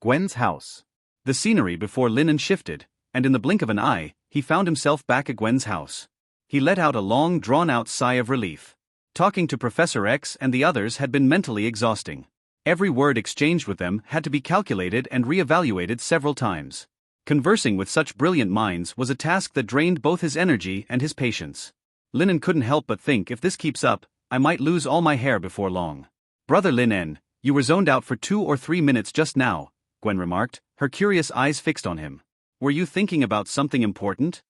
Gwen's house. The scenery before Lin En shifted, and in the blink of an eye, he found himself back at Gwen's house. He let out a long, drawn-out sigh of relief. Talking to Professor X and the others had been mentally exhausting. Every word exchanged with them had to be calculated and re-evaluated several times. Conversing with such brilliant minds was a task that drained both his energy and his patience. Lin En couldn't help but think, if this keeps up, I might lose all my hair before long. Brother Lin En, you were zoned out for 2 or 3 minutes just now, Gwen remarked, her curious eyes fixed on him. Were you thinking about something important?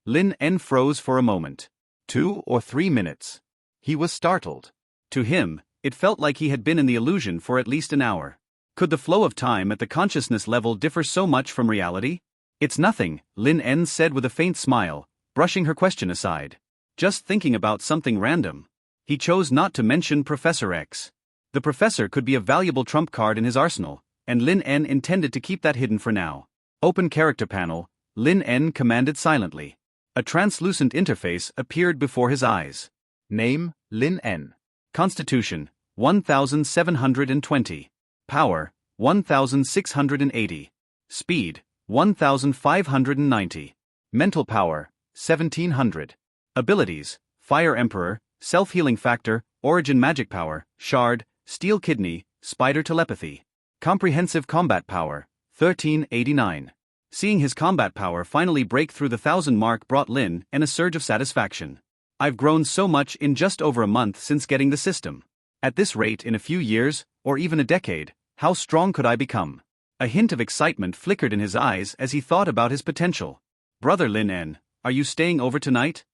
Lin En froze for a moment. 2 or 3 minutes. He was startled. To him, it felt like he had been in the illusion for at least an hour. Could the flow of time at the consciousness level differ so much from reality? It's nothing, Lin En said with a faint smile, brushing her question aside. Just thinking about something random. He chose not to mention Professor X. The professor could be a valuable trump card in his arsenal, and Lin En intended to keep that hidden for now. Open character panel, Lin En commanded silently. A translucent interface appeared before his eyes. Name, Lin En. Constitution, 1720. Power, 1680. Speed, 1590. Mental power, 1700. Abilities, Fire Emperor, Self-Healing Factor, Origin Magic Power, Shard, Steel Kidney, Spider Telepathy. Comprehensive Combat Power, 1389. Seeing his combat power finally break through the 1,000 mark brought Lin En a surge of satisfaction. I've grown so much in just over a month since getting the system. At this rate, in a few years, or even a decade, how strong could I become? A hint of excitement flickered in his eyes as he thought about his potential. Brother Lin En, are you staying over tonight?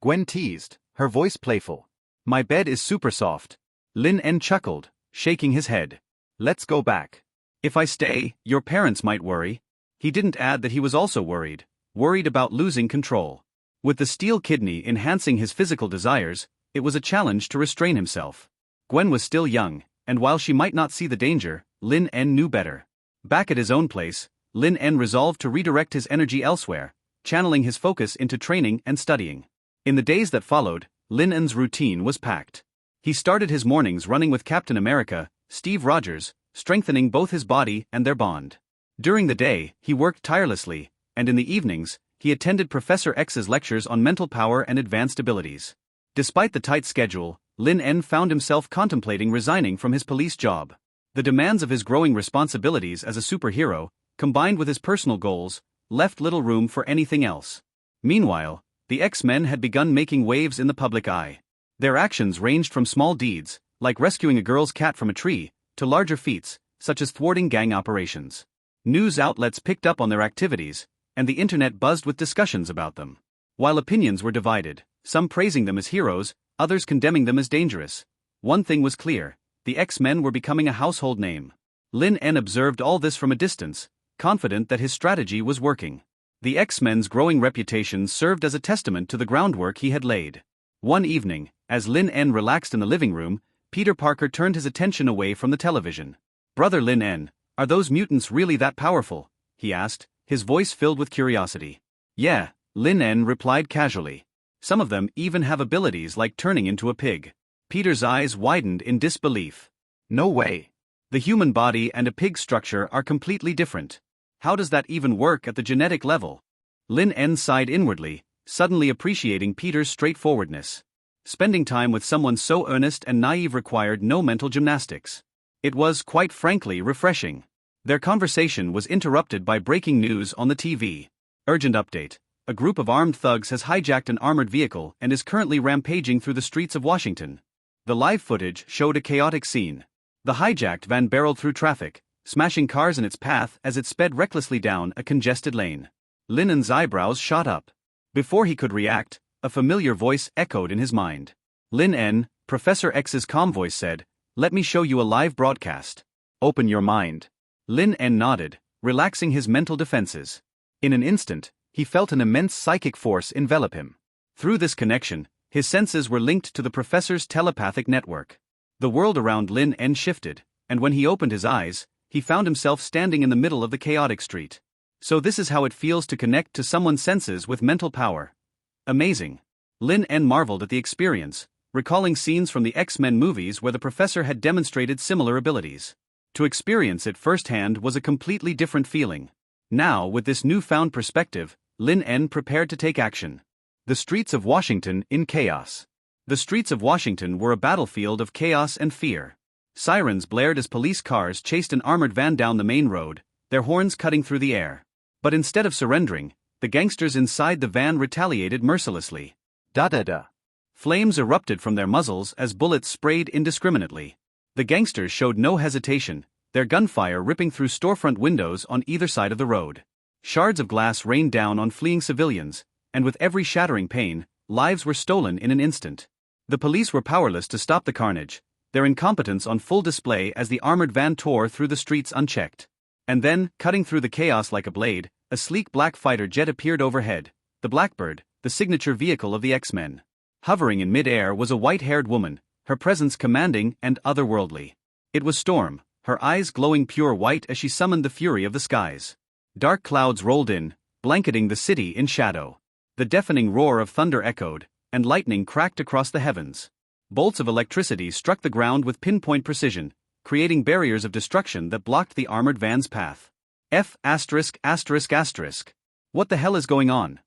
Gwen teased, her voice playful. My bed is super soft. Lin En chuckled, shaking his head. Let's go back. If I stay, your parents might worry. He didn't add that he was also worried about losing control. With the steel kidney enhancing his physical desires, it was a challenge to restrain himself. Gwen was still young, and while she might not see the danger, Lin En knew better. Back at his own place, Lin En resolved to redirect his energy elsewhere, channeling his focus into training and studying. In the days that followed, Lin En's routine was packed. He started his mornings running with Captain America, Steve Rogers, strengthening both his body and their bond. During the day, he worked tirelessly, and in the evenings, he attended Professor X's lectures on mental power and advanced abilities. Despite the tight schedule, Lin En found himself contemplating resigning from his police job. The demands of his growing responsibilities as a superhero, combined with his personal goals, left little room for anything else. Meanwhile, the X-Men had begun making waves in the public eye. Their actions ranged from small deeds, like rescuing a girl's cat from a tree, to larger feats, such as thwarting gang operations. News outlets picked up on their activities, and the internet buzzed with discussions about them. While opinions were divided, some praising them as heroes, others condemning them as dangerous, one thing was clear: the X-Men were becoming a household name. Lin En observed all this from a distance, confident that his strategy was working. The X-Men's growing reputation served as a testament to the groundwork he had laid. One evening, as Lin En relaxed in the living room, Peter Parker turned his attention away from the television. Brother Lin En, are those mutants really that powerful? He asked, his voice filled with curiosity. Yeah, Lin En replied casually. Some of them even have abilities like turning into a pig. Peter's eyes widened in disbelief. No way. The human body and a pig structure are completely different. How does that even work at the genetic level? Lin En sighed inwardly, suddenly appreciating Peter's straightforwardness. Spending time with someone so earnest and naive required no mental gymnastics. It was, quite frankly, refreshing. Their conversation was interrupted by breaking news on the TV. Urgent update. A group of armed thugs has hijacked an armored vehicle and is currently rampaging through the streets of Washington. The live footage showed a chaotic scene. The hijacked van barreled through traffic, smashing cars in its path as it sped recklessly down a congested lane. Lin En's eyebrows shot up. Before he could react, a familiar voice echoed in his mind. Lin En, Professor X's calm voice said, "Let me show you a live broadcast. Open your mind." Lin En nodded, relaxing his mental defenses. In an instant, he felt an immense psychic force envelop him. Through this connection, his senses were linked to the professor's telepathic network. The world around Lin En shifted, and when he opened his eyes, he found himself standing in the middle of the chaotic street. So this is how it feels to connect to someone's senses with mental power. Amazing. Lin En marveled at the experience, recalling scenes from the X-Men movies where the professor had demonstrated similar abilities. To experience it firsthand was a completely different feeling. Now, with this newfound perspective, Lin En prepared to take action. The streets of Washington in chaos. The streets of Washington were a battlefield of chaos and fear. Sirens blared as police cars chased an armored van down the main road, their horns cutting through the air. But instead of surrendering, the gangsters inside the van retaliated mercilessly. Da-da-da. Flames erupted from their muzzles as bullets sprayed indiscriminately. The gangsters showed no hesitation, their gunfire ripping through storefront windows on either side of the road. Shards of glass rained down on fleeing civilians, and with every shattering pane, lives were stolen in an instant. The police were powerless to stop the carnage, their incompetence on full display as the armored van tore through the streets unchecked. And then, cutting through the chaos like a blade, a sleek black fighter jet appeared overhead, the Blackbird, the signature vehicle of the X-Men. Hovering in mid-air was a white-haired woman, her presence commanding and otherworldly. It was Storm, her eyes glowing pure white as she summoned the fury of the skies. Dark clouds rolled in, blanketing the city in shadow. The deafening roar of thunder echoed, and lightning cracked across the heavens. Bolts of electricity struck the ground with pinpoint precision, creating barriers of destruction that blocked the armored van's path. What the hell is going on?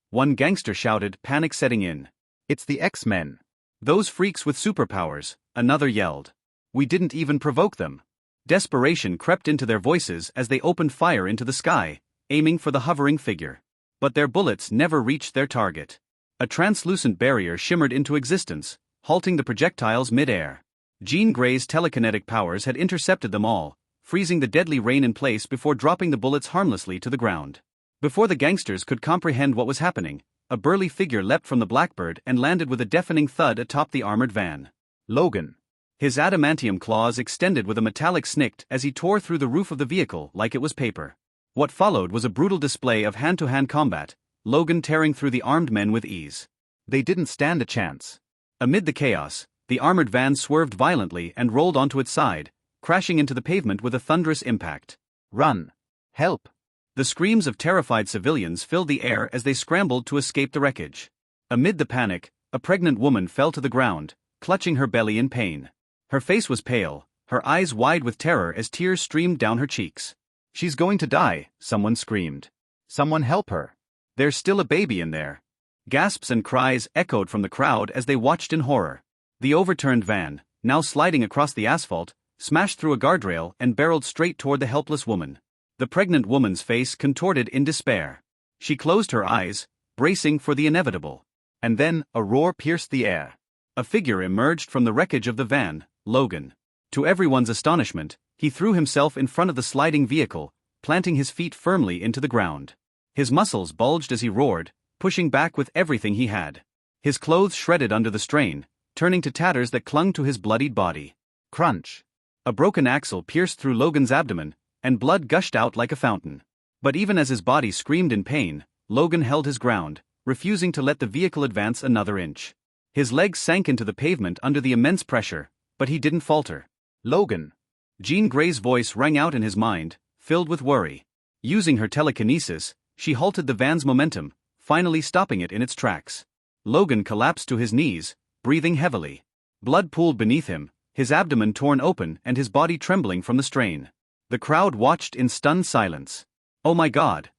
One gangster shouted, panic setting in. It's the X-Men. Those freaks with superpowers, another yelled. We didn't even provoke them. Desperation crept into their voices as they opened fire into the sky, aiming for the hovering figure. But their bullets never reached their target. A translucent barrier shimmered into existence, halting the projectiles mid-air. Jean Grey's telekinetic powers had intercepted them all, freezing the deadly rain in place before dropping the bullets harmlessly to the ground. Before the gangsters could comprehend what was happening, a burly figure leapt from the Blackbird and landed with a deafening thud atop the armored van. Logan. His adamantium claws extended with a metallic snick as he tore through the roof of the vehicle like it was paper. What followed was a brutal display of hand-to-hand combat, Logan tearing through the armed men with ease. They didn't stand a chance. Amid the chaos, the armored van swerved violently and rolled onto its side, crashing into the pavement with a thunderous impact. Run! Help! The screams of terrified civilians filled the air as they scrambled to escape the wreckage. Amid the panic, a pregnant woman fell to the ground, clutching her belly in pain. Her face was pale, her eyes wide with terror as tears streamed down her cheeks. She's going to die, someone screamed. Someone help her. There's still a baby in there. Gasps and cries echoed from the crowd as they watched in horror. The overturned van, now sliding across the asphalt, smashed through a guardrail and barreled straight toward the helpless woman. The pregnant woman's face contorted in despair. She closed her eyes, bracing for the inevitable. And then, a roar pierced the air. A figure emerged from the wreckage of the van, Logan. To everyone's astonishment, he threw himself in front of the sliding vehicle, planting his feet firmly into the ground. His muscles bulged as he roared, pushing back with everything he had. His clothes shredded under the strain, turning to tatters that clung to his bloodied body. Crunch. A broken axle pierced through Logan's abdomen, and blood gushed out like a fountain. But even as his body screamed in pain, Logan held his ground, refusing to let the vehicle advance another inch. His legs sank into the pavement under the immense pressure, but he didn't falter. Logan. Jean Grey's voice rang out in his mind, filled with worry. Using her telekinesis, she halted the van's momentum, finally stopping it in its tracks. Logan collapsed to his knees, breathing heavily. Blood pooled beneath him, his abdomen torn open and his body trembling from the strain. The crowd watched in stunned silence. Oh my God!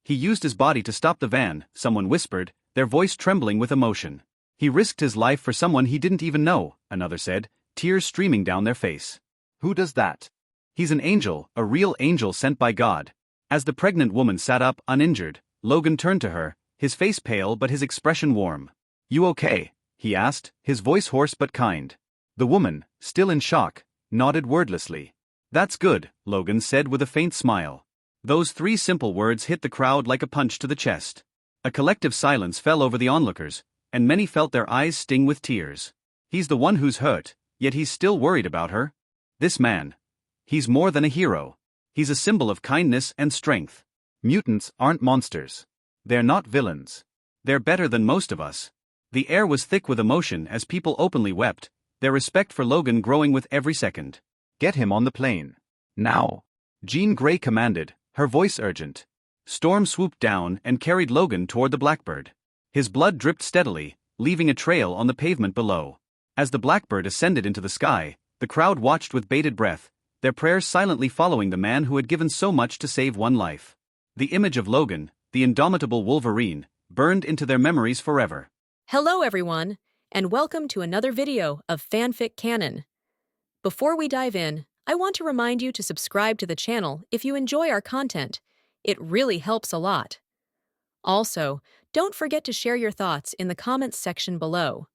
He used his body to stop the van, someone whispered, their voice trembling with emotion. He risked his life for someone he didn't even know, another said, tears streaming down their face. Who does that? He's an angel, a real angel sent by God. As the pregnant woman sat up, uninjured, Logan turned to her, his face pale but his expression warm. You okay? He asked, his voice hoarse but kind. The woman, still in shock, nodded wordlessly. That's good, Logan said with a faint smile. Those three simple words hit the crowd like a punch to the chest. A collective silence fell over the onlookers, and many felt their eyes sting with tears. He's the one who's hurt, yet he's still worried about her. This man. He's more than a hero. He's a symbol of kindness and strength. Mutants aren't monsters. They're not villains. They're better than most of us. The air was thick with emotion as people openly wept, their respect for Logan growing with every second. Get him on the plane. Now. Jean Grey commanded, her voice urgent. Storm swooped down and carried Logan toward the Blackbird. His blood dripped steadily, leaving a trail on the pavement below. As the Blackbird ascended into the sky, the crowd watched with bated breath, their prayers silently following the man who had given so much to save one life. The image of Logan, the indomitable Wolverine, burned into their memories forever. Hello everyone, and welcome to another video of FanFic Canon. Before we dive in, I want to remind you to subscribe to the channel if you enjoy our content. It really helps a lot. Also, don't forget to share your thoughts in the comments section below.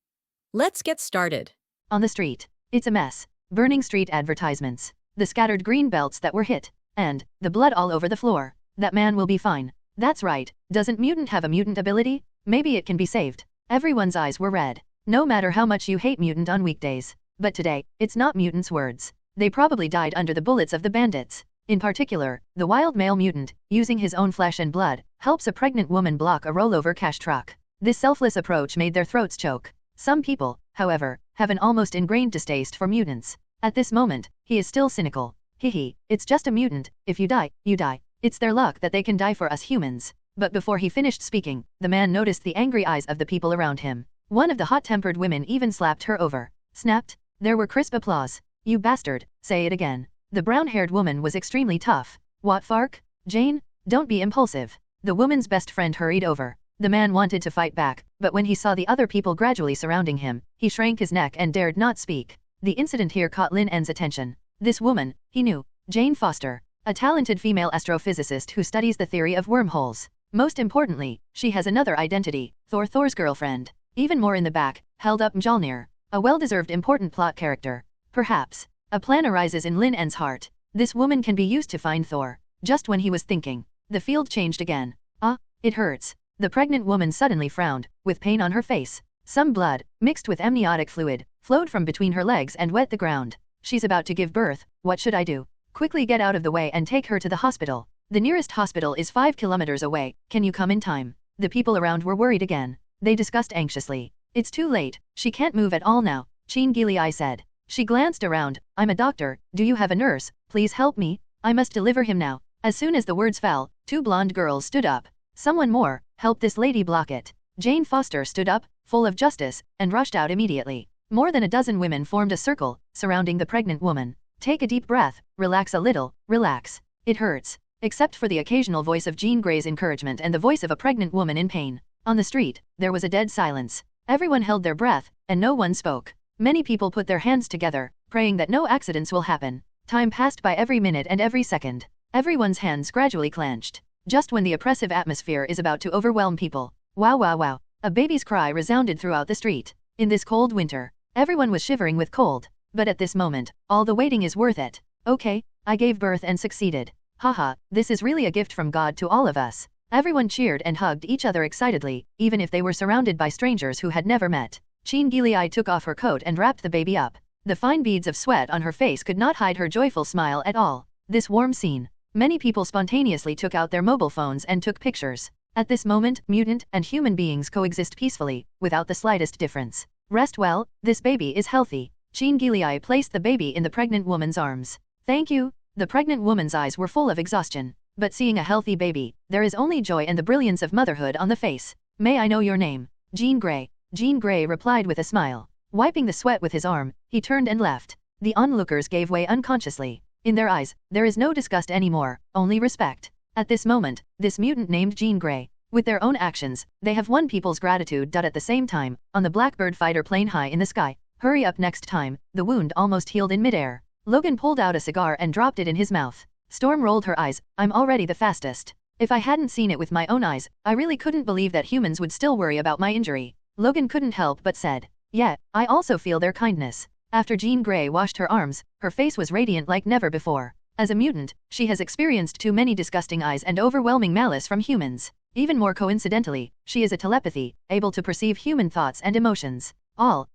Let's get started. On the street, it's a mess. Burning street advertisements, the scattered green belts that were hit, and the blood all over the floor. That man will be fine. That's right, doesn't mutant have a mutant ability? Maybe it can be saved. Everyone's eyes were red. No matter how much you hate mutant on weekdays. But today, it's not mutants' words. They probably died under the bullets of the bandits. In particular, the wild male mutant, using his own flesh and blood, helps a pregnant woman block a rollover cash truck. This selfless approach made their throats choke. Some people, however, have an almost ingrained distaste for mutants. At this moment, he is still cynical. Hehe, it's just a mutant, if you die, you die. It's their luck that they can die for us humans. But before he finished speaking, the man noticed the angry eyes of the people around him. One of the hot-tempered women even slapped her over. Snapped. There were crisp applause. You bastard, say it again. The brown-haired woman was extremely tough. What fark? Jane? Don't be impulsive. The woman's best friend hurried over. The man wanted to fight back, but when he saw the other people gradually surrounding him, he shrank his neck and dared not speak. The incident here caught Lin En's attention. This woman, he knew. Jane Foster. A talented female astrophysicist who studies the theory of wormholes. Most importantly, she has another identity, Thor's girlfriend. Even more in the back, held up Mjolnir. A well-deserved important plot character. Perhaps. A plan arises in Lin En's heart. This woman can be used to find Thor. Just when he was thinking, the field changed again. It hurts. The pregnant woman suddenly frowned, with pain on her face. Some blood, mixed with amniotic fluid, flowed from between her legs and wet the ground. She's about to give birth. What should I do? Quickly get out of the way and take her to the hospital. The nearest hospital is 5 kilometers away. Can you come in time? The people around were worried again. They discussed anxiously. It's too late. She can't move at all now, Chin Gili said. She glanced around. I'm a doctor. Do you have a nurse? Please help me. I must deliver him now. As soon as the words fell, 2 blonde girls stood up. Someone more, help this lady block it. Jane Foster stood up, full of justice, and rushed out immediately. More than a dozen women formed a circle, surrounding the pregnant woman. Take a deep breath, relax a little, relax. It hurts. Except for the occasional voice of Jean Grey's encouragement and the voice of a pregnant woman in pain. On the street, there was a dead silence. Everyone held their breath, and no one spoke. Many people put their hands together, praying that no accidents will happen. Time passed by every minute and every second. Everyone's hands gradually clenched. Just when the oppressive atmosphere is about to overwhelm people. Wow wow wow. A baby's cry resounded throughout the street. In this cold winter, everyone was shivering with cold. But at this moment, all the waiting is worth it. Okay, I gave birth and succeeded. Haha, this is really a gift from God to all of us. Everyone cheered and hugged each other excitedly, even if they were surrounded by strangers who had never met. Chin Gili took off her coat and wrapped the baby up. The fine beads of sweat on her face could not hide her joyful smile at all. This warm scene. Many people spontaneously took out their mobile phones and took pictures. At this moment, mutant and human beings coexist peacefully, without the slightest difference. Rest well, this baby is healthy. Chin Gili placed the baby in the pregnant woman's arms. Thank you. The pregnant woman's eyes were full of exhaustion. But seeing a healthy baby, there is only joy and the brilliance of motherhood on the face. May I know your name? Jean Grey. Jean Grey replied with a smile. Wiping the sweat with his arm, he turned and left. The onlookers gave way unconsciously. In their eyes, there is no disgust anymore, only respect. At this moment, this mutant named Jean Grey. With their own actions, they have won people's gratitude. At the same time, on the Blackbird fighter plane high in the sky. Hurry up next time. The wound almost healed in midair. Logan pulled out a cigar and dropped it in his mouth. Storm rolled her eyes. I'm already the fastest. If I hadn't seen it with my own eyes, I really couldn't believe that humans would still worry about my injury. Logan couldn't help but said. Yeah, I also feel their kindness. After Jean Grey washed her arms, her face was radiant like never before. As a mutant, she has experienced too many disgusting eyes and overwhelming malice from humans. Even more coincidentally, she is a telepathy, able to perceive human thoughts and emotions.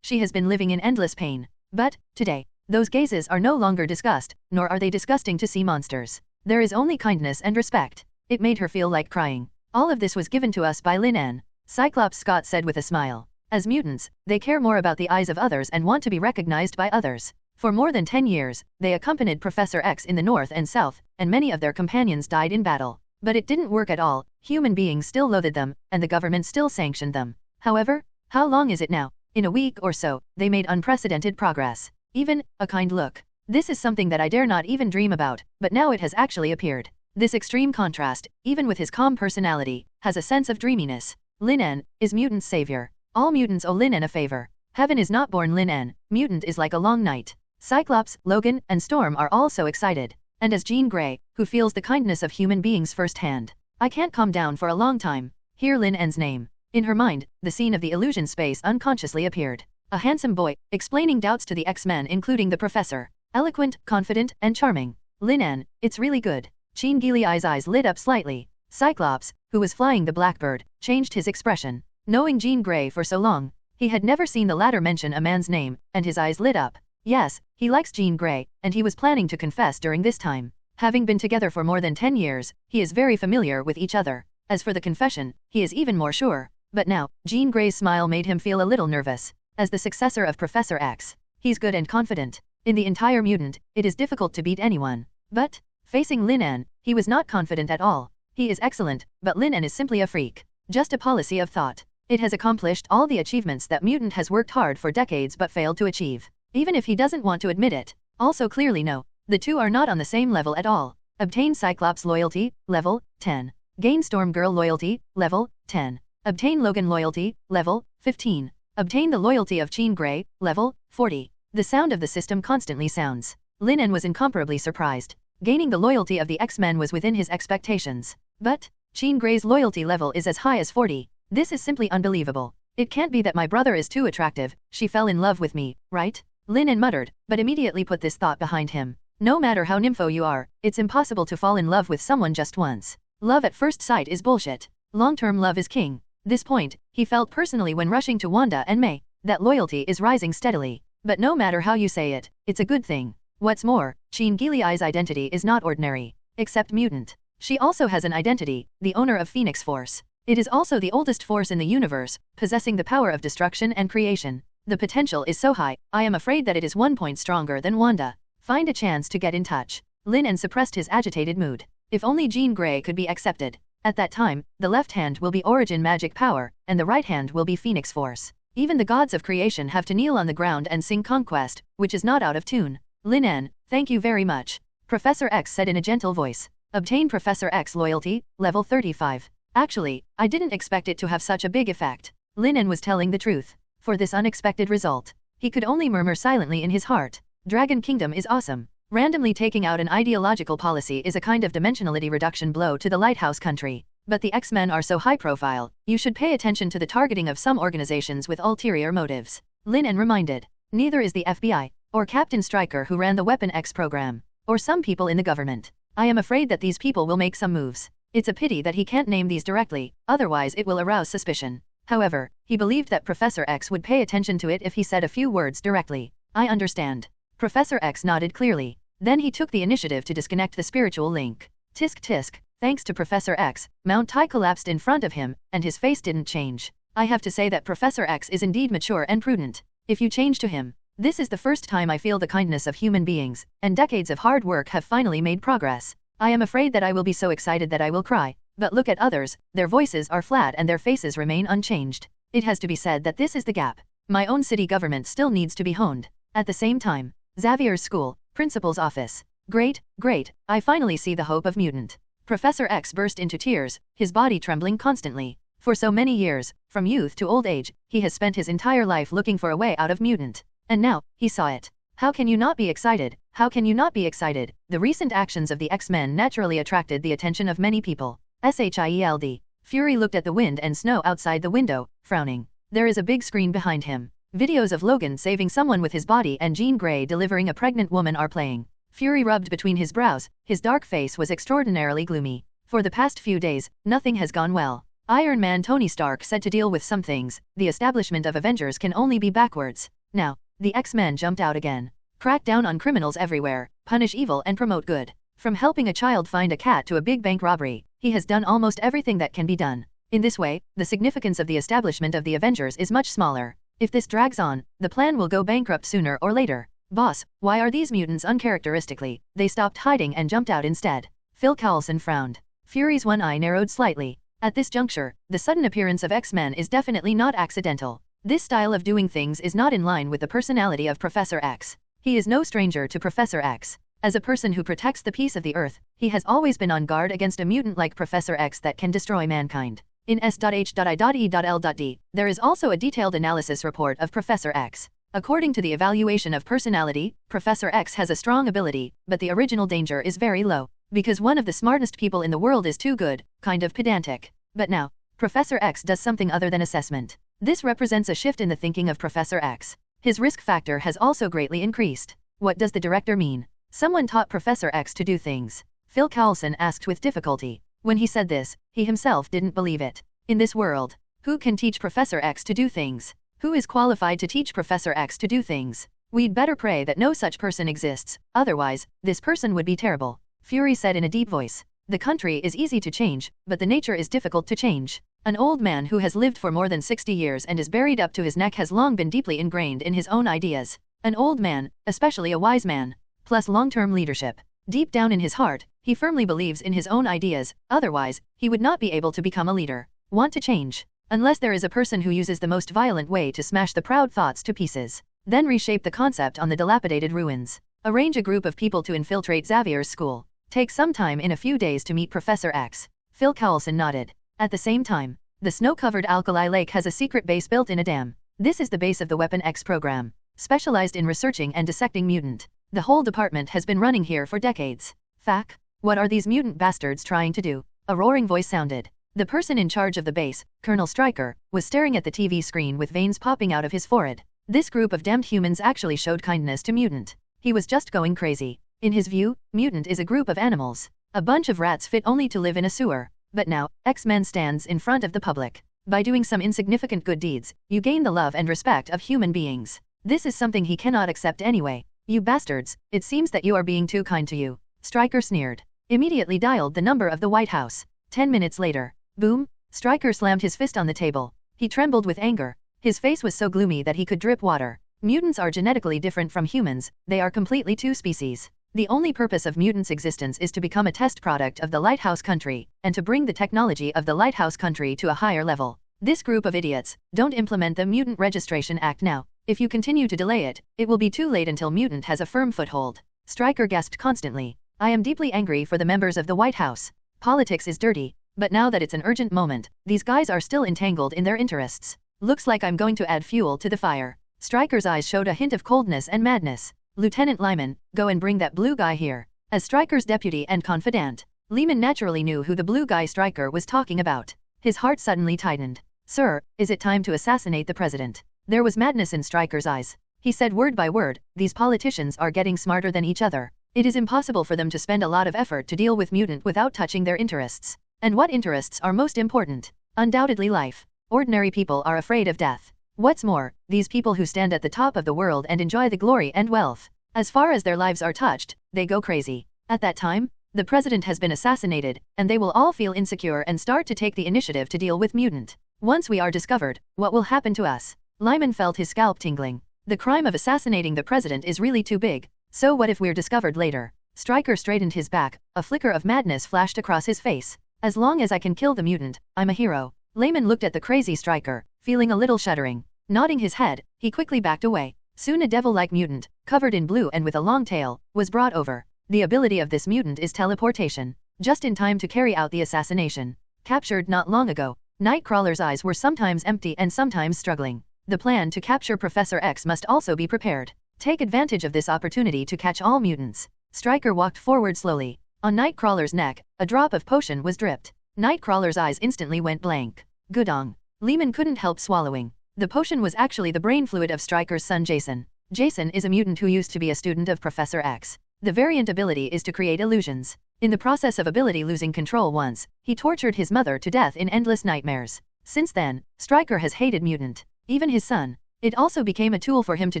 She has been living in endless pain. But, today, those gazes are no longer disgust, nor are they disgusting to see monsters. There is only kindness and respect. It made her feel like crying. All of this was given to us by Lin En. Cyclops Scott said with a smile. As mutants, they care more about the eyes of others and want to be recognized by others. For more than 10 years, they accompanied Professor X in the north and south, and many of their companions died in battle. But it didn't work at all. Human beings still loathed them, and the government still sanctioned them. However, how long is it now? In a week or so, they made unprecedented progress. Even a kind look. This is something that I dare not even dream about, but now it has actually appeared. This extreme contrast, even with his calm personality, has a sense of dreaminess. Lin En is mutant's savior. All mutants owe Lin En a favor. Heaven is not born Lin En, mutant is like a long night. Cyclops, Logan, and Storm are all so excited. And as Jean Grey, who feels the kindness of human beings firsthand. I can't calm down for a long time. Hear Lin En's name. In her mind, the scene of the illusion space unconsciously appeared. A handsome boy, explaining doubts to the X-Men including the professor. Eloquent, confident, and charming. Lin En, it's really good. Jean Grey's eyes lit up slightly. Cyclops, who was flying the Blackbird, changed his expression. Knowing Jean Grey for so long, he had never seen the latter mention a man's name, and his eyes lit up. Yes, he likes Jean Grey, and he was planning to confess during this time. Having been together for more than 10 years, he is very familiar with each other. As for the confession, he is even more sure. But now, Jean Grey's smile made him feel a little nervous. As the successor of Professor X, he's good and confident. In the entire mutant, it is difficult to beat anyone. But, facing Lin En, he was not confident at all. He is excellent, but Lin En is simply a freak. Just a policy of thought. It has accomplished all the achievements that mutant has worked hard for decades but failed to achieve. Even if he doesn't want to admit it. Also clearly no, the two are not on the same level at all. Obtain Cyclops loyalty, level 10. Gain Storm Girl loyalty, level 10. Obtain Logan loyalty, level 15. Obtain the loyalty of Jean Grey, level 40. The sound of the system constantly sounds. Lin En was incomparably surprised. Gaining the loyalty of the X-Men was within his expectations. But, Jean Grey's loyalty level is as high as 40. This is simply unbelievable. It can't be that my brother is too attractive, she fell in love with me, right? Lin En muttered, but immediately put this thought behind him. No matter how nympho you are, it's impossible to fall in love with someone just once. Love at first sight is bullshit. Long-term love is king. This point, he felt personally when rushing to Wanda and May. That loyalty is rising steadily. But no matter how you say it, it's a good thing. What's more, Jean Grey's identity is not ordinary. Except mutant. She also has an identity, the owner of Phoenix Force. It is also the oldest force in the universe, possessing the power of destruction and creation. The potential is so high, I am afraid that it is 1 point stronger than Wanda. Find a chance to get in touch. Lin En suppressed his agitated mood. If only Jean Grey could be accepted. At that time, the left hand will be origin magic power, and the right hand will be Phoenix Force. Even the gods of creation have to kneel on the ground and sing Conquest, which is not out of tune. Lin En, thank you very much. Professor X said in a gentle voice. Obtain Professor X loyalty, level 35. Actually, I didn't expect it to have such a big effect. Lin En was telling the truth. For this unexpected result, he could only murmur silently in his heart. Dragon Kingdom is awesome. Randomly taking out an ideological policy is a kind of dimensionality reduction blow to the Lighthouse country. But the X-Men are so high profile, you should pay attention to the targeting of some organizations with ulterior motives. Lin En reminded. Neither is the FBI, or Captain Stryker who ran the Weapon X program, or some people in the government. I am afraid that these people will make some moves. It's a pity that he can't name these directly, otherwise it will arouse suspicion. However, he believed that Professor X would pay attention to it if he said a few words directly. I understand. Professor X nodded clearly. Then he took the initiative to disconnect the spiritual link. Tisk tisk. Thanks to Professor X, Mount Tai collapsed in front of him, and his face didn't change. I have to say that Professor X is indeed mature and prudent. If you change to him, this is the first time I feel the kindness of human beings, and decades of hard work have finally made progress. I am afraid that I will be so excited that I will cry. But look at others, their voices are flat and their faces remain unchanged. It has to be said that this is the gap. My own city government still needs to be honed. At the same time, Xavier's school, principal's office. Great, great, I finally see the hope of mutant. Professor X burst into tears, his body trembling constantly. For so many years, from youth to old age, he has spent his entire life looking for a way out of mutant. And now, he saw it. How can you not be excited? How can you not be excited? The recent actions of the X-Men naturally attracted the attention of many people. SHIELD. Fury looked at the wind and snow outside the window, frowning. There is a big screen behind him. Videos of Logan saving someone with his body and Jean Grey delivering a pregnant woman are playing. Fury rubbed between his brows, his dark face was extraordinarily gloomy. For the past few days, nothing has gone well. Iron Man Tony Stark said to deal with some things, the establishment of Avengers can only be backwards. Now, the X-Men jumped out again. Crack down on criminals everywhere, punish evil and promote good. From helping a child find a cat to a big bank robbery, he has done almost everything that can be done. In this way, the significance of the establishment of the Avengers is much smaller. If this drags on, the plan will go bankrupt sooner or later. Boss, why are these mutants uncharacteristically? They stopped hiding and jumped out instead. Phil Coulson frowned. Fury's one eye narrowed slightly. At this juncture, the sudden appearance of X-Men is definitely not accidental. This style of doing things is not in line with the personality of Professor X. He is no stranger to Professor X. As a person who protects the peace of the Earth, he has always been on guard against a mutant like Professor X that can destroy mankind. In S.H.I.E.L.D, there is also a detailed analysis report of Professor X. According to the evaluation of personality, Professor X has a strong ability, but the original danger is very low. Because one of the smartest people in the world is too good, kind of pedantic. But now, Professor X does something other than assessment. This represents a shift in the thinking of Professor X. His risk factor has also greatly increased. What does the director mean? Someone taught Professor X to do things. Phil Coulson asked with difficulty. When he said this, he himself didn't believe it. In this world, who can teach Professor X to do things? Who is qualified to teach Professor X to do things? We'd better pray that no such person exists, otherwise, this person would be terrible. Fury said in a deep voice. The country is easy to change, but the nature is difficult to change. An old man who has lived for more than 60 years and is buried up to his neck has long been deeply ingrained in his own ideas. An old man, especially a wise man, plus long-term leadership. Deep down in his heart, he firmly believes in his own ideas, otherwise, he would not be able to become a leader. Want to change? Unless there is a person who uses the most violent way to smash the proud thoughts to pieces. Then reshape the concept on the dilapidated ruins. Arrange a group of people to infiltrate Xavier's school. Take some time in a few days to meet Professor X. Phil Coulson nodded. At the same time, the snow-covered alkali lake has a secret base built in a dam. This is the base of the Weapon X program, specialized in researching and dissecting mutant. The whole department has been running here for decades. Fac? What are these mutant bastards trying to do? A roaring voice sounded. The person in charge of the base, Colonel Stryker, was staring at the TV screen with veins popping out of his forehead. This group of damned humans actually showed kindness to mutant. He was just going crazy. In his view, mutant is a group of animals. A bunch of rats fit only to live in a sewer. But now, X-Men stands in front of the public. By doing some insignificant good deeds, you gain the love and respect of human beings. This is something he cannot accept anyway. You bastards, it seems that you are being too kind to you. Stryker sneered. Immediately dialed the number of the White House. 10 minutes later. Boom! Stryker slammed his fist on the table. He trembled with anger. His face was so gloomy that he could drip water. Mutants are genetically different from humans, they are completely two species. The only purpose of mutants' existence is to become a test product of the Lighthouse Country, and to bring the technology of the Lighthouse Country to a higher level. This group of idiots, don't implement the Mutant Registration Act now. If you continue to delay it, it will be too late until mutant has a firm foothold. Stryker gasped constantly. I am deeply angry for the members of the White House. Politics is dirty, but now that it's an urgent moment, these guys are still entangled in their interests. Looks like I'm going to add fuel to the fire. Stryker's eyes showed a hint of coldness and madness. Lieutenant Lyman, go and bring that blue guy here. As Stryker's deputy and confidant, Lyman naturally knew who the blue guy Stryker was talking about. His heart suddenly tightened. Sir, is it time to assassinate the president? There was madness in Stryker's eyes. He said word by word, these politicians are getting smarter than each other. It is impossible for them to spend a lot of effort to deal with mutant without touching their interests. And what interests are most important? Undoubtedly life. Ordinary people are afraid of death. What's more, these people who stand at the top of the world and enjoy the glory and wealth, as far as their lives are touched, they go crazy. At that time, the president has been assassinated, and they will all feel insecure and start to take the initiative to deal with mutant. Once we are discovered, what will happen to us? Lyman felt his scalp tingling. The crime of assassinating the president is really too big. So what if we're discovered later? Stryker straightened his back, a flicker of madness flashed across his face. As long as I can kill the mutant, I'm a hero. Lyman looked at the crazy Stryker, feeling a little shuddering. Nodding his head, he quickly backed away. Soon a devil-like mutant, covered in blue and with a long tail, was brought over. The ability of this mutant is teleportation. Just in time to carry out the assassination. Captured not long ago, Nightcrawler's eyes were sometimes empty and sometimes struggling. The plan to capture Professor X must also be prepared. Take advantage of this opportunity to catch all mutants. Stryker walked forward slowly. On Nightcrawler's neck, a drop of potion was dripped. Nightcrawler's eyes instantly went blank. Gudong. Lyman couldn't help swallowing. The potion was actually the brain fluid of Stryker's son Jason. Jason is a mutant who used to be a student of Professor X. The variant ability is to create illusions. In the process of ability losing control once, he tortured his mother to death in endless nightmares. Since then, Stryker has hated mutant. Even his son. It also became a tool for him to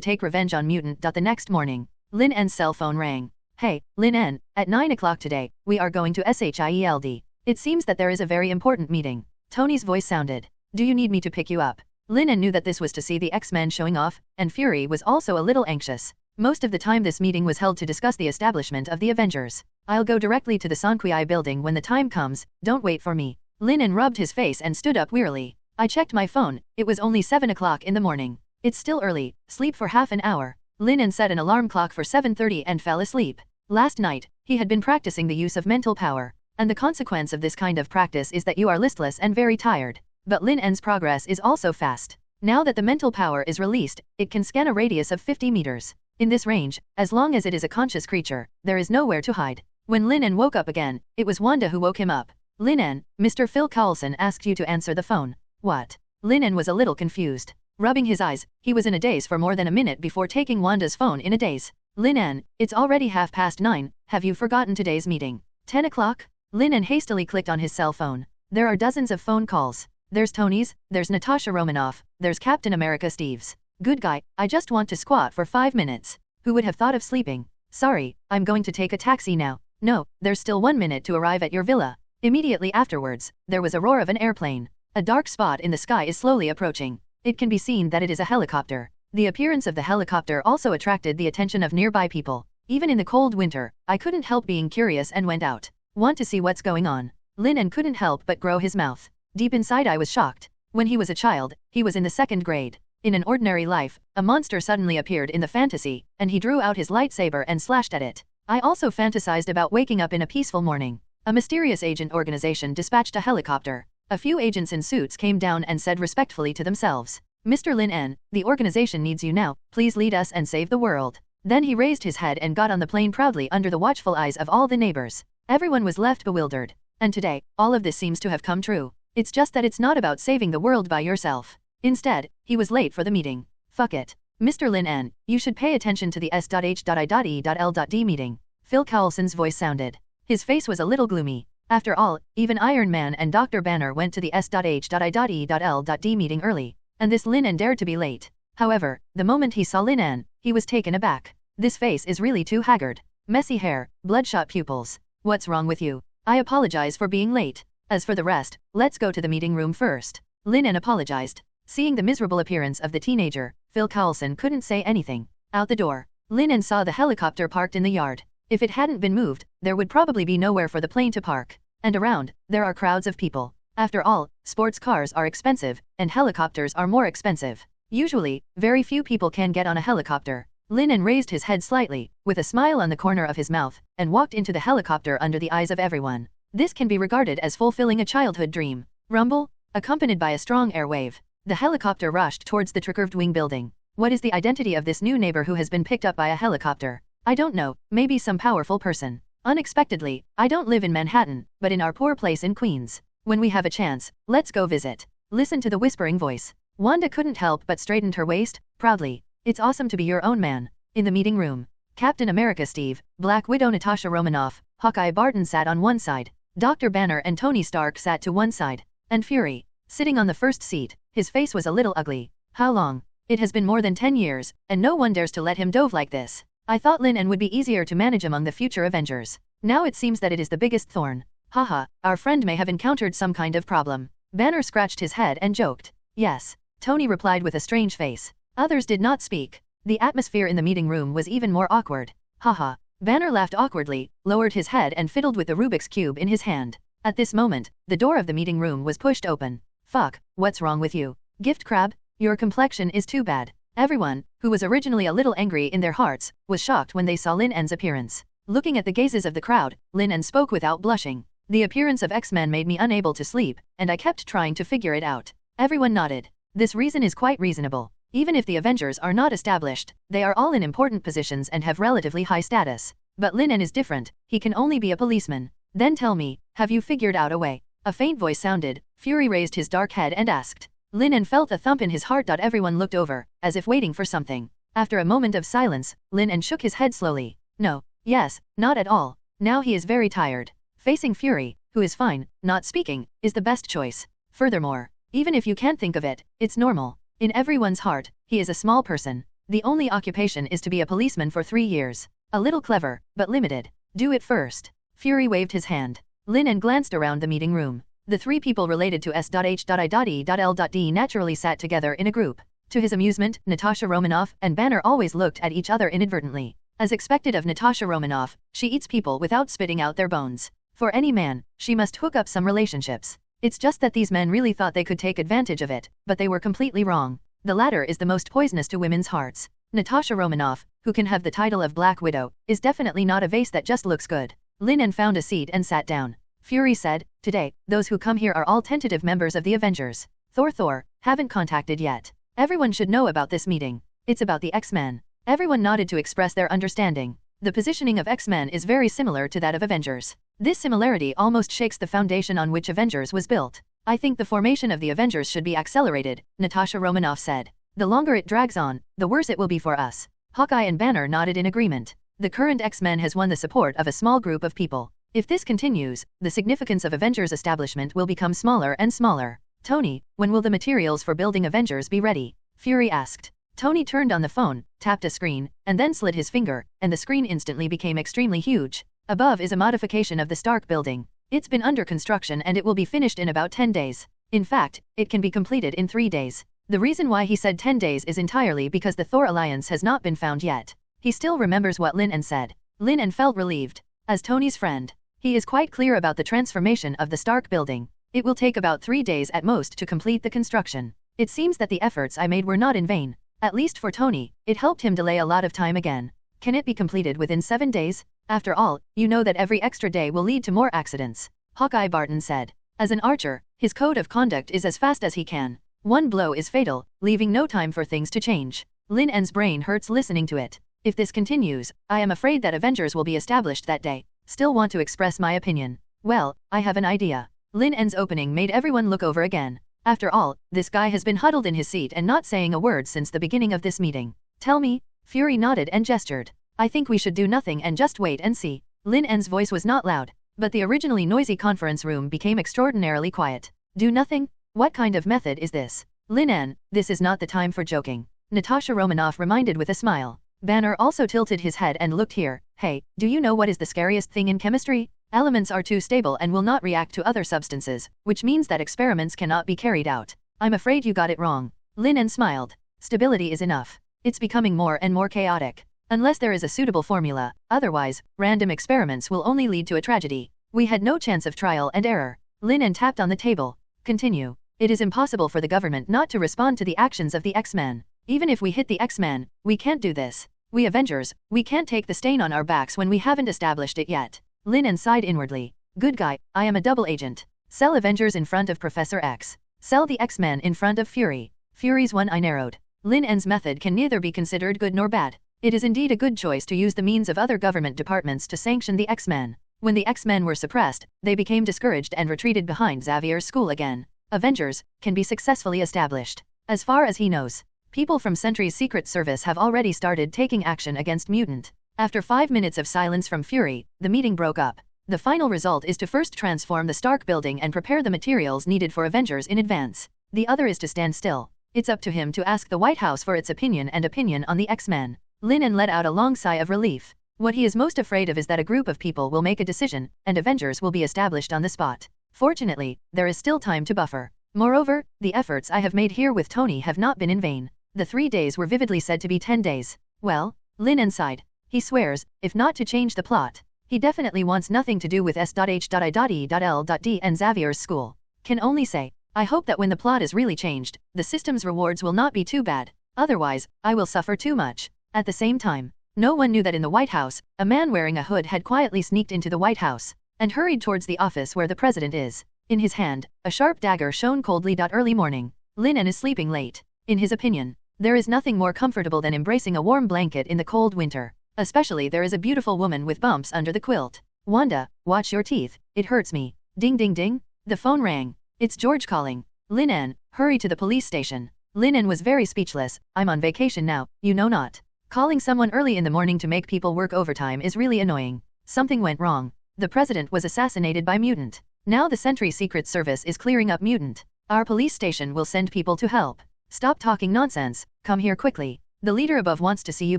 take revenge on mutant. The next morning, Lin En's cell phone rang. Hey, Lin En, at 9 o'clock today, we are going to SHIELD. It seems that there is a very important meeting. Tony's voice sounded. Do you need me to pick you up? Lin En knew that this was to see the X-Men showing off, and Fury was also a little anxious. Most of the time this meeting was held to discuss the establishment of the Avengers. I'll go directly to the Sanquai building when the time comes, don't wait for me. Lin En rubbed his face and stood up wearily. I checked my phone, it was only 7 o'clock in the morning. It's still early, sleep for half an hour. Lin En set an alarm clock for 7:30 and fell asleep. Last night, he had been practicing the use of mental power, and the consequence of this kind of practice is that you are listless and very tired. But Lin En's progress is also fast. Now that the mental power is released, it can scan a radius of 50 meters. In this range, as long as it is a conscious creature, there is nowhere to hide. When Lin En woke up again, it was Wanda who woke him up. Lin En, Mr. Phil Coulson asked you to answer the phone. What? Lin En was a little confused. Rubbing his eyes, he was in a daze for more than a minute before taking Wanda's phone in a daze. Lin En, it's already 9:30, have you forgotten today's meeting? 10 o'clock? Lin En hastily clicked on his cell phone. There are dozens of phone calls. There's Tony's, there's Natasha Romanoff, there's Captain America Steve's. Good guy, I just want to squat for 5 minutes. Who would have thought of sleeping? Sorry, I'm going to take a taxi now. No, there's still 1 minute to arrive at your villa. Immediately afterwards, there was a roar of an airplane. A dark spot in the sky is slowly approaching. It can be seen that it is a helicopter. The appearance of the helicopter also attracted the attention of nearby people. Even in the cold winter, I couldn't help being curious and went out. Want to see what's going on. Lin En couldn't help but grow his mouth. Deep inside I was shocked. When he was a child, he was in the 2nd grade. In an ordinary life, a monster suddenly appeared in the fantasy, and he drew out his lightsaber and slashed at it. I also fantasized about waking up in a peaceful morning. A mysterious agent organization dispatched a helicopter. A few agents in suits came down and said respectfully to themselves, Mr. Lin En, the organization needs you now, please lead us and save the world. Then he raised his head and got on the plane proudly under the watchful eyes of all the neighbors. Everyone was left bewildered. And today, all of this seems to have come true. It's just that it's not about saving the world by yourself. Instead, he was late for the meeting. Fuck it. Mr. Lin En, you should pay attention to the S.H.I.E.L.D meeting. Phil Coulson's voice sounded. His face was a little gloomy. After all, even Iron Man and Dr. Banner went to the S.H.I.E.L.D meeting early, and this Lin En dared to be late. However, the moment he saw Lin En, he was taken aback. This face is really too haggard. Messy hair, bloodshot pupils. What's wrong with you? I apologize for being late. As for the rest, let's go to the meeting room first. Lin En apologized. Seeing the miserable appearance of the teenager, Phil Coulson couldn't say anything. Out the door, Lin En saw the helicopter parked in the yard. If it hadn't been moved, there would probably be nowhere for the plane to park. And around, there are crowds of people. After all, sports cars are expensive, and helicopters are more expensive. Usually, very few people can get on a helicopter. Lin En raised his head slightly, with a smile on the corner of his mouth, and walked into the helicopter under the eyes of everyone. This can be regarded as fulfilling a childhood dream. Rumble, accompanied by a strong air wave. The helicopter rushed towards the tricurved wing building. What is the identity of this new neighbor who has been picked up by a helicopter? I don't know, maybe some powerful person. Unexpectedly, I don't live in Manhattan, but in our poor place in Queens. When we have a chance, let's go visit. Listen to the whispering voice. Wanda couldn't help but straightened her waist, proudly. It's awesome to be your own man. In the meeting room, Captain America Steve, Black Widow Natasha Romanoff, Hawkeye Barton sat on one side. Dr. Banner and Tony Stark sat to one side. And Fury, sitting on the first seat, his face was a little ugly. How long? It has been more than 10 years, and no one dares to let him dove like this. I thought Lin En would be easier to manage among the future Avengers. Now it seems that it is the biggest thorn. Haha, our friend may have encountered some kind of problem. Banner scratched his head and joked. Yes. Tony replied with a strange face. Others did not speak. The atmosphere in the meeting room was even more awkward. Haha. Banner laughed awkwardly, lowered his head and fiddled with the Rubik's Cube in his hand. At this moment, the door of the meeting room was pushed open. Fuck, what's wrong with you? Gift crab? Your complexion is too bad. Everyone, who was originally a little angry in their hearts, was shocked when they saw Lin En's appearance. Looking at the gazes of the crowd, Lin En spoke without blushing. The appearance of X-Men made me unable to sleep, and I kept trying to figure it out. Everyone nodded. This reason is quite reasonable. Even if the Avengers are not established, they are all in important positions and have relatively high status. But Lin En is different, he can only be a policeman. Then tell me, have you figured out a way? A faint voice sounded. Fury raised his dark head and asked. Lin En felt a thump in his heart. Everyone looked over, as if waiting for something. After a moment of silence, Lin En shook his head slowly. No, yes, not at all. Now he is very tired. Facing Fury, who is fine, not speaking, is the best choice. Furthermore, even if you can't think of it, it's normal. In everyone's heart, he is a small person. The only occupation is to be a policeman for 3 years. A little clever, but limited. Do it first. Fury waved his hand. Lin En glanced around the meeting room. The 3 people related to S.H.I.E.L.D naturally sat together in a group. To his amusement, Natasha Romanoff and Banner always looked at each other inadvertently. As expected of Natasha Romanoff, she eats people without spitting out their bones. For any man, she must hook up some relationships. It's just that these men really thought they could take advantage of it, but they were completely wrong. The latter is the most poisonous to women's hearts. Natasha Romanoff, who can have the title of Black Widow, is definitely not a vase that just looks good. Lin En found a seat and sat down. Fury said, "Today, those who come here are all tentative members of the Avengers. Thor, haven't contacted yet. Everyone should know about this meeting. It's about the X-Men." Everyone nodded to express their understanding. The positioning of X-Men is very similar to that of Avengers. This similarity almost shakes the foundation on which Avengers was built. "I think the formation of the Avengers should be accelerated," Natasha Romanoff said. "The longer it drags on, the worse it will be for us." Hawkeye and Banner nodded in agreement. The current X-Men has won the support of a small group of people. If this continues, the significance of Avengers' establishment will become smaller and smaller. "Tony, when will the materials for building Avengers be ready?" Fury asked. Tony turned on the phone, tapped a screen, and then slid his finger, and the screen instantly became extremely huge. Above is a modification of the Stark building. It's been under construction and it will be finished in about 10 days. In fact, it can be completed in 3 days. The reason why he said 10 days is entirely because the Thor alliance has not been found yet. He still remembers what Lin En said. Lin En felt relieved. As Tony's friend, he is quite clear about the transformation of the Stark building. It will take about 3 days at most to complete the construction. It seems that the efforts I made were not in vain. At least for Tony, it helped him delay a lot of time again. Can it be completed within 7 days? After all, you know that every extra day will lead to more accidents. Hawkeye Barton said. As an archer, his code of conduct is as fast as he can. One blow is fatal, leaving no time for things to change. Lin En's brain hurts listening to it. If this continues, I am afraid that Avengers will be established that day. Still want to express my opinion. Well, I have an idea. Lin En's opening made everyone look over again. After all, this guy has been huddled in his seat and not saying a word since the beginning of this meeting. Tell me? Fury nodded and gestured. I think we should do nothing and just wait and see. Lin En's voice was not loud, but the originally noisy conference room became extraordinarily quiet. Do nothing? What kind of method is this? Lin En, this is not the time for joking. Natasha Romanoff reminded with a smile. Banner also tilted his head and looked here. Hey, do you know what is the scariest thing in chemistry? Elements are too stable and will not react to other substances, which means that experiments cannot be carried out. I'm afraid you got it wrong. Lin En smiled. Stability is enough. It's becoming more and more chaotic. Unless there is a suitable formula, otherwise, random experiments will only lead to a tragedy. We had no chance of trial and error. Lin En tapped on the table. Continue. It is impossible for the government not to respond to the actions of the X-Men. Even if we hit the X-Men, we can't do this. We Avengers, we can't take the stain on our backs when we haven't established it yet. Lin En sighed inwardly. Good guy, I am a double agent. Sell Avengers in front of Professor X. Sell the X-Men in front of Fury. Fury's one eye narrowed. Lin En's method can neither be considered good nor bad. It is indeed a good choice to use the means of other government departments to sanction the X-Men. When the X-Men were suppressed, they became discouraged and retreated behind Xavier's school again. Avengers can be successfully established. As far as he knows, people from Sentry's Secret Service have already started taking action against Mutant. After 5 minutes of silence from Fury, the meeting broke up. The final result is to first transform the Stark building and prepare the materials needed for Avengers in advance. The other is to stand still. It's up to him to ask the White House for its opinion on the X-Men. Lin En let out a long sigh of relief. What he is most afraid of is that a group of people will make a decision, and Avengers will be established on the spot. Fortunately, there is still time to buffer. Moreover, the efforts I have made here with Tony have not been in vain. The 3 days were vividly said to be 10 days. Well, Lin En sighed. He swears, if not to change the plot, he definitely wants nothing to do with S.H.I.E.L.D. and Xavier's school. Can only say, I hope that when the plot is really changed, the system's rewards will not be too bad. Otherwise, I will suffer too much. At the same time, no one knew that in the White House, a man wearing a hood had quietly sneaked into the White House and hurried towards the office where the president is. In his hand, a sharp dagger shone coldly. Early morning. Lin En is sleeping late. In his opinion, there is nothing more comfortable than embracing a warm blanket in the cold winter. Especially there is a beautiful woman with bumps under the quilt. Wanda, watch your teeth, it hurts me. Ding ding ding. The phone rang. It's George calling. Lin En, hurry to the police station. Lin En was very speechless. I'm on vacation now, you know not. Calling someone early in the morning to make people work overtime is really annoying. Something went wrong. The president was assassinated by Mutant. Now the Sentry Secret Service is clearing up Mutant. Our police station will send people to help. Stop talking nonsense, come here quickly. The leader above wants to see you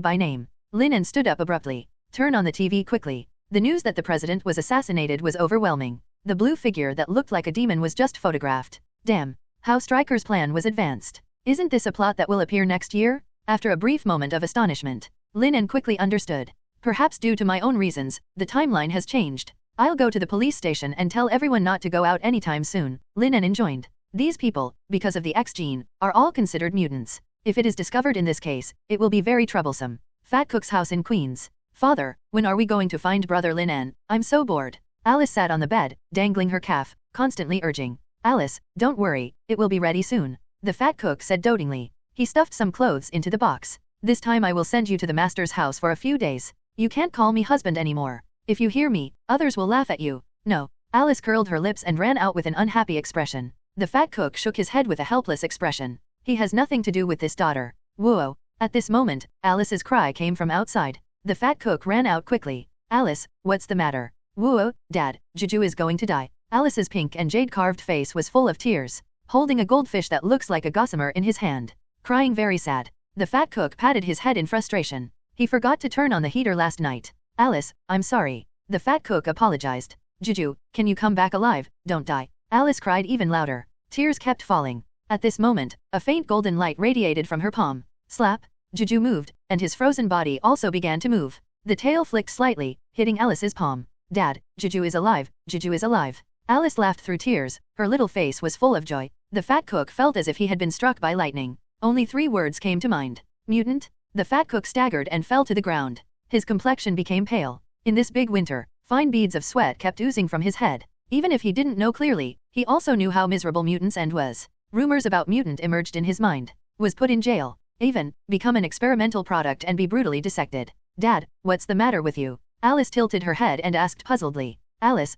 by name. Lin En stood up abruptly. Turn on the TV quickly. The news that the president was assassinated was overwhelming. The blue figure that looked like a demon was just photographed. Damn, how Stryker's plan was advanced. Isn't this a plot that will appear next year? After a brief moment of astonishment, Lin En quickly understood. Perhaps due to my own reasons, the timeline has changed. I'll go to the police station and tell everyone not to go out anytime soon. Lin En enjoined. These people, because of the X gene, are all considered mutants. If it is discovered in this case, it will be very troublesome. Fat Cook's house in Queens. Father, when are we going to find brother Lin En? I'm so bored. Alice sat on the bed, dangling her calf, constantly urging. Alice, don't worry, it will be ready soon. The fat cook said dotingly. He stuffed some clothes into the box. This time I will send you to the master's house for a few days. You can't call me husband anymore. If you hear me, others will laugh at you. No. Alice curled her lips and ran out with an unhappy expression. The fat cook shook his head with a helpless expression. He has nothing to do with this daughter. Whoa. At this moment, Alice's cry came from outside. The fat cook ran out quickly. Alice, what's the matter? Whoa, Dad, Juju is going to die. Alice's pink and jade-carved face was full of tears, holding a goldfish that looks like a gossamer in his hand. Crying very sad. The fat cook patted his head in frustration. He forgot to turn on the heater last night. Alice, I'm sorry. The fat cook apologized. Juju, can you come back alive, don't die. Alice cried even louder. Tears kept falling. At this moment, a faint golden light radiated from her palm. Slap. Juju moved, and his frozen body also began to move. The tail flicked slightly, hitting Alice's palm. Dad, Juju is alive, Juju is alive. Alice laughed through tears, her little face was full of joy. The fat cook felt as if he had been struck by lightning. Only 3 words came to mind. Mutant? The fat cook staggered and fell to the ground. His complexion became pale. In this big winter, fine beads of sweat kept oozing from his head. Even if he didn't know clearly, he also knew how miserable Mutant's end was. Rumors about Mutant emerged in his mind. Was put in jail. Even, become an experimental product and be brutally dissected. Dad, what's the matter with you? Alice tilted her head and asked puzzledly. Alice,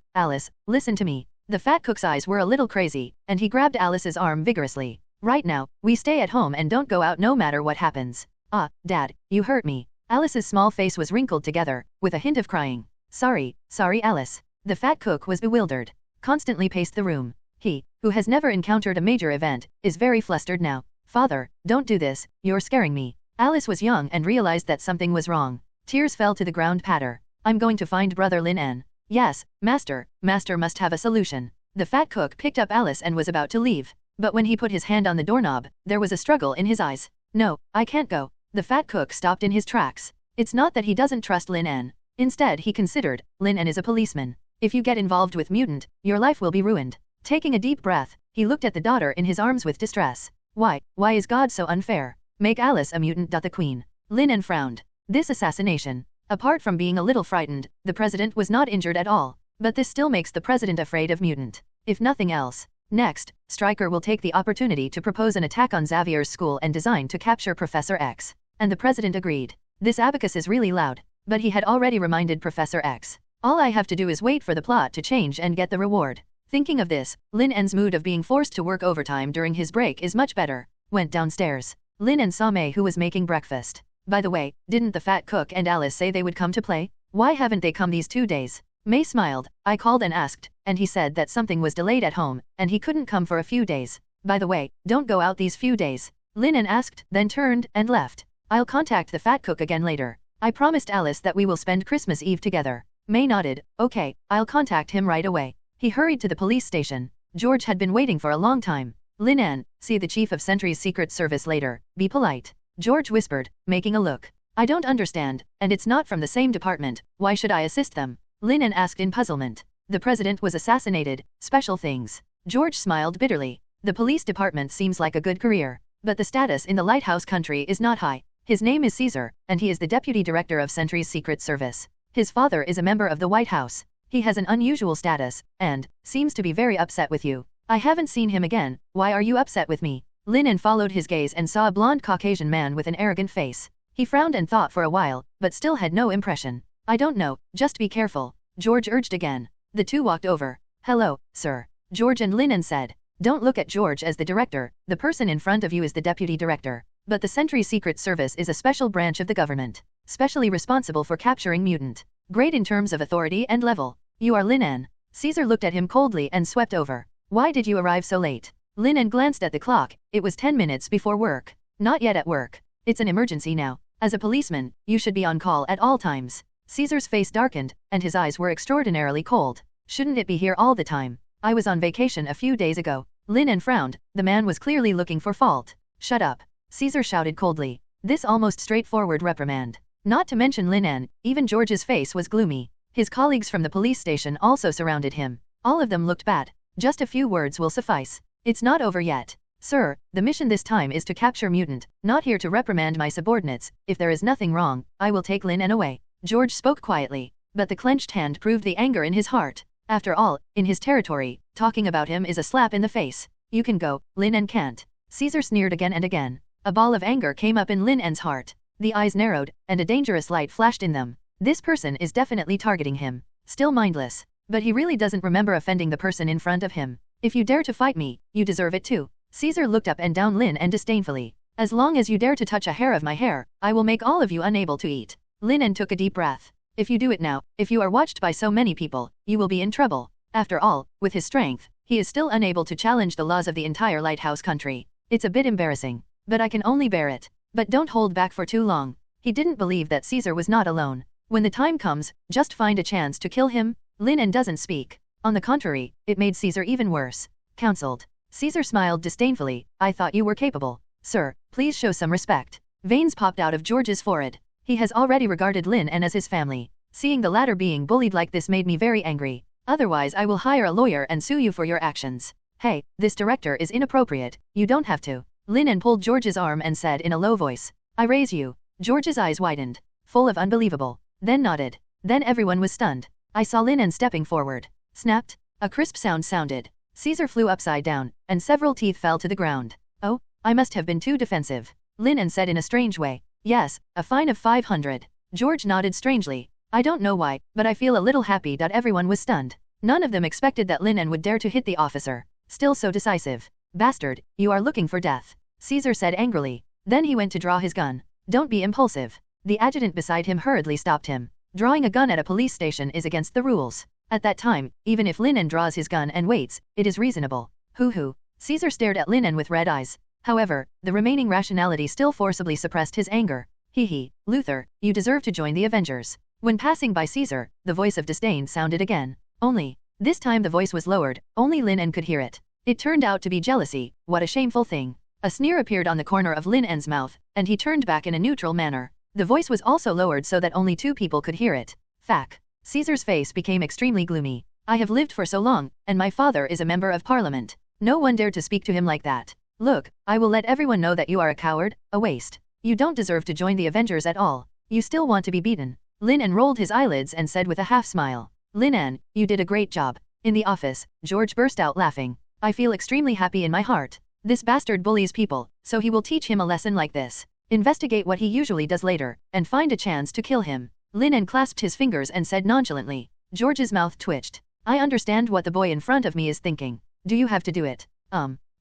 listen to me. The fat cook's eyes were a little crazy, and he grabbed Alice's arm vigorously. Right now, we stay at home and don't go out no matter what happens. Ah, Dad, you hurt me. Alice's small face was wrinkled together, with a hint of crying. Sorry, Alice. The fat cook was bewildered. Constantly paced the room. He, who has never encountered a major event, is very flustered now. Father, don't do this, you're scaring me. Alice was young and realized that something was wrong. Tears fell to the ground patter. I'm going to find brother Lin En. Yes, Master must have a solution. The fat cook picked up Alice and was about to leave. But when he put his hand on the doorknob, there was a struggle in his eyes. No, I can't go. The fat cook stopped in his tracks. It's not that he doesn't trust Lin En. Instead he considered, Lin En is a policeman. If you get involved with Mutant, your life will be ruined. Taking a deep breath, he looked at the daughter in his arms with distress. Why is God so unfair? Make Alice a mutant. The Queen. Lin En frowned. This assassination. Apart from being a little frightened, the president was not injured at all. But this still makes the president afraid of Mutant. If nothing else. Next, Stryker will take the opportunity to propose an attack on Xavier's school and design to capture Professor X. And the president agreed. This abacus is really loud. But he had already reminded Professor X. All I have to do is wait for the plot to change and get the reward. Thinking of this, Lin En's mood of being forced to work overtime during his break is much better. Went downstairs. Lin En saw May, who was making breakfast. By the way, didn't the fat cook and Alice say they would come to play? Why haven't they come these 2 days? May smiled. I called and asked, and he said that something was delayed at home, and he couldn't come for a few days. By the way, don't go out these few days. Lin En asked, then turned and left. I'll contact the fat cook again later. I promised Alice that we will spend Christmas Eve together. May nodded. Okay, I'll contact him right away. He hurried to the police station. George had been waiting for a long time. Lin En, see the chief of Sentry's Secret Service later. Be polite. George whispered, making a look. I don't understand, and it's not from the same department. Why should I assist them? Lin En asked in puzzlement. The president was assassinated. Special things. George smiled bitterly. The police department seems like a good career. But the status in the lighthouse country is not high. His name is Caesar, and he is the deputy director of Sentry's Secret Service. His father is a member of the White House. He has an unusual status, and seems to be very upset with you. I haven't seen him again. Why are you upset with me? Lin En followed his gaze and saw a blond Caucasian man with an arrogant face. He frowned and thought for a while, but still had no impression. I don't know, just be careful. George urged again. The two walked over. Hello, sir. George and Lin En said. Don't look at George as the director, the person in front of you is the deputy director. But the Sentry Secret Service is a special branch of the government, specially responsible for capturing Mutant. Great in terms of authority and level. You are Lin En. Caesar looked at him coldly and swept over. Why did you arrive so late? Lin En glanced at the clock. It was 10 minutes before work. Not yet at work. It's an emergency now. As a policeman, you should be on call at all times. Caesar's face darkened, and his eyes were extraordinarily cold. Shouldn't it be here all the time? I was on vacation a few days ago. Lin En frowned. The man was clearly looking for fault. Shut up. Caesar shouted coldly. This almost straightforward reprimand. Not to mention Lin En, even George's face was gloomy. His colleagues from the police station also surrounded him. All of them looked bad. Just a few words will suffice. It's not over yet. Sir, the mission this time is to capture mutant, not here to reprimand my subordinates. If there is nothing wrong, I will take Lin En away. George spoke quietly, but the clenched hand proved the anger in his heart. After all, in his territory, talking about him is a slap in the face. You can go, Lin En can't. Caesar sneered again and again. A ball of anger came up in Lin En's heart. The eyes narrowed, and a dangerous light flashed in them. This person is definitely targeting him. Still mindless. But he really doesn't remember offending the person in front of him. If you dare to fight me, you deserve it too. Caesar looked up and down Lin En disdainfully. As long as you dare to touch a hair of my hair, I will make all of you unable to eat. Lin En took a deep breath. If you do it now, if you are watched by so many people, you will be in trouble. After all, with his strength, he is still unable to challenge the laws of the entire lighthouse country. It's a bit embarrassing. But I can only bear it. But don't hold back for too long. He didn't believe that Caesar was not alone. When the time comes, just find a chance to kill him. Lin En doesn't speak. On the contrary, it made Caesar even worse. Counseled. Caesar smiled disdainfully. I thought you were capable. Sir, please show some respect. Veins popped out of George's forehead. He has already regarded Lin En as his family. Seeing the latter being bullied like this made me very angry. Otherwise I will hire a lawyer and sue you for your actions. Hey, this director is inappropriate. You don't have to. Lin En pulled George's arm and said in a low voice. I raise you. George's eyes widened, full of unbelievable. Then nodded. Then everyone was stunned. I saw Lin En stepping forward. Snapped. A crisp sound sounded. Caesar flew upside down, and several teeth fell to the ground. Oh, I must have been too defensive. Lin En said in a strange way. Yes, a fine of 500. George nodded strangely. I don't know why, but I feel a little happy that everyone was stunned. None of them expected that Lin En would dare to hit the officer. Still so decisive. Bastard, you are looking for death. Caesar said angrily. Then he went to draw his gun. Don't be impulsive. The adjutant beside him hurriedly stopped him. Drawing a gun at a police station is against the rules. At that time, even if Lin En draws his gun and waits, it is reasonable. Hoo. Caesar stared at Lin En with red eyes. However, the remaining rationality still forcibly suppressed his anger. Hee, Luther, you deserve to join the Avengers. When passing by Caesar, the voice of disdain sounded again. Only, this time the voice was lowered, only Lin En could hear it. It turned out to be jealousy. What a shameful thing. A sneer appeared on the corner of Lin En's mouth, and he turned back in a neutral manner. The voice was also lowered so that only 2 people could hear it. Fact. Caesar's face became extremely gloomy. I have lived for so long, and my father is a member of parliament. No one dared to speak to him like that. Look, I will let everyone know that you are a coward, a waste. You don't deserve to join the Avengers at all. You still want to be beaten. Lin En rolled his eyelids and said with a half smile. Lin En, you did a great job. In the office, George burst out laughing. I feel extremely happy in my heart. This bastard bullies people, so he will teach him a lesson like this. Investigate what he usually does later, and find a chance to kill him. Lin En clasped his fingers and said nonchalantly. George's mouth twitched. I understand what the boy in front of me is thinking. Do you have to do it?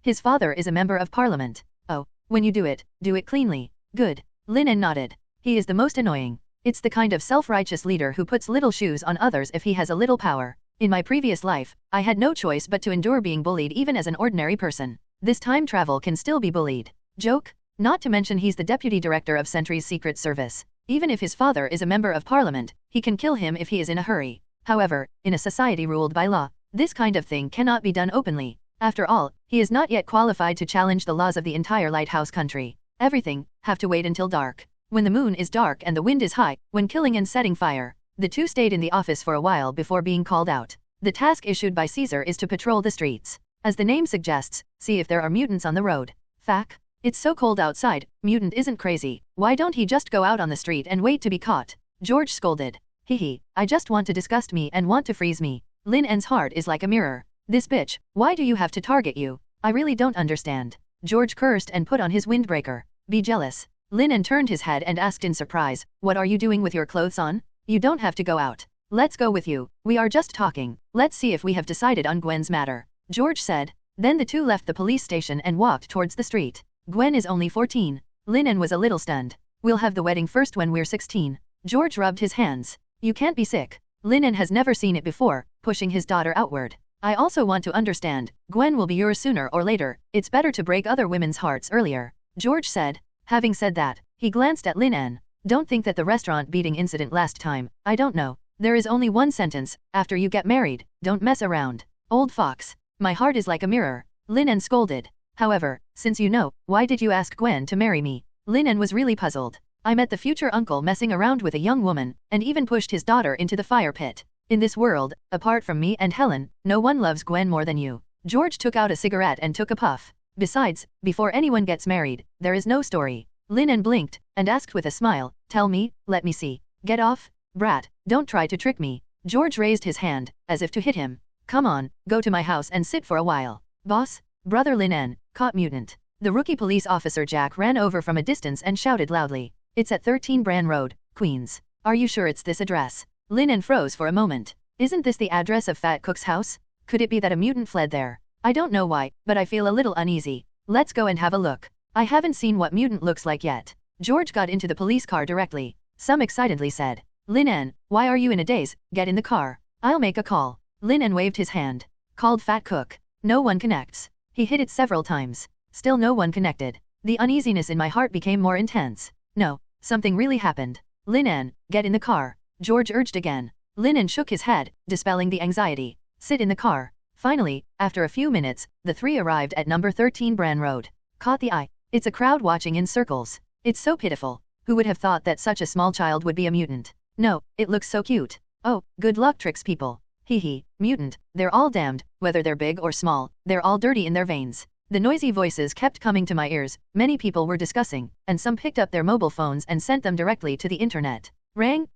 His father is a member of parliament. Oh, when you do it cleanly. Good. Lin En nodded. He is the most annoying. It's the kind of self-righteous leader who puts little shoes on others if he has a little power. In my previous life, I had no choice but to endure being bullied even as an ordinary person. This time travel can still be bullied. Joke? Not to mention he's the deputy director of Sentry's secret service. Even if his father is a member of parliament, he can kill him if he is in a hurry. However, in a society ruled by law, this kind of thing cannot be done openly. After all, he is not yet qualified to challenge the laws of the entire lighthouse country. Everything, have to wait until dark. When the moon is dark and the wind is high, when killing and setting fire. The 2 stayed in the office for a while before being called out. The task issued by Caesar is to patrol the streets. As the name suggests, see if there are mutants on the road. Fact. It's so cold outside, mutant isn't crazy. Why don't he just go out on the street and wait to be caught? George scolded. I just want to disgust me and want to freeze me. Lin En's heart is like a mirror. This bitch, why do you have to target you? I really don't understand. George cursed and put on his windbreaker. Be jealous. Lin En turned his head and asked in surprise, what are you doing with your clothes on? You don't have to go out. Let's go with you. We are just talking. Let's see if we have decided on Gwen's matter. George said. Then the 2 left the police station and walked towards the street. Gwen is only 14. Lin En was a little stunned. We'll have the wedding first when we're 16. George rubbed his hands. You can't be sick. Lin En has never seen it before, pushing his daughter outward. I also want to understand, Gwen will be yours sooner or later. It's better to break other women's hearts earlier. George said. Having said that, he glanced at Lin En. Don't think that the restaurant beating incident last time, I don't know. There is only one sentence, after you get married, don't mess around. Old fox. My heart is like a mirror. Lin En scolded. However, since you know, why did you ask Gwen to marry me? Lin En was really puzzled. I met the future uncle messing around with a young woman, and even pushed his daughter into the fire pit. In this world, apart from me and Helen, no one loves Gwen more than you. George took out a cigarette and took a puff. Besides, before anyone gets married, there is no story. Lin En blinked, and asked with a smile, tell me, let me see. Get off, brat, don't try to trick me. George raised his hand, as if to hit him. Come on, go to my house and sit for a while. Boss, brother Lin En, caught mutant. The rookie police officer Jack ran over from a distance and shouted loudly. It's at 13 Bran Road, Queens. Are you sure it's this address? Lin En froze for a moment. Isn't this the address of Fat Cook's house? Could it be that a mutant fled there? I don't know why, but I feel a little uneasy. Let's go and have a look. I haven't seen what mutant looks like yet. George got into the police car directly. Some excitedly said. Lin En, why are you in a daze? Get in the car. I'll make a call. Lin En waved his hand. Called Fat Cook. No one connects. He hit it several times. Still no one connected. The uneasiness in my heart became more intense. No, something really happened. Lin En, get in the car. George urged again. Lin En shook his head, dispelling the anxiety. Sit in the car. Finally, after a few minutes, the three arrived at number 13 Bran Road. Caught the eye. It's a crowd watching in circles. It's so pitiful. Who would have thought that such a small child would be a mutant? No, it looks so cute. Oh, good luck tricks people. Hee, mutant, they're all damned, whether they're big or small, they're all dirty in their veins. The noisy voices kept coming to my ears, many people were discussing, and some picked up their mobile phones and sent them directly to the internet. Rang,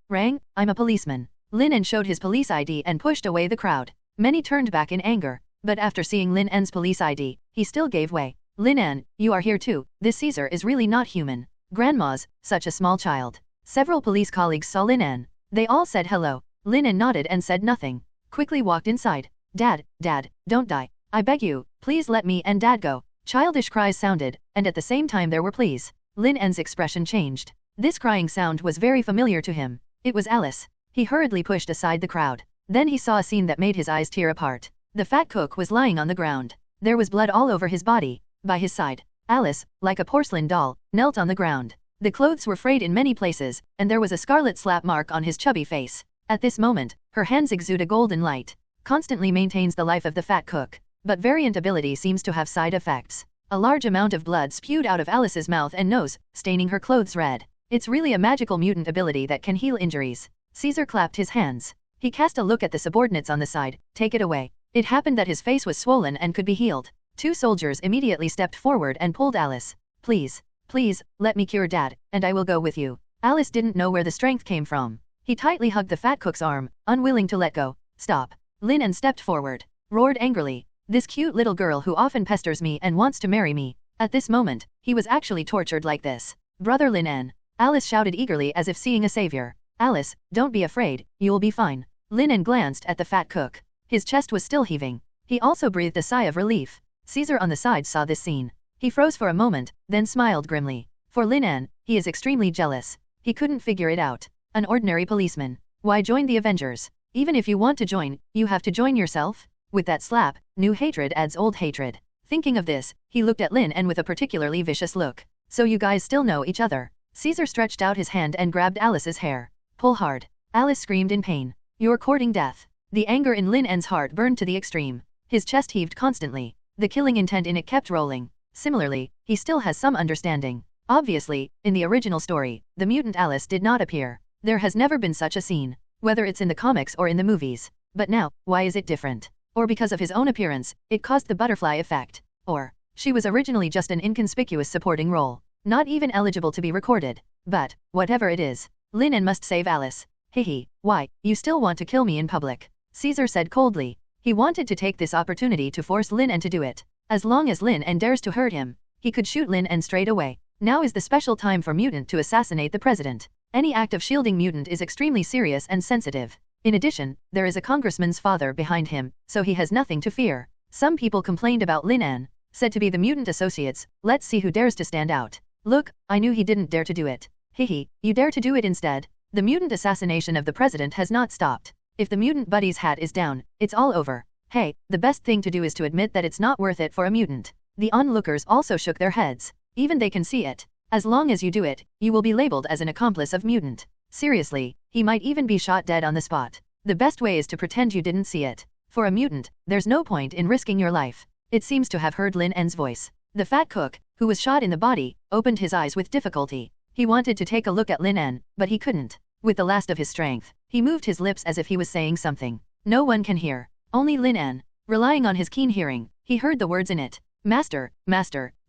I'm a policeman. Lin En showed his police ID and pushed away the crowd. Many turned back in anger, but after seeing Lin En's police ID, he still gave way. Lin En, you are here too, this Caesar is really not human. Grandma's, such a small child. Several police colleagues saw Lin En. They all said hello. Lin En nodded and said nothing. Quickly walked inside. Dad, don't die. I beg you, please let me and Dad go. Childish cries sounded, and at the same time there were pleas. Lin En's expression changed. This crying sound was very familiar to him. It was Alice. He hurriedly pushed aside the crowd. Then he saw a scene that made his eyes tear apart. The fat cook was lying on the ground. There was blood all over his body. By his side, Alice, like a porcelain doll, knelt on the ground. The clothes were frayed in many places, and there was a scarlet slap mark on his chubby face. At this moment, her hands exude a golden light. Constantly maintains the life of the fat cook. But variant ability seems to have side effects. A large amount of blood spewed out of Alice's mouth and nose, staining her clothes red. It's really a magical mutant ability that can heal injuries. Caesar clapped his hands. He cast a look at the subordinates on the side. Take it away. It happened that his face was swollen and could be healed. Two soldiers immediately stepped forward and pulled Alice. Please, let me cure Dad, and I will go with you. Alice didn't know where the strength came from. He tightly hugged the fat cook's arm, unwilling to let go. Stop. Lin En stepped forward. Roared angrily. This cute little girl who often pesters me and wants to marry me. At this moment, he was actually tortured like this. Brother Lin En. Alice shouted eagerly as if seeing a savior. Alice, don't be afraid, you'll be fine. Lin En glanced at the fat cook. His chest was still heaving. He also breathed a sigh of relief. Caesar on the side saw this scene. He froze for a moment, then smiled grimly. For Lin En, he is extremely jealous. He couldn't figure it out. An ordinary policeman. Why join the Avengers? Even if you want to join, you have to join yourself? With that slap, new hatred adds old hatred. Thinking of this, he looked at Lin En with a particularly vicious look. So you guys still know each other? Caesar stretched out his hand and grabbed Alice's hair. Pull hard. Alice screamed in pain. You're courting death. The anger in Lin En's heart burned to the extreme. His chest heaved constantly. The killing intent in it kept rolling. Similarly, he still has some understanding. Obviously, in the original story, the mutant Alice did not appear. There has never been such a scene. Whether it's in the comics or in the movies. But now, why is it different? Or because of his own appearance, it caused the butterfly effect. Or, she was originally just an inconspicuous supporting role. Not even eligible to be recorded. But, whatever it is, Lin En must save Alice. Hehe, why, you still want to kill me in public? Caesar said coldly. He wanted to take this opportunity to force Lin En to do it. As long as Lin En dares to hurt him, he could shoot Lin En straight away. Now is the special time for mutant to assassinate the president. Any act of shielding mutant is extremely serious and sensitive. In addition, there is a congressman's father behind him, so he has nothing to fear. Some people complained about Lin En, said to be the mutant associates. Let's see who dares to stand out. Look, I knew he didn't dare to do it. Hehe, you dare to do it instead? The mutant assassination of the president has not stopped. If the mutant buddy's hat is down, it's all over. Hey, the best thing to do is to admit that it's not worth it for a mutant. The onlookers also shook their heads. Even they can see it. As long as you do it, you will be labeled as an accomplice of mutant. Seriously, he might even be shot dead on the spot. The best way is to pretend you didn't see it. For a mutant, there's no point in risking your life. It seems to have heard Lin En's voice. The fat cook, who was shot in the body, opened his eyes with difficulty. He wanted to take a look at Lin En, but he couldn't. With the last of his strength, he moved his lips as if he was saying something. No one can hear. Only Lin En. Relying on his keen hearing, he heard the words in it. Master,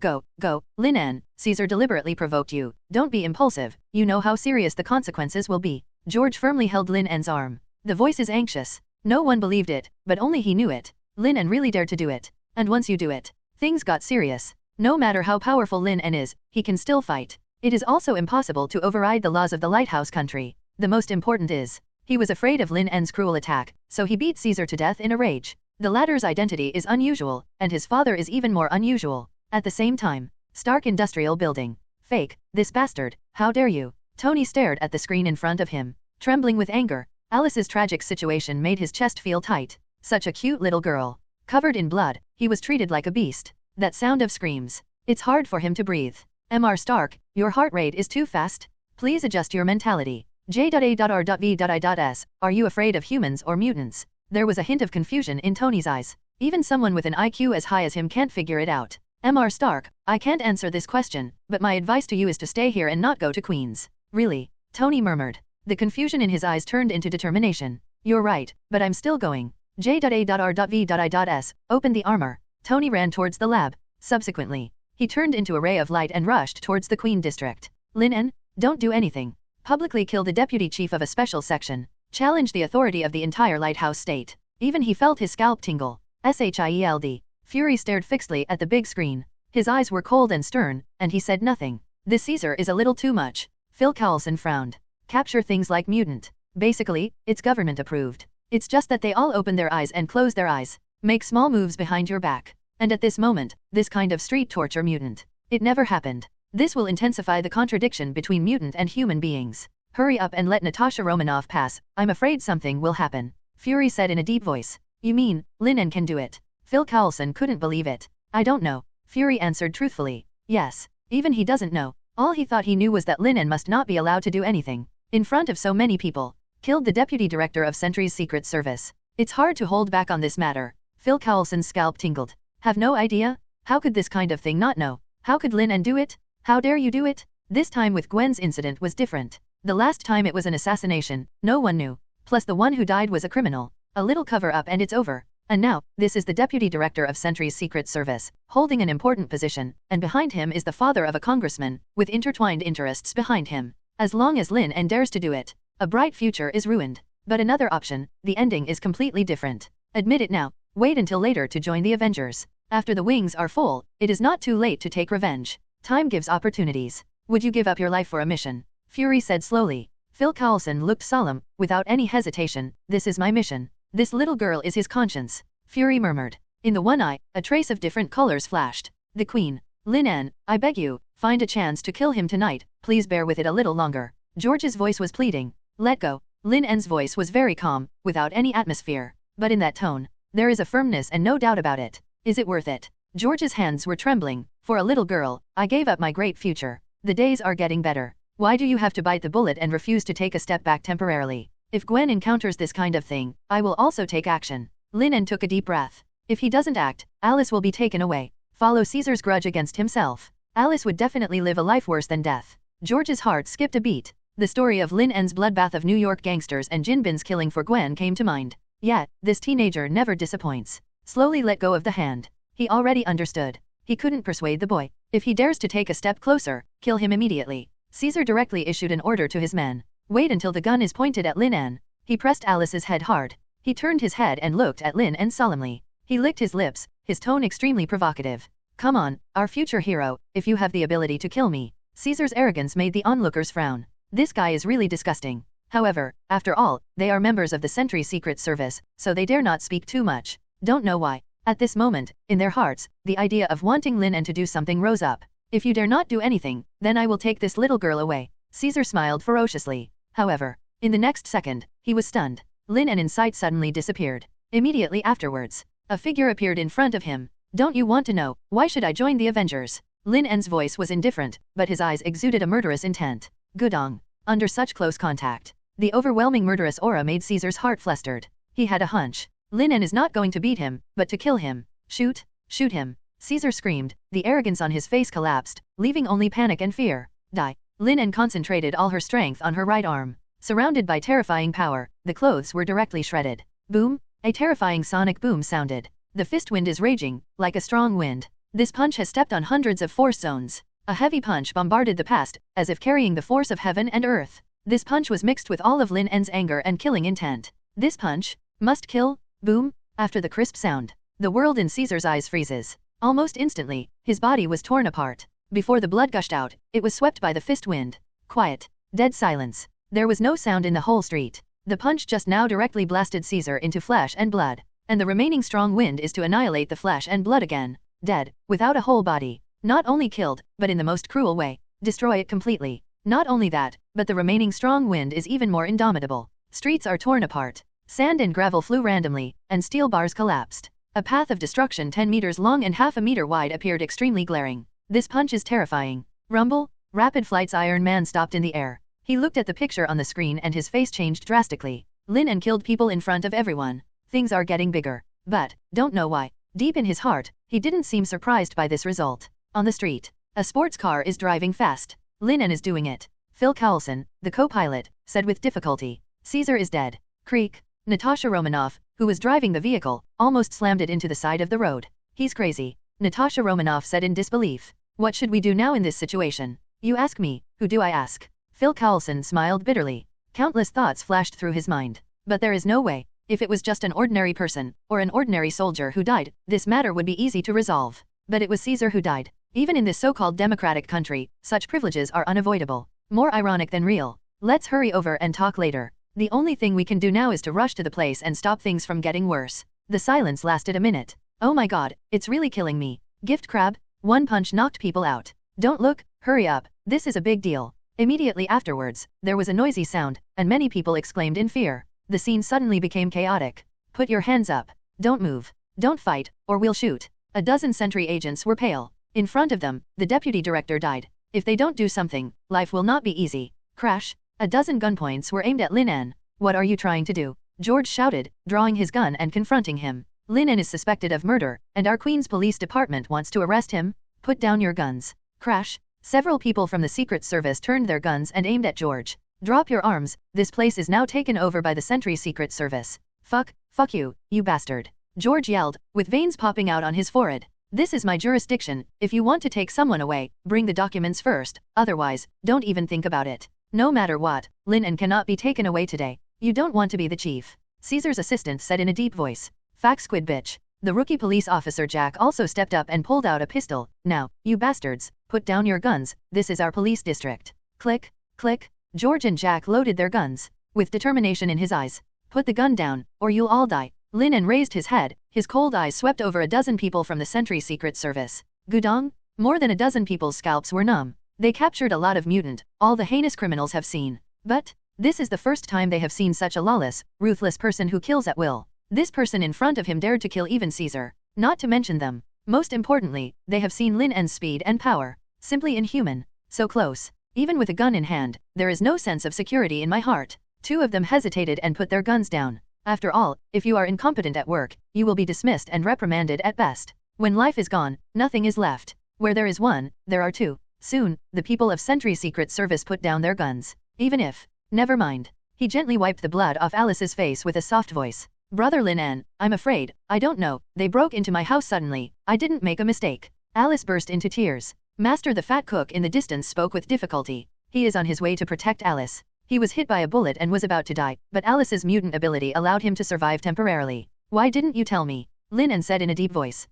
go, Lin En, Caesar deliberately provoked you. Don't be impulsive, you know how serious the consequences will be. George firmly held Lin En's arm. The voice is anxious. No one believed it, but only he knew it. Lin En really dared to do it. And once you do it, things got serious. No matter how powerful Lin En is, he can still fight. It is also impossible to override the laws of the lighthouse country. The most important is, he was afraid of Lin En's cruel attack, so he beat Caesar to death in a rage. The latter's identity is unusual, and his father is even more unusual. At the same time, Stark Industrial Building. Fake, this bastard, how dare you? Tony stared at the screen in front of him, trembling with anger. Alice's tragic situation made his chest feel tight. Such a cute little girl. Covered in blood, he was treated like a beast. That sound of screams. It's hard for him to breathe. Mr. Stark, your heart rate is too fast. Please adjust your mentality. J.A.R.V.I.S. Are you afraid of humans or mutants? There was a hint of confusion in Tony's eyes. Even someone with an IQ as high as him can't figure it out. Mr. Stark, I can't answer this question, but my advice to you is to stay here and not go to Queens. Really? Tony murmured. The confusion in his eyes turned into determination. You're right, but I'm still going. J.A.R.V.I.S. Open the armor. Tony ran towards the lab. Subsequently, he turned into a ray of light and rushed towards the Queen District. Lin En, don't do anything. Publicly kill the deputy chief of a special section. Challenge the authority of the entire lighthouse state. Even he felt his scalp tingle. SHIELD. Fury stared fixedly at the big screen. His eyes were cold and stern, and he said nothing. This Caesar is a little too much. Phil Coulson frowned. Capture things like mutant. Basically, it's government approved. It's just that they all open their eyes and close their eyes. Make small moves behind your back. And at this moment, this kind of street torture mutant. It never happened. This will intensify the contradiction between mutant and human beings. Hurry up and let Natasha Romanoff pass, I'm afraid something will happen. Fury said in a deep voice. You mean, Lin En can do it? Phil Coulson couldn't believe it. I don't know. Fury answered truthfully. Yes. Even he doesn't know. All he thought he knew was that Lin En must not be allowed to do anything. In front of so many people. Killed the deputy director of Sentry's Secret Service. It's hard to hold back on this matter. Phil Coulson's scalp tingled. Have no idea? How could this kind of thing not know? How could Lin En do it? How dare you do it? This time with Gwen's incident was different. The last time it was an assassination, no one knew. Plus the one who died was a criminal. A little cover-up and it's over. And now, this is the deputy director of Sentry's Secret Service, holding an important position, and behind him is the father of a congressman, with intertwined interests behind him. As long as Lin En dares to do it, a bright future is ruined. But another option, the ending is completely different. Admit it now. Wait until later to join the Avengers. After the wings are full, it is not too late to take revenge. Time gives opportunities. Would you give up your life for a mission? Fury said slowly. Phil Coulson looked solemn, without any hesitation. This is my mission. This little girl is his conscience. Fury murmured. In the one eye, a trace of different colors flashed. The Queen. Lin En, I beg you, find a chance to kill him tonight. Please bear with it a little longer. George's voice was pleading. Let go. Lin En's voice was very calm, without any atmosphere. But in that tone, there is a firmness and no doubt about it. Is it worth it? George's hands were trembling. For a little girl, I gave up my great future. The days are getting better. Why do you have to bite the bullet and refuse to take a step back temporarily? If Gwen encounters this kind of thing, I will also take action. Lin En took a deep breath. If he doesn't act, Alice will be taken away. Follow Caesar's grudge against himself. Alice would definitely live a life worse than death. George's heart skipped a beat. The story of Lin En's bloodbath of New York gangsters and Jinbin's killing for Gwen came to mind. Yet, this teenager never disappoints. Slowly let go of the hand. He already understood. He couldn't persuade the boy. If he dares to take a step closer, kill him immediately. Caesar directly issued an order to his men. Wait until the gun is pointed at Lin En. He pressed Alice's head hard. He turned his head and looked at Lin En solemnly. He licked his lips, his tone extremely provocative. Come on, our future hero, if you have the ability to kill me. Caesar's arrogance made the onlookers frown. This guy is really disgusting. However, after all, they are members of the Sentry Secret Service, so they dare not speak too much. Don't know why. At this moment, in their hearts, the idea of wanting Lin En to do something rose up. If you dare not do anything, then I will take this little girl away. Caesar smiled ferociously. However, in the next second, he was stunned. Lin En in sight suddenly disappeared. Immediately afterwards, a figure appeared in front of him. Don't you want to know, why should I join the Avengers? Lin En's voice was indifferent, but his eyes exuded a murderous intent. Gudong. Under such close contact, the overwhelming murderous aura made Caesar's heart flustered. He had a hunch. Lin En is not going to beat him, but to kill him. Shoot! Shoot him! Caesar screamed. The arrogance on his face collapsed, leaving only panic and fear. Die! Lin En concentrated all her strength on her right arm. Surrounded by terrifying power, the clothes were directly shredded. Boom! A terrifying sonic boom sounded. The fist wind is raging, like a strong wind. This punch has stepped on hundreds of force zones. A heavy punch bombarded the past, as if carrying the force of heaven and earth. This punch was mixed with all of Lin En's anger and killing intent. This punch must kill. Boom! After the crisp sound, the world in Caesar's eyes freezes. Almost instantly, his body was torn apart. Before the blood gushed out, it was swept by the fist wind. Quiet. Dead silence. There was no sound in the whole street. The punch just now directly blasted Caesar into flesh and blood. And the remaining strong wind is to annihilate the flesh and blood again. Dead, without a whole body. Not only killed, but in the most cruel way. Destroy it completely. Not only that, but the remaining strong wind is even more indomitable. Streets are torn apart. Sand and gravel flew randomly, and steel bars collapsed. A path of destruction 10 meters long and half a meter wide appeared extremely glaring. This punch is terrifying. Rumble. Rapid Flight's Iron Man stopped in the air. He looked at the picture on the screen and his face changed drastically. Lin En killed people in front of everyone. Things are getting bigger. But, don't know why, deep in his heart, he didn't seem surprised by this result. On the street, a sports car is driving fast. Lin En is doing it. Phil Coulson, the co-pilot, said with difficulty. Caesar is dead. Creak. Natasha Romanoff, who was driving the vehicle, almost slammed it into the side of the road. He's crazy. Natasha Romanoff said in disbelief. What should we do now in this situation? You ask me, who do I ask? Phil Coulson smiled bitterly. Countless thoughts flashed through his mind. But there is no way. If it was just an ordinary person, or an ordinary soldier who died, this matter would be easy to resolve. But it was Caesar who died. Even in this so-called democratic country, such privileges are unavoidable. More ironic than real. Let's hurry over and talk later. The only thing we can do now is to rush to the place and stop things from getting worse. The silence lasted a minute. Oh my god, it's really killing me. Gift crab? One punch knocked people out. Don't look, hurry up, this is a big deal. Immediately afterwards, there was a noisy sound, and many people exclaimed in fear. The scene suddenly became chaotic. Put your hands up. Don't move. Don't fight, or we'll shoot. A dozen sentry agents were pale. In front of them, the deputy director died. If they don't do something, life will not be easy. Crash. A dozen gunpoints were aimed at Lin En. What are you trying to do? George shouted, drawing his gun and confronting him. Lin En is suspected of murder, and our Queen's police department wants to arrest him. Put down your guns. Crash. Several people from the Secret Service turned their guns and aimed at George. Drop your arms, this place is now taken over by the Sentry Secret Service. Fuck you, you bastard. George yelled, with veins popping out on his forehead. This is my jurisdiction. If you want to take someone away, bring the documents first, otherwise, don't even think about it. No matter what, Lin En cannot be taken away today. You don't want to be the chief. Caesar's assistant said in a deep voice. Fact squid bitch. The rookie police officer Jack also stepped up and pulled out a pistol. Now, you bastards, put down your guns, this is our police district. Click, click. George and Jack loaded their guns. With determination in his eyes. Put the gun down, or you'll all die. Lin En raised his head, his cold eyes swept over a dozen people from the Sentry Secret Service. Gudong? More than a dozen people's scalps were numb. They captured a lot of mutant, all the heinous criminals have seen. But, this is the first time they have seen such a lawless, ruthless person who kills at will. This person in front of him dared to kill even Caesar. Not to mention them. Most importantly, they have seen Lin En's speed and power. Simply inhuman. So close. Even with a gun in hand, there is no sense of security in my heart. Two of them hesitated and put their guns down. After all, if you are incompetent at work, you will be dismissed and reprimanded at best. When life is gone, nothing is left. Where there is one, there are two. Soon, the people of Sentry Secret Service put down their guns. Even if, never mind. He gently wiped the blood off Alice's face with a soft voice. Brother Lin En, I'm afraid, I don't know, they broke into my house suddenly, I didn't make a mistake. Alice burst into tears. Master the fat cook in the distance spoke with difficulty. He is on his way to protect Alice. He was hit by a bullet and was about to die, but Alice's mutant ability allowed him to survive temporarily. Why didn't you tell me? Lin En said in a deep voice.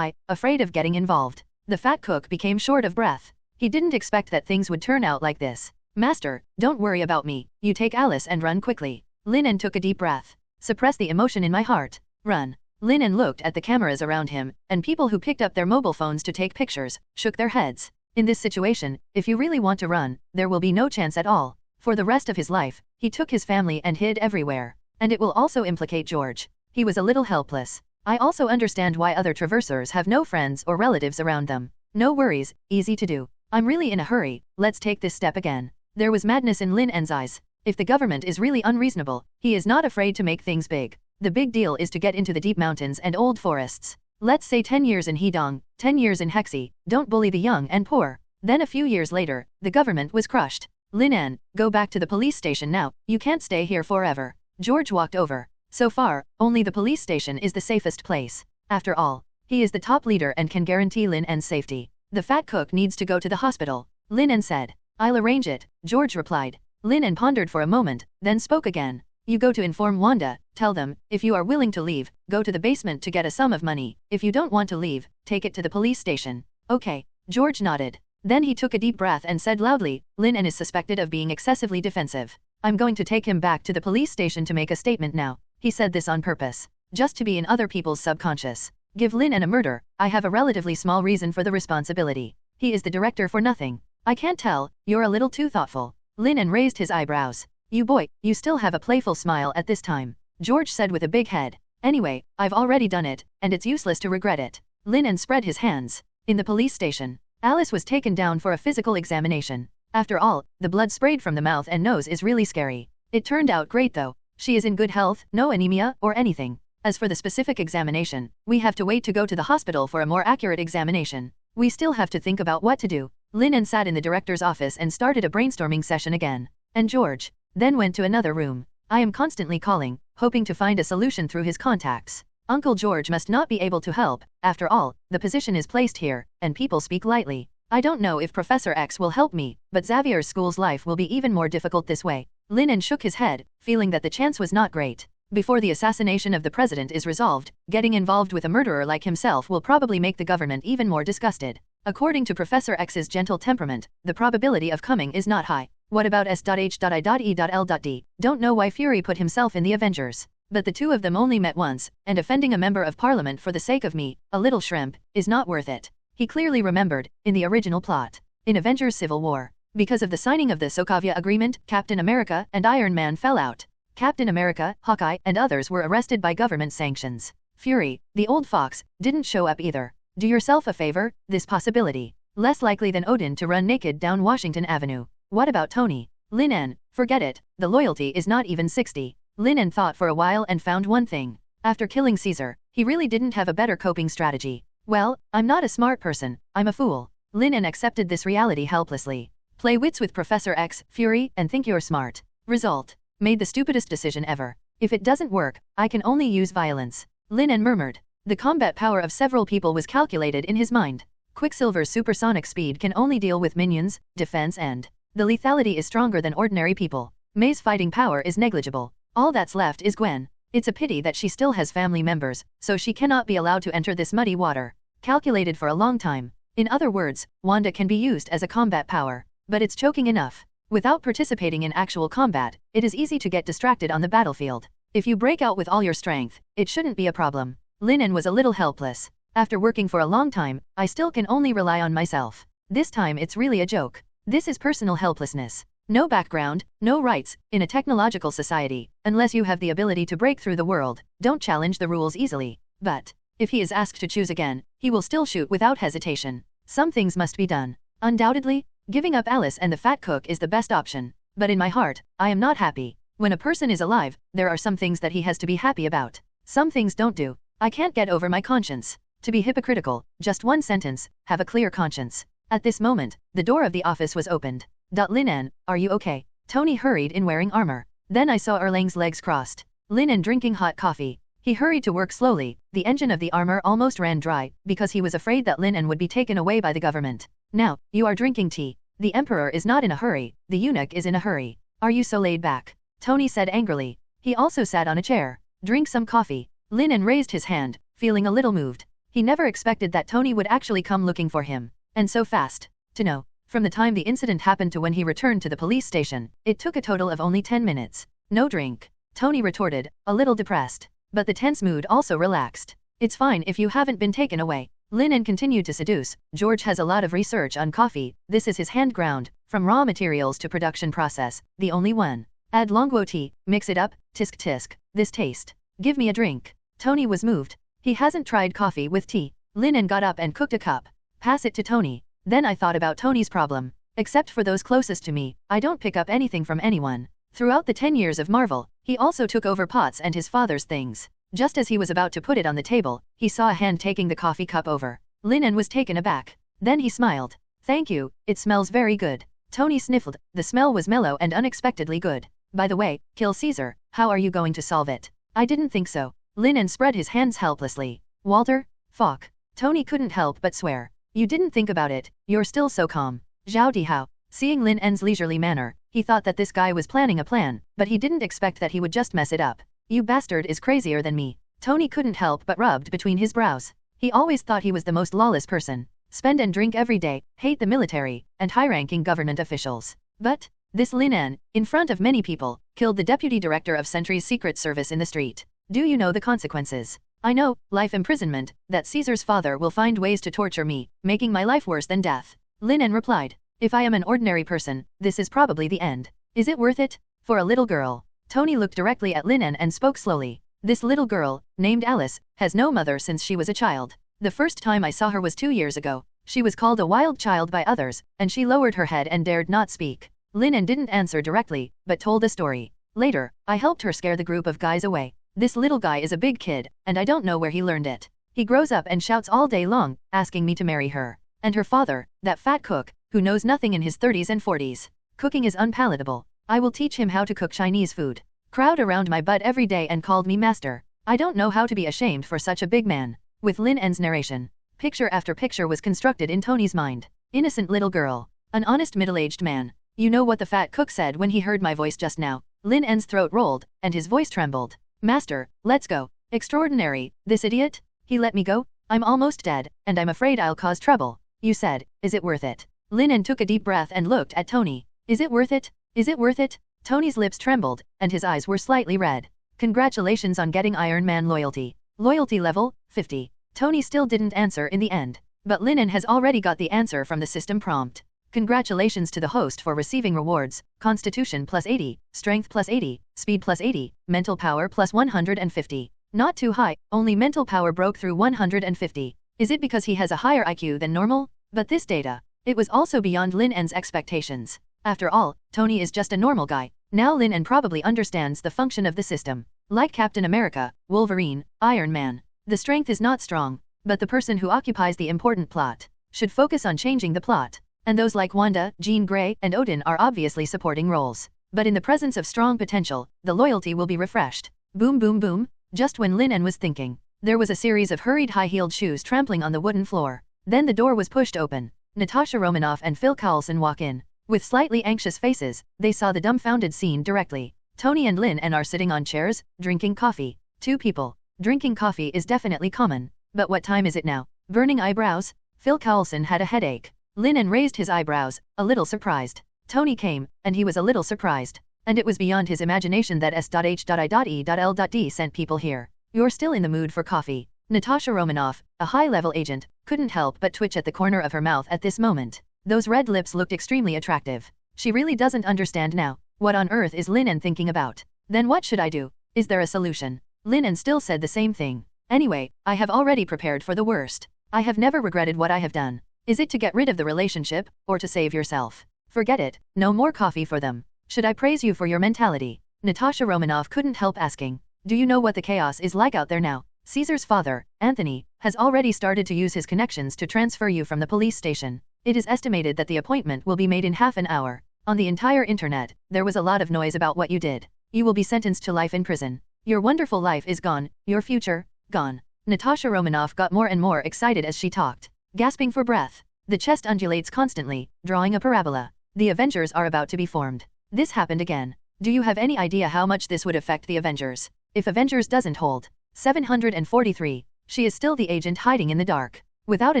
Afraid of getting involved. The fat cook became short of breath. He didn't expect that things would turn out like this. Master, don't worry about me, you take Alice and run quickly. Lin En took a deep breath. Suppress the emotion in my heart. Run. Lin En looked at the cameras around him, and people who picked up their mobile phones to take pictures, shook their heads. In this situation, if you really want to run, there will be no chance at all. For the rest of his life, he took his family and hid everywhere. And it will also implicate George. He was a little helpless. I also understand why other traversers have no friends or relatives around them. No worries, easy to do. I'm really in a hurry, let's take this step again. There was madness in Lin En's eyes. If the government is really unreasonable, he is not afraid to make things big. The big deal is to get into the deep mountains and old forests. Let's say 10 years in Hedong, 10 years in Hexi, don't bully the young and poor. Then a few years later, the government was crushed. Lin En, go back to the police station now, you can't stay here forever. George walked over. So far, only the police station is the safest place. After all, He is the top leader and can guarantee Lin En's safety. The fat cook needs to go to the hospital, Lin En said. I'll arrange it, George replied. Lin En pondered for a moment, then spoke again. You go to inform Wanda, tell them, if you are willing to leave, go to the basement to get a sum of money. If you don't want to leave, take it to the police station. Okay, George nodded. Then he took a deep breath and said loudly, Lin En is suspected of being excessively defensive. I'm going to take him back to the police station to make a statement now. He said this on purpose, just to be in other people's subconscious. Give Lin En a murder, I have a relatively small reason for the responsibility. He is the director for nothing. I can't tell, you're a little too thoughtful. Lin En raised his eyebrows. You boy, you still have a playful smile at this time, George said with a big head. Anyway, I've already done it, and it's useless to regret it. Lin En spread his hands. In the police station, Alice was taken down for a physical examination. After all, the blood sprayed from the mouth and nose is really scary. It turned out great though. She is in good health, no anemia or anything. As for the specific examination, we have to wait to go to the hospital for a more accurate examination. We still have to think about what to do. Lin En sat in the director's office and started a brainstorming session again. And George then went to another room. I am constantly calling, hoping to find a solution through his contacts. Uncle George must not be able to help. After all, the position is placed here, and people speak lightly. I don't know if Professor X will help me, but Xavier's school's life will be even more difficult this way. Lin En shook his head, feeling that the chance was not great. Before the assassination of the president is resolved, getting involved with a murderer like himself will probably make the government even more disgusted. According to Professor X's gentle temperament, the probability of coming is not high. What about S.H.I.E.L.D? Don't know why Fury put himself in the Avengers. But the two of them only met once, and offending a member of parliament for the sake of me, a little shrimp, is not worth it. He clearly remembered, in the original plot, in Avengers Civil War, because of the signing of the Sokovia Agreement, Captain America and Iron Man fell out. Captain America, Hawkeye, and others were arrested by government sanctions. Fury, the old fox, didn't show up either. Do yourself a favor, this possibility. Less likely than Odin to run naked down Washington Avenue. What about Tony? Lin En, forget it, the loyalty is not even 60. Lin En thought for a while and found one thing. After killing Caesar, he really didn't have a better coping strategy. Well, I'm not a smart person, I'm a fool. Lin En accepted this reality helplessly. Play wits with Professor X, Fury, and think you're smart. Result. Made the stupidest decision ever. If it doesn't work, I can only use violence. Lin En murmured. The combat power of several people was calculated in his mind. Quicksilver's supersonic speed can only deal with minions, defense and the lethality is stronger than ordinary people. May's fighting power is negligible. All that's left is Gwen. It's a pity that she still has family members, so she cannot be allowed to enter this muddy water. Calculated for a long time. In other words, Wanda can be used as a combat power. But it's choking enough. Without participating in actual combat, it is easy to get distracted on the battlefield. If you break out with all your strength, it shouldn't be a problem. Lin En was a little helpless. After working for a long time, I still can only rely on myself. This time it's really a joke. This is personal helplessness. No background, no rights, in a technological society, unless you have the ability to break through the world, don't challenge the rules easily. But if he is asked to choose again, he will still shoot without hesitation. Some things must be done. Undoubtedly, giving up Alice and the fat cook is the best option. But in my heart, I am not happy. When a person is alive, there are some things that he has to be happy about. Some things don't do. I can't get over my conscience. To be hypocritical, just one sentence, have a clear conscience. At this moment, the door of the office was opened. Lin En, are you okay? Tony hurried in wearing armor. Then I saw Erlang's legs crossed. Lin En drinking hot coffee. He hurried to work slowly. The engine of the armor almost ran dry, because he was afraid that Lin En would be taken away by the government. Now, you are drinking tea. The emperor is not in a hurry, the eunuch is in a hurry. Are you so laid back? Tony said angrily. He also sat on a chair. Drink some coffee. Lin En raised his hand, feeling a little moved. He never expected that Tony would actually come looking for him. And so fast. To know. From the time the incident happened to when he returned to the police station, it took a total of only 10 minutes. No drink. Tony retorted, a little depressed. But the tense mood also relaxed. It's fine if you haven't been taken away. Lin En continued to seduce. George has a lot of research on coffee. This is his hand ground, from raw materials to production process, the only one. Add Longuo tea, mix it up, tisk tisk, this taste. Give me a drink. Tony was moved. He hasn't tried coffee with tea. Lin En got up and cooked a cup. Pass it to Tony. Then I thought about Tony's problem. Except for those closest to me, I don't pick up anything from anyone. Throughout the 10 years of Marvel, he also took over pots and his father's things. Just as he was about to put it on the table, he saw a hand taking the coffee cup over. Lin En was taken aback. Then he smiled. Thank you, it smells very good. Tony sniffled. The smell was mellow and unexpectedly good. By the way, kill Caesar, how are you going to solve it? I didn't think so. Lin En spread his hands helplessly. Walter? Falk. Tony couldn't help but swear. You didn't think about it, you're still so calm. Zhao Dihao. Seeing Lin En's leisurely manner, he thought that this guy was planning a plan, but he didn't expect that he would just mess it up. You bastard is crazier than me. Tony couldn't help but rubbed between his brows. He always thought he was the most lawless person. Spend and drink every day, hate the military, and high-ranking government officials. But this Lin En, in front of many people, killed the deputy director of Sentry's secret service in the street. Do you know the consequences? I know, life imprisonment, that Caesar's father will find ways to torture me, making my life worse than death. Lin En replied. If I am an ordinary person, this is probably the end. Is it worth it? For a little girl. Tony looked directly at Lin En and spoke slowly. This little girl, named Alice, has no mother since she was a child. The first time I saw her was 2 years ago. She was called a wild child by others, and she lowered her head and dared not speak. Lin En didn't answer directly, but told a story. Later, I helped her scare the group of guys away. This little guy is a big kid, and I don't know where he learned it. He grows up and shouts all day long, asking me to marry her. And her father, that fat cook, who knows nothing in his 30s and 40s. Cooking is unpalatable. I will teach him how to cook Chinese food. Crowd around my butt every day and called me master. I don't know how to be ashamed for such a big man. With Lin En's narration, picture after picture was constructed in Tony's mind. Innocent little girl. An honest middle-aged man. You know what the fat cook said when he heard my voice just now? Lin En's throat rolled, and his voice trembled. Master, let's go. Extraordinary, this idiot? He let me go? I'm almost dead, and I'm afraid I'll cause trouble. You said, is it worth it? Lin En took a deep breath and looked at Tony. Is it worth it? Is it worth it? Tony's lips trembled, and his eyes were slightly red. Congratulations on getting Iron Man loyalty. Loyalty level, 50. Tony still didn't answer in the end. But Lin En has already got the answer from the system prompt. Congratulations to the host for receiving rewards. Constitution plus 80, Strength plus 80, Speed plus 80, Mental Power plus 150. Not too high, only mental power broke through 150. Is it because he has a higher IQ than normal? But this data. It was also beyond Lin En's expectations. After all, Tony is just a normal guy. Now Lin En probably understands the function of the system. Like Captain America, Wolverine, Iron Man. The strength is not strong, but the person who occupies the important plot should focus on changing the plot. And those like Wanda, Jean Grey, and Odin are obviously supporting roles. But in the presence of strong potential, the loyalty will be refreshed. Boom boom boom. Just when Lin En was thinking, there was a series of hurried high-heeled shoes trampling on the wooden floor. Then the door was pushed open. Natasha Romanoff and Phil Coulson walk in. With slightly anxious faces, they saw the dumbfounded scene directly. Tony and Lin En are sitting on chairs, drinking coffee. 2 people. Drinking coffee is definitely common. But what time is it now? Burning eyebrows? Phil Coulson had a headache. Lin En raised his eyebrows, a little surprised. Tony came, and he was a little surprised. And it was beyond his imagination that S.H.I.E.L.D. sent people here. You're still in the mood for coffee. Natasha Romanoff, a high-level agent, couldn't help but twitch at the corner of her mouth at this moment. Those red lips looked extremely attractive. She really doesn't understand now. What on earth is Lin En thinking about? Then what should I do? Is there a solution? Lin En still said the same thing. Anyway, I have already prepared for the worst. I have never regretted what I have done. Is it to get rid of the relationship, or to save yourself? Forget it, no more coffee for them. Should I praise you for your mentality? Natasha Romanoff couldn't help asking. Do you know what the chaos is like out there now? Caesar's father, Anthony, has already started to use his connections to transfer you from the police station. It is estimated that the appointment will be made in half an hour. On the entire internet, there was a lot of noise about what you did. You will be sentenced to life in prison. Your wonderful life is gone, your future, gone. Natasha Romanoff got more and more excited as she talked, gasping for breath. The chest undulates constantly, drawing a parabola. The Avengers are about to be formed. This happened again. Do you have any idea how much this would affect the Avengers? If Avengers doesn't hold. 743. She is still the agent hiding in the dark. Without a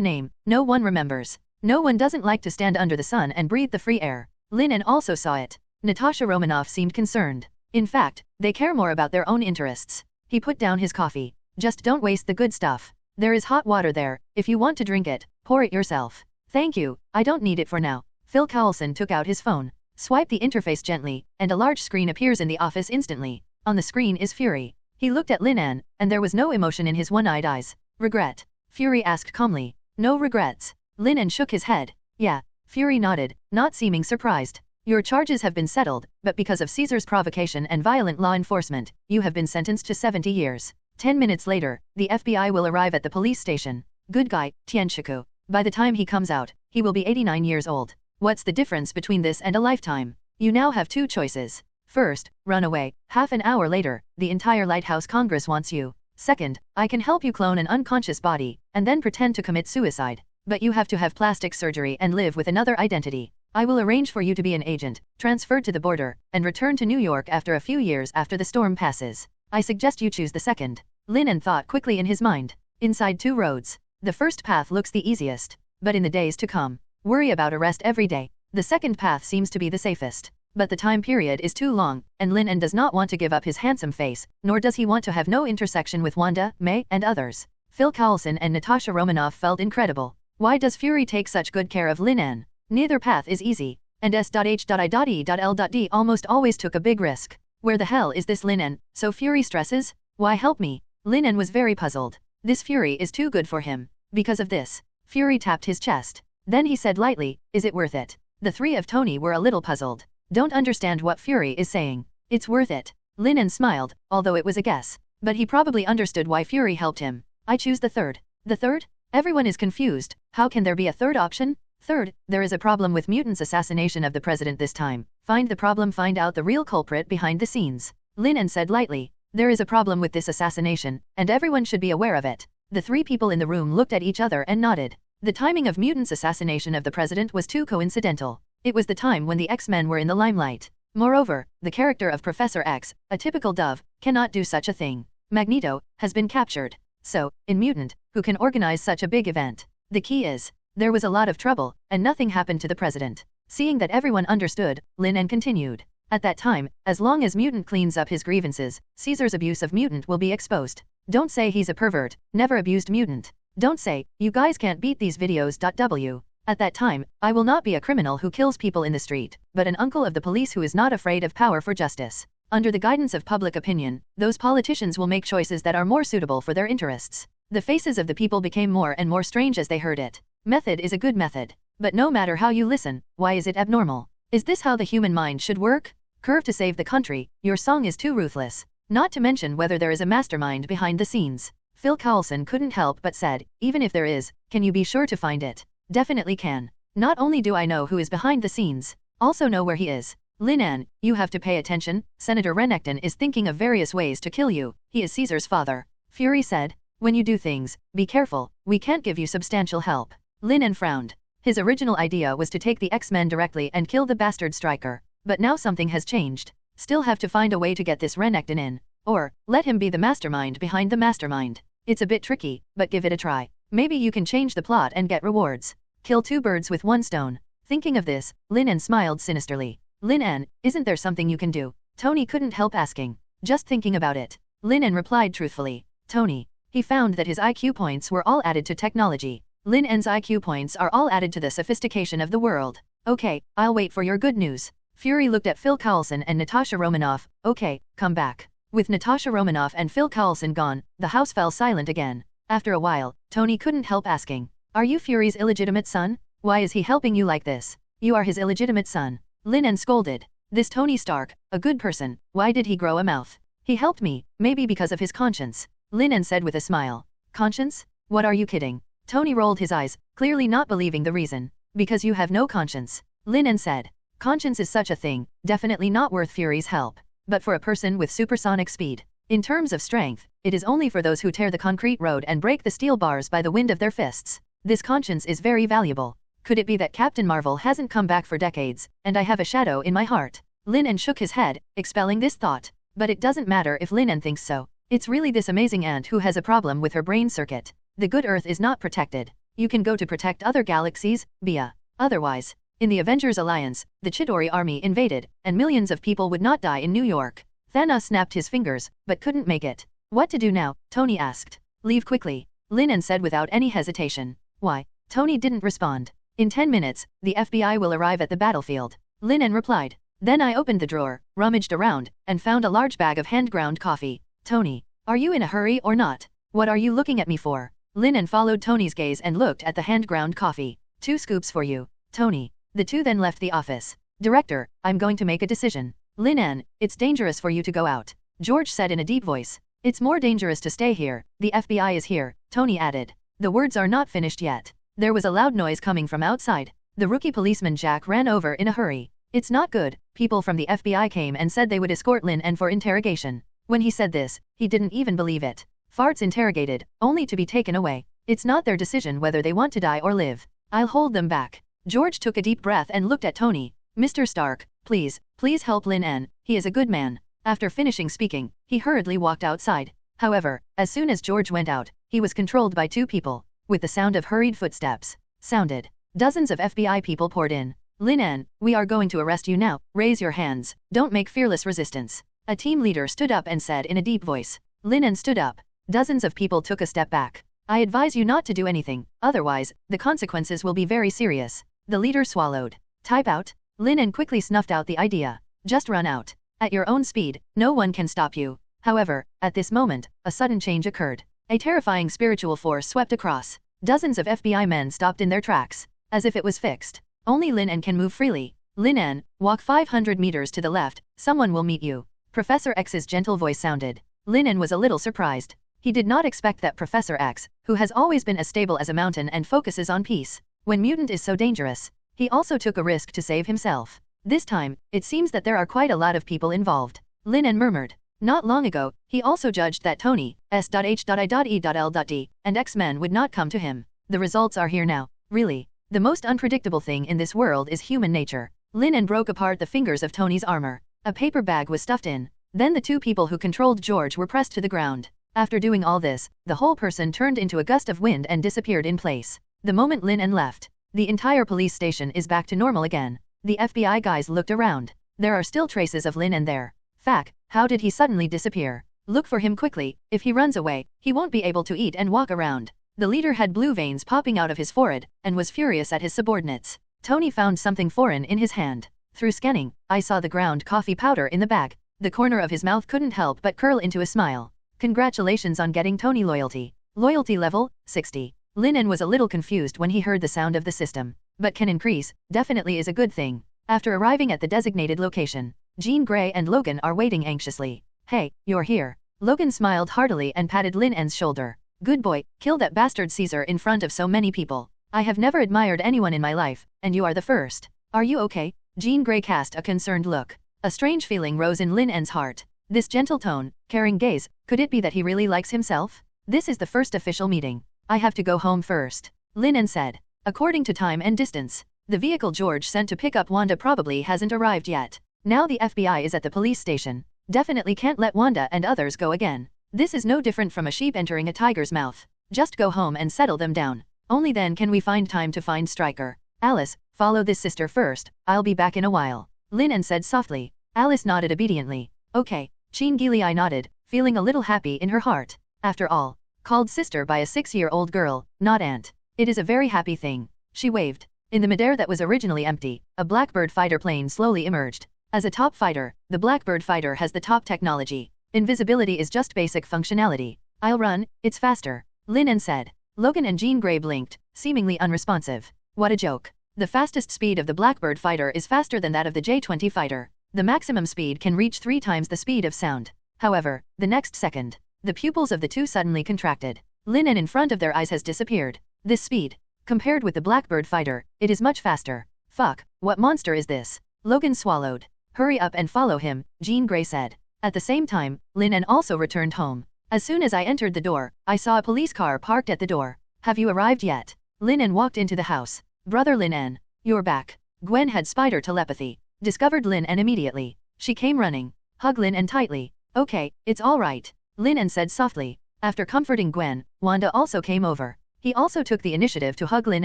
name, no one remembers. No one doesn't like to stand under the sun and breathe the free air. Lin En also saw it. Natasha Romanoff seemed concerned. In fact, they care more about their own interests. He put down his coffee. Just don't waste the good stuff. There is hot water there. If you want to drink it, pour it yourself. Thank you, I don't need it for now. Phil Coulson took out his phone. Swipe the interface gently, and a large screen appears in the office instantly. On the screen is Fury. He looked at Lin En, and there was no emotion in his one-eyed eyes. Regret? Fury asked calmly. No regrets. Lin En shook his head. Yeah. Fury nodded, not seeming surprised. Your charges have been settled, but because of Caesar's provocation and violent law enforcement, you have been sentenced to 70 years. 10 minutes later, the FBI will arrive at the police station. Good guy, Tianshiku. By the time he comes out, he will be 89 years old. What's the difference between this and a lifetime? You now have 2 choices. First, run away. Half an hour later, the entire Lighthouse Congress wants you. Second, I can help you clone an unconscious body, and then pretend to commit suicide. But you have to have plastic surgery and live with another identity. I will arrange for you to be an agent, transferred to the border, and return to New York after a few years after the storm passes. I suggest you choose the second. Lin En thought quickly in his mind. Inside two roads. The first path looks the easiest. But in the days to come, worry about arrest every day. The second path seems to be the safest. But the time period is too long, and Lin En does not want to give up his handsome face, nor does he want to have no intersection with Wanda, May, and others. Phil Coulson and Natasha Romanoff felt incredible. Why does Fury take such good care of Lin En? Neither path is easy, and S.H.I.E.L.D. almost always took a big risk. Where the hell is this Lin En? So Fury stresses? Why help me? Lin En was very puzzled. This Fury is too good for him. Because of this, Fury tapped his chest. Then he said lightly, is it worth it? The three of Tony were a little puzzled. Don't understand what Fury is saying. It's worth it. Lin En smiled, although it was a guess. But he probably understood why Fury helped him. I choose the third. The third? Everyone is confused. How can there be a third option? Third, there is a problem with mutants' assassination of the president this time. Find the problem, find out the real culprit behind the scenes. Lin En said lightly. There is a problem with this assassination, and everyone should be aware of it. The three people in the room looked at each other and nodded. The timing of mutants' assassination of the president was too coincidental. It was the time when the X-Men were in the limelight. Moreover, the character of Professor X, a typical dove, cannot do such a thing. Magneto has been captured. So, in Mutant, who can organize such a big event? The key is, there was a lot of trouble, and nothing happened to the president. Seeing that everyone understood, Lin En continued. At that time, as long as Mutant cleans up his grievances, Caesar's abuse of Mutant will be exposed. Don't say he's a pervert, never abused Mutant. Don't say, you guys can't beat these videos. W. At that time, I will not be a criminal who kills people in the street, but an uncle of the police who is not afraid of power for justice. Under the guidance of public opinion, those politicians will make choices that are more suitable for their interests. The faces of the people became more and more strange as they heard it. Method is a good method. But no matter how you listen, why is it abnormal? Is this how the human mind should work? Curve to save the country, your song is too ruthless. Not to mention whether there is a mastermind behind the scenes. Phil Coulson couldn't help but said, even if there is, can you be sure to find it? Definitely can. Not only do I know who is behind the scenes, also know where he is. Lin En, you have to pay attention. Senator Renekton is thinking of various ways to kill you. He is Caesar's father. Fury said, when you do things, be careful, we can't give you substantial help. Lin En frowned. His original idea was to take the X-Men directly and kill the bastard striker. But now something has changed. Still have to find a way to get this Renekton in. Or, let him be the mastermind behind the mastermind. It's a bit tricky, but give it a try. Maybe you can change the plot and get rewards. Kill two birds with one stone. Thinking of this, Lin En smiled sinisterly. Lin En, isn't there something you can do? Tony couldn't help asking. Just thinking about it. Lin En replied truthfully. Tony. He found that his IQ points were all added to technology. Lin En's IQ points are all added to the sophistication of the world. Okay, I'll wait for your good news. Fury looked at Phil Coulson and Natasha Romanoff. Okay, come back. With Natasha Romanoff and Phil Coulson gone, the house fell silent again. After a while, Tony couldn't help asking. Are you Fury's illegitimate son? Why is he helping you like this? You are his illegitimate son. Lin En scolded. This Tony Stark, a good person, why did he grow a mouth? He helped me, maybe because of his conscience. Lin En said with a smile. Conscience? What are you kidding? Tony rolled his eyes, clearly not believing the reason. Because you have no conscience. Lin En said. Conscience is such a thing, definitely not worth Fury's help. But for a person with supersonic speed. In terms of strength, it is only for those who tear the concrete road and break the steel bars by the wind of their fists. This conscience is very valuable. Could it be that Captain Marvel hasn't come back for decades, and I have a shadow in my heart? Lin En shook his head, expelling this thought. But it doesn't matter if Lin En thinks so. It's really this amazing ant who has a problem with her brain circuit. The good Earth is not protected. You can go to protect other galaxies, Bia. Otherwise, in the Avengers Alliance, the Chidori army invaded, and millions of people would not die in New York. Thanos snapped his fingers, but couldn't make it. What to do now? Tony asked. Leave quickly. Lin En said without any hesitation. Why? Tony didn't respond. In 10 minutes, the FBI will arrive at the battlefield. Lin En replied. Then I opened the drawer, rummaged around, and found a large bag of hand-ground coffee. Tony, are you in a hurry or not? What are you looking at me for? Lin En followed Tony's gaze and looked at the hand-ground coffee. 2 scoops for you, Tony. The two then left the office. Director, I'm going to make a decision. Lin En, it's dangerous for you to go out. George said in a deep voice. It's more dangerous to stay here. The FBI is here, Tony added. The words are not finished yet. There was a loud noise coming from outside. The rookie policeman Jack ran over in a hurry. It's not good. People from the FBI came and said they would escort Lin En for interrogation. When he said this, he didn't even believe it. Farts interrogated, only to be taken away. It's not their decision whether they want to die or live. I'll hold them back. George took a deep breath and looked at Tony. Mr. Stark, please help Lin En, he is a good man. After finishing speaking, he hurriedly walked outside. However, as soon as George went out, he was controlled by two people. With the sound of hurried footsteps sounded, dozens of FBI people poured in. Lin En, we are going to arrest you now. Raise your hands. Don't make fearless resistance. A team leader stood up and said in a deep voice. Lin En stood up. Dozens of people took a step back. I advise you not to do anything, otherwise, the consequences will be very serious. The leader swallowed. Type out. Lin En quickly snuffed out the idea. Just run out. At your own speed, no one can stop you. However, at this moment, a sudden change occurred. A terrifying spiritual force swept across. Dozens of FBI men stopped in their tracks, as if it was fixed. Only Lin En can move freely. Lin En, walk 500 meters to the left, someone will meet you. Professor X's gentle voice sounded. Lin En was a little surprised. He did not expect that Professor X, who has always been as stable as a mountain and focuses on peace, when mutant is so dangerous. He also took a risk to save himself. This time, it seems that there are quite a lot of people involved. Lin En murmured. Not long ago, he also judged that Tony, S.H.I.E.L.D, and X-Men would not come to him. The results are here now. Really, the most unpredictable thing in this world is human nature. Lin En broke apart the fingers of Tony's armor. A paper bag was stuffed in. Then the two people who controlled George were pressed to the ground. After doing all this, the whole person turned into a gust of wind and disappeared in place. The moment Lin En left, the entire police station is back to normal again. The FBI guys looked around. There are still traces of Lin En there. Fact, how did he suddenly disappear? Look for him quickly. If he runs away, he won't be able to eat and walk around. The leader had blue veins popping out of his forehead, and was furious at his subordinates. Tony found something foreign in his hand. Through scanning, I saw the ground coffee powder in the bag. The corner of his mouth couldn't help but curl into a smile. Congratulations on getting Tony loyalty. Loyalty level, 60. Lin En was a little confused when he heard the sound of the system. But can increase, definitely is a good thing. After arriving at the designated location, Jean Grey and Logan are waiting anxiously. Hey, you're here. Logan smiled heartily and patted Lin En's shoulder. Good boy, kill that bastard Caesar in front of so many people. I have never admired anyone in my life, and you are the first. Are you okay? Jean Grey cast a concerned look. A strange feeling rose in Lin En's heart. This gentle tone, caring gaze, could it be that he really likes himself? This is the first official meeting. I have to go home first. Lin En said. According to time and distance, the vehicle George sent to pick up Wanda probably hasn't arrived yet. Now the FBI is at the police station. Definitely can't let Wanda and others go again. This is no different from a sheep entering a tiger's mouth. Just go home and settle them down. Only then can we find time to find Stryker. Alice, follow this sister first, I'll be back in a while. Lin En said softly. Alice nodded obediently. Okay. Jean Gili nodded, feeling a little happy in her heart. After all, called sister by a 6-year-old girl, not aunt. It is a very happy thing. She waved. In the midair that was originally empty, a Blackbird fighter plane slowly emerged. As a top fighter, the Blackbird fighter has the top technology. Invisibility is just basic functionality. I'll run, it's faster. Lin En said. Logan and Jean Grey blinked, seemingly unresponsive. What a joke. The fastest speed of the Blackbird fighter is faster than that of the J-20 fighter. The maximum speed can reach 3 times the speed of sound. However, the next second, the pupils of the two suddenly contracted. Lin En in front of their eyes has disappeared. This speed, compared with the Blackbird fighter, it is much faster. Fuck, what monster is this? Logan swallowed. Hurry up and follow him, Jean Grey said. At the same time, Lin En also returned home. As soon as I entered the door, I saw a police car parked at the door. Have you arrived yet? Lin En walked into the house. Brother Lin En, you're back. Gwen had spider telepathy. Discovered Lin En immediately. She came running. Hug Lin En tightly. Okay, it's all right. Lin En said softly. After comforting Gwen, Wanda also came over. He also took the initiative to hug Lin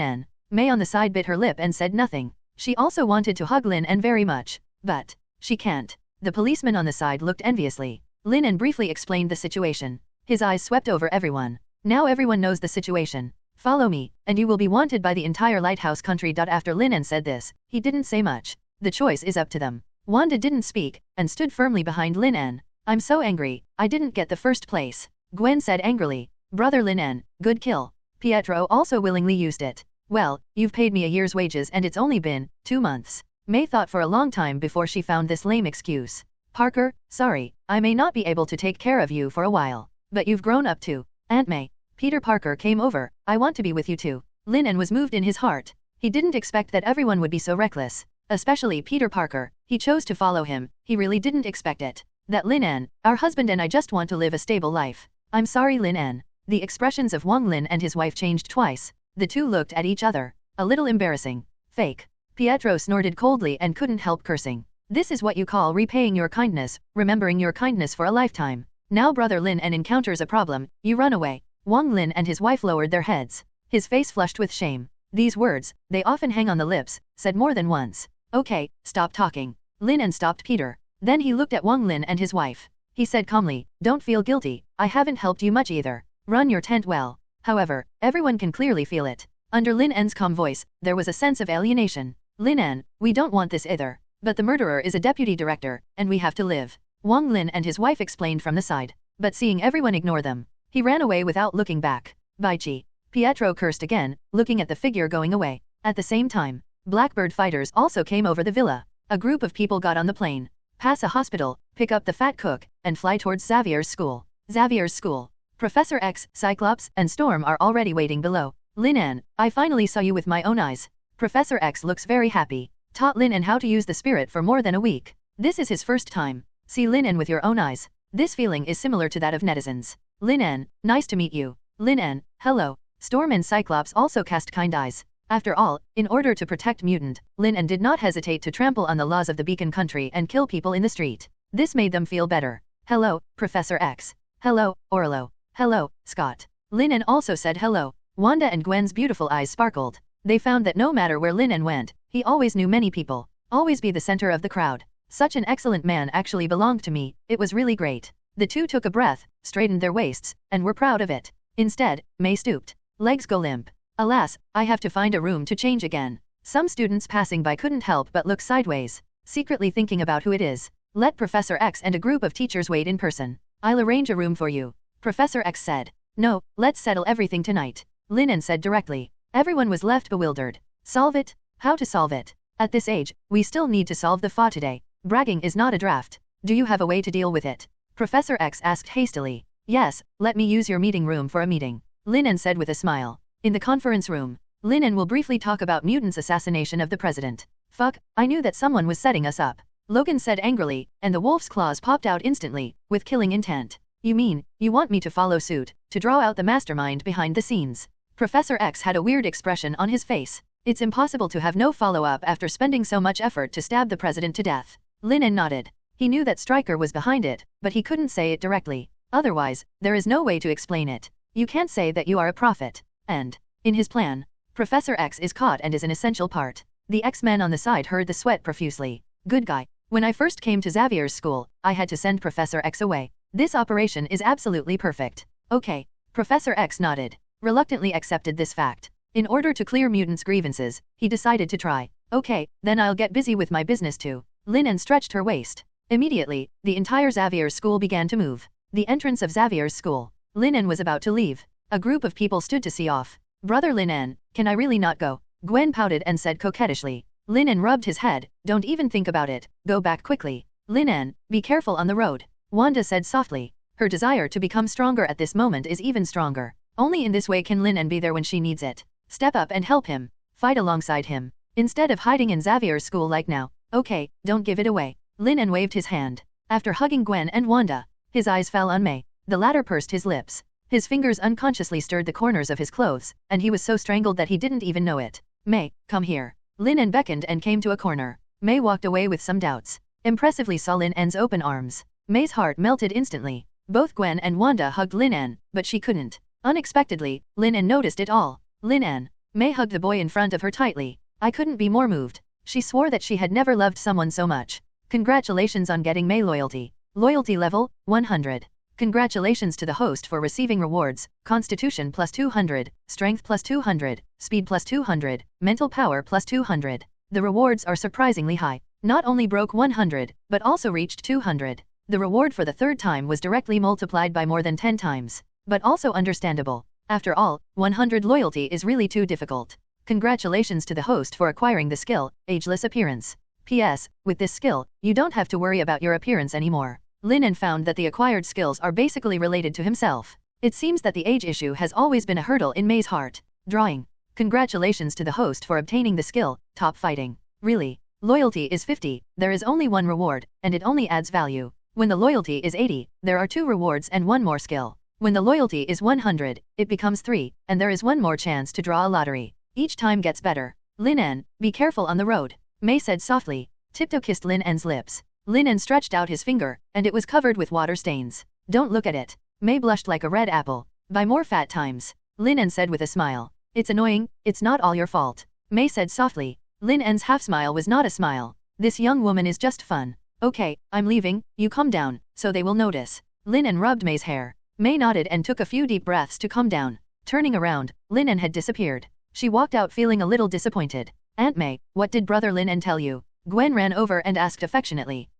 En. May on the side bit her lip and said nothing. She also wanted to hug Lin En very much. But she can't. The policeman on the side looked enviously. Lin En briefly explained the situation. His eyes swept over everyone. Now everyone knows the situation. Follow me, and you will be wanted by the entire lighthouse country. After Lin En said this, he didn't say much. The choice is up to them. Wanda didn't speak, and stood firmly behind Lin En. I'm so angry, I didn't get the first place. Gwen said angrily. Brother Lin En, good kill. Pietro also willingly used it. Well, you've paid me a year's wages and it's only been 2 months. May thought for a long time before she found this lame excuse. Parker, sorry, I may not be able to take care of you for a while. But you've grown up too. Aunt May. Peter Parker came over, I want to be with you too. Lin En was moved in his heart. He didn't expect that everyone would be so reckless. Especially Peter Parker. He chose to follow him. He really didn't expect it. That Lin En, our husband and I just want to live a stable life. I'm sorry, Lin En. The expressions of Wang Lin and his wife changed twice. The two looked at each other. A little embarrassing. Fake. Pietro snorted coldly and couldn't help cursing. This is what you call repaying your kindness, remembering your kindness for a lifetime. Now brother Lin En encounters a problem, you run away. Wang Lin and his wife lowered their heads. His face flushed with shame. These words, they often hang on the lips, said more than once. Okay, stop talking. Lin En stopped Peter. Then he looked at Wang Lin and his wife. He said calmly, don't feel guilty, I haven't helped you much either. Run your tent well. However, everyone can clearly feel it. Under Lin En's calm voice, there was a sense of alienation. Lin En, we don't want this either. But the murderer is a deputy director, and we have to live. Wang Lin and his wife explained from the side. But seeing everyone ignore them, he ran away without looking back. Baichi. Pietro cursed again, looking at the figure going away. At the same time, Blackbird fighters also came over the villa. A group of people got on the plane, pass a hospital, pick up the fat cook, and fly towards Xavier's school. Xavier's school. Professor X, Cyclops, and Storm are already waiting below. Lin En, I finally saw you with my own eyes. Professor X looks very happy. Taught Lin En how to use the spirit for more than a week. This is his first time. See Lin En with your own eyes. This feeling is similar to that of netizens. Lin En, nice to meet you. Lin En, hello. Storm and Cyclops also cast kind eyes. After all, in order to protect mutant, Lin En did not hesitate to trample on the laws of the Beacon Country and kill people in the street. This made them feel better. Hello, Professor X. Hello, Orlo. Hello, Scott. Lin En also said hello. Wanda and Gwen's beautiful eyes sparkled. They found that no matter where Lin En went, he always knew many people. Always be the center of the crowd. Such an excellent man actually belonged to me, it was really great. The two took a breath, straightened their waists, and were proud of it. Instead, May stooped. Legs go limp. Alas, I have to find a room to change again. Some students passing by couldn't help but look sideways, secretly thinking about who it is. Let Professor X and a group of teachers wait in person. I'll arrange a room for you. Professor X said. No, let's settle everything tonight. Lin En said directly. Everyone was left bewildered. Solve it? How to solve it? At this age, we still need to solve the FA today. Bragging is not a draft. Do you have a way to deal with it? Professor X asked hastily. Yes, let me use your meeting room for a meeting. Lin En said with a smile. In the conference room, Lin En will briefly talk about mutants' assassination of the president. Fuck, I knew that someone was setting us up. Logan said angrily, and the wolf's claws popped out instantly, with killing intent. You mean, you want me to follow suit, to draw out the mastermind behind the scenes? Professor X had a weird expression on his face. It's impossible to have no follow-up after spending so much effort to stab the president to death. Lin En nodded. He knew that Stryker was behind it, but he couldn't say it directly. Otherwise, there is no way to explain it. You can't say that you are a prophet. And, in his plan, Professor X is caught and is an essential part. The X-Men on the side heard the sweat profusely. Good guy. When I first came to Xavier's school, I had to send Professor X away. This operation is absolutely perfect. Okay. Professor X nodded. Reluctantly accepted this fact. In order to clear mutants' grievances, he decided to try. Okay, then I'll get busy with my business too. Lin En stretched her waist. Immediately, the entire Xavier's school began to move. The entrance of Xavier's school. Lin En was about to leave. A group of people stood to see off. Brother Lin En, can I really not go? Gwen pouted and said coquettishly. Lin En rubbed his head. Don't even think about it, go back quickly. Lin En, be careful on the road. Wanda said softly. Her desire to become stronger at this moment is even stronger. Only in this way can Lin En be there when she needs it. Step up and help him. Fight alongside him. Instead of hiding in Xavier's school like now. Okay, don't give it away. Lin En waved his hand. After hugging Gwen and Wanda, his eyes fell on May. The latter pursed his lips. His fingers unconsciously stirred the corners of his clothes, and he was so strangled that he didn't even know it. May, come here. Lin En beckoned and came to a corner. May walked away with some doubts. Impressively saw Lin En's open arms. May's heart melted instantly. Both Gwen and Wanda hugged Lin En, but she couldn't. Unexpectedly, Lin En noticed it all. Lin En. May hugged the boy in front of her tightly. I couldn't be more moved. She swore that she had never loved someone so much. Congratulations on getting May loyalty. Loyalty level, 100. Congratulations to the host for receiving rewards, Constitution plus 200, Strength plus 200, Speed plus 200, Mental Power plus 200. The rewards are surprisingly high. Not only broke 100, but also reached 200. The reward for the third time was directly multiplied by more than 10 times. But also understandable. After all, 100 loyalty is really too difficult. Congratulations to the host for acquiring the skill, Ageless Appearance. P.S. With this skill, you don't have to worry about your appearance anymore. Lin En found that the acquired skills are basically related to himself. It seems that the age issue has always been a hurdle in May's heart. Drawing. Congratulations to the host for obtaining the skill, Top Fighting. Really. Loyalty is 50, there is only one reward, and it only adds value. When the loyalty is 80, there are 2 rewards and 1 more skill. When the loyalty is 100, it becomes 3, and there is one more chance to draw a lottery. Each time gets better. Lin En, be careful on the road, Mei said softly. Tiptoe kissed Lin En's lips. Lin En stretched out his finger, and it was covered with water stains. Don't look at it. Mei blushed like a red apple. Buy more fat times, Lin En said with a smile. It's annoying, it's not all your fault, Mei said softly. Lin En's half-smile was not a smile. This young woman is just fun. Okay, I'm leaving, you calm down, so they will notice. Lin En rubbed Mei's hair. Mei nodded and took a few deep breaths to calm down. Turning around, Lin En had disappeared. She walked out feeling a little disappointed. Aunt Mei, what did brother Lin En tell you? Gwen ran over and asked affectionately.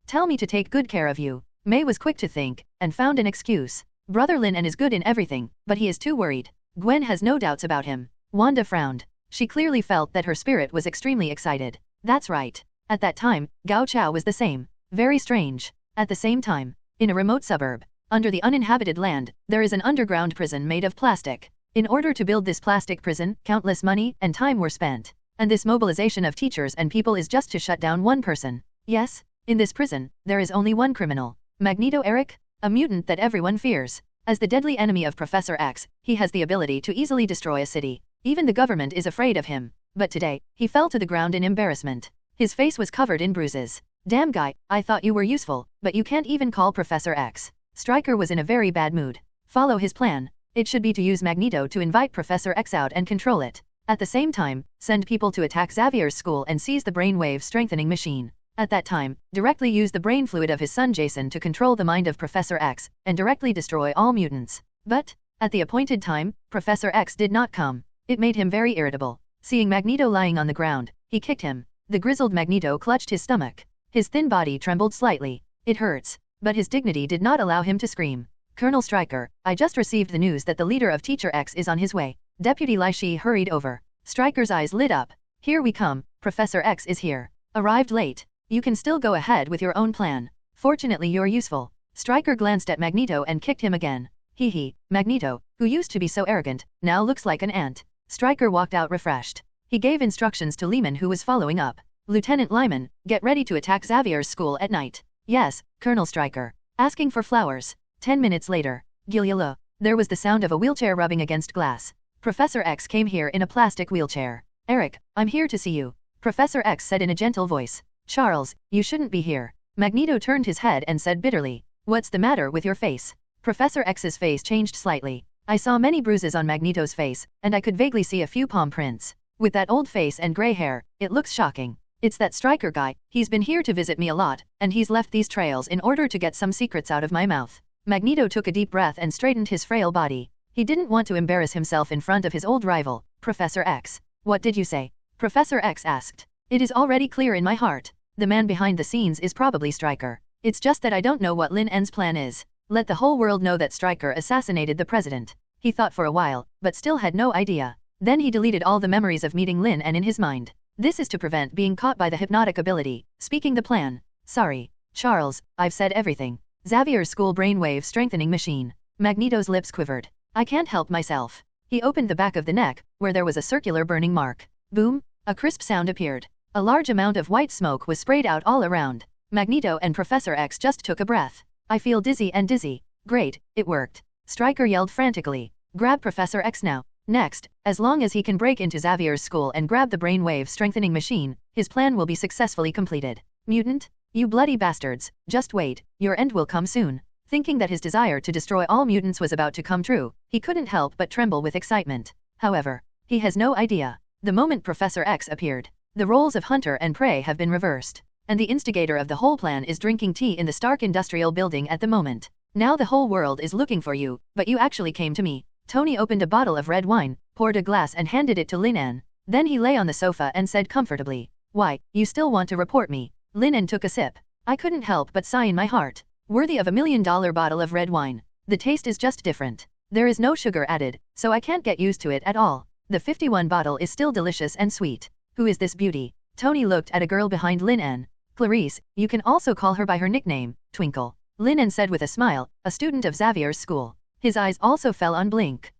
Tell me to take good care of you. Mei was quick to think, and found an excuse. Brother Lin En is good in everything, but he is too worried. Gwen has no doubts about him. Wanda frowned. She clearly felt that her spirit was extremely excited. That's right. At that time, Gao Chao was the same. Very strange. At the same time, in a remote suburb, under the uninhabited land, there is an underground prison made of plastic. In order to build this plastic prison, countless money and time were spent. And this mobilization of teachers and people is just to shut down one person. Yes, in this prison, there is only one criminal. Magneto Eric? A mutant that everyone fears. As the deadly enemy of Professor X, he has the ability to easily destroy a city. Even the government is afraid of him. But today, he fell to the ground in embarrassment. His face was covered in bruises. Damn guy, I thought you were useful, but you can't even call Professor X. Stryker was in a very bad mood. Follow his plan. It should be to use Magneto to invite Professor X out and control it. At the same time, send people to attack Xavier's school and seize the brainwave strengthening machine. At that time, directly use the brain fluid of his son Jason to control the mind of Professor X, and directly destroy all mutants. But, at the appointed time, Professor X did not come. It made him very irritable. Seeing Magneto lying on the ground, he kicked him. The grizzled Magneto clutched his stomach. His thin body trembled slightly. It hurts. But his dignity did not allow him to scream. Colonel Stryker, I just received the news that the leader of Teacher X is on his way. Deputy Lai Shi hurried over. Stryker's eyes lit up. Here we come, Professor X is here. Arrived late. You can still go ahead with your own plan. Fortunately you're useful. Stryker glanced at Magneto and kicked him again. Hee, Magneto, who used to be so arrogant, now looks like an ant. Stryker walked out refreshed. He gave instructions to Lehman who was following up. Lieutenant Lyman, get ready to attack Xavier's school at night. Yes, Colonel Stryker. Asking for flowers. 10 minutes later. Gilyala. There was the sound of a wheelchair rubbing against glass. Professor X came here in a plastic wheelchair. Eric, I'm here to see you. Professor X said in a gentle voice. Charles, you shouldn't be here. Magneto turned his head and said bitterly. What's the matter with your face? Professor X's face changed slightly. I saw many bruises on Magneto's face, and I could vaguely see a few palm prints. With that old face and gray hair, it looks shocking. It's that Stryker guy, he's been here to visit me a lot, and he's left these trails in order to get some secrets out of my mouth. Magneto took a deep breath and straightened his frail body. He didn't want to embarrass himself in front of his old rival, Professor X. What did you say? Professor X asked. It is already clear in my heart. The man behind the scenes is probably Stryker. It's just that I don't know what Lin En's plan is. Let the whole world know that Stryker assassinated the president. He thought for a while, but still had no idea. Then he deleted all the memories of meeting Lin En in his mind. This is to prevent being caught by the hypnotic ability. Speaking the plan. Sorry, Charles, I've said everything. Xavier's school brainwave strengthening machine. Magneto's lips quivered. I can't help myself. He opened the back of the neck, where there was a circular burning mark. Boom, a crisp sound appeared. A large amount of white smoke was sprayed out all around. Magneto and Professor X just took a breath. I feel dizzy and dizzy. Great, it worked. Stryker yelled frantically. Grab Professor X now. Next, as long as he can break into Xavier's school and grab the brainwave strengthening machine, his plan will be successfully completed. Mutant? You bloody bastards, just wait, your end will come soon. Thinking that his desire to destroy all mutants was about to come true, he couldn't help but tremble with excitement. However, he has no idea. The moment Professor X appeared, the roles of hunter and prey have been reversed, and the instigator of the whole plan is drinking tea in the Stark Industrial Building at the moment. Now the whole world is looking for you, but you actually came to me. Tony opened a bottle of red wine, poured a glass and handed it to Lin En. Then he lay on the sofa and said comfortably, Why, you still want to report me? Lin En took a sip. I couldn't help but sigh in my heart. Worthy of $1 million bottle of red wine. The taste is just different. There is no sugar added, so I can't get used to it at all. The 51 bottle is still delicious and sweet. Who is this beauty? Tony looked at a girl behind Lin En. Clarice, you can also call her by her nickname, Twinkle. Lin En said with a smile, a student of Xavier's school. His eyes also fell on Blink.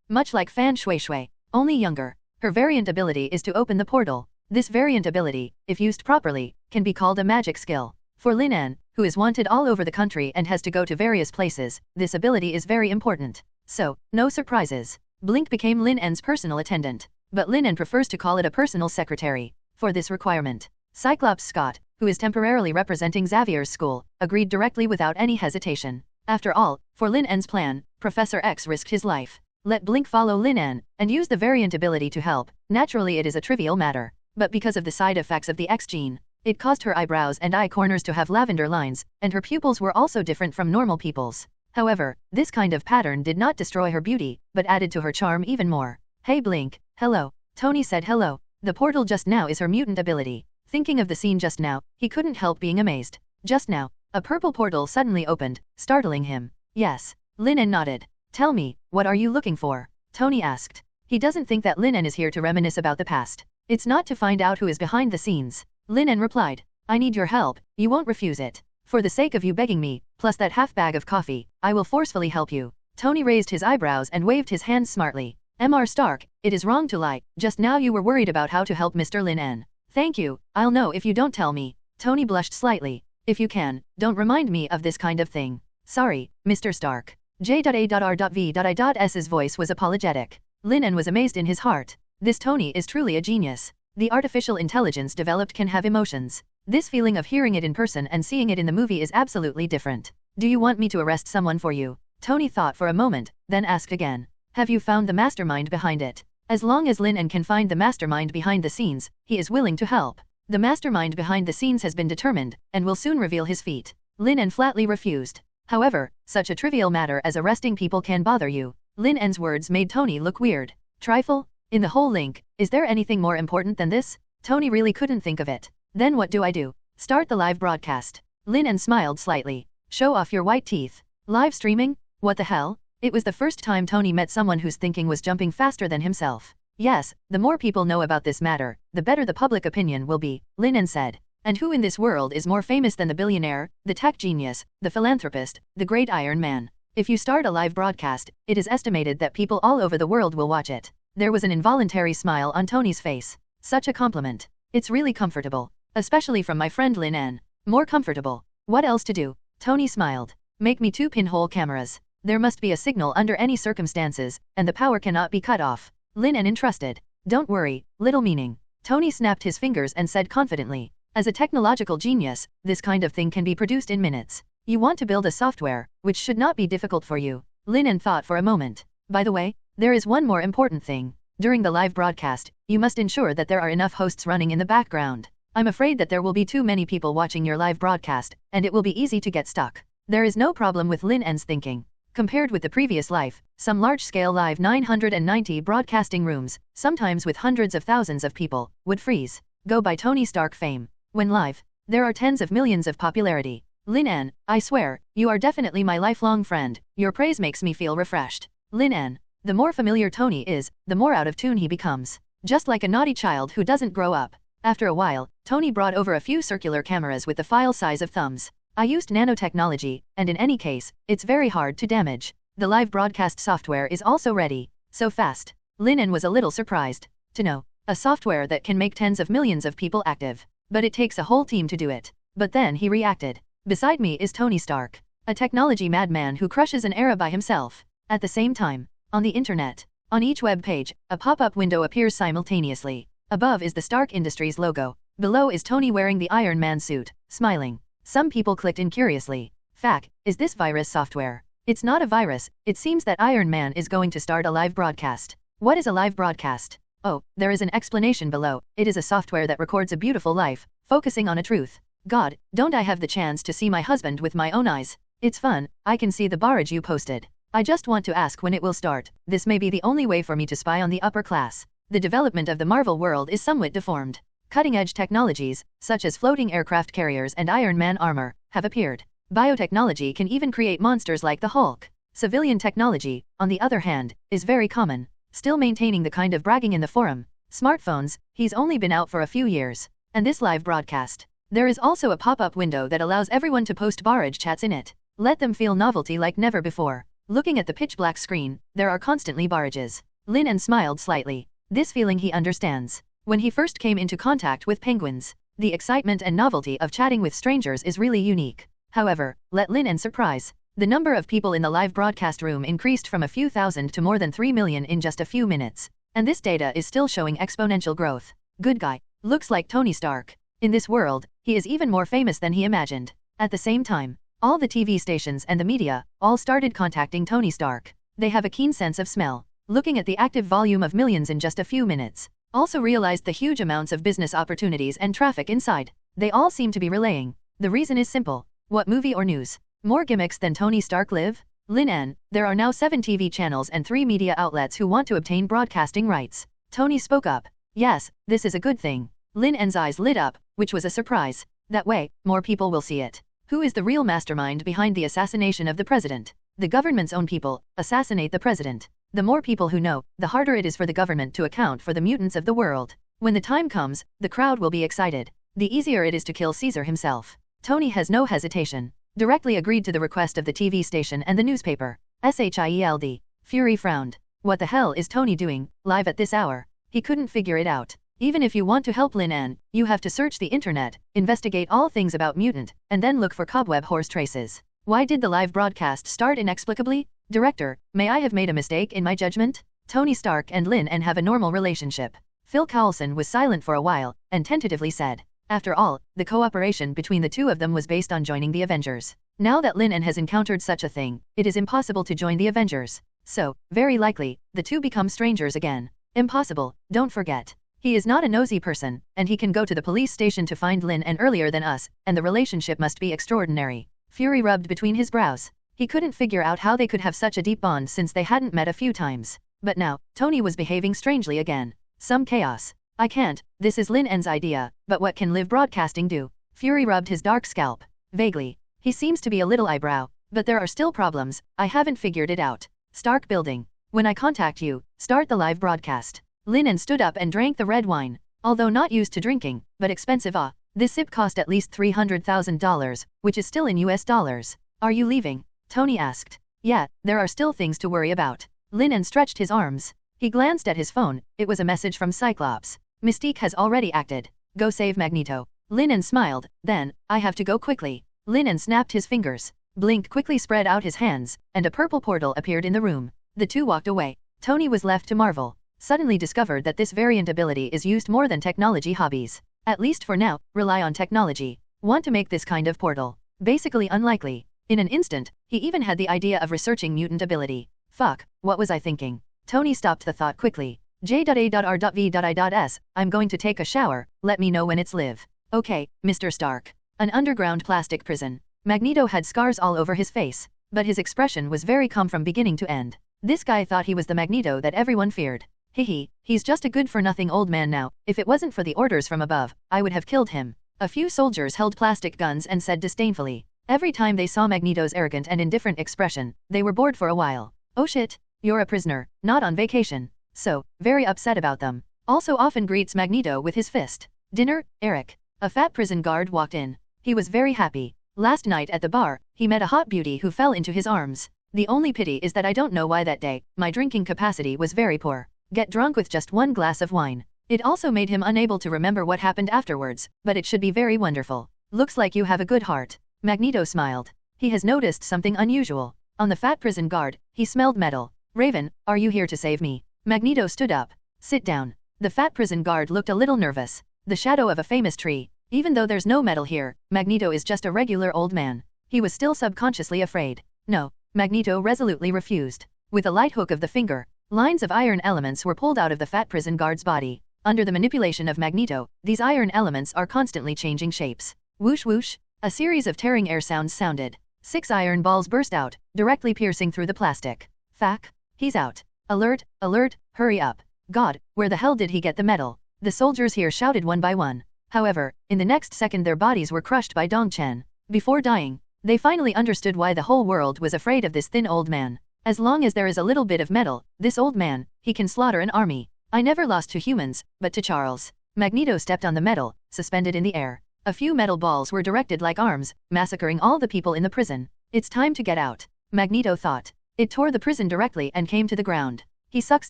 Much like Fan Shui Shui, only younger. Her variant ability is to open the portal. This variant ability, if used properly, can be called a magic skill. For Lin En, who who is wanted all over the country and has to go to various places. This ability is very important. So, no surprises. Blink became Lin En's personal attendant, but Lin En prefers to call it a personal secretary. For this requirement, Cyclops Scott, who is temporarily representing Xavier's school, agreed directly without any hesitation. After all, for Lin En's plan, Professor X risked his life. Let Blink follow Lin En, and use the variant ability to help. Naturally it is a trivial matter, but because of the side effects of the X gene, it caused her eyebrows and eye corners to have lavender lines, and her pupils were also different from normal people's. However, this kind of pattern did not destroy her beauty, but added to her charm even more. Hey Blink, hello. Tony said hello. The portal just now is her mutant ability. Thinking of the scene just now, he couldn't help being amazed. Just now, a purple portal suddenly opened, startling him. Yes. Lin En nodded. Tell me, what are you looking for? Tony asked. He doesn't think that Lin En is here to reminisce about the past. It's not to find out who is behind the scenes. Lin En replied. I need your help, you won't refuse it. For the sake of you begging me, plus that half bag of coffee, I will forcefully help you. Tony raised his eyebrows and waved his hands smartly. Mr. Stark, it is wrong to lie. Just now you were worried about how to help Mr. Lin En. Thank you, I'll know if you don't tell me. Tony blushed slightly. If you can, don't remind me of this kind of thing. Sorry, Mr. Stark. J.A.R.V.I.'s voice was apologetic. Lin En was amazed in his heart. This Tony is truly a genius. The artificial intelligence developed can have emotions. This feeling of hearing it in person and seeing it in the movie is absolutely different. Do you want me to arrest someone for you? Tony thought for a moment, then asked again. Have you found the mastermind behind it? As long as Lin En can find the mastermind behind the scenes, he is willing to help. The mastermind behind the scenes has been determined, and will soon reveal his feat. Lin En flatly refused. However, such a trivial matter as arresting people can bother you. Lin En's words made Tony look weird. Trifle? In the whole link, is there anything more important than this? Tony really couldn't think of it. Then what do I do? Start the live broadcast. Lin En smiled slightly. Show off your white teeth. Live streaming? What the hell? It was the first time Tony met someone whose thinking was jumping faster than himself. Yes, the more people know about this matter, the better the public opinion will be, Lin En said. And who in this world is more famous than the billionaire, the tech genius, the philanthropist, the great Iron Man? If you start a live broadcast, it is estimated that people all over the world will watch it. There was an involuntary smile on Tony's face. Such a compliment. It's really comfortable. Especially from my friend Lin En. More comfortable. What else to do? Tony smiled. Make me 2 pinhole cameras. There must be a signal under any circumstances, and the power cannot be cut off. Lin En entrusted. Don't worry, little meaning. Tony snapped his fingers and said confidently. As a technological genius, this kind of thing can be produced in minutes. You want to build a software, which should not be difficult for you. Lin En thought for a moment. By the way, there is one more important thing. During the live broadcast, you must ensure that there are enough hosts running in the background. I'm afraid that there will be too many people watching your live broadcast, and it will be easy to get stuck. There is no problem with Lin En's thinking. Compared with the previous life, some large-scale live 990 broadcasting rooms, sometimes with hundreds of thousands of people, would freeze. Go by Tony Stark fame. When live, there are tens of millions of popularity. Lin En, I swear, you are definitely my lifelong friend. Your praise makes me feel refreshed. Lin En. The more familiar Tony is, the more out of tune he becomes. Just like a naughty child who doesn't grow up. After a while, Tony brought over a few circular cameras with the file size of thumbs. I used nanotechnology, and in any case, it's very hard to damage. The live broadcast software is also ready. So fast. Lin En was a little surprised to know. A software that can make tens of millions of people active. But it takes a whole team to do it. But then he reacted. Beside me is Tony Stark. A technology madman who crushes an era by himself. At the same time, on the internet, on each web page, a pop-up window appears simultaneously. Above is the Stark Industries logo. Below is Tony wearing the Iron Man suit, smiling. Some people clicked in curiously. Fac, is this virus software? It's not a virus, it seems that Iron Man is going to start a live broadcast. What is a live broadcast? Oh, there is an explanation below. It is a software that records a beautiful life, focusing on a truth. God, don't I have the chance to see my husband with my own eyes? It's fun, I can see the barrage you posted. I just want to ask when it will start. This may be the only way for me to spy on the upper class. The development of the Marvel world is somewhat deformed. Cutting-edge technologies, such as floating aircraft carriers and Iron Man armor, have appeared. Biotechnology can even create monsters like the Hulk. Civilian technology, on the other hand, is very common. Still maintaining the kind of bragging in the forum. Smartphones, he's only been out for a few years. And this live broadcast. There is also a pop-up window that allows everyone to post barrage chats in it. Let them feel novelty like never before. Looking at the pitch-black screen, there are constantly barrages. Lin En smiled slightly. This feeling he understands. When he first came into contact with penguins, the excitement and novelty of chatting with strangers is really unique. However, let Lin En surprise. The number of people in the live broadcast room increased from a few thousand to more than 3 million in just a few minutes. And this data is still showing exponential growth. Good guy. Looks like Tony Stark. In this world, he is even more famous than he imagined. At the same time, all the TV stations and the media all started contacting Tony Stark. They have a keen sense of smell, looking at the active volume of millions in just a few minutes. Also realized the huge amounts of business opportunities and traffic inside. They all seem to be relaying. The reason is simple. What movie or news? More gimmicks than Tony Stark live? Lin En, there are now 7 TV channels and 3 media outlets who want to obtain broadcasting rights. Tony spoke up. Yes, this is a good thing. Lin En's eyes lit up, which was a surprise. That way, more people will see it. Who is the real mastermind behind the assassination of the president? The government's own people assassinate the president. The more people who know, the harder it is for the government to account for the mutants of the world. When the time comes, the crowd will be excited. The easier it is to kill Caesar himself. Tony has no hesitation. Directly agreed to the request of the TV station and the newspaper. SHIELD. Fury frowned. What the hell is Tony doing, live at this hour? He couldn't figure it out. Even if you want to help Lin En, you have to search the internet, investigate all things about mutant, and then look for cobweb horse traces. Why did the live broadcast start inexplicably? Director, may I have made a mistake in my judgment? Tony Stark and Lin En have a normal relationship. Phil Coulson was silent for a while, and tentatively said, after all, the cooperation between the two of them was based on joining the Avengers. Now that Lin En has encountered such a thing, it is impossible to join the Avengers. So, very likely, the two become strangers again. Impossible, don't forget. He is not a nosy person, and he can go to the police station to find Lin En earlier than us, and the relationship must be extraordinary. Fury rubbed between his brows. He couldn't figure out how they could have such a deep bond since they hadn't met a few times. But now, Tony was behaving strangely again. Some chaos. I can't, this is Lin En's idea, but what can live broadcasting do? Fury rubbed his dark scalp. Vaguely. He seems to be a little eyebrow, but there are still problems, I haven't figured it out. Stark building. When I contact you, start the live broadcast. Lin En stood up and drank the red wine. Although not used to drinking, but expensive this sip cost at least $300,000, which is still in US dollars. Are you leaving? Tony asked. Yeah, there are still things to worry about. Lin En stretched his arms. He glanced at his phone, it was a message from Cyclops. Mystique has already acted. Go save Magneto. Lin En smiled, then, I have to go quickly. Lin En snapped his fingers. Blink quickly spread out his hands, and a purple portal appeared in the room. The two walked away. Tony was left to marvel. Suddenly discovered that this variant ability is used more than technology hobbies. At least for now, rely on technology. Want to make this kind of portal. Basically unlikely. In an instant, he even had the idea of researching mutant ability. Fuck, what was I thinking? Tony stopped the thought quickly. J.A.R.V.I.S. I'm going to take a shower, let me know when it's live. Okay, Mr. Stark. An underground plastic prison. Magneto had scars all over his face, but his expression was very calm from beginning to end. This guy thought he was the Magneto that everyone feared. He's just a good-for-nothing old man now. If it wasn't for the orders from above, I would have killed him. A few soldiers held plastic guns and said disdainfully. Every time they saw Magneto's arrogant and indifferent expression, they were bored for a while. Oh shit, you're a prisoner, not on vacation. So, very upset about them. Also often greets Magneto with his fist. Dinner, Eric. A fat prison guard walked in. He was very happy. Last night at the bar, he met a hot beauty who fell into his arms. The only pity is that I don't know why that day, my drinking capacity was very poor. Get drunk with just 1 glass of wine. It also made him unable to remember what happened afterwards, but it should be very wonderful. Looks like you have a good heart. Magneto smiled. He has noticed something unusual. On the fat prison guard, he smelled metal. Raven, are you here to save me? Magneto stood up. Sit down. The fat prison guard looked a little nervous. The shadow of a famous tree. Even though there's no metal here, Magneto is just a regular old man. He was still subconsciously afraid. No, Magneto resolutely refused. With a light hook of the finger, lines of iron elements were pulled out of the fat prison guard's body. Under the manipulation of Magneto, these iron elements are constantly changing shapes. Whoosh whoosh, a series of tearing air sounds sounded. 6 iron balls burst out, directly piercing through the plastic. Fuck, he's out. Alert, alert, hurry up. God, where the hell did he get the metal? The soldiers here shouted one by one. However, in the next second their bodies were crushed by Dongchen. Before dying, they finally understood why the whole world was afraid of this thin old man. As long as there is a little bit of metal, this old man, he can slaughter an army. I never lost to humans, but to Charles. Magneto stepped on the metal, suspended in the air. A few metal balls were directed like arms, massacring all the people in the prison. It's time to get out, Magneto thought. It tore the prison directly and came to the ground. He sucks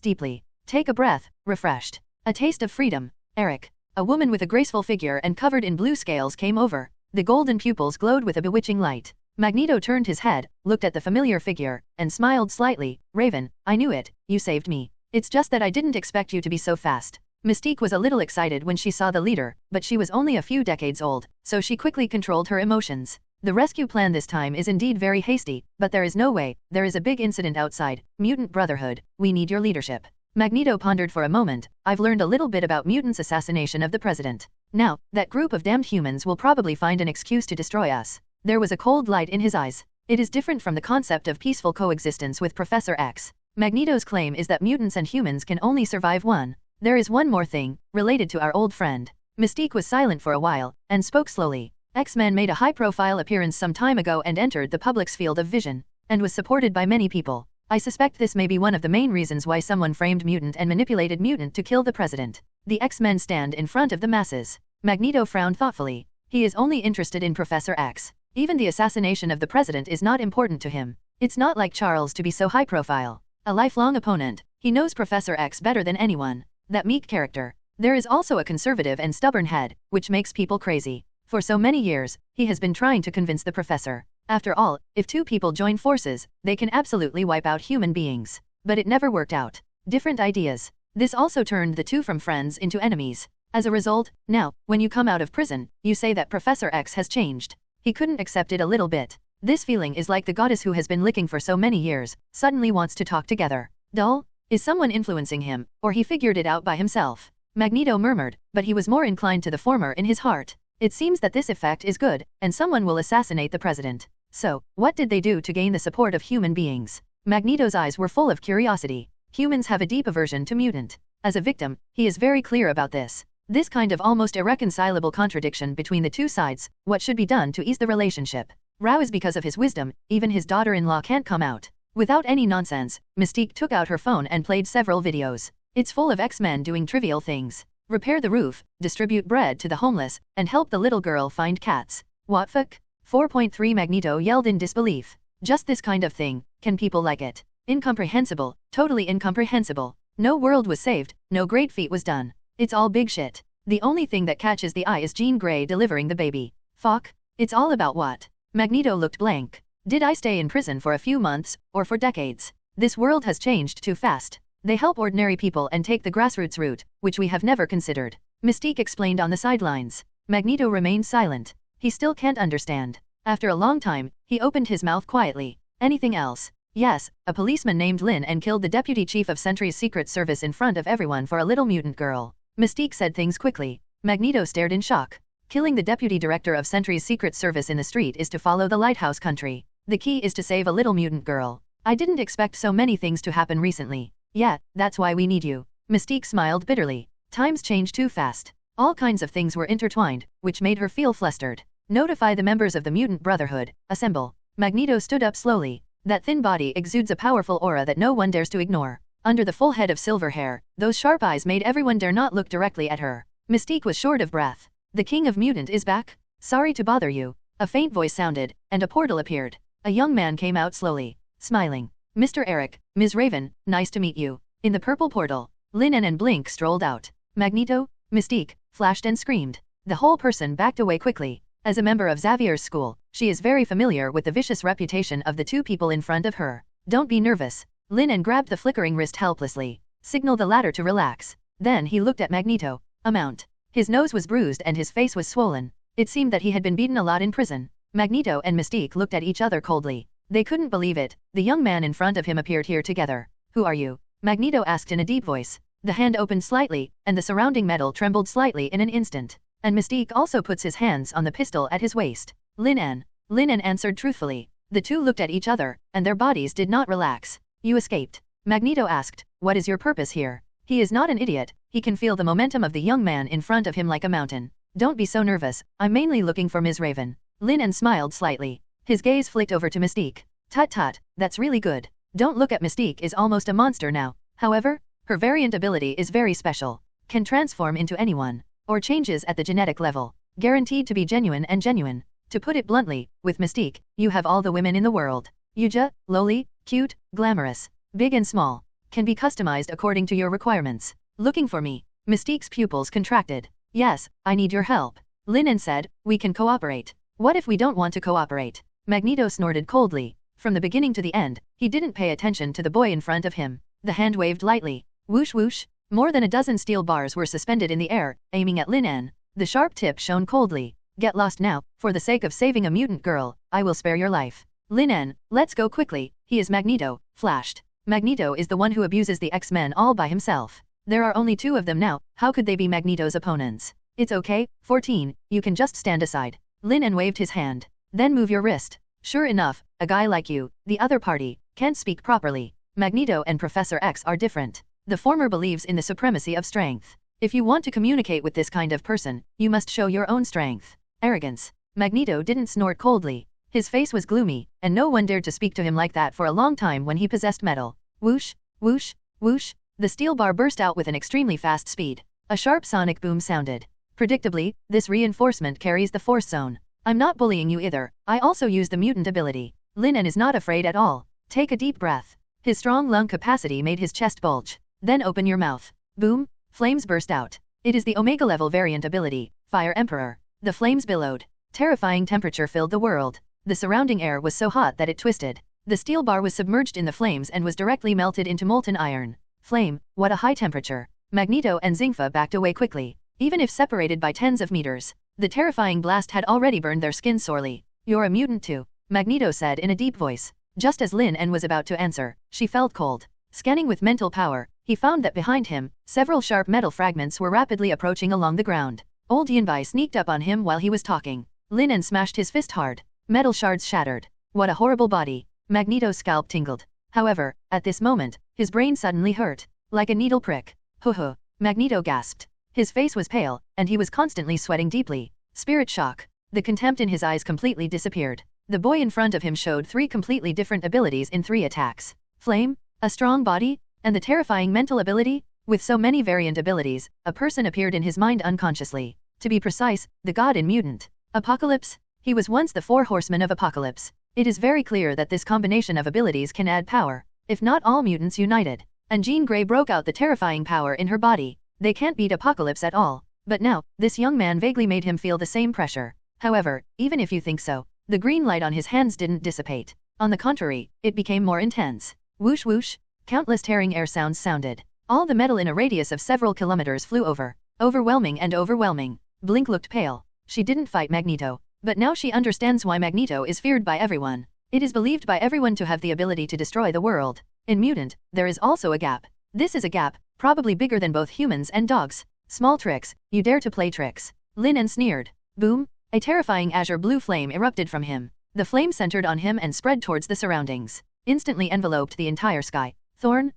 deeply. Take a breath, refreshed. A taste of freedom, Eric. A woman with a graceful figure and covered in blue scales came over. The golden pupils glowed with a bewitching light. Magneto turned his head, looked at the familiar figure, and smiled slightly. Raven, I knew it, you saved me. It's just that I didn't expect you to be so fast. Mystique was a little excited when she saw the leader, but she was only a few decades old, so she quickly controlled her emotions. The rescue plan this time is indeed very hasty, but there is no way, there is a big incident outside. Mutant Brotherhood, we need your leadership. Magneto pondered for a moment. I've learned a little bit about mutants' assassination of the president. Now, that group of damned humans will probably find an excuse to destroy us. There was a cold light in his eyes. It is different from the concept of peaceful coexistence with Professor X. Magneto's claim is that mutants and humans can only survive one. There is one more thing, related to our old friend. Mystique was silent for a while, and spoke slowly. X-Men made a high-profile appearance some time ago and entered the public's field of vision, and was supported by many people. I suspect this may be one of the main reasons why someone framed Mutant and manipulated Mutant to kill the president. The X-Men stand in front of the masses. Magneto frowned thoughtfully. He is only interested in Professor X. Even the assassination of the president is not important to him. It's not like Charles to be so high-profile. A lifelong opponent, he knows Professor X better than anyone. That meek character. There is also a conservative and stubborn head, which makes people crazy. For so many years, he has been trying to convince the professor. After all, if two people join forces, they can absolutely wipe out human beings. But it never worked out. Different ideas. This also turned the two from friends into enemies. As a result, now, when you come out of prison, you say that Professor X has changed. He couldn't accept it a little bit. This feeling is like the goddess who has been licking for so many years, suddenly wants to talk together. Dull? Is someone influencing him, or he figured it out by himself? Magneto murmured, but he was more inclined to the former in his heart. It seems that this effect is good, and someone will assassinate the president. So, what did they do to gain the support of human beings? Magneto's eyes were full of curiosity. Humans have a deep aversion to mutant. As a victim, he is very clear about this. This kind of almost irreconcilable contradiction between the two sides, what should be done to ease the relationship? Rao is because of his wisdom, even his daughter-in-law can't come out. Without any nonsense, Mystique took out her phone and played several videos. It's full of X-Men doing trivial things. Repair the roof, distribute bread to the homeless, and help the little girl find cats. What fuck? 4.3 Magneto yelled in disbelief. Just this kind of thing, can people like it? Incomprehensible, totally incomprehensible. No world was saved, no great feat was done. It's all big shit. The only thing that catches the eye is Jean Grey delivering the baby. Fuck. It's all about what? Magneto looked blank. Did I stay in prison for a few months, or for decades? This world has changed too fast. They help ordinary people and take the grassroots route, which we have never considered. Mystique explained on the sidelines. Magneto remained silent. He still can't understand. After a long time, he opened his mouth quietly. Anything else? Yes, a policeman named Lin En killed the deputy chief of Sentry's Secret Service in front of everyone for a little mutant girl. Mystique said things quickly. Magneto stared in shock. Killing the deputy director of Sentry's Secret Service in the street is to follow the lighthouse country. The key is to save a little mutant girl. I didn't expect so many things to happen recently. Yeah, that's why we need you. Mystique smiled bitterly. Times change too fast. All kinds of things were intertwined, which made her feel flustered. Notify the members of the Mutant Brotherhood. Assemble. Magneto stood up slowly. That thin body exudes a powerful aura that no one dares to ignore. Under the full head of silver hair, those sharp eyes made everyone dare not look directly at her. Mystique was short of breath. The King of Mutant is back? Sorry to bother you. A faint voice sounded, and a portal appeared. A young man came out slowly, smiling. Mr. Eric, Ms. Raven, nice to meet you. In the purple portal, Lin En and Blink strolled out. Magneto, Mystique, flashed and screamed. The whole person backed away quickly. As a member of Xavier's school, she is very familiar with the vicious reputation of the two people in front of her. Don't be nervous. Lin En grabbed the flickering wrist helplessly. Signaled the latter to relax. Then he looked at Magneto. Amount. His nose was bruised and his face was swollen. It seemed that he had been beaten a lot in prison. Magneto and Mystique looked at each other coldly. They couldn't believe it. The young man in front of him appeared here together. Who are you? Magneto asked in a deep voice. The hand opened slightly, and the surrounding metal trembled slightly in an instant. And Mystique also puts his hands on the pistol at his waist. Lin En. Lin En answered truthfully. The two looked at each other, and their bodies did not relax. You escaped. Magneto asked. What is your purpose here? He is not an idiot. He can feel the momentum of the young man in front of him like a mountain. Don't be so nervous. I'm mainly looking for Ms. Raven. Lin En smiled slightly. His gaze flicked over to Mystique. Tut, that's really good. Don't look at Mystique is almost a monster now. However, her variant ability is very special. Can transform into anyone. Or changes at the genetic level. Guaranteed to be genuine and genuine. To put it bluntly, with Mystique, you have all the women in the world. Yuja, lowly, cute, glamorous, big and small. Can be customized according to your requirements. Looking for me. Mystique's pupils contracted. Yes, I need your help. Lin En said, we can cooperate. What if we don't want to cooperate? Magneto snorted coldly. From the beginning to the end, he didn't pay attention to the boy in front of him. The hand waved lightly. Whoosh whoosh. More than a dozen steel bars were suspended in the air, aiming at Lin En. The sharp tip shone coldly. Get lost now, for the sake of saving a mutant girl, I will spare your life. Lin En, let's go quickly, he is Magneto, flashed. Magneto is the one who abuses the X-Men all by himself. There are only 2 of them now, how could they be Magneto's opponents? It's okay, 14, you can just stand aside. Lin En waved his hand. Then move your wrist. Sure enough, a guy like you, the other party, can't speak properly. Magneto and Professor X are different. The former believes in the supremacy of strength. If you want to communicate with this kind of person, you must show your own strength. Arrogance. Magneto didn't snort coldly. His face was gloomy, and no one dared to speak to him like that for a long time when he possessed metal. Whoosh, whoosh, whoosh. The steel bar burst out with an extremely fast speed. A sharp sonic boom sounded. Predictably, this reinforcement carries the force zone. I'm not bullying you either, I also use the mutant ability. Lin En is not afraid at all. Take a deep breath. His strong lung capacity made his chest bulge. Then open your mouth. Boom, flames burst out. It is the Omega level variant ability, Fire Emperor. The flames billowed. Terrifying temperature filled the world. The surrounding air was so hot that it twisted. The steel bar was submerged in the flames and was directly melted into molten iron. Flame, what a high temperature. Magneto and Hmph backed away quickly. Even if separated by tens of meters, the terrifying blast had already burned their skin sorely. You're a mutant too, Magneto said in a deep voice. Just as Lin En was about to answer, she felt cold. Scanning with mental power, he found that behind him, several sharp metal fragments were rapidly approaching along the ground. Old Yanbai sneaked up on him while he was talking. Lin En smashed his fist hard. Metal shards shattered. What a horrible body. Magneto's scalp tingled. However, at this moment, his brain suddenly hurt. Like a needle prick. Hoo. Magneto gasped. His face was pale, and he was constantly sweating deeply. Spirit shock. The contempt in his eyes completely disappeared. The boy in front of him showed 3 completely different abilities in 3 attacks. Flame, a strong body, and the terrifying mental ability? With so many variant abilities, a person appeared in his mind unconsciously. To be precise, the god in mutant. Apocalypse? He was once the 4 horsemen of Apocalypse. It is very clear that this combination of abilities can add power, if not all mutants united. And Jean Grey broke out the terrifying power in her body. They can't beat Apocalypse at all. But now, this young man vaguely made him feel the same pressure. However, even if you think so, the green light on his hands didn't dissipate. On the contrary, it became more intense. Whoosh whoosh, countless tearing air sounds sounded. All the metal in a radius of several kilometers flew over. Overwhelming and overwhelming. Blink looked pale. She didn't fight Magneto. But now she understands why Magneto is feared by everyone. It is believed by everyone to have the ability to destroy the world. In mutant, there is also a gap. This is a gap, probably bigger than both humans and dogs. Small tricks, you dare to play tricks. Lin En sneered. Boom, a terrifying azure blue flame erupted from him. The flame centered on him and spread towards the surroundings. Instantly enveloped the entire sky. Thorn,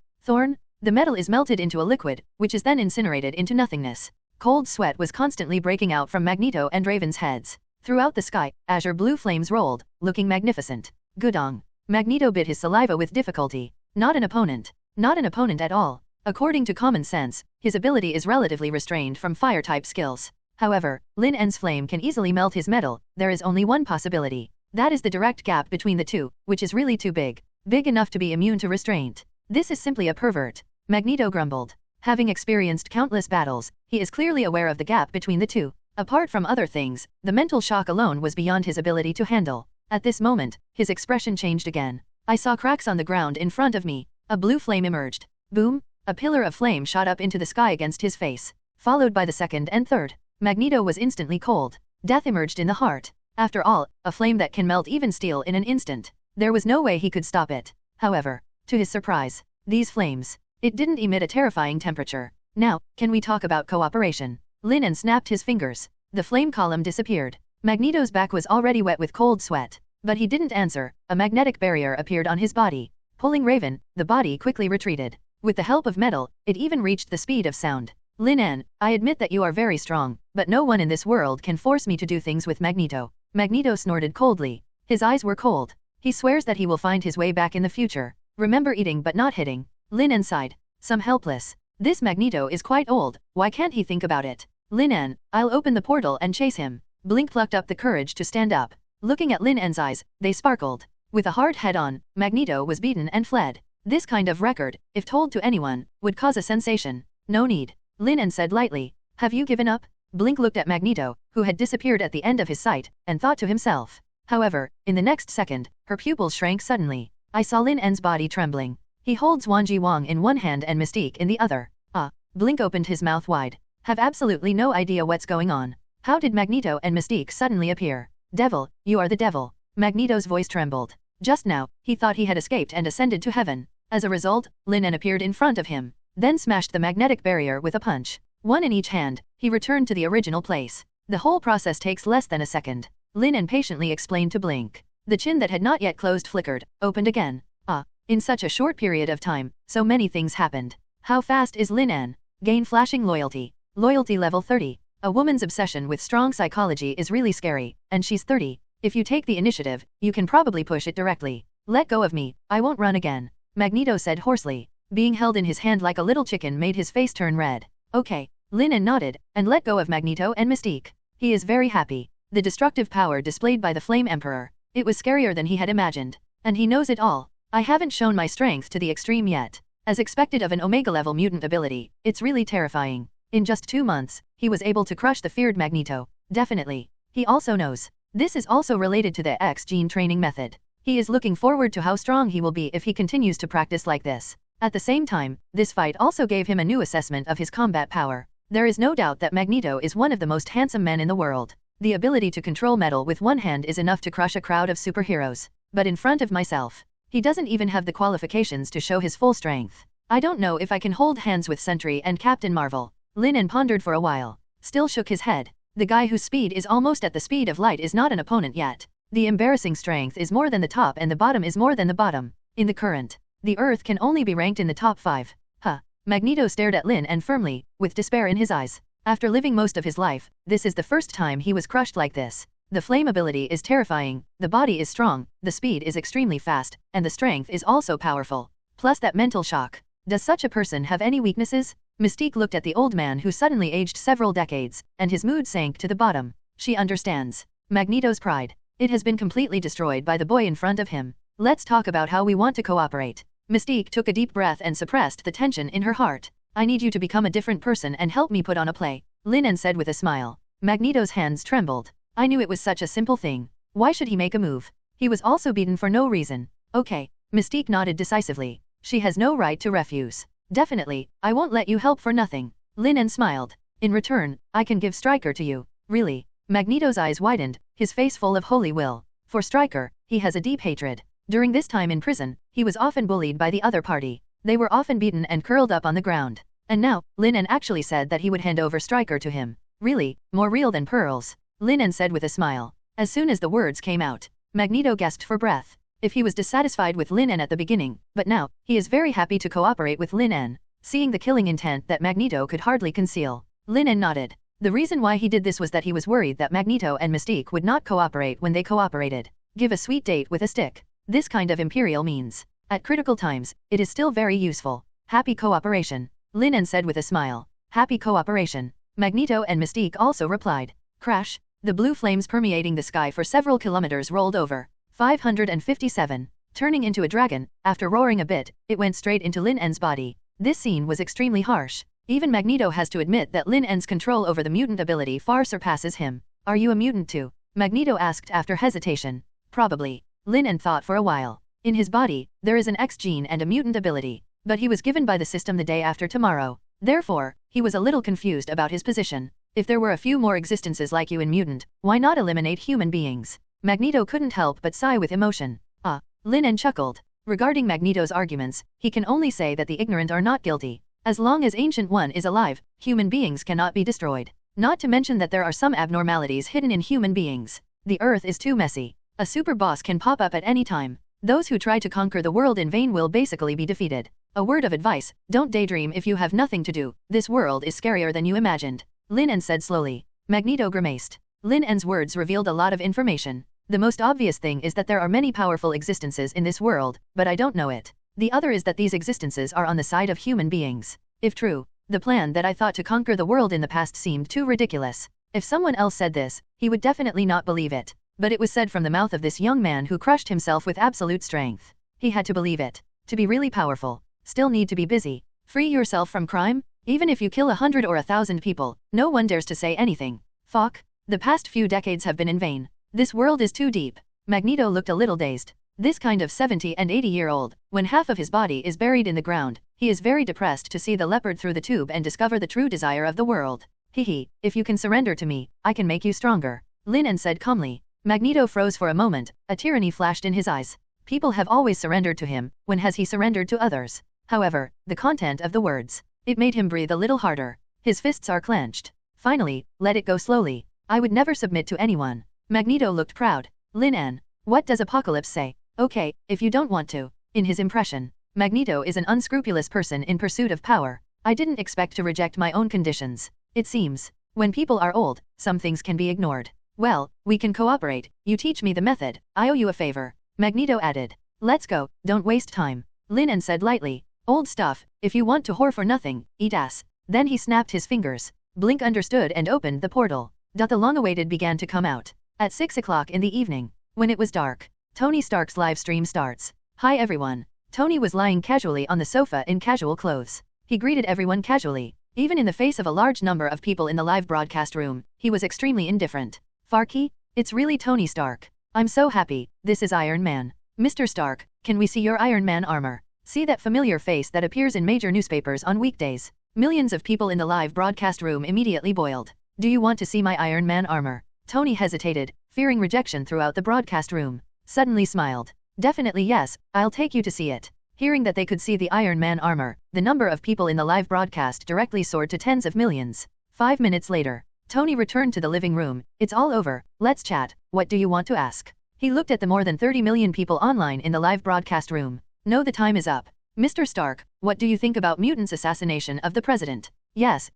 the metal is melted into a liquid, which is then incinerated into nothingness. Cold sweat was constantly breaking out from Magneto and Raven's heads. Throughout the sky, azure blue flames rolled, looking magnificent. Gudong. Magneto bit his saliva with difficulty. Not an opponent. Not an opponent at all. According to common sense, his ability is relatively restrained from fire-type skills. However, Lin En's flame can easily melt his metal. There is only one possibility. That is the direct gap between the two, which is really too big. Big enough to be immune to restraint. This is simply a pervert. Magneto grumbled. Having experienced countless battles, he is clearly aware of the gap between the two. Apart from other things, the mental shock alone was beyond his ability to handle. At this moment, his expression changed again. I saw cracks on the ground in front of me. A blue flame emerged. Boom! A pillar of flame shot up into the sky against his face. Followed by the second and third. Magneto was instantly cold. Death emerged in the heart. After all, a flame that can melt even steel in an instant. There was no way he could stop it. However, to his surprise, these flames, it didn't emit a terrifying temperature. Now, can we talk about cooperation? Lin En snapped his fingers. The flame column disappeared. Magneto's back was already wet with cold sweat. But he didn't answer. A magnetic barrier appeared on his body. Pulling Raven, the body quickly retreated. With the help of metal, it even reached the speed of sound. Lin En, I admit that you are very strong, but no one in this world can force me to do things with Magneto. Magneto snorted coldly. His eyes were cold. He swears that he will find his way back in the future. Remember eating but not hitting. Lin En sighed. Some helpless. This Magneto is quite old, why can't he think about it? Lin En, I'll open the portal and chase him. Blink plucked up the courage to stand up. Looking at Lin En's eyes, they sparkled. With a hard head-on, Magneto was beaten and fled. This kind of record, if told to anyone, would cause a sensation. No need. Lin En said lightly. Have you given up? Blink looked at Magneto, who had disappeared at the end of his sight, and thought to himself. However, in the next second, her pupils shrank suddenly. I saw Lin En's body trembling. He holds Wanji Wang in one hand and Mystique in the other. Blink opened his mouth wide. Have absolutely no idea what's going on. How did Magneto and Mystique suddenly appear? Devil, you are the devil. Magneto's voice trembled. Just now, he thought he had escaped and ascended to heaven. As a result, Lin En appeared in front of him, then smashed the magnetic barrier with a punch. One in each hand, he returned to the original place. The whole process takes less than a second. Lin En patiently explained to Blink. The chin that had not yet closed flickered, opened again. In such a short period of time, so many things happened. How fast is Lin En? Gain flashing loyalty. Loyalty level 30. A woman's obsession with strong psychology is really scary, and she's 30. If you take the initiative, you can probably push it directly. Let go of me, I won't run again. Magneto said hoarsely. Being held in his hand like a little chicken made his face turn red. Okay. Lin En nodded, and let go of Magneto and Mystique. He is very happy. The destructive power displayed by the Flame Emperor. It was scarier than he had imagined. And he knows it all. I haven't shown my strength to the extreme yet. As expected of an Omega-level mutant ability, it's really terrifying. In just 2 months, he was able to crush the feared Magneto. Definitely. He also knows. This is also related to the X gene training method. He is looking forward to how strong he will be if he continues to practice like this. At the same time, this fight also gave him a new assessment of his combat power. There is no doubt that Magneto is one of the most handsome men in the world. The ability to control metal with one hand is enough to crush a crowd of superheroes. But in front of myself, he doesn't even have the qualifications to show his full strength. I don't know if I can hold hands with Sentry and Captain Marvel. Lin En pondered for a while, still shook his head. The guy whose speed is almost at the speed of light is not an opponent yet. The embarrassing strength is more than the top and the bottom is more than the bottom. In the current, the Earth can only be ranked in the top 5. Magneto stared at Lin En firmly, with despair in his eyes. After living most of his life, this is the first time he was crushed like this. The flame ability is terrifying, the body is strong, the speed is extremely fast, and the strength is also powerful. Plus that mental shock. Does such a person have any weaknesses? Mystique looked at the old man who suddenly aged several decades, and his mood sank to the bottom. She understands. Magneto's pride. It has been completely destroyed by the boy in front of him. Let's talk about how we want to cooperate. Mystique took a deep breath and suppressed the tension in her heart. I need you to become a different person and help me put on a play, Lin En said with a smile. Magneto's hands trembled. I knew it was such a simple thing. Why should he make a move? He was also beaten for no reason. Okay. Mystique nodded decisively. She has no right to refuse. Definitely, I won't let you help for nothing. Lin En smiled. In return, I can give Stryker to you. Really? Magneto's eyes widened, his face full of holy will. For Stryker, he has a deep hatred. During this time in prison, he was often bullied by the other party. They were often beaten and curled up on the ground. And now, Lin En actually said that he would hand over Stryker to him. Really, more real than pearls, Lin En said with a smile. As soon as the words came out, Magneto gasped for breath. If he was dissatisfied with Lin En at the beginning, but now, he is very happy to cooperate with Lin En. Seeing the killing intent that Magneto could hardly conceal, Lin En nodded. The reason why he did this was that he was worried that Magneto and Mystique would not cooperate when they cooperated. Give a sweet date with a stick. This kind of imperial means. At critical times, it is still very useful. Happy cooperation, Lin En said with a smile. Happy cooperation. Magneto and Mystique also replied. Crash. The blue flames permeating the sky for several kilometers rolled over. 557. Turning into a dragon, after roaring a bit, it went straight into Lin En's body. This scene was extremely harsh. Even Magneto has to admit that Lin En's control over the mutant ability far surpasses him. Are you a mutant too? Magneto asked after hesitation. Probably. Lin En thought for a while. In his body, there is an X gene and a mutant ability, but he was given by the system the day after tomorrow. Therefore, he was a little confused about his position. If there were a few more existences like you in mutant, why not eliminate human beings? Magneto couldn't help but sigh with emotion. Lin En chuckled. Regarding Magneto's arguments, he can only say that the ignorant are not guilty. As long as Ancient One is alive, human beings cannot be destroyed. Not to mention that there are some abnormalities hidden in human beings. The Earth is too messy. A super boss can pop up at any time. Those who try to conquer the world in vain will basically be defeated. A word of advice, don't daydream if you have nothing to do. This world is scarier than you imagined, Lin En said slowly. Magneto grimaced. Lin En's words revealed a lot of information. The most obvious thing is that there are many powerful existences in this world, but I don't know it. The other is that these existences are on the side of human beings. If true, the plan that I thought to conquer the world in the past seemed too ridiculous. If someone else said this, he would definitely not believe it. But it was said from the mouth of this young man who crushed himself with absolute strength. He had to believe it. To be really powerful, still need to be busy. Free yourself from crime? Even if you kill 100 or 1,000 people, no one dares to say anything. Fuck. The past few decades have been in vain. This world is too deep. Magneto looked a little dazed. This kind of 70 and 80-year-old, when half of his body is buried in the ground, he is very depressed to see the leopard through the tube and discover the true desire of the world. Hehe, if you can surrender to me, I can make you stronger, Lin En said calmly. Magneto froze for a moment, a tyranny flashed in his eyes. People have always surrendered to him, when has he surrendered to others? However, the content of the words, it made him breathe a little harder. His fists are clenched. Finally, let it go slowly. I would never submit to anyone. Magneto looked proud. Lin En, what does Apocalypse say? Okay, if you don't want to. In his impression, Magneto is an unscrupulous person in pursuit of power. I didn't expect to reject my own conditions. It seems, when people are old, some things can be ignored. Well, we can cooperate. You teach me the method. I owe you a favor. Magneto added. Let's go, don't waste time. Lin En said lightly. Old stuff, if you want to whore for nothing, eat ass. Then he snapped his fingers. Blink understood and opened the portal. The long-awaited began to come out. At 6 o'clock in the evening, when it was dark, Tony Stark's live stream starts. Hi everyone. Tony was lying casually on the sofa in casual clothes. He greeted everyone casually. Even in the face of a large number of people in the live broadcast room, he was extremely indifferent. Farky? It's really Tony Stark. I'm so happy, this is Iron Man. Mr. Stark, can we see your Iron Man armor? See that familiar face that appears in major newspapers on weekdays. Millions of people in the live broadcast room immediately boiled. Do you want to see my Iron Man armor? Tony hesitated, fearing rejection throughout the broadcast room. Suddenly smiled. Definitely yes, I'll take you to see it. Hearing that they could see the Iron Man armor, the number of people in the live broadcast directly soared to tens of millions. 5 minutes later, Tony returned to the living room. It's all over, let's chat, what do you want to ask? He looked at the more than 30 million people online in the live broadcast room. No, the time is up. Mr. Stark, what do you think about mutants' assassination of the president? Yes,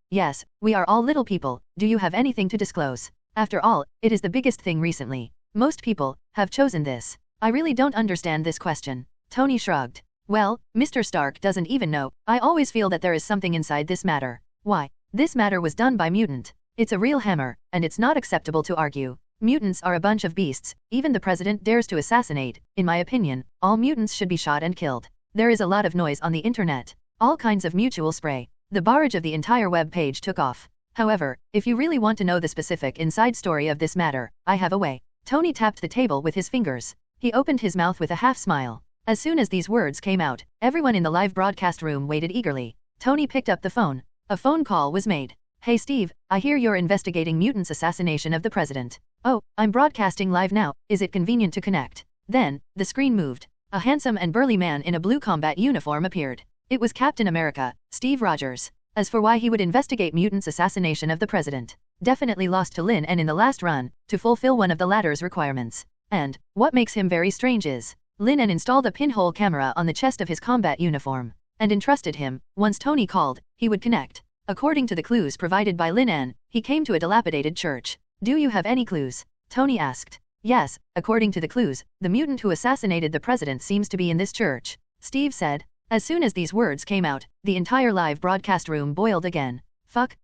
we are all little people, do you have anything to disclose? After all, it is the biggest thing recently. Most people have chosen this. I really don't understand this question. Tony shrugged. Well, Mr. Stark doesn't even know. I always feel that there is something inside this matter. Why? This matter was done by mutant. It's a real hammer, and it's not acceptable to argue. Mutants are a bunch of beasts. Even the president dares to assassinate. In my opinion, all mutants should be shot and killed. There is a lot of noise on the internet. All kinds of mutual spray. The barrage of the entire web page took off. However, if you really want to know the specific inside story of this matter, I have a way. Tony tapped the table with his fingers. He opened his mouth with a half smile. As soon as these words came out, everyone in the live broadcast room waited eagerly. Tony picked up the phone. A phone call was made. Hey Steve, I hear you're investigating mutants' assassination of the president. Oh, I'm broadcasting live now, is it convenient to connect? Then, the screen moved. A handsome and burly man in a blue combat uniform appeared. It was Captain America, Steve Rogers. As for why he would investigate mutants' assassination of the president, definitely lost to Lin En in the last run, to fulfill one of the latter's requirements. And, what makes him very strange is, Lin En installed a pinhole camera on the chest of his combat uniform, and entrusted him, once Tony called, he would connect. According to the clues provided by Lin En, he came to a dilapidated church. Do you have any clues? Tony asked. Yes, according to the clues, the mutant who assassinated the president seems to be in this church, Steve said. As soon as these words came out, the entire live broadcast room boiled again. Fuck.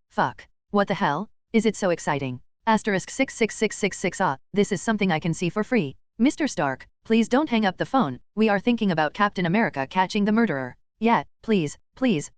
What the hell? Is it so exciting? *66666 this is something I can see for free. Mr. Stark, please don't hang up the phone, we are thinking about Captain America catching the murderer. Yeah, please,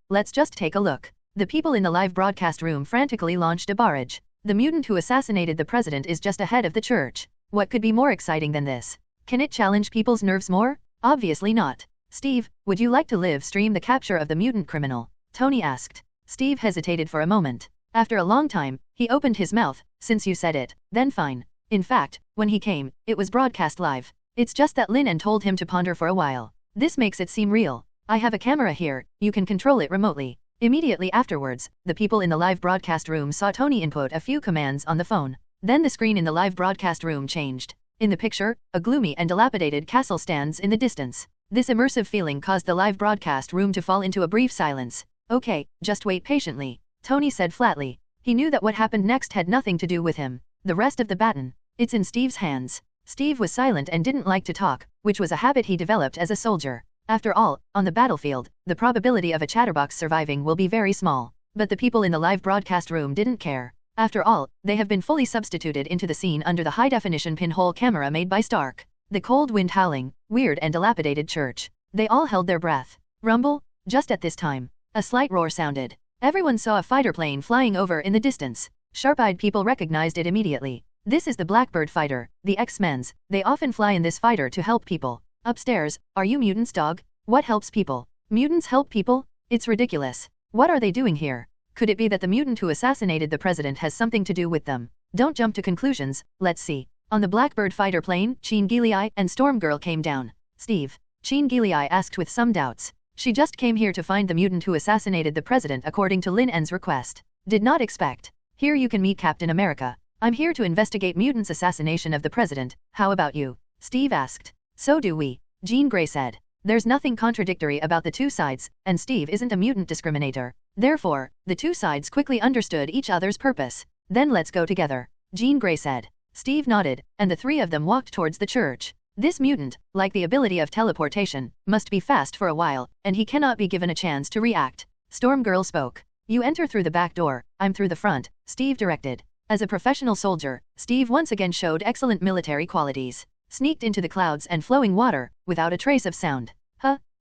let's just take a look. The people in the live broadcast room frantically launched a barrage. The mutant who assassinated the president is just ahead of the church. What could be more exciting than this? Can it challenge people's nerves more? Obviously not. Steve, would you like to live stream the capture of the mutant criminal? Tony asked. Steve hesitated for a moment. After a long time, he opened his mouth. Since you said it, then fine. In fact, when he came, it was broadcast live. It's just that Lin En told him to ponder for a while. This makes it seem real. I have a camera here, you can control it remotely. Immediately afterwards, the people in the live broadcast room saw Tony input a few commands on the phone. Then the screen in the live broadcast room changed. In the picture, a gloomy and dilapidated castle stands in the distance. This immersive feeling caused the live broadcast room to fall into a brief silence. Okay, just wait patiently, Tony said flatly. He knew that what happened next had nothing to do with him. The rest of the baton, it's in Steve's hands. Steve was silent and didn't like to talk, which was a habit he developed as a soldier. After all, on the battlefield, the probability of a chatterbox surviving will be very small. But the people in the live broadcast room didn't care. After all, they have been fully substituted into the scene under the high-definition pinhole camera made by Stark. The cold wind howling, weird and dilapidated church. They all held their breath. Rumble? Just at this time, a slight roar sounded. Everyone saw a fighter plane flying over in the distance. Sharp-eyed people recognized it immediately. This is the Blackbird fighter, the X-Men's. They often fly in this fighter to help people. Upstairs, are you mutants, dog? What helps people? Mutants help people? It's ridiculous. What are they doing here? Could it be that the mutant who assassinated the president has something to do with them? Don't jump to conclusions, let's see. On the Blackbird fighter plane, Cheen Gilei and Storm Girl came down. Steve? Cheen Gilei asked with some doubts. She just came here to find the mutant who assassinated the president according to Lin En's request. Did not expect. Here you can meet Captain America. I'm here to investigate mutant's assassination of the president. How about you? Steve asked. So do we. Jean Grey said. There's nothing contradictory about the two sides, and Steve isn't a mutant discriminator. Therefore, the two sides quickly understood each other's purpose. Then let's go together. Jean Grey said. Steve nodded, and the three of them walked towards the church. This mutant, like the ability of teleportation, must be fast for a while, and he cannot be given a chance to react. Storm Girl spoke. You enter through the back door, I'm through the front, Steve directed. As a professional soldier, Steve once again showed excellent military qualities. Sneaked into the clouds and flowing water, without a trace of sound.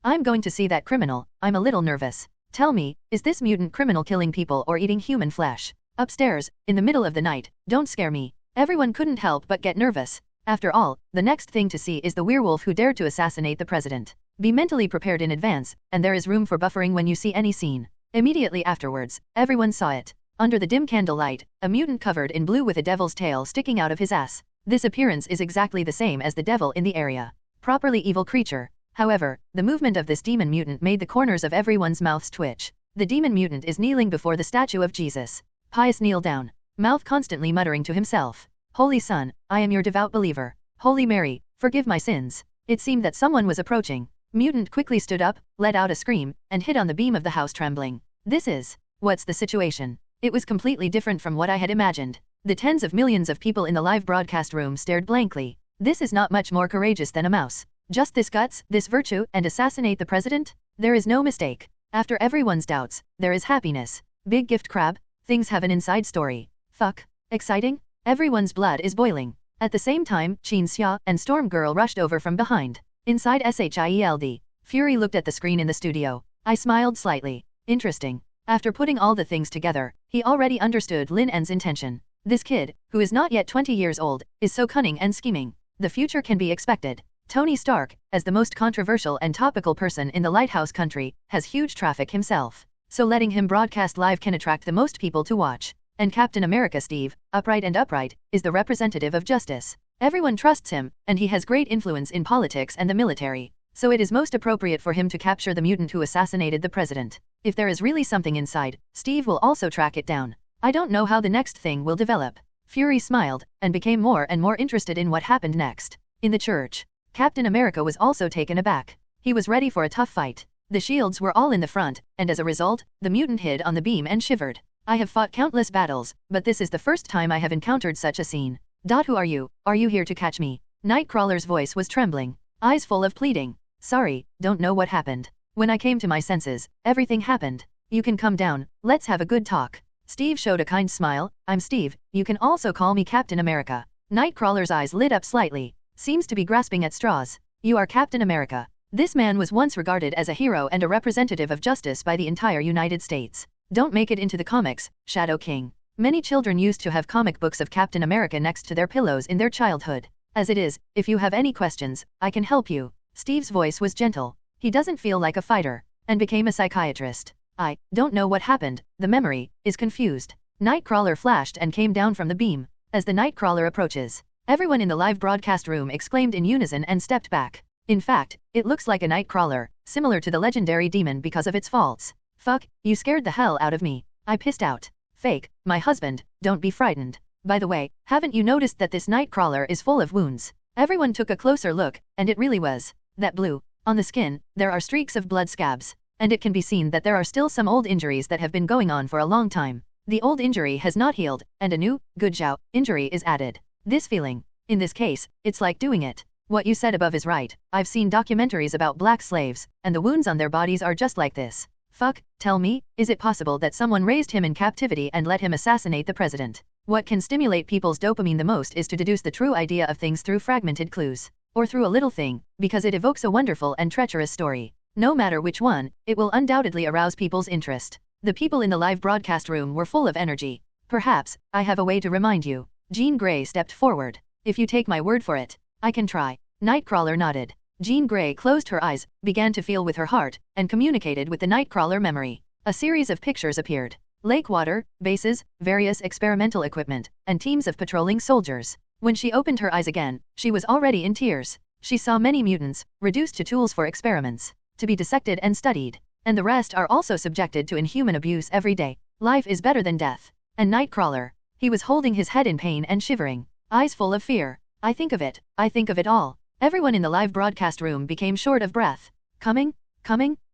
I'm going to see that criminal, I'm a little nervous. Tell me, is this mutant criminal killing people or eating human flesh? Upstairs, in the middle of the night, don't scare me. Everyone couldn't help but get nervous. After all, the next thing to see is the werewolf who dared to assassinate the president. Be mentally prepared in advance, and there is room for buffering when you see any scene. Immediately afterwards, everyone saw it. Under the dim candlelight, a mutant covered in blue with a devil's tail sticking out of his ass. This appearance is exactly the same as the devil in the area. Properly evil creature. However, the movement of this demon mutant made the corners of everyone's mouths twitch. The demon mutant is kneeling before the statue of Jesus. Pious kneel down. Mouth constantly muttering to himself. Holy Son, I am your devout believer. Holy Mary, forgive my sins. It seemed that someone was approaching. Mutant quickly stood up, let out a scream, and hid on the beam of the house trembling. What's the situation? It was completely different from what I had imagined. The tens of millions of people in the live broadcast room stared blankly. This is not much more courageous than a mouse. Just this guts, this virtue, and assassinate the president? There is no mistake. After everyone's doubts, there is happiness. Big gift crab? Things have an inside story. Fuck. Exciting? Everyone's blood is boiling. At the same time, Cheen Xia and Storm Girl rushed over from behind. Inside SHIELD. Fury looked at the screen in the studio. I smiled slightly. Interesting. After putting all the things together, he already understood Lin En's intention. This kid, who is not yet 20 years old, is so cunning and scheming. The future can be expected. Tony Stark, as the most controversial and topical person in the Lighthouse country, has huge traffic himself. So letting him broadcast live can attract the most people to watch. And Captain America Steve, upright, is the representative of justice. Everyone trusts him, and he has great influence in politics and the military. So it is most appropriate for him to capture the mutant who assassinated the president. If there is really something inside, Steve will also track it down. I don't know how the next thing will develop. Fury smiled, and became more and more interested in what happened next. In the church, Captain America was also taken aback. He was ready for a tough fight. The shields were all in the front, and as a result, the mutant hid on the beam and shivered. I have fought countless battles, but this is the first time I have encountered such a scene. Who are you? Are you here to catch me? Nightcrawler's voice was trembling, eyes full of pleading. Sorry, don't know what happened. When I came to my senses, everything happened. You can come down, let's have a good talk. Steve showed a kind smile. I'm Steve, you can also call me Captain America. Nightcrawler's eyes lit up slightly. Seems to be grasping at straws. You are Captain America. This man was once regarded as a hero and a representative of justice by the entire United States. Don't make it into the comics, Shadow King. Many children used to have comic books of Captain America next to their pillows in their childhood. As it is, if you have any questions, I can help you. Steve's voice was gentle. He doesn't feel like a fighter, and became a psychiatrist. I don't know what happened, the memory is confused. Nightcrawler flashed and came down from the beam. As the Nightcrawler approaches, everyone in the live broadcast room exclaimed in unison and stepped back. In fact, it looks like a Nightcrawler, similar to the legendary demon because of its faults. Fuck, you scared the hell out of me. I pissed out. Fake, my husband, don't be frightened. By the way, haven't you noticed that this Nightcrawler is full of wounds? Everyone took a closer look, and it really was. That blue. On the skin, there are streaks of blood scabs. And it can be seen that there are still some old injuries that have been going on for a long time. The old injury has not healed, and a new, good Zhao, injury is added. This feeling. In this case, it's like doing it. What you said above is right. I've seen documentaries about black slaves, and the wounds on their bodies are just like this. Fuck, tell me, is it possible that someone raised him in captivity and let him assassinate the president? What can stimulate people's dopamine the most is to deduce the true idea of things through fragmented clues. Or through a little thing, because it evokes a wonderful and treacherous story. No matter which one, it will undoubtedly arouse people's interest. The people in the live broadcast room were full of energy. Perhaps, I have a way to remind you. Jean Grey stepped forward. If you take my word for it, I can try. Nightcrawler nodded. Jean Grey closed her eyes, began to feel with her heart, and communicated with the Nightcrawler memory. A series of pictures appeared. Lake water, bases, various experimental equipment, and teams of patrolling soldiers. When she opened her eyes again, she was already in tears. She saw many mutants, reduced to tools for experiments, to be dissected and studied. And the rest are also subjected to inhuman abuse every day. Life is better than death. And Nightcrawler. He was holding his head in pain and shivering, eyes full of fear. I think of it all. Everyone in the live broadcast room became short of breath. Coming?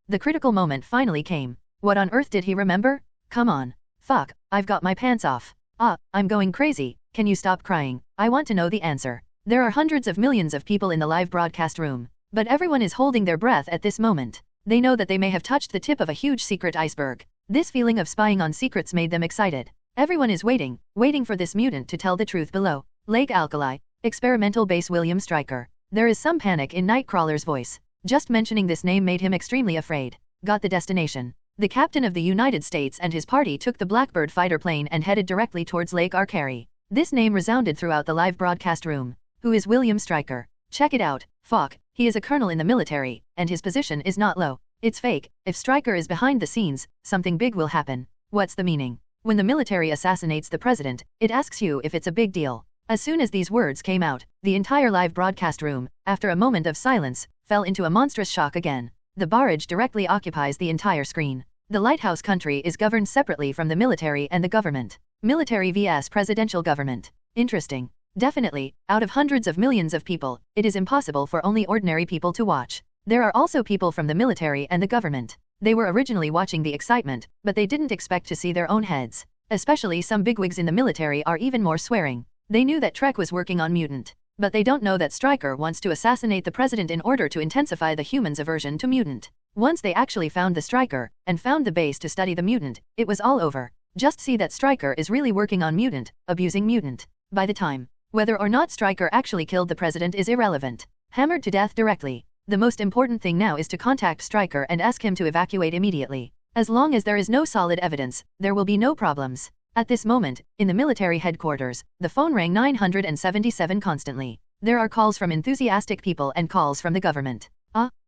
The critical moment finally came. What on earth did he remember? Come on. Fuck, I've got my pants off. I'm going crazy. Can you stop crying? I want to know the answer. There are hundreds of millions of people in the live broadcast room, but everyone is holding their breath at this moment. They know that they may have touched the tip of a huge secret iceberg. This feeling of spying on secrets made them excited. Everyone is waiting for this mutant to tell the truth below. Lake Alkali, experimental base William Stryker. There is some panic in Nightcrawler's voice. Just mentioning this name made him extremely afraid. Got the destination. The captain of the United States and his party took the Blackbird fighter plane and headed directly towards Lake Arcari. This name resounded throughout the live broadcast room. Who is William Stryker? Check it out. Fuck, he is a colonel in the military, and his position is not low. It's fake. If Stryker is behind the scenes, something big will happen. What's the meaning? When the military assassinates the president, it asks you if it's a big deal. As soon as these words came out, the entire live broadcast room, after a moment of silence, fell into a monstrous shock again. The barrage directly occupies the entire screen. The lighthouse country is governed separately from the military and the government. Military vs presidential government. Interesting. Definitely, out of hundreds of millions of people, it is impossible for only ordinary people to watch. There are also people from the military and the government. They were originally watching the excitement, but they didn't expect to see their own heads. Especially some bigwigs in the military are even more swearing. They knew that Trek was working on mutant, but they don't know that Stryker wants to assassinate the president in order to intensify the humans' aversion to mutant. Once they actually found the Stryker, and found the base to study the mutant, it was all over. Just see that Stryker is really working on mutant, abusing mutant. By the time, whether or not Stryker actually killed the president is irrelevant. Hammered to death directly. The most important thing now is to contact Stryker and ask him to evacuate immediately. As long as there is no solid evidence, there will be no problems. At this moment, in the military headquarters, the phone rang 977 constantly. There are calls from enthusiastic people and calls from the government.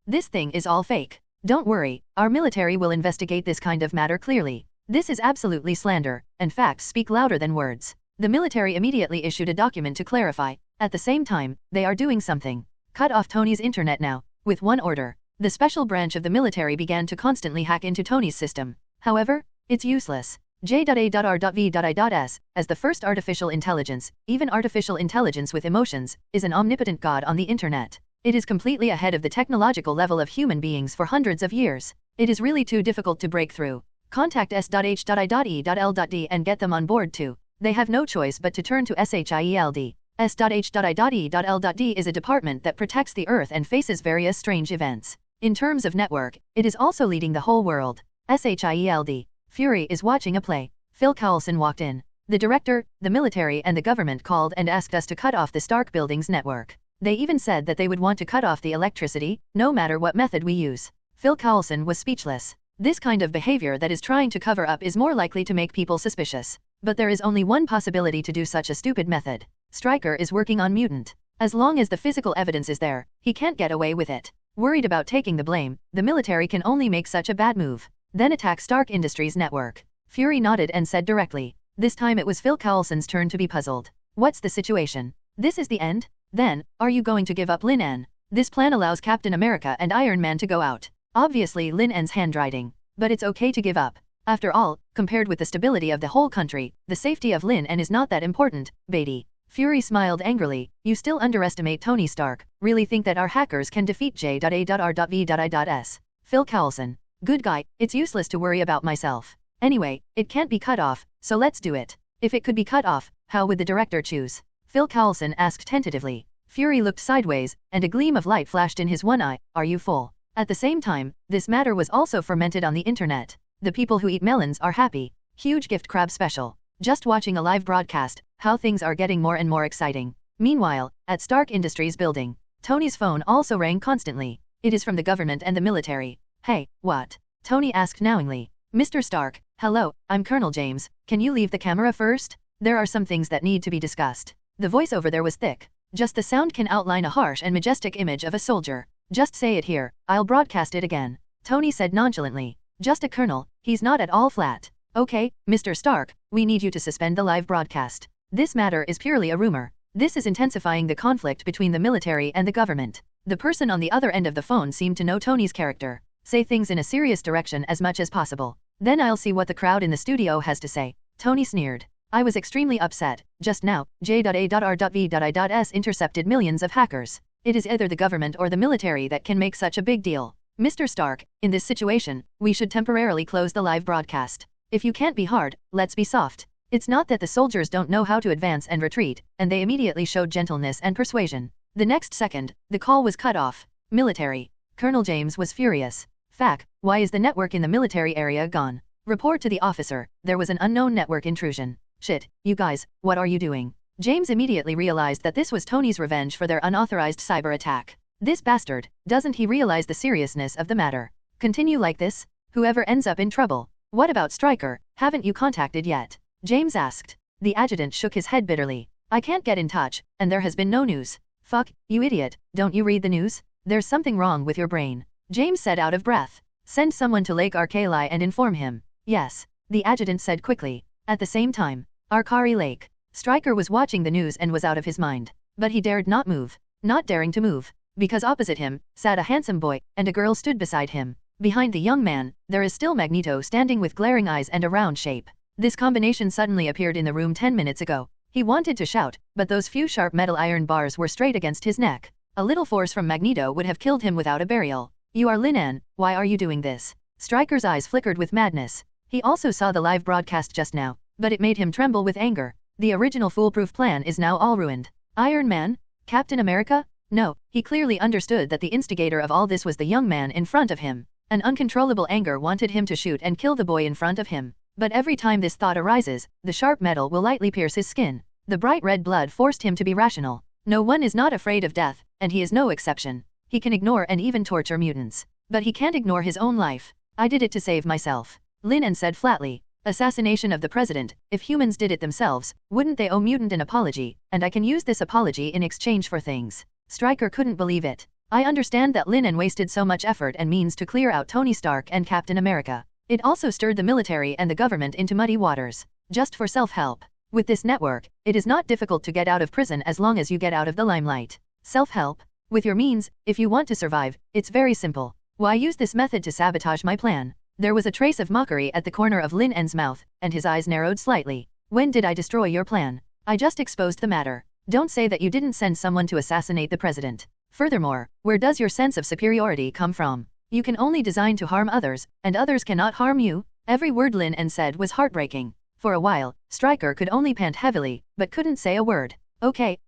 This thing is all fake. Don't worry, our military will investigate this kind of matter clearly. This is absolutely slander, and facts speak louder than words. The military immediately issued a document to clarify. At the same time, they are doing something. Cut off Tony's internet now. With one order, the special branch of the military began to constantly hack into Tony's system. However, it's useless. J.A.R.V.I.S, as the first artificial intelligence, even artificial intelligence with emotions, is an omnipotent god on the internet. It is completely ahead of the technological level of human beings for hundreds of years. It is really too difficult to break through. Contact S.H.I.E.L.D. and get them on board too. They have no choice but to turn to SHIELD. S.H.I.E.L.D. is a department that protects the Earth and faces various strange events. In terms of network, it is also leading the whole world. SHIELD. Fury is watching a play. Phil Coulson walked in. The director, the military and the government called and asked us to cut off the Stark Building's network. They even said that they would want to cut off the electricity, no matter what method we use. Phil Coulson was speechless. This kind of behavior that is trying to cover up is more likely to make people suspicious. But there is only one possibility to do such a stupid method. Stryker is working on mutant. As long as the physical evidence is there, he can't get away with it. Worried about taking the blame, the military can only make such a bad move. Then attack Stark Industries network. Fury nodded and said directly. This time it was Phil Coulson's turn to be puzzled. What's the situation? This is the end? Then, are you going to give up Lin En? This plan allows Captain America and Iron Man to go out. Obviously Lin En's handwriting. But it's okay to give up. After all, compared with the stability of the whole country, the safety of Lin En is not that important, Beatty. Fury smiled angrily. You still underestimate Tony Stark. Really think that our hackers can defeat J.A.R.V.I.S. Phil Coulson. Good guy, it's useless to worry about myself. Anyway, it can't be cut off, so let's do it. If it could be cut off, how would the director choose? Phil Coulson asked tentatively. Fury looked sideways, and a gleam of light flashed in his one eye. Are you full? At the same time, this matter was also fermented on the internet. The people who eat melons are happy. Huge gift crab special. Just watching a live broadcast, how things are getting more and more exciting. Meanwhile, at Stark Industries building, Tony's phone also rang constantly. It is from the government and the military. Hey, what? Tony asked knowingly. Mr. Stark, Hello, I'm Colonel James, can you leave the camera first? There are some things that need to be discussed. The voiceover there was thick. Just the sound can outline a harsh and majestic image of a soldier. Just say it here, I'll broadcast it again. Tony said nonchalantly. Just a colonel, he's not at all flat. Okay, Mr. Stark, we need you to suspend the live broadcast. This matter is purely a rumor. This is intensifying the conflict between the military and the government. The person on the other end of the phone seemed to know Tony's character. Say things in a serious direction as much as possible. Then I'll see what the crowd in the studio has to say. Tony sneered. I was extremely upset. Just now, J.A.R.V.I.S intercepted millions of hackers. It is either the government or the military that can make such a big deal. Mr. Stark, in this situation, we should temporarily close the live broadcast. If you can't be hard, let's be soft. It's not that the soldiers don't know how to advance and retreat, and they immediately showed gentleness and persuasion. The next second, the call was cut off. Military. Colonel James was furious. Fac, why is the network in the military area gone? Report to the officer, there was an unknown network intrusion. Shit, you guys, what are you doing? James immediately realized that this was Tony's revenge for their unauthorized cyber attack. This bastard, doesn't he realize the seriousness of the matter? Continue like this? Whoever ends up in trouble. What about Stryker, haven't you contacted yet? James asked. The adjutant shook his head bitterly. I can't get in touch, and there has been no news. Fuck, you idiot, don't you read the news? There's something wrong with your brain. James said out of breath. Send someone to Lake Arkali and inform him. Yes, the adjutant said quickly. At the same time, Arkari Lake. Stryker was watching the news and was out of his mind. But he dared not move. Not daring to move. Because opposite him, sat a handsome boy, and a girl stood beside him. Behind the young man, there is still Magneto standing with glaring eyes and a round shape. This combination suddenly appeared in the room 10 minutes ago. He wanted to shout, but those few sharp metal iron bars were straight against his neck. A little force from Magneto would have killed him without a burial. You are Lin En, why are you doing this? Stryker's eyes flickered with madness. He also saw the live broadcast just now, but it made him tremble with anger. The original foolproof plan is now all ruined. Iron Man? Captain America? No, he clearly understood that the instigator of all this was the young man in front of him. An uncontrollable anger wanted him to shoot and kill the boy in front of him. But every time this thought arises, the sharp metal will lightly pierce his skin. The bright red blood forced him to be rational. No one is not afraid of death, and he is no exception. He can ignore and even torture mutants. But he can't ignore his own life. I did it to save myself. Lin En said flatly. Assassination of the president, if humans did it themselves, wouldn't they owe mutant an apology, and I can use this apology in exchange for things. Stryker couldn't believe it. I understand that Lin En wasted so much effort and means to clear out Tony Stark and Captain America. It also stirred the military and the government into muddy waters. Just for self-help. With this network, it is not difficult to get out of prison as long as you get out of the limelight. Self-help? With your means, if you want to survive, it's very simple. Why use this method to sabotage my plan? There was a trace of mockery at the corner of Lin En's mouth, and his eyes narrowed slightly. When did I destroy your plan? I just exposed the matter. Don't say that you didn't send someone to assassinate the president. Furthermore, where does your sense of superiority come from? You can only design to harm others, and others cannot harm you. Every word Lin En said was heartbreaking. For a while, Stryker could only pant heavily, but couldn't say a word. Okay.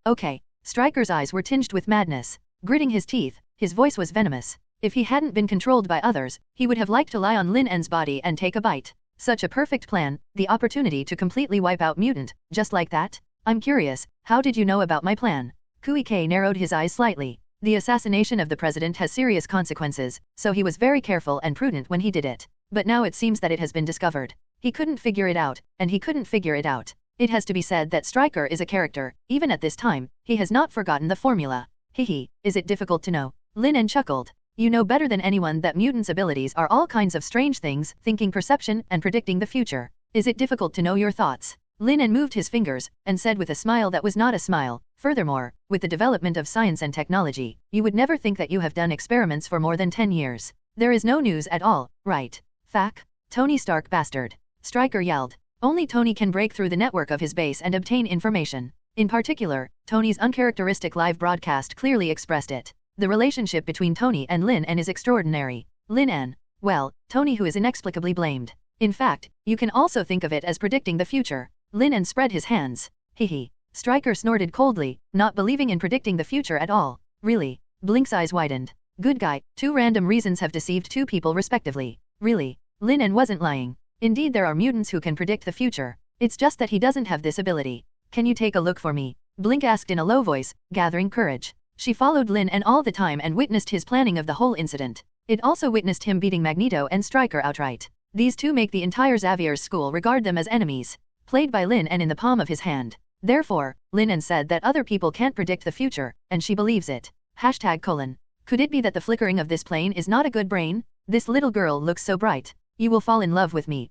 Stryker's eyes were tinged with madness. Gritting his teeth, his voice was venomous. If he hadn't been controlled by others, he would have liked to lie on Lin En's body and take a bite. Such a perfect plan, the opportunity to completely wipe out mutant, just like that? I'm curious, how did you know about my plan? Kui K narrowed his eyes slightly. The assassination of the president has serious consequences, so he was very careful and prudent when he did it. But now it seems that it has been discovered. He couldn't figure it out, and he couldn't figure it out. It has to be said that Stryker is a character. Even at this time, he has not forgotten the formula. Hehe, is it difficult to know? Lin En chuckled. You know better than anyone that mutants' abilities are all kinds of strange things, thinking, perception, and predicting the future. Is it difficult to know your thoughts? Lin En moved his fingers, and said with a smile that was not a smile, furthermore, with the development of science and technology, you would never think that you have done experiments for more than 10 years. There is no news at all, right? Fac? Tony Stark bastard. Stryker yelled. Only Tony can break through the network of his base and obtain information. In particular, Tony's uncharacteristic live broadcast clearly expressed it. The relationship between Tony and Lin En is extraordinary. Lin En. Well, Tony who is inexplicably blamed. In fact, you can also think of it as predicting the future. Lin En spread his hands. Hehe. Stryker snorted coldly, not believing in predicting the future at all. Really? Blink's eyes widened. Good guy, 2 random reasons have deceived 2 people respectively. Really? Lin En wasn't lying. Indeed there are mutants who can predict the future. It's just that he doesn't have this ability. Can you take a look for me? Blink asked in a low voice, gathering courage. She followed Lin En all the time and witnessed his planning of the whole incident. It also witnessed him beating Magneto and Stryker outright. These two make the entire Xavier's school regard them as enemies. Played by Lin En in the palm of his hand. Therefore, Lin En said that other people can't predict the future, and she believes it. #:. Could it be that the flickering of this plane is not a good brain? This little girl looks so bright. You will fall in love with me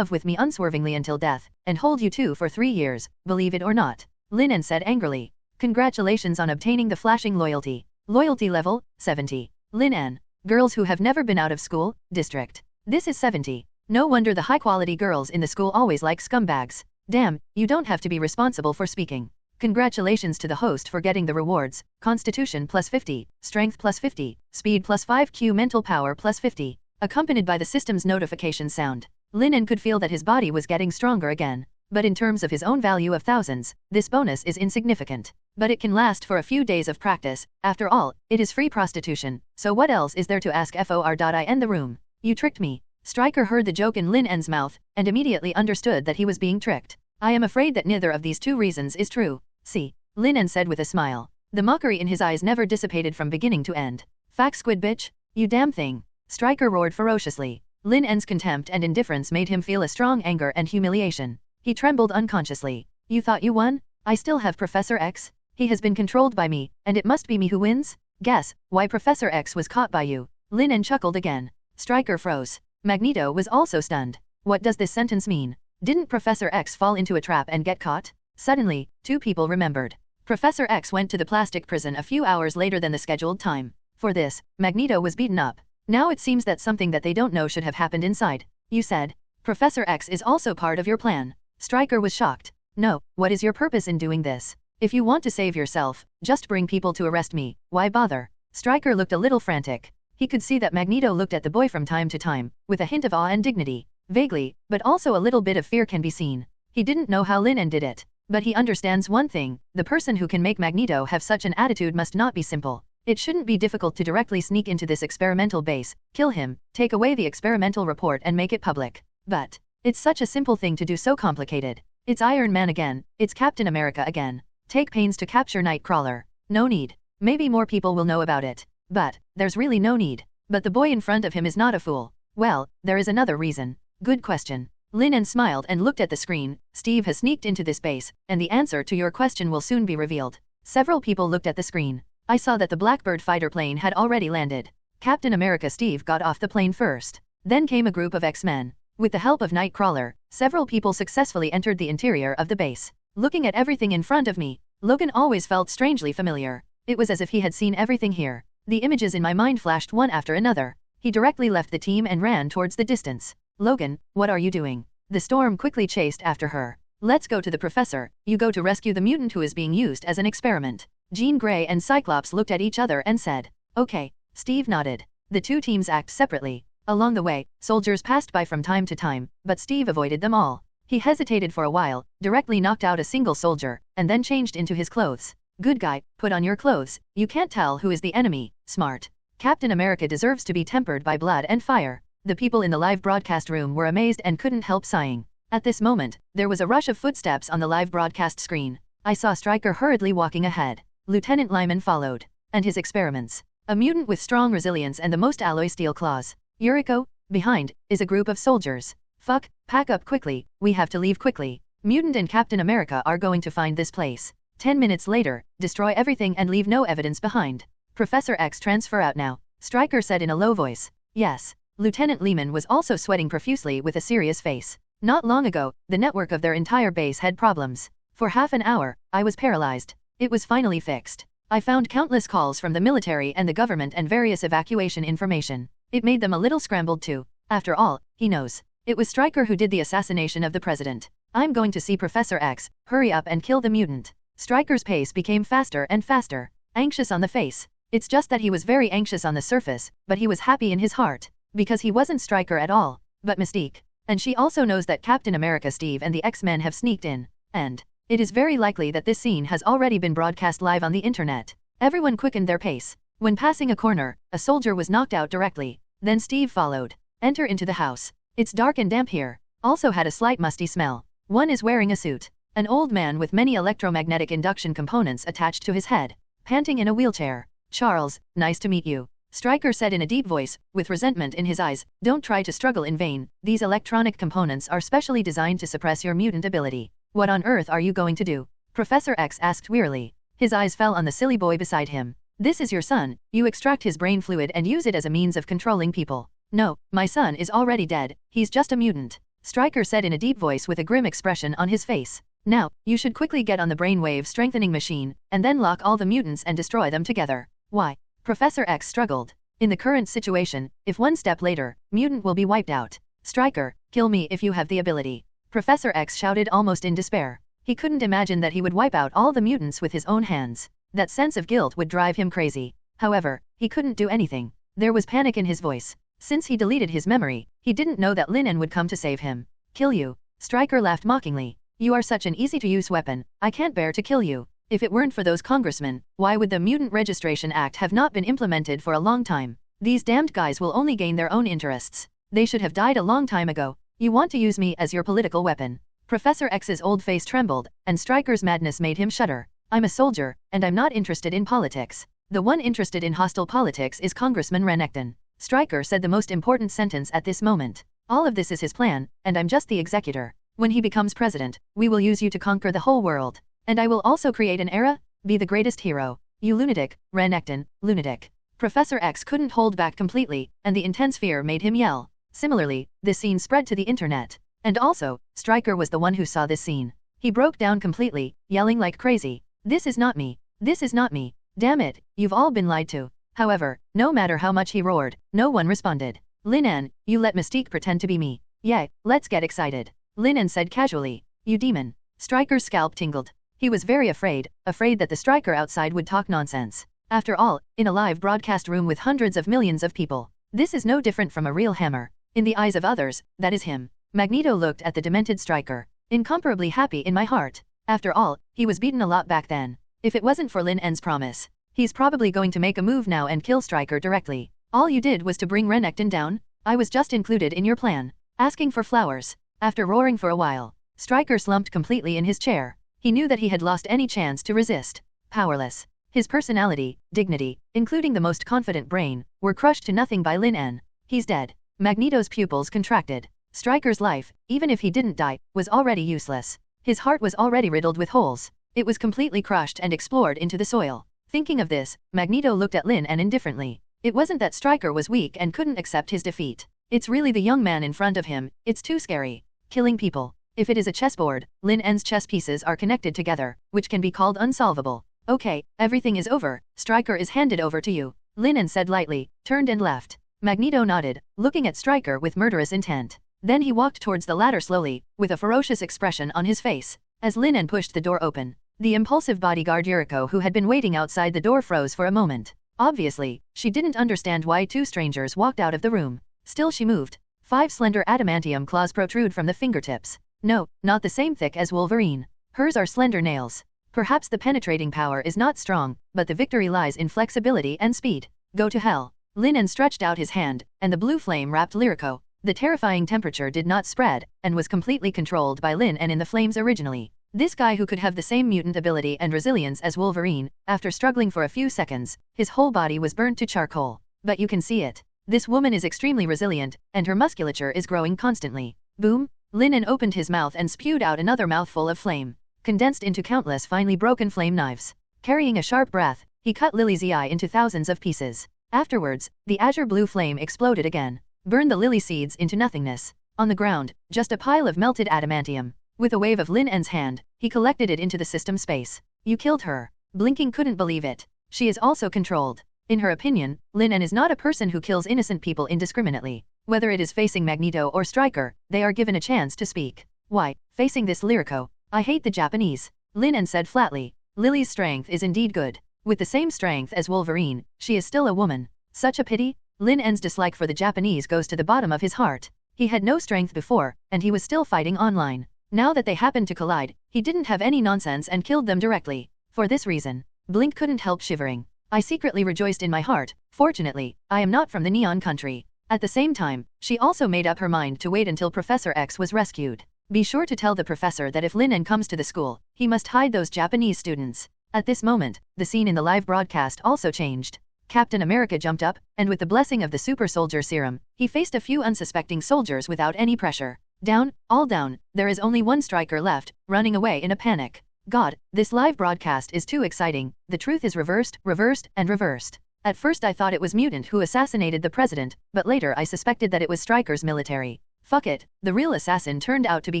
unswervingly until death, and hold you two for 3 years, believe it or not. Lin En said angrily. Congratulations on obtaining the flashing loyalty. Loyalty level, 70. Lin En. Girls who have never been out of school, district. This is 70. No wonder the high-quality girls in the school always like scumbags. Damn, you don't have to be responsible for speaking. Congratulations to the host for getting the rewards. Constitution plus 50, Strength plus 50, Speed plus 5Q, Mental Power plus 50. Accompanied by the system's notification sound. Lin En could feel that his body was getting stronger again. But in terms of his own value of thousands, this bonus is insignificant. But it can last for a few days of practice. After all, it is free prostitution, so what else is there to ask for? I end the room. You tricked me. Stryker heard the joke in Lin En's mouth, and immediately understood that he was being tricked. I am afraid that neither of these two reasons is true. See, Lin En said with a smile. The mockery in his eyes never dissipated from beginning to end. Fact squid bitch? You damn thing. Stryker roared ferociously. Lin En's contempt and indifference made him feel a strong anger and humiliation. He trembled unconsciously. You thought you won? I still have Professor X. He has been controlled by me, and it must be me who wins? Guess why Professor X was caught by you. Lin En chuckled again. Stryker froze. Magneto was also stunned. What does this sentence mean? Didn't Professor X fall into a trap and get caught? Suddenly, two people remembered. Professor X went to the plastic prison a few hours later than the scheduled time. For this, Magneto was beaten up. Now it seems that something that they don't know should have happened inside. You said, Professor X is also part of your plan. Stryker was shocked. No, what is your purpose in doing this? If you want to save yourself, just bring people to arrest me, why bother? Stryker looked a little frantic. He could see that Magneto looked at the boy from time to time, with a hint of awe and dignity. Vaguely, but also a little bit of fear can be seen. He didn't know how Lin En did it. But he understands one thing, the person who can make Magneto have such an attitude must not be simple. It shouldn't be difficult to directly sneak into this experimental base, kill him, take away the experimental report and make it public. But it's such a simple thing to do, so complicated. It's Iron Man again, it's Captain America again. Take pains to capture Nightcrawler. No need. Maybe more people will know about it. But there's really no need. But the boy in front of him is not a fool. Well, there is another reason. Good question. Lin En smiled and looked at the screen. Steve has sneaked into this base, and the answer to your question will soon be revealed. Several people looked at the screen. I saw that the Blackbird fighter plane had already landed. Captain America Steve got off the plane first. Then came a group of X-Men. With the help of Nightcrawler, several people successfully entered the interior of the base. Looking at everything in front of me, Logan always felt strangely familiar. It was as if he had seen everything here. The images in my mind flashed one after another. He directly left the team and ran towards the distance. Logan, what are you doing? The storm quickly chased after her. Let's go to the professor. You go to rescue the mutant who is being used as an experiment. Jean Grey and Cyclops looked at each other and said, okay. Steve nodded. The two teams act separately. Along the way, soldiers passed by from time to time, but Steve avoided them all. He hesitated for a while, directly knocked out a single soldier, and then changed into his clothes. Good guy, put on your clothes. You can't tell who is the enemy. Smart. Captain America deserves to be tempered by blood and fire. The people in the live broadcast room were amazed and couldn't help sighing. At this moment, there was a rush of footsteps on the live broadcast screen. I saw Stryker hurriedly walking ahead. Lieutenant Lyman followed. And his experiments. A mutant with strong resilience and the most alloy steel claws. Yuriko, behind, is a group of soldiers. Fuck, pack up quickly, we have to leave quickly. Mutant and Captain America are going to find this place. 10 minutes later, destroy everything and leave no evidence behind. Professor X transfer out now, Stryker said in a low voice. Yes. Lieutenant Lehman was also sweating profusely with a serious face. Not long ago, the network of their entire base had problems. For half an hour, I was paralyzed. It was finally fixed. I found countless calls from the military and the government and various evacuation information. It made them a little scrambled too. After all, he knows. It was Stryker who did the assassination of the president. I'm going to see Professor X, hurry up and kill the mutant. Stryker's pace became faster and faster. Anxious on the face. It's just that he was very anxious on the surface, but he was happy in his heart. Because he wasn't Stryker at all, but Mystique. And she also knows that Captain America Steve and the X-Men have sneaked in. And it is very likely that this scene has already been broadcast live on the internet. Everyone quickened their pace. When passing a corner, a soldier was knocked out directly. Then Steve followed. Enter into the house. It's dark and damp here. Also had a slight musty smell. One is wearing a suit. An old man with many electromagnetic induction components attached to his head. Panting in a wheelchair. Charles, nice to meet you. Stryker said in a deep voice, with resentment in his eyes. Don't try to struggle in vain. These electronic components are specially designed to suppress your mutant ability. What on earth are you going to do? Professor X asked wearily. His eyes fell on the silly boy beside him. This is your son. You extract his brain fluid and use it as a means of controlling people. No, my son is already dead. He's just a mutant. Stryker said in a deep voice with a grim expression on his face. Now, you should quickly get on the brainwave strengthening machine, and then lock all the mutants and destroy them together. Why? Professor X struggled. In the current situation, if one step later, mutant will be wiped out. Stryker, kill me if you have the ability. Professor X shouted almost in despair. He couldn't imagine that he would wipe out all the mutants with his own hands. That sense of guilt would drive him crazy. However, he couldn't do anything. There was panic in his voice. Since he deleted his memory, he didn't know that Lin En would come to save him. Kill you? Stryker laughed mockingly. You are such an easy-to-use weapon, I can't bear to kill you. If it weren't for those congressmen, why would the Mutant Registration Act have not been implemented for a long time? These damned guys will only gain their own interests. They should have died a long time ago. You want to use me as your political weapon. Professor X's old face trembled, and Stryker's madness made him shudder. I'm a soldier, and I'm not interested in politics. The one interested in hostile politics is Congressman Renekton. Stryker said the most important sentence at this moment. All of this is his plan, and I'm just the executor. When he becomes president, we will use you to conquer the whole world. And I will also create an era? Be the greatest hero. You lunatic, Renekton, lunatic. Professor X couldn't hold back completely, and the intense fear made him yell. Similarly, this scene spread to the internet. And also, Stryker was the one who saw this scene. He broke down completely, yelling like crazy. This is not me. This is not me. Damn it, you've all been lied to. However, no matter how much he roared, no one responded. Lin En, you let Mystique pretend to be me. Yeah, let's get excited. Lin En said casually. You demon. Stryker's scalp tingled. He was very afraid that the Stryker outside would talk nonsense. After all, in a live broadcast room with hundreds of millions of people, this is no different from a real hammer. In the eyes of others, that is him. Magneto looked at the demented Stryker. Incomparably happy in my heart. After all, he was beaten a lot back then. If it wasn't for Lin En's promise, he's probably going to make a move now and kill Stryker directly. All you did was to bring Renekton down? I was just included in your plan. Asking for flowers. After roaring for a while, Stryker slumped completely in his chair. He knew that he had lost any chance to resist. Powerless. His personality, dignity, including the most confident brain, were crushed to nothing by Lin En. He's dead. Magneto's pupils contracted. Stryker's life, even if he didn't die, was already useless. His heart was already riddled with holes. It was completely crushed and explored into the soil. Thinking of this, Magneto looked at Lin En indifferently. It wasn't that Stryker was weak and couldn't accept his defeat. It's really the young man in front of him. It's too scary. Killing people. If it is a chessboard, Lin En's chess pieces are connected together, which can be called unsolvable. Okay, everything is over. Stryker is handed over to you. Lin En said lightly, turned and left. Magneto nodded, looking at Stryker with murderous intent. Then he walked towards the ladder slowly, with a ferocious expression on his face. As Lin En pushed the door open, the impulsive bodyguard Yuriko who had been waiting outside the door froze for a moment. Obviously, she didn't understand why two strangers walked out of the room. Still she moved. 5 slender adamantium claws protrude from the fingertips. No, not the same thick as Wolverine. Hers are slender nails. Perhaps the penetrating power is not strong, but the victory lies in flexibility and speed. Go to hell. Lin En stretched out his hand, and the blue flame wrapped Lyrico. The terrifying temperature did not spread, and was completely controlled by Lin En in the flames originally. This guy who could have the same mutant ability and resilience as Wolverine, after struggling for a few seconds, his whole body was burnt to charcoal. But you can see it. This woman is extremely resilient, and her musculature is growing constantly. Boom! Lin En opened his mouth and spewed out another mouthful of flame, condensed into countless finely broken flame knives. Carrying a sharp breath, he cut Lily's eye into thousands of pieces. Afterwards, the azure blue flame exploded again, burned the lily seeds into nothingness. On the ground, just a pile of melted adamantium. With a wave of Lin En's hand, he collected it into the system space. You killed her. Blinking couldn't believe it. She is also controlled. In her opinion, Lin En is not a person who kills innocent people indiscriminately. Whether it is facing Magneto or Stryker, they are given a chance to speak. Why, facing this Lyrico? I hate the Japanese. Lin En said flatly. Lily's strength is indeed good. With the same strength as Wolverine, she is still a woman. Such a pity. Lin En's dislike for the Japanese goes to the bottom of his heart. He had no strength before, and he was still fighting online. Now that they happened to collide, he didn't have any nonsense and killed them directly. For this reason, Blink couldn't help shivering. I secretly rejoiced in my heart. Fortunately, I am not from the Neon Country. At the same time, she also made up her mind to wait until Professor X was rescued. Be sure to tell the professor that if Lin En comes to the school, he must hide those Japanese students. At this moment, the scene in the live broadcast also changed. Captain America jumped up, and with the blessing of the super soldier serum, he faced a few unsuspecting soldiers without any pressure. Down, all down, there is only one striker left, running away in a panic. God, this live broadcast is too exciting, the truth is reversed, reversed, and reversed. At first I thought it was Mutant who assassinated the president, but later I suspected that it was Stryker's military. Fuck it, the real assassin turned out to be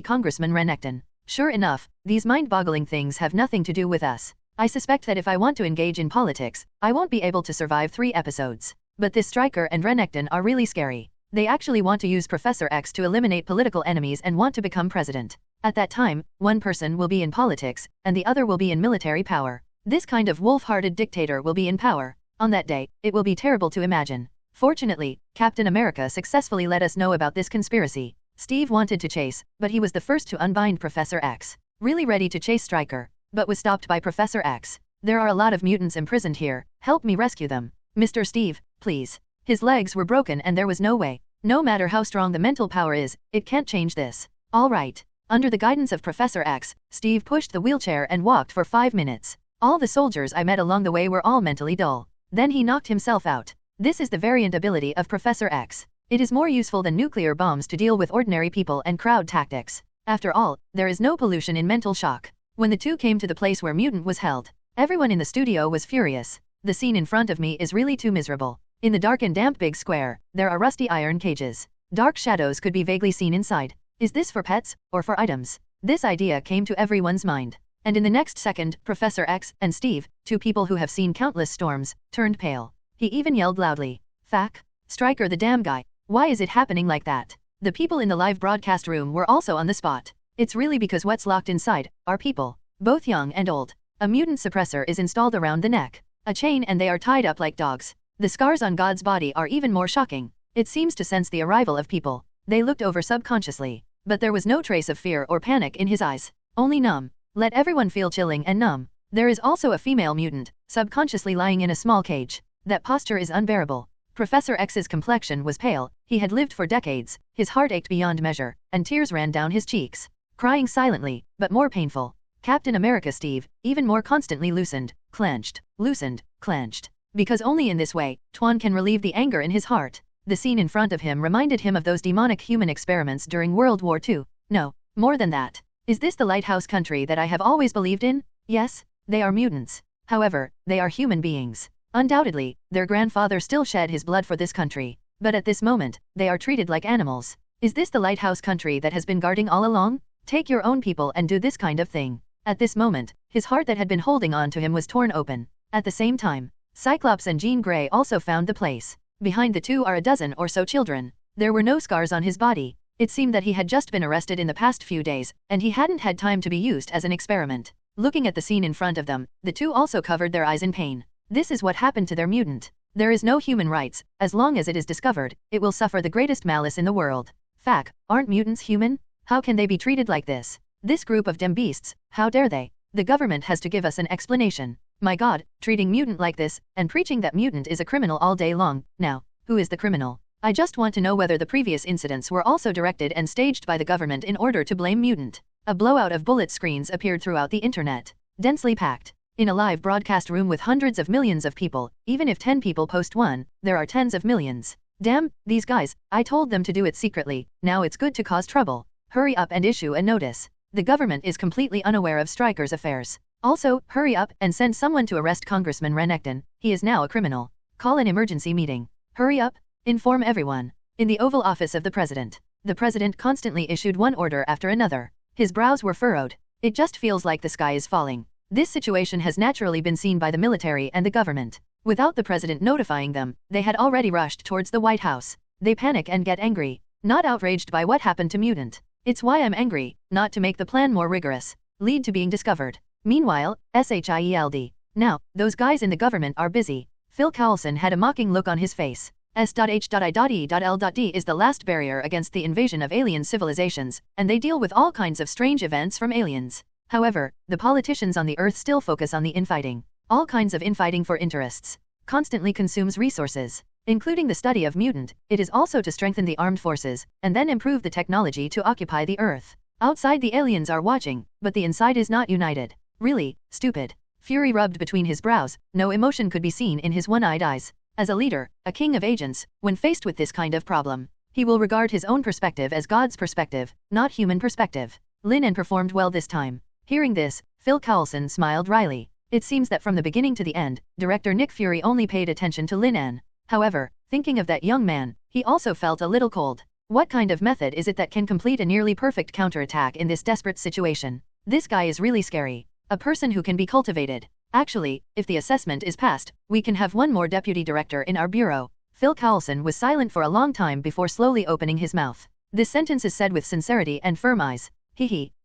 Congressman Renekton. Sure enough, these mind-boggling things have nothing to do with us. I suspect that if I want to engage in politics, I won't be able to survive 3 episodes. But this Stryker and Renekton are really scary. They actually want to use Professor X to eliminate political enemies and want to become president. At that time, one person will be in politics, and the other will be in military power. This kind of wolf-hearted dictator will be in power. On that day, it will be terrible to imagine. Fortunately, Captain America successfully let us know about this conspiracy. Steve wanted to chase, but he was the first to unbind Professor X. Really ready to chase Stryker, but was stopped by Professor X. There are a lot of mutants imprisoned here, help me rescue them. Mr. Steve, please. His legs were broken and there was no way. No matter how strong the mental power is, it can't change this. All right. Under the guidance of Professor X, Steve pushed the wheelchair and walked for 5 minutes. All the soldiers I met along the way were all mentally dull. Then he knocked himself out. This is the variant ability of Professor X. It is more useful than nuclear bombs to deal with ordinary people and crowd tactics. After all, there is no pollution in mental shock. When the two came to the place where Mutant was held, everyone in the studio was furious. The scene in front of me is really too miserable. In the dark and damp big square, there are rusty iron cages. Dark shadows could be vaguely seen inside. Is this for pets, or for items? This idea came to everyone's mind. And in the next second, Professor X and Steve, 2 people who have seen countless storms, turned pale. He even yelled loudly, "Fuck! Stryker the damn guy! Why is it happening like that?" The people in the live broadcast room were also on the spot. It's really because what's locked inside are people, both young and old. A mutant suppressor is installed around the neck. A chain and they are tied up like dogs. The scars on God's body are even more shocking. It seems to sense the arrival of people. They looked over subconsciously. But there was no trace of fear or panic in his eyes. Only numb. Let everyone feel chilling and numb. There is also a female mutant, subconsciously lying in a small cage. That posture is unbearable. Professor X's complexion was pale, he had lived for decades, his heart ached beyond measure, and tears ran down his cheeks. Crying silently, but more painful. Captain America Steve, even more constantly loosened, clenched, loosened, clenched. Because only in this way, Tuan can relieve the anger in his heart. The scene in front of him reminded him of those demonic human experiments during World War II. No, more than that. Is this the lighthouse country that I have always believed in? Yes, they are mutants. However, they are human beings. Undoubtedly, their grandfather still shed his blood for this country. But at this moment, they are treated like animals. Is this the lighthouse country that has been guarding all along? Take your own people and do this kind of thing. At this moment, his heart that had been holding on to him was torn open. At the same time, Cyclops and Jean Grey also found the place. Behind the two are a dozen or so children. There were no scars on his body. It seemed that he had just been arrested in the past few days, and he hadn't had time to be used as an experiment. Looking at the scene in front of them, the two also covered their eyes in pain. This is what happened to their mutant. There is no human rights. As long as it is discovered, it will suffer the greatest malice in the world. Fuck, aren't mutants human? How can they be treated like this? This group of dumb beasts, how dare they? The government has to give us an explanation. My God, treating mutant like this, and preaching that mutant is a criminal all day long. Now, who is the criminal? I just want to know whether the previous incidents were also directed and staged by the government in order to blame mutant. A blowout of bullet screens appeared throughout the internet. Densely packed. In a live broadcast room with hundreds of millions of people, even if 10 people post one, there are tens of millions. Damn, these guys, I told them to do it secretly, now it's good to cause trouble. Hurry up and issue a notice. The government is completely unaware of Stryker's affairs. Also, hurry up and send someone to arrest Congressman Renekton, he is now a criminal. Call an emergency meeting. Hurry up, inform everyone. In the Oval Office of the President. The President constantly issued one order after another. His brows were furrowed. It just feels like the sky is falling. This situation has naturally been seen by the military and the government. Without the President notifying them, they had already rushed towards the White House. They panic and get angry. Not outraged by what happened to Mutant. It's why I'm angry, not to make the plan more rigorous. Lead to being discovered. Meanwhile, SHIELD. Now, those guys in the government are busy. Phil Coulson had a mocking look on his face. S.H.I.E.L.D. is the last barrier against the invasion of alien civilizations, and they deal with all kinds of strange events from aliens. However, the politicians on the Earth still focus on the infighting. All kinds of infighting for interests. Constantly consumes resources, including the study of mutant. It is also to strengthen the armed forces, and then improve the technology to occupy the Earth. Outside the aliens are watching, but the inside is not united. Really, stupid. Fury rubbed between his brows, no emotion could be seen in his one-eyed eyes. As a leader, a king of agents, when faced with this kind of problem, he will regard his own perspective as God's perspective, not human perspective. Lin En performed well this time. Hearing this, Phil Coulson smiled wryly. It seems that from the beginning to the end, director Nick Fury only paid attention to Lin En. However, thinking of that young man, he also felt a little cold. What kind of method is it that can complete a nearly perfect counterattack in this desperate situation? This guy is really scary. A person who can be cultivated. Actually, if the assessment is passed, we can have one more deputy director in our bureau. Phil Coulson was silent for a long time before slowly opening his mouth. This sentence is said with sincerity and firm eyes.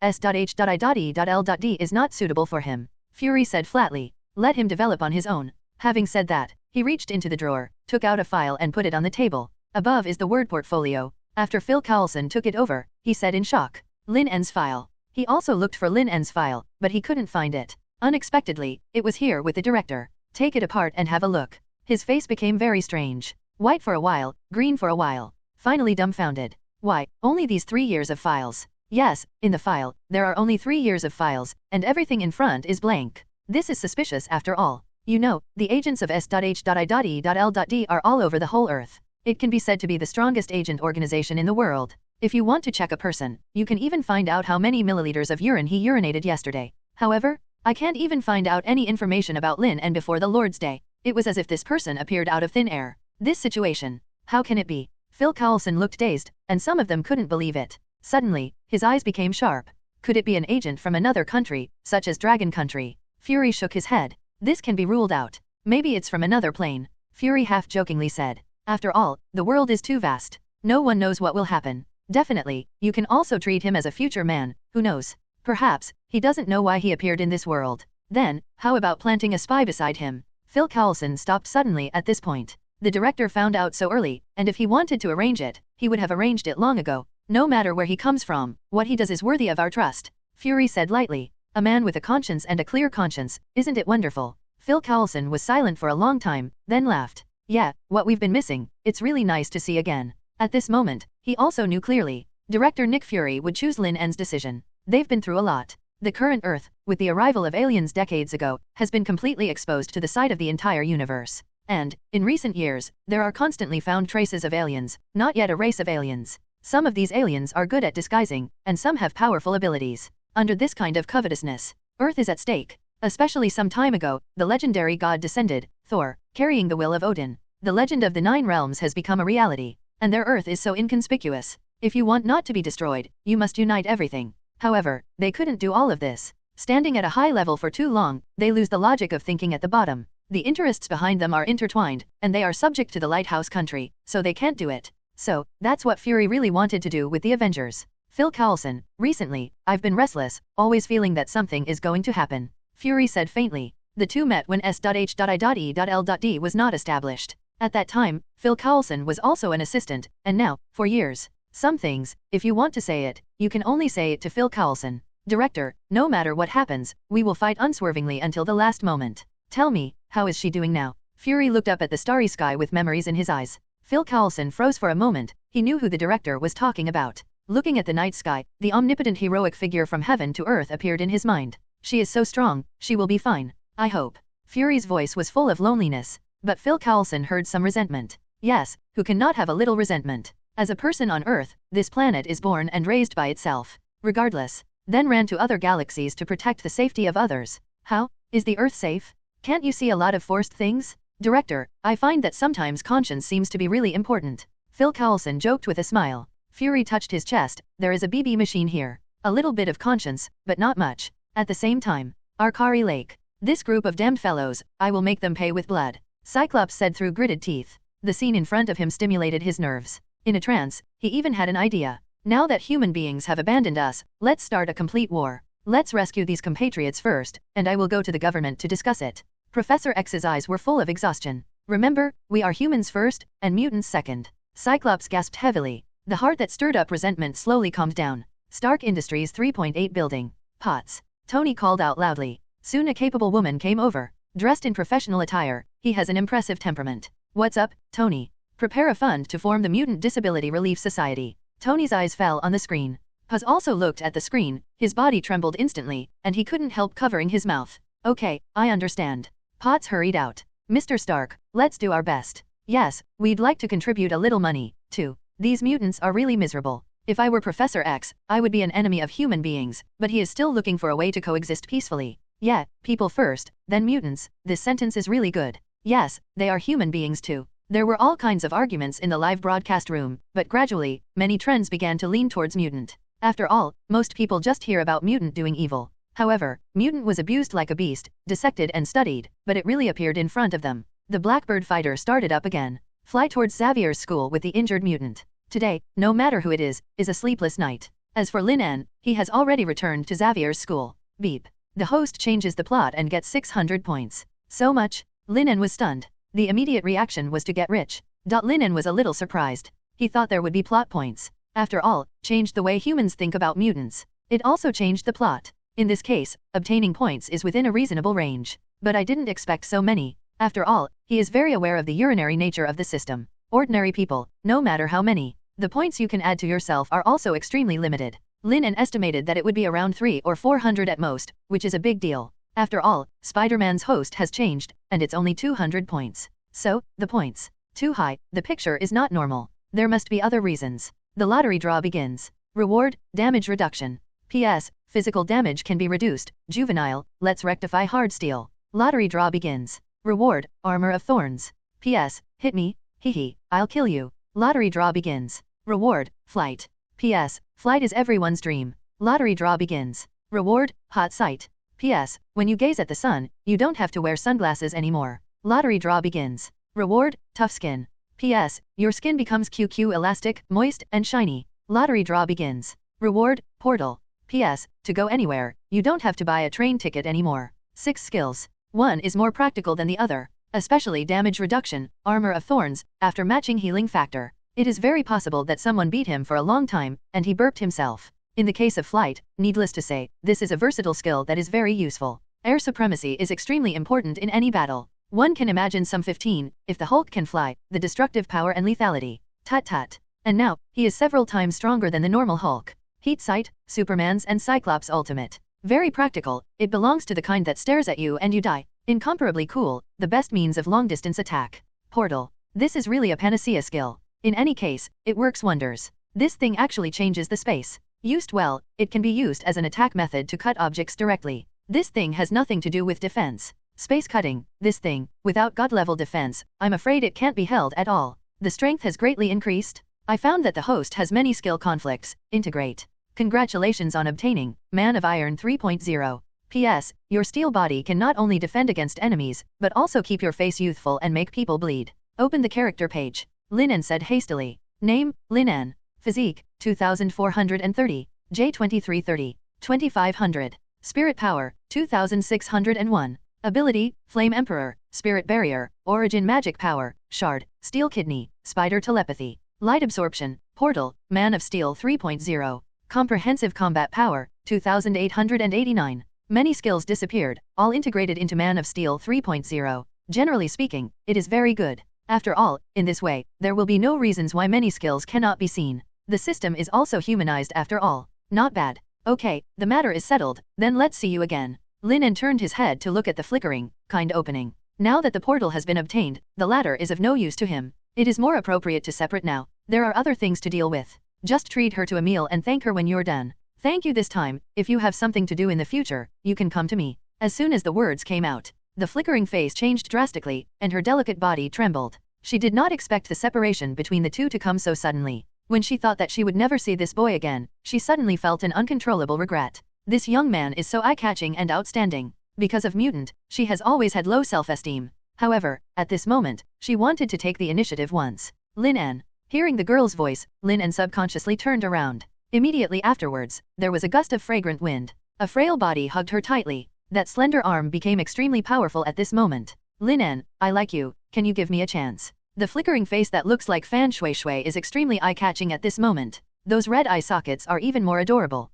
S.H.I.D.L.D is not suitable for him. Fury said flatly. Let him develop on his own. Having said that, he reached into the drawer, took out a file and put it on the table. Above is the word portfolio. After Phil Coulson took it over, he said in shock. Lin En's file. He also looked for Lin En's file, but he couldn't find it. Unexpectedly, it was here with the director. Take it apart and have a look. His face became very strange. White for a while, green for a while. Finally dumbfounded. Why, only these 3 years of files? Yes, in the file, there are only 3 years of files, and everything in front is blank. This is suspicious after all. You know, the agents of S.H.I.D.L.D are all over the whole Earth. It can be said to be the strongest agent organization in the world. If you want to check a person, you can even find out how many milliliters of urine he urinated yesterday. However, I can't even find out any information about Lin En before the Lord's Day. It was as if this person appeared out of thin air. This situation. How can it be? Phil Coulson looked dazed, and some of them couldn't believe it. Suddenly, his eyes became sharp. Could it be an agent from another country, such as Dragon Country? Fury shook his head. This can be ruled out. Maybe it's from another plane. Fury half-jokingly said. After all, the world is too vast. No one knows what will happen. Definitely, you can also treat him as a future man, who knows? Perhaps, he doesn't know why he appeared in this world. Then, how about planting a spy beside him? Phil Coulson stopped suddenly at this point. The director found out so early, and if he wanted to arrange it, he would have arranged it long ago. No matter where he comes from, what he does is worthy of our trust. Fury said lightly. A man with a conscience and a clear conscience, isn't it wonderful? Phil Coulson was silent for a long time, then laughed. Yeah, what we've been missing, it's really nice to see again. At this moment, he also knew clearly. Director Nick Fury would choose Lin En's decision. They've been through a lot. The current Earth, with the arrival of aliens decades ago, has been completely exposed to the sight of the entire universe. And, in recent years, there are constantly found traces of aliens, not yet a race of aliens. Some of these aliens are good at disguising, and some have powerful abilities. Under this kind of covetousness, Earth is at stake. Especially some time ago, the legendary god descended, Thor, carrying the will of Odin. The legend of the 9 realms has become a reality, and their Earth is so inconspicuous. If you want not to be destroyed, you must unite everything. However, they couldn't do all of this. Standing at a high level for too long, they lose the logic of thinking at the bottom. The interests behind them are intertwined, and they are subject to the lighthouse country, so they can't do it. So, that's what Fury really wanted to do with the Avengers. Phil Coulson, recently, I've been restless, always feeling that something is going to happen. Fury said faintly. The two met when S.H.I.D.L.D was not established. At that time, Phil Coulson was also an assistant, and now, for years. Some things, if you want to say it, you can only say it to Phil Coulson. Director, no matter what happens, we will fight unswervingly until the last moment. Tell me, how is she doing now? Fury looked up at the starry sky with memories in his eyes. Phil Coulson froze for a moment. He knew who the director was talking about. Looking at the night sky, the omnipotent heroic figure from heaven to earth appeared in his mind. She is so strong, she will be fine. I hope. Fury's voice was full of loneliness, but Phil Coulson heard some resentment. Yes, who cannot have a little resentment? As a person on Earth, this planet is born and raised by itself. Regardless, then ran to other galaxies to protect the safety of others. How? Is the Earth safe? Can't you see a lot of forced things? Director, I find that sometimes conscience seems to be really important. Phil Coulson joked with a smile. Fury touched his chest. There is a BB machine here. A little bit of conscience, but not much. At the same time, Arkari Lake. This group of damned fellows, I will make them pay with blood. Cyclops said through gritted teeth. The scene in front of him stimulated his nerves. In a trance, he even had an idea. Now that human beings have abandoned us, let's start a complete war. Let's rescue these compatriots first, and I will go to the government to discuss it. Professor X's eyes were full of exhaustion. Remember, we are humans first, and mutants second. Cyclops gasped heavily. The heart that stirred up resentment slowly calmed down. Stark Industries 3.8 building. Potts. Tony called out loudly. Soon a capable woman came over. Dressed in professional attire, he has an impressive temperament. What's up, Tony? Prepare a fund to form the Mutant Disability Relief Society. Tony's eyes fell on the screen. Puz also looked at the screen. His body trembled instantly, and he couldn't help covering his mouth. Okay, I understand. Potts hurried out. Mr. Stark, let's do our best. Yes, we'd like to contribute a little money, too. These mutants are really miserable. If I were Professor X, I would be an enemy of human beings, but he is still looking for a way to coexist peacefully. Yeah, people first, then mutants. This sentence is really good. Yes, they are human beings too. There were all kinds of arguments in the live broadcast room, but gradually, many trends began to lean towards mutant. After all, most people just hear about mutant doing evil. However, mutant was abused like a beast, dissected and studied, but it really appeared in front of them. The Blackbird fighter started up again. Fly towards Xavier's school with the injured mutant. Today, no matter who it is a sleepless night. As for Lin En, he has already returned to Xavier's school. Beep. The host changes the plot and gets 600 points. So much? Lin En was stunned. The immediate reaction was to get rich. Lin En was a little surprised. He thought there would be plot points. After all, changed the way humans think about mutants. It also changed the plot. In this case, obtaining points is within a reasonable range. But I didn't expect so many. After all, he is very aware of the urinary nature of the system. Ordinary people, no matter how many, the points you can add to yourself are also extremely limited. Lin En estimated that it would be around 300 or 400 at most, which is a big deal. After all, Spider-Man's host has changed, and it's only 200 points. So, the points. Too high, the picture is not normal. There must be other reasons. The lottery draw begins. Reward, damage reduction. PS, physical damage can be reduced. Juvenile, let's rectify hard steel. Lottery draw begins. Reward, armor of thorns. PS, hit me, hehe, I'll kill you. Lottery draw begins. Reward, flight. PS, flight is everyone's dream. Lottery draw begins. Reward, hot sight. PS, when you gaze at the sun, you don't have to wear sunglasses anymore. Lottery draw begins. Reward, tough skin. PS, your skin becomes QQ elastic, moist, and shiny. Lottery draw begins. Reward, portal. PS, to go anywhere, you don't have to buy a train ticket anymore. 6 skills. One is more practical than the other, especially damage reduction, armor of thorns, after matching healing factor. It is very possible that someone beat him for a long time, and he burped himself. In the case of flight, needless to say, this is a versatile skill that is very useful. Air supremacy is extremely important in any battle. One can imagine some 15, if the Hulk can fly, the destructive power and lethality. Tut tut. And now, he is several times stronger than the normal Hulk. Heat sight, Superman's and Cyclops' ultimate. Very practical, it belongs to the kind that stares at you and you die. Incomparably cool, the best means of long-distance attack. Portal. This is really a panacea skill. In any case, it works wonders. This thing actually changes the space. Used well, it can be used as an attack method to cut objects directly. This thing has nothing to do with defense. Space cutting, this thing, without god-level defense, I'm afraid it can't be held at all. The strength has greatly increased. I found that the host has many skill conflicts. Integrate. Congratulations on obtaining Man of Iron 3.0. PS, your steel body can not only defend against enemies, but also keep your face youthful and make people bleed. Open the character page. Lin En said hastily. Name, Lin En. Physique, 2430. J2330. 2500. Spirit power, 2601. Ability, Flame Emperor, Spirit Barrier, Origin Magic Power, Shard, Steel Kidney, Spider Telepathy. Light Absorption, Portal, Man of Steel 3.0. Comprehensive Combat Power, 2889. Many skills disappeared, all integrated into Man of Steel 3.0. Generally speaking, it is very good. After all, in this way, there will be no reasons why many skills cannot be seen. The system is also humanized after all. Not bad. Okay, the matter is settled, then let's see you again. Lin En turned his head to look at the flickering, kind opening. Now that the portal has been obtained, the latter is of no use to him. It is more appropriate to separate now. There are other things to deal with. Just treat her to a meal and thank her when you're done. Thank you this time. If you have something to do in the future, you can come to me. As soon as the words came out, the flickering face changed drastically, and her delicate body trembled. She did not expect the separation between the two to come so suddenly. When she thought that she would never see this boy again, she suddenly felt an uncontrollable regret. This young man is so eye-catching and outstanding. Because of mutant, she has always had low self-esteem. However, at this moment, she wanted to take the initiative once. Lin En. Hearing the girl's voice, Lin En subconsciously turned around. Immediately afterwards, there was a gust of fragrant wind. A frail body hugged her tightly. That slender arm became extremely powerful at this moment. Lin En, I like you, can you give me a chance? The flickering face that looks like Fan Shui Shui is extremely eye-catching at this moment. Those red eye sockets are even more adorable.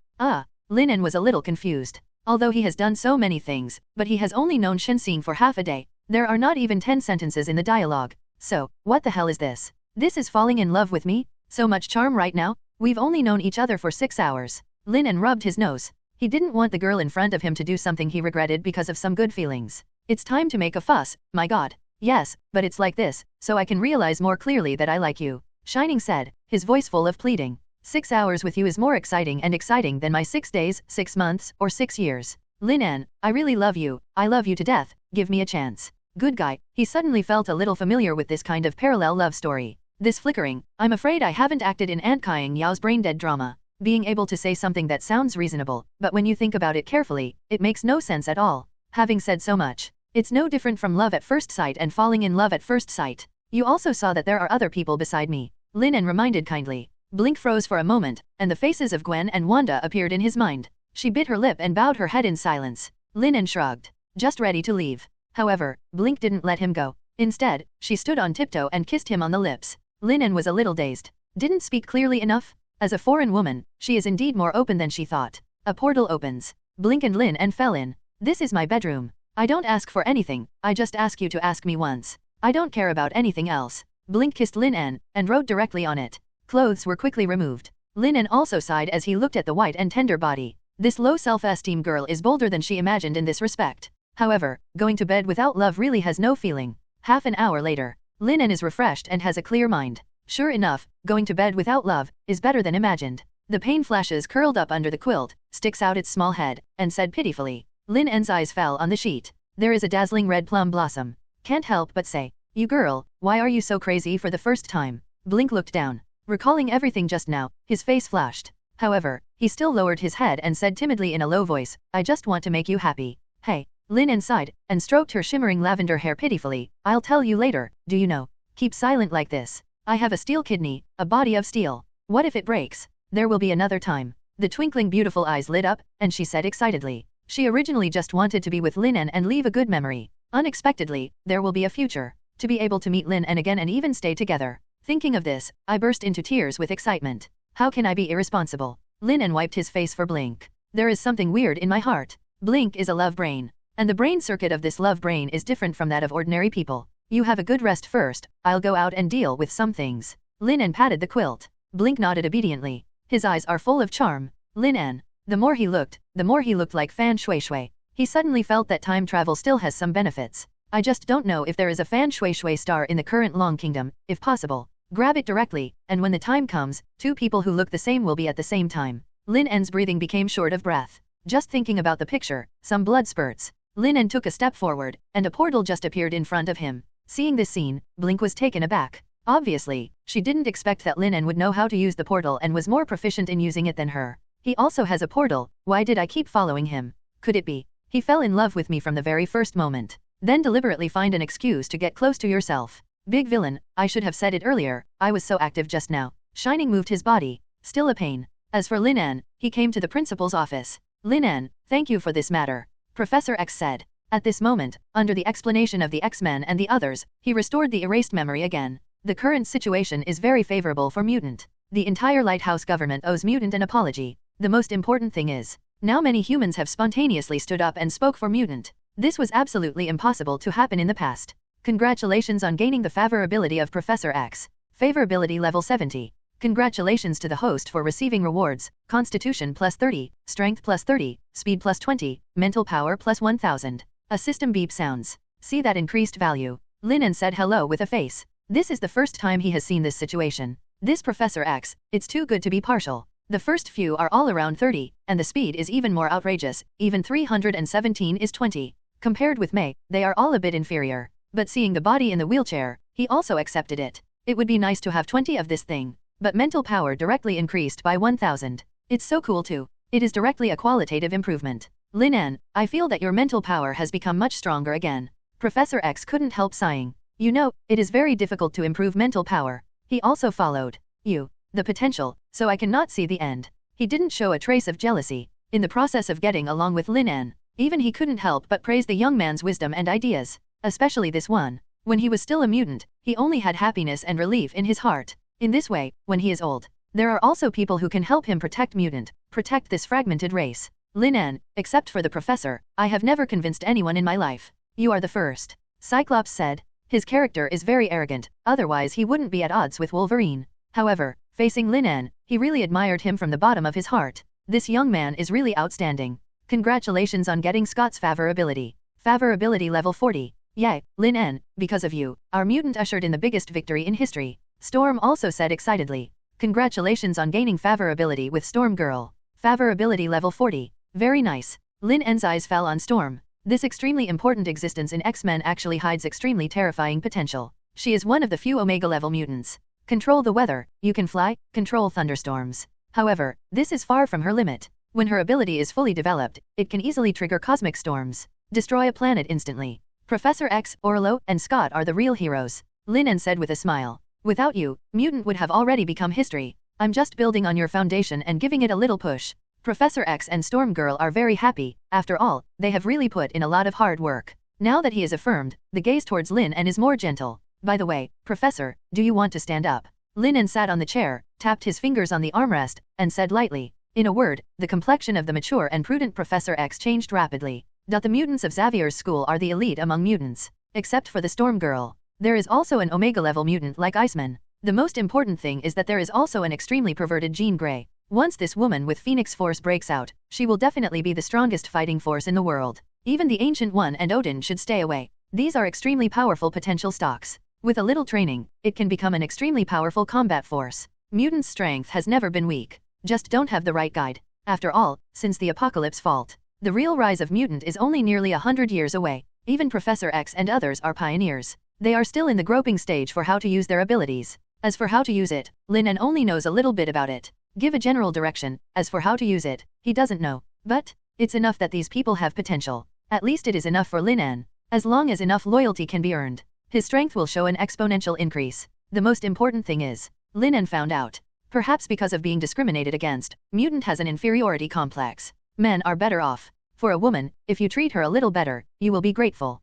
Lin En was a little confused. Although he has done so many things, but he has only known Shenxing for half a day. There are not even 10 sentences in the dialogue. So, what the hell is this? This is falling in love with me? So much charm right now? We've only known each other for 6 hours. Lin En rubbed his nose. He didn't want the girl in front of him to do something he regretted because of some good feelings. It's time to make a fuss, my god. Yes, but it's like this, so I can realize more clearly that I like you. Shining said, his voice full of pleading. 6 hours with you is more exciting than my 6 days, 6 months, or 6 years. Lin En, I really love you, I love you to death, give me a chance. Good guy, he suddenly felt a little familiar with this kind of parallel love story. This flickering, I'm afraid I haven't acted in Ant Kying Yao's brain-dead drama. Being able to say something that sounds reasonable, but when you think about it carefully, it makes no sense at all. Having said so much, it's no different from love at first sight and falling in love at first sight. You also saw that there are other people beside me. Lin En reminded kindly. Blink froze for a moment, and the faces of Gwen and Wanda appeared in his mind. She bit her lip and bowed her head in silence. Lin En shrugged, just ready to leave. However, Blink didn't let him go. Instead, she stood on tiptoe and kissed him on the lips. Lin En was a little dazed. Didn't speak clearly enough? As a foreign woman, she is indeed more open than she thought. A portal opens. Blink and Lin En fell in. This is my bedroom. I don't ask for anything, I just ask you to ask me once. I don't care about anything else. Blink kissed Lin En, and wrote directly on it. Clothes were quickly removed. Lin En also sighed as he looked at the white and tender body. This low self-esteem girl is bolder than she imagined in this respect. However, going to bed without love really has no feeling. Half an hour later, Lin En is refreshed and has a clear mind. Sure enough, going to bed without love is better than imagined. The pain flashes curled up under the quilt, sticks out its small head, and said pitifully. Lin En's eyes fell on the sheet. There is a dazzling red plum blossom. Can't help but say, you girl, why are you so crazy for the first time? Blink looked down. Recalling everything just now, his face flashed. However, he still lowered his head and said timidly in a low voice, I just want to make you happy. Hey. Lin En sighed, and stroked her shimmering lavender hair pitifully. I'll tell you later, do you know? Keep silent like this. I have a steel kidney, a body of steel. What if it breaks? There will be another time. The twinkling beautiful eyes lit up, and she said excitedly. She originally just wanted to be with Lin En and leave a good memory. Unexpectedly, there will be a future. To be able to meet Lin En again and even stay together. Thinking of this, I burst into tears with excitement. How can I be irresponsible? Lin En wiped his face for Blink. There is something weird in my heart. Blink is a love brain. And the brain circuit of this love brain is different from that of ordinary people. You have a good rest first, I'll go out and deal with some things. Lin En patted the quilt. Blink nodded obediently. His eyes are full of charm. Lin En. The more he looked like Fan Shui Shui. He suddenly felt that time travel still has some benefits. I just don't know if there is a Fan Shui Shui star in the current Long Kingdom, if possible. Grab it directly, and when the time comes, 2 people who look the same will be at the same time. Lin En's breathing became short of breath. Just thinking about the picture, some blood spurts. Lin En took a step forward, and a portal just appeared in front of him. Seeing this scene, Blink was taken aback. Obviously, she didn't expect that Lin En would know how to use the portal and was more proficient in using it than her. He also has a portal, why did I keep following him? Could it be? He fell in love with me from the very first moment. Then deliberately find an excuse to get close to yourself. Big villain, I should have said it earlier, I was so active just now. Shining moved his body. Still a pain. As for Lin En, he came to the principal's office. Lin En, thank you for this matter. Professor X said. At this moment, under the explanation of the X-Men and the others, he restored the erased memory again. The current situation is very favorable for Mutant. The entire Lighthouse government owes Mutant an apology. The most important thing is, now many humans have spontaneously stood up and spoke for Mutant. This was absolutely impossible to happen in the past. Congratulations on gaining the favorability of Professor X. Favorability level 70. Congratulations to the host for receiving rewards, Constitution plus 30, Strength plus 30, Speed plus 20, Mental Power plus 1000. A system beep sounds. See that increased value. Lin En said hello with a face. This is the first time he has seen this situation. This Professor X, it's too good to be partial. The first few are all around 30, and the speed is even more outrageous, even 317 is 20. Compared with May, they are all a bit inferior. But seeing the body in the wheelchair, he also accepted it. It would be nice to have 20 of this thing. But mental power directly increased by 1000. It's so cool too. It is directly a qualitative improvement. Lin En, I feel that your mental power has become much stronger again. Professor X couldn't help sighing. You know, it is very difficult to improve mental power. He also followed. The potential, so I cannot see the end. He didn't show a trace of jealousy. In the process of getting along with Lin En, even he couldn't help but praise the young man's wisdom and ideas. Especially this one. When he was still a mutant, he only had happiness and relief in his heart. In this way, when he is old, there are also people who can help him protect Mutant, protect this fragmented race. Lin En, except for the professor, I have never convinced anyone in my life. You are the first. Cyclops said. His character is very arrogant, otherwise he wouldn't be at odds with Wolverine. However, facing Lin En, he really admired him from the bottom of his heart. This young man is really outstanding. Congratulations on getting Scott's favorability. Favorability level 40. Yay, Lin En, because of you, our mutant ushered in the biggest victory in history. Storm also said excitedly. Congratulations on gaining favorability with Storm Girl. Favorability level 40. Very nice. Lin En's eyes fell on Storm. This extremely important existence in X-Men actually hides extremely terrifying potential. She is one of the few Omega-level mutants. Control the weather, you can fly, control thunderstorms. However, this is far from her limit. When her ability is fully developed, it can easily trigger cosmic storms. Destroy a planet instantly. Professor X, Orlo, and Scott are the real heroes. Lin En said with a smile. Without you, mutant would have already become history. I'm just building on your foundation and giving it a little push. Professor X and Storm Girl are very happy. After all, they have really put in a lot of hard work. Now that he is affirmed, the gaze towards Lin En is more gentle. By the way, Professor, do you want to stand up? Lin En sat on the chair, tapped his fingers on the armrest, and said lightly. In a word, the complexion of the mature and prudent Professor X changed rapidly. The mutants of Xavier's school are the elite among mutants. Except for the Storm Girl. There is also an Omega-level mutant like Iceman. The most important thing is that there is also an extremely perverted Jean Grey. Once this woman with Phoenix Force breaks out, she will definitely be the strongest fighting force in the world. Even the Ancient One and Odin should stay away. These are extremely powerful potential stocks. With a little training, it can become an extremely powerful combat force. Mutants' strength has never been weak. Just don't have the right guide. After all, since the apocalypse fault, the real rise of mutant is only nearly 100 years away. Even Professor X and others are pioneers. They are still in the groping stage for how to use their abilities. As for how to use it, Lin En only knows a little bit about it. Give a general direction. As for how to use it, he doesn't know. But it's enough that these people have potential. At least it is enough for Lin En. As long as enough loyalty can be earned, his strength will show an exponential increase. The most important thing is, Lin En found out. Perhaps because of being discriminated against, mutant has an inferiority complex. Men are better off. For a woman, if you treat her a little better, you will be grateful.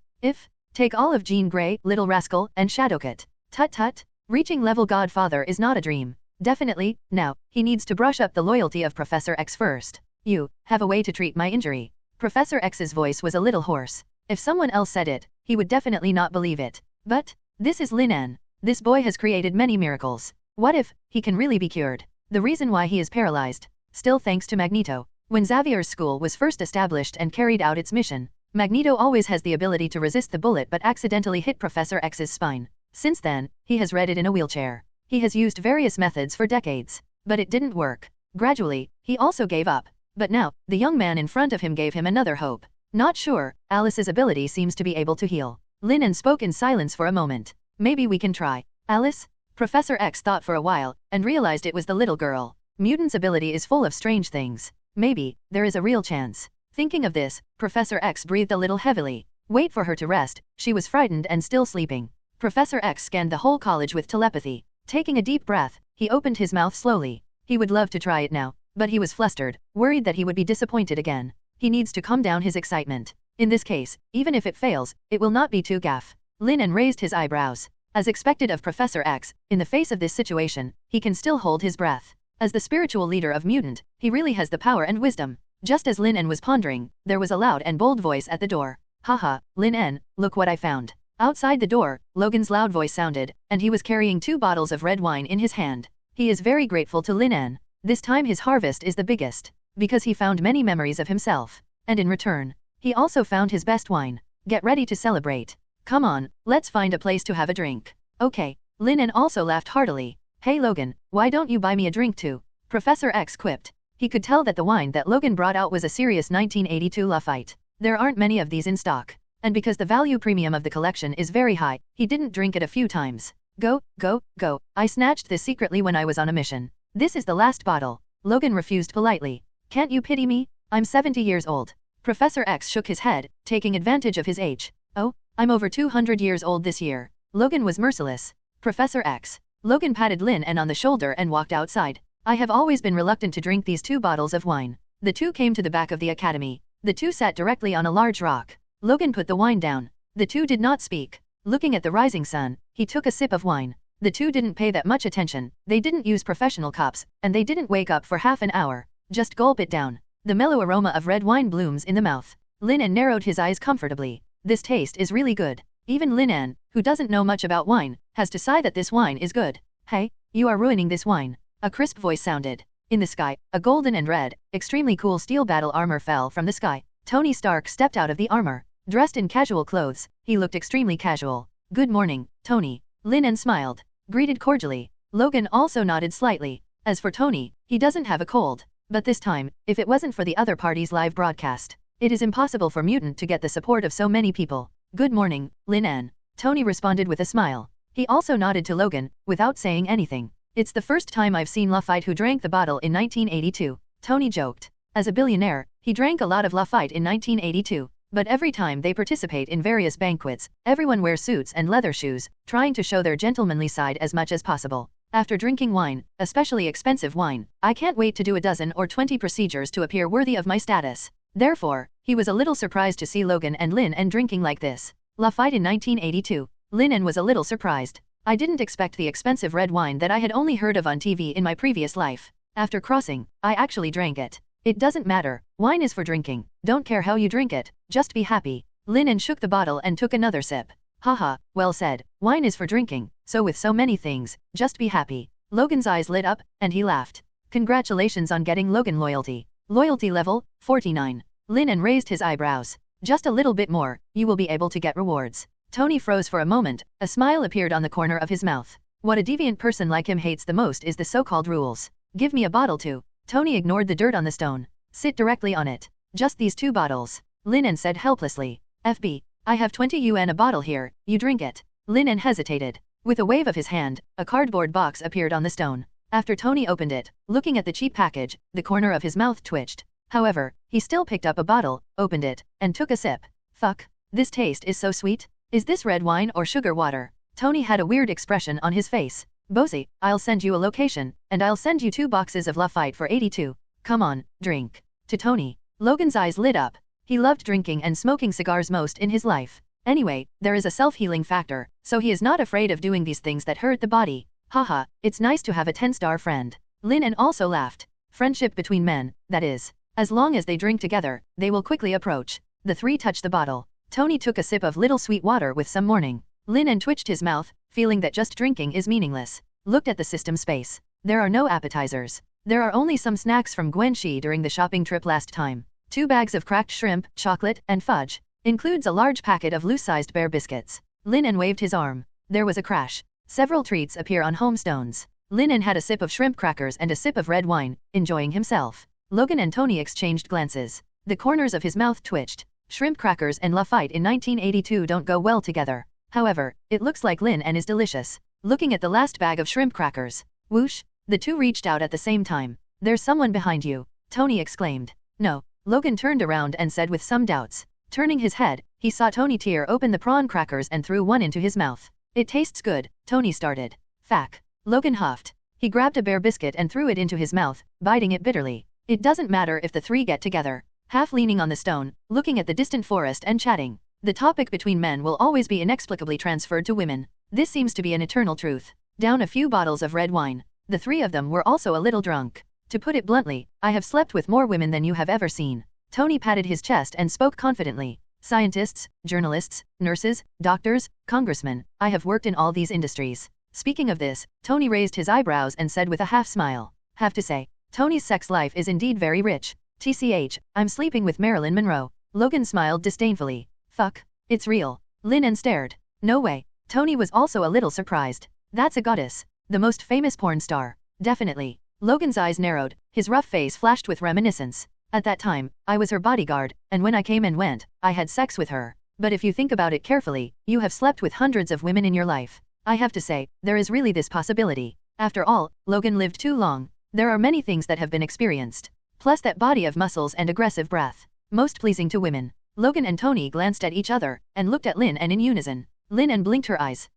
Take all of Jean Grey, Little Rascal, and Shadowcat. Tut tut. Reaching level Godfather is not a dream. Definitely, now, he needs to brush up the loyalty of Professor X first. You have a way to treat my injury. Professor X's voice was a little hoarse. If someone else said it, he would definitely not believe it. But this is Lin En. This boy has created many miracles. What if he can really be cured? The reason why he is paralyzed, still thanks to Magneto. When Xavier's school was first established and carried out its mission, Magneto always has the ability to resist the bullet but accidentally hit Professor X's spine. Since then, he has read it in a wheelchair. He has used various methods for decades, but it didn't work. Gradually, he also gave up. But now, the young man in front of him gave him another hope. Not sure, Alice's ability seems to be able to heal. Lin En spoke in silence for a moment. Maybe we can try. Alice? Professor X thought for a while, and realized it was the little girl. Mutant's ability is full of strange things. Maybe, there is a real chance. Thinking of this, Professor X breathed a little heavily. Wait for her to rest, she was frightened and still sleeping. Professor X scanned the whole college with telepathy. Taking a deep breath, he opened his mouth slowly. He would love to try it now, but he was flustered, worried that he would be disappointed again. He needs to calm down his excitement. In this case, even if it fails, it will not be too gaff. Lin En raised his eyebrows. As expected of Professor X, in the face of this situation, he can still hold his breath. As the spiritual leader of mutant, he really has the power and wisdom. Just as Lin En was pondering, there was a loud and bold voice at the door. Haha, Lin En, look what I found. Outside the door, Logan's loud voice sounded, and he was carrying 2 bottles of red wine in his hand. He is very grateful to Lin En. This time his harvest is the biggest, because he found many memories of himself. And in return, he also found his best wine. Get ready to celebrate. Come on, let's find a place to have a drink. Okay. Lin En also laughed heartily. Hey Logan, why don't you buy me a drink too? Professor X quipped. He could tell that the wine that Logan brought out was a serious 1982 Lafite. There aren't many of these in stock. And because the value premium of the collection is very high, he didn't drink it a few times. Go, go, go. I snatched this secretly when I was on a mission. This is the last bottle. Logan refused politely. Can't you pity me? I'm 70 years old. Professor X shook his head, taking advantage of his age. Oh, I'm over 200 years old this year. Logan was merciless. Professor X. Logan patted Lin En on the shoulder and walked outside. I have always been reluctant to drink these 2 bottles of wine. The 2 came to the back of the academy. The 2 sat directly on a large rock. Logan put the wine down. The 2 did not speak. Looking at the rising sun, he took a sip of wine. The 2 didn't pay that much attention, they didn't use professional cups, and they didn't wake up for half an hour. Just gulp it down. The mellow aroma of red wine blooms in the mouth. Lin En narrowed his eyes comfortably. This taste is really good. Even Lin En, who doesn't know much about wine, has to sigh that this wine is good. Hey, you are ruining this wine. A crisp voice sounded. In the sky, a golden and red, extremely cool steel battle armor fell from the sky. Tony Stark stepped out of the armor. Dressed in casual clothes, he looked extremely casual. Good morning, Tony. Lin En smiled. Greeted cordially. Logan also nodded slightly. As for Tony, he doesn't have a cold. But this time, if it wasn't for the other party's live broadcast, it is impossible for Mutant to get the support of so many people. Good morning, Lin En. Tony responded with a smile. He also nodded to Logan, without saying anything. It's the first time I've seen Lafite who drank the bottle in 1982, Tony joked. As a billionaire, he drank a lot of Lafite in 1982, but every time they participate in various banquets, everyone wears suits and leather shoes, trying to show their gentlemanly side as much as possible. After drinking wine, especially expensive wine, I can't wait to do a dozen or 20 procedures to appear worthy of my status. Therefore, he was a little surprised to see Logan and Lin En drinking like this. Lafite in 1982. Lin En was a little surprised. I didn't expect the expensive red wine that I had only heard of on TV in my previous life. After crossing, I actually drank it. It doesn't matter, wine is for drinking, don't care how you drink it, just be happy. Lin En shook the bottle and took another sip. Haha, well said, wine is for drinking, so with so many things, just be happy. Logan's eyes lit up, and he laughed. Congratulations on getting Logan loyalty. Loyalty level, 49. Lin En raised his eyebrows. Just a little bit more, you will be able to get rewards. Tony froze for a moment, a smile appeared on the corner of his mouth. What a deviant person like him hates the most is the so-called rules. Give me a bottle too. Tony ignored the dirt on the stone. Sit directly on it. Just these 2 bottles. Lin En said helplessly. FB, I have 20 UN a bottle here, you drink it. Lin En hesitated. With a wave of his hand, a cardboard box appeared on the stone. After Tony opened it, looking at the cheap package, the corner of his mouth twitched. However, he still picked up a bottle, opened it, and took a sip. Fuck. This taste is so sweet. Is this red wine or sugar water? Tony had a weird expression on his face. Bossy, I'll send you a location, and I'll send you 2 boxes of Lafite for 82. Come on, drink. To Tony. Logan's eyes lit up. He loved drinking and smoking cigars most in his life. Anyway, there is a self-healing factor, so he is not afraid of doing these things that hurt the body. Haha, it's nice to have a 10-star friend. Lin En also laughed. Friendship between men, that is. As long as they drink together, they will quickly approach. The 3 touched the bottle. Tony took a sip of little sweet water with some morning. Lin En twitched his mouth, feeling that just drinking is meaningless. Looked at the system space. There are no appetizers. There are only some snacks from Gwen during the shopping trip last time. 2 bags of cracked shrimp, chocolate, and fudge. Includes a large packet of loose-sized bear biscuits. Lin En waved his arm. There was a crash. Several treats appear on homestones. Lin En had a sip of shrimp crackers and a sip of red wine, enjoying himself. Logan and Tony exchanged glances. The corners of his mouth twitched. Shrimp crackers and Lafite in 1982 don't go well together. However, it looks like Lin En is delicious. Looking at the last bag of shrimp crackers. Whoosh! The 2 reached out at the same time. There's someone behind you, Tony exclaimed. No. Logan turned around and said with some doubts. Turning his head, he saw Tony tear open the prawn crackers and threw one into his mouth. It tastes good, Tony started. Fack. Logan huffed. He grabbed a bear biscuit and threw it into his mouth, biting it bitterly. It doesn't matter if the 3 get together. Half leaning on the stone, looking at the distant forest and chatting. The topic between men will always be inexplicably transferred to women. This seems to be an eternal truth. Down a few bottles of red wine. The 3 of them were also a little drunk. To put it bluntly, I have slept with more women than you have ever seen. Tony patted his chest and spoke confidently. Scientists, journalists, nurses, doctors, congressmen, I have worked in all these industries. Speaking of this, Tony raised his eyebrows and said with a half smile. Have to say, Tony's sex life is indeed very rich. TCH, I'm sleeping with Marilyn Monroe. Logan smiled disdainfully. Fuck. It's real. Lin En stared. No way. Tony was also a little surprised. That's a goddess. The most famous porn star. Definitely. Logan's eyes narrowed, his rough face flashed with reminiscence. At that time, I was her bodyguard, and when I came and went, I had sex with her. But if you think about it carefully, you have slept with hundreds of women in your life. I have to say, there is really this possibility. After all, Logan lived too long. There are many things that have been experienced. Plus that body of muscles and aggressive breath. Most pleasing to women. Logan and Tony glanced at each other, and looked at Lin En in unison. Lin En blinked her eyes.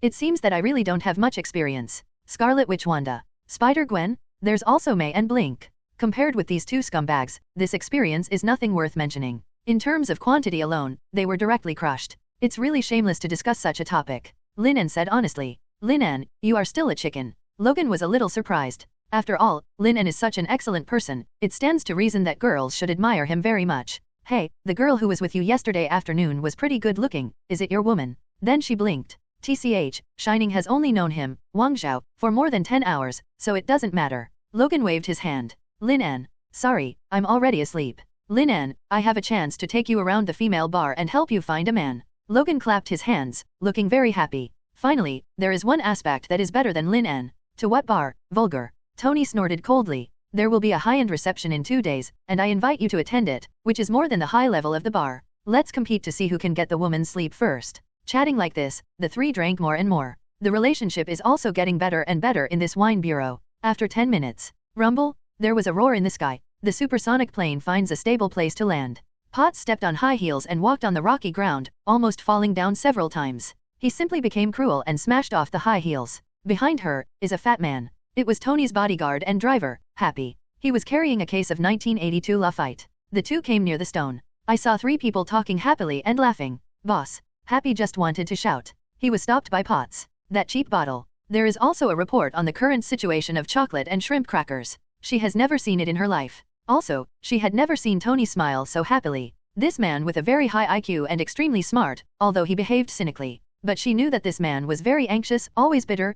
It seems that I really don't have much experience. Scarlet Witch Wanda. Spider Gwen? There's also May and Blink. Compared with these 2 scumbags, this experience is nothing worth mentioning. In terms of quantity alone, they were directly crushed. It's really shameless to discuss such a topic. Lin En said honestly. Lin En, you are still a chicken. Logan was a little surprised. After all, Lin En is such an excellent person, it stands to reason that girls should admire him very much. Hey, the girl who was with you yesterday afternoon was pretty good looking, is it your woman? Then she blinked. TCH, Shining has only known him, Wang Zhao, for more than 10 hours, so it doesn't matter. Logan waved his hand. Lin En. Sorry, I'm already asleep. Lin En, I have a chance to take you around the female bar and help you find a man. Logan clapped his hands, looking very happy. Finally, there is one aspect that is better than Lin En. To what bar? Vulgar. Tony snorted coldly. There will be a high-end reception in 2 days, and I invite you to attend it, which is more than the high level of the bar. Let's compete to see who can get the woman's sleep first. Chatting like this, the three drank more and more. The relationship is also getting better and better in this wine bureau. After 10 minutes. Rumble? There was a roar in the sky. The supersonic plane finds a stable place to land. Potts stepped on high heels and walked on the rocky ground, almost falling down several times. He simply became cruel and smashed off the high heels. Behind her is a fat man. It was Tony's bodyguard and driver, Happy. He was carrying a case of 1982 Lafite. The two came near the stone. I saw 3 people talking happily and laughing. Boss. Happy just wanted to shout. He was stopped by Potts. That cheap bottle. There is also a report on the current situation of chocolate and shrimp crackers. She has never seen it in her life. Also, she had never seen Tony smile so happily. This man with a very high IQ and extremely smart, although he behaved cynically. But she knew that this man was very anxious, always bitter,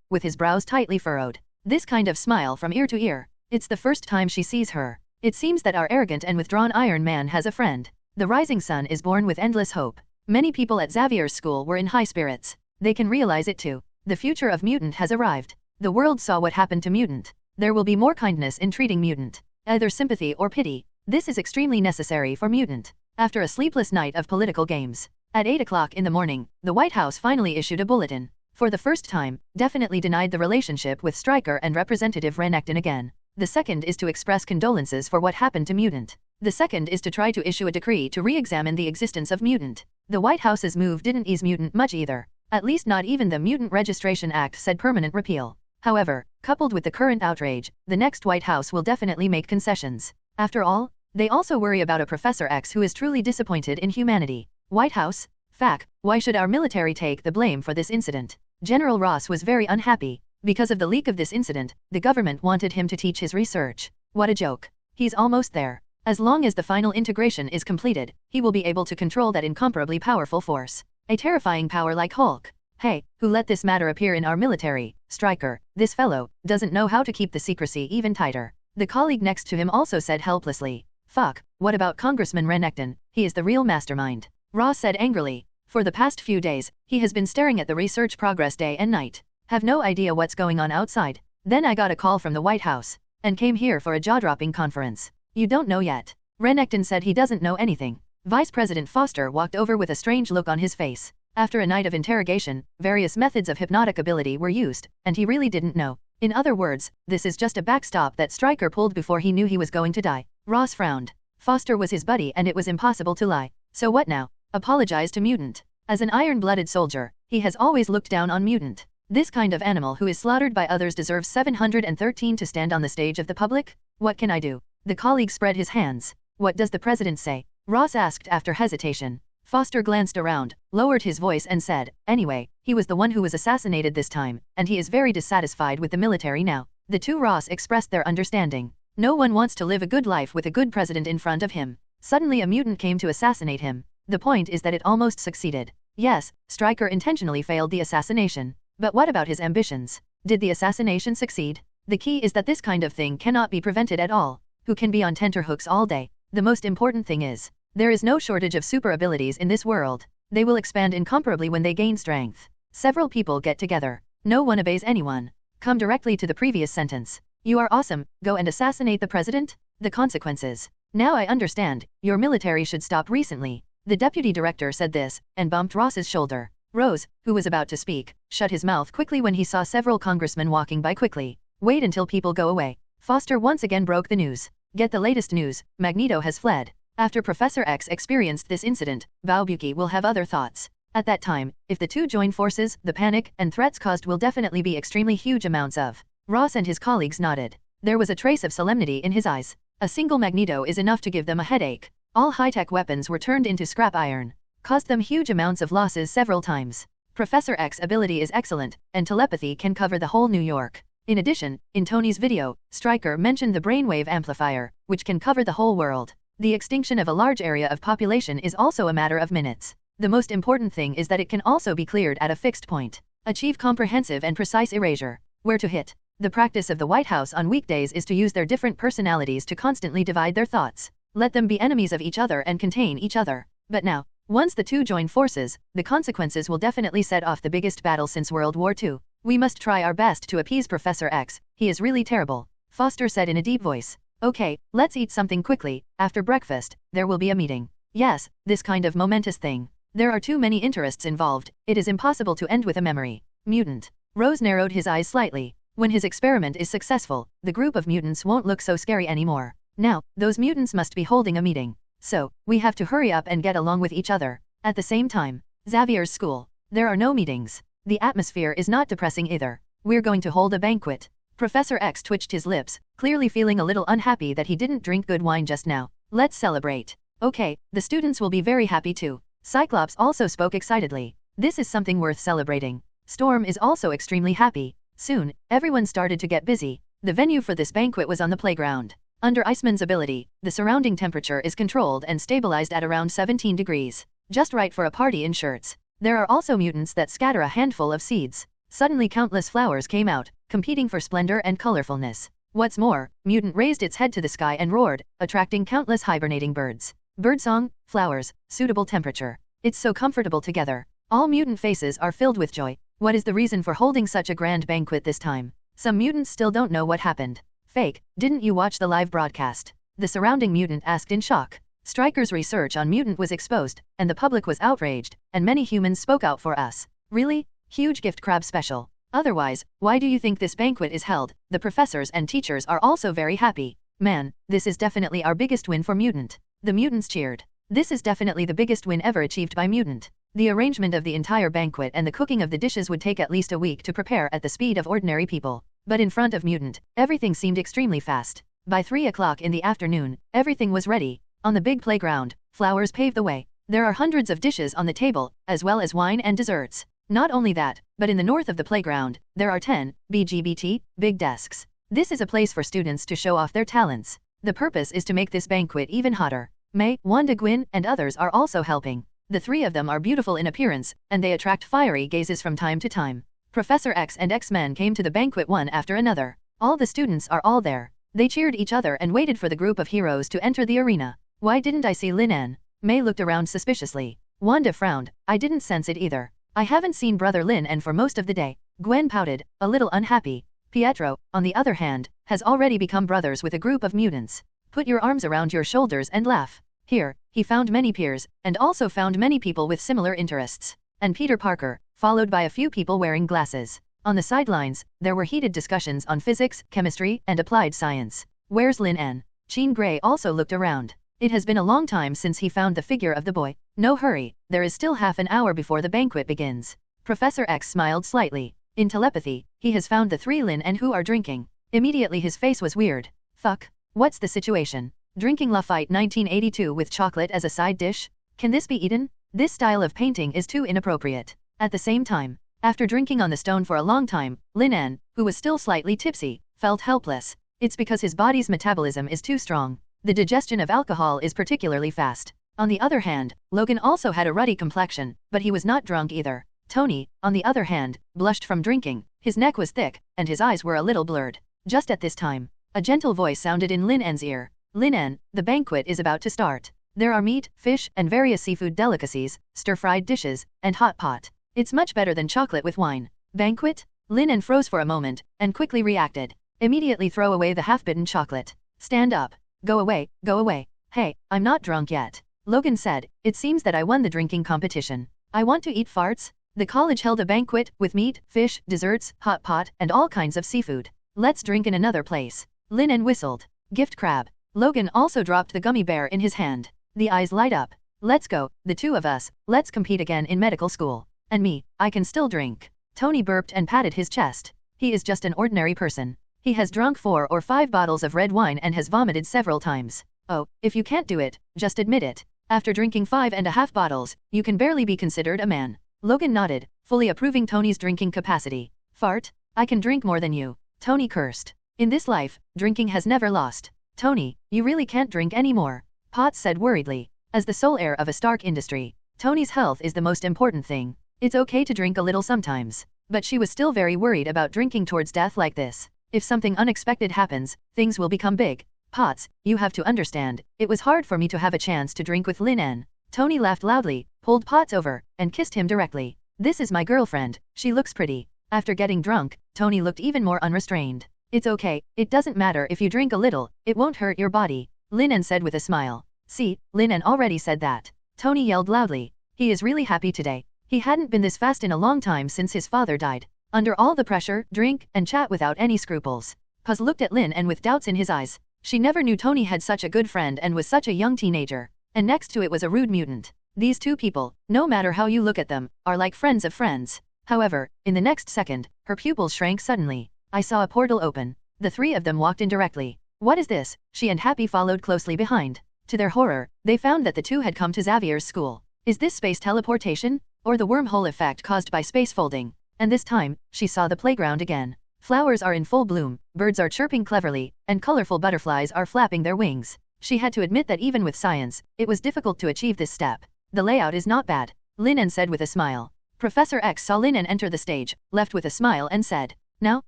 with his brows tightly furrowed. This kind of smile from ear to ear. It's the first time she sees her. It seems that our arrogant and withdrawn Iron Man has a friend. The rising sun is born with endless hope. Many people at Xavier's school were in high spirits. They can realize it too. The future of Mutant has arrived. The world saw what happened to Mutant. There will be more kindness in treating Mutant. Either sympathy or pity. This is extremely necessary for Mutant. After a sleepless night of political games. At 8 o'clock in the morning, the White House finally issued a bulletin. For the first time, definitely denied the relationship with Stryker and Representative Lin En again. The second is to express condolences for what happened to Mutant. The second is to try to issue a decree to re-examine the existence of Mutant. The White House's move didn't ease Mutant much either. At least not even the Mutant Registration Act said permanent repeal. However, coupled with the current outrage, the next White House will definitely make concessions. After all, they also worry about a Professor X who is truly disappointed in humanity. White House? Fact, why should our military take the blame for this incident? General Ross was very unhappy. Because of the leak of this incident, the government wanted him to teach his research. What a joke. He's almost there. As long as the final integration is completed, he will be able to control that incomparably powerful force. A terrifying power like Hulk. Hey, who let this matter appear in our military? Stryker. This fellow doesn't know how to keep the secrecy even tighter. The colleague next to him also said helplessly. Fuck, what about Congressman Lin En? He is the real mastermind. Ross said angrily. For the past few days, he has been staring at the research progress day and night. Have no idea what's going on outside. Then I got a call from the White House. And came here for a jaw-dropping conference. You don't know yet. Lin En said he doesn't know anything. Vice President Foster walked over with a strange look on his face. After a night of interrogation, various methods of hypnotic ability were used, and he really didn't know. In other words, this is just a backstop that Stryker pulled before he knew he was going to die. Ross frowned. Foster was his buddy and it was impossible to lie. So what now? Apologize to Mutant. As an iron-blooded soldier, he has always looked down on Mutant. This kind of animal who is slaughtered by others deserves 713 to stand on the stage of the public? What can I do? The colleague spread his hands. What does the president say? Ross asked after hesitation. Foster glanced around, lowered his voice and said, anyway, he was the one who was assassinated this time, and he is very dissatisfied with the military now. The two Ross expressed their understanding. No one wants to live a good life with a good president in front of him. Suddenly a mutant came to assassinate him. The point is that it almost succeeded. Yes, Stryker intentionally failed the assassination. But what about his ambitions? Did the assassination succeed? The key is that this kind of thing cannot be prevented at all. Who can be on tenterhooks all day? The most important thing is, there is no shortage of super abilities in this world. They will expand incomparably when they gain strength. Several people get together. No one obeys anyone. Come directly to the previous sentence. You are awesome, go and assassinate the president? The consequences. Now I understand, your military should stop recently. The deputy director said this, and bumped Ross's shoulder. Rose, who was about to speak, shut his mouth quickly when he saw several congressmen walking by quickly. Wait until people go away. Foster once again broke the news. Get the latest news, Magneto has fled. After Professor X experienced this incident, Valbuki will have other thoughts. At that time, if the two join forces, the panic and threats caused will definitely be extremely huge amounts of. Ross and his colleagues nodded. There was a trace of solemnity in his eyes. A single Magneto is enough to give them a headache. All high-tech weapons were turned into scrap iron. Caused them huge amounts of losses several times. Professor X's ability is excellent, and telepathy can cover the whole New York. In addition, in Tony's video, Stryker mentioned the brainwave amplifier, which can cover the whole world. The extinction of a large area of population is also a matter of minutes. The most important thing is that it can also be cleared at a fixed point. Achieve comprehensive and precise erasure. Where to hit? The practice of the White House on weekdays is to use their different personalities to constantly divide their thoughts. Let them be enemies of each other and contain each other. But now, once the two join forces, the consequences will definitely set off the biggest battle since World War II. We must try our best to appease Professor X, he is really terrible, Foster said in a deep voice. Okay, let's eat something quickly, after breakfast, there will be a meeting. Yes, this kind of momentous thing. There are too many interests involved, it is impossible to end with a memory. Mutant. Rose narrowed his eyes slightly. When his experiment is successful, the group of mutants won't look so scary anymore. Now, those mutants must be holding a meeting. So, we have to hurry up and get along with each other. At the same time, Xavier's school. There are no meetings. The atmosphere is not depressing either. We're going to hold a banquet. Professor X twitched his lips, clearly feeling a little unhappy that he didn't drink good wine just now. Let's celebrate. Okay, the students will be very happy too. Cyclops also spoke excitedly. This is something worth celebrating. Storm is also extremely happy. Soon, everyone started to get busy. The venue for this banquet was on the playground. Under Iceman's ability, the surrounding temperature is controlled and stabilized at around 17 degrees. Just right for a party in shirts. There are also mutants that scatter a handful of seeds. Suddenly countless flowers came out, competing for splendor and colorfulness. What's more, Mutant raised its head to the sky and roared, attracting countless hibernating birds. Birdsong, flowers, suitable temperature. It's so comfortable together. All mutant faces are filled with joy. What is the reason for holding such a grand banquet this time? Some mutants still don't know what happened. Fake, didn't you watch the live broadcast? The surrounding mutant asked in shock. Stryker's research on mutant was exposed, and the public was outraged, and many humans spoke out for us. Really? Huge gift crab special. Otherwise, why do you think this banquet is held? The professors and teachers are also very happy. Man, this is definitely our biggest win for mutant. The mutants cheered. This is definitely the biggest win ever achieved by mutant. The arrangement of the entire banquet and the cooking of the dishes would take at least a week to prepare at the speed of ordinary people. But in front of mutant, everything seemed extremely fast. By 3 o'clock in the afternoon, everything was ready. On the big playground, flowers paved the way. There are hundreds of dishes on the table, as well as wine and desserts. Not only that, but in the north of the playground, there are 10 big desks. This is a place for students to show off their talents. The purpose is to make this banquet even hotter. May, Wanda, Gwen, and others are also helping. The three of them are beautiful in appearance, and they attract fiery gazes from time to time. Professor X and X-Men came to the banquet one after another. All the students are all there. They cheered each other and waited for the group of heroes to enter the arena. Why didn't I see Lin En? May looked around suspiciously. Wanda frowned. I didn't sense it either. I haven't seen Brother Lin En for most of the day. Gwen pouted, a little unhappy. Pietro, on the other hand, has already become brothers with a group of mutants. Put your arms around your shoulders and laugh. Here, he found many peers, and also found many people with similar interests. And Peter Parker, followed by a few people wearing glasses. On the sidelines, there were heated discussions on physics, chemistry, and applied science. Where's Lin En? Jean Grey also looked around. It has been a long time since he found the figure of the boy. No hurry, there is still half an hour before the banquet begins. Professor X smiled slightly. In telepathy, he has found the 3 Lin En who are drinking. Immediately his face was weird. Fuck. What's the situation? Drinking Lafite 1982 with chocolate as a side dish? Can this be eaten? This style of painting is too inappropriate. At the same time, after drinking on the stone for a long time, Lin En, who was still slightly tipsy, felt helpless. It's because his body's metabolism is too strong. The digestion of alcohol is particularly fast. On the other hand, Logan also had a ruddy complexion, but he was not drunk either. Tony, on the other hand, blushed from drinking. His neck was thick, and his eyes were a little blurred. Just at this time, a gentle voice sounded in Lin En's ear. Lin En, the banquet is about to start. There are meat, fish, and various seafood delicacies, stir-fried dishes, and hot pot. It's much better than chocolate with wine. Banquet? Lin En froze for a moment, and quickly reacted. Immediately throw away the half-bitten chocolate. Stand up. Go away, go away. Hey, I'm not drunk yet. Logan said, it seems that I won the drinking competition. I want to eat farts. The college held a banquet, with meat, fish, desserts, hot pot, and all kinds of seafood. Let's drink in another place. Lin En whistled. Gift crab. Logan also dropped the gummy bear in his hand. The eyes light up. Let's go, the two of us, let's compete again in medical school. And me, I can still drink. Tony burped and patted his chest. He is just an ordinary person. He has drunk 4 or 5 bottles of red wine and has vomited several times. Oh, if you can't do it, just admit it. After drinking 5.5 bottles, you can barely be considered a man. Logan nodded, fully approving Tony's drinking capacity. Fart? I can drink more than you. Tony cursed. In this life, drinking has never lost. Tony, you really can't drink anymore. Potts said worriedly. As the sole heir of a Stark industry, Tony's health is the most important thing. It's okay to drink a little sometimes. But she was still very worried about drinking towards death like this. If something unexpected happens, things will become big. Potts, you have to understand, it was hard for me to have a chance to drink with Lin En. Tony laughed loudly, pulled Potts over, and kissed him directly. This is my girlfriend, she looks pretty. After getting drunk, Tony looked even more unrestrained. It's okay, it doesn't matter if you drink a little, it won't hurt your body, Lin En said with a smile. See, Lin En already said that. Tony yelled loudly. He is really happy today. He hadn't been this fast in a long time since his father died. Under all the pressure, drink and chat without any scruples. Puz looked at Lin En with doubts in his eyes. She never knew Tony had such a good friend and was such a young teenager. And next to it was a rude mutant. These two people, no matter how you look at them, are like friends of friends. However, in the next second, her pupils shrank suddenly. I saw a portal open. The three of them walked in directly. What is this? She and Happy followed closely behind. To their horror, they found that the two had come to Xavier's school. Is this space teleportation? Or the wormhole effect caused by space folding? And this time, she saw the playground again. Flowers are in full bloom, birds are chirping cleverly, and colorful butterflies are flapping their wings. She had to admit that even with science, it was difficult to achieve this step. The layout is not bad, Lin En said with a smile. Professor X saw Lin En enter the stage, left with a smile and said, "Now,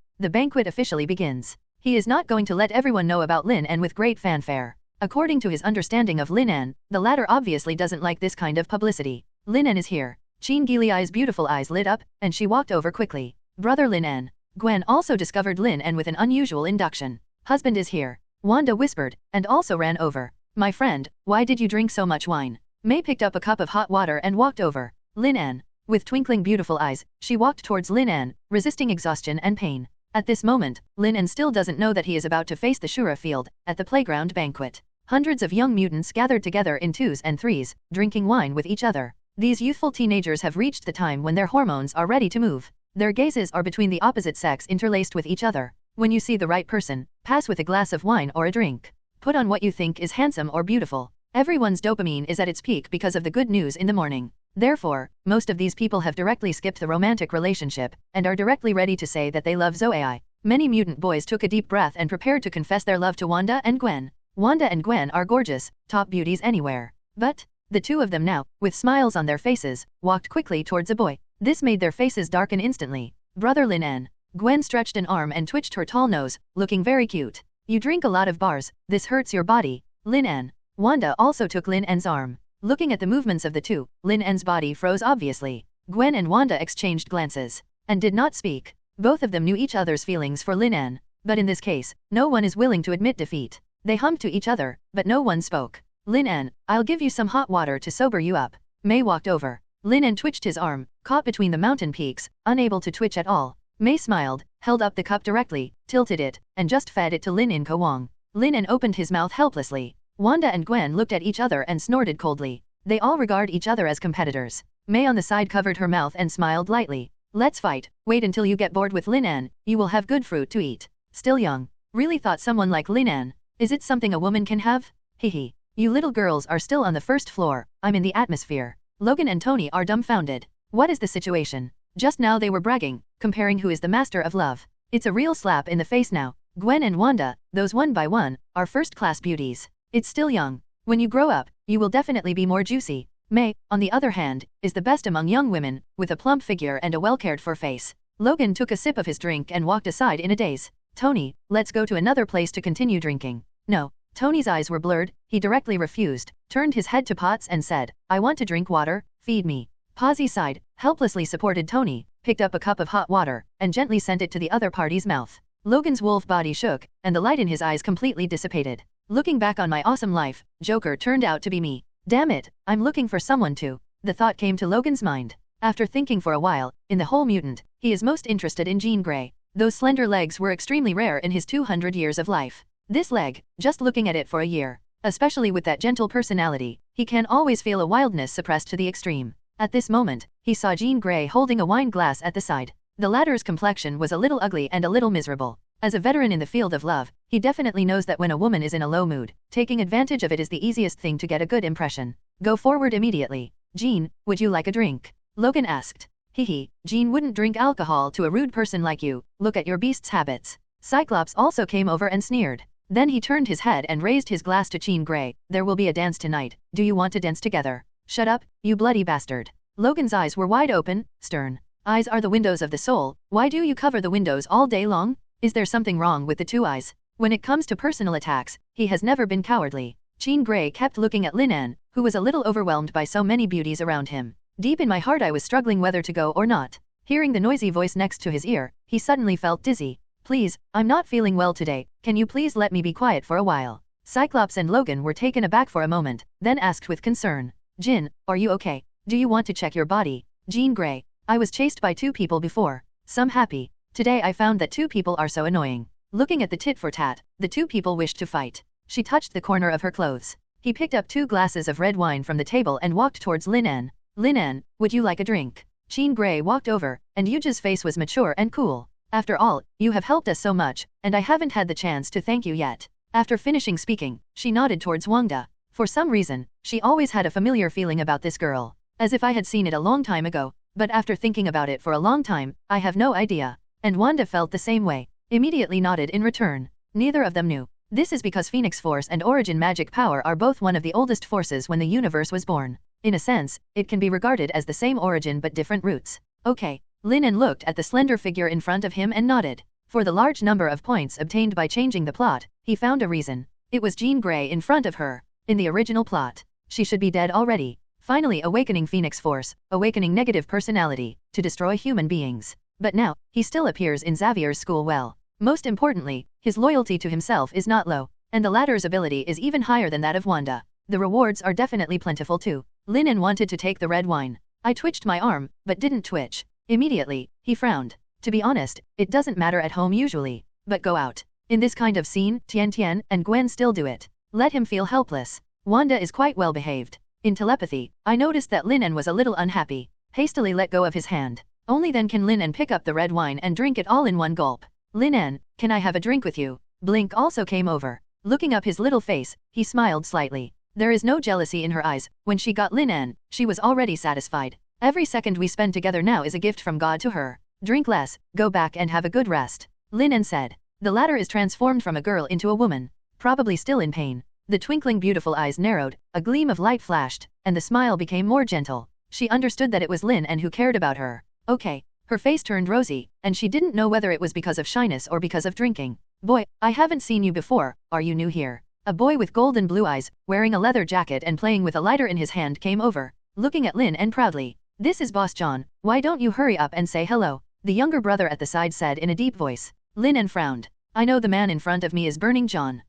the banquet officially begins." He is not going to let everyone know about Lin En with great fanfare. According to his understanding of Lin En, the latter obviously doesn't like this kind of publicity. Lin En is here. Jean Gilliai's beautiful eyes lit up, and she walked over quickly. Brother Lin En. Gwen also discovered Lin En with an unusual induction. Husband is here. Wanda whispered, and also ran over. My friend, why did you drink so much wine? May picked up a cup of hot water and walked over. Lin En. With twinkling beautiful eyes, she walked towards Lin En, resisting exhaustion and pain. At this moment, Lin En still doesn't know that he is about to face the Shura field, at the playground banquet. Hundreds of young mutants gathered together in twos and threes, drinking wine with each other. These youthful teenagers have reached the time when their hormones are ready to move. Their gazes are between the opposite sex interlaced with each other. When you see the right person, pass with a glass of wine or a drink. Put on what you think is handsome or beautiful. Everyone's dopamine is at its peak because of the good news in the morning. Therefore, most of these people have directly skipped the romantic relationship, and are directly ready to say that they love Zoe. Many mutant boys took a deep breath and prepared to confess their love to Wanda and Gwen. Wanda and Gwen are gorgeous, top beauties anywhere. But, the two of them now, with smiles on their faces, walked quickly towards a boy. This made their faces darken instantly. Brother Lin En. Gwen stretched an arm and twitched her tall nose, looking very cute. You drink a lot of bars, this hurts your body. Lin En. Wanda also took Lin En's arm. Looking at the movements of the two, Lin En's body froze obviously. Gwen and Wanda exchanged glances, and did not speak. Both of them knew each other's feelings for Lin En. But in this case, no one is willing to admit defeat. They hummed to each other, but no one spoke. Lin En, I'll give you some hot water to sober you up. May walked over. Lin En twitched his arm, caught between the mountain peaks, unable to twitch at all. May smiled, held up the cup directly, tilted it, and just fed it to Lin En Kawang. Lin En opened his mouth helplessly. Wanda and Gwen looked at each other and snorted coldly. They all regard each other as competitors. May on the side covered her mouth and smiled lightly. Let's fight. Wait until you get bored with Lin En, you will have good fruit to eat. Still young. Really thought someone like Lin En. Is it something a woman can have? Hehe. You little girls are still on the first floor, I'm in the atmosphere. Logan and Tony are dumbfounded. What is the situation? Just now they were bragging, comparing who is the master of love. It's a real slap in the face now. Gwen and Wanda, those one by one, are first-class beauties. It's still young. When you grow up, you will definitely be more juicy. May, on the other hand, is the best among young women, with a plump figure and a well-cared-for face. Logan took a sip of his drink and walked aside in a daze. Tony, let's go to another place to continue drinking. No. Tony's eyes were blurred, he directly refused, turned his head to Potts and said, I want to drink water, feed me. Posy sighed, helplessly supported Tony, picked up a cup of hot water, and gently sent it to the other party's mouth. Logan's wolf body shook, and the light in his eyes completely dissipated. Looking back on my awesome life, Joker turned out to be me. Damn it, I'm looking for someone to. The thought came to Logan's mind. After thinking for a while, in the whole mutant, he is most interested in Jean Grey. Those slender legs were extremely rare in his 200 years of life. This leg, just looking at it for a year, especially with that gentle personality, he can always feel a wildness suppressed to the extreme. At this moment, he saw Jean Grey holding a wine glass at the side. The latter's complexion was a little ugly and a little miserable. As a veteran in the field of love, he definitely knows that when a woman is in a low mood, taking advantage of it is the easiest thing to get a good impression. Go forward immediately. Jean, would you like a drink? Logan asked. Hehe, Jean wouldn't drink alcohol to a rude person like you, look at your beast's habits. Cyclops also came over and sneered. Then he turned his head and raised his glass to Jean Grey. There will be a dance tonight, do you want to dance together? Shut up, you bloody bastard. Logan's eyes were wide open, stern. Eyes are the windows of the soul, why do you cover the windows all day long? Is there something wrong with the two eyes? When it comes to personal attacks, he has never been cowardly. Jean Grey kept looking at Lin En, who was a little overwhelmed by so many beauties around him. Deep in my heart I was struggling whether to go or not. Hearing the noisy voice next to his ear, he suddenly felt dizzy. Please, I'm not feeling well today, can you please let me be quiet for a while? Cyclops and Logan were taken aback for a moment, then asked with concern. Jin, are you okay? Do you want to check your body? Jean Grey, I was chased by 2 people before. Some happy. Today I found that 2 people are so annoying. Looking at the tit for tat, the 2 people wished to fight. She touched the corner of her clothes. He picked up 2 glasses of red wine from the table and walked towards Lin En. Lin En, would you like a drink? Jean Grey walked over, and Yuja's face was mature and cool. After all, you have helped us so much, and I haven't had the chance to thank you yet. After finishing speaking, she nodded towards Wanda. For some reason, she always had a familiar feeling about this girl. As if I had seen it a long time ago, but after thinking about it for a long time, I have no idea. And Wanda felt the same way. Immediately nodded in return. Neither of them knew. This is because Phoenix Force and Origin Magic Power are both one of the oldest forces when the universe was born. In a sense, it can be regarded as the same origin but different roots. Okay. Lin En looked at the slender figure in front of him and nodded. For the large number of points obtained by changing the plot, he found a reason. It was Jean Grey in front of her. In the original plot, she should be dead already. Finally awakening Phoenix Force, awakening negative personality, to destroy human beings. But now, he still appears in Xavier's school well. Most importantly, his loyalty to himself is not low, and the latter's ability is even higher than that of Wanda. The rewards are definitely plentiful too. Lin En wanted to take the red wine. I twitched my arm, but didn't twitch. Immediately, he frowned. To be honest, it doesn't matter at home usually. But go out. In this kind of scene, Tian and Gwen still do it. Let him feel helpless. Wanda is quite well behaved. In telepathy, I noticed that Lin En was a little unhappy. Hastily let go of his hand. Only then can Lin En pick up the red wine and drink it all in one gulp. Lin En, can I have a drink with you? Blink also came over. Looking up his little face, he smiled slightly. There is no jealousy in her eyes. When she got Lin En, she was already satisfied. Every second we spend together now is a gift from God to her. Drink less, go back and have a good rest. Lin En said. The latter is transformed from a girl into a woman. Probably still in pain. The twinkling beautiful eyes narrowed, a gleam of light flashed, and the smile became more gentle. She understood that it was Lin En who cared about her. Okay. Her face turned rosy, and she didn't know whether it was because of shyness or because of drinking. Boy, I haven't seen you before, are you new here? A boy with golden blue eyes, wearing a leather jacket and playing with a lighter in his hand came over, looking at Lin En proudly. This is Boss John, why don't you hurry up and say hello? The younger brother at the side said in a deep voice. Lin En frowned. I know the man in front of me is Burning John.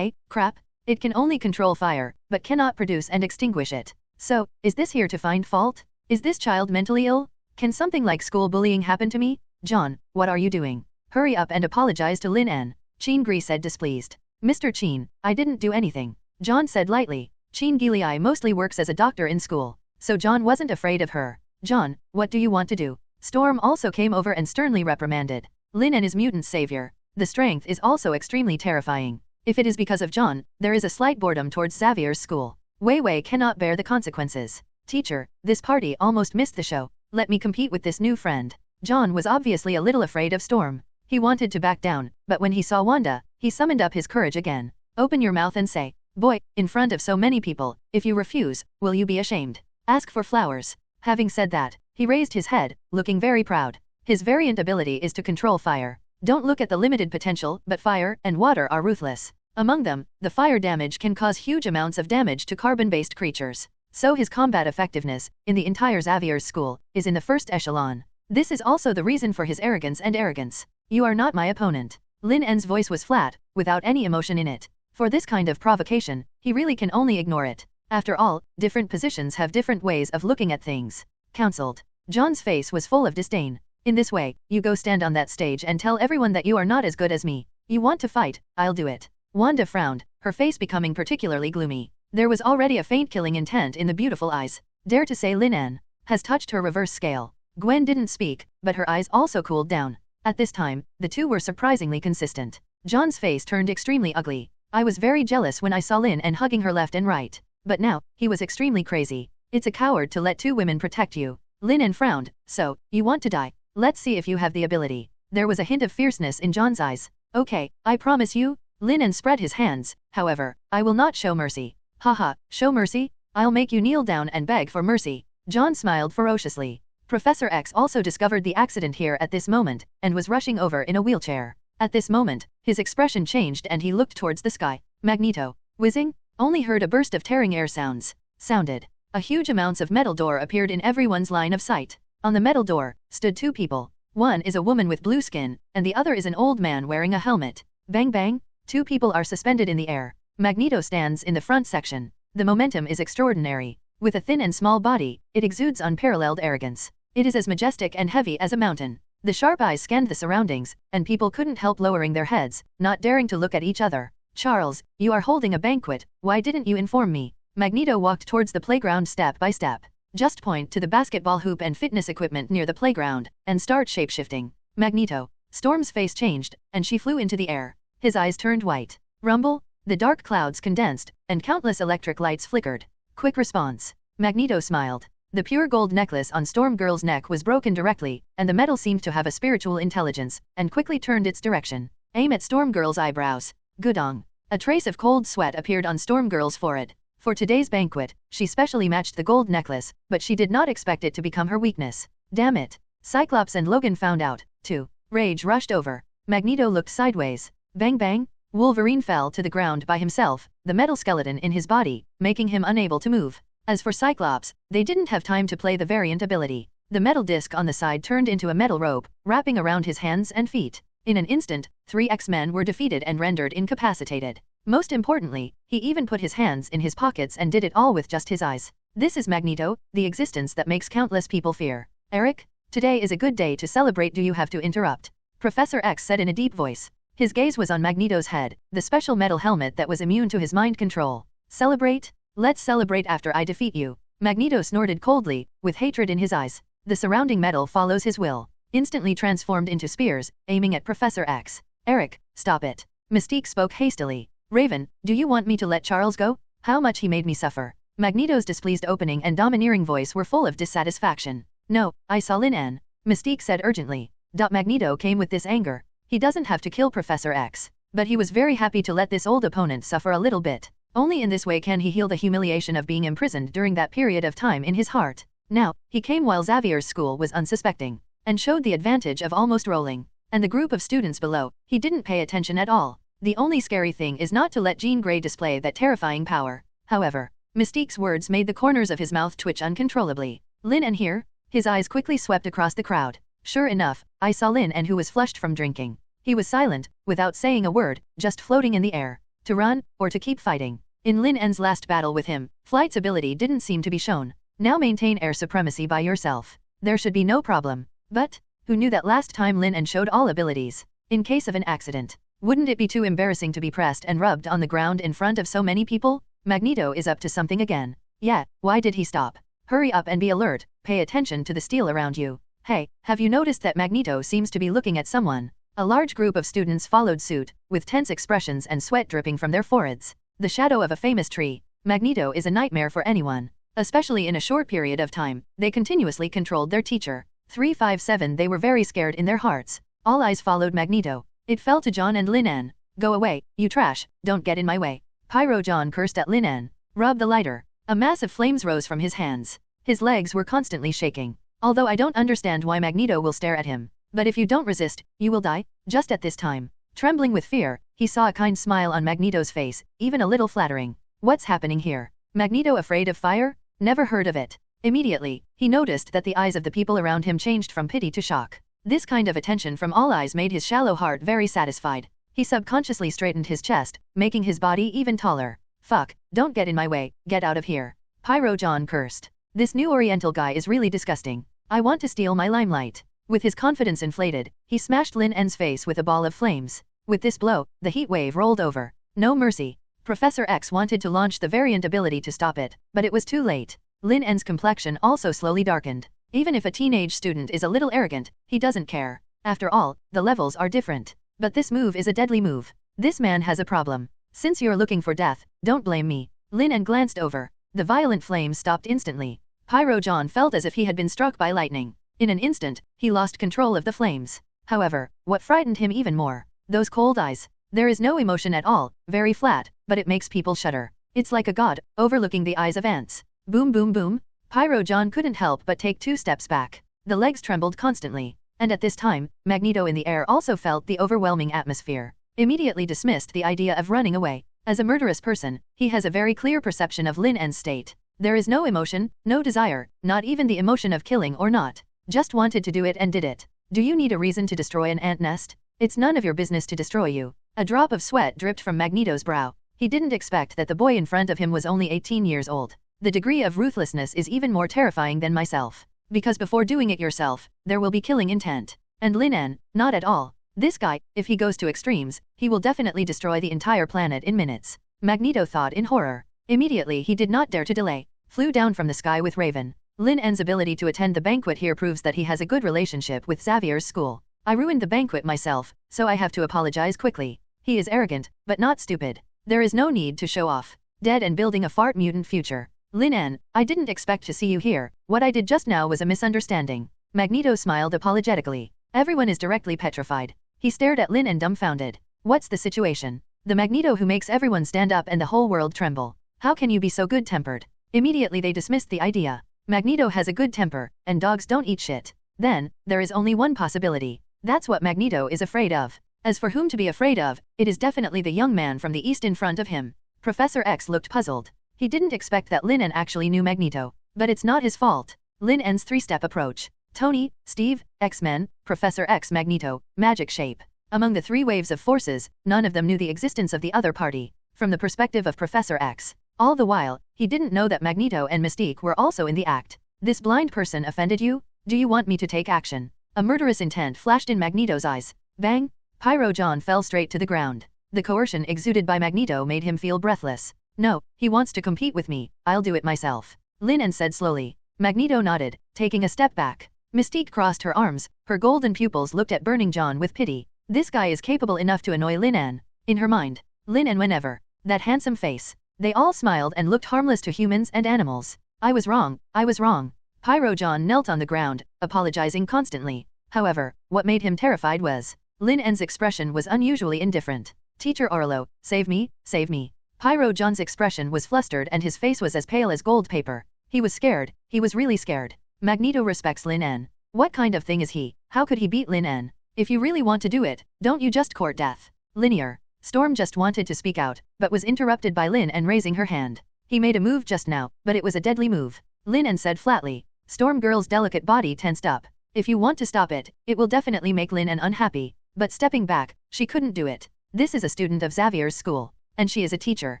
Crap. It can only control fire, but cannot produce and extinguish it. So, is this here to find fault? Is this child mentally ill? Can something like school bullying happen to me? John, what are you doing? Hurry up and apologize to Lin En. Chin Gri said displeased. Mr. Chin, I didn't do anything. John said lightly. Chin Gili mostly works as a doctor in school, so John wasn't afraid of her. John, what do you want to do? Storm also came over and sternly reprimanded. Lin En is mutant savior. The strength is also extremely terrifying. If it is because of John, there is a slight boredom towards Xavier's school. Wei Wei cannot bear the consequences. Teacher, this party almost missed the show. Let me compete with this new friend. John was obviously a little afraid of Storm. He wanted to back down, but when he saw Wanda, he summoned up his courage again. Open your mouth and say, boy, in front of so many people, if you refuse, will you be ashamed? Ask for flowers. Having said that, he raised his head, looking very proud. His variant ability is to control fire. Don't look at the limited potential, but fire and water are ruthless. Among them, the fire damage can cause huge amounts of damage to carbon-based creatures. So his combat effectiveness, in the entire Xavier's school, is in the first echelon. This is also the reason for his arrogance. You are not my opponent. Lin En's voice was flat, without any emotion in it. For this kind of provocation, he really can only ignore it. After all, different positions have different ways of looking at things. Counseled. John's face was full of disdain. In this way, you go stand on that stage and tell everyone that you are not as good as me. You want to fight, I'll do it. Wanda frowned, her face becoming particularly gloomy. There was already a faint killing intent in the beautiful eyes. Dare to say Lin En has touched her reverse scale. Gwen didn't speak, but her eyes also cooled down. At this time, the two were surprisingly consistent. John's face turned extremely ugly. I was very jealous when I saw Lin En hugging her left and right. But now, he was extremely crazy. It's a coward to let two women protect you. Lin En frowned. So, you want to die? Let's see if you have the ability. There was a hint of fierceness in John's eyes. Okay, I promise you. Lin En spread his hands. However, I will not show mercy. Haha, show mercy? I'll make you kneel down and beg for mercy. John smiled ferociously. Professor X also discovered the accident here at this moment, and was rushing over in a wheelchair. At this moment, his expression changed and he looked towards the sky. Magneto. Whizzing? Only heard a burst of tearing air sounded. A huge amounts of metal door appeared in everyone's line of sight. On the metal door, stood two people. One is a woman with blue skin, and the other is an old man wearing a helmet. Bang bang, two people are suspended in the air. Magneto stands in the front section. The momentum is extraordinary. With a thin and small body, it exudes unparalleled arrogance. It is as majestic and heavy as a mountain. The sharp eyes scanned the surroundings, and people couldn't help lowering their heads, not daring to look at each other. Charles, you are holding a banquet, why didn't you inform me? Magneto walked towards the playground step by step. Just point to the basketball hoop and fitness equipment near the playground, and start shapeshifting. Magneto. Storm's face changed, and she flew into the air. His eyes turned white. Rumble? The dark clouds condensed, and countless electric lights flickered. Quick response. Magneto smiled. The pure gold necklace on Storm Girl's neck was broken directly, and the metal seemed to have a spiritual intelligence, and quickly turned its direction. Aim at Storm Girl's eyebrows. Gudong. A trace of cold sweat appeared on Storm Girl's forehead. For today's banquet, she specially matched the gold necklace, but she did not expect it to become her weakness. Damn it. Cyclops and Logan found out, too. Rage rushed over. Magneto looked sideways. Bang bang. Wolverine fell to the ground by himself, the metal skeleton in his body, making him unable to move. As for Cyclops, they didn't have time to play the variant ability. The metal disc on the side turned into a metal rope, wrapping around his hands and feet. In an instant, 3 X-Men were defeated and rendered incapacitated. Most importantly, he even put his hands in his pockets and did it all with just his eyes. This is Magneto, the existence that makes countless people fear. Eric, today is a good day to celebrate. Do you have to interrupt? Professor X said in a deep voice. His gaze was on Magneto's head, the special metal helmet that was immune to his mind control. Celebrate? Let's celebrate after I defeat you. Magneto snorted coldly, with hatred in his eyes. The surrounding metal follows his will. Instantly transformed into spears, aiming at Professor X. Eric, stop it. Mystique spoke hastily. Raven, do you want me to let Charles go? How much he made me suffer. Magneto's displeased opening and domineering voice were full of dissatisfaction. No, I saw Lin En. Mystique said urgently. Magneto came with this anger. He doesn't have to kill Professor X. But he was very happy to let this old opponent suffer a little bit. Only in this way can he heal the humiliation of being imprisoned during that period of time in his heart. Now, he came while Xavier's school was unsuspecting, and showed the advantage of almost rolling. And the group of students below, he didn't pay attention at all. The only scary thing is not to let Jean Grey display that terrifying power. However, Mystique's words made the corners of his mouth twitch uncontrollably. Lin En here? His eyes quickly swept across the crowd. Sure enough, I saw Lin En, who was flushed from drinking. He was silent, without saying a word, just floating in the air. To run, or to keep fighting. In Lin En's last battle with him, flight's ability didn't seem to be shown. Now maintain air supremacy by yourself. There should be no problem. But, who knew that last time Lin En showed all abilities? In case of an accident. Wouldn't it be too embarrassing to be pressed and rubbed on the ground in front of so many people? Magneto is up to something again. Yeah, why did he stop? Hurry up and be alert, pay attention to the steel around you. Hey, have you noticed that Magneto seems to be looking at someone? A large group of students followed suit, with tense expressions and sweat dripping from their foreheads. The shadow of a famous tree. Magneto is a nightmare for anyone. Especially in a short period of time, they continuously controlled their teacher. 357. They were very scared in their hearts. All eyes followed Magneto. It fell to John and Lin En. Go away, you trash, don't get in my way. Pyro John cursed at Lin En. Rub the lighter. A mass of flames rose from his hands. His legs were constantly shaking. Although I don't understand why Magneto will stare at him. But if you don't resist, you will die. Just at this time, trembling with fear, he saw a kind smile on Magneto's face, even a little flattering. What's happening here? Magneto afraid of fire? Never heard of it. Immediately, he noticed that the eyes of the people around him changed from pity to shock. This kind of attention from all eyes made his shallow heart very satisfied. He subconsciously straightened his chest, making his body even taller. Fuck, don't get in my way, get out of here. Pyro John cursed. This new Oriental guy is really disgusting. I want to steal my limelight. With his confidence inflated, he smashed Lin En's face with a ball of flames. With this blow, the heat wave rolled over. No mercy. Professor X wanted to launch the variant ability to stop it, but it was too late. Lin En's complexion also slowly darkened. Even if a teenage student is a little arrogant, he doesn't care. After all, the levels are different. But this move is a deadly move. This man has a problem. Since you're looking for death, don't blame me. Lin En glanced over. The violent flames stopped instantly. Pyro John felt as if he had been struck by lightning. In an instant, he lost control of the flames. However, what frightened him even more? Those cold eyes. There is no emotion at all, very flat, but it makes people shudder. It's like a god, overlooking the eyes of ants. Boom boom boom. Pyro John couldn't help but take 2 steps back. The legs trembled constantly. And at this time, Magneto in the air also felt the overwhelming atmosphere. Immediately dismissed the idea of running away. As a murderous person, he has a very clear perception of Lin En's state. There is no emotion, no desire, not even the emotion of killing or not. Just wanted to do it and did it. Do you need a reason to destroy an ant nest? It's none of your business to destroy you. A drop of sweat dripped from Magneto's brow. He didn't expect that the boy in front of him was only 18 years old. The degree of ruthlessness is even more terrifying than myself. Because before doing it yourself, there will be killing intent. And Lin En, not at all. This guy, if he goes to extremes, he will definitely destroy the entire planet in minutes. Magneto thought in horror. Immediately he did not dare to delay. Flew down from the sky with Raven. Lin En's ability to attend the banquet here proves that he has a good relationship with Xavier's school. I ruined the banquet myself, so I have to apologize quickly. He is arrogant, but not stupid. There is no need to show off. Dead and building a fart mutant future. Lin En, I didn't expect to see you here. What I did just now was a misunderstanding. Magneto smiled apologetically. Everyone is directly petrified. He stared at Lin En dumbfounded. What's the situation? The Magneto who makes everyone stand up and the whole world tremble. How can you be so good-tempered? Immediately they dismissed the idea. Magneto has a good temper, and dogs don't eat shit. Then, there is only one possibility. That's what Magneto is afraid of. As for whom to be afraid of, it is definitely the young man from the east in front of him. Professor X looked puzzled. He didn't expect that Lin En actually knew Magneto. But it's not his fault. Lin En's three-step approach. Tony, Steve, X-Men, Professor X, Magneto, magic shape. Among the three waves of forces, none of them knew the existence of the other party. From the perspective of Professor X, all the while, he didn't know that Magneto and Mystique were also in the act. This blind person offended you? Do you want me to take action? A murderous intent flashed in Magneto's eyes. Bang! Pyro John fell straight to the ground. The coercion exuded by Magneto made him feel breathless. No, he wants to compete with me, I'll do it myself. Lin En said slowly. Magneto nodded, taking a step back. Mystique crossed her arms, her golden pupils looked at Burning John with pity. This guy is capable enough to annoy Lin En. In her mind, Lin En whenever. That handsome face. They all smiled and looked harmless to humans and animals. I was wrong, I was wrong. Pyro John knelt on the ground, apologizing constantly. However, what made him terrified was, Lin En's expression was unusually indifferent. Teacher Orlo, save me, save me. Pyro John's expression was flustered and his face was as pale as gold paper. He was scared, he was really scared. Magneto respects Lin En. What kind of thing is he? How could he beat Lin En? If you really want to do it, don't you just court death? Linear. Storm just wanted to speak out, but was interrupted by Lin En raising her hand. He made a move just now, but it was a deadly move. Lin En said flatly. Storm Girl's delicate body tensed up. If you want to stop it, it will definitely make Lin En unhappy. But stepping back, she couldn't do it. This is a student of Xavier's school. And she is a teacher.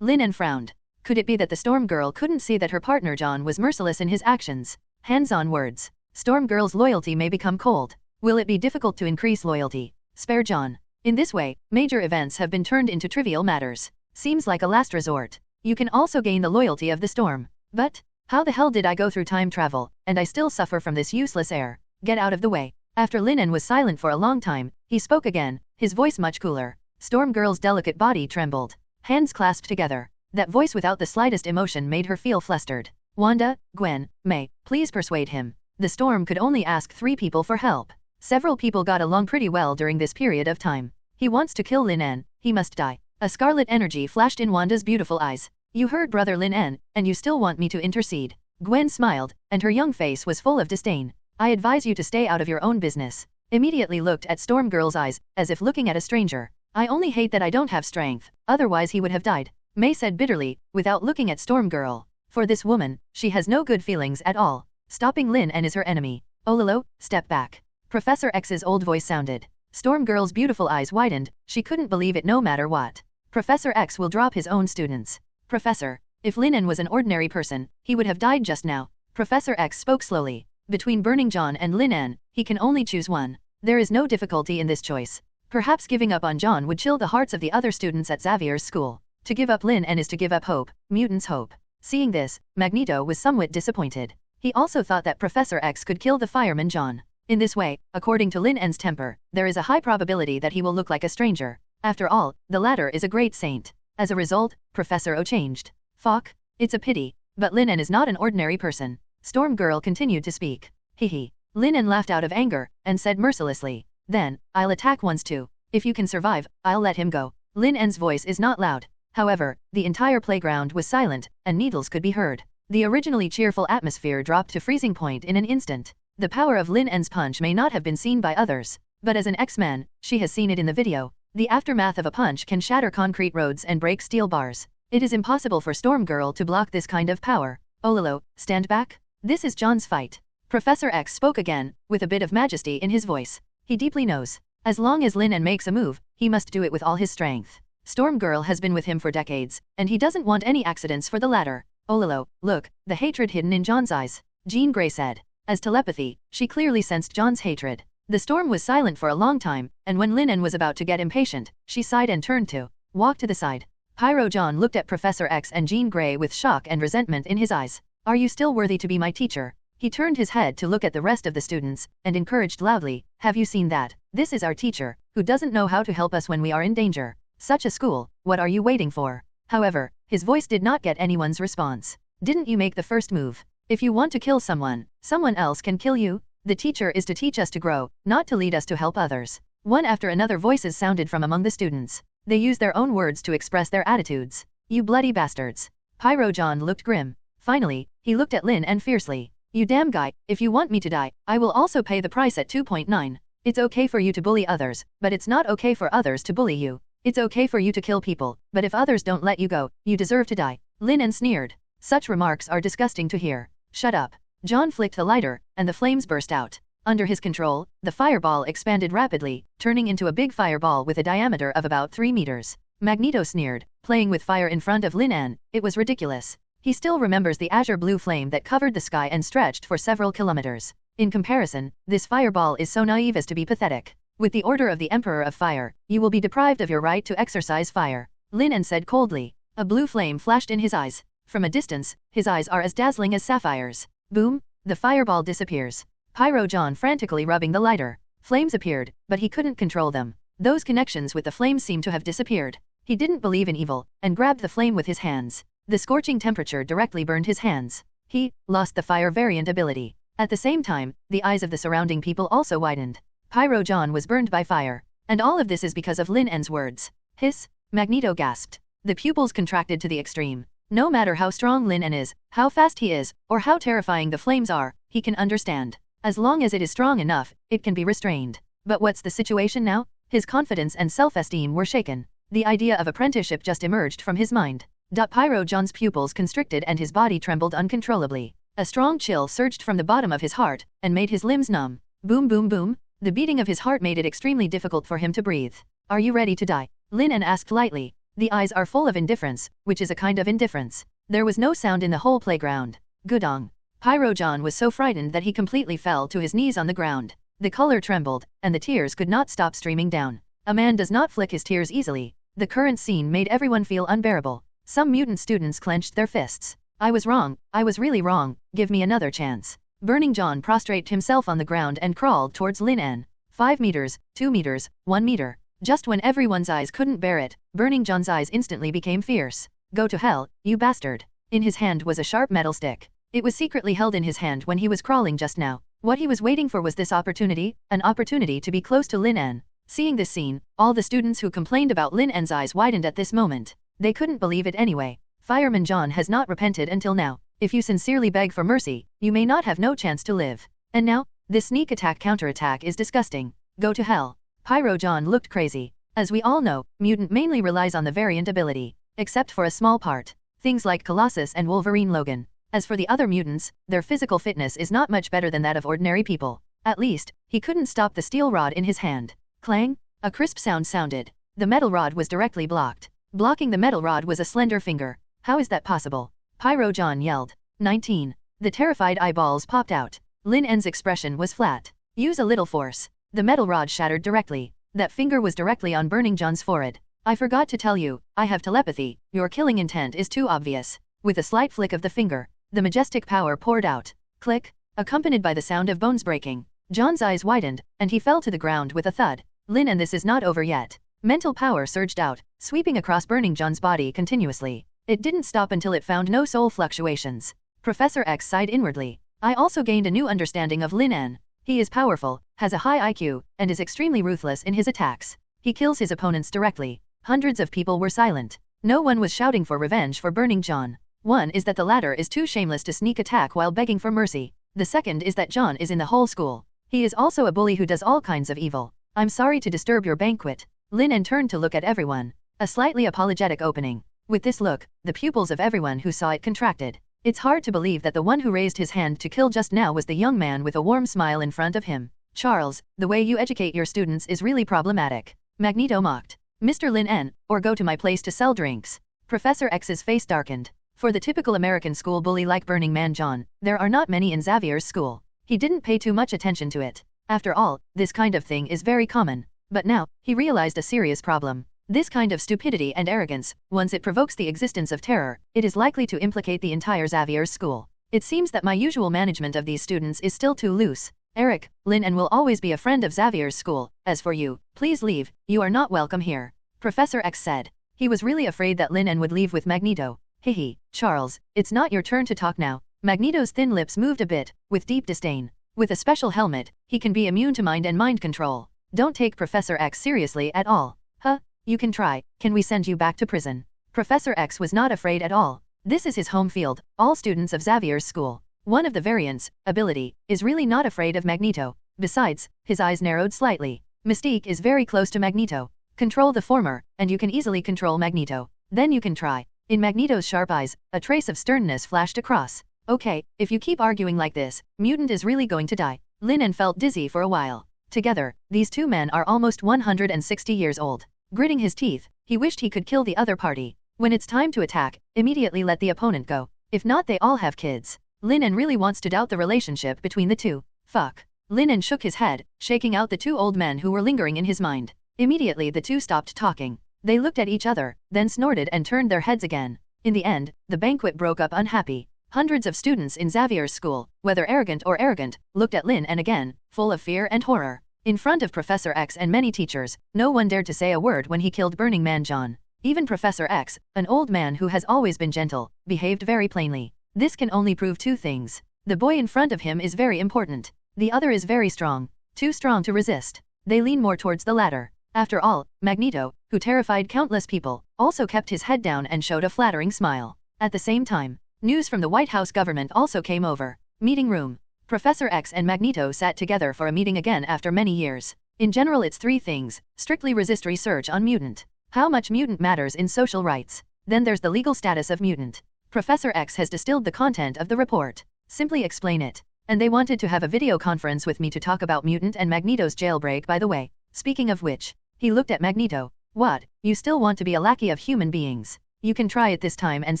Lin En frowned. Could it be that the Storm Girl couldn't see that her partner John was merciless in his actions? Hands-on words. Storm Girl's loyalty may become cold. Will it be difficult to increase loyalty? Spare John. In this way, major events have been turned into trivial matters. Seems like a last resort. You can also gain the loyalty of the Storm. But, how the hell did I go through time travel, and I still suffer from this useless air? Get out of the way. After Lin En was silent for a long time, he spoke again, his voice much cooler. Storm Girl's delicate body trembled. Hands clasped together. That voice without the slightest emotion made her feel flustered. Wanda, Gwen, May, please persuade him. The Storm could only ask 3 people for help. Several people got along pretty well during this period of time. He wants to kill Lin En, he must die. A scarlet energy flashed in Wanda's beautiful eyes. You heard brother Lin En, and you still want me to intercede. Gwen smiled, and her young face was full of disdain. I advise you to stay out of your own business. Immediately looked at Storm Girl's eyes, as if looking at a stranger. I only hate that I don't have strength, otherwise he would have died. May said bitterly, without looking at Storm Girl. For this woman, she has no good feelings at all. Stopping Lin En is her enemy. Ololo, step back. Professor X's old voice sounded. Storm Girl's beautiful eyes widened, she couldn't believe it no matter what. Professor X will drop his own students. Professor, if Lin En was an ordinary person, he would have died just now. Professor X spoke slowly. Between Burning John and Lin En, he can only choose one. There is no difficulty in this choice. Perhaps giving up on John would chill the hearts of the other students at Xavier's school. To give up Lin En is to give up hope, mutants' hope. Seeing this, Magneto was somewhat disappointed. He also thought that Professor X could kill the fireman John. In this way, according to Lin En's temper, there is a high probability that he will look like a stranger. After all, the latter is a great saint. As a result, Professor O changed. Fuck. It's a pity. But Lin En is not an ordinary person. Storm Girl continued to speak. Hehe. Lin En laughed out of anger, and said mercilessly. Then, I'll attack once too. If you can survive, I'll let him go. Lin En's voice is not loud. However, the entire playground was silent, and needles could be heard. The originally cheerful atmosphere dropped to freezing point in an instant. The power of Lin En's punch may not have been seen by others, but as an X-Man, she has seen it in the video. The aftermath of a punch can shatter concrete roads and break steel bars. It is impossible for Storm Girl to block this kind of power. Ololo, stand back. This is John's fight. Professor X spoke again, with a bit of majesty in his voice. He deeply knows. As long as Lin En makes a move, he must do it with all his strength. Storm Girl has been with him for decades, and he doesn't want any accidents for the latter. Ololo, look, the hatred hidden in John's eyes, Jean Grey said. As telepathy, she clearly sensed John's hatred. The storm was silent for a long time, and when Lin En was about to get impatient, she sighed and turned to walk to the side. Pyro John looked at Professor X and Jean Grey with shock and resentment in his eyes. Are you still worthy to be my teacher? He turned his head to look at the rest of the students, and encouraged loudly, have you seen that? This is our teacher, who doesn't know how to help us when we are in danger. Such a school, what are you waiting for? However, his voice did not get anyone's response. Didn't you make the first move? If you want to kill someone, someone else can kill you. The teacher is to teach us to grow, not to lead us to help others. One after another voices sounded from among the students. They used their own words to express their attitudes. You bloody bastards. Pyro John looked grim. Finally, he looked at Lin En fiercely. You damn guy, if you want me to die, I will also pay the price at 2.9. It's okay for you to bully others, but it's not okay for others to bully you. It's okay for you to kill people, but if others don't let you go, you deserve to die. Lin En sneered. Such remarks are disgusting to hear. Shut up. John flicked the lighter, and the flames burst out. Under his control, the fireball expanded rapidly, turning into a big fireball with a diameter of about 3 meters. Magneto sneered, playing with fire in front of Lin En, it was ridiculous. He still remembers the azure blue flame that covered the sky and stretched for several kilometers. In comparison, this fireball is so naive as to be pathetic. With the order of the Emperor of Fire, you will be deprived of your right to exercise fire. Lin En said coldly. A blue flame flashed in his eyes. From a distance, his eyes are as dazzling as sapphires. Boom! The fireball disappears. Pyro John frantically rubbing the lighter. Flames appeared, but he couldn't control them. Those connections with the flames seemed to have disappeared. He didn't believe in evil, and grabbed the flame with his hands. The scorching temperature directly burned his hands. He lost the fire variant ability. At the same time, the eyes of the surrounding people also widened. Pyro John was burned by fire. And all of this is because of Lin En's words. Hiss! Magneto gasped. The pupils contracted to the extreme. No matter how strong Lin En is, how fast he is, or how terrifying the flames are, he can understand. As long as it is strong enough, it can be restrained. But what's the situation now? His confidence and self-esteem were shaken. The idea of apprenticeship just emerged from his mind. Pyro John's pupils constricted and his body trembled uncontrollably. A strong chill surged from the bottom of his heart, and made his limbs numb. Boom boom boom. The beating of his heart made it extremely difficult for him to breathe. Are you ready to die? Lin En asked lightly. The eyes are full of indifference, which is a kind of indifference. There was no sound in the whole playground. Gudong. Pyro John was so frightened that he completely fell to his knees on the ground. The color trembled, and the tears could not stop streaming down. A man does not flick his tears easily. The current scene made everyone feel unbearable. Some mutant students clenched their fists. I was wrong, I was really wrong, give me another chance. Burning John prostrated himself on the ground and crawled towards Lin En. 5 meters, 2 meters, 1 meter. Just when everyone's eyes couldn't bear it, Burning John's eyes instantly became fierce. Go to hell, you bastard. In his hand was a sharp metal stick. It was secretly held in his hand when he was crawling just now. What he was waiting for was this opportunity, an opportunity to be close to Lin En. Seeing this scene, all the students who complained about Lin En's eyes widened at this moment. They couldn't believe it anyway. Fireman John has not repented until now. If you sincerely beg for mercy, you may not have no chance to live. And now, this sneak attack counterattack is disgusting. Go to hell. Pyro John looked crazy. As we all know, mutant mainly relies on the variant ability. Except for a small part. Things like Colossus and Wolverine Logan. As for the other mutants, their physical fitness is not much better than that of ordinary people. At least, he couldn't stop the steel rod in his hand. Clang! A crisp sound sounded. The metal rod was directly blocked. Blocking the metal rod was a slender finger. How is that possible? Pyro John yelled. 19. The terrified eyeballs popped out. Lin En's expression was flat. Use a little force. The metal rod shattered directly. That finger was directly on Burning John's forehead. I forgot to tell you, I have telepathy, your killing intent is too obvious. With a slight flick of the finger, the majestic power poured out. Click, accompanied by the sound of bones breaking. John's eyes widened, and he fell to the ground with a thud. Lin En, this is not over yet. Mental power surged out, sweeping across Burning John's body continuously. It didn't stop until it found no soul fluctuations. Professor X sighed inwardly. I also gained a new understanding of Lin En. He is powerful, has a high IQ, and is extremely ruthless in his attacks. He kills his opponents directly. Hundreds of people were silent. No one was shouting for revenge for Burning John. One is that the latter is too shameless to sneak attack while begging for mercy. The second is that John is in the whole school. He is also a bully who does all kinds of evil. I'm sorry to disturb your banquet. Lin En turned to look at everyone. A slightly apologetic opening. With this look, the pupils of everyone who saw it contracted. It's hard to believe that the one who raised his hand to kill just now was the young man with a warm smile in front of him. Charles, the way you educate your students is really problematic. Magneto mocked. Mr. Lin En, or go to my place to sell drinks. Professor X's face darkened. For the typical American school bully like Burning Man John, there are not many in Xavier's school. He didn't pay too much attention to it. After all, this kind of thing is very common. But now, he realized a serious problem. This kind of stupidity and arrogance, once it provokes the existence of terror, it is likely to implicate the entire Xavier's school. It seems that my usual management of these students is still too loose. Eric, Lin En will always be a friend of Xavier's school. As for you, please leave, you are not welcome here. Professor X said. He was really afraid that Lin En would leave with Magneto. Hehe, Charles, it's not your turn to talk now. Magneto's thin lips moved a bit, with deep disdain. With a special helmet, he can be immune to mind control. Don't take Professor X seriously at all. Huh? You can try. Can we send you back to prison? Professor X was not afraid at all. This is his home field, all students of Xavier's school. One of the variants, ability, is really not afraid of Magneto. Besides, his eyes narrowed slightly. Mystique is very close to Magneto. Control the former, and you can easily control Magneto. Then you can try. In Magneto's sharp eyes, a trace of sternness flashed across. Okay, if you keep arguing like this, Mutant is really going to die. Lin En felt dizzy for a while. Together, these two men are almost 160 years old. Gritting his teeth, he wished he could kill the other party. When it's time to attack, immediately let the opponent go. If not, they all have kids. Lin En really wants to doubt the relationship between the two. Fuck. Lin En shook his head, shaking out the two old men who were lingering in his mind. Immediately the two stopped talking. They looked at each other, then snorted and turned their heads again. In the end, the banquet broke up unhappy. Hundreds of students in Xavier's school, whether arrogant or arrogant, looked at Lin En again, full of fear and horror. In front of Professor X and many teachers, no one dared to say a word when he killed Burning Man John. Even Professor X, an old man who has always been gentle, behaved very plainly. This can only prove two things. The boy in front of him is very important. The other is very strong. Too strong to resist. They lean more towards the latter. After all, Magneto, who terrified countless people, also kept his head down and showed a flattering smile. At the same time, news from the White House government also came over. Meeting room. Professor X and Magneto sat together for a meeting again after many years. In general, it's three things. Strictly resist research on mutant. How much mutant matters in social rights. Then there's the legal status of mutant. Professor X has distilled the content of the report. Simply explain it. And they wanted to have a video conference with me to talk about mutant and Magneto's jailbreak, by the way. Speaking of which, he looked at Magneto. What, you still want to be a lackey of human beings? You can try it this time and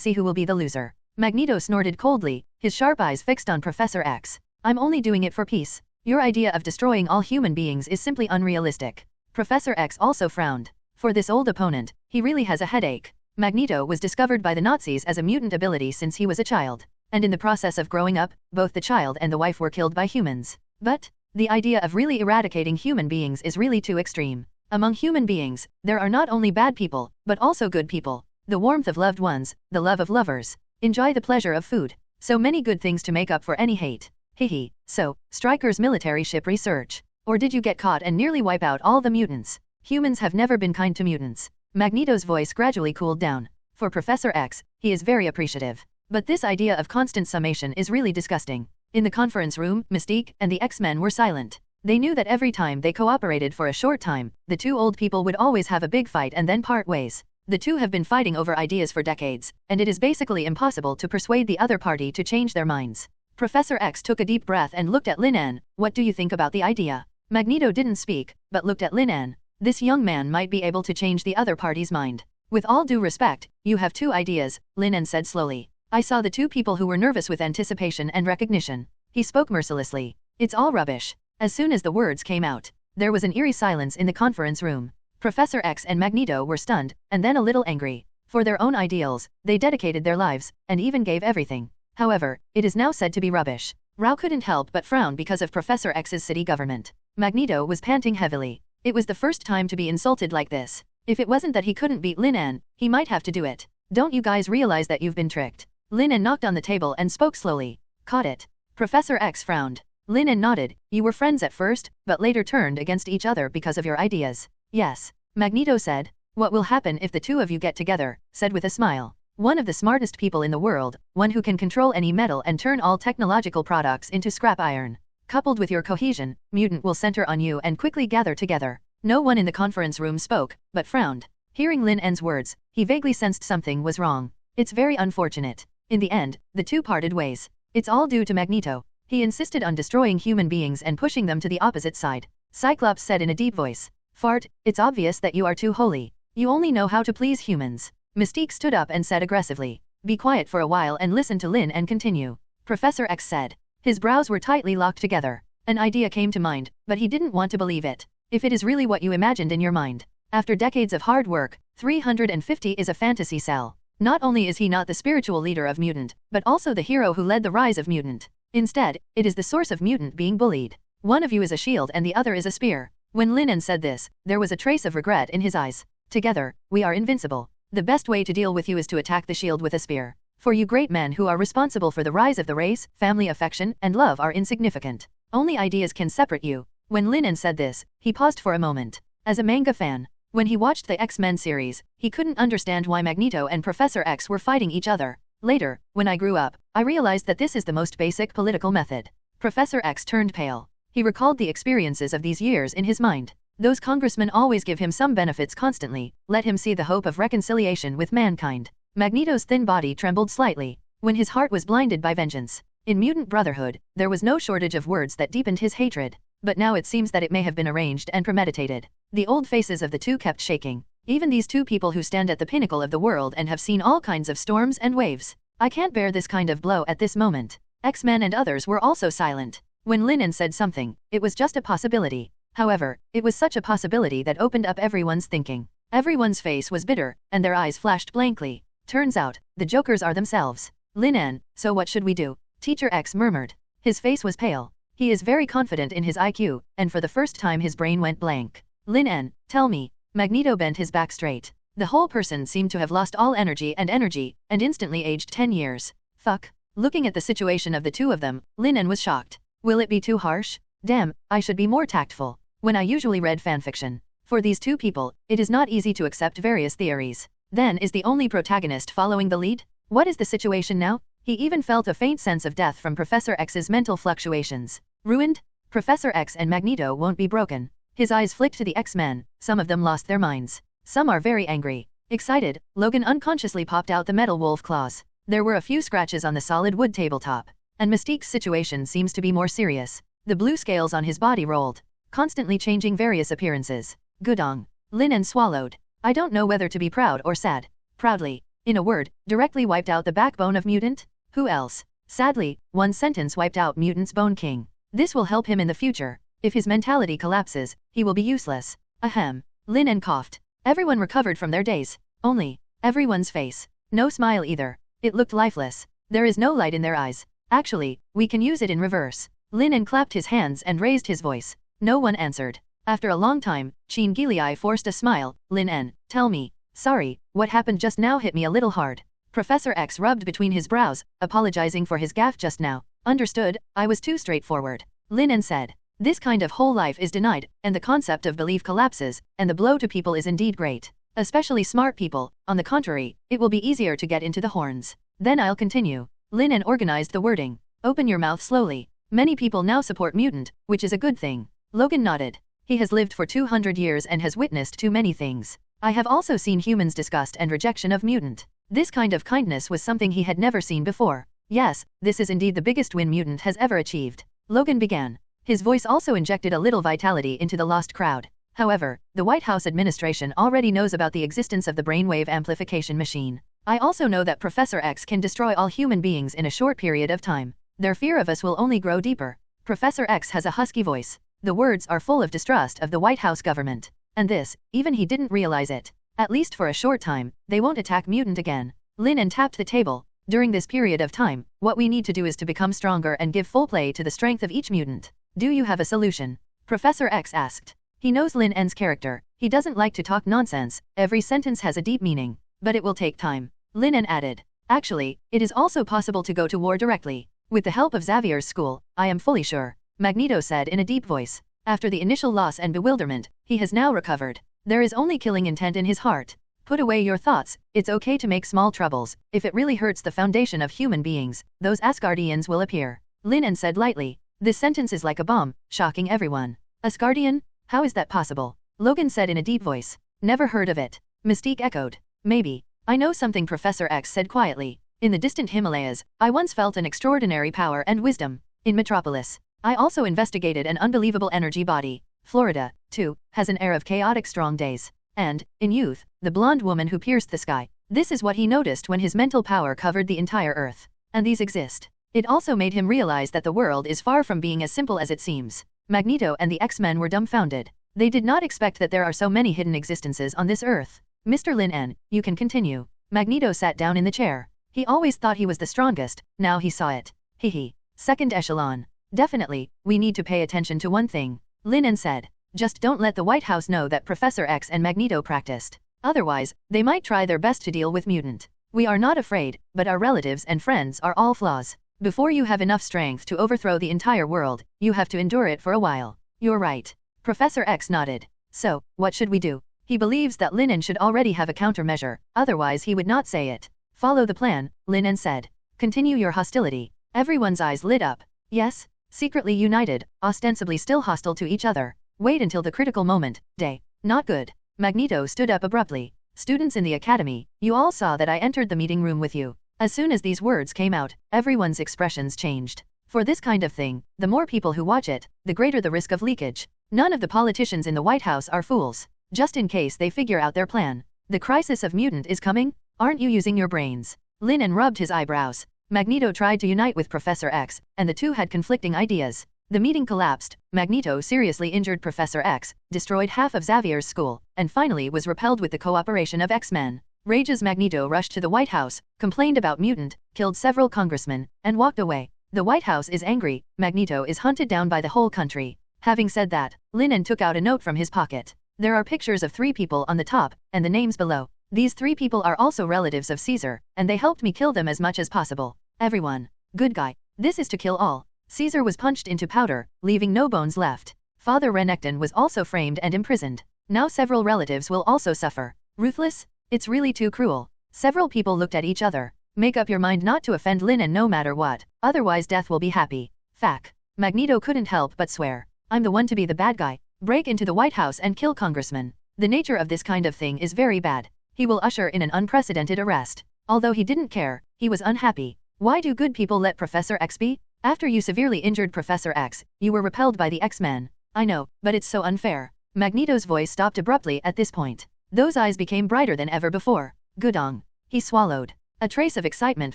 see who will be the loser. Magneto snorted coldly, his sharp eyes fixed on Professor X. I'm only doing it for peace. Your idea of destroying all human beings is simply unrealistic. Professor X also frowned. For this old opponent, he really has a headache. Magneto was discovered by the Nazis as a mutant ability since he was a child. And in the process of growing up, both the child and the wife were killed by humans. But the idea of really eradicating human beings is really too extreme. Among human beings, there are not only bad people, but also good people. The warmth of loved ones, the love of lovers. Enjoy the pleasure of food. So many good things to make up for any hate. Hehe. So, Stryker's military ship research. Or did you get caught and nearly wipe out all the mutants? Humans have never been kind to mutants. Magneto's voice gradually cooled down. For Professor X, he is very appreciative. But this idea of constant summation is really disgusting. In the conference room, Mystique and the X-Men were silent. They knew that every time they cooperated for a short time, the two old people would always have a big fight and then part ways. The two have been fighting over ideas for decades, and it is basically impossible to persuade the other party to change their minds. Professor X took a deep breath and looked at Lin En. What do you think about the idea? Magneto didn't speak, but looked at Lin En. This young man might be able to change the other party's mind. With all due respect, you have two ideas, Lin En said slowly. I saw the two people who were nervous with anticipation and recognition. He spoke mercilessly. It's all rubbish. As soon as the words came out, there was an eerie silence in the conference room. Professor X and Magneto were stunned, and then a little angry. For their own ideals, they dedicated their lives, and even gave everything. However, it is now said to be rubbish. Rao couldn't help but frown because of Professor X's city government. Magneto was panting heavily. It was the first time to be insulted like this. If it wasn't that he couldn't beat Lin En, he might have to do it. Don't you guys realize that you've been tricked? Lin En knocked on the table and spoke slowly. Caught it. Professor X frowned. Lin En nodded. You were friends at first, but later turned against each other because of your ideas. Yes. Magneto said. What will happen if the two of you get together, said with a smile. One of the smartest people in the world, one who can control any metal and turn all technological products into scrap iron. Coupled with your cohesion, mutant will center on you and quickly gather together. No one in the conference room spoke, but frowned. Hearing Lin En's words, he vaguely sensed something was wrong. It's very unfortunate. In the end, the two parted ways. It's all due to Magneto. He insisted on destroying human beings and pushing them to the opposite side. Cyclops said in a deep voice. Fart, it's obvious that you are too holy. You only know how to please humans. Mystique stood up and said aggressively. Be quiet for a while and listen to Lin and continue. Professor X said. His brows were tightly locked together. An idea came to mind, but he didn't want to believe it. If it is really what you imagined in your mind. After decades of hard work, 350 is a fantasy cell. Not only is he not the spiritual leader of mutant, but also the hero who led the rise of mutant. Instead, it is the source of mutant being bullied. One of you is a shield and the other is a spear. When Lin En said this, there was a trace of regret in his eyes. Together, we are invincible. The best way to deal with you is to attack the shield with a spear. For you great men who are responsible for the rise of the race, family affection, and love are insignificant. Only ideas can separate you. When Lin En said this, he paused for a moment. As a manga fan, when he watched the X-Men series, he couldn't understand why Magneto and Professor X were fighting each other. Later, when I grew up, I realized that this is the most basic political method. Professor X turned pale. He recalled the experiences of these years in his mind. Those congressmen always give him some benefits constantly, let him see the hope of reconciliation with mankind. Magneto's thin body trembled slightly, when his heart was blinded by vengeance. In Mutant Brotherhood, there was no shortage of words that deepened his hatred, but now it seems that it may have been arranged and premeditated. The old faces of the two kept shaking. Even these two people who stand at the pinnacle of the world and have seen all kinds of storms and waves. I can't bear this kind of blow at this moment. X-Men and others were also silent. When Lin En said something, it was just a possibility. However, it was such a possibility that opened up everyone's thinking. Everyone's face was bitter, and their eyes flashed blankly. Turns out, the jokers are themselves. Lin En, so what should we do? Teacher X murmured. His face was pale. He is very confident in his IQ, and for the first time his brain went blank. Lin En, tell me. Magneto bent his back straight. The whole person seemed to have lost all energy, and instantly aged 10 years. Fuck. Looking at the situation of the two of them, Lin En was shocked. Will it be too harsh? Damn, I should be more tactful. When I usually read fanfiction. For these two people, it is not easy to accept various theories. Then is the only protagonist following the lead? What is the situation now? He even felt a faint sense of death from Professor X's mental fluctuations. Ruined? Professor X and Magneto won't be broken. His eyes flicked to the X-Men, some of them lost their minds. Some are very angry. Excited, Logan unconsciously popped out the metal wolf claws. There were a few scratches on the solid wood tabletop. And Mystique's situation seems to be more serious. The blue scales on his body rolled, constantly changing various appearances. Gudong. Lin En swallowed. I don't know whether to be proud or sad. Proudly. In a word, directly wiped out the backbone of mutant? Who else? Sadly, one sentence wiped out mutant's bone king. This will help him in the future. If his mentality collapses, he will be useless. Ahem. Lin En coughed. Everyone recovered from their daze. Only, everyone's face. No smile either. It looked lifeless. There is no light in their eyes. Actually, we can use it in reverse. Lin En clapped his hands and raised his voice. No one answered. After a long time, Chin Gilei forced a smile. Lin En, tell me. Sorry, what happened just now hit me a little hard. Professor X rubbed between his brows, apologizing for his gaffe just now. Understood, I was too straightforward. Lin En said. This kind of whole life is denied, and the concept of belief collapses, and the blow to people is indeed great. Especially smart people. On the contrary, it will be easier to get into the horns. Then I'll continue. Lin En organized the wording. Open your mouth slowly. Many people now support mutant, which is a good thing. Logan nodded. He has lived for 200 years and has witnessed too many things. I have also seen humans' disgust and rejection of mutant. This kind of kindness was something he had never seen before. Yes, this is indeed the biggest win mutant has ever achieved. Logan began. His voice also injected a little vitality into the lost crowd. However, the White House administration already knows about the existence of the brainwave amplification machine. I also know that Professor X can destroy all human beings in a short period of time. Their fear of us will only grow deeper. Professor X has a husky voice. The words are full of distrust of the White House government. And this, even he didn't realize it. At least for a short time, they won't attack mutant again. Lin En tapped the table. During this period of time, what we need to do is to become stronger and give full play to the strength of each mutant. Do you have a solution? Professor X asked. He knows Lin En's character. He doesn't like to talk nonsense. Every sentence has a deep meaning. But it will take time. Lin En added. Actually, it is also possible to go to war directly. With the help of Xavier's school, I am fully sure. Magneto said in a deep voice. After the initial loss and bewilderment, he has now recovered. There is only killing intent in his heart. Put away your thoughts, it's okay to make small troubles, if it really hurts the foundation of human beings, those Asgardians will appear. Lin En said lightly. This sentence is like a bomb, shocking everyone. Asgardian? How is that possible? Logan said in a deep voice. Never heard of it. Mystique echoed. Maybe. I know something, Professor X said quietly. In the distant Himalayas, I once felt an extraordinary power and wisdom. In Metropolis, I also investigated an unbelievable energy body. Florida, too, has an air of chaotic strong days. And, in youth, the blonde woman who pierced the sky. This is what he noticed when his mental power covered the entire Earth. And these exist. It also made him realize that the world is far from being as simple as it seems. Magneto and the X-Men were dumbfounded. They did not expect that there are so many hidden existences on this Earth. Mr. Lin En, you can continue. Magneto sat down in the chair. He always thought he was the strongest, now he saw it. Hehe. Second echelon. Definitely, we need to pay attention to one thing. Lin En said. Just don't let the White House know that Professor X and Magneto practiced. Otherwise, they might try their best to deal with mutant. We are not afraid, but our relatives and friends are all flaws. Before you have enough strength to overthrow the entire world, you have to endure it for a while. You're right. Professor X nodded. So, what should we do? He believes that Lin En should already have a countermeasure, otherwise he would not say it. Follow the plan, Lin En said. Continue your hostility. Everyone's eyes lit up. Yes? Secretly united, ostensibly still hostile to each other. Wait until the critical moment, Day. Not good. Magneto stood up abruptly. Students in the academy, you all saw that I entered the meeting room with you. As soon as these words came out, everyone's expressions changed. For this kind of thing, the more people who watch it, the greater the risk of leakage. None of the politicians in the White House are fools. Just in case they figure out their plan. The crisis of mutant is coming? Aren't you using your brains? Lin En rubbed his eyebrows. Magneto tried to unite with Professor X, and the two had conflicting ideas. The meeting collapsed. Magneto seriously injured Professor X, destroyed half of Xavier's school, and finally was repelled with the cooperation of X-Men. Rage's Magneto rushed to the White House, complained about mutant, killed several congressmen, and walked away. The White House is angry. Magneto is hunted down by the whole country. Having said that, Lin En took out a note from his pocket. There are pictures of 3 people on the top, and the names below. These 3 people are also relatives of Caesar, and they helped me kill them as much as possible. Everyone. Good guy. This is to kill all. Caesar was punched into powder, leaving no bones left. Father Renekton was also framed and imprisoned. Now several relatives will also suffer. Ruthless? It's really too cruel. Several people looked at each other. Make up your mind not to offend Lin En no matter what, otherwise death will be happy. Fact. Magneto couldn't help but swear. I'm the one to be the bad guy. Break into the White House and kill congressmen. The nature of this kind of thing is very bad. He will usher in an unprecedented arrest. Although he didn't care, he was unhappy. Why do good people let Professor X be? After you severely injured Professor X, you were repelled by the X-Men. I know, but it's so unfair. Magneto's voice stopped abruptly at this point. Those eyes became brighter than ever before. Gudong. He swallowed. A trace of excitement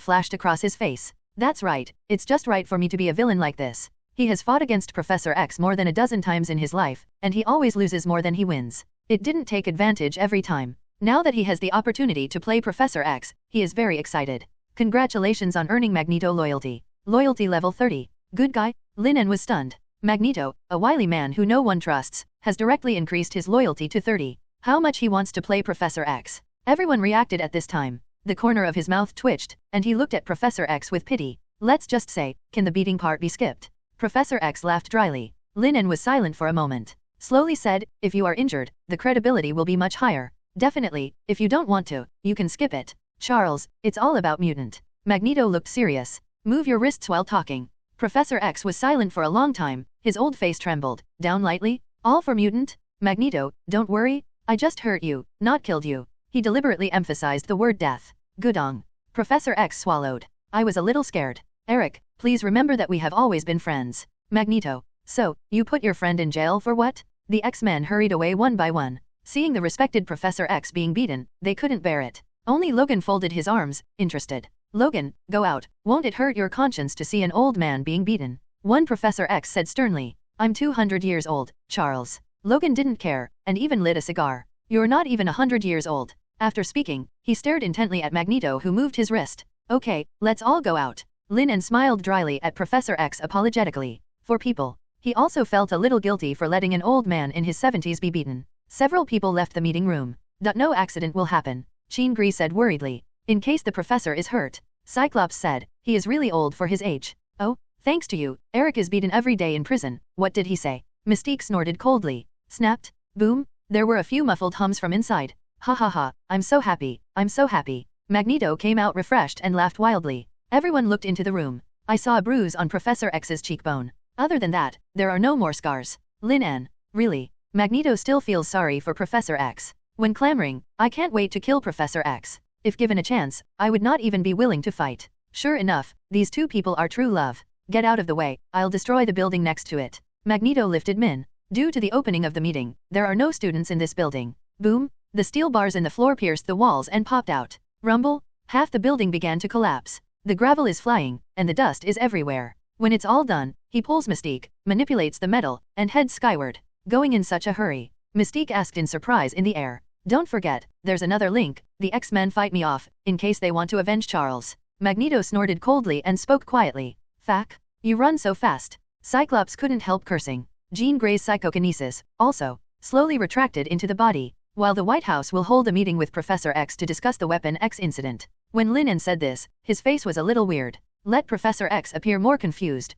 flashed across his face. That's right, it's just right for me to be a villain like this. He has fought against Professor X more than a dozen times in his life, and he always loses more than he wins. It didn't take advantage every time. Now that he has the opportunity to play Professor X, he is very excited. Congratulations on earning Magneto loyalty. Loyalty level 30. Good guy? Lin En was stunned. Magneto, a wily man who no one trusts, has directly increased his loyalty to 30. How much he wants to play Professor X. Everyone reacted at this time. The corner of his mouth twitched, and he looked at Professor X with pity. Let's just say, can the beating part be skipped? Professor X laughed dryly. Lin En was silent for a moment. Slowly said, if you are injured, the credibility will be much higher. Definitely, if you don't want to, you can skip it. Charles, it's all about mutant. Magneto looked serious. Move your wrists while talking. Professor X was silent for a long time, his old face trembled. Down lightly? All for mutant? Magneto, don't worry. I just hurt you, not killed you. He deliberately emphasized the word death. Gudong. Professor X swallowed. I was a little scared. Eric, please remember that we have always been friends. Magneto. So, you put your friend in jail for what? The X-Men hurried away one by one. Seeing the respected Professor X being beaten, they couldn't bear it. Only Logan folded his arms, interested. Logan, go out. Won't it hurt your conscience to see an old man being beaten? One Professor X said sternly. I'm 200 years old, Charles. Logan didn't care, and even lit a cigar. You're not even 100 years old. After speaking, he stared intently at Magneto, who moved his wrist. Okay, let's all go out. Lin En smiled dryly at Professor X apologetically. For people. He also felt a little guilty for letting an old man in his 70s be beaten. Several people left the meeting room. No accident will happen, Jean Grey said worriedly. In case the professor is hurt. Cyclops said, he is really old for his age. Oh, thanks to you, Eric is beaten every day in prison. What did he say? Mystique snorted coldly. Snapped. Boom. There were a few muffled hums from inside. Ha ha ha, I'm so happy, I'm so happy. Magneto came out refreshed and laughed wildly. Everyone looked into the room. I saw a bruise on Professor X's cheekbone. Other than that, there are no more scars. Lin En. Really? Magneto still feels sorry for Professor X. When clamoring, I can't wait to kill Professor X. If given a chance, I would not even be willing to fight. Sure enough, these two people are true love. Get out of the way, I'll destroy the building next to it. Magneto lifted Min. Due to the opening of the meeting, there are no students in this building. Boom! The steel bars in the floor pierced the walls and popped out. Rumble! Half the building began to collapse. The gravel is flying, and the dust is everywhere. When it's all done, he pulls Mystique, manipulates the metal, and heads skyward. Going in such a hurry. Mystique asked in surprise in the air. Don't forget, there's another link, the X-Men fight me off, in case they want to avenge Charles. Magneto snorted coldly and spoke quietly. Fack. You run so fast. Cyclops couldn't help cursing. Jean Grey's psychokinesis, also, slowly retracted into the body, while the White House will hold a meeting with Professor X to discuss the Weapon X incident. When Lin En said this, his face was a little weird. Let Professor X appear more confused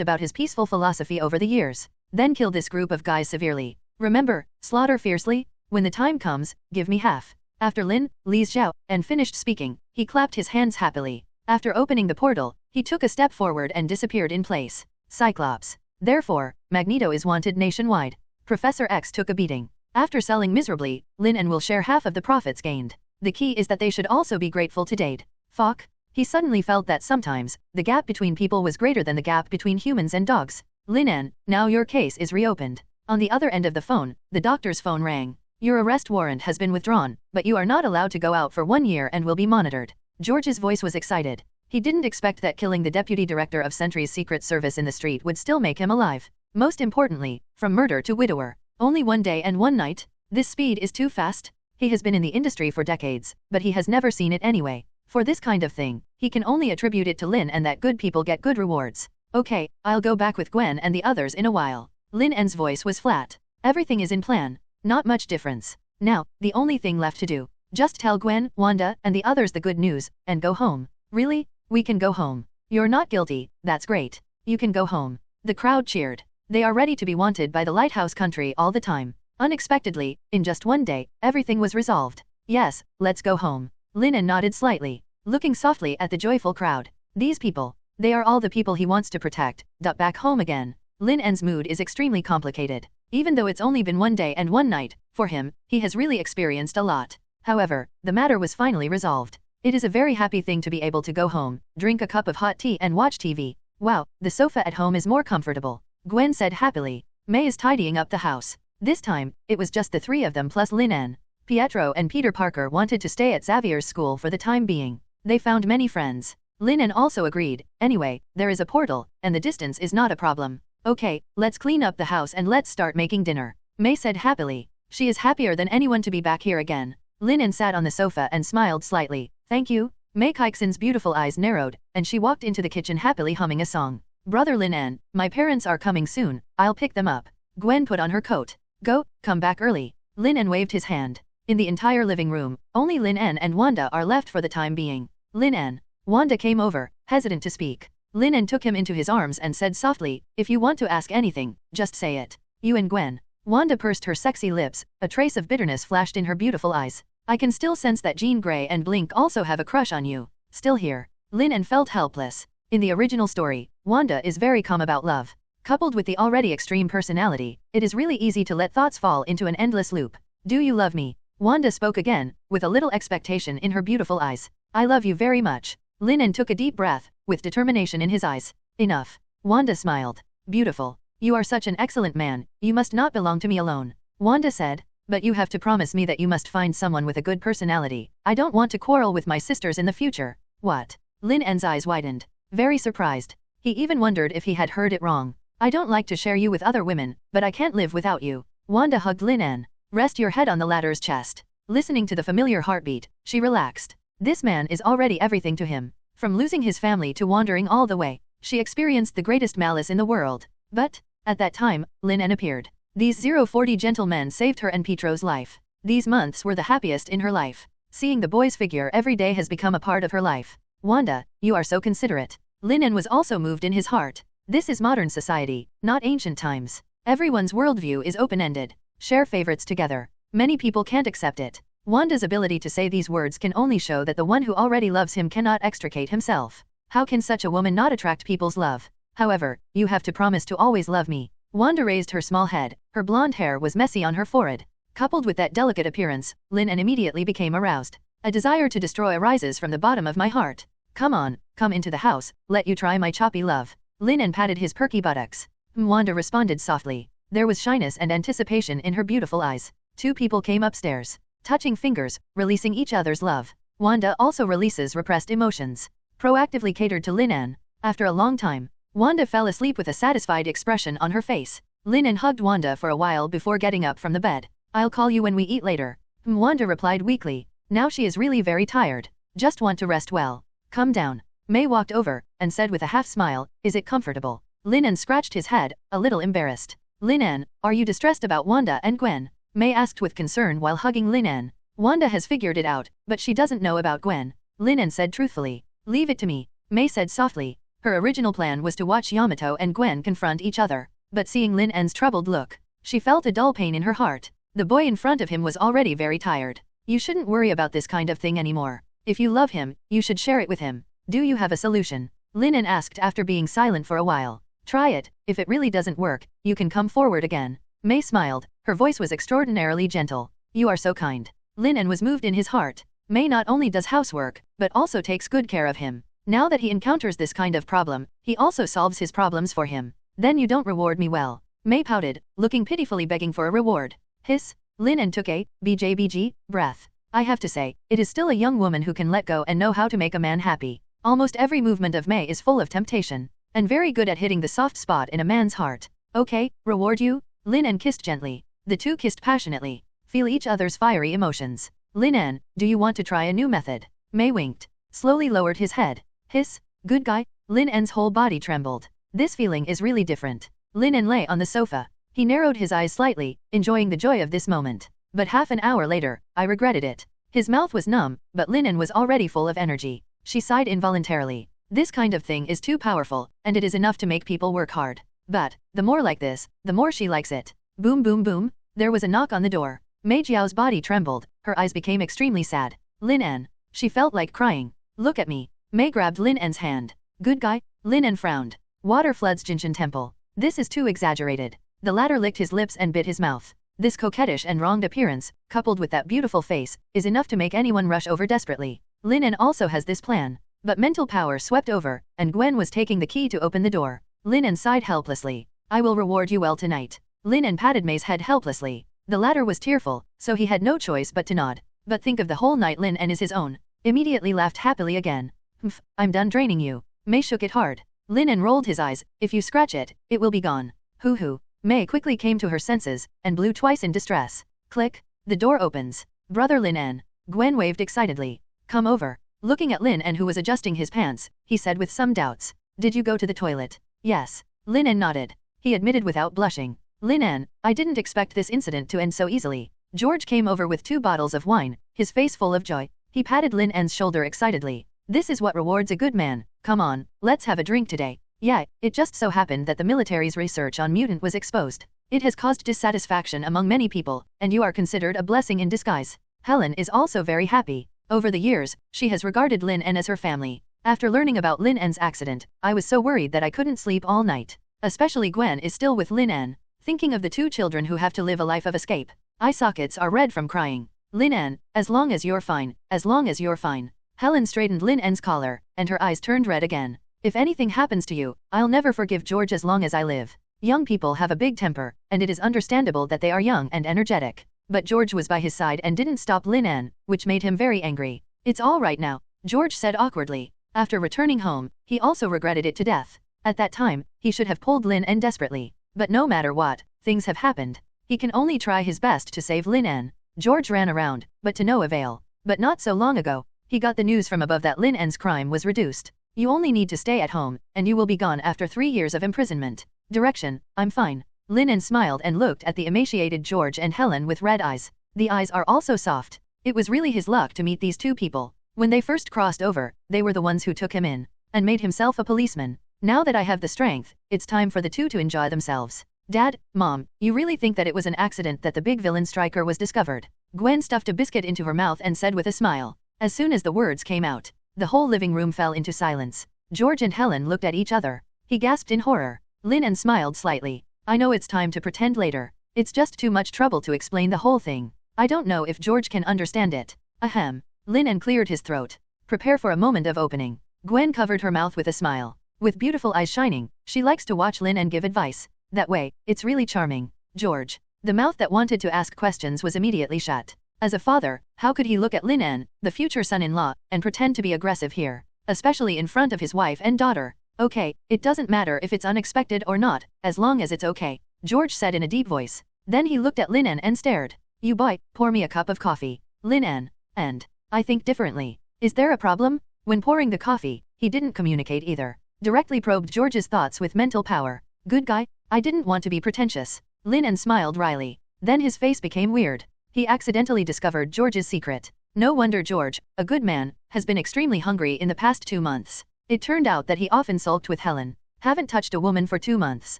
about his peaceful philosophy over the years. Then kill this group of guys severely. Remember, slaughter fiercely? When the time comes, give me half. After Lin Li's Zhao and finished speaking, he clapped his hands happily. After opening the portal, he took a step forward and disappeared in place. Cyclops. Therefore, Magneto is wanted nationwide. Professor X took a beating. After selling miserably, Lin En will share half of the profits gained. The key is that they should also be grateful to Dade. Fuck. He suddenly felt that sometimes, the gap between people was greater than the gap between humans and dogs. Lin En, now your case is reopened. On the other end of the phone, the doctor's phone rang. Your arrest warrant has been withdrawn, but you are not allowed to go out for 1 year and will be monitored. George's voice was excited. He didn't expect that killing the deputy director of Sentry's secret service in the street would still make him alive. Most importantly, from murder to widower. Only 1 day and 1 night? This speed is too fast. He has been in the industry for decades, but he has never seen it anyway. For this kind of thing, he can only attribute it to Lin and that good people get good rewards. Okay, I'll go back with Gwen and the others in a while. Lin En's voice was flat. Everything is in plan. Not much difference. Now, the only thing left to do. Just tell Gwen, Wanda, and the others the good news, and go home. Really? We can go home. You're not guilty, that's great. You can go home. The crowd cheered. They are ready to be wanted by the Lighthouse country all the time. Unexpectedly, in just 1 day, everything was resolved. Yes, let's go home. Lin En nodded slightly, looking softly at the joyful crowd. These people, they are all the people he wants to protect. Back home again. Lin En's mood is extremely complicated. Even though it's only been 1 day and 1 night, for him, he has really experienced a lot. However, the matter was finally resolved. It is a very happy thing to be able to go home, drink a cup of hot tea and watch TV. Wow, the sofa at home is more comfortable. Gwen said happily. May is tidying up the house. This time, it was just the 3 of them plus Lin En. Pietro and Peter Parker wanted to stay at Xavier's school for the time being. They found many friends. Lin En also agreed. Anyway, there is a portal, and the distance is not a problem. Okay, let's clean up the house and let's start making dinner. May said happily. She is happier than anyone to be back here again. Lin En sat on the sofa and smiled slightly. Thank you. May Keixen's beautiful eyes narrowed, and she walked into the kitchen happily humming a song. Brother Lin En, my parents are coming soon, I'll pick them up. Gwen put on her coat. Go, come back early. Lin En waved his hand. In the entire living room, only Lin En and Wanda are left for the time being. Lin En. Wanda came over, hesitant to speak. Lin En took him into his arms and said softly, if you want to ask anything, just say it. You and Gwen. Wanda pursed her sexy lips, a trace of bitterness flashed in her beautiful eyes. I can still sense that Jean Grey and Blink also have a crush on you. Still here. Lin En felt helpless. In the original story, Wanda is very calm about love. Coupled with the already extreme personality, it is really easy to let thoughts fall into an endless loop. Do you love me? Wanda spoke again, with a little expectation in her beautiful eyes. I love you very much. Lin En took a deep breath, with determination in his eyes. Enough. Wanda smiled. Beautiful. You are such an excellent man, you must not belong to me alone. Wanda said. But you have to promise me that you must find someone with a good personality. I don't want to quarrel with my sisters in the future. What? Lin En's eyes widened. Very surprised. He even wondered if he had heard it wrong. I don't like to share you with other women, but I can't live without you. Wanda hugged Lin En. Rest your head on the ladder's chest. Listening to the familiar heartbeat, she relaxed. This man is already everything to him. From losing his family to wandering all the way, she experienced the greatest malice in the world. But, at that time, Lin En appeared. These 040 gentlemen saved her and Pietro's life. These months were the happiest in her life. Seeing the boy's figure every day has become a part of her life. Wanda, you are so considerate. Lin En was also moved in his heart. This is modern society, not ancient times. Everyone's worldview is open-ended. Share favorites together. Many people can't accept it. Wanda's ability to say these words can only show that the one who already loves him cannot extricate himself. How can such a woman not attract people's love? However, you have to promise to always love me. Wanda raised her small head, her blonde hair was messy on her forehead. Coupled with that delicate appearance, Lin En immediately became aroused. A desire to destroy arises from the bottom of my heart. Come on, come into the house, let you try my choppy love. Lin En patted his perky buttocks. Wanda responded softly. There was shyness and anticipation in her beautiful eyes. Two people came upstairs, touching fingers, releasing each other's love. Wanda also releases repressed emotions. Proactively catered to Lin En. After a long time, Wanda fell asleep with a satisfied expression on her face. Lin En hugged Wanda for a while before getting up from the bed. I'll call you when we eat later. Wanda replied weakly. Now she is really very tired. Just want to rest well. Come down. May walked over, and said with a half smile, is it comfortable? Lin En scratched his head, a little embarrassed. Lin En, are you distressed about Wanda and Gwen? May asked with concern while hugging Lin En. Wanda has figured it out, but she doesn't know about Gwen. Lin En said truthfully. Leave it to me. May said softly. Her original plan was to watch Yamato and Gwen confront each other, but seeing Lin En's troubled look, she felt a dull pain in her heart. The boy in front of him was already very tired. You shouldn't worry about this kind of thing anymore. If you love him, you should share it with him. Do you have a solution? Lin En asked after being silent for a while. Try it, if it really doesn't work, you can come forward again. May smiled, her voice was extraordinarily gentle. You are so kind. Lin En was moved in his heart. May not only does housework, but also takes good care of him. Now that he encounters this kind of problem, he also solves his problems for him. Then you don't reward me well. May pouted, looking pitifully begging for a reward. Hiss. Lin En took a BJBG breath. I have to say, it is still a young woman who can let go and know how to make a man happy. Almost every movement of May is full of temptation, and very good at hitting the soft spot in a man's heart. Okay, reward you? Lin En kissed gently. The two kissed passionately. Feel each other's fiery emotions. Lin En, do you want to try a new method? May winked. Slowly lowered his head. Hiss. Good guy. Lin En's whole body trembled. This feeling is really different. Lin En lay on the sofa. He narrowed his eyes slightly, enjoying the joy of this moment. But half an hour later, I regretted it. His mouth was numb, but Lin En was already full of energy. She sighed involuntarily. This kind of thing is too powerful, and it is enough to make people work hard. But, the more like this, the more she likes it. Boom boom boom. There was a knock on the door. Mei Jiao's body trembled, her eyes became extremely sad. Lin En. She felt like crying. Look at me. Mei grabbed Lin En's hand. Good guy. Lin En frowned. Water floods Jinshan Temple. This is too exaggerated. The latter licked his lips and bit his mouth. This coquettish and wronged appearance, coupled with that beautiful face, is enough to make anyone rush over desperately. Lin En also has this plan. But mental power swept over, and Gwen was taking the key to open the door. Lin En sighed helplessly. I will reward you well tonight. Lin En patted May's head helplessly. The latter was tearful, so he had no choice but to nod. But think of the whole night Lin En is his own. Immediately laughed happily again. Hmph, I'm done draining you. May shook it hard. Lin En rolled his eyes. If you scratch it, it will be gone. Hoo hoo. May quickly came to her senses, and blew twice in distress. Click. The door opens. Brother Lin En. Gwen waved excitedly. Come over. Looking at Lin En who was adjusting his pants, he said with some doubts. Did you go to the toilet? Yes. Lin En nodded. He admitted without blushing. Lin En, I didn't expect this incident to end so easily. George came over with 2 bottles of wine, his face full of joy. He patted Lin En's shoulder excitedly. This is what rewards a good man. Come on, let's have a drink today. Yeah, it just so happened that the military's research on mutant was exposed. It has caused dissatisfaction among many people, and you are considered a blessing in disguise. Helen is also very happy. Over the years, she has regarded Lin En as her family. After learning about Lin En's accident, I was so worried that I couldn't sleep all night. Especially Gwen is still with Lin En. Thinking of the 2 children who have to live a life of escape. Eye sockets are red from crying. Lin En, as long as you're fine, as long as you're fine. Helen straightened Lin En's collar, and her eyes turned red again. If anything happens to you, I'll never forgive George as long as I live. Young people have a big temper, and it is understandable that they are young and energetic. But George was by his side and didn't stop Lin En, which made him very angry. It's all right now, George said awkwardly. After returning home, he also regretted it to death. At that time, he should have pulled Lin En desperately. But no matter what, things have happened. He can only try his best to save Lin En. George ran around, but to no avail. But not so long ago, he got the news from above that Lin En's crime was reduced. You only need to stay at home, and you will be gone after 3 years of imprisonment. Direction, I'm fine. Lin En smiled and looked at the emaciated George and Helen with red eyes. The eyes are also soft. It was really his luck to meet these 2 people. When they first crossed over, they were the ones who took him in, and made himself a policeman. Now that I have the strength, it's time for the 2 to enjoy themselves. Dad, Mom, you really think that it was an accident that the big villain striker was discovered? Gwen stuffed a biscuit into her mouth and said with a smile. As soon as the words came out, the whole living room fell into silence. George and Helen looked at each other. He gasped in horror. Lin En smiled slightly. I know it's time to pretend later. It's just too much trouble to explain the whole thing. I don't know if George can understand it. Ahem. Lin En cleared his throat. Prepare for a moment of opening. Gwen covered her mouth with a smile. With beautiful eyes shining, she likes to watch Lin En give advice. That way, it's really charming. George. The mouth that wanted to ask questions was immediately shut. As a father, how could he look at Lin En, the future son-in-law, and pretend to be aggressive here? Especially in front of his wife and daughter. Okay, it doesn't matter if it's unexpected or not, as long as it's okay, George said in a deep voice. Then he looked at Lin En and stared. You boy, pour me a cup of coffee. Lin En. And I think differently. Is there a problem? When pouring the coffee, he didn't communicate either. Directly probed George's thoughts with mental power. Good guy? I didn't want to be pretentious. Lin En smiled wryly. Then his face became weird. He accidentally discovered George's secret. No wonder George, a good man, has been extremely hungry in the past 2 months. It turned out that he often sulked with Helen. Haven't touched a woman for 2 months.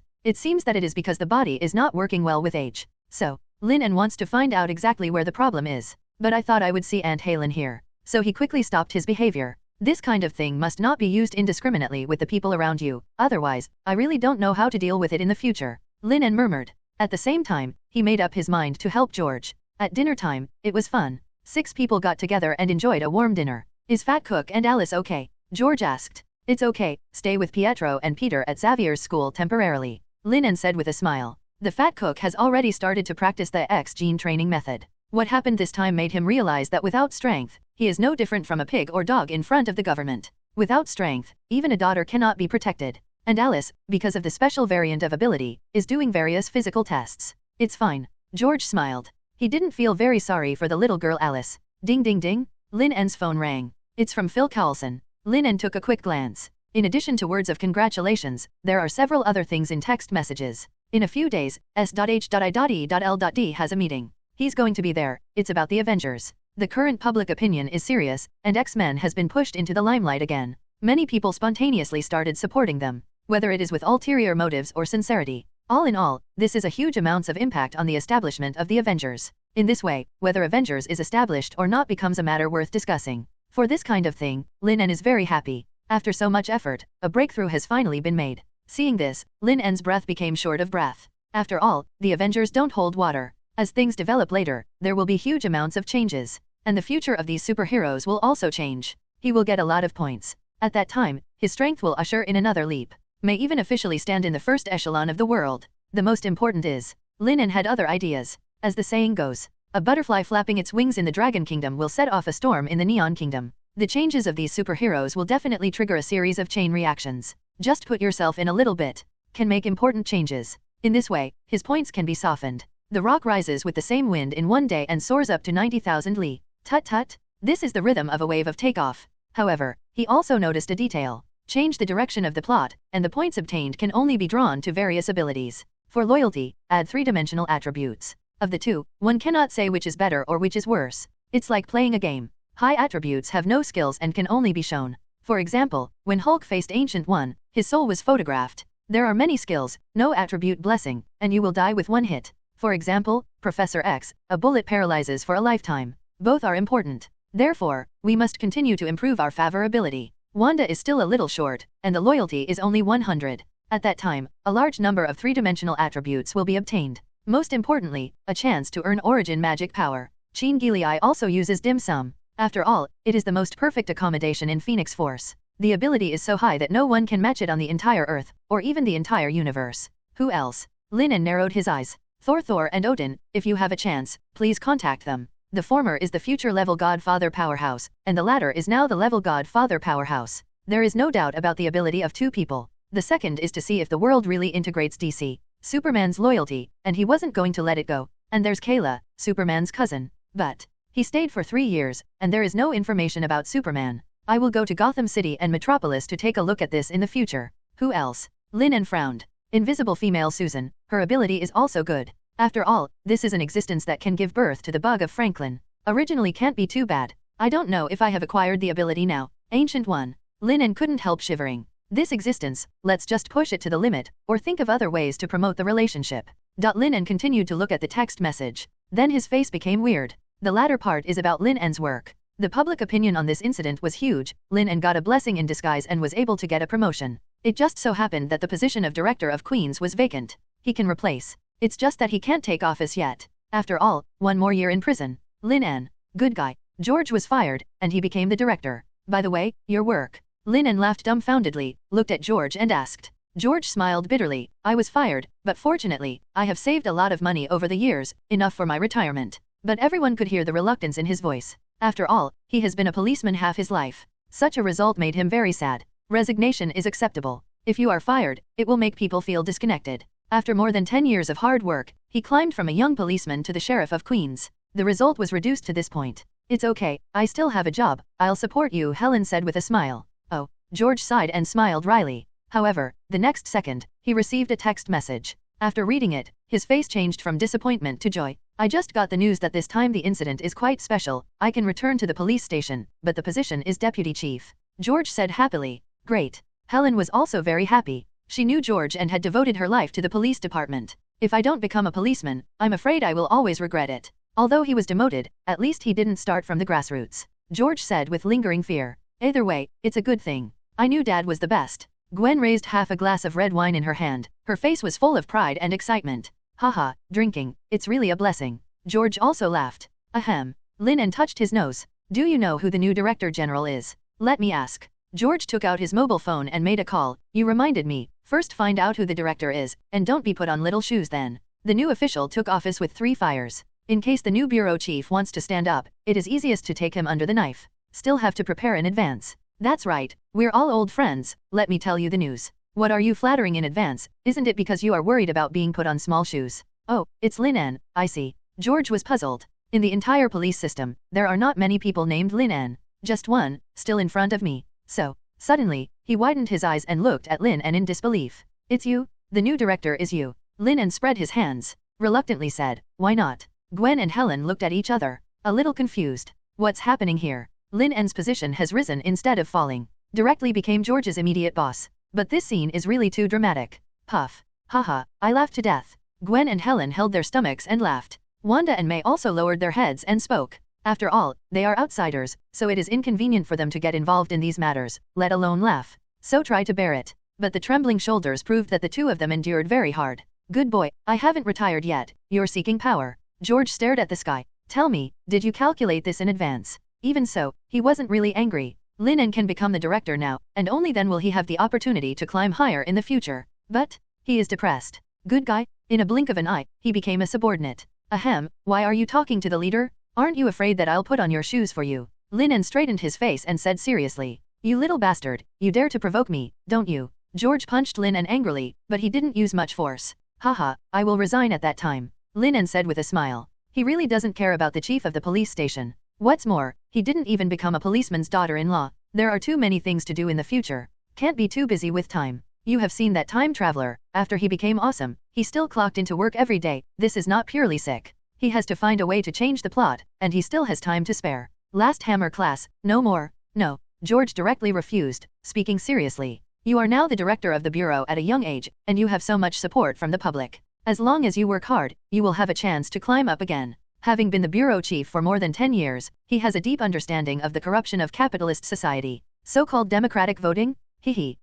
It seems that it is because the body is not working well with age. So, Lin En wants to find out exactly where the problem is. But I thought I would see Aunt Helen here. So he quickly stopped his behavior. This kind of thing must not be used indiscriminately with the people around you, otherwise, I really don't know how to deal with it in the future. Lin En murmured. At the same time, he made up his mind to help George. At dinner time, it was fun. 6 people got together and enjoyed a warm dinner. Is Fat Cook and Alice okay? George asked. It's okay, stay with Pietro and Peter at Xavier's school temporarily. Lin En said with a smile. The Fat Cook has already started to practice the X-gene training method. What happened this time made him realize that without strength, he is no different from a pig or dog in front of the government. Without strength, even a daughter cannot be protected. And Alice, because of the special variant of ability, is doing various physical tests. It's fine. George smiled. He didn't feel very sorry for the little girl Alice. Ding ding ding. Lin En's phone rang. It's from Phil Carlson. Lin En took a quick glance. In addition to words of congratulations, there are several other things in text messages. In a few days, S.H.I.L.D has a meeting. He's going to be there. It's about the Avengers. The current public opinion is serious, and X-Men has been pushed into the limelight again. Many people spontaneously started supporting them, whether it is with ulterior motives or sincerity. All in all, this is a huge amounts of impact on the establishment of the Avengers. In this way, whether Avengers is established or not becomes a matter worth discussing. For this kind of thing, Lin En is very happy. After so much effort, a breakthrough has finally been made. Seeing this, Lin En's breath became short of breath. After all, the Avengers don't hold water. As things develop later, there will be huge amounts of changes. And the future of these superheroes will also change. He will get a lot of points. At that time, his strength will usher in another leap. May even officially stand in the first echelon of the world. The most important is, Lin En had other ideas. As the saying goes, a butterfly flapping its wings in the Dragon Kingdom will set off a storm in the Neon Kingdom. The changes of these superheroes will definitely trigger a series of chain reactions. Just put yourself in a little bit. Can make important changes. In this way, his points can be softened. The rock rises with the same wind in one day and soars up to 90,000 li. Tut tut. This is the rhythm of a wave of takeoff. However, he also noticed a detail. Change the direction of the plot, and the points obtained can only be drawn to various abilities. For loyalty, add 3-dimensional attributes. Of the two, one cannot say which is better or which is worse. It's like playing a game. High attributes have no skills and can only be shown. For example, when Hulk faced Ancient One, his soul was photographed. There are many skills, no attribute blessing, and you will die with one hit. For example, Professor X, a bullet paralyzes for a lifetime. Both are important. Therefore, we must continue to improve our favorability. Wanda is still a little short, and the loyalty is only 100. At that time, a large number of 3-dimensional attributes will be obtained. Most importantly, a chance to earn origin magic power. Chin Gilii also uses dim sum. After all, it is the most perfect accommodation in Phoenix Force. The ability is so high that no one can match it on the entire Earth, or even the entire universe. Who else? Lin En narrowed his eyes. Thor and Odin, if you have a chance, please contact them. The former is the future level Godfather powerhouse, and the latter is now the level Godfather powerhouse. There is no doubt about the ability of two people. The second is to see if the world really integrates DC. Superman's loyalty, and he wasn't going to let it go. And there's Kayla, Superman's cousin. But he stayed for 3 years, and there is no information about Superman. I will go to Gotham City and Metropolis to take a look at this in the future. Who else? Lin En frowned. Invisible female Susan, her ability is also good. After all, this is an existence that can give birth to the bug of Franklin. Originally can't be too bad. I don't know if I have acquired the ability now. Ancient One. Lin En couldn't help shivering. This existence, let's just push it to the limit, or think of other ways to promote the relationship. Lin En continued to look at the text message. Then his face became weird. The latter part is about Lin En's work. The public opinion on this incident was huge. Lin En got a blessing in disguise and was able to get a promotion. It just so happened that the position of Director of Queens was vacant. He can replace. It's just that he can't take office yet. After all, 1 more year in prison. Lin En. Good guy. George was fired, and he became the director. By the way, your work. Lin En laughed dumbfoundedly, looked at George and asked. George smiled bitterly. I was fired, but fortunately, I have saved a lot of money over the years, enough for my retirement. But everyone could hear the reluctance in his voice. After all, he has been a policeman half his life. Such a result made him very sad. Resignation is acceptable. If you are fired, it will make people feel disconnected. After more than 10 years of hard work, he climbed from a young policeman to the sheriff of Queens. The result was reduced to this point. It's okay, I still have a job, I'll support you, Helen said with a smile. Oh, George sighed and smiled wryly. However, the next second, he received a text message. After reading it, his face changed from disappointment to joy. I just got the news that this time the incident is quite special. I can return to the police station, but the position is deputy chief. George said happily. Great. Helen was also very happy. She knew George and had devoted her life to the police department. If I don't become a policeman, I'm afraid I will always regret it. Although he was demoted, at least he didn't start from the grassroots. George said with lingering fear. Either way, it's a good thing. I knew Dad was the best. Gwen raised half a glass of red wine in her hand. Her face was full of pride and excitement. Haha, drinking, it's really a blessing. George also laughed. Ahem. Lin En touched his nose. Do you know who the new Director General is? Let me ask. George took out his mobile phone and made a call. You reminded me. First find out who the director is, and don't be put on little shoes then. The new official took office with 3 fires. In case the new bureau chief wants to stand up, it is easiest to take him under the knife. Still have to prepare in advance. That's right, we're all old friends, let me tell you the news. What are you flattering in advance? Isn't it because you are worried about being put on small shoes? Oh, it's Lin En, I see. George was puzzled. In the entire police system, there are not many people named Lin En. Just one, still in front of me. So, suddenly, he widened his eyes and looked at Lin En in disbelief. It's you? The new director is you. Lin En spread his hands. Reluctantly said, why not? Gwen and Helen looked at each other, a little confused. What's happening here? Lin En's position has risen instead of falling. Directly became George's immediate boss. But this scene is really too dramatic. Puff. Haha, I laughed to death. Gwen and Helen held their stomachs and laughed. Wanda and May also lowered their heads and spoke. After all, they are outsiders, so it is inconvenient for them to get involved in these matters, let alone laugh. So try to bear it. But the trembling shoulders proved that the two of them endured very hard. Good boy, I haven't retired yet. You're seeking power. George stared at the sky. Tell me, did you calculate this in advance? Even so, he wasn't really angry. Lin En can become the director now, and only then will he have the opportunity to climb higher in the future. But, he is depressed. Good guy? In a blink of an eye, he became a subordinate. Ahem, why are you talking to the leader? Aren't you afraid that I'll put on your shoes for you? Lin En straightened his face and said seriously. You little bastard, you dare to provoke me, don't you? George punched Lin En angrily, but he didn't use much force. Haha, I will resign at that time. Lin En said with a smile. He really doesn't care about the chief of the police station. What's more, he didn't even become a policeman's daughter-in-law. There are too many things to do in the future. Can't be too busy with time. You have seen that time traveler. After he became awesome, he still clocked into work every day. This is not purely sick. He has to find a way to change the plot, and he still has time to spare. Last hammer class, no more. No. George directly refused, speaking seriously. You are now the director of the bureau at a young age, and you have so much support from the public. As long as you work hard, you will have a chance to climb up again. Having been the bureau chief for more than 10 years, he has a deep understanding of the corruption of capitalist society. So-called democratic voting?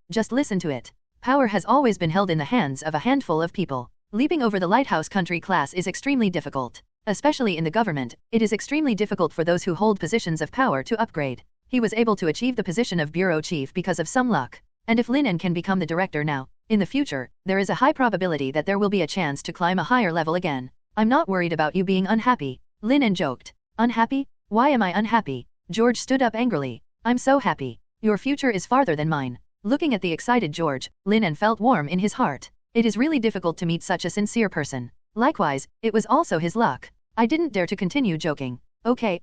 Just listen to it. Power has always been held in the hands of a handful of people. Leaping over the lighthouse country class is extremely difficult. Especially in the government, it is extremely difficult for those who hold positions of power to upgrade. He was able to achieve the position of bureau chief because of some luck. And if Lin En can become the director now, in the future, there is a high probability that there will be a chance to climb a higher level again. I'm not worried about you being unhappy. Lin En joked. Unhappy? Why am I unhappy? George stood up angrily. I'm so happy. Your future is farther than mine. Looking at the excited George, Lin En felt warm in his heart. It is really difficult to meet such a sincere person. Likewise, it was also his luck. I didn't dare to continue joking. Okay,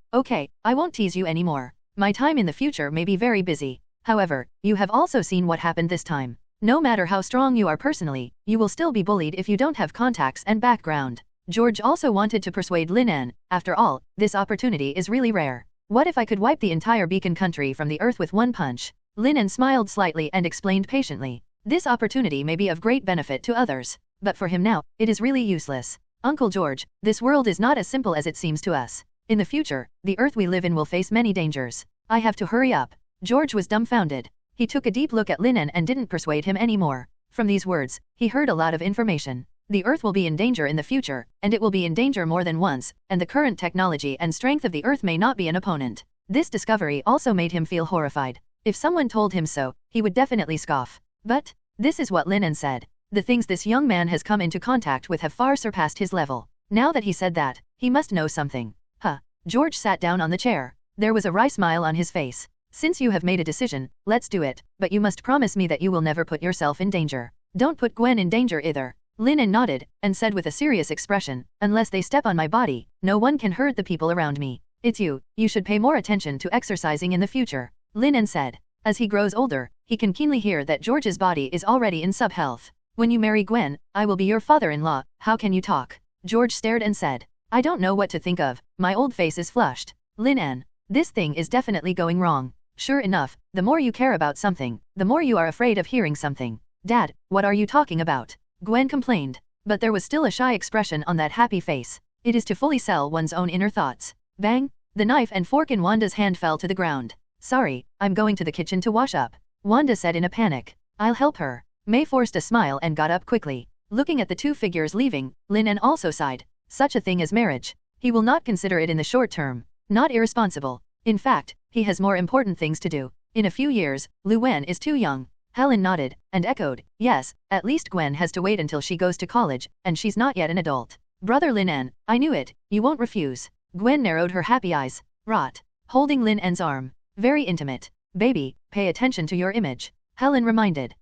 I won't tease you anymore. My time in the future may be very busy. However, you have also seen what happened this time. No matter how strong you are personally, you will still be bullied if you don't have contacts and background. George also wanted to persuade Lin En. After all, this opportunity is really rare. What if I could wipe the entire Beacon country from the earth with one punch? Lin En smiled slightly and explained patiently. This opportunity may be of great benefit to others, but for him now, it is really useless. Uncle George, this world is not as simple as it seems to us. In the future, the Earth we live in will face many dangers. I have to hurry up. George was dumbfounded. He took a deep look at Lin En and didn't persuade him anymore. From these words, he heard a lot of information. The Earth will be in danger in the future, and it will be in danger more than once, and the current technology and strength of the Earth may not be an opponent. This discovery also made him feel horrified. If someone told him so, he would definitely scoff. But this is what Lin En said. The things this young man has come into contact with have far surpassed his level. Now that he said that, he must know something. George sat down on the chair. There was a wry smile on his face. Since you have made a decision, let's do it, but you must promise me that you will never put yourself in danger. Don't put Gwen in danger either. Lin En nodded, and said with a serious expression, unless they step on my body, no one can hurt the people around me. It's you should pay more attention to exercising in the future. Lin En said. As he grows older, he can keenly hear that George's body is already in sub-health. When you marry Gwen, I will be your father-in-law. How can you talk? George stared and said. I don't know what to think of, my old face is flushed. Lin En, this thing is definitely going wrong. Sure enough, the more you care about something, the more you are afraid of hearing something. Dad, what are you talking about? Gwen complained. But there was still a shy expression on that happy face. It is to fully sell one's own inner thoughts. Bang! The knife and fork in Wanda's hand fell to the ground. Sorry, I'm going to the kitchen to wash up. Wanda said in a panic. I'll help her. May forced a smile and got up quickly. Looking at the two figures leaving, Lin En also sighed. Such a thing as marriage. He will not consider it in the short term. Not irresponsible. In fact, he has more important things to do. In a few years, Wen is too young. Helen nodded, and echoed, yes, at least Gwen has to wait until she goes to college, and she's not yet an adult. Brother Lin En, I knew it, you won't refuse. Gwen narrowed her happy eyes. Rot. Holding Lin En's arm. Very intimate. Baby, pay attention to your image. Helen reminded.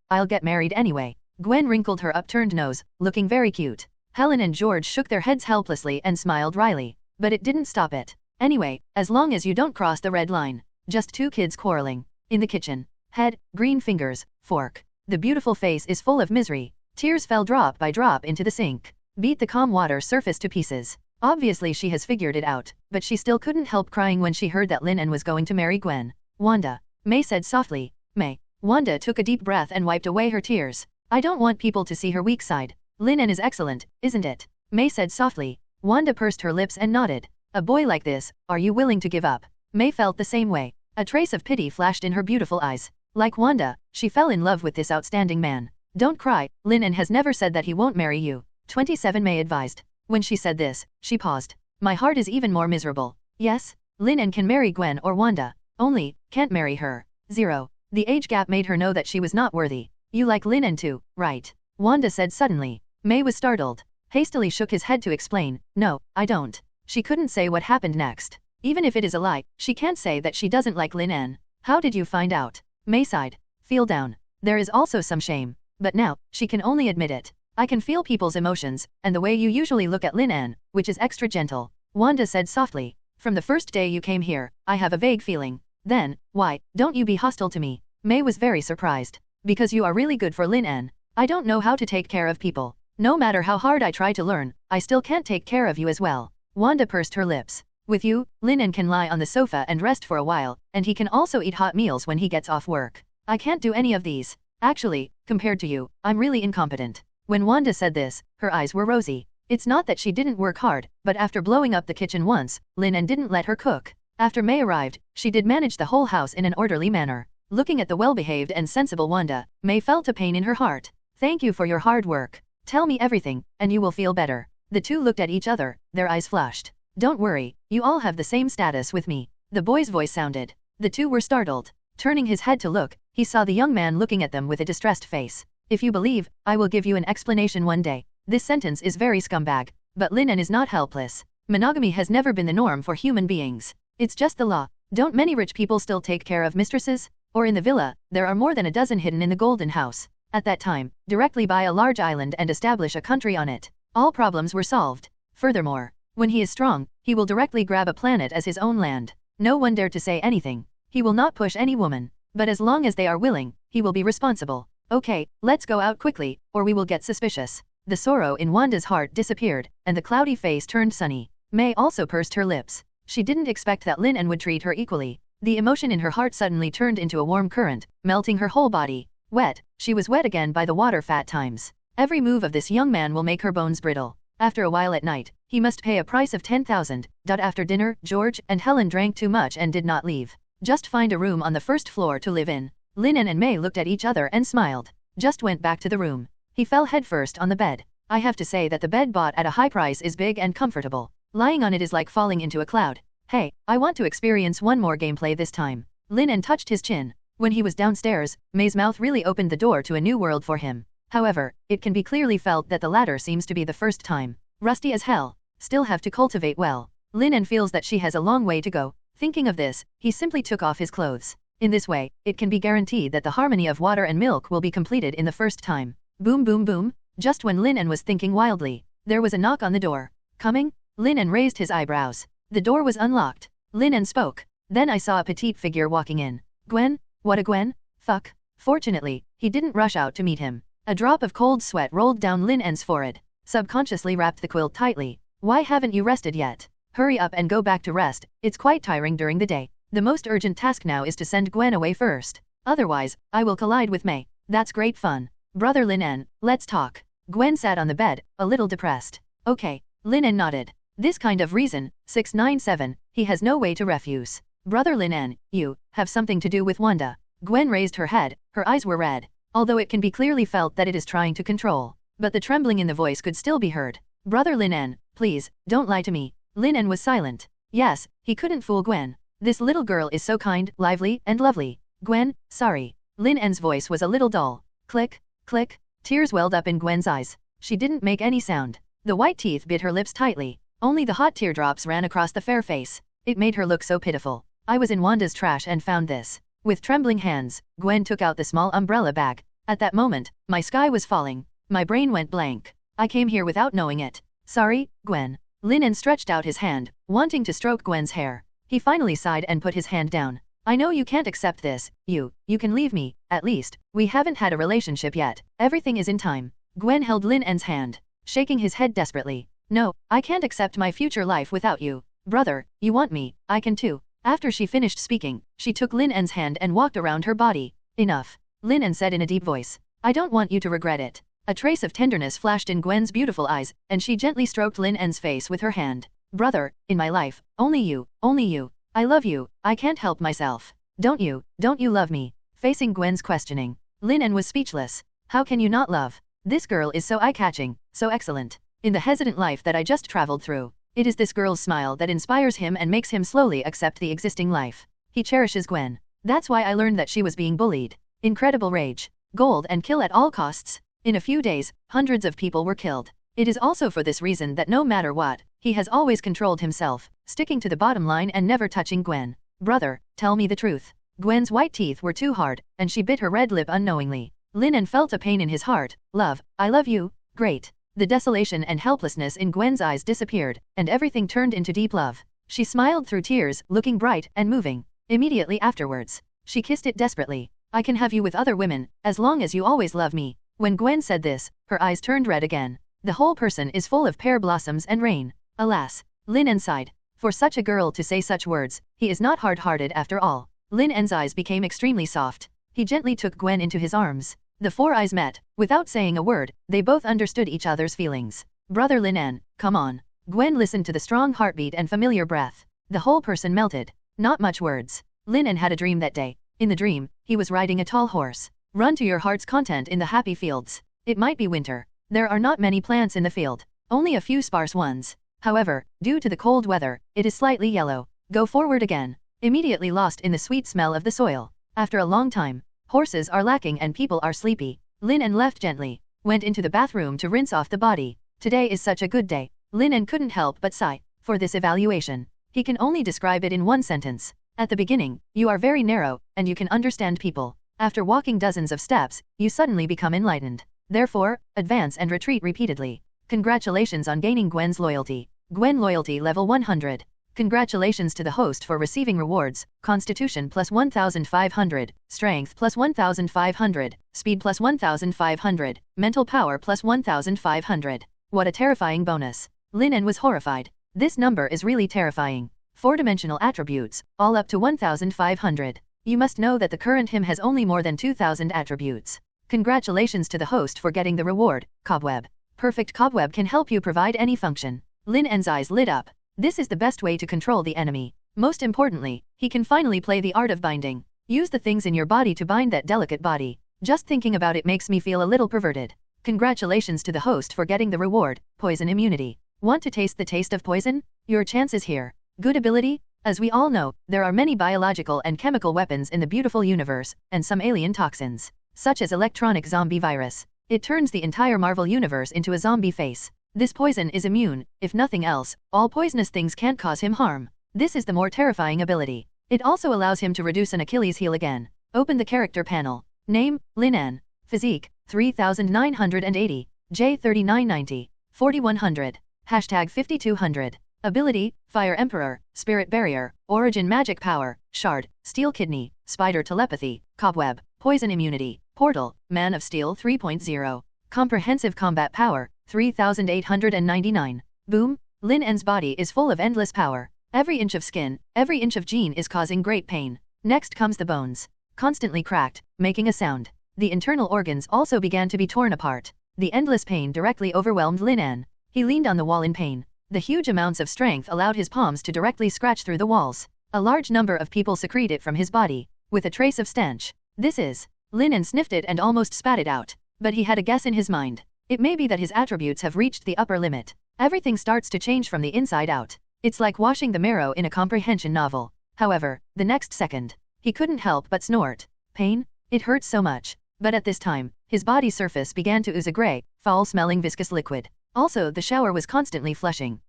I'll get married anyway. Gwen wrinkled her upturned nose, looking very cute. Helen and George shook their heads helplessly and smiled wryly. But it didn't stop it. Anyway, as long as you don't cross the red line. Just two kids quarreling. In the kitchen. Head, green fingers, fork. The beautiful face is full of misery. Tears fell drop by drop into the sink. Beat the calm water surface to pieces. Obviously she has figured it out, but she still couldn't help crying when she heard that Lin En was going to marry Gwen. Wanda. May said softly. May. Wanda took a deep breath and wiped away her tears. I don't want people to see her weak side. Lin En is excellent, isn't it? May said softly. Wanda pursed her lips and nodded. A boy like this, are you willing to give up? May felt the same way. A trace of pity flashed in her beautiful eyes. Like Wanda, she fell in love with this outstanding man. Don't cry, Lin En has never said that he won't marry you. 27 May advised. When she said this, she paused. My heart is even more miserable. Yes, Lin En can marry Gwen or Wanda. Only, can't marry her. 0. The age gap made her know that she was not worthy. You like Lin En too, right? Wanda said suddenly. May was startled. Hastily shook his head to explain. No, I don't. She couldn't say what happened next. Even if it is a lie, she can't say that she doesn't like Lin En. How did you find out? May sighed. Feel down. There is also some shame. But now, she can only admit it. I can feel people's emotions, and the way you usually look at Lin En, which is extra gentle. Wanda said softly. From the first day you came here, I have a vague feeling. Then, why, don't you be hostile to me? May was very surprised. Because you are really good for Lin En. I don't know how to take care of people. No matter how hard I try to learn, I still can't take care of you as well. Wanda pursed her lips. With you, Lin En can lie on the sofa and rest for a while, and he can also eat hot meals when he gets off work. I can't do any of these. Actually, compared to you, I'm really incompetent. When Wanda said this, her eyes were rosy. It's not that she didn't work hard, but after blowing up the kitchen once, Lin En didn't let her cook. After May arrived, she did manage the whole house in an orderly manner. Looking at the well-behaved and sensible Wanda, May felt a pain in her heart. Thank you for your hard work. Tell me everything, and you will feel better. The two looked at each other, their eyes flashed. Don't worry, you all have the same status with me. The boy's voice sounded. The two were startled. Turning his head to look, he saw the young man looking at them with a distressed face. If you believe, I will give you an explanation one day. This sentence is very scumbag. But Lin En is not helpless. Monogamy has never been the norm for human beings. It's just the law. Don't many rich people still take care of mistresses? Or in the villa, there are more than a dozen hidden in the Golden House. At that time, directly buy a large island and establish a country on it. All problems were solved. Furthermore, when he is strong, he will directly grab a planet as his own land. No one dared to say anything. He will not push any woman. But as long as they are willing, he will be responsible. Okay, let's go out quickly, or we will get suspicious. The sorrow in Wanda's heart disappeared, and the cloudy face turned sunny. May also pursed her lips. She didn't expect that Lin En would treat her equally. The emotion in her heart suddenly turned into a warm current, melting her whole body. Wet, she was wet again by the water fat times. Every move of this young man will make her bones brittle. After a while at night, he must pay a price of 10,000. After dinner, George and Helen drank too much and did not leave. Just find a room on the first floor to live in. Lin En and May looked at each other and smiled. Just went back to the room. He fell headfirst on the bed. I have to say that the bed bought at a high price is big and comfortable. Lying on it is like falling into a cloud. Hey, I want to experience one more gameplay this time. Lin En touched his chin. When he was downstairs, May's mouth really opened the door to a new world for him. However, it can be clearly felt that the latter seems to be the first time. Rusty as hell. Still have to cultivate well. Lin En feels that she has a long way to go. Thinking of this, he simply took off his clothes. In this way, it can be guaranteed that the harmony of water and milk will be completed in the first time. Boom boom boom. Just when Lin En was thinking wildly, there was a knock on the door. Coming? Lin En raised his eyebrows. The door was unlocked. Lin En spoke. Then I saw a petite figure walking in. Gwen? What a Gwen? Fuck. Fortunately, he didn't rush out to meet him. A drop of cold sweat rolled down Lin En's forehead. Subconsciously wrapped the quilt tightly. Why haven't you rested yet? Hurry up and go back to rest, it's quite tiring during the day. The most urgent task now is to send Gwen away first. Otherwise, I will collide with May. That's great fun. Brother Lin En, let's talk. Gwen sat on the bed, a little depressed. Okay, Lin En nodded. This kind of reason, 697, he has no way to refuse. Brother Lin En, you have something to do with Wanda. Gwen raised her head, her eyes were red. Although it can be clearly felt that it is trying to control. But the trembling in the voice could still be heard. Brother Lin En, please, don't lie to me. Lin En was silent. Yes, he couldn't fool Gwen. This little girl is so kind, lively, and lovely. Gwen, sorry. Lin En's voice was a little dull. Click, click. Tears welled up in Gwen's eyes. She didn't make any sound. The white teeth bit her lips tightly. Only the hot teardrops ran across the fair face. It made her look so pitiful. I was in Wanda's trash and found this. With trembling hands, Gwen took out the small umbrella bag. At that moment, my sky was falling. My brain went blank. I came here without knowing it. Sorry, Gwen. Lin En stretched out his hand, wanting to stroke Gwen's hair. He finally sighed and put his hand down. I know you can't accept this. You can leave me, at least. We haven't had a relationship yet. Everything is in time. Gwen held Lin En's hand, shaking his head desperately. No, I can't accept my future life without you. Brother, you want me, I can too. After she finished speaking, she took Lin En's hand and walked around her body. Enough. Lin En said in a deep voice. I don't want you to regret it. A trace of tenderness flashed in Gwen's beautiful eyes, and she gently stroked Lin En's face with her hand. Brother, in my life, only you, only you. I love you, I can't help myself. Don't you love me? Facing Gwen's questioning, Lin En was speechless. How can you not love? This girl is so eye-catching, so excellent. In the hesitant life that I just traveled through, it is this girl's smile that inspires him and makes him slowly accept the existing life. He cherishes Gwen. That's why I learned that she was being bullied. Incredible rage. Gold and kill at all costs. In a few days, hundreds of people were killed. It is also for this reason that no matter what, he has always controlled himself, sticking to the bottom line and never touching Gwen. Brother, tell me the truth. Gwen's white teeth were too hard, and she bit her red lip unknowingly. Lin En felt a pain in his heart. Love, I love you. Great. The desolation and helplessness in Gwen's eyes disappeared, and everything turned into deep love. She smiled through tears, looking bright and moving. Immediately afterwards, she kissed it desperately. I can have you with other women, as long as you always love me. When Gwen said this, her eyes turned red again. The whole person is full of pear blossoms and rain. Alas. Lin En sighed. For such a girl to say such words, he is not hard-hearted after all. Lin En's eyes became extremely soft. He gently took Gwen into his arms. The four eyes met. Without saying a word, they both understood each other's feelings. Brother Lin En, come on. Gwen listened to the strong heartbeat and familiar breath. The whole person melted. Not much words. Lin En had a dream that day. In the dream, he was riding a tall horse. Run to your heart's content in the happy fields. It might be winter. There are not many plants in the field. Only a few sparse ones. However, due to the cold weather, it is slightly yellow. Go forward again. Immediately lost in the sweet smell of the soil. After a long time, horses are lacking and people are sleepy. Lin En left gently. Went into the bathroom to rinse off the body. Today is such a good day. Lin En couldn't help but sigh. For this evaluation, he can only describe it in one sentence. At the beginning, you are very narrow, and you can understand people. After walking dozens of steps, you suddenly become enlightened. Therefore, advance and retreat repeatedly. Congratulations on gaining Gwen's loyalty. Gwen loyalty level 100. Congratulations to the host for receiving rewards. Constitution plus 1500, Strength plus 1500, Speed plus 1500, Mental Power plus 1500. What a terrifying bonus. Lin En was horrified. This number is really terrifying. 4-dimensional attributes, all up to 1500. You must know that the current him has only more than 2000 attributes. Congratulations to the host for getting the reward, Cobweb. perfect cobweb can help you provide any function. Lin En's eyes lit up. This is the best way to control the enemy. Most importantly, he can finally play the art of binding. Use the things in your body to bind that delicate body. Just thinking about it makes me feel a little perverted. Congratulations to the host for getting the reward, poison immunity. Want to taste the taste of poison? Your chance is here. Good ability? As we all know, there are many biological and chemical weapons in the beautiful universe, and some alien toxins, such as electronic zombie virus. It turns the entire Marvel universe into a zombie face. This poison is immune. If nothing else, all poisonous things can't cause him harm. This is the more terrifying ability. It also allows him to reduce an Achilles heel again. Open the character panel. Name, Lin En. Physique, 3980. J 3990. 4100. Hashtag 5200. Ability, Fire Emperor, Spirit Barrier, Origin Magic Power, Shard, Steel Kidney, Spider Telepathy, Cobweb, Poison Immunity, Portal, Man of Steel 3.0. Comprehensive Combat Power, 3899. Boom, Lin En's body is full of endless power. Every inch of skin, every inch of gene is causing great pain. Next comes the bones. Constantly cracked, making a sound. The internal organs also began to be torn apart. The endless pain directly overwhelmed Lin En. He leaned on the wall in pain. The huge amounts of strength allowed his palms to directly scratch through the walls. A large number of people secrete it from his body, with a trace of stench. This is. Lin En sniffed it and almost spat it out. But he had a guess in his mind. It may be that his attributes have reached the upper limit. Everything starts to change from the inside out. It's like washing the marrow in a comprehension novel. However, the next second, he couldn't help but snort. Pain? It hurt so much. But at this time, his body surface began to ooze a gray, foul-smelling viscous liquid. Also, the shower was constantly flushing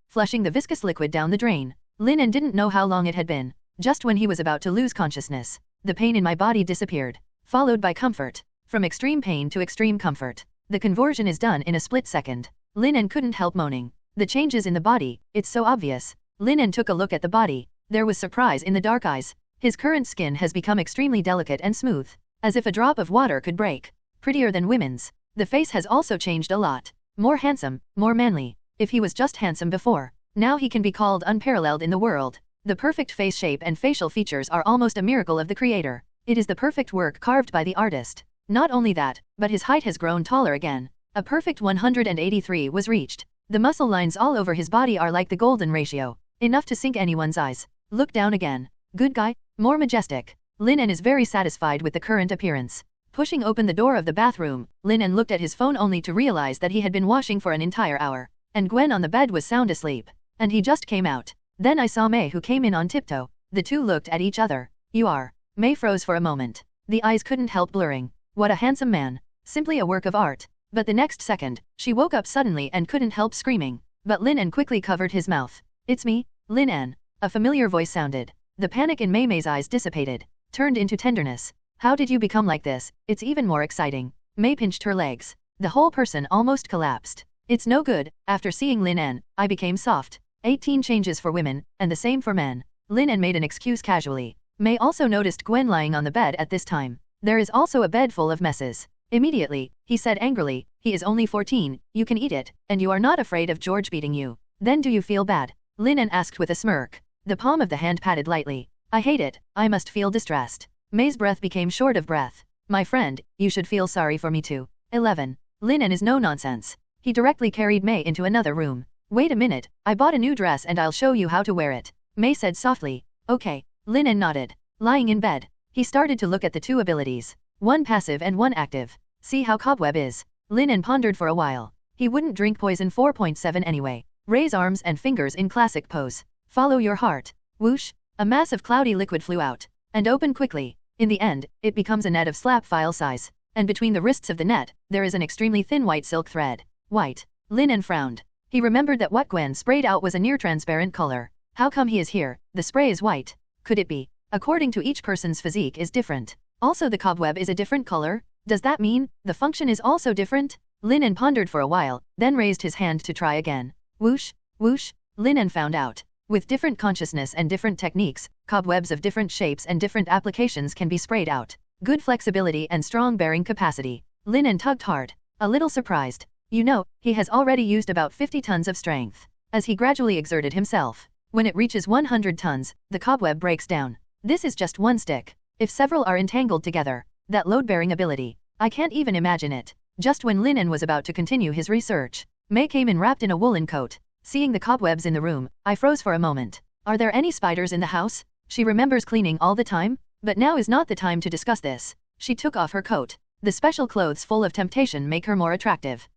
the viscous liquid down the drain. Lin En didn't know how long it had been. Just when he was about to lose consciousness, the pain in my body disappeared, followed by comfort. From extreme pain to extreme comfort. The conversion is done in a split second. Lin En couldn't help moaning. The changes in the body, it's so obvious. Lin En took a look at the body. There was surprise in the dark eyes. His current skin has become extremely delicate and smooth, as if a drop of water could break. Prettier than women's. The face has also changed a lot. More handsome, more manly. If he was just handsome before, now he can be called unparalleled in the world. The perfect face shape and facial features are almost a miracle of the creator. It is the perfect work carved by the artist. Not only that, but his height has grown taller again. A perfect 183 was reached. The muscle lines all over his body are like the golden ratio, enough to sink anyone's eyes. Look down again. Good guy, more majestic. Lin En is very satisfied with the current appearance. Pushing open the door of the bathroom, Lin En looked at his phone only to realize that he had been washing for an entire hour. And Gwen on the bed was sound asleep. And he just came out. Then I saw May, who came in on tiptoe. The two looked at each other. You are. May froze for a moment. The eyes couldn't help blurring. What a handsome man. Simply a work of art. But the next second, she woke up suddenly and couldn't help screaming. But Lin En quickly covered his mouth. It's me, Lin En. A familiar voice sounded. The panic in May's eyes dissipated, turned into tenderness. How did you become like this? It's even more exciting. May pinched her legs. The whole person almost collapsed. It's no good. After seeing Lin En, I became soft. 18 changes for women, and the same for men. Lin En made an excuse casually. May also noticed Gwen lying on the bed at this time. There is also a bed full of messes. Immediately, he said angrily, he is only 14, you can eat it, and you are not afraid of George beating you. Then do you feel bad? Lin En asked with a smirk. The palm of the hand patted lightly. I hate it, I must feel distressed. May's breath became short of breath. My friend, you should feel sorry for me too. 11. Lin En is no nonsense. He directly carried May into another room. Wait a minute, I bought a new dress and I'll show you how to wear it. May said softly. Okay. Lin En nodded. Lying in bed, he started to look at the two abilities. One passive and one active. See how Cobweb is. Lin En pondered for a while. He wouldn't drink poison 4.7 anyway. Raise arms and fingers in classic pose. Follow your heart. Whoosh. A mass of cloudy liquid flew out. And opened quickly. In the end, it becomes a net of slap file size. And between the wrists of the net, there is an extremely thin white silk thread. White. Lin En frowned. He remembered that what Gwen sprayed out was a near-transparent color. How come he is here? The spray is white. Could it be? According to each person's physique is different. Also the cobweb is a different color? Does that mean the function is also different? Lin En pondered for a while, then raised his hand to try again. Whoosh, whoosh. Lin En found out. With different consciousness and different techniques, cobwebs of different shapes and different applications can be sprayed out. Good flexibility and strong bearing capacity. Lin En tugged hard. A little surprised. You know, he has already used about 50 tons of strength. As he gradually exerted himself. When it reaches 100 tons, the cobweb breaks down. This is just one stick. If several are entangled together, that load-bearing ability, I can't even imagine it. Just when Lin En was about to continue his research, May came in wrapped in a woolen coat. Seeing the cobwebs in the room, I froze for a moment. Are there any spiders in the house? She remembers cleaning all the time, but now is not the time to discuss this. She took off her coat. The special clothes full of temptation make her more attractive.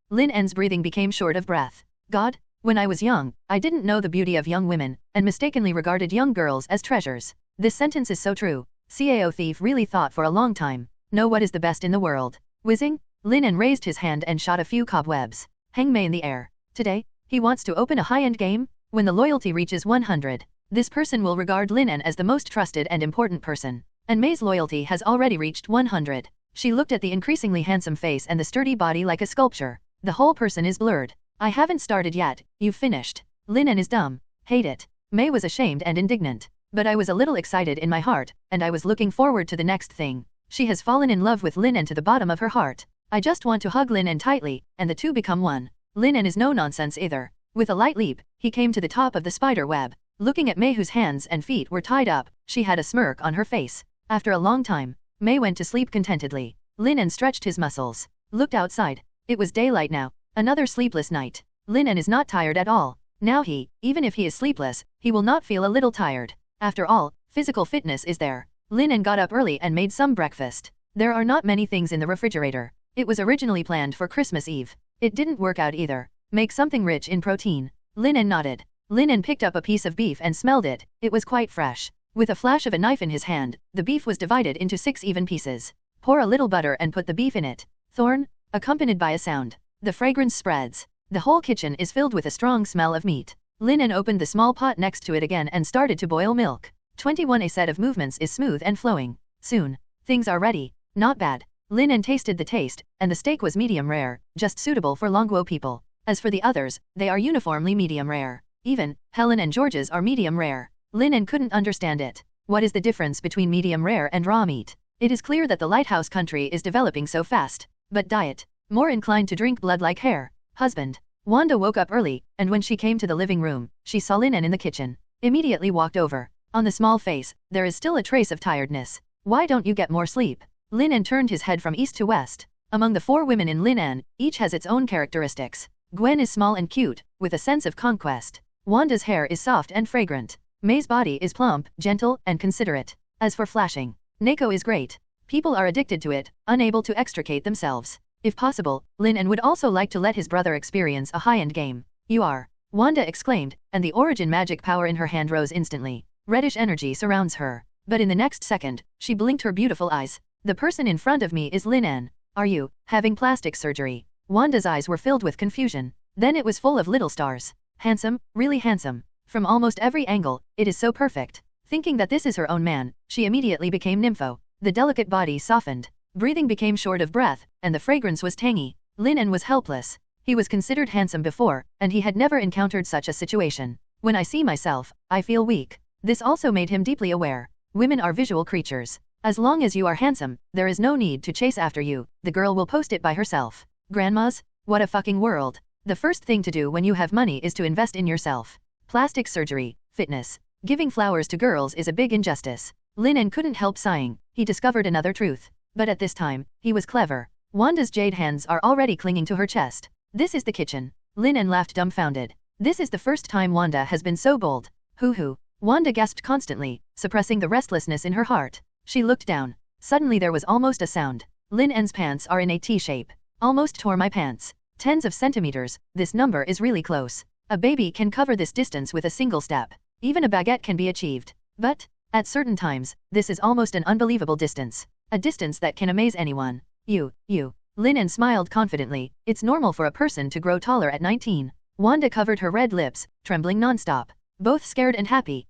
Lin En's breathing became short of breath. God, when I was young, I didn't know the beauty of young women, and mistakenly regarded young girls as treasures. This sentence is so true. Cao thief really thought for a long time. Know what is the best in the world. Whizzing, Lin En raised his hand and shot a few cobwebs. Hang May in the air. Today, he wants to open a high-end game? When the loyalty reaches 100, this person will regard Lin En as the most trusted and important person. And May's loyalty has already reached 100. She looked at the increasingly handsome face and the sturdy body like a sculpture. The whole person is blurred. I haven't started yet, you've finished. Lin En is dumb. Hate it. May was ashamed and indignant. But I was a little excited in my heart, and I was looking forward to the next thing. She has fallen in love with Lin En to the bottom of her heart. I just want to hug Lin En tightly, and the two become one. Lin En is no nonsense either. With a light leap, he came to the top of the spider web. Looking at May, whose hands and feet were tied up, she had a smirk on her face. After a long time, May went to sleep contentedly. Lin En stretched his muscles. Looked outside. It was daylight now. Another sleepless night. Lin En is not tired at all. Now even if he is sleepless, he will not feel a little tired. After all, physical fitness is there. Lin En got up early and made some breakfast. There are not many things in the refrigerator. It was originally planned for Christmas Eve. It didn't work out either. Make something rich in protein. Lin En nodded. Lin En picked up a piece of beef and smelled it. It was quite fresh. With a flash of a knife in his hand, the beef was divided into 6 even pieces. Pour a little butter and put the beef in it. Thorn, accompanied by a sound. The fragrance spreads. The whole kitchen is filled with a strong smell of meat. Lin En opened the small pot next to it again and started to boil milk. 21. A set of movements is smooth and flowing. Soon. Things are ready. Not bad. Lin En tasted the taste, and the steak was medium rare, just suitable for Longguo people. As for the others, they are uniformly medium rare. Even, Helen and George's are medium rare. Lin En couldn't understand it. What is the difference between medium rare and raw meat? It is clear that the lighthouse country is developing so fast. But diet. More inclined to drink blood like hair. Husband. Wanda woke up early, and when she came to the living room, she saw Lin En in the kitchen. Immediately walked over. On the small face, there is still a trace of tiredness. Why don't you get more sleep? Lin En turned his head from east to west. Among the 4 women in Lin En, each has its own characteristics. Gwen is small and cute, with a sense of conquest. Wanda's hair is soft and fragrant. May's body is plump, gentle, and considerate. As for flashing, Neko is great. People are addicted to it, unable to extricate themselves. If possible, Lin En would also like to let his brother experience a high-end game. You are. Wanda exclaimed, and the origin magic power in her hand rose instantly. Reddish energy surrounds her. But in the next second, she blinked her beautiful eyes. The person in front of me is Lin En. Are you having plastic surgery? Wanda's eyes were filled with confusion. Then it was full of little stars. Handsome, really handsome. From almost every angle, it is so perfect. Thinking that this is her own man, she immediately became nympho. The delicate body softened. Breathing became short of breath, and the fragrance was tangy. Lin En was helpless. He was considered handsome before, and he had never encountered such a situation. When I see myself, I feel weak. This also made him deeply aware. Women are visual creatures. As long as you are handsome, there is no need to chase after you. The girl will post it by herself. Grandmas? What a fucking world. The first thing to do when you have money is to invest in yourself. Plastic surgery, fitness. Giving flowers to girls is a big injustice. Lin En couldn't help sighing. He discovered another truth. But at this time, he was clever. Wanda's jade hands are already clinging to her chest. This is the kitchen. Lin En laughed dumbfounded. This is the first time Wanda has been so bold. Hoo. Wanda gasped constantly, suppressing the restlessness in her heart. She looked down. Suddenly there was almost a sound. Lin En's pants are in a T shape. Almost tore my pants. Tens of centimeters, this number is really close. A baby can cover this distance with a single step. Even a baguette can be achieved. But, at certain times, this is almost an unbelievable distance. A distance that can amaze anyone. You. Lin En smiled confidently. It's normal for a person to grow taller at 19. Wanda covered her red lips, trembling nonstop. Both scared and happy.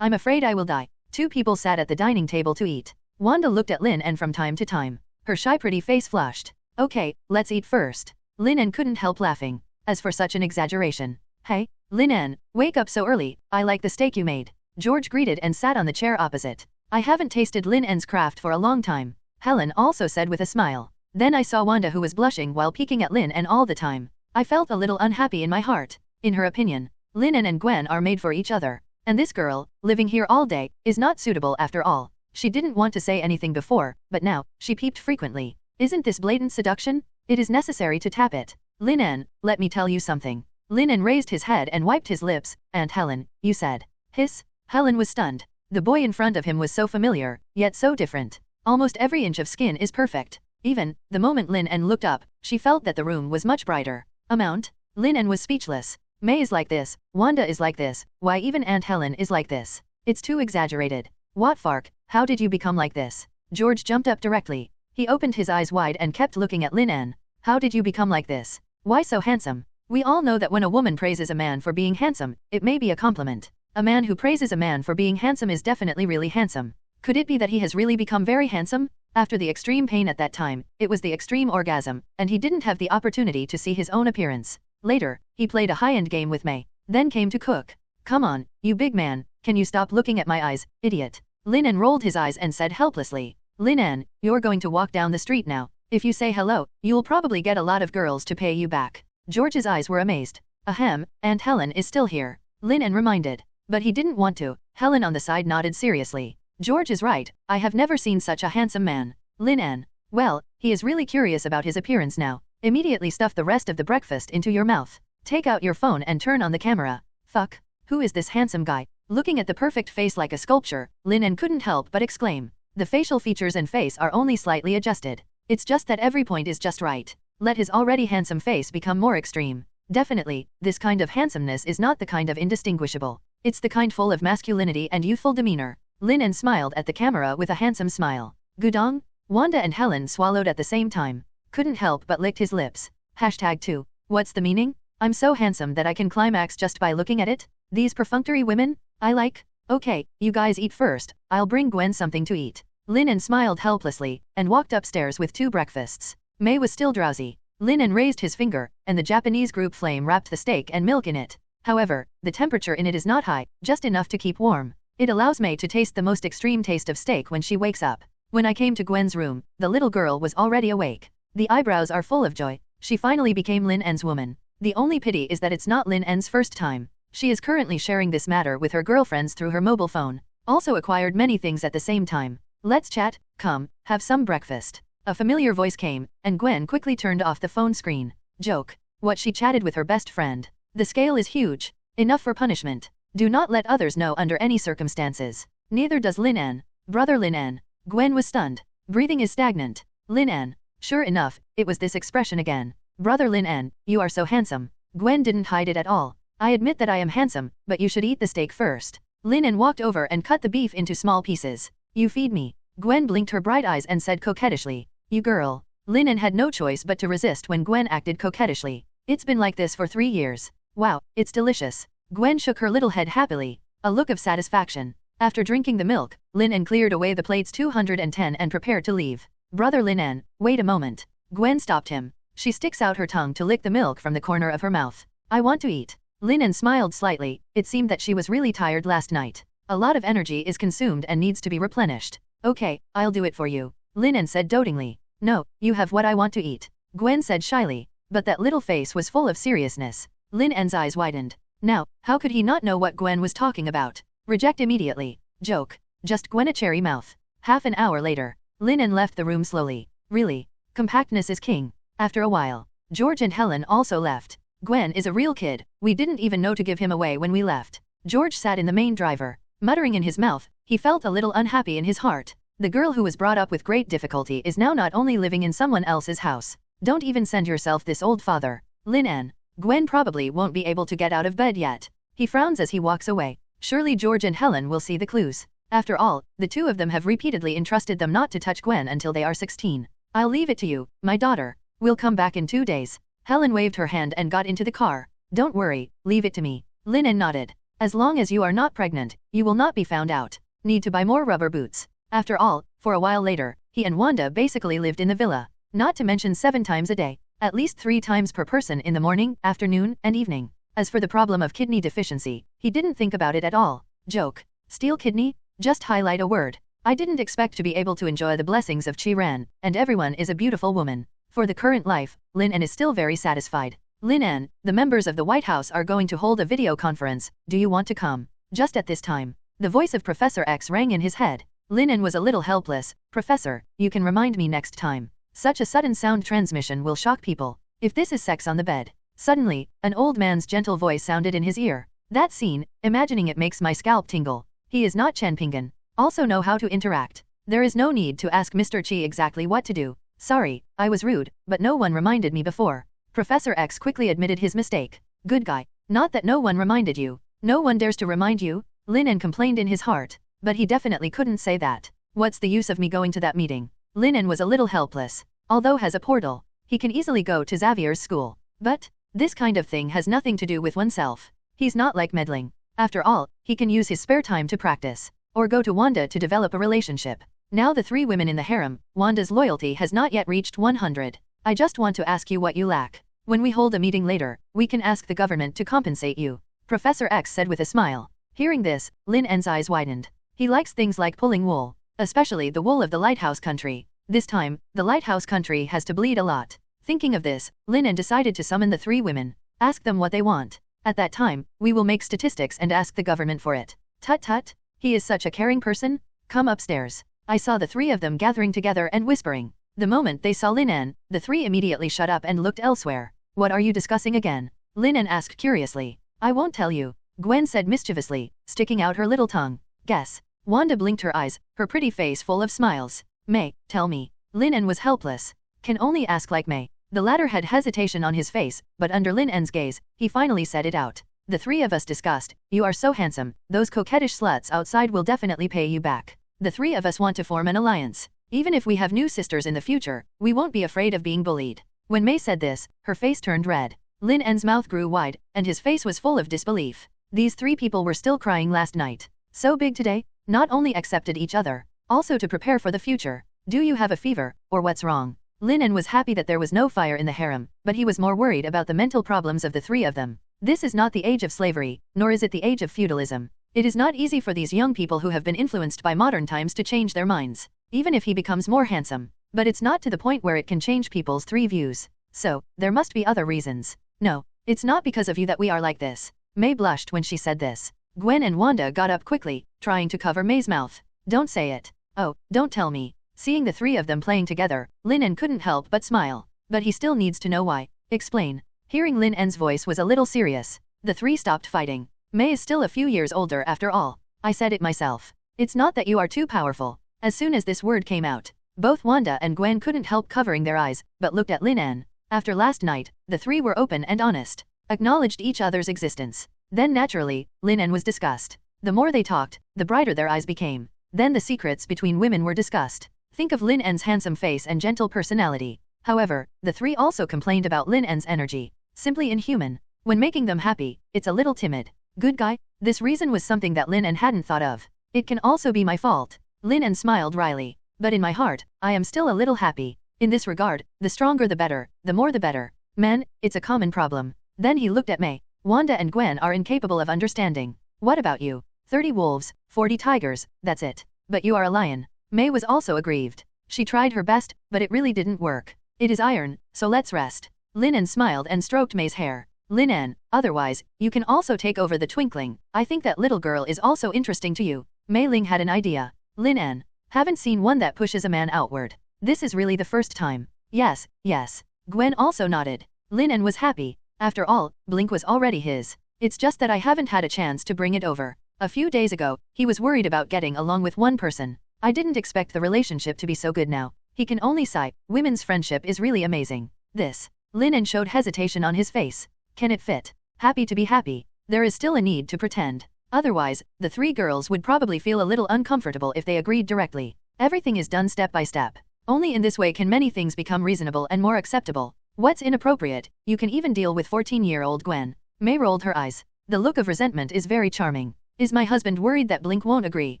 I'm afraid I will die. 2 people sat at the dining table to eat. Wanda looked at Lin En from time to time. Her shy pretty face flushed. Okay, let's eat first. Lin En couldn't help laughing. As for such an exaggeration. Hey, Lin En, wake up so early, I like the steak you made. George greeted and sat on the chair opposite. I haven't tasted Lin En's craft for a long time. Helen also said with a smile. Then I saw Wanda, who was blushing while peeking at Lin En all the time. I felt a little unhappy in my heart. In her opinion, Lin En and Gwen are made for each other. And this girl, living here all day, is not suitable after all. She didn't want to say anything before, but now, she peeped frequently. Isn't this blatant seduction? It is necessary to tap it. Lin En, let me tell you something. Lin En raised his head and wiped his lips. Aunt Helen, you said. Hiss. Helen was stunned. The boy in front of him was so familiar, yet so different. Almost every inch of skin is perfect. Even, the moment Lin En looked up, she felt that the room was much brighter. Amount? Lin En was speechless. May is like this, Wanda is like this, why even Aunt Helen is like this. It's too exaggerated. What fark, how did you become like this? George jumped up directly. He opened his eyes wide and kept looking at Lin En. How did you become like this? Why so handsome? We all know that when a woman praises a man for being handsome, it may be a compliment. A man who praises a man for being handsome is definitely really handsome. Could it be that he has really become very handsome? After the extreme pain at that time, it was the extreme orgasm, and he didn't have the opportunity to see his own appearance. Later, he played a high-end game with May, then came to cook. Come on, you big man, can you stop looking at my eyes, idiot? Lin En rolled his eyes and said helplessly. Lin En, you're going to walk down the street now. If you say hello, you'll probably get a lot of girls to pay you back. George's eyes were amazed. Ahem, Aunt Helen is still here. Lin En reminded. But he didn't want to. Helen on the side nodded seriously. George is right, I have never seen such a handsome man. Lin En. Well, he is really curious about his appearance now. Immediately stuff the rest of the breakfast into your mouth. Take out your phone and turn on the camera. Fuck. Who is this handsome guy? Looking at the perfect face like a sculpture, Lin En couldn't help but exclaim. The facial features and face are only slightly adjusted. It's just that every point is just right. Let his already handsome face become more extreme. Definitely, this kind of handsomeness is not the kind of indistinguishable. It's the kind full of masculinity and youthful demeanor. Lin En smiled at the camera with a handsome smile. Gudong? Wanda and Helen swallowed at the same time. Couldn't help but licked his lips. #2. What's the meaning? I'm so handsome that I can climax just by looking at it? These perfunctory women? I like? Okay, you guys eat first, I'll bring Gwen something to eat. Lin En smiled helplessly, and walked upstairs with 2 breakfasts. May was still drowsy. Lin En raised his finger, and the Japanese group flame wrapped the steak and milk in it. However, the temperature in it is not high, just enough to keep warm. It allows May to taste the most extreme taste of steak when she wakes up. When I came to Gwen's room, the little girl was already awake. The eyebrows are full of joy. She finally became Lin En's woman. The only pity is that it's not Lin En's first time. She is currently sharing this matter with her girlfriends through her mobile phone. Also acquired many things at the same time. Let's chat, come, have some breakfast. A familiar voice came, and Gwen quickly turned off the phone screen. Joke. What she chatted with her best friend. The scale is huge. Enough for punishment. Do not let others know under any circumstances. Neither does Lin En. Brother Lin En. Gwen was stunned. Breathing is stagnant. Lin En. Sure enough, it was this expression again. Brother Lin En, you are so handsome. Gwen didn't hide it at all. I admit that I am handsome, but you should eat the steak first. Lin En walked over and cut the beef into small pieces. You feed me. Gwen blinked her bright eyes and said coquettishly. You girl. Lin En had no choice but to resist when Gwen acted coquettishly. It's been like this for 3 years. Wow, it's delicious. Gwen shook her little head happily. A look of satisfaction. After drinking the milk, Lin En cleared away the plates 210 and prepared to leave. Brother Lin En, wait a moment. Gwen stopped him. She sticks out her tongue to lick the milk from the corner of her mouth. I want to eat. Lin En smiled slightly. It seemed that she was really tired last night. A lot of energy is consumed and needs to be replenished. Okay, I'll do it for you. Lin En said dotingly. No, you have what I want to eat. Gwen said shyly. But that little face was full of seriousness. Lin En's eyes widened. Now, how could he not know what Gwen was talking about? Reject immediately. Joke. Just Gwen a cherry mouth. Half an hour later, Lin En left the room slowly. Really? Compactness is king. After a while, George and Helen also left. Gwen is a real kid. We didn't even know to give him away when we left. George sat in the main driver. Muttering in his mouth, he felt a little unhappy in his heart. The girl who was brought up with great difficulty is now not only living in someone else's house. Don't even send yourself this old father. Lin En. Gwen probably won't be able to get out of bed yet. He frowns as he walks away. Surely George and Helen will see the clues. After all, the two of them have repeatedly entrusted them not to touch Gwen until they are 16. I'll leave it to you, my daughter. We'll come back in 2 days. Helen waved her hand and got into the car. Don't worry, leave it to me. Lin En nodded. As long as you are not pregnant, you will not be found out. Need to buy more rubber boots. After all, for a while later, he and Wanda basically lived in the villa. Not to mention 7 times a day. At least 3 times per person in the morning, afternoon, and evening. As for the problem of kidney deficiency, he didn't think about it at all. Joke. Steal kidney? Just highlight a word. I didn't expect to be able to enjoy the blessings of Chi-Ran, and everyone is a beautiful woman. For the current life, Lin En is still very satisfied. Lin En, the members of the White House are going to hold a video conference. Do you want to come? Just at this time, the voice of Professor X rang in his head. Lin En was a little helpless. Professor, you can remind me next time. Such a sudden sound transmission will shock people. If this is sex on the bed. Suddenly, an old man's gentle voice sounded in his ear. That scene, imagining it makes my scalp tingle. He is not Chen Pingan. Also know how to interact. There is no need to ask Mr. Chi exactly what to do. Sorry, I was rude, but no one reminded me before. Professor X quickly admitted his mistake. Good guy. Not that no one reminded you. No one dares to remind you? Lin En complained in his heart. But he definitely couldn't say that. What's the use of me going to that meeting? Lin En was a little helpless. Although has a portal, he can easily go to Xavier's school. But this kind of thing has nothing to do with oneself. He's not like meddling. After all, he can use his spare time to practice. Or go to Wanda to develop a relationship. Now the three women in the harem, Wanda's loyalty has not yet reached 100. I just want to ask you what you lack. When we hold a meeting later, we can ask the government to compensate you. Professor X said with a smile. Hearing this, Lin En's eyes widened. He likes things like pulling wool. Especially the wool of the lighthouse country. This time, the lighthouse country has to bleed a lot. Thinking of this, Lin En decided to summon the three women. Ask them what they want. At that time, we will make statistics and ask the government for it. Tut tut. He is such a caring person. Come upstairs. I saw the three of them gathering together and whispering. The moment they saw Lin En, the three immediately shut up and looked elsewhere. What are you discussing again? Lin En asked curiously. I won't tell you. Gwen said mischievously, sticking out her little tongue. Guess. Wanda blinked her eyes, her pretty face full of smiles. May, tell me. Lin En was helpless. Can only ask like May. The latter had hesitation on his face, but under Lin En's gaze, he finally said it out. The three of us discussed. You are so handsome, those coquettish sluts outside will definitely pay you back. The three of us want to form an alliance. Even if we have new sisters in the future, we won't be afraid of being bullied. When May said this, her face turned red. Lin En's mouth grew wide, and his face was full of disbelief. These three people were still crying last night. So big today? Not only accepted each other, also to prepare for the future. Do you have a fever, or what's wrong? Lin En was happy that there was no fire in the harem, but he was more worried about the mental problems of the three of them. This is not the age of slavery, nor is it the age of feudalism. It is not easy for these young people who have been influenced by modern times to change their minds, even if he becomes more handsome. But it's not to the point where it can change people's three views. So, there must be other reasons. No, it's not because of you that we are like this. May blushed when she said this. Gwen and Wanda got up quickly, trying to cover May's mouth. Don't say it. Oh, don't tell me. Seeing the three of them playing together, Lin En couldn't help but smile. But he still needs to know why. Explain. Hearing Lin En's voice was a little serious. The three stopped fighting. May is still a few years older after all. I said it myself. It's not that you are too powerful. As soon as this word came out, both Wanda and Gwen couldn't help covering their eyes, but looked at Lin En. After last night, the three were open and honest. Acknowledged each other's existence. Then naturally, Lin En was discussed. The more they talked, the brighter their eyes became. Then the secrets between women were discussed. Think of Lin En's handsome face and gentle personality. However, the three also complained about Lin En's energy. Simply inhuman. When making them happy, it's a little timid. Good guy? This reason was something that Lin En hadn't thought of. It can also be my fault. Lin En smiled wryly. But in my heart, I am still a little happy. In this regard, the stronger the better, the more the better. Man, it's a common problem. Then he looked at May. Wanda and Gwen are incapable of understanding. What about you? 30 wolves, 40 tigers, that's it. But you are a lion. May was also aggrieved. She tried her best, but it really didn't work. It is iron, so let's rest. Lin En smiled and stroked May's hair. Lin En, otherwise, you can also take over the twinkling. I think that little girl is also interesting to you. Mei Ling had an idea. Lin En, haven't seen one that pushes a man outward. This is really the first time. Yes, yes. Gwen also nodded. Lin En was happy. After all, Blink was already his. It's just that I haven't had a chance to bring it over. A few days ago, he was worried about getting along with one person. I didn't expect the relationship to be so good now. He can only sigh. Women's friendship is really amazing. This. Lin En showed hesitation on his face. Can it fit? Happy to be happy. There is still a need to pretend. Otherwise, the three girls would probably feel a little uncomfortable if they agreed directly. Everything is done step by step. Only in this way can many things become reasonable and more acceptable. What's inappropriate? You can even deal with 14-year-old Gwen. May rolled her eyes. The look of resentment is very charming. Is my husband worried that Blink won't agree?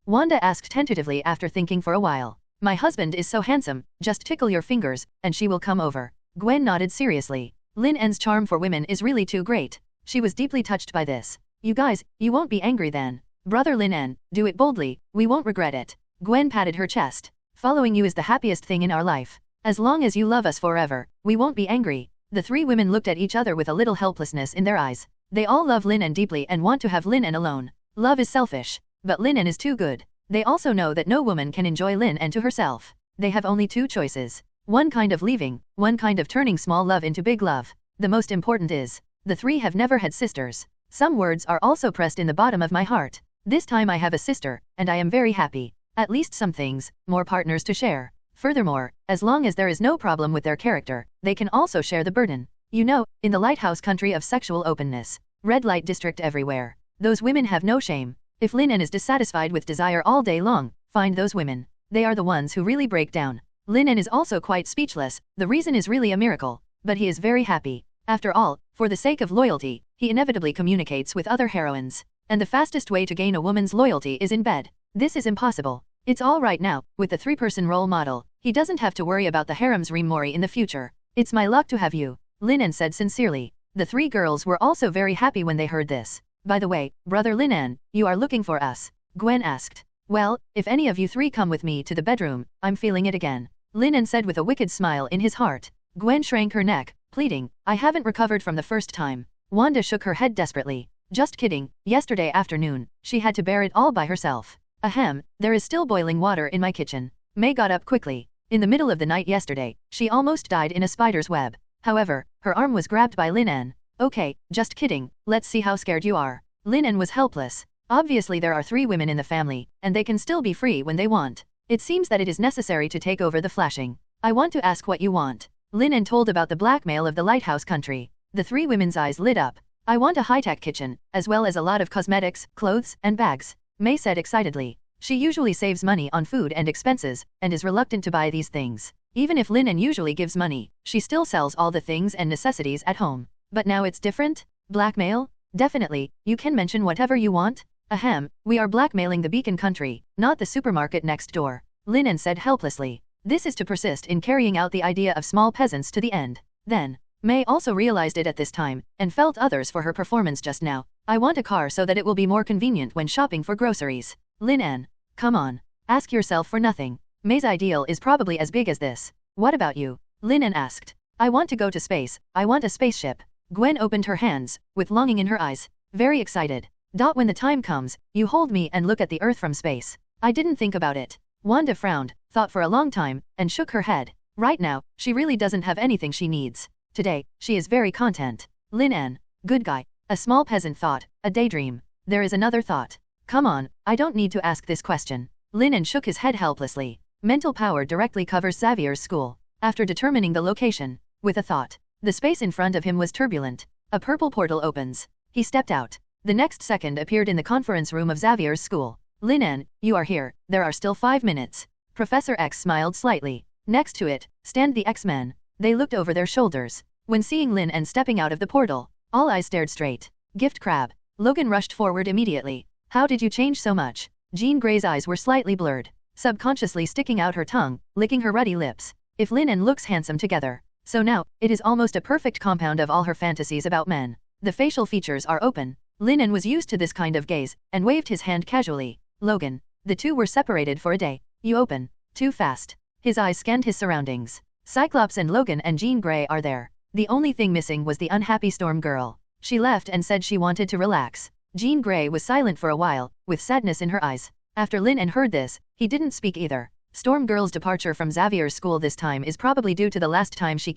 Wanda asked tentatively after thinking for a while. My husband is so handsome, just tickle your fingers, and she will come over. Gwen nodded seriously. Lin En's charm for women is really too great. She was deeply touched by this. You guys, you won't be angry then. Brother Lin En, do it boldly, we won't regret it. Gwen patted her chest. Following you is the happiest thing in our life. As long as you love us forever, we won't be angry. The three women looked at each other with a little helplessness in their eyes. They all love Lin En deeply and want to have Lin En alone. Love is selfish. But Lin En is too good. They also know that no woman can enjoy Lin En to herself. They have only two choices. One kind of leaving, one kind of turning small love into big love. The most important is, the three have never had sisters. Some words are also pressed in the bottom of my heart. This time I have a sister, and I am very happy. At least some things, more partners to share. Furthermore, as long as there is no problem with their character, they can also share the burden. You know, in the lighthouse country of sexual openness, red light district everywhere, those women have no shame. If Lin En is dissatisfied with desire all day long, find those women. They are the ones who really break down. Lin En is also quite speechless, the reason is really a miracle. But he is very happy. After all, for the sake of loyalty, he inevitably communicates with other heroines. And the fastest way to gain a woman's loyalty is in bed. This is impossible. It's all right now, with the three-person role model. He doesn't have to worry about the harem's Mori in the future. It's my luck to have you, Lin En said sincerely. The three girls were also very happy when they heard this. By the way, brother Lin En, you are looking for us? Gwen asked. Well, if any of you three come with me to the bedroom, I'm feeling it again, Lin En said with a wicked smile in his heart. Gwen shrank her neck, pleading, I haven't recovered from the first time. Wanda shook her head desperately. Just kidding, yesterday afternoon, she had to bear it all by herself. Ahem, there is still boiling water in my kitchen. May got up quickly. In the middle of the night yesterday, she almost died in a spider's web. However, her arm was grabbed by Lin En. Okay, just kidding, let's see how scared you are. Lin En was helpless. Obviously there are three women in the family, and they can still be free when they want. It seems that it is necessary to take over the flashing. I want to ask what you want. Lin En told about the blackmail of the lighthouse country. The three women's eyes lit up. I want a high-tech kitchen, as well as a lot of cosmetics, clothes, and bags, May said excitedly. She usually saves money on food and expenses, and is reluctant to buy these things. Even if Lin En usually gives money, she still sells all the things and necessities at home. But now it's different? Blackmail? Definitely, you can mention whatever you want. Ahem, we are blackmailing the beacon country, not the supermarket next door, Lin En said helplessly. This is to persist in carrying out the idea of small peasants to the end. Then, May also realized it at this time, and felt others for her performance just now. I want a car so that it will be more convenient when shopping for groceries. Lin En, come on, ask yourself for nothing. May's ideal is probably as big as this. What about you? Lin En asked. I want to go to space, I want a spaceship. Gwen opened her hands, with longing in her eyes, very excited. When the time comes, you hold me and look at the Earth from space. I didn't think about it. Wanda frowned, thought for a long time, and shook her head. Right now, she really doesn't have anything she needs. Today, she is very content. Lin En, good guy. A small peasant thought, a daydream. There is another thought. Come on, I don't need to ask this question. Lin En shook his head helplessly. Mental power directly covers Xavier's school. After determining the location, with a thought, the space in front of him was turbulent. A purple portal opens. He stepped out. The next second appeared in the conference room of Xavier's school. Lin En, you are here, there are still 5 minutes. Professor X smiled slightly. Next to it, stand the X-Men. They looked over their shoulders. When seeing Lin En stepping out of the portal, all eyes stared straight. Gift crab. Logan rushed forward immediately. How did you change so much? Jean Grey's eyes were slightly blurred, subconsciously sticking out her tongue, licking her ruddy lips. If Lin En looks handsome together, so now, it is almost a perfect compound of all her fantasies about men. The facial features are open. Lin En was used to this kind of gaze, and waved his hand casually. Logan. The two were separated for a day. You open. Too fast. His eyes scanned his surroundings. Cyclops and Logan and Jean Grey are there. The only thing missing was the unhappy Storm girl. She left and said she wanted to relax. Jean Grey was silent for a while, with sadness in her eyes. After Lin En heard this, he didn't speak either. Storm girl's departure from Xavier's school this time is probably due to the last time she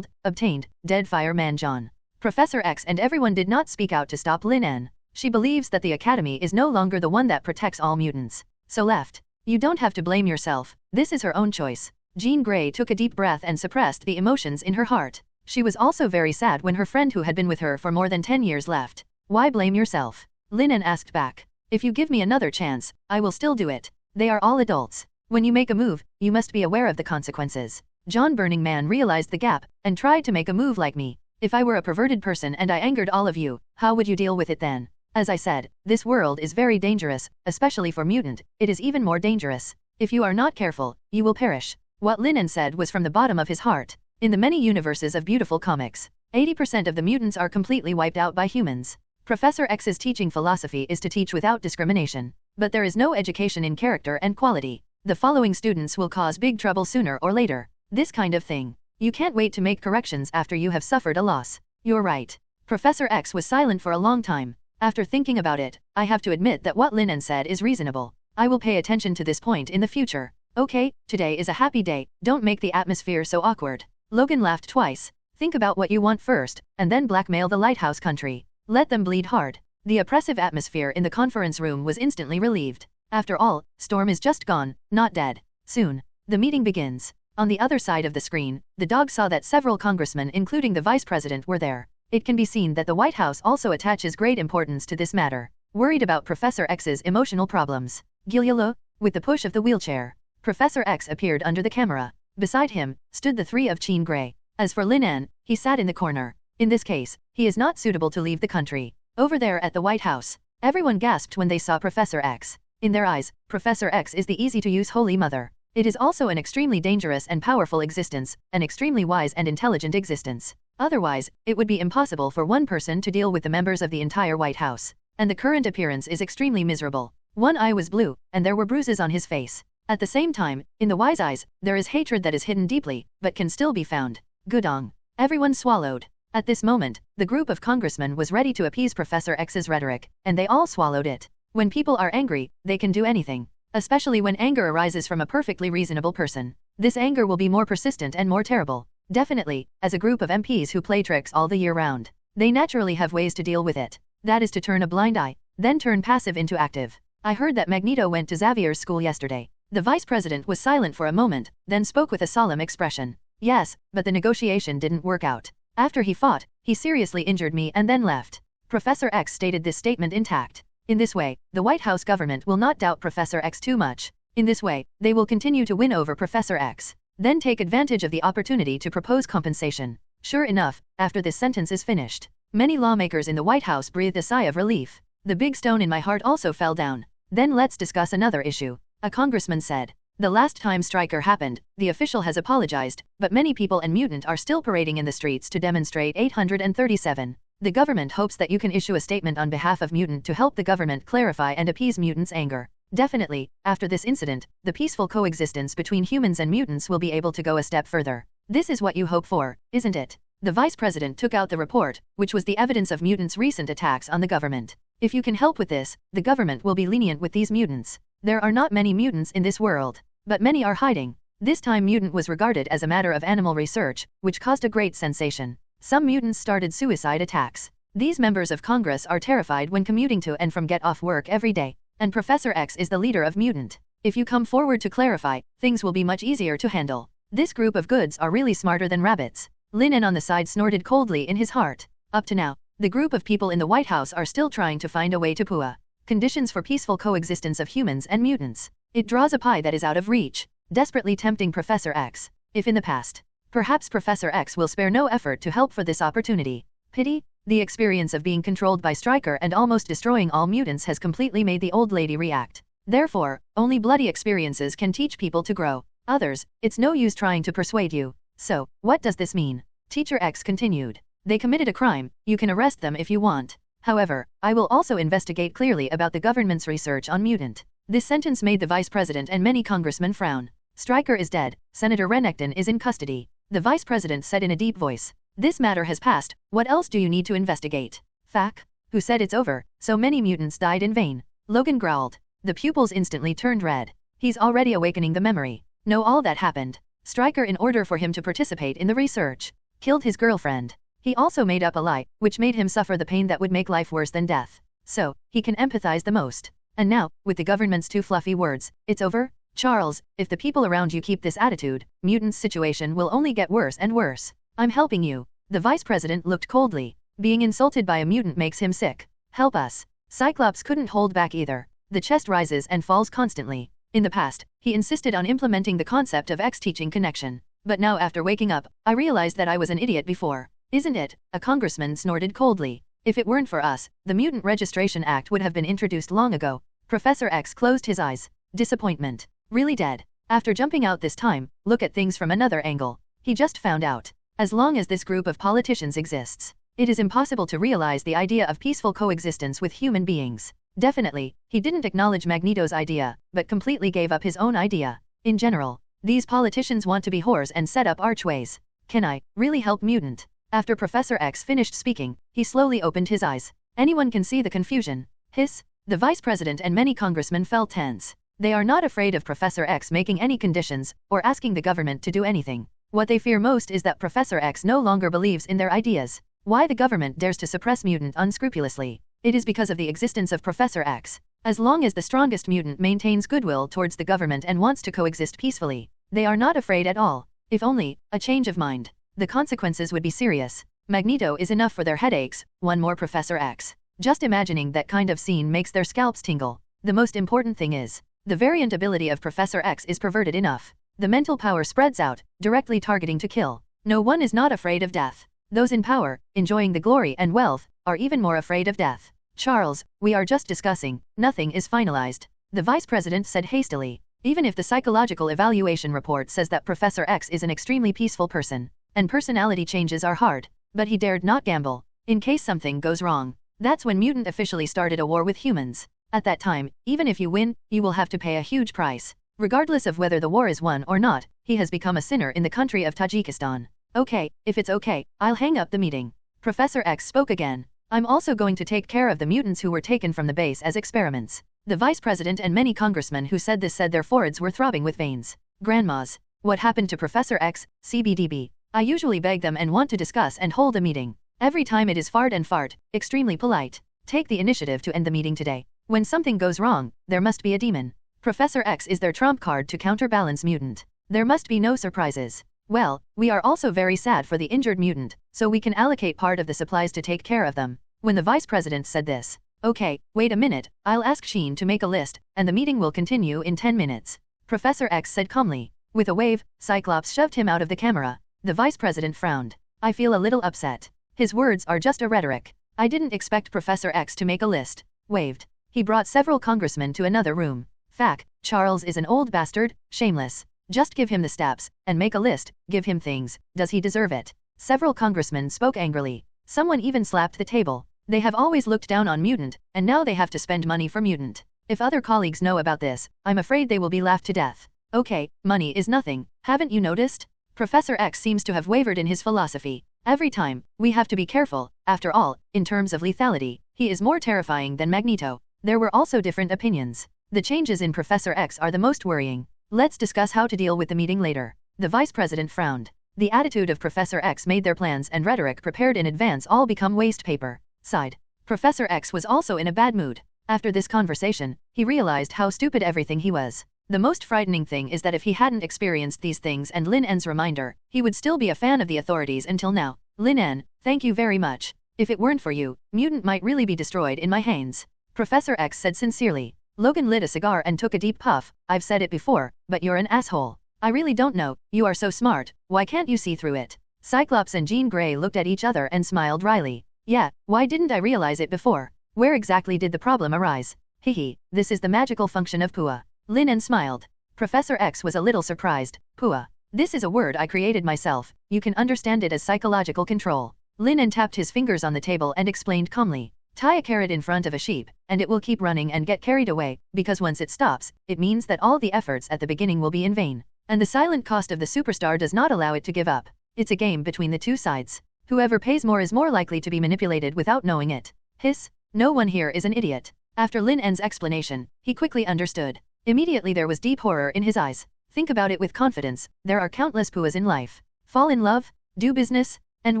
obtained, dead fireman John. Professor X and everyone did not speak out to stop Lin En. She believes that the academy is no longer the one that protects all mutants. So left. You don't have to blame yourself, this is her own choice. Jean Grey took a deep breath and suppressed the emotions in her heart. She was also very sad when her friend who had been with her for more than 10 years left. Why blame yourself? Lin En asked back. If you give me another chance, I will still do it. They are all adults. When you make a move, you must be aware of the consequences. John Burning Man realized the gap, and tried to make a move like me. If I were a perverted person and I angered all of you, how would you deal with it then? As I said, this world is very dangerous, especially for mutant, it is even more dangerous. If you are not careful, you will perish. What Lin En said was from the bottom of his heart. In the many universes of beautiful comics, 80% of the mutants are completely wiped out by humans. Professor X's teaching philosophy is to teach without discrimination. But there is no education in character and quality. The following students will cause big trouble sooner or later. This kind of thing. You can't wait to make corrections after you have suffered a loss. You're right. Professor X was silent for a long time. After thinking about it, I have to admit that what Lin En said is reasonable. I will pay attention to this point in the future. Okay, today is a happy day, don't make the atmosphere so awkward. Logan laughed twice. Think about what you want first, and then blackmail the lighthouse country. Let them bleed hard. The oppressive atmosphere in the conference room was instantly relieved. After all, Storm is just gone, not dead. Soon, the meeting begins. On the other side of the screen, the dog saw that several congressmen including the vice president were there. It can be seen that the White House also attaches great importance to this matter. Worried about Professor X's emotional problems. Gilyalo, with the push of the wheelchair, Professor X appeared under the camera. Beside him, stood the three of Jean Grey. As for Lin En, he sat in the corner. In this case, he is not suitable to leave the country. Over there at the White House, everyone gasped when they saw Professor X. In their eyes, Professor X is the easy-to-use Holy Mother. It is also an extremely dangerous and powerful existence, an extremely wise and intelligent existence. Otherwise, it would be impossible for one person to deal with the members of the entire White House. And the current appearance is extremely miserable. One eye was blue, and there were bruises on his face. At the same time, in the wise eyes, there is hatred that is hidden deeply, but can still be found. Gudong. Everyone swallowed. At this moment, the group of congressmen was ready to appease Professor X's rhetoric, and they all swallowed it. When people are angry, they can do anything. Especially when anger arises from a perfectly reasonable person. This anger will be more persistent and more terrible. Definitely, as a group of MPs who play tricks all the year round. They naturally have ways to deal with it. That is to turn a blind eye, then turn passive into active. I heard that Magneto went to Xavier's school yesterday. The vice president was silent for a moment, then spoke with a solemn expression. Yes, but the negotiation didn't work out. After he fought, he seriously injured me and then left. Professor X stated this statement intact. In this way, the White House government will not doubt Professor X too much. In this way, they will continue to win over Professor X. Then take advantage of the opportunity to propose compensation. Sure enough, after this sentence is finished, many lawmakers in the White House breathed a sigh of relief. The big stone in my heart also fell down. Then let's discuss another issue. A congressman said. The last time Stryker happened, the official has apologized, but many people and mutant are still parading in the streets to demonstrate 837. The government hopes that you can issue a statement on behalf of mutant to help the government clarify and appease mutants' anger. Definitely, after this incident, the peaceful coexistence between humans and mutants will be able to go a step further. This is what you hope for, isn't it? The vice president took out the report, which was the evidence of mutants' recent attacks on the government. If you can help with this, the government will be lenient with these mutants. There are not many mutants in this world, but many are hiding. This time mutant was regarded as a matter of animal research, which caused a great sensation. Some mutants started suicide attacks. These members of Congress are terrified when commuting to and from get off work every day, and Professor X is the leader of mutant. If you come forward to clarify, things will be much easier to handle. This group of goods are really smarter than rabbits. Lin En on the side snorted coldly in his heart. Up to now, the group of people in the White House are still trying to find a way to PUA. Conditions for peaceful coexistence of humans and mutants. It draws a pie that is out of reach, desperately tempting Professor X. If in the past, perhaps Professor X will spare no effort to help for this opportunity. Pity? The experience of being controlled by Stryker and almost destroying all mutants has completely made the old lady react. Therefore, only bloody experiences can teach people to grow. Others, it's no use trying to persuade you. So, what does this mean? Teacher X continued. They committed a crime, you can arrest them if you want. However, I will also investigate clearly about the government's research on mutant. This sentence made the vice president and many congressmen frown. Stryker is dead, Senator Renekton is in custody. The vice president said in a deep voice. This matter has passed, what else do you need to investigate? Fac? Who said it's over, so many mutants died in vain? Logan growled. The pupils instantly turned red. He's already awakening the memory. Know all that happened. Stryker, in order for him to participate in the research, killed his girlfriend. He also made up a lie, which made him suffer the pain that would make life worse than death. So, he can empathize the most. And now, with the government's too fluffy words, it's over? Charles, if the people around you keep this attitude, mutant's situation will only get worse and worse. I'm helping you. The vice president looked coldly. Being insulted by a mutant makes him sick. Help us. Cyclops couldn't hold back either. The chest rises and falls constantly. In the past, he insisted on implementing the concept of X-teaching connection. But now after waking up, I realized that I was an idiot before. Isn't it? A congressman snorted coldly. If it weren't for us, the Mutant Registration Act would have been introduced long ago. Professor X closed his eyes. Disappointment. Really dead. After jumping out this time, look at things from another angle. He just found out. As long as this group of politicians exists, it is impossible to realize the idea of peaceful coexistence with human beings. Definitely, he didn't acknowledge Magneto's idea, but completely gave up his own idea. In general, these politicians want to be whores and set up archways. Can I really help mutant? After Professor X finished speaking, he slowly opened his eyes. Anyone can see the confusion. Hiss. The vice president and many congressmen felt tense. They are not afraid of Professor X making any conditions, or asking the government to do anything. What they fear most is that Professor X no longer believes in their ideas. Why the government dares to suppress mutant unscrupulously? It is because of the existence of Professor X. As long as the strongest mutant maintains goodwill towards the government and wants to coexist peacefully, they are not afraid at all. If only, a change of mind. The consequences would be serious. Magneto is enough for their headaches, one more Professor X. Just imagining that kind of scene makes their scalps tingle. The most important thing is, the variant ability of Professor X is perverted enough. The mental power spreads out, directly targeting to kill. No one is not afraid of death. Those in power, enjoying the glory and wealth, are even more afraid of death. Charles, we are just discussing, nothing is finalized. The vice president said hastily. Even if the psychological evaluation report says that Professor X is an extremely peaceful person, and personality changes are hard, but he dared not gamble, in case something goes wrong. That's when mutant officially started a war with humans. At that time, even if you win, you will have to pay a huge price. Regardless of whether the war is won or not, he has become a sinner in the country of Tajikistan. Okay, if it's okay, I'll hang up the meeting. Professor X spoke again. I'm also going to take care of the mutants who were taken from the base as experiments. The vice president and many congressmen who said this said their foreheads were throbbing with veins. Grandmas. What happened to Professor X, CBDB? I usually beg them and want to discuss and hold a meeting. Every time it is fart and fart, extremely polite. Take the initiative to end the meeting today. When something goes wrong, there must be a demon. Professor X is their trump card to counterbalance mutant. There must be no surprises. Well, we are also very sad for the injured mutant, so we can allocate part of the supplies to take care of them. When the vice president said this, okay, wait a minute, I'll ask Sheen to make a list, and the meeting will continue in 10 minutes. Professor X said calmly. With a wave, Cyclops shoved him out of the camera. The vice president frowned. I feel a little upset. His words are just a rhetoric. I didn't expect Professor X to make a list. Waved. He brought several congressmen to another room. Fact, Charles is an old bastard, shameless. Just give him the steps, and make a list, give him things, does he deserve it? Several congressmen spoke angrily. Someone even slapped the table. They have always looked down on mutant, and now they have to spend money for mutant. If other colleagues know about this, I'm afraid they will be laughed to death. Okay, money is nothing, haven't you noticed? Professor X seems to have wavered in his philosophy. Every time, we have to be careful. After all, in terms of lethality, he is more terrifying than Magneto. There were also different opinions. The changes in Professor X are the most worrying. Let's discuss how to deal with the meeting later. The vice president frowned. The attitude of Professor X made their plans and rhetoric prepared in advance all become waste paper. Sighed. Professor X was also in a bad mood. After this conversation, he realized how stupid everything he was. The most frightening thing is that if he hadn't experienced these things and Lin En's reminder, he would still be a fan of the authorities until now. Lin En, thank you very much. If it weren't for you, mutant might really be destroyed in my hands. Professor X said sincerely. Logan lit a cigar and took a deep puff. I've said it before, but you're an asshole. I really don't know, you are so smart, why can't you see through it? Cyclops and Jean Grey looked at each other and smiled wryly. Yeah, why didn't I realize it before? Where exactly did the problem arise? Hehe, this is the magical function of Pua. Lin En smiled. Professor X was a little surprised. Pua. This is a word I created myself, you can understand it as psychological control. Lin En tapped his fingers on the table and explained calmly. Tie a carrot in front of a sheep, and it will keep running and get carried away, because once it stops, it means that all the efforts at the beginning will be in vain. And the silent cost of the superstar does not allow it to give up. It's a game between the two sides. Whoever pays more is more likely to be manipulated without knowing it. Hiss, no one here is an idiot. After Lin En's explanation, he quickly understood. Immediately there was deep horror in his eyes. Think about it with confidence, there are countless Puas in life. Fall in love, do business, and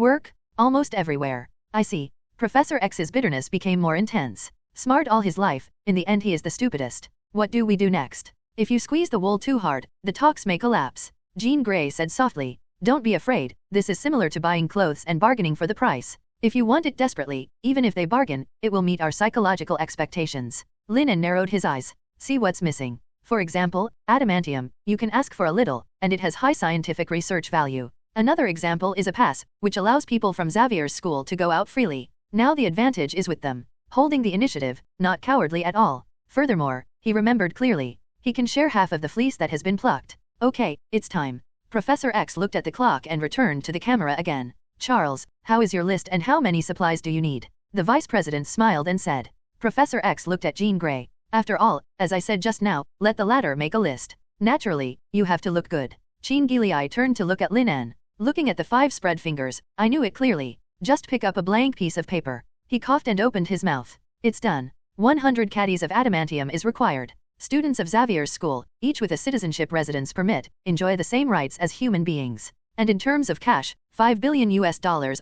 work, almost everywhere. I see. Professor X's bitterness became more intense. Smart all his life, in the end he is the stupidest. What do we do next? If you squeeze the wool too hard, the talks may collapse. Jean Grey said softly. Don't be afraid, this is similar to buying clothes and bargaining for the price. If you want it desperately, even if they bargain, it will meet our psychological expectations. Lin En narrowed his eyes. See what's missing. For example, adamantium, you can ask for a little, and it has high scientific research value. Another example is a pass, which allows people from Xavier's school to go out freely. Now the advantage is with them. Holding the initiative, not cowardly at all. Furthermore, he remembered clearly. He can share half of the fleece that has been plucked. Okay, it's time. Professor X looked at the clock and returned to the camera again. Charles, how is your list and how many supplies do you need? The vice president smiled and said. Professor X looked at Jean Grey. After all, as I said just now, let the latter make a list. Naturally, you have to look good. Jean Grey turned to look at Lin En. Looking at the 5 spread fingers, I knew it clearly. Just pick up a blank piece of paper. He coughed and opened his mouth. It's done. 100 caddies of adamantium is required. Students of Xavier's school, each with a citizenship residence permit, enjoy the same rights as human beings. And in terms of cash, $5 billion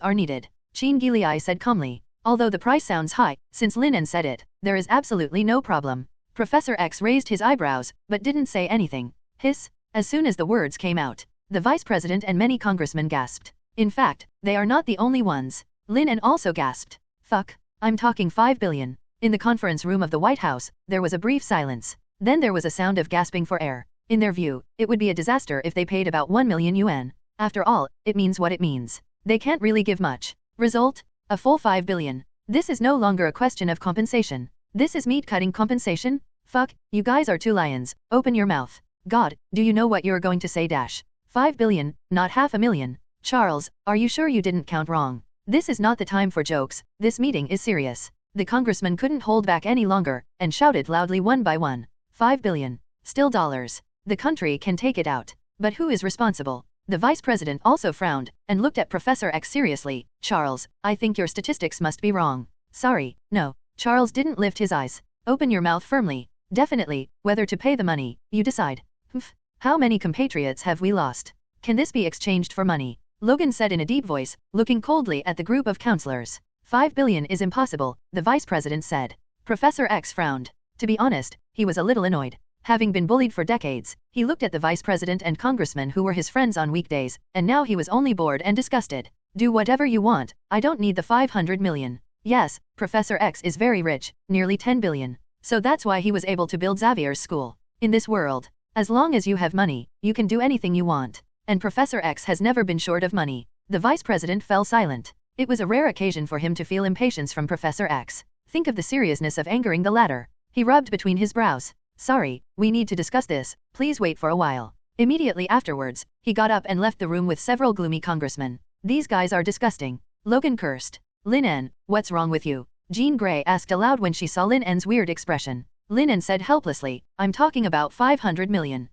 are needed. Chin Gilei said calmly. Although the price sounds high, since Lin En said it, there is absolutely no problem. Professor X raised his eyebrows, but didn't say anything. Hiss. As soon as the words came out, the vice president and many congressmen gasped. In fact, they are not the only ones. Lin En also gasped. Fuck. I'm talking 5 billion. In the conference room of the White House, there was a brief silence. Then there was a sound of gasping for air. In their view, it would be a disaster if they paid about 1 million yuan. After all, it means what it means. They can't really give much. Result? A full 5 billion. This is no longer a question of compensation. This is meat-cutting compensation? Fuck, you guys are two lions. Open your mouth. God, do you know what you're going to say? 5 billion, not $500,000. Charles, are you sure you didn't count wrong? This is not the time for jokes. This meeting is serious. The congressman couldn't hold back any longer, and shouted loudly one by one. 5 billion. Still dollars. The country can take it out. But who is responsible? The vice president also frowned, and looked at Professor X seriously. Charles, I think your statistics must be wrong. Sorry, no. Charles didn't lift his eyes. Open your mouth firmly. Definitely, whether to pay the money, you decide. Hmph. How many compatriots have we lost? Can this be exchanged for money? Logan said in a deep voice, looking coldly at the group of counselors. 5 billion is impossible, the vice president said. Professor X frowned. To be honest, he was a little annoyed. Having been bullied for decades, he looked at the vice president and congressmen who were his friends on weekdays, and now he was only bored and disgusted. Do whatever you want, I don't need the 500 million. Yes, Professor X is very rich, nearly 10 billion. So that's why he was able to build Xavier's school. In this world, as long as you have money, you can do anything you want. And Professor X has never been short of money. The vice president fell silent. It was a rare occasion for him to feel impatience from Professor X. Think of the seriousness of angering the latter. He rubbed between his brows. Sorry, we need to discuss this, please wait for a while. Immediately afterwards, he got up and left the room with several gloomy congressmen. These guys are disgusting. Logan cursed. Lin En, what's wrong with you? Jean Grey asked aloud when she saw Lin En's weird expression. Lin En said helplessly, I'm talking about 500 million.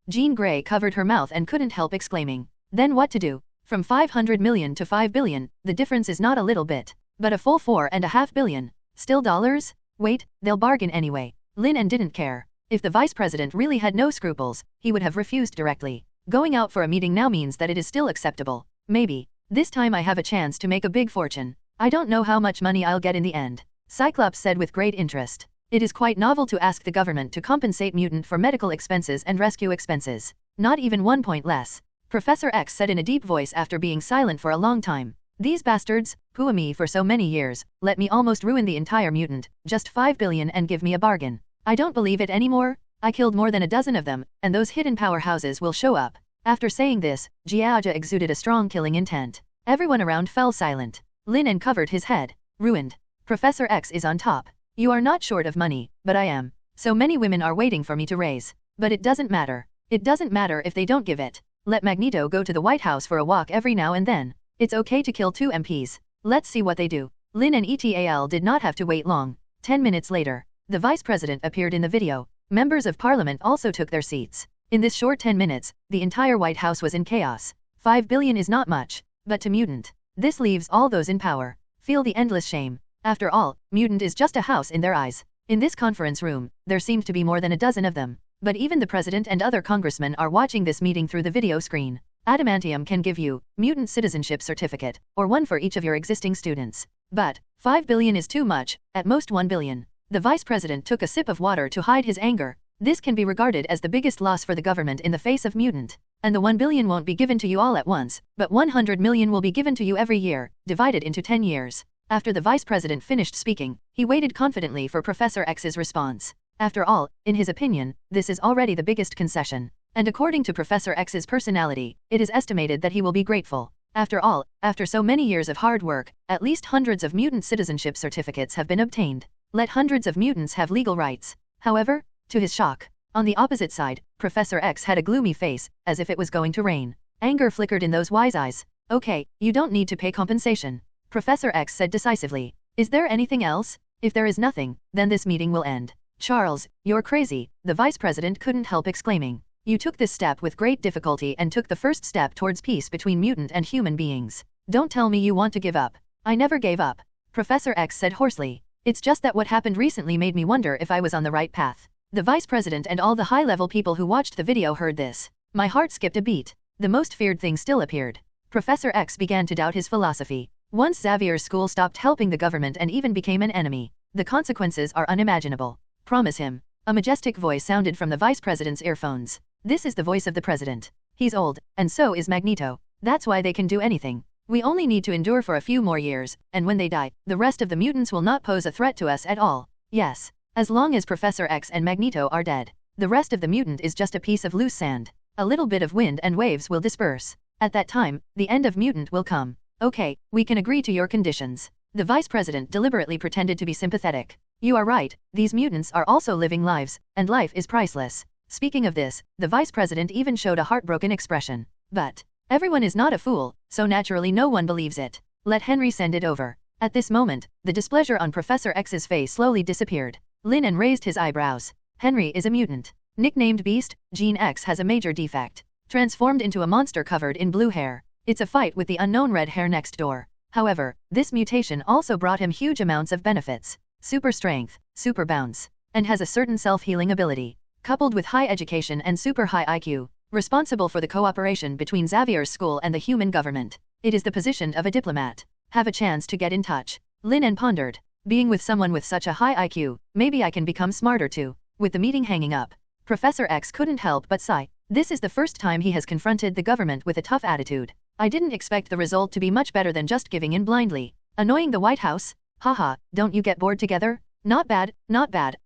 Jean Grey covered her mouth and couldn't help exclaiming. Then what to do? From 500 million to 5 billion, the difference is not a little bit, but a full 4.5 billion. Still dollars? Wait, they'll bargain anyway. Lin En didn't care. If the vice president really had no scruples, he would have refused directly. Going out for a meeting now means that it is still acceptable. Maybe. This time I have a chance to make a big fortune. I don't know how much money I'll get in the end. Cyclops said with great interest. It is quite novel to ask the government to compensate mutant for medical expenses and rescue expenses. Not even 1 point less. Professor X said in a deep voice after being silent for a long time. These bastards, pooh me for so many years, let me almost ruin the entire mutant, just 5 billion and give me a bargain. I don't believe it anymore. I killed more than a dozen of them, and those hidden powerhouses will show up. After saying this, Jiaja exuded a strong killing intent. Everyone around fell silent. Lin En covered his head. Ruined. Professor X is on top. You are not short of money, but I am. So many women are waiting for me to raise. But it doesn't matter. It doesn't matter if they don't give it. Let Magneto go to the White House for a walk every now and then. It's okay to kill 2 MPs. Let's see what they do. Lin En et.al. did not have to wait long. 10 minutes later, the vice president appeared in the video. Members of parliament also took their seats. In this short 10 minutes, the entire White House was in chaos. 5 billion is not much, but to mutant, this leaves all those in power. Feel the endless shame. After all, mutant is just a house in their eyes. In this conference room, there seemed to be more than a dozen of them. But even the president and other congressmen are watching this meeting through the video screen. Adamantium can give you mutant citizenship certificate, or one for each of your existing students. But 5 billion is too much, at most 1 billion. The vice president took a sip of water to hide his anger. This can be regarded as the biggest loss for the government in the face of mutant. And the 1 billion won't be given to you all at once, but 100 million will be given to you every year, divided into 10 years. After the vice president finished speaking, he waited confidently for Professor X's response. After all, in his opinion, this is already the biggest concession. And according to Professor X's personality, it is estimated that he will be grateful. After all, after so many years of hard work, at least hundreds of mutant citizenship certificates have been obtained. Let hundreds of mutants have legal rights. However, to his shock, on the opposite side, Professor X had a gloomy face, as if it was going to rain. Anger flickered in those wise eyes. Okay, you don't need to pay compensation. Professor X said decisively. Is there anything else? If there is nothing, then this meeting will end. Charles, you're crazy, the vice president couldn't help exclaiming. You took this step with great difficulty and took the first step towards peace between mutant and human beings. Don't tell me you want to give up. I never gave up. Professor X said hoarsely. It's just that what happened recently made me wonder if I was on the right path. The vice president and all the high-level people who watched the video heard this. My heart skipped a beat. The most feared thing still appeared. Professor X began to doubt his philosophy. Once Xavier's school stopped helping the government and even became an enemy, the consequences are unimaginable. Promise him. A majestic voice sounded from the vice president's earphones. This is the voice of the president. He's old, and so is Magneto. That's why they can do anything. We only need to endure for a few more years, and when they die, the rest of the mutants will not pose a threat to us at all. Yes. As long as Professor X and Magneto are dead, the rest of the mutant is just a piece of loose sand. A little bit of wind and waves will disperse. At that time, the end of mutant will come. Okay, we can agree to your conditions. The vice president deliberately pretended to be sympathetic. You are right, these mutants are also living lives, and life is priceless. Speaking of this, the vice president even showed a heartbroken expression. But everyone is not a fool, so naturally no one believes it. Let Henry send it over. At this moment, the displeasure on Professor X's face slowly disappeared. Lin En raised his eyebrows. Henry is a mutant. Nicknamed Beast, Gene X has a major defect. Transformed into a monster covered in blue hair. It's a fight with the unknown red hair next door. However, this mutation also brought him huge amounts of benefits. Super strength, super bounce, and has a certain self-healing ability. Coupled with high education and super high IQ, responsible for the cooperation between Xavier's school and the human government. It is the position of a diplomat. Have a chance to get in touch. Lin En pondered. Being with someone with such a high IQ, maybe I can become smarter too. With the meeting hanging up, Professor X couldn't help but sigh. This is the first time he has confronted the government with a tough attitude. I didn't expect the result to be much better than just giving in blindly. Annoying the White House? Haha, don't you get bored together? Not bad,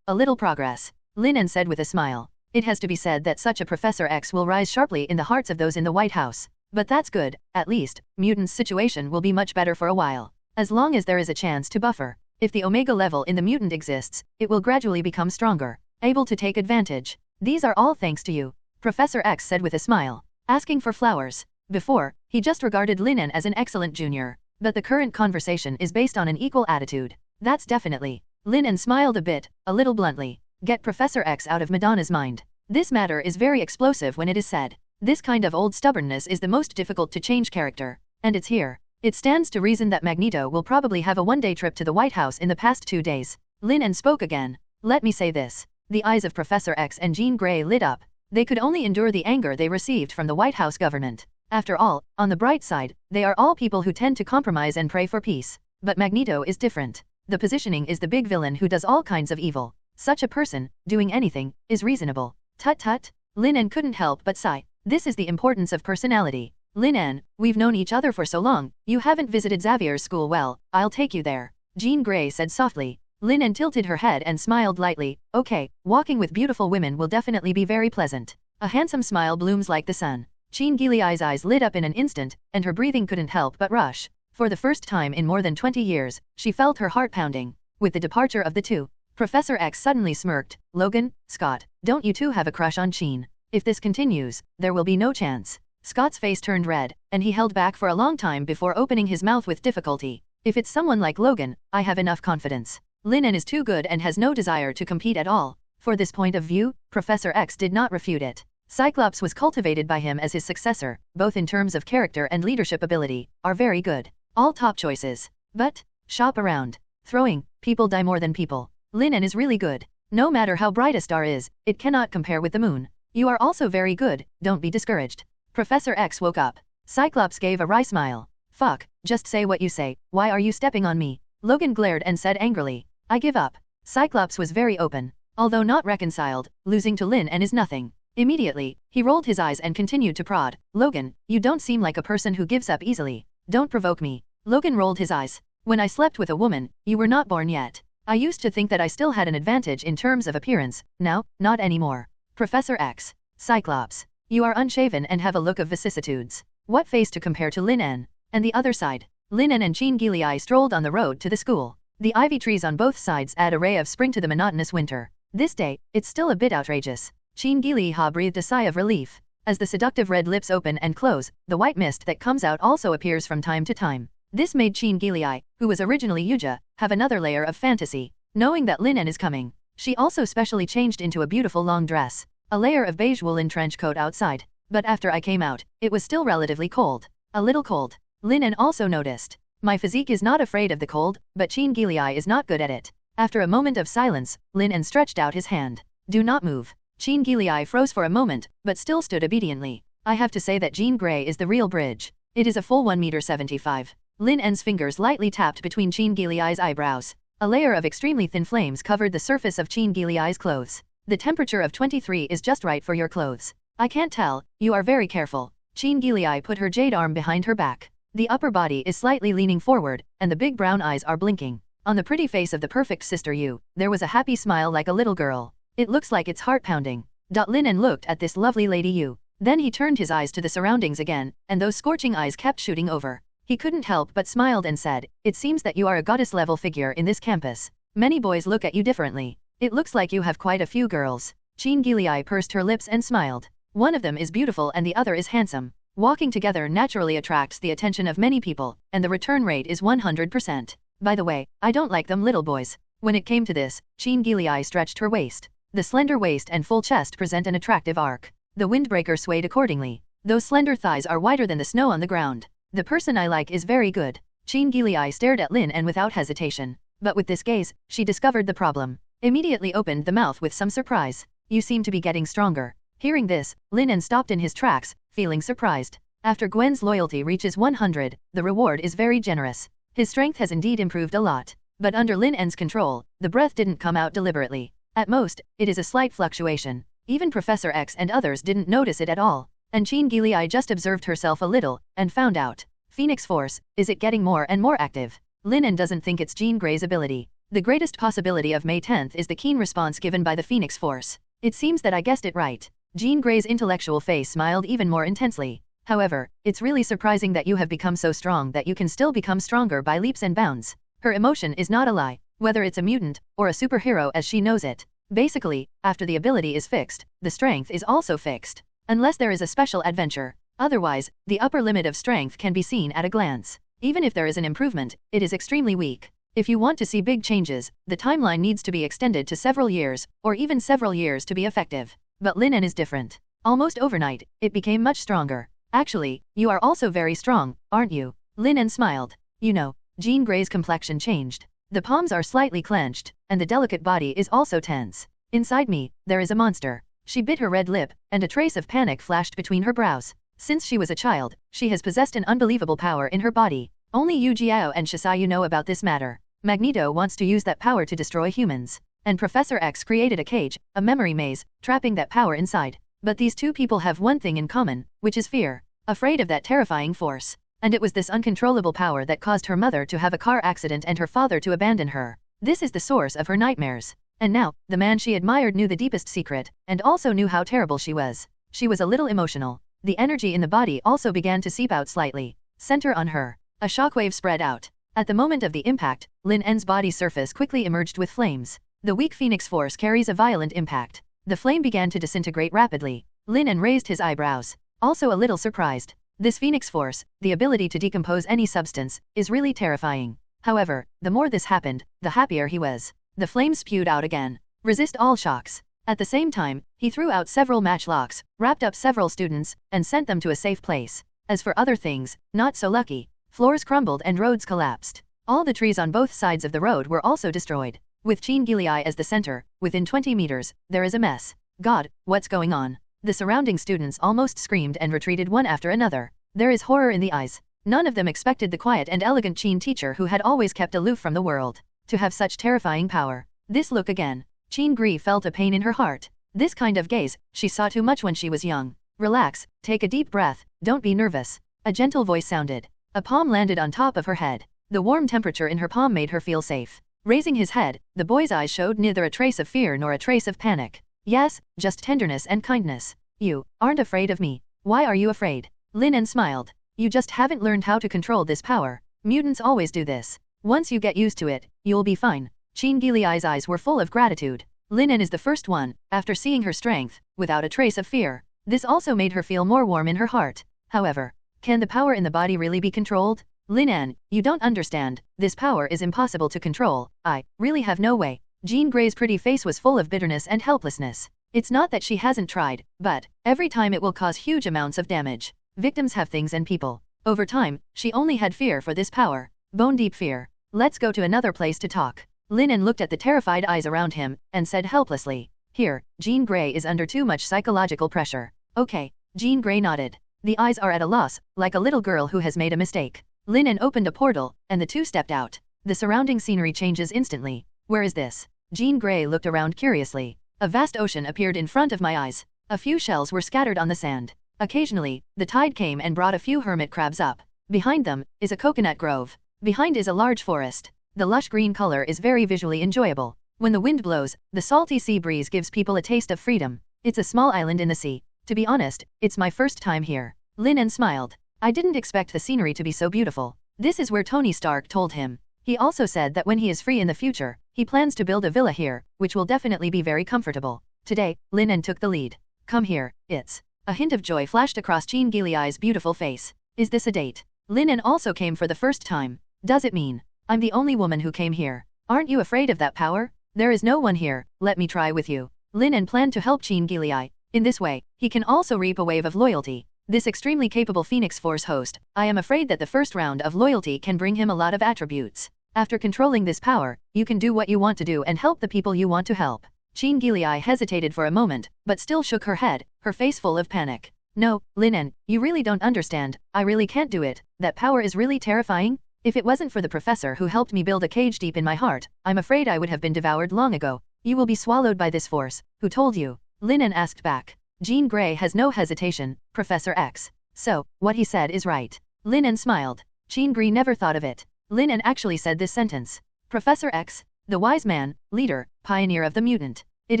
a little progress. Lin En said with a smile. It has to be said that such a Professor X will rise sharply in the hearts of those in the White House. But that's good, at least, mutants' situation will be much better for a while. As long as there is a chance to buffer. If the Omega level in the mutant exists, it will gradually become stronger, able to take advantage. These are all thanks to you, Professor X said with a smile. Asking for flowers. Before, he just regarded Lin En as an excellent junior. But the current conversation is based on an equal attitude. That's definitely. Lin En smiled a bit, a little bluntly. Get Professor X out of Madonna's mind. This matter is very explosive when it is said. This kind of old stubbornness is the most difficult to change character. And it's here. It stands to reason that Magneto will probably have a one-day trip to the White House in the past 2 days. Lin En spoke again. Let me say this. The eyes of Professor X and Jean Grey lit up. They could only endure the anger they received from the White House government. After all, on the bright side, they are all people who tend to compromise and pray for peace. But Magneto is different. The positioning is the big villain who does all kinds of evil. Such a person, doing anything, is reasonable. Tut tut. Lin En couldn't help but sigh. This is the importance of personality. Lin En, we've known each other for so long, you haven't visited Xavier's school. Well, I'll take you there. Jean Grey said softly. Lin En tilted her head and smiled lightly. Okay, walking with beautiful women will definitely be very pleasant. A handsome smile blooms like the sun. Jean Grey's eyes lit up in an instant, and her breathing couldn't help but rush. For the first time in more than 20 years, she felt her heart pounding. With the departure of the two, Professor X suddenly smirked. Logan, Scott, don't you two have a crush on Jean? If this continues, there will be no chance. Scott's face turned red, and he held back for a long time before opening his mouth with difficulty. If it's someone like Logan, I have enough confidence. Lin En is too good and has no desire to compete at all. For this point of view, Professor X did not refute it. Cyclops was cultivated by him as his successor, both in terms of character and leadership ability, are very good. All top choices. But, shop around. Throwing, people die more than people. Lin En is really good. No matter how bright a star is, it cannot compare with the moon. You are also very good, don't be discouraged. Professor X woke up. Cyclops gave a wry smile. Fuck, just say what you say, why are you stepping on me? Logan glared and said angrily. I give up. Cyclops was very open. Although not reconciled, losing to Lin En is nothing. Immediately, he rolled his eyes and continued to prod. Logan, you don't seem like a person who gives up easily. Don't provoke me. Logan rolled his eyes. When I slept with a woman, you were not born yet. I used to think that I still had an advantage in terms of appearance, now, not anymore. Professor X. Cyclops. You are unshaven and have a look of vicissitudes. What face to compare to Lin En? And the other side. Lin En and Jean Grey strolled on the road to the school. The ivy trees on both sides add a ray of spring to the monotonous winter. This day, it's still a bit outrageous. Jean Grey breathed a sigh of relief. As the seductive red lips open and close, the white mist that comes out also appears from time to time. This made Jean Grey, who was originally Yuja, have another layer of fantasy. Knowing that Lin En is coming, she also specially changed into a beautiful long dress. A layer of beige woolen trench coat outside. But after I came out, it was still relatively cold. A little cold. Lin En also noticed. My physique is not afraid of the cold, but Jean Grey is not good at it. After a moment of silence, Lin En stretched out his hand. Do not move. Jean Gilei froze for a moment, but still stood obediently. I have to say that Jean Grey is the real bridge. It is a full 1.75 m. Lin En's fingers lightly tapped between Jean Gilei's eyebrows. A layer of extremely thin flames covered the surface of Jean Gilei's clothes. The temperature of 23 is just right for your clothes. I can't tell, you are very careful. Jean Gilei put her jade arm behind her back. The upper body is slightly leaning forward, and the big brown eyes are blinking. On the pretty face of the perfect sister Yu, there was a happy smile like a little girl. It looks like it's heart pounding. Lin En looked at this lovely lady Yu. Then he turned his eyes to the surroundings again, and those scorching eyes kept shooting over. He couldn't help but smiled and said, "It seems that you are a goddess-level figure in this campus. Many boys look at you differently. It looks like you have quite a few girls." Jean Gilei pursed her lips and smiled. One of them is beautiful and the other is handsome. Walking together naturally attracts the attention of many people, and the return rate is 100%. By the way, I don't like them little boys. When it came to this, Jean Gilei stretched her waist. The slender waist and full chest present an attractive arc. The windbreaker swayed accordingly. Those slender thighs are whiter than the snow on the ground. The person I like is very good. Jean Gilei stared at Lin En without hesitation. But with this gaze, she discovered the problem. Immediately opened the mouth with some surprise. "You seem to be getting stronger." Hearing this, Lin En stopped in his tracks, feeling surprised. After Gwen's loyalty reaches 100, the reward is very generous. His strength has indeed improved a lot. But under Lin En's control, the breath didn't come out deliberately. At most, it is a slight fluctuation. Even Professor X and others didn't notice it at all. And Jean Gilei just observed herself a little, and found out. Phoenix Force, is it getting more and more active? Lin En doesn't think it's Jean Grey's ability. The greatest possibility of May 10th is the keen response given by the Phoenix Force. It seems that I guessed it right. Jean Grey's intellectual face smiled even more intensely. However, it's really surprising that you have become so strong that you can still become stronger by leaps and bounds. Her emotion is not a lie, whether it's a mutant, or a superhero as she knows it. Basically, after the ability is fixed, the strength is also fixed. Unless there is a special adventure. Otherwise, the upper limit of strength can be seen at a glance. Even if there is an improvement, it is extremely weak. If you want to see big changes, the timeline needs to be extended to several years, or even several years to be effective. But Lin En is different. Almost overnight, it became much stronger. Actually, you are also very strong, aren't you? Lin En smiled. You know, Jean Grey's complexion changed. The palms are slightly clenched, and the delicate body is also tense. Inside me, there is a monster. She bit her red lip, and a trace of panic flashed between her brows. Since she was a child, she has possessed an unbelievable power in her body. Only Yu Jiao and Shisayu know about this matter. Magneto wants to use that power to destroy humans. And Professor X created a cage, a memory maze, trapping that power inside. But these two people have one thing in common, which is fear. Afraid of that terrifying force. And it was this uncontrollable power that caused her mother to have a car accident and her father to abandon her. This is the source of her nightmares. And now, the man she admired knew the deepest secret, and also knew how terrible she was. She was a little emotional. The energy in the body also began to seep out slightly. Center on her. A shockwave spread out. At the moment of the impact, Lin En's body surface quickly emerged with flames. The weak Phoenix Force carries a violent impact. The flame began to disintegrate rapidly. Lin En raised his eyebrows. Also a little surprised. This Phoenix Force, the ability to decompose any substance, is really terrifying. However, the more this happened, the happier he was. The flames spewed out again. Resist all shocks. At the same time, he threw out several matchlocks, wrapped up several students, and sent them to a safe place. As for other things, not so lucky. Floors crumbled and roads collapsed. All the trees on both sides of the road were also destroyed. With Jean Gilei as the center, within 20 meters, there is a mess. God, what's going on? The surrounding students almost screamed and retreated one after another. There is horror in the eyes. None of them expected the quiet and elegant Jean teacher who had always kept aloof from the world to have such terrifying power. This look again. Jean Grey felt a pain in her heart. This kind of gaze, she saw too much when she was young. Relax, take a deep breath, don't be nervous. A gentle voice sounded. A palm landed on top of her head. The warm temperature in her palm made her feel safe. Raising his head, the boy's eyes showed neither a trace of fear nor a trace of panic. Yes, just tenderness and kindness. You aren't afraid of me. Why are you afraid? Lin En smiled. You just haven't learned how to control this power. Mutants always do this. Once you get used to it, you'll be fine. Jean Gilei's eyes were full of gratitude. Lin En is the first one, after seeing her strength, without a trace of fear. This also made her feel more warm in her heart. However, can the power in the body really be controlled? Lin En, you don't understand. This power is impossible to control. I really have no way. Jean Grey's pretty face was full of bitterness and helplessness. It's not that she hasn't tried, but every time it will cause huge amounts of damage. Victims have things and people. Over time, she only had fear for this power. Bone-deep fear. Let's go to another place to talk. Lin En looked at the terrified eyes around him, and said helplessly. Here, Jean Grey is under too much psychological pressure. Okay, Jean Grey nodded. The eyes are at a loss, like a little girl who has made a mistake. Lin En opened a portal, and the two stepped out. The surrounding scenery changes instantly. Where is this? Jean Grey looked around curiously. A vast ocean appeared in front of my eyes. A few shells were scattered on the sand. Occasionally, the tide came and brought a few hermit crabs up. Behind them is a coconut grove. Behind is a large forest. The lush green color is very visually enjoyable. When the wind blows, the salty sea breeze gives people a taste of freedom. It's a small island in the sea. To be honest, it's my first time here. Lin En smiled. I didn't expect the scenery to be so beautiful. This is where Tony Stark told him. He also said that when he is free in the future, he plans to build a villa here, which will definitely be very comfortable. Today, Lin En took the lead. Come here, it's. A hint of joy flashed across Jean Gilliai's beautiful face. Is this a date? Lin En also came for the first time. Does it mean I'm the only woman who came here? Aren't you afraid of that power? There is no one here, let me try with you. Lin En planned to help Jean Gilliai. In this way, he can also reap a wave of loyalty. This extremely capable Phoenix Force host, I am afraid that the first round of loyalty can bring him a lot of attributes. After controlling this power, you can do what you want to do and help the people you want to help. Jean Gilliai hesitated for a moment, but still shook her head, her face full of panic. No, Lin En, you really don't understand, I really can't do it, that power is really terrifying. If it wasn't for the professor who helped me build a cage deep in my heart, I'm afraid I would have been devoured long ago. You will be swallowed by this force. Who told you? Lin En asked back. Jean Grey has no hesitation, Professor X. So, what he said is right. Lin En smiled. Jean Grey never thought of it. Lin En actually said this sentence. Professor X, the wise man, leader, pioneer of the mutant. It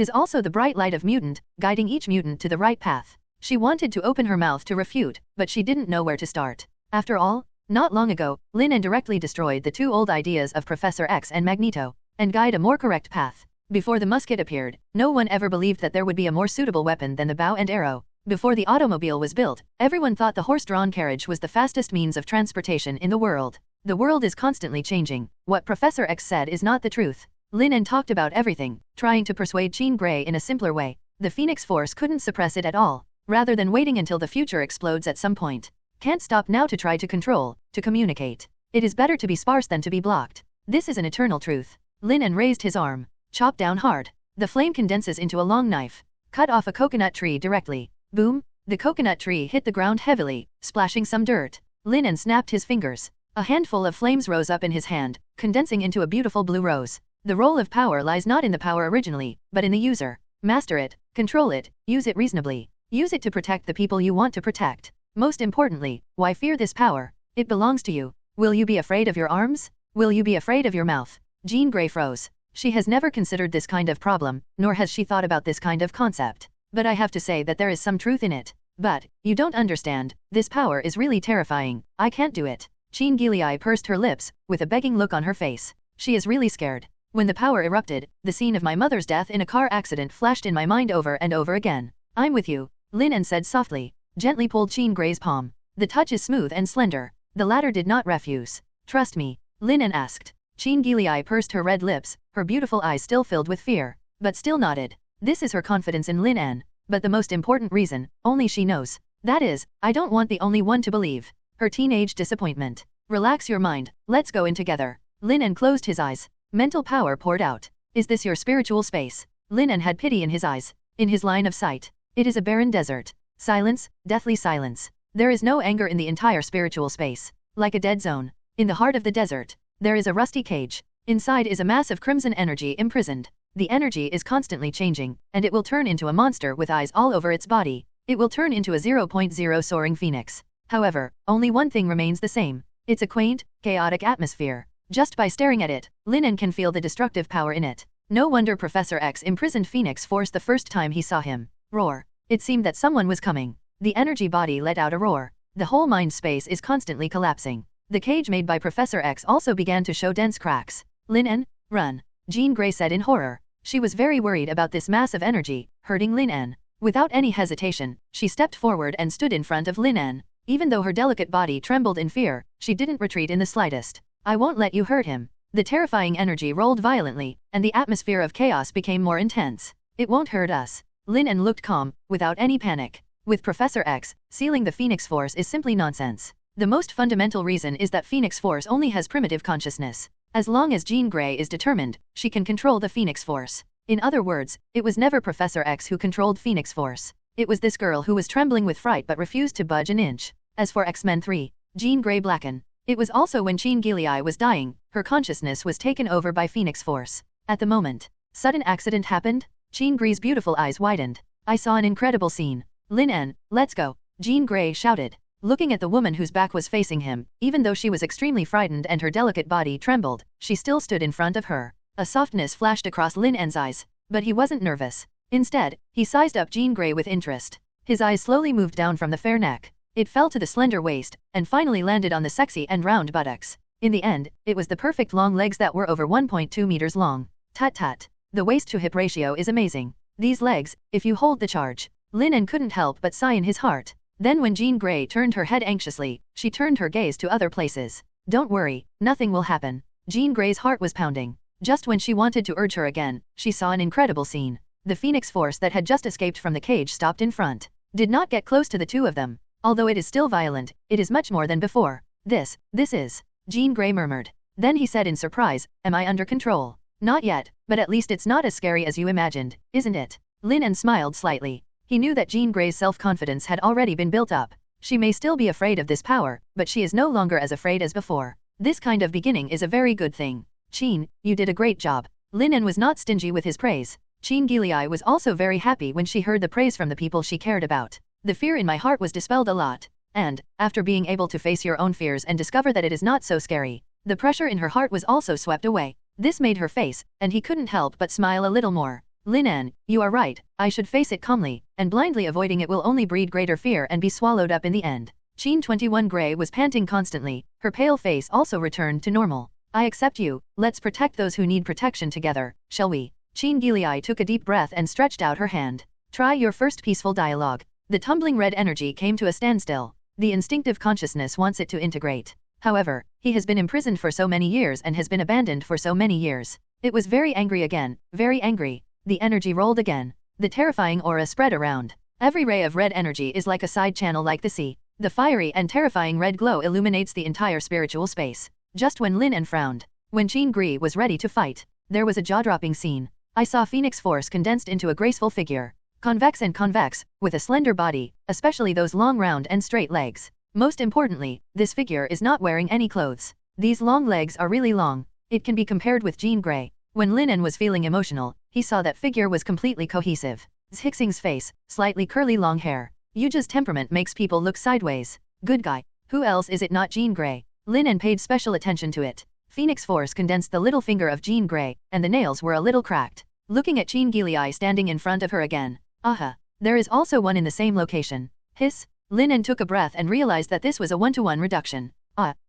is also the bright light of mutant, guiding each mutant to the right path. She wanted to open her mouth to refute, but she didn't know where to start. After all, not long ago, Lin En directly destroyed the two old ideas of Professor X and Magneto, and guide a more correct path. Before the musket appeared, no one ever believed that there would be a more suitable weapon than the bow and arrow. Before the automobile was built, everyone thought the horse-drawn carriage was the fastest means of transportation in the world. The world is constantly changing. What Professor X said is not the truth. Lin En talked about everything, trying to persuade Jean Grey in a simpler way. The Phoenix Force couldn't suppress it at all, rather than waiting until the future explodes at some point. Can't stop now to try to control, to communicate. It is better to be sparse than to be blocked. This is an eternal truth. Lin En raised his arm. Chop down hard. The flame condenses into a long knife. Cut off a coconut tree directly. Boom! The coconut tree hit the ground heavily, splashing some dirt. Lin En snapped his fingers. A handful of flames rose up in his hand, condensing into a beautiful blue rose. The role of power lies not in the power originally, but in the user. Master it, control it, use it reasonably. Use it to protect the people you want to protect. Most importantly, why fear this power? It belongs to you. Will you be afraid of your arms? Will you be afraid of your mouth? Jean Grey froze. She has never considered this kind of problem, nor has she thought about this kind of concept. But I have to say that there is some truth in it. But, you don't understand, this power is really terrifying. I can't do it. Jean Gilliai pursed her lips, with a begging look on her face. She is really scared. When the power erupted, the scene of my mother's death in a car accident flashed in my mind over and over again. I'm with you, Lin En said softly, gently pulled Jean Grey's palm. The touch is smooth and slender. The latter did not refuse. Trust me, Lin En asked. Jean Gilliai pursed her red lips, her beautiful eyes still filled with fear, but still nodded. This is her confidence in Lin En. But the most important reason, only she knows. That is, I don't want the only one to believe. Her teenage disappointment. Relax your mind, let's go in together. Lin En closed his eyes. Mental power poured out. Is this your spiritual space? Lin En had pity in his eyes. In his line of sight. It is a barren desert. Silence, deathly silence. There is no anger in the entire spiritual space. Like a dead zone. In the heart of the desert, there is a rusty cage. Inside is a mass of crimson energy imprisoned. The energy is constantly changing, and it will turn into a monster with eyes all over its body. It will turn into a 0.0 soaring phoenix. However, only one thing remains the same. It's a quaint, chaotic atmosphere. Just by staring at it, Lin En can feel the destructive power in it. No wonder Professor X imprisoned Phoenix Force the first time he saw him. Roar. It seemed that someone was coming. The energy body let out a roar. The whole mind space is constantly collapsing. The cage made by Professor X also began to show dense cracks. Lin En, run. Jean Grey said in horror. She was very worried about this mass of energy, hurting Lin En. Without any hesitation, she stepped forward and stood in front of Lin En. Even though her delicate body trembled in fear, she didn't retreat in the slightest. I won't let you hurt him. The terrifying energy rolled violently, and the atmosphere of chaos became more intense. It won't hurt us. Lin En looked calm, without any panic. With Professor X, sealing the Phoenix Force is simply nonsense. The most fundamental reason is that Phoenix Force only has primitive consciousness. As long as Jean Grey is determined, she can control the Phoenix Force. In other words, it was never Professor X who controlled Phoenix Force. It was this girl who was trembling with fright but refused to budge an inch. As for X-Men 3, Jean Grey Blacken. It was also when Jean Gilei was dying, her consciousness was taken over by Phoenix Force. At the moment, sudden accident happened, Jean Grey's beautiful eyes widened. I saw an incredible scene. Lin En, let's go, Jean Grey shouted. Looking at the woman whose back was facing him, even though she was extremely frightened and her delicate body trembled, she still stood in front of her. A softness flashed across Lin En's eyes, but he wasn't nervous. Instead, he sized up Jean Grey with interest. His eyes slowly moved down from the fair neck. It fell to the slender waist, and finally landed on the sexy and round buttocks. In the end, it was the perfect long legs that were over 1.2 meters long. Tut-tut. The waist-to-hip ratio is amazing. These legs, if you hold the charge. Lin En couldn't help but sigh in his heart. Then when Jean Grey turned her head anxiously, she turned her gaze to other places. Don't worry, nothing will happen. Jean Grey's heart was pounding. Just when she wanted to urge her again, she saw an incredible scene. The Phoenix Force that had just escaped from the cage stopped in front. Did not get close to the two of them. Although it is still violent, it is much more than before. This is. Jean Grey murmured. Then he said in surprise, am I under control? Not yet, but at least it's not as scary as you imagined, isn't it? Lin En smiled slightly. He knew that Jean Grey's self-confidence had already been built up. She may still be afraid of this power, but she is no longer as afraid as before. This kind of beginning is a very good thing. Jean, you did a great job. Lin En was not stingy with his praise. Jean Gilei was also very happy when she heard the praise from the people she cared about. The fear in my heart was dispelled a lot. And, after being able to face your own fears and discover that it is not so scary, the pressure in her heart was also swept away. This made her face, and he couldn't help but smile a little more. Lin En, you are right, I should face it calmly, and blindly avoiding it will only breed greater fear and be swallowed up in the end. Jean 21 Grey was panting constantly, her pale face also returned to normal. I accept you, let's protect those who need protection together, shall we? Jean Gilei took a deep breath and stretched out her hand. Try your first peaceful dialogue. The tumbling red energy came to a standstill. The instinctive consciousness wants it to integrate. However, he has been imprisoned for so many years and has been abandoned for so many years. It was very angry again, very angry. The energy rolled again. The terrifying aura spread around. Every ray of red energy is like a side channel like the sea. The fiery and terrifying red glow illuminates the entire spiritual space. Just when Lin En frowned, when Jean Grey was ready to fight, there was a jaw-dropping scene. I saw Phoenix Force condensed into a graceful figure. Convex and convex, with a slender body, especially those long round and straight legs. Most importantly, this figure is not wearing any clothes. These long legs are really long. It can be compared with Jean Grey. When Lin En was feeling emotional, he saw that figure was completely cohesive. Zhixing's face, slightly curly long hair. Yuja's temperament makes people look sideways. Good guy. Who else is it not Jean Grey? Lin En paid special attention to it. Phoenix Force condensed the little finger of Jean Grey, and the nails were a little cracked. Looking at Jean Gilei standing in front of her again. Aha. There is also one in the same location. Hiss. Lin En took a breath and realized that this was a one-to-one reduction.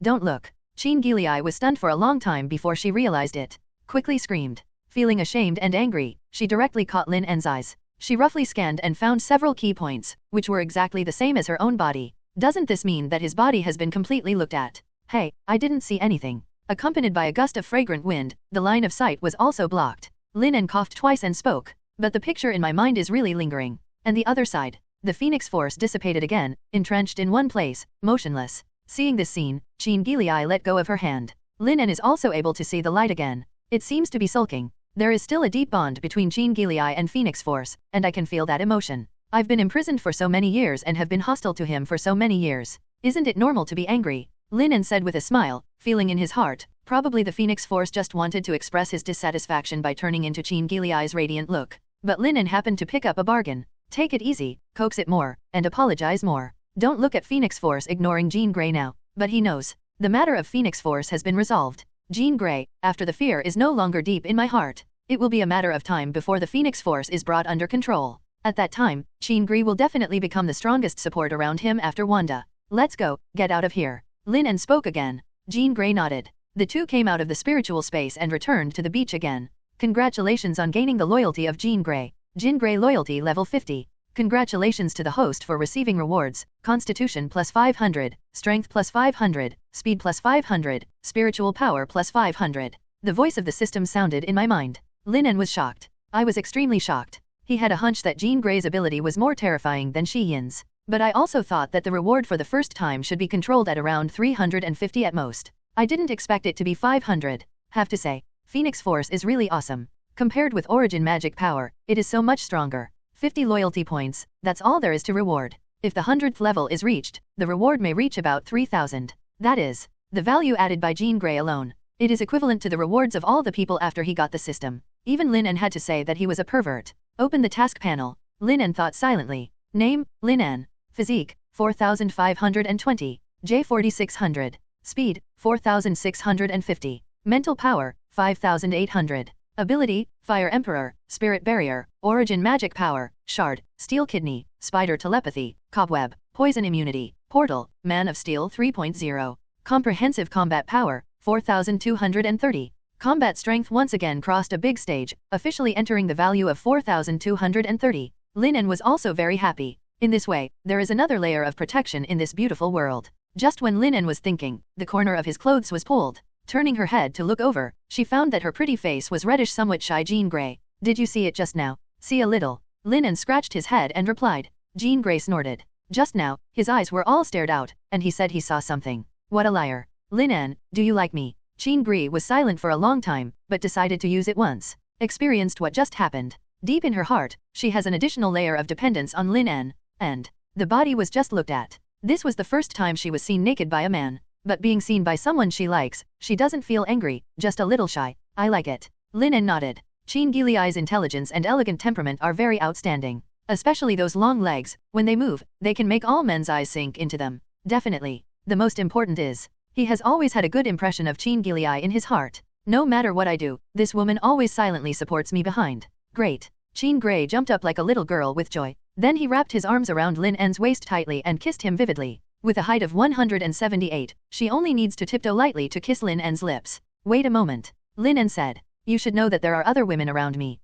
Don't look. Jean Gilei was stunned for a long time before she realized it. Quickly screamed. Feeling ashamed and angry, she directly caught Lin En's eyes. She roughly scanned and found several key points, which were exactly the same as her own body. Doesn't this mean that his body has been completely looked at? Hey, I didn't see anything. Accompanied by a gust of fragrant wind, the line of sight was also blocked. Lin En coughed twice and spoke. But the picture in my mind is really lingering. And the other side. The Phoenix Force dissipated again, entrenched in one place, motionless. Seeing this scene, Jean Gilei let go of her hand. Lin En is also able to see the light again. It seems to be sulking. There is still a deep bond between Jean Gilei and Phoenix Force, and I can feel that emotion. I've been imprisoned for so many years and have been hostile to him for so many years. Isn't it normal to be angry? Lin En said with a smile, feeling in his heart, probably the Phoenix Force just wanted to express his dissatisfaction by turning into Jean Gilei's radiant look. But Lin En happened to pick up a bargain. Take it easy, coax it more, and apologize more. Don't look at Phoenix Force ignoring Jean Grey now, but he knows. The matter of Phoenix Force has been resolved. Jean Grey, after the fear is no longer deep in my heart. It will be a matter of time before the Phoenix Force is brought under control. At that time, Jean Grey will definitely become the strongest support around him after Wanda. Let's go, get out of here. Lin En spoke again. Jean Grey nodded. The two came out of the spiritual space and returned to the beach again. Congratulations on gaining the loyalty of Jean Grey. Jean Grey loyalty level 50. Congratulations to the host for receiving rewards. Constitution plus 500, Strength plus 500, Speed plus 500, Spiritual power plus 500. The voice of the system sounded in my mind. Lin En was shocked. I was extremely shocked. He had a hunch that Jean Grey's ability was more terrifying than Shi Yin's. But I also thought that the reward for the first time should be controlled at around 350 at most. I didn't expect it to be 500. Have to say, Phoenix Force is really awesome. Compared with origin magic power, it is so much stronger. 50 loyalty points, that's all there is to reward. If the 100th level is reached, the reward may reach about 3,000. That is the value added by Jean Grey alone. It is equivalent to the rewards of all the people after he got the system. Even Lin En had to say that he was a pervert. Open the task panel. Lin En thought silently. Name, Lin En. Physique, 4,520. J 4600. Speed, 4,650. Mental power, 5,800. Ability, Fire Emperor, Spirit Barrier, Origin Magic Power, Shard, Steel Kidney, Spider Telepathy, Cobweb, Poison Immunity, Portal, Man of Steel 3.0. Comprehensive Combat Power, 4,230. Combat Strength once again crossed a big stage, officially entering the value of 4,230. Lin En was also very happy. In this way, there is another layer of protection in this beautiful world. Just when Lin En was thinking, the corner of his clothes was pulled. Turning her head to look over, she found that her pretty face was reddish, somewhat shy. Jean Grey, did you see it just now? See a little. Lin En scratched his head and replied. Jean Grey snorted. Just now, his eyes were all stared out, and he said he saw something. What a liar. Lin En, do you like me? Jean Grey was silent for a long time, but decided to use it once. Experienced what just happened. Deep in her heart, she has an additional layer of dependence on Lin En, and the body was just looked at. This was the first time she was seen naked by a man. But being seen by someone she likes, she doesn't feel angry, just a little shy. I like it. Lin En nodded. Jean Grey's intelligence and elegant temperament are very outstanding. Especially those long legs, when they move, they can make all men's eyes sink into them. Definitely. The most important is, he has always had a good impression of Jean Grey in his heart. No matter what I do, this woman always silently supports me behind. Great. Jean Grey jumped up like a little girl with joy. Then he wrapped his arms around Lin En's waist tightly and kissed him vividly. With a height of 178, she only needs to tiptoe lightly to kiss Lin En's lips. Wait a moment. Lin En said. You should know that there are other women around me.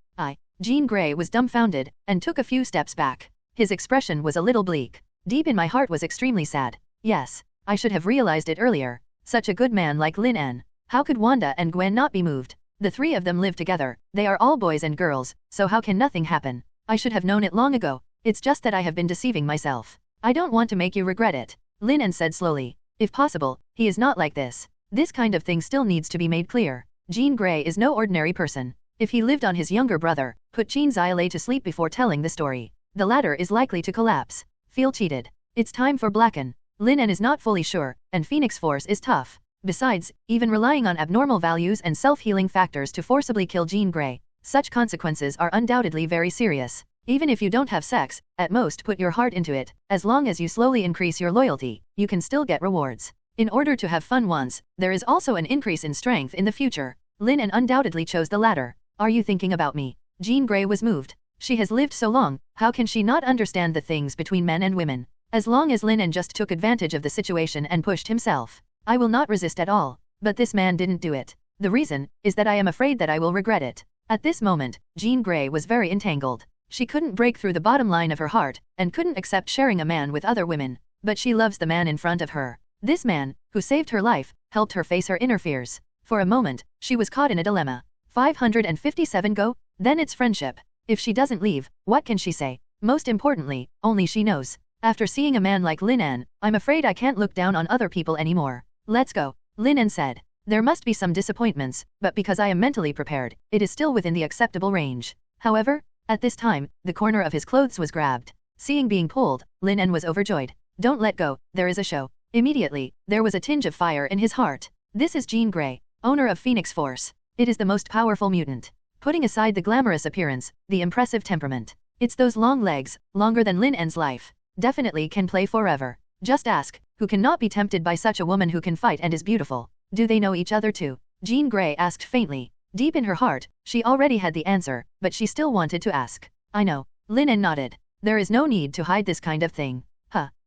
Jean Grey was dumbfounded, and took a few steps back. His expression was a little bleak. Deep in my heart was extremely sad. Yes, I should have realized it earlier. Such a good man like Lin En. How could Wanda and Gwen not be moved? The three of them live together. They are all boys and girls, so how can nothing happen? I should have known it long ago. It's just that I have been deceiving myself. I don't want to make you regret it. Lin En said slowly. If possible, he is not like this. This kind of thing still needs to be made clear. Jean Grey is no ordinary person. If he lived on his younger brother, put Jean Grey to sleep before telling the story, the latter is likely to collapse. Feel cheated. It's time for Blacken. Lin En is not fully sure, and Phoenix Force is tough. Besides, even relying on abnormal values and self-healing factors to forcibly kill Jean Grey, such consequences are undoubtedly very serious. Even if you don't have sex, at most put your heart into it. As long as you slowly increase your loyalty, you can still get rewards. In order to have fun once, there is also an increase in strength in the future. Lin En undoubtedly chose the latter. Are you thinking about me? Jean Grey was moved. She has lived so long, how can she not understand the things between men and women? As long as Lin En just took advantage of the situation and pushed himself, I will not resist at all. But this man didn't do it. The reason is that I am afraid that I will regret it. At this moment, Jean Grey was very entangled. She couldn't break through the bottom line of her heart, and couldn't accept sharing a man with other women. But she loves the man in front of her. This man, who saved her life, helped her face her inner fears. For a moment, she was caught in a dilemma. 557 go? Then it's friendship. If she doesn't leave, what can she say? Most importantly, only she knows. After seeing a man like Lin En, I'm afraid I can't look down on other people anymore. Let's go. Lin En said. There must be some disappointments, but because I am mentally prepared, it is still within the acceptable range. However, at this time, the corner of his clothes was grabbed. Seeing being pulled, Lin En was overjoyed. Don't let go, there is a show. Immediately, there was a tinge of fire in his heart. This is Jean Grey, owner of Phoenix Force. It is the most powerful mutant. Putting aside the glamorous appearance, the impressive temperament. It's those long legs, longer than Lin En's life. Definitely can play forever. Just ask, who cannot be tempted by such a woman who can fight and is beautiful? Do they know each other too? Jean Grey asked faintly. Deep in her heart, she already had the answer, but she still wanted to ask. I know. Lin En nodded. There is no need to hide this kind of thing.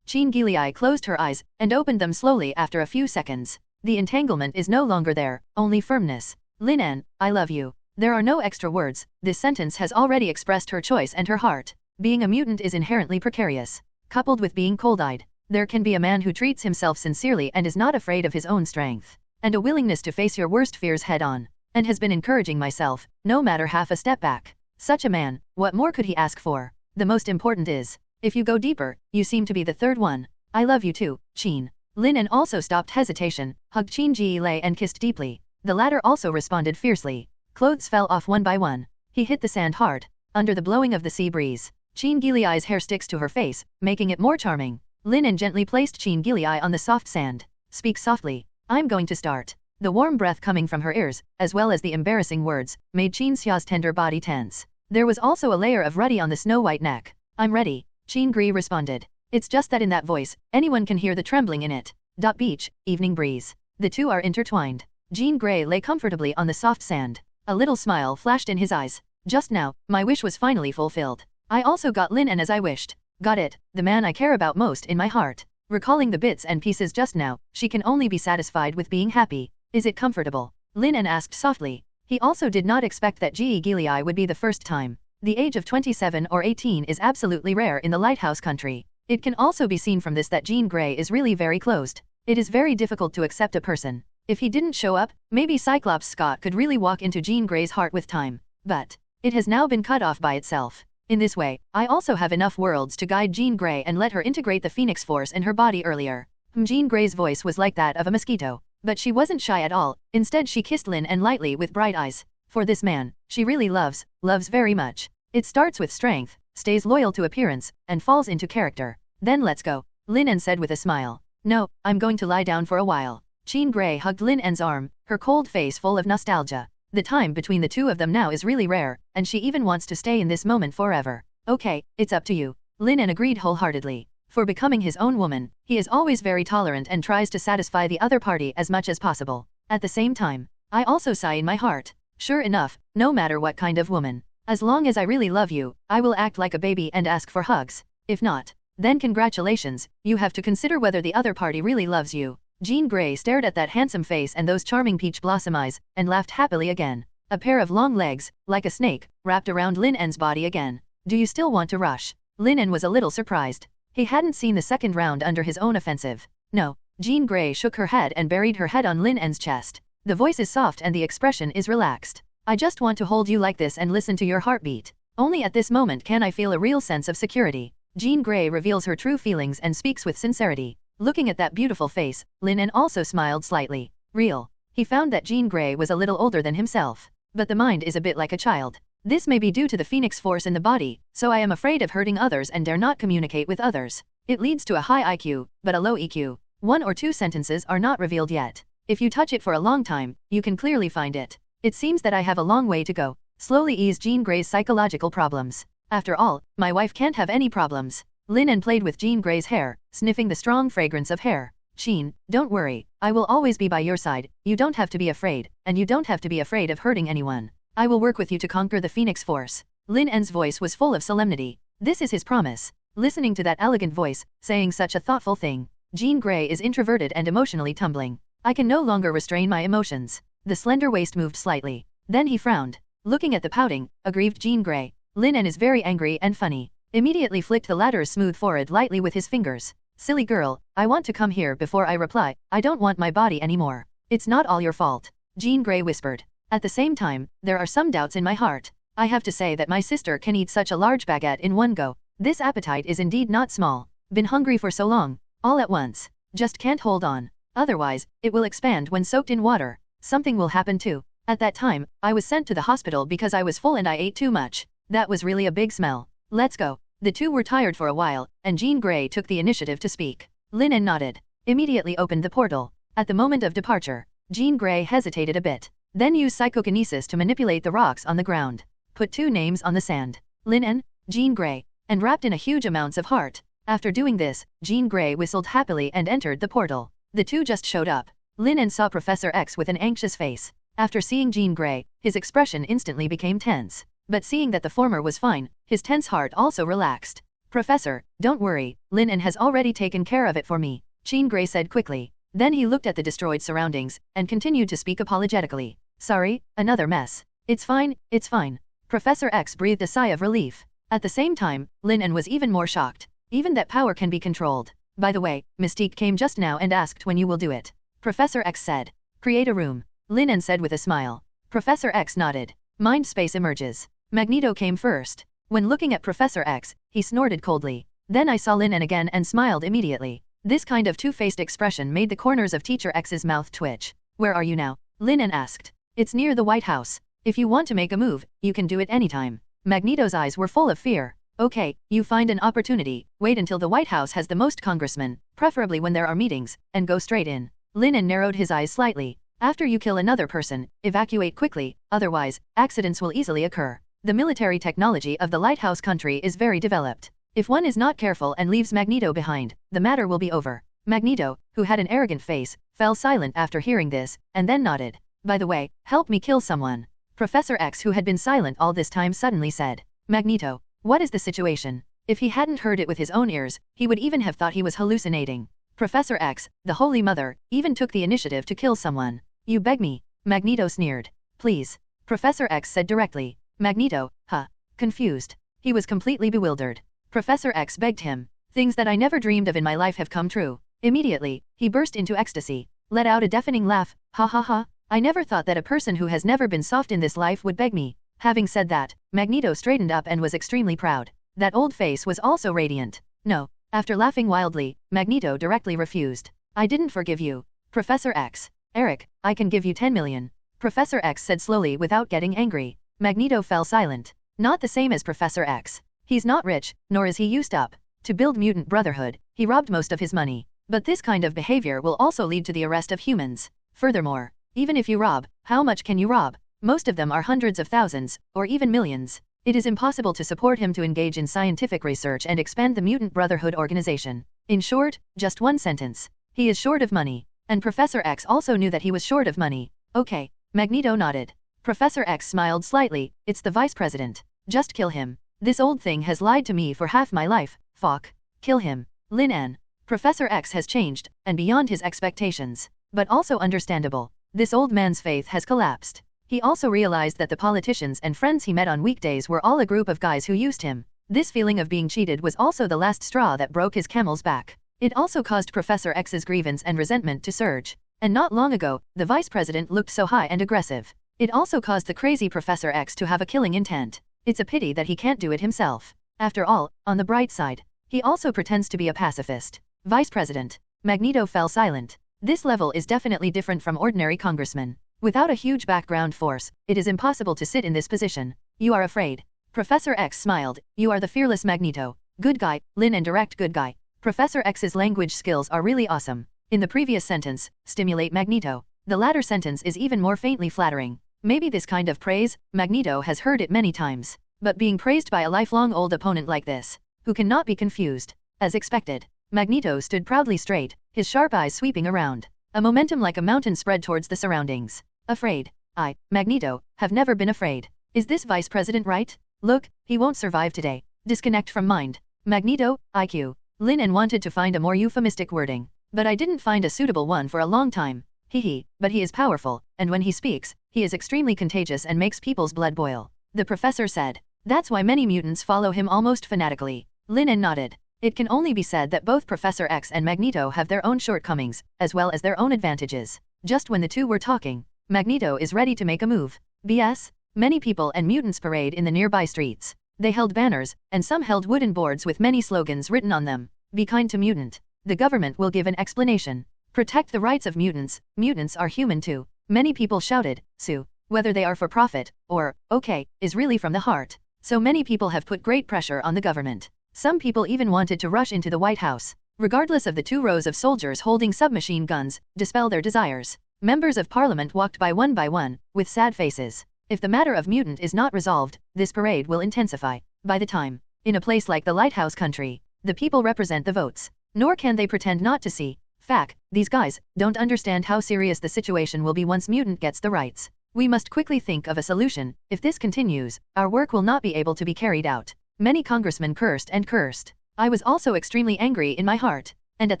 Jean Grey closed her eyes, and opened them slowly after a few seconds. The entanglement is no longer there, only firmness. Lin En, I love you. There are no extra words, this sentence has already expressed her choice and her heart. Being a mutant is inherently precarious. Coupled with being cold-eyed, there can be a man who treats himself sincerely and is not afraid of his own strength, and a willingness to face your worst fears head-on, and has been encouraging myself, no matter half a step back. Such a man, what more could he ask for? The most important is, if you go deeper, you seem to be the third one. I love you too, Jean. Lin En also stopped hesitation, hugged Jean Grey and kissed deeply. The latter also responded fiercely. Clothes fell off one by one. He hit the sand hard. Under the blowing of the sea breeze, Qin Giliai's hair sticks to her face, making it more charming. Lin En gently placed Qin Giliai on the soft sand. Speak softly. I'm going to start. The warm breath coming from her ears, as well as the embarrassing words, made Qin Xia's tender body tense. There was also a layer of ruddy on the snow-white neck. I'm ready, Qin Gri responded. It's just that in that voice, anyone can hear the trembling in it. Beach, evening breeze. The two are intertwined. Jean Grey lay comfortably on the soft sand. A little smile flashed in his eyes. Just now, my wish was finally fulfilled. I also got Lin En as I wished. Got it, the man I care about most in my heart. Recalling the bits and pieces just now, she can only be satisfied with being happy. Is it comfortable? Lin En asked softly. He also did not expect that Ji Giliai would be the first time. The age of 27 or 18 is absolutely rare in the lighthouse country. It can also be seen from this that Jean Grey is really very closed. It is very difficult to accept a person. If he didn't show up, maybe Cyclops Scott could really walk into Jean Grey's heart with time. But it has now been cut off by itself. In this way, I also have enough worlds to guide Jean Grey and let her integrate the Phoenix Force in her body earlier. Jean Grey's voice was like that of a mosquito. But she wasn't shy at all. Instead she kissed Lin En lightly with bright eyes. For this man, she really loves very much. It starts with strength, stays loyal to appearance, and falls into character. Then let's go, Lin En said with a smile. No, I'm going to lie down for a while. Jean Grey hugged Lin En's arm, her cold face full of nostalgia. The time between the two of them now is really rare, and she even wants to stay in this moment forever. Okay, it's up to you. Lin En agreed wholeheartedly. For becoming his own woman, he is always very tolerant and tries to satisfy the other party as much as possible. At the same time, I also sigh in my heart. Sure enough, no matter what kind of woman. As long as I really love you, I will act like a baby and ask for hugs. If not, then congratulations, you have to consider whether the other party really loves you. Jean Grey stared at that handsome face and those charming peach blossom eyes, and laughed happily again. A pair of long legs, like a snake, wrapped around Lin En's body again. Do you still want to rush? Lin En was a little surprised. He hadn't seen the second round under his own offensive. No. Jean Grey shook her head and buried her head on Lin En's chest. The voice is soft and the expression is relaxed. I just want to hold you like this and listen to your heartbeat. Only at this moment can I feel a real sense of security. Jean Grey reveals her true feelings and speaks with sincerity. Looking at that beautiful face, Lin En also smiled slightly. Real. He found that Jean Grey was a little older than himself. But the mind is a bit like a child. This may be due to the Phoenix Force in the body, so I am afraid of hurting others and dare not communicate with others. It leads to a high IQ, but a low EQ. 1 or 2 sentences are not revealed yet. If you touch it for a long time, you can clearly find it. It seems that I have a long way to go. Slowly ease Jean Grey's psychological problems. After all, my wife can't have any problems. Lin En played with Jean Grey's hair, sniffing the strong fragrance of hair. Jean, don't worry. I will always be by your side. You don't have to be afraid, and you don't have to be afraid of hurting anyone. I will work with you to conquer the Phoenix Force. Lin En's voice was full of solemnity. This is his promise. Listening to that elegant voice, saying such a thoughtful thing. Jean Grey is introverted and emotionally tumbling. I can no longer restrain my emotions. The slender waist moved slightly. Then he frowned. Looking at the pouting, aggrieved Jean Grey. Lin En is very angry and funny. Immediately flicked the latter's smooth forehead lightly with his fingers. Silly girl, I want to come here before I reply. I don't want my body anymore. It's not all your fault. Jean Grey whispered. At the same time, there are some doubts in my heart. I have to say that my sister can eat such a large baguette in one go. This appetite is indeed not small. Been hungry for so long. All at once. Just can't hold on. Otherwise, it will expand when soaked in water. Something will happen too. At that time, I was sent to the hospital because I was full and I ate too much. That was really a big smell. Let's go. The two were tired for a while, and Jean Grey took the initiative to speak. Lin En nodded. Immediately opened the portal. At the moment of departure, Jean Grey hesitated a bit. Then used psychokinesis to manipulate the rocks on the ground. Put 2 names on the sand. Lin En, Jean Grey, and wrapped in a huge amounts of heart. After doing this, Jean Grey whistled happily and entered the portal. The two just showed up. Lin En saw Professor X with an anxious face. After seeing Jean Grey, his expression instantly became tense. But seeing that the former was fine, his tense heart also relaxed. Professor, don't worry, Lin En has already taken care of it for me, Jean Grey said quickly. Then he looked at the destroyed surroundings, and continued to speak apologetically. Sorry, another mess. It's fine, it's fine. Professor X breathed a sigh of relief. At the same time, Lin En was even more shocked. Even that power can be controlled. By the way, Mystique came just now and asked when you will do it. Professor X said. Create a room. Lin En said with a smile. Professor X nodded. Mind space emerges. Magneto came first. When looking at Professor X, he snorted coldly. Then I saw Lin En again and smiled immediately. This kind of two-faced expression made the corners of Teacher X's mouth twitch. Where are you now? Lin En asked. It's near the White House. If you want to make a move, you can do it anytime. Magneto's eyes were full of fear. Okay, you find an opportunity, wait until the White House has the most congressmen, preferably when there are meetings, and go straight in. Lin En narrowed his eyes slightly. After you kill another person, evacuate quickly, otherwise, accidents will easily occur. The military technology of the Lighthouse country is very developed. If one is not careful and leaves Magneto behind, the matter will be over. Magneto, who had an arrogant face, fell silent after hearing this, and then nodded. By the way, help me kill someone. Professor X, who had been silent all this time, suddenly said. Magneto, what is the situation? If he hadn't heard it with his own ears, he would even have thought he was hallucinating. Professor X, the Holy Mother, even took the initiative to kill someone. You beg me? Magneto sneered. Please. Professor X said directly. Magneto, huh? Confused. He was completely bewildered. Professor X begged him. Things that I never dreamed of in my life have come true. Immediately, he burst into ecstasy, let out a deafening laugh. Ha ha ha. I never thought that a person who has never been soft in this life would beg me. Having said that, Magneto straightened up and was extremely proud. That old face was also radiant. No. After laughing wildly, Magneto directly refused. I didn't forgive you. Professor X. Eric, I can give you 10 million. Professor X said slowly without getting angry. Magneto fell silent. Not the same as Professor X. He's not rich, nor is he used up. To build Mutant Brotherhood, he robbed most of his money. But this kind of behavior will also lead to the arrest of humans. Furthermore, even if you rob, how much can you rob? Most of them are hundreds of thousands, or even millions. It is impossible to support him to engage in scientific research and expand the Mutant Brotherhood organization. In short, just one sentence. He is short of money. And Professor X also knew that he was short of money. Okay. Magneto nodded. Professor X smiled slightly. It's the Vice President. Just kill him. This old thing has lied to me for half my life. Fuck. Kill him. Lin En. Professor X has changed, and beyond his expectations. But also understandable. This old man's faith has collapsed. He also realized that the politicians and friends he met on weekdays were all a group of guys who used him. This feeling of being cheated was also the last straw that broke his camel's back. It also caused Professor X's grievance and resentment to surge. And not long ago, the Vice President looked so high and aggressive. It also caused the crazy Professor X to have a killing intent. It's a pity that he can't do it himself. After all, on the bright side, he also pretends to be a pacifist. Vice President. Magneto fell silent. This level is definitely different from ordinary congressmen. Without a huge background force, it is impossible to sit in this position. You are afraid. Professor X smiled. You are the fearless Magneto. Good guy, Lin En direct good guy. Professor X's language skills are really awesome. In the previous sentence, stimulate Magneto. The latter sentence is even more faintly flattering. Maybe this kind of praise, Magneto has heard it many times. But being praised by a lifelong old opponent like this, who cannot be confused. As expected, Magneto stood proudly straight, his sharp eyes sweeping around. A momentum like a mountain spread towards the surroundings. Afraid. I, Magneto, have never been afraid. Is this Vice President right? Look, he won't survive today. Disconnect from mind. Magneto, IQ. Lin En wanted to find a more euphemistic wording. But I didn't find a suitable one for a long time. Hehe, but he is powerful, and when he speaks, he is extremely contagious and makes people's blood boil. The professor said. That's why many mutants follow him almost fanatically. Lin En nodded. It can only be said that both Professor X and Magneto have their own shortcomings, as well as their own advantages. Just when the two were talking, Magneto is ready to make a move. BS? Many people and mutants parade in the nearby streets. They held banners, and some held wooden boards with many slogans written on them. Be kind to mutant. The government will give an explanation. Protect the rights of mutants. Mutants are human too. Many people shouted, Sue. Whether they are for profit, or, okay, is really from the heart. So many people have put great pressure on the government. Some people even wanted to rush into the White House, regardless of the 2 rows of soldiers holding submachine guns, dispel their desires. Members of parliament walked by one, with sad faces. If the matter of mutant is not resolved, this parade will intensify. By the time, in a place like the Lighthouse country, the people represent the votes. Nor can they pretend not to see. Fact, these guys don't understand how serious the situation will be once mutant gets the rights. We must quickly think of a solution. If this continues, our work will not be able to be carried out. Many congressmen cursed and cursed. I was also extremely angry in my heart. And at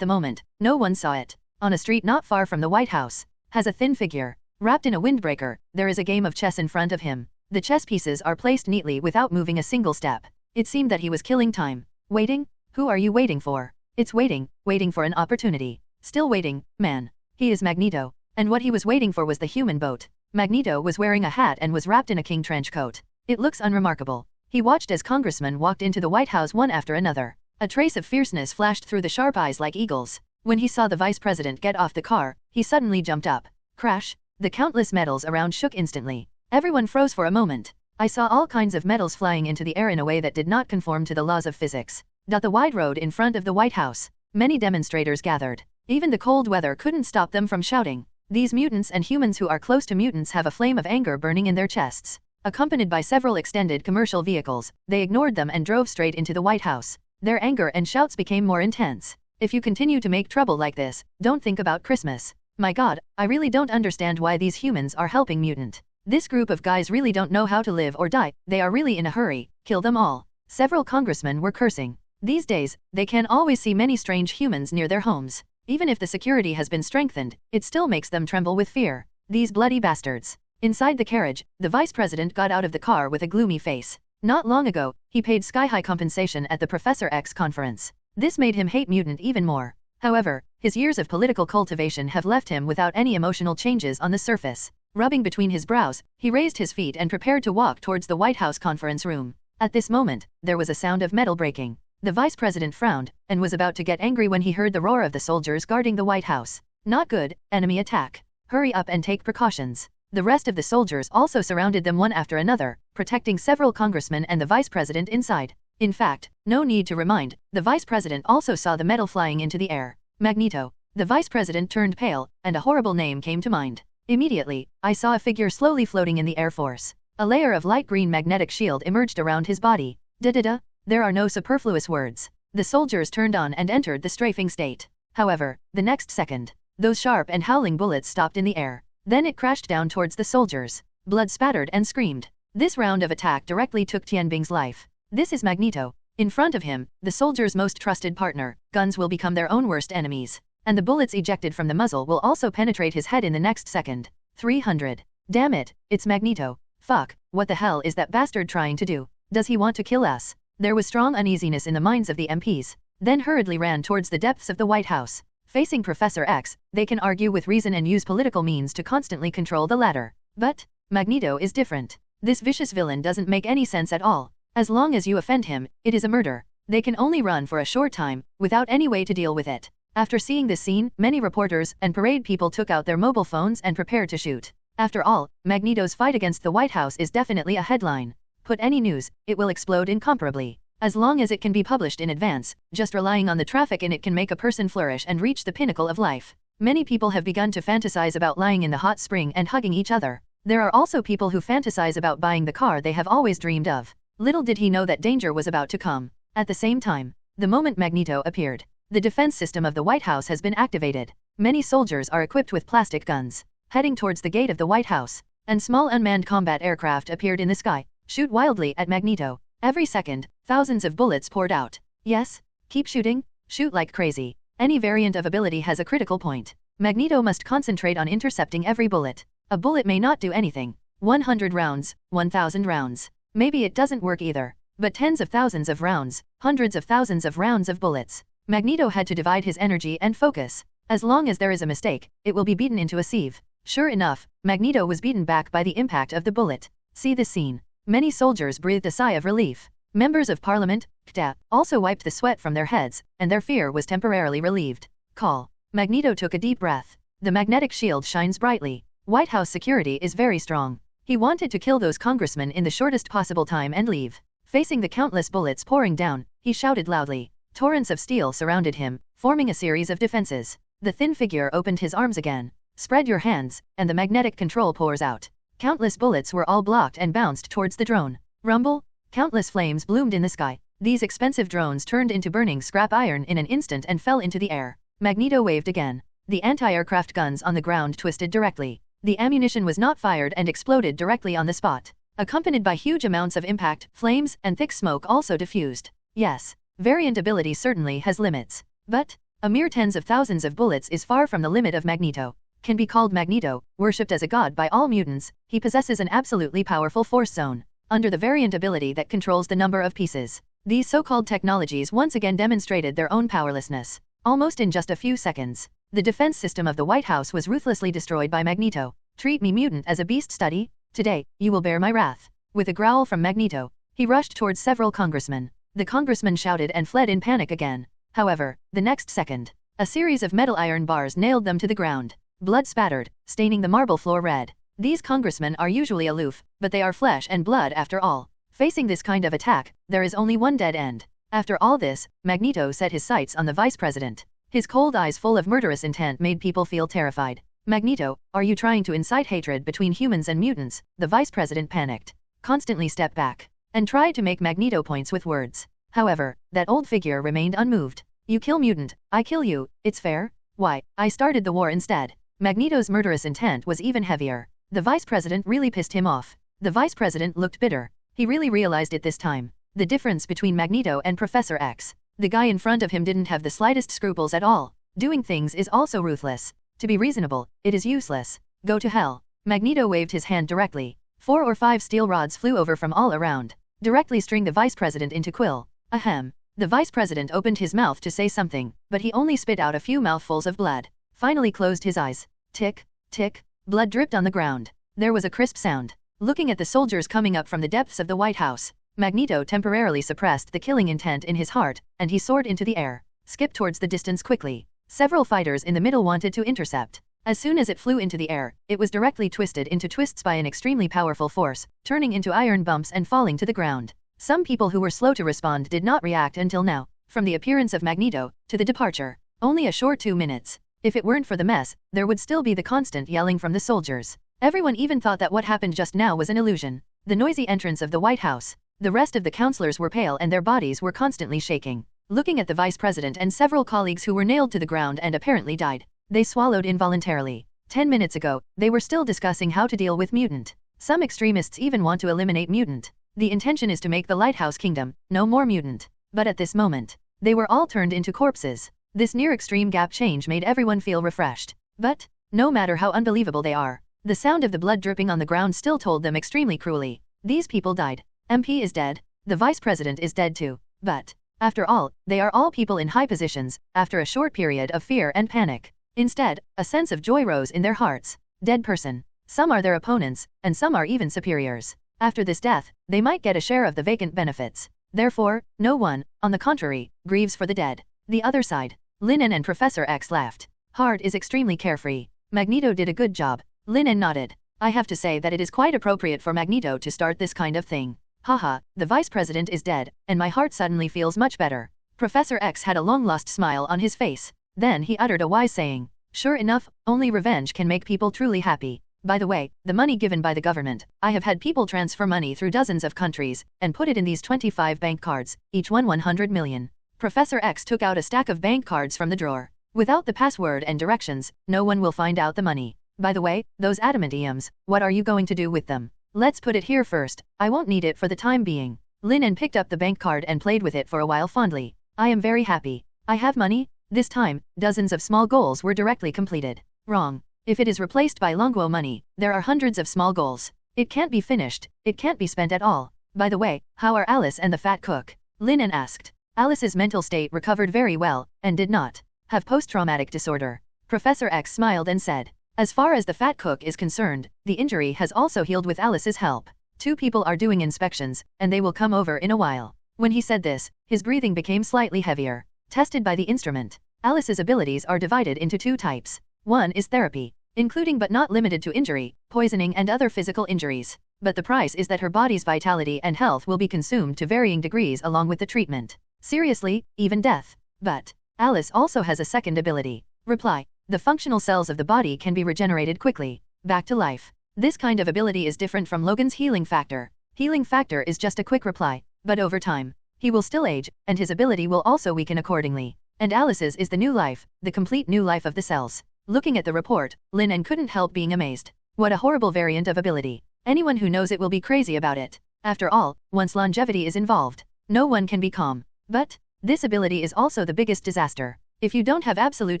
the moment, no one saw it. On a street not far from the White House, has a thin figure. Wrapped in a windbreaker, there is a game of chess in front of him. The chess pieces are placed neatly without moving a single step. It seemed that he was killing time. Waiting? Who are you waiting for? It's waiting for an opportunity. Still waiting, man. He is Magneto. And what he was waiting for was the human boat. Magneto was wearing a hat and was wrapped in a king trench coat. It looks unremarkable. He watched as congressmen walked into the White House one after another. A trace of fierceness flashed through the sharp eyes like eagles. When he saw the vice president get off the car, he suddenly jumped up. Crash! The countless metals around shook instantly. Everyone froze for a moment. I saw all kinds of metals flying into the air in a way that did not conform to the laws of physics. The wide road in front of the White House. Many demonstrators gathered. Even the cold weather couldn't stop them from shouting. These mutants and humans who are close to mutants have a flame of anger burning in their chests. Accompanied by several extended commercial vehicles, they ignored them and drove straight into the White House. Their anger and shouts became more intense. If you continue to make trouble like this, don't think about Christmas. My God, I really don't understand why these humans are helping mutant. This group of guys really don't know how to live or die, they are really in a hurry, kill them all. Several congressmen were cursing. These days, they can always see many strange humans near their homes. Even if the security has been strengthened, it still makes them tremble with fear. These bloody bastards. Inside the carriage, the vice president got out of the car with a gloomy face. Not long ago, he paid sky-high compensation at the Professor X conference. This made him hate mutant even more. However, his years of political cultivation have left him without any emotional changes on the surface. Rubbing between his brows, he raised his feet and prepared to walk towards the White House conference room. At this moment, there was a sound of metal breaking. The vice president frowned, and was about to get angry when he heard the roar of the soldiers guarding the White House. Not good, enemy attack. Hurry up and take precautions. The rest of the soldiers also surrounded them one after another, protecting several congressmen and the vice president inside. In fact, no need to remind, the vice president also saw the metal flying into the air. Magneto. The vice president turned pale, and a horrible name came to mind. Immediately, I saw a figure slowly floating in the Air Force. A layer of light green magnetic shield emerged around his body. Da-da-da. There are no superfluous words. The soldiers turned on and entered the strafing state. However, the next second, those sharp and howling bullets stopped in the air. Then it crashed down towards the soldiers. Blood spattered and screamed. This round of attack directly took Tianbing's life. This is Magneto. In front of him, the soldier's most trusted partner, guns will become their own worst enemies. And the bullets ejected from the muzzle will also penetrate his head in the next second. 300. Damn it, it's Magneto. Fuck, what the hell is that bastard trying to do? Does he want to kill us? There was strong uneasiness in the minds of the MPs, then hurriedly ran towards the depths of the White House. Facing Professor X, they can argue with reason and use political means to constantly control the latter. But Magneto is different. This vicious villain doesn't make any sense at all. As long as you offend him, it is a murder. They can only run for a short time, without any way to deal with it. After seeing this scene, many reporters and parade people took out their mobile phones and prepared to shoot. After all, Magneto's fight against the White House is definitely a headline. Put any news, it will explode incomparably. As long as it can be published in advance, just relying on the traffic in it can make a person flourish and reach the pinnacle of life. Many people have begun to fantasize about lying in the hot spring and hugging each other. There are also people who fantasize about buying the car they have always dreamed of. Little did he know that danger was about to come. At the same time, the moment Magneto appeared, the defense system of the White House has been activated. Many soldiers are equipped with plastic guns, heading towards the gate of the White House, and small unmanned combat aircraft appeared in the sky, shoot wildly at Magneto. Every second, thousands of bullets poured out. Yes, keep shooting, shoot like crazy. Any variant of ability has a critical point. Magneto must concentrate on intercepting every bullet. A bullet may not do anything. 100 rounds, 1000 rounds. Maybe it doesn't work either. But tens of thousands of rounds, hundreds of thousands of rounds of bullets. Magneto had to divide his energy and focus. As long as there is a mistake, it will be beaten into a sieve. Sure enough, Magneto was beaten back by the impact of the bullet. See this scene. Many soldiers breathed a sigh of relief. Members of Parliament, KTA, also wiped the sweat from their heads, and their fear was temporarily relieved. Call. Magneto took a deep breath. The magnetic shield shines brightly. White House security is very strong. He wanted to kill those congressmen in the shortest possible time and leave. Facing the countless bullets pouring down, he shouted loudly. Torrents of steel surrounded him, forming a series of defenses. The thin figure opened his arms again. Spread your hands, and the magnetic control pours out. Countless bullets were all blocked and bounced towards the drone. Rumble! Countless flames bloomed in the sky. These expensive drones turned into burning scrap iron in an instant and fell into the air. Magneto waved again. The anti-aircraft guns on the ground twisted directly. The ammunition was not fired and exploded directly on the spot. Accompanied by huge amounts of impact, flames, and thick smoke also diffused. Yes, variant ability certainly has limits. But a mere tens of thousands of bullets is far from the limit of Magneto. Can be called Magneto, worshipped as a god by all mutants, he possesses an absolutely powerful force zone, under the variant ability that controls the number of pieces. These so-called technologies once again demonstrated their own powerlessness. Almost in just a few seconds, the defense system of the White House was ruthlessly destroyed by Magneto. Treat me mutant as a beast study? Today, you will bear my wrath. With a growl from Magneto, he rushed towards several congressmen. The congressmen shouted and fled in panic again. However, the next second, a series of metal iron bars nailed them to the ground. Blood spattered, staining the marble floor red. These congressmen are usually aloof, but they are flesh and blood after all. Facing this kind of attack, there is only one dead end. After all this, Magneto set his sights on the vice president. His cold eyes full of murderous intent made people feel terrified. Magneto, are you trying to incite hatred between humans and mutants? The vice president panicked. Constantly stepped back and tried to make Magneto points with words. However, that old figure remained unmoved. You kill mutant, I kill you, it's fair? Why, I started the war instead. Magneto's murderous intent was even heavier. The vice president really pissed him off. The vice president looked bitter. He really realized it this time. The difference between Magneto and Professor X. The guy in front of him didn't have the slightest scruples at all. Doing things is also ruthless. To be reasonable, it is useless. Go to hell. Magneto waved his hand directly. 4 or 5 steel rods flew over from all around, directly string the vice president into quill. Ahem. The vice president opened his mouth to say something, but he only spit out a few mouthfuls of blood. Finally closed his eyes. Tick, tick. Blood dripped on the ground. There was a crisp sound. Looking at the soldiers coming up from the depths of the White House, Magneto temporarily suppressed the killing intent in his heart, and he soared into the air, skipped towards the distance quickly. Several fighters in the middle wanted to intercept. As soon as it flew into the air, it was directly twisted into twists by an extremely powerful force, turning into iron bumps and falling to the ground. Some people who were slow to respond did not react until now, from the appearance of Magneto to the departure. Only a short 2 minutes. If it weren't for the mess, there would still be the constant yelling from the soldiers. Everyone even thought that what happened just now was an illusion. The noisy entrance of the White House. The rest of the counselors were pale and their bodies were constantly shaking. Looking at the vice president and several colleagues who were nailed to the ground and apparently died, they swallowed involuntarily. 10 minutes ago, they were still discussing how to deal with mutant. Some extremists even want to eliminate mutant. The intention is to make the Lighthouse Kingdom no more mutant. But at this moment, they were all turned into corpses. This near-extreme gap change made everyone feel refreshed. But, no matter how unbelievable they are, the sound of the blood dripping on the ground still told them extremely cruelly. These people died. MP is dead. The vice president is dead too. But, after all, they are all people in high positions, after a short period of fear and panic. Instead, a sense of joy rose in their hearts. Dead person. Some are their opponents, and some are even superiors. After this death, they might get a share of the vacant benefits. Therefore, no one, on the contrary, grieves for the dead. The other side. Lin En and Professor X laughed. Hard is extremely carefree. Magneto did a good job. Lin En nodded. I have to say that it is quite appropriate for Magneto to start this kind of thing. Haha, the vice president is dead, and my heart suddenly feels much better. Professor X had a long-lost smile on his face. Then he uttered a wise saying. Sure enough, only revenge can make people truly happy. By the way, the money given by the government, I have had people transfer money through dozens of countries, and put it in these 25 bank cards, each one 100 million. Professor X took out a stack of bank cards from the drawer. Without the password and directions, no one will find out the money. By the way, those adamantiums, what are you going to do with them? Let's put it here first. I won't need it for the time being. Lin En picked up the bank card and played with it for a while fondly. I am very happy. I have money. This time, dozens of small goals were directly completed. Wrong. If it is replaced by Longuo money, there are hundreds of small goals. It can't be finished. It can't be spent at all. By the way, how are Alice and the fat cook? Lin En asked. Alice's mental state recovered very well, and did not have post-traumatic disorder. Professor X smiled and said, as far as the fat cook is concerned, the injury has also healed with Alice's help. 2 people are doing inspections, and they will come over in a while. When he said this, his breathing became slightly heavier. Tested by the instrument, Alice's abilities are divided into 2 types. One is therapy, including but not limited to injury, poisoning and other physical injuries. But the price is that her body's vitality and health will be consumed to varying degrees along with the treatment. Seriously, even death. But Alice also has a second ability. Reply. The functional cells of the body can be regenerated quickly, back to life. This kind of ability is different from Logan's healing factor. Healing factor is just a quick reply, but over time, he will still age, and his ability will also weaken accordingly. And Alice's is the new life, the complete new life of the cells. Looking at the report, Lin En couldn't help being amazed. What a horrible variant of ability. Anyone who knows it will be crazy about it. After all, once longevity is involved, no one can be calm. But this ability is also the biggest disaster. If you don't have absolute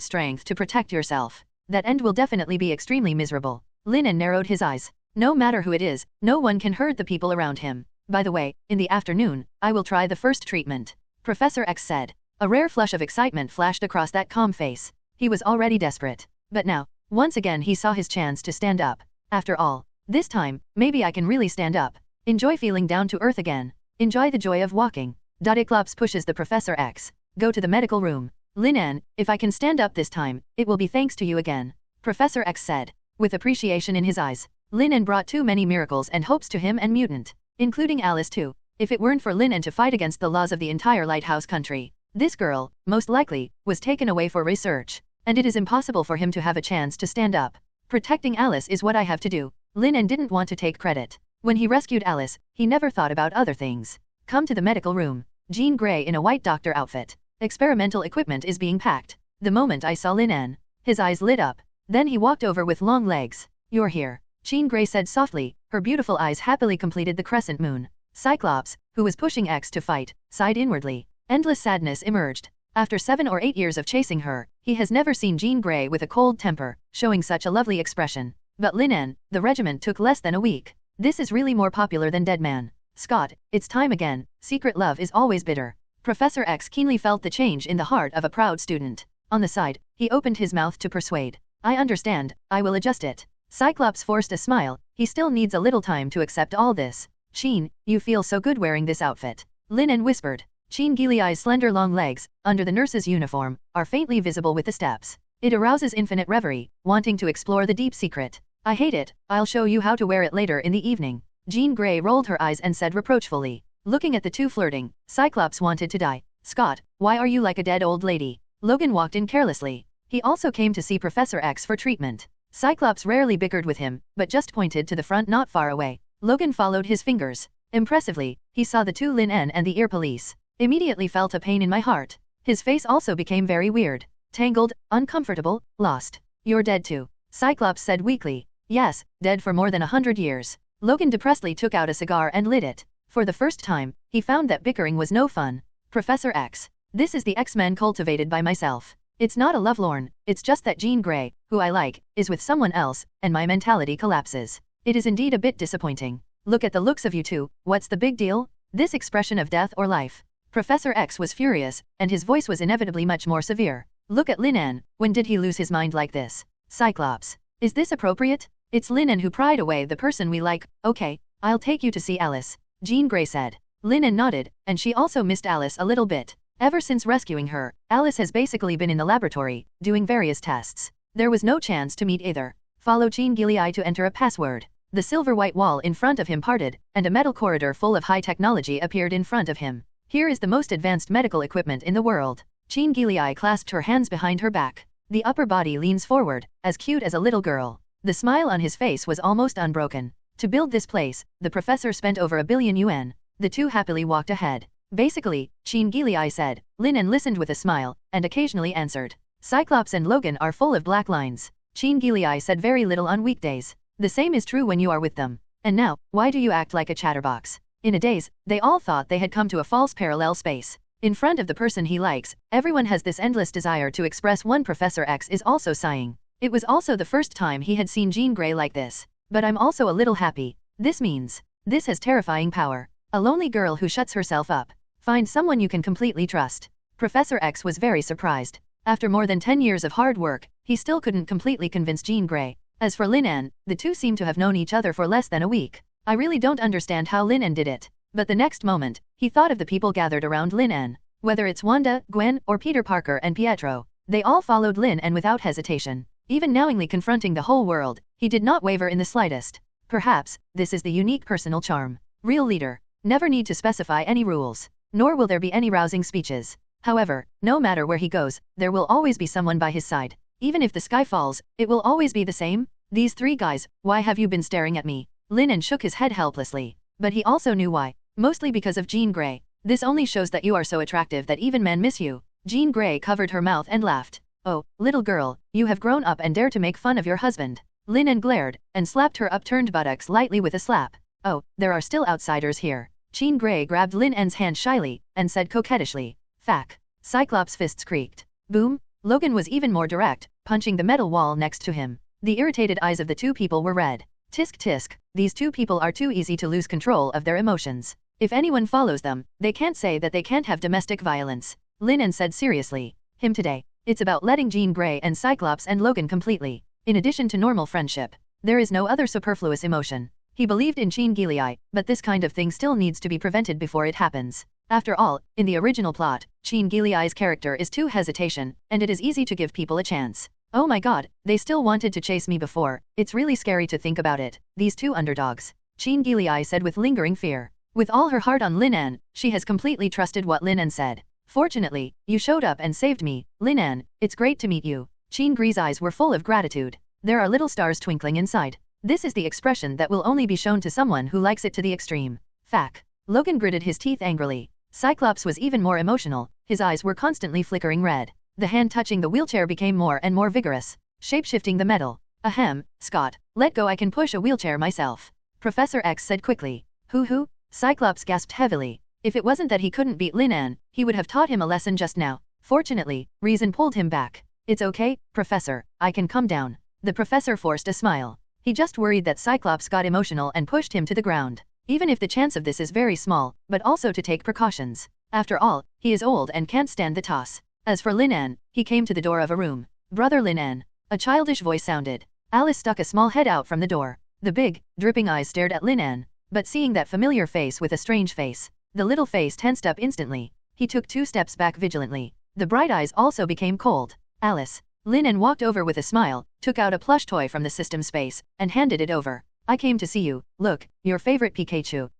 strength to protect yourself, that end will definitely be extremely miserable. Lin En narrowed his eyes. No matter who it is, no one can hurt the people around him. By the way, in the afternoon, I will try the first treatment. Professor X said. A rare flush of excitement flashed across that calm face. He was already desperate. But now, once again he saw his chance to stand up. After all, this time, maybe I can really stand up. Enjoy feeling down to earth again. Enjoy the joy of walking. Dodiclops pushes the Professor X. Go to the medical room. Lin En, if I can stand up this time, it will be thanks to you again. Professor X said, with appreciation in his eyes. Lin En brought too many miracles and hopes to him and mutant, including Alice too. If it weren't for Lin En to fight against the laws of the entire lighthouse country, this girl, most likely, was taken away for research, and it is impossible for him to have a chance to stand up. Protecting Alice is what I have to do. Lin En didn't want to take credit. When he rescued Alice, he never thought about other things. Come to the medical room. Jean Grey in a white doctor outfit. Experimental equipment is being packed. The moment I saw Lin En, his eyes lit up. Then he walked over with long legs. You're here. Jean Grey said softly, her beautiful eyes happily completed the crescent moon. Cyclops, who was pushing X to fight, sighed inwardly. Endless sadness emerged. After 7 or 8 years of chasing her, he has never seen Jean Grey with a cold temper, showing such a lovely expression. But Lin En, the regiment took less than a week. This is really more popular than Dead Man. Scott, it's time again. Secret love is always bitter. Professor X keenly felt the change in the heart of a proud student. On the side, he opened his mouth to persuade. I understand, I will adjust it. Cyclops forced a smile, he still needs a little time to accept all this. Jean, you feel so good wearing this outfit. Lin En whispered. Jean Gilliai's slender long legs, under the nurse's uniform, are faintly visible with the steps. It arouses infinite reverie, wanting to explore the deep secret. I hate it, I'll show you how to wear it later in the evening. Jean Grey rolled her eyes and said reproachfully. Looking at the two flirting, Cyclops wanted to die. Scott, why are you like a dead old lady? Logan walked in carelessly. He also came to see Professor X for treatment. Cyclops rarely bickered with him, but just pointed to the front not far away. Logan followed his fingers. Impressively, he saw the two Lin En and the ear police. Immediately felt a pain in my heart. His face also became very weird. Tangled, uncomfortable, lost. You're dead too. Cyclops said weakly. Yes, dead for more than 100 years. Logan depressedly took out a cigar and lit it. For the first time, he found that bickering was no fun. Professor X. This is the X-Men cultivated by myself. It's not a lovelorn, it's just that Jean Grey, who I like, is with someone else, and my mentality collapses. It is indeed a bit disappointing. Look at the looks of you two, what's the big deal? This expression of death or life. Professor X was furious, and his voice was inevitably much more severe. Look at Lin En, when did he lose his mind like this? Cyclops. Is this appropriate? It's Lin En who pried away the person we like. Okay, I'll take you to see Alice. Jean Grey said. Lin En nodded, and she also missed Alice a little bit. Ever since rescuing her, Alice has basically been in the laboratory, doing various tests. There was no chance to meet either. Follow Jean Gilliai to enter a password. The silver-white wall in front of him parted, and a metal corridor full of high technology appeared in front of him. Here is the most advanced medical equipment in the world. Jean Gilliai clasped her hands behind her back. The upper body leans forward, as cute as a little girl. The smile on his face was almost unbroken. To build this place, the professor spent over 1 billion yuan. The two happily walked ahead. Basically, Jean Gilliai said. Lin En listened with a smile, and occasionally answered. Cyclops and Logan are full of black lines. Jean Gilliai said very little on weekdays. The same is true when you are with them. And now, why do you act like a chatterbox? In a daze, they all thought they had come to a false parallel space. In front of the person he likes, everyone has this endless desire to express one. Professor X is also sighing. It was also the first time he had seen Jean Grey like this. But I'm also a little happy. This means, this has terrifying power. A lonely girl who shuts herself up. Find someone you can completely trust. Professor X was very surprised. After more than 10 years of hard work, he still couldn't completely convince Jean Grey. As for Lin En, the two seem to have known each other for less than a week. I really don't understand how Lin En did it. But the next moment, he thought of the people gathered around Lin En. Whether it's Wanda, Gwen, or Peter Parker and Pietro, they all followed Lin En without hesitation. Even knowingly confronting the whole world, he did not waver in the slightest. Perhaps, this is the unique personal charm. Real leader. Never need to specify any rules. Nor will there be any rousing speeches. However, no matter where he goes, there will always be someone by his side. Even if the sky falls, it will always be the same. These three guys, why have you been staring at me? Lin En shook his head helplessly. But he also knew why. Mostly because of Jean Grey. This only shows that you are so attractive that even men miss you. Jean Grey covered her mouth and laughed. Oh, little girl, you have grown up and dare to make fun of your husband. Lin En glared, and slapped her upturned buttocks lightly with a slap. Oh, there are still outsiders here. Jean Grey grabbed Lin En's hand shyly, and said coquettishly. Fack. Cyclops' fists creaked. Boom. Logan was even more direct, punching the metal wall next to him. The irritated eyes of the two people were red. Tisk tisk, these two people are too easy to lose control of their emotions. If anyone follows them, they can't say that they can't have domestic violence. Lin En said seriously. Him today. It's about letting Jean Grey and Cyclops and Logan completely. In addition to normal friendship, there is no other superfluous emotion. He believed in Jean Gilliai, but this kind of thing still needs to be prevented before it happens. After all, in the original plot, Jean Gilliai's character is too hesitation, and it is easy to give people a chance. Oh my god, they still wanted to chase me before, it's really scary to think about it, these two underdogs. Qin Gilei said with lingering fear. With all her heart on Lin En, she has completely trusted what Lin En said. Fortunately, you showed up and saved me, Lin En, it's great to meet you. Qin Gri's eyes were full of gratitude. There are little stars twinkling inside. This is the expression that will only be shown to someone who likes it to the extreme. Fac. Logan gritted his teeth angrily. Cyclops was even more emotional, his eyes were constantly flickering red. The hand touching the wheelchair became more and more vigorous, shape-shifting the metal. Ahem, Scott, let go, I can push a wheelchair myself. Professor X said quickly. Who? Cyclops gasped heavily. If it wasn't that he couldn't beat Lin En, he would have taught him a lesson just now. Fortunately, reason pulled him back. It's okay, Professor, I can calm down. The professor forced a smile. He just worried that Cyclops got emotional and pushed him to the ground. Even if the chance of this is very small, but also to take precautions. After all, he is old and can't stand the toss. As for Lin En, he came to the door of a room. Brother Lin En. A childish voice sounded. Alice stuck a small head out from the door. The big, dripping eyes stared at Lin En. But seeing that familiar face with a strange face, the little face tensed up instantly. He took 2 steps back vigilantly. The bright eyes also became cold. Alice. Lin En walked over with a smile, took out a plush toy from the system space, and handed it over. I came to see you, look, your favorite Pikachu, ...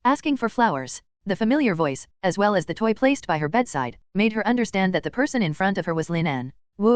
Asking for flowers. The familiar voice, as well as the toy placed by her bedside, made her understand that the person in front of her was Lin En. Woo!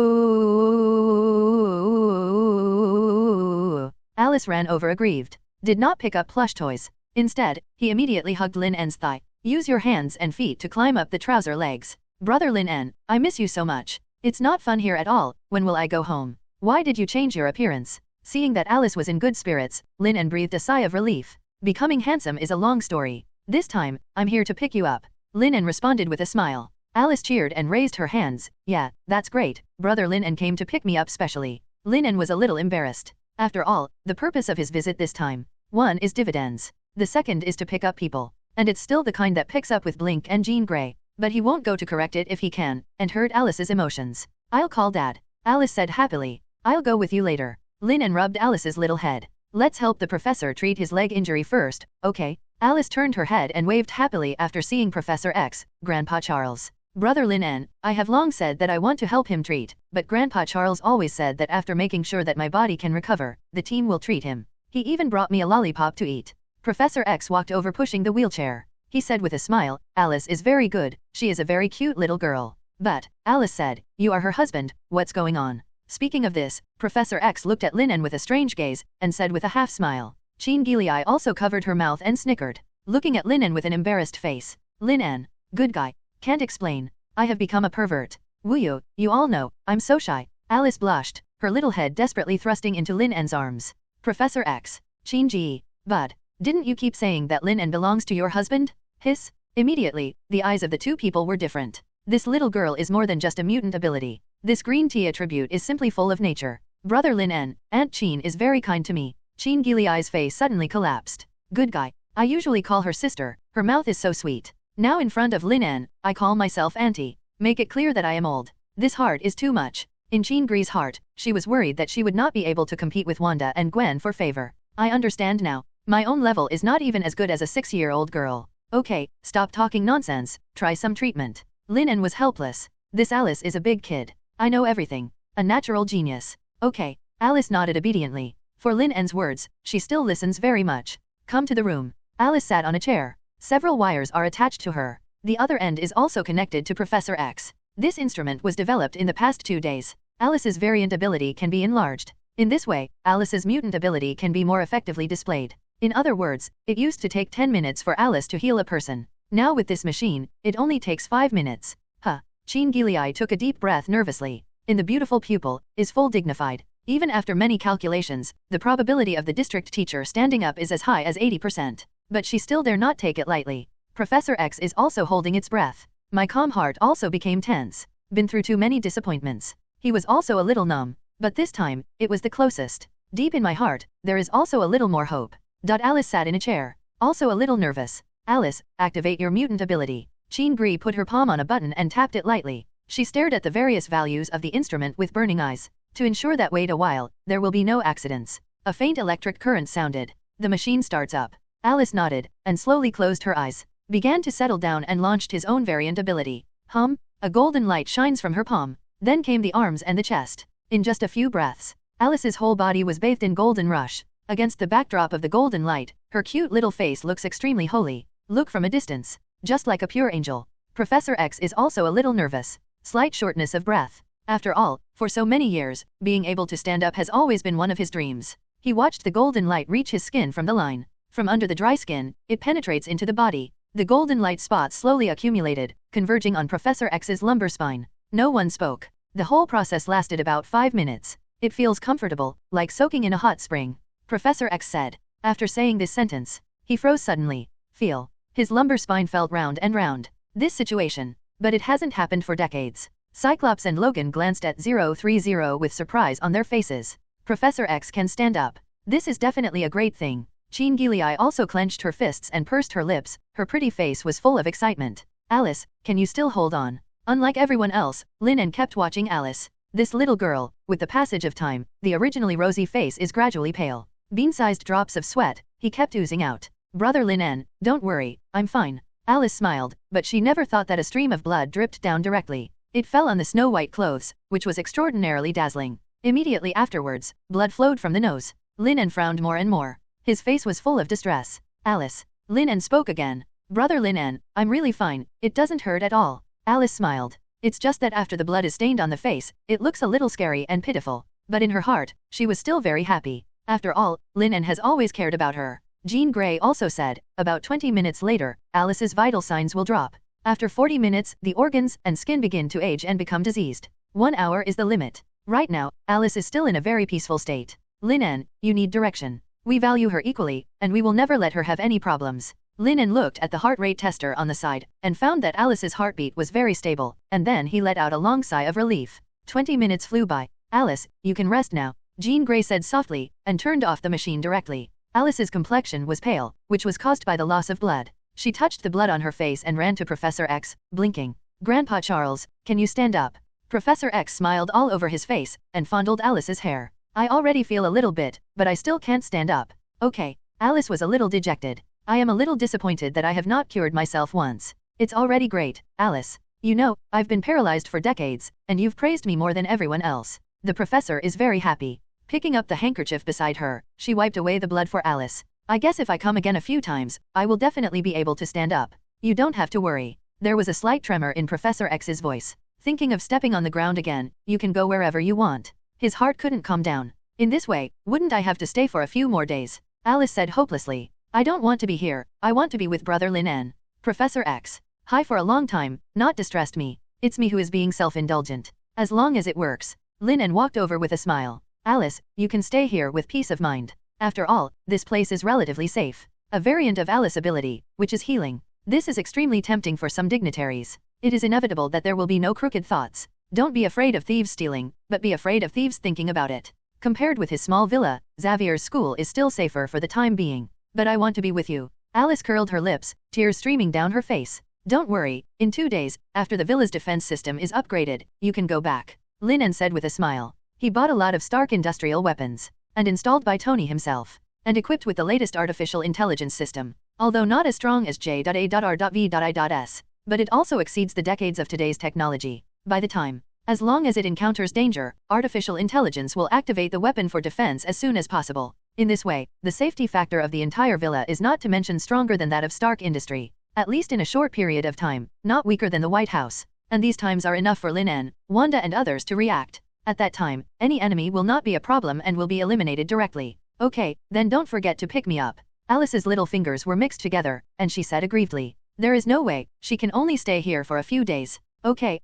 Alice ran over aggrieved. Did not pick up plush toys. Instead, he immediately hugged Lin En's thigh. Use your hands and feet to climb up the trouser legs. Brother Lin En, I miss you so much. It's not fun here at all, when will I go home? Why did you change your appearance? Seeing that Alice was in good spirits, Lin En breathed a sigh of relief. Becoming handsome is a long story. This time, I'm here to pick you up. Lin En responded with a smile. Alice cheered and raised her hands. Yeah, that's great. Brother Lin En came to pick me up specially. Lin En was a little embarrassed. After all, the purpose of his visit this time. 1 is dividends. The second is to pick up people. And it's still the kind that picks up with Blink and Jean Grey. But he won't go to correct it if he can, and hurt Alice's emotions. I'll call Dad. Alice said happily. I'll go with you later. Lin En rubbed Alice's little head. Let's help the professor treat his leg injury first, okay? Alice turned her head and waved happily after seeing Professor X, Grandpa Charles. Brother Lin En, I have long said that I want to help him treat, but Grandpa Charles always said that after making sure that my body can recover, the team will treat him. He even brought me a lollipop to eat. Professor X walked over pushing the wheelchair. He said with a smile, Alice is very good, she is a very cute little girl. But, Alice said, you are her husband, what's going on? Speaking of this, Professor X looked at Lin En with a strange gaze, and said with a half smile. Qin Gilei also covered her mouth and snickered, looking at Lin En with an embarrassed face. Lin En, good guy, can't explain. I have become a pervert. Woo you all know, I'm so shy. Alice blushed, her little head desperately thrusting into Lin En's arms. Professor X, Qin Ji, Bud, didn't you keep saying that Lin En belongs to your husband? Hiss. Immediately, the eyes of the two people were different. This little girl is more than just a mutant ability. This green tea attribute is simply full of nature. Brother Lin En, Aunt Qin is very kind to me. Qin Gilei's face suddenly collapsed. Good guy. I usually call her sister, her mouth is so sweet. Now in front of Lin En, I call myself auntie. Make it clear that I am old. This heart is too much. In Qin Gri's heart, she was worried that she would not be able to compete with Wanda and Gwen for favor. I understand now. My own level is not even as good as a 6-year-old girl. Okay, stop talking nonsense, try some treatment. Lin En was helpless. This Alice is a big kid. I know everything. A natural genius. Okay. Alice nodded obediently. For Lin En's words, she still listens very much. Come to the room. Alice sat on a chair. Several wires are attached to her. The other end is also connected to Professor X. This instrument was developed in the past 2 days. Alice's variant ability can be enlarged. In this way, Alice's mutant ability can be more effectively displayed. In other words, it used to take 10 minutes for Alice to heal a person. Now with this machine, it only takes 5 minutes. Huh. Qin Gilei took a deep breath nervously. In the beautiful pupil, is full dignified. Even after many calculations, the probability of the district teacher standing up is as high as 80%. But she still dare not take it lightly. Professor X is also holding its breath. My calm heart also became tense. Been through too many disappointments. He was also a little numb. But this time, it was the closest. Deep in my heart, there is also a little more hope. Alice sat in a chair. Also a little nervous. Alice, activate your mutant ability. Qin Gri put her palm on a button and tapped it lightly. She stared at the various values of the instrument with burning eyes. To ensure that wait a while, there will be no accidents. A faint electric current sounded. The machine starts up. Alice nodded, and slowly closed her eyes. Began to settle down and launched his own variant ability. A golden light shines from her palm. Then came the arms and the chest. In just a few breaths, Alice's whole body was bathed in golden rush. Against the backdrop of the golden light, her cute little face looks extremely holy. Look from a distance, just like a pure angel. Professor X is also a little nervous. Slight shortness of breath. After all, for so many years, being able to stand up has always been one of his dreams. He watched the golden light reach his skin from the line. From under the dry skin, it penetrates into the body. The golden light spots slowly accumulated, converging on Professor X's lumbar spine. No one spoke. The whole process lasted about 5 minutes. It feels comfortable, like soaking in a hot spring. Professor X said. After saying this sentence, he froze suddenly. Feel. His lumbar spine felt round and round. This situation. But it hasn't happened for decades. Cyclops and Logan glanced at 030 with surprise on their faces. Professor X can stand up. This is definitely a great thing. Jean Gilliai also clenched her fists and pursed her lips. Her pretty face was full of excitement. Alice, can you still hold on? Unlike everyone else, Lin En kept watching Alice. This little girl, with the passage of time, the originally rosy face is gradually pale. Bean-sized drops of sweat, he kept oozing out. Brother Lin En, don't worry, I'm fine. Alice smiled, but she never thought that a stream of blood dripped down directly. It fell on the snow-white clothes, which was extraordinarily dazzling. Immediately afterwards, blood flowed from the nose. Lin En frowned more and more. His face was full of distress. Alice. Lin En spoke again. Brother Lin En, I'm really fine, it doesn't hurt at all. Alice smiled. It's just that after the blood is stained on the face, it looks a little scary and pitiful. But in her heart, she was still very happy. After all, Lin En has always cared about her. Jean Grey also said, about 20 minutes later, Alice's vital signs will drop. After 40 minutes, the organs and skin begin to age and become diseased. 1 hour is the limit. Right now, Alice is still in a very peaceful state. Lin En, you need direction. We value her equally, and we will never let her have any problems. Lin En looked at the heart rate tester on the side, and found that Alice's heartbeat was very stable, and then he let out a long sigh of relief. 20 minutes flew by. Alice, you can rest now, Jean Grey said softly, and turned off the machine directly. Alice's complexion was pale, which was caused by the loss of blood. She touched the blood on her face and ran to Professor X, blinking. Grandpa Charles, can you stand up? Professor X smiled all over his face, and fondled Alice's hair. I already feel a little bit, but I still can't stand up. Okay. Alice was a little dejected. I am a little disappointed that I have not cured myself once. It's already great, Alice. You know, I've been paralyzed for decades, and you've praised me more than everyone else. The professor is very happy. Picking up the handkerchief beside her, she wiped away the blood for Alice. I guess if I come again a few times, I will definitely be able to stand up. You don't have to worry. There was a slight tremor in Professor X's voice. Thinking of stepping on the ground again, you can go wherever you want. His heart couldn't calm down. In this way, wouldn't I have to stay for a few more days? Alice said hopelessly. I don't want to be here, I want to be with Brother Lin En. Professor X. Hi for a long time, not distressed me. It's me who is being self-indulgent. As long as it works. Lin En walked over with a smile. Alice, you can stay here with peace of mind. After all, this place is relatively safe. A variant of Alice's ability, which is healing. This is extremely tempting for some dignitaries. It is inevitable that there will be no crooked thoughts. Don't be afraid of thieves stealing, but be afraid of thieves thinking about it. Compared with his small villa, Xavier's school is still safer for the time being. But I want to be with you. Alice curled her lips, tears streaming down her face. Don't worry, in 2 days, after the villa's defense system is upgraded, you can go back. Lin En said with a smile. He bought a lot of Stark industrial weapons, and installed by Tony himself, and equipped with the latest artificial intelligence system. Although not as strong as J.A.R.V.I.S, but it also exceeds the decades of today's technology. By the time, as long as it encounters danger, artificial intelligence will activate the weapon for defense as soon as possible. In this way, the safety factor of the entire villa is not to mention stronger than that of Stark Industry, at least in a short period of time, not weaker than the White House. And these times are enough for Lin En, Wanda and others to react. At that time, any enemy will not be a problem and will be eliminated directly. Okay, then don't forget to pick me up. Alice's little fingers were mixed together, and she said aggrievedly. There is no way, she can only stay here for a few days. Okay,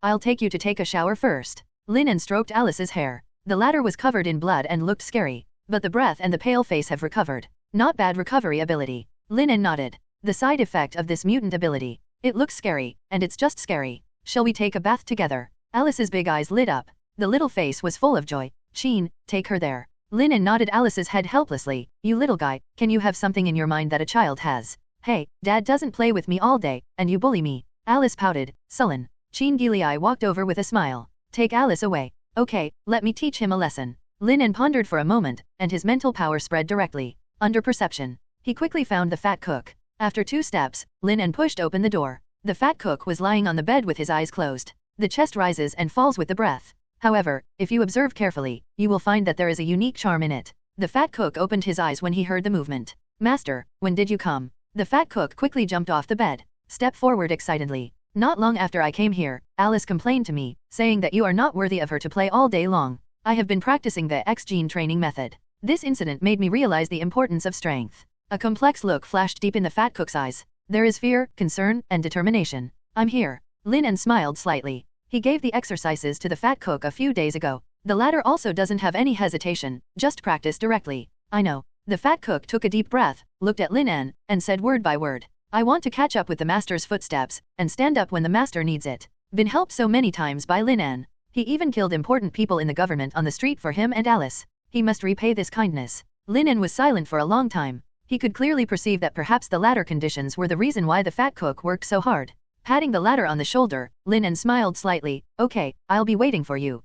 I'll take you to take a shower first. Lin En stroked Alice's hair. The latter was covered in blood and looked scary. But the breath and the pale face have recovered. Not bad recovery ability. Lin En nodded. The side effect of this mutant ability. It looks scary, and it's just scary. Shall we take a bath together? Alice's big eyes lit up. The little face was full of joy. Sheen, take her there. Lin En nodded Alice's head helplessly. You little guy, can you have something in your mind that a child has? Hey, Dad doesn't play with me all day, and you bully me. Alice pouted, sullen. Jean Gilliai walked over with a smile. Take Alice away. Okay, let me teach him a lesson. Lin En pondered for a moment, and his mental power spread directly. Under perception. He quickly found the fat cook. After 2 steps, Lin En pushed open the door. The fat cook was lying on the bed with his eyes closed. The chest rises and falls with the breath. However, if you observe carefully, you will find that there is a unique charm in it. The fat cook opened his eyes when he heard the movement. Master, when did you come? The fat cook quickly jumped off the bed. Stepped forward excitedly. Not long after I came here, Alice complained to me, saying that you are not worthy of her to play all day long. I have been practicing the X-gene training method. This incident made me realize the importance of strength. A complex look flashed deep in the fat cook's eyes. There is fear, concern, and determination. I'm here. Lin En smiled slightly. He gave the exercises to the fat cook a few days ago. The latter also doesn't have any hesitation, just practice directly. I know. The fat cook took a deep breath, looked at Lin En, and said word by word. I want to catch up with the master's footsteps, and stand up when the master needs it. Been helped so many times by Lin En. He even killed important people in the government on the street for him and Alice. He must repay this kindness. Lin En was silent for a long time. He could clearly perceive that perhaps the latter conditions were the reason why the fat cook worked so hard. Patting the latter on the shoulder, Lin En smiled slightly. Okay, I'll be waiting for you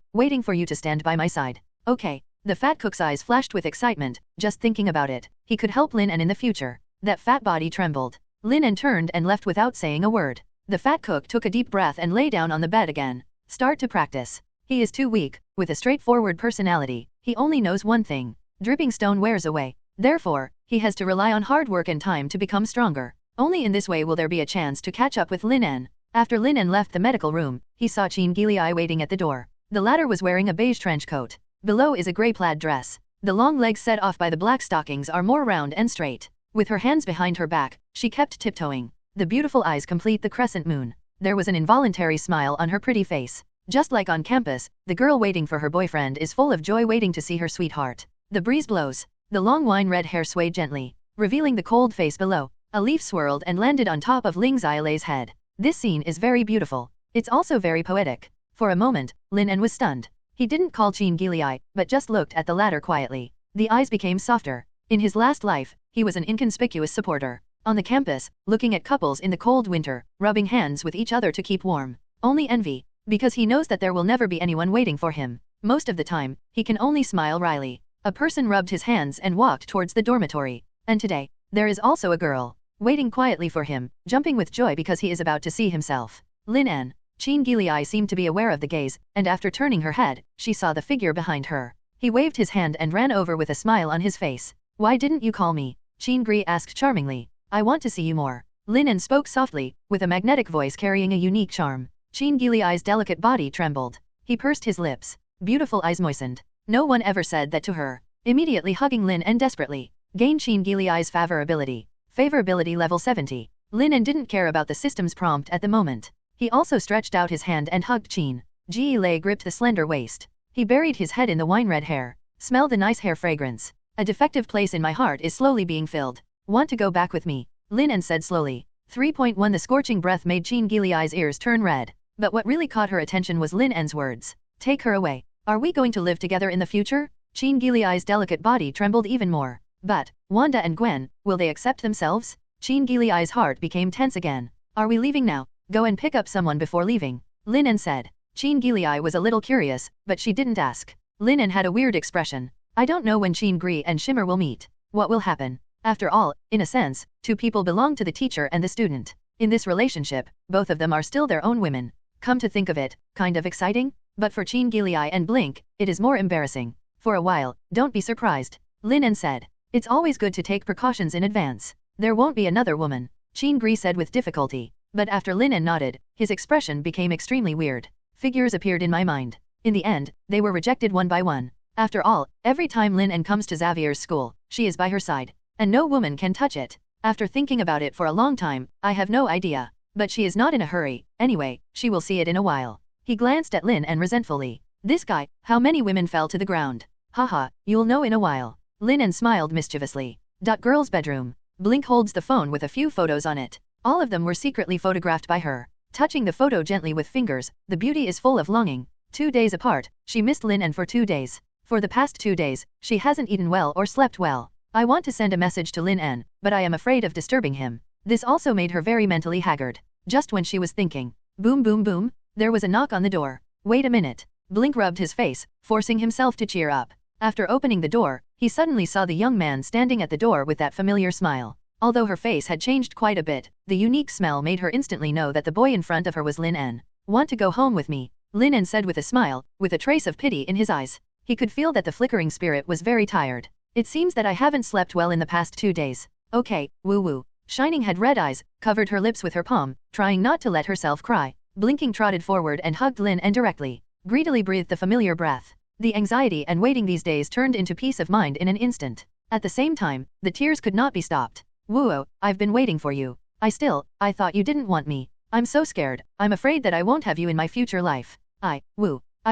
to stand by my side. Okay. The fat cook's eyes flashed with excitement, just thinking about it. He could help Lin En in the future. That fat body trembled. Lin En turned and left without saying a word. The fat cook took a deep breath and lay down on the bed again. Start to practice. He is too weak, with a straightforward personality. He only knows one thing. Dripping stone wears away. Therefore, he has to rely on hard work and time to become stronger. Only in this way will there be a chance to catch up with Lin En. After Lin En left the medical room, he saw Qin Gilei waiting at the door. The latter was wearing a beige trench coat. Below is a grey plaid dress. The long legs set off by the black stockings are more round and straight. With her hands behind her back, she kept tiptoeing. The beautiful eyes complete the crescent moon. There was an involuntary smile on her pretty face. Just like on campus, the girl waiting for her boyfriend is full of joy waiting to see her sweetheart. The breeze blows. The long wine-red hair swayed gently, revealing the cold face below. A leaf swirled and landed on top of Ling Xiaolei's head. This scene is very beautiful. It's also very poetic. For a moment, Lin En was stunned. He didn't call Qin Gilei, but just looked at the latter quietly. The eyes became softer. In his last life, he was an inconspicuous supporter. On the campus, looking at couples in the cold winter, rubbing hands with each other to keep warm. Only envy. Because he knows that there will never be anyone waiting for him. Most of the time, he can only smile wryly. A person rubbed his hands and walked towards the dormitory. And today, there is also a girl, waiting quietly for him, jumping with joy because he is about to see himself. Lin En. Qin Gilei seemed to be aware of the gaze, and after turning her head, she saw the figure behind her. He waved his hand and ran over with a smile on his face. Why didn't you call me? Qin Gri asked charmingly. I want to see you more. Lin En spoke softly, with a magnetic voice carrying a unique charm. Qin Gilei's delicate body trembled. He pursed his lips. Beautiful eyes moistened. No one ever said that to her. Immediately hugging Lin En desperately. Gain Qin Gilei's favorability. Favorability level 70. Lin En didn't care about the system's prompt at the moment. He also stretched out his hand and hugged Qin. Gilei gripped the slender waist. He buried his head in the wine-red hair. Smell the nice hair fragrance. A defective place in my heart is slowly being filled. Want to go back with me? Lin En said slowly. 3.1 The scorching breath made Qin Gilei's ears turn red. But what really caught her attention was Lin En's words. Take her away. Are we going to live together in the future? Qin Gilei's delicate body trembled even more. But, Wanda and Gwen, will they accept themselves? Qin Gilei's heart became tense again. Are we leaving now? Go and pick up someone before leaving. Lin En said. Qin Gilei was a little curious, but she didn't ask. Lin En had a weird expression. I don't know when Qin Gri and Shimmer will meet. What will happen? After all, in a sense, two people belong to the teacher and the student. In this relationship, both of them are still their own women. Come to think of it, kind of exciting? But for Qin Gilei and Blink, it is more embarrassing. For a while, don't be surprised. Lin En said. It's always good to take precautions in advance. There won't be another woman. Qin Gri said with difficulty. But after Lin En nodded, his expression became extremely weird. Figures appeared in my mind. In the end, they were rejected one by one. After all, every time Lin En comes to Xavier's school, she is by her side. And no woman can touch it. After thinking about it for a long time, I have no idea. But she is not in a hurry. Anyway, she will see it in a while. He glanced at Lin En resentfully. This guy, how many women fell to the ground? Haha, you'll know in a while. Lin En smiled mischievously. Girl's bedroom. Blink holds the phone with a few photos on it. All of them were secretly photographed by her. Touching the photo gently with fingers, the beauty is full of longing. 2 days apart, she missed Lin En for 2 days. For the past 2 days, she hasn't eaten well or slept well. I want to send a message to Lin En, but I am afraid of disturbing him. This also made her very mentally haggard. Just when she was thinking. Boom boom boom, there was a knock on the door. Wait a minute. Blink rubbed his face, forcing himself to cheer up. After opening the door, he suddenly saw the young man standing at the door with that familiar smile. Although her face had changed quite a bit, the unique smell made her instantly know that the boy in front of her was Lin En. Want to go home with me? Lin En said with a smile, with a trace of pity in his eyes. He could feel that the flickering spirit was very tired. It seems that I haven't slept well in the past 2 days. Okay, woo-woo. Shining had red eyes, covered her lips with her palm, trying not to let herself cry. Blinking trotted forward and hugged Lin En directly. Greedily breathed the familiar breath. The anxiety and waiting these days turned into peace of mind in an instant. At the same time, the tears could not be stopped. Woo-oh, I've been waiting for you. I thought you didn't want me. I'm so scared, I'm afraid that I won't have you in my future life. I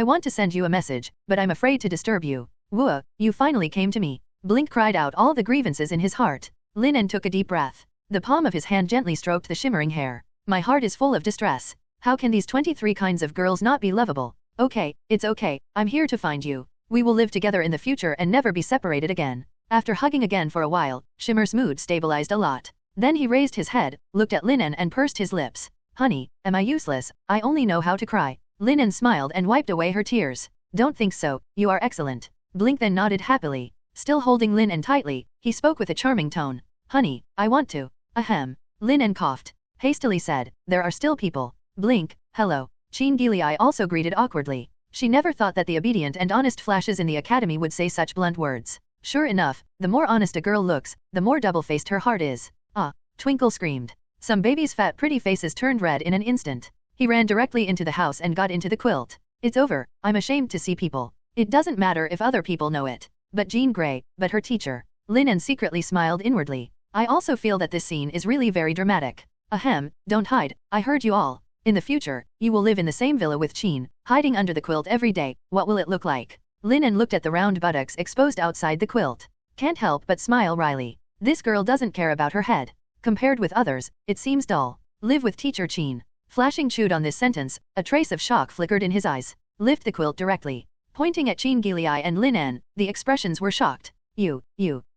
want to send you a message, but I'm afraid to disturb you. Woo, you finally came to me. Blink cried out all the grievances in his heart. Lin En took a deep breath. The palm of his hand gently stroked the shimmering hair. My heart is full of distress. How can these 23 kinds of girls not be lovable? Okay, it's okay, I'm here to find you. We will live together in the future and never be separated again. After hugging again for a while, Shimmer's mood stabilized a lot. Then he raised his head, looked at Lin En and pursed his lips. Honey, am I useless? I only know how to cry. Lin En smiled and wiped away her tears. Don't think so, you are excellent. Blink then nodded happily. Still holding Lin En tightly, he spoke with a charming tone. Honey, I want to. Ahem. Lin En coughed. Hastily said, there are still people. Blink, hello. Chin Gilei also greeted awkwardly. She never thought that the obedient and honest flashes in the academy would say such blunt words. Sure enough, the more honest a girl looks, the more double-faced her heart is. Ah, Twinkle screamed. Some babies' fat pretty faces turned red in an instant. He ran directly into the house and got into the quilt. It's over, I'm ashamed to see people. It doesn't matter if other people know it. But Jean Grey, but her teacher. Lin En secretly smiled inwardly. I also feel that this scene is really very dramatic. Ahem, don't hide, I heard you all. In the future, you will live in the same villa with Chin, hiding under the quilt every day. What will it look like? Lin En looked at the round buttocks exposed outside the quilt. Can't help but smile wryly. This girl doesn't care about her head. Compared with others, it seems dull. Live with teacher Chin. Flashing chewed on this sentence, a trace of shock flickered in his eyes. Lift the quilt directly. Pointing at Chin Gilei and Lin En, the expressions were shocked. You,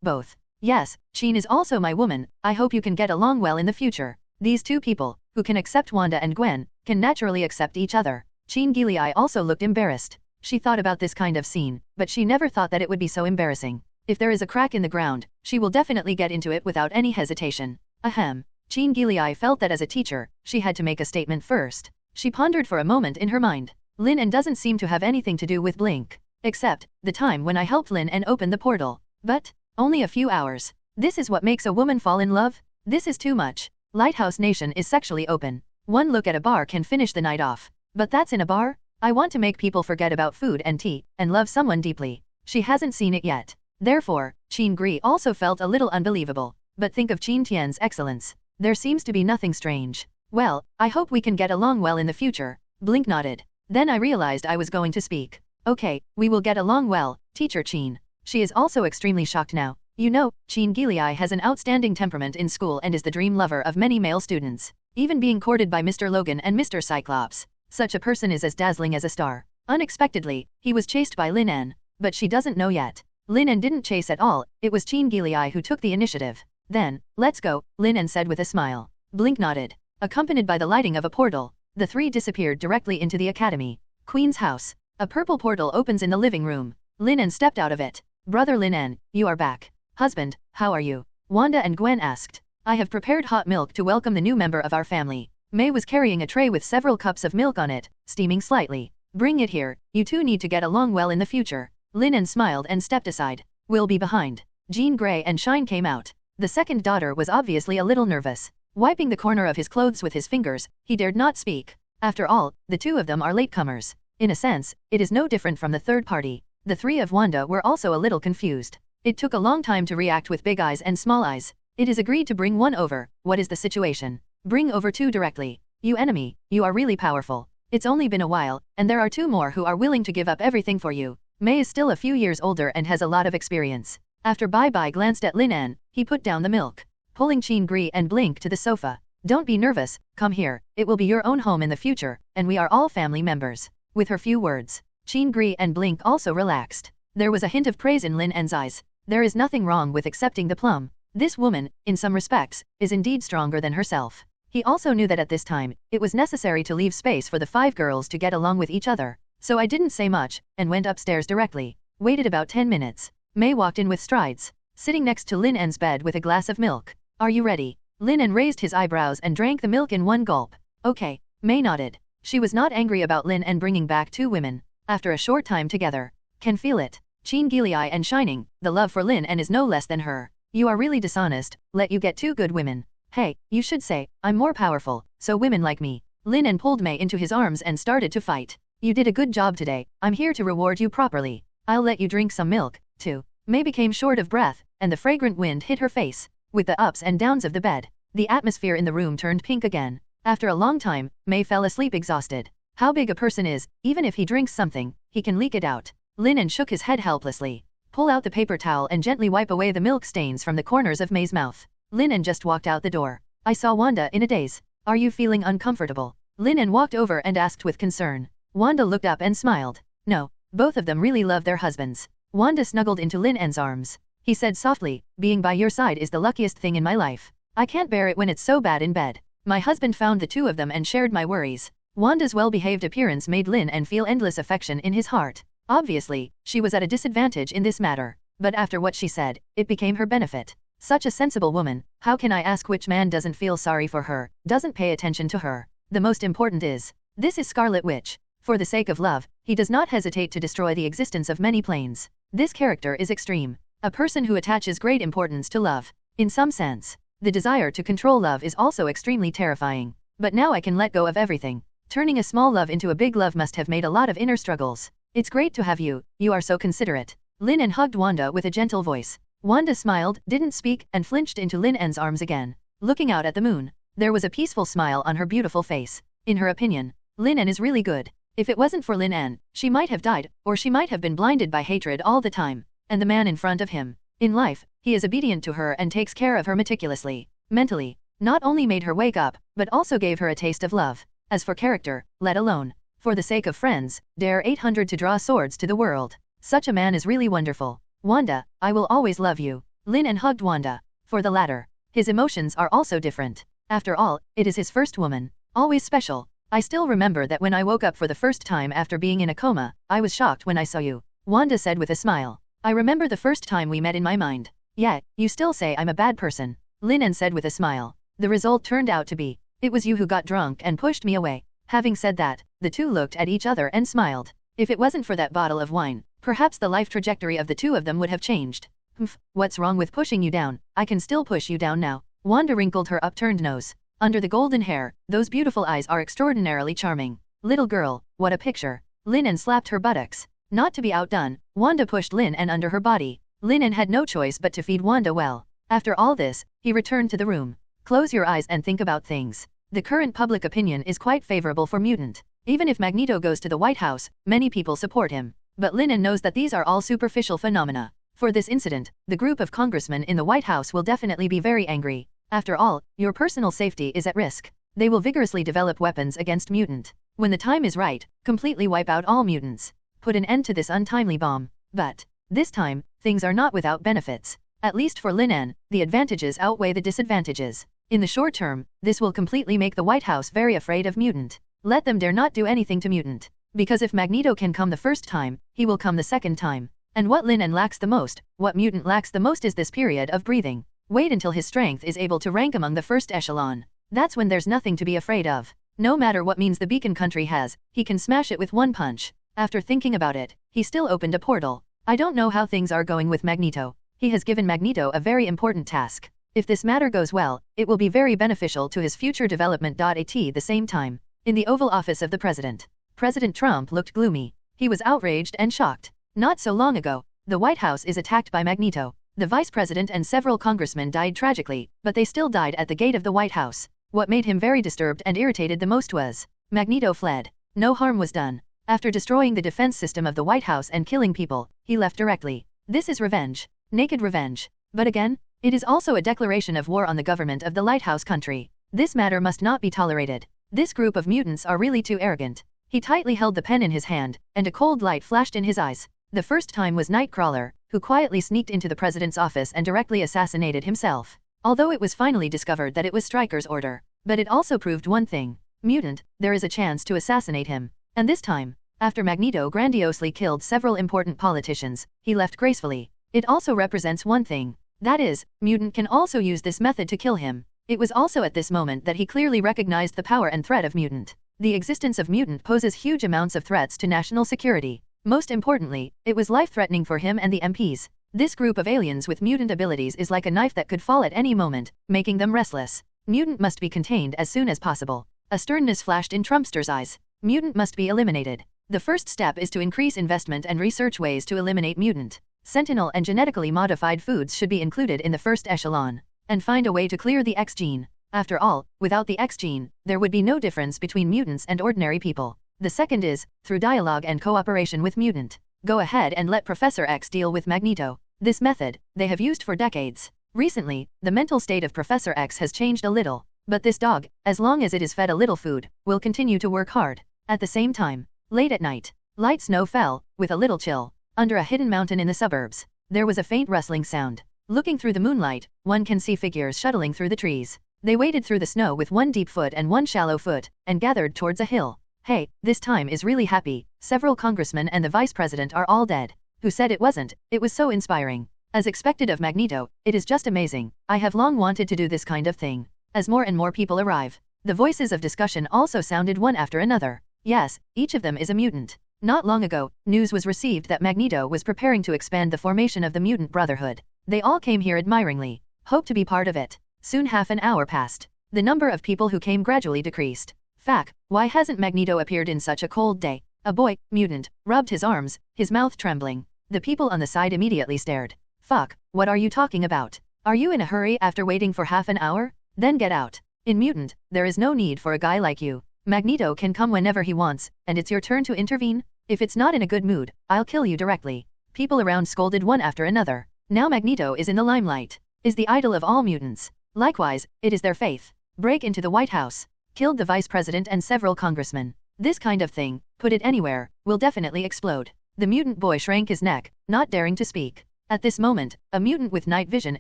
both. Yes, Chin is also my woman, I hope you can get along well in the future. These two people, who can accept Wanda and Gwen, can naturally accept each other. Chin Gilei also looked embarrassed. She thought about this kind of scene, but she never thought that it would be so embarrassing. If there is a crack in the ground, she will definitely get into it without any hesitation. Ahem. Chin Gilei felt that as a teacher, she had to make a statement first. She pondered for a moment in her mind. Lin En doesn't seem to have anything to do with Blink. Except, the time when I helped Lin En open the portal. But, only a few hours. This is what makes a woman fall in love? This is too much. Lighthouse Nation is sexually open. One look at a bar can finish the night off. But that's in a bar? I want to make people forget about food and tea, and love someone deeply. She hasn't seen it yet. Therefore, Chin Gri also felt a little unbelievable. But think of Chin Tian's excellence. There seems to be nothing strange. Well, I hope we can get along well in the future. Blink nodded. Then I realized I was going to speak. Okay, we will get along well, teacher Chin. She is also extremely shocked now. You know, Chin Gilei has an outstanding temperament in school and is the dream lover of many male students. Even being courted by Mr. Logan and Mr. Cyclops. Such a person is as dazzling as a star. Unexpectedly, he was chased by Lin En. But she doesn't know yet. Lin En didn't chase at all, it was Chin Gilei who took the initiative. Then, let's go, Lin En said with a smile. Blink nodded. Accompanied by the lighting of a portal, the three disappeared directly into the academy. Queen's house. A purple portal opens in the living room. Lin En stepped out of it. Brother Lin En, you are back. Husband, how are you? Wanda and Gwen asked. I have prepared hot milk to welcome the new member of our family. May was carrying a tray with several cups of milk on it, steaming slightly. Bring it here, you two need to get along well in the future. Lin En smiled and stepped aside. We'll be behind. Jean Grey and Shine came out. The second daughter was obviously a little nervous. Wiping the corner of his clothes with his fingers, he dared not speak. After all, the two of them are latecomers. In a sense, it is no different from the third party. The three of Wanda were also a little confused. It took a long time to react with big eyes and small eyes. It is agreed to bring one over. What is the situation? Bring over two directly. You enemy, you are really powerful. It's only been a while, and there are two more who are willing to give up everything for you. May is still a few years older and has a lot of experience. After Bye-Bye glanced at Lin En, he put down the milk. Pulling Chin Gri and Blink to the sofa. Don't be nervous, come here, it will be your own home in the future, and we are all family members. With her few words, Chin Gri and Blink also relaxed. There was a hint of praise in Lin En's eyes. There is nothing wrong with accepting the plum. This woman, in some respects, is indeed stronger than herself. He also knew that at this time, it was necessary to leave space for the 5 girls to get along with each other. So I didn't say much, and went upstairs directly. Waited about 10 minutes. May walked in with strides, sitting next to Lin En's bed with a glass of milk. Are you ready? Lin En raised his eyebrows and drank the milk in one gulp. Okay. May nodded. She was not angry about Lin En bringing back 2 women, after a short time together. Can feel it. Chin Gili and shining, the love for Lin En is no less than her. You are really dishonest, let you get 2 good women. Hey, you should say, I'm more powerful, so women like me. Lin En pulled Mei into his arms and started to fight. You did a good job today, I'm here to reward you properly. I'll let you drink some milk, too. Mei became short of breath, and the fragrant wind hit her face. With the ups and downs of the bed, the atmosphere in the room turned pink again. After a long time, Mei fell asleep exhausted. How big a person is, even if he drinks something, he can leak it out. Lin En shook his head helplessly. Pull out the paper towel and gently wipe away the milk stains from the corners of Mei's mouth. Lin En just walked out the door. I saw Wanda in a daze. Are you feeling uncomfortable? Lin En walked over and asked with concern. Wanda looked up and smiled. No, both of them really love their husbands. Wanda snuggled into Lin En's arms. He said softly, being by your side is the luckiest thing in my life. I can't bear it when it's so bad in bed. My husband found the 2 of them and shared my worries. Wanda's well-behaved appearance made Lin En feel endless affection in his heart. Obviously, she was at a disadvantage in this matter, but after what she said, it became her benefit. Such a sensible woman, how can I ask which man doesn't feel sorry for her, doesn't pay attention to her? The most important is, this is Scarlet Witch. For the sake of love, he does not hesitate to destroy the existence of many planes. This character is extreme. A person who attaches great importance to love. In some sense, the desire to control love is also extremely terrifying. But now I can let go of everything. Turning a small love into a big love must have made a lot of inner struggles. It's great to have you, you are so considerate. Lin En hugged Wanda with a gentle voice. Wanda smiled, didn't speak, and flinched into Lin En's arms again. Looking out at the moon, there was a peaceful smile on her beautiful face. In her opinion, Lin En is really good. If it wasn't for Lin En, she might have died, or she might have been blinded by hatred all the time. And the man in front of him. In life, he is obedient to her and takes care of her meticulously. Mentally, not only made her wake up, but also gave her a taste of love. As for character, let alone. For the sake of friends, dare 800 to draw swords to the world. Such a man is really wonderful. Wanda, I will always love you. Lin En hugged Wanda. For the latter, his emotions are also different. After all, it is his first woman. Always special. I still remember that when I woke up for the first time after being in a coma, I was shocked when I saw you. Wanda said with a smile. I remember the first time we met in my mind. Yeah, you still say I'm a bad person. Lin En said with a smile. The result turned out to be, it was you who got drunk and pushed me away. Having said that, the 2 looked at each other and smiled. If it wasn't for that bottle of wine, perhaps the life trajectory of the 2 of them would have changed. Hmph, what's wrong with pushing you down? I can still push you down now. Wanda wrinkled her upturned nose. Under the golden hair, those beautiful eyes are extraordinarily charming. Little girl, what a picture. Lin En slapped her buttocks. Not to be outdone, Wanda pushed Lin En under her body. Lin En had no choice but to feed Wanda well. After all this, he returned to the room. Close your eyes and think about things. The current public opinion is quite favorable for mutant. Even if Magneto goes to the White House, many people support him. But Lin En knows that these are all superficial phenomena. For this incident, the group of congressmen in the White House will definitely be very angry. After all, your personal safety is at risk. They will vigorously develop weapons against mutant. When the time is right, completely wipe out all mutants. Put an end to this untimely bomb. But, this time, things are not without benefits. At least for Lin En, the advantages outweigh the disadvantages. In the short term, this will completely make the White House very afraid of mutant. Let them dare not do anything to mutant. Because if Magneto can come the first time, he will come the second time. And what Lin En lacks the most, what mutant lacks the most is this period of breathing. Wait until his strength is able to rank among the first echelon. That's when there's nothing to be afraid of. No matter what means the Beacon Country has, he can smash it with one punch. After thinking about it, he still opened a portal. I don't know how things are going with Magneto. He has given Magneto a very important task. If this matter goes well, it will be very beneficial to his future development. At the same time, in the Oval Office of the President, President Trump looked gloomy. He was outraged and shocked. Not so long ago, the White House is attacked by Magneto. The Vice President and several congressmen died tragically, but they still died at the gate of the White House. What made him very disturbed and irritated the most was, Magneto fled. No harm was done. After destroying the defense system of the White House and killing people, he left directly. This is revenge. Naked revenge. But again, it is also a declaration of war on the government of the Lighthouse Country. This matter must not be tolerated. This group of mutants are really too arrogant. He tightly held the pen in his hand, and a cold light flashed in his eyes. The first time was Nightcrawler, who quietly sneaked into the president's office and directly assassinated himself. Although it was finally discovered that it was Stryker's order. But it also proved one thing. Mutant, there is a chance to assassinate him. And this time, after Magneto grandiosely killed several important politicians, he left gracefully. It also represents one thing. That is, mutant can also use this method to kill him. It was also at this moment that he clearly recognized the power and threat of mutant. The existence of mutant poses huge amounts of threats to national security. Most importantly, it was life-threatening for him and the MPs. This group of aliens with mutant abilities is like a knife that could fall at any moment, making them restless. Mutant must be contained as soon as possible. A sternness flashed in Trumpster's eyes. Mutant must be eliminated. The first step is to increase investment and research ways to eliminate mutant. Sentinel and genetically modified foods should be included in the first echelon. And find a way to clear the X gene. After all, without the X gene, there would be no difference between mutants and ordinary people. The second is, through dialogue and cooperation with mutant. Go ahead and let Professor X deal with Magneto. This method, they have used for decades. Recently, the mental state of Professor X has changed a little. But this dog, as long as it is fed a little food, will continue to work hard. At the same time, late at night, light snow fell, with a little chill. Under a hidden mountain in the suburbs, there was a faint rustling sound. Looking through the moonlight, one can see figures shuttling through the trees. They waded through the snow with one deep foot and one shallow foot, and gathered towards a hill. Hey, this time is really happy. Several congressmen and the vice president are all dead. Who said it wasn't? It was so inspiring. As expected of Magneto, it is just amazing. I have long wanted to do this kind of thing. As more and more people arrive, the voices of discussion also sounded one after another. Yes, each of them is a mutant. Not long ago, news was received that Magneto was preparing to expand the formation of the Mutant Brotherhood. They all came here admiringly, hoped to be part of it. Soon half an hour passed. The number of people who came gradually decreased. Fuck, why hasn't Magneto appeared in such a cold day? A boy, mutant, rubbed his arms, his mouth trembling. The people on the side immediately stared. Fuck, what are you talking about? Are you in a hurry after waiting for half an hour? Then get out. In mutant, there is no need for a guy like you. Magneto can come whenever he wants, and it's your turn to intervene? If it's not in a good mood, I'll kill you directly. People around scolded one after another. Now Magneto is in the limelight. Is the idol of all mutants. Likewise, it is their faith. Break into the White House. Killed the vice president and several congressmen. This kind of thing, put it anywhere, will definitely explode. The mutant boy shrank his neck, not daring to speak. At this moment, a mutant with night vision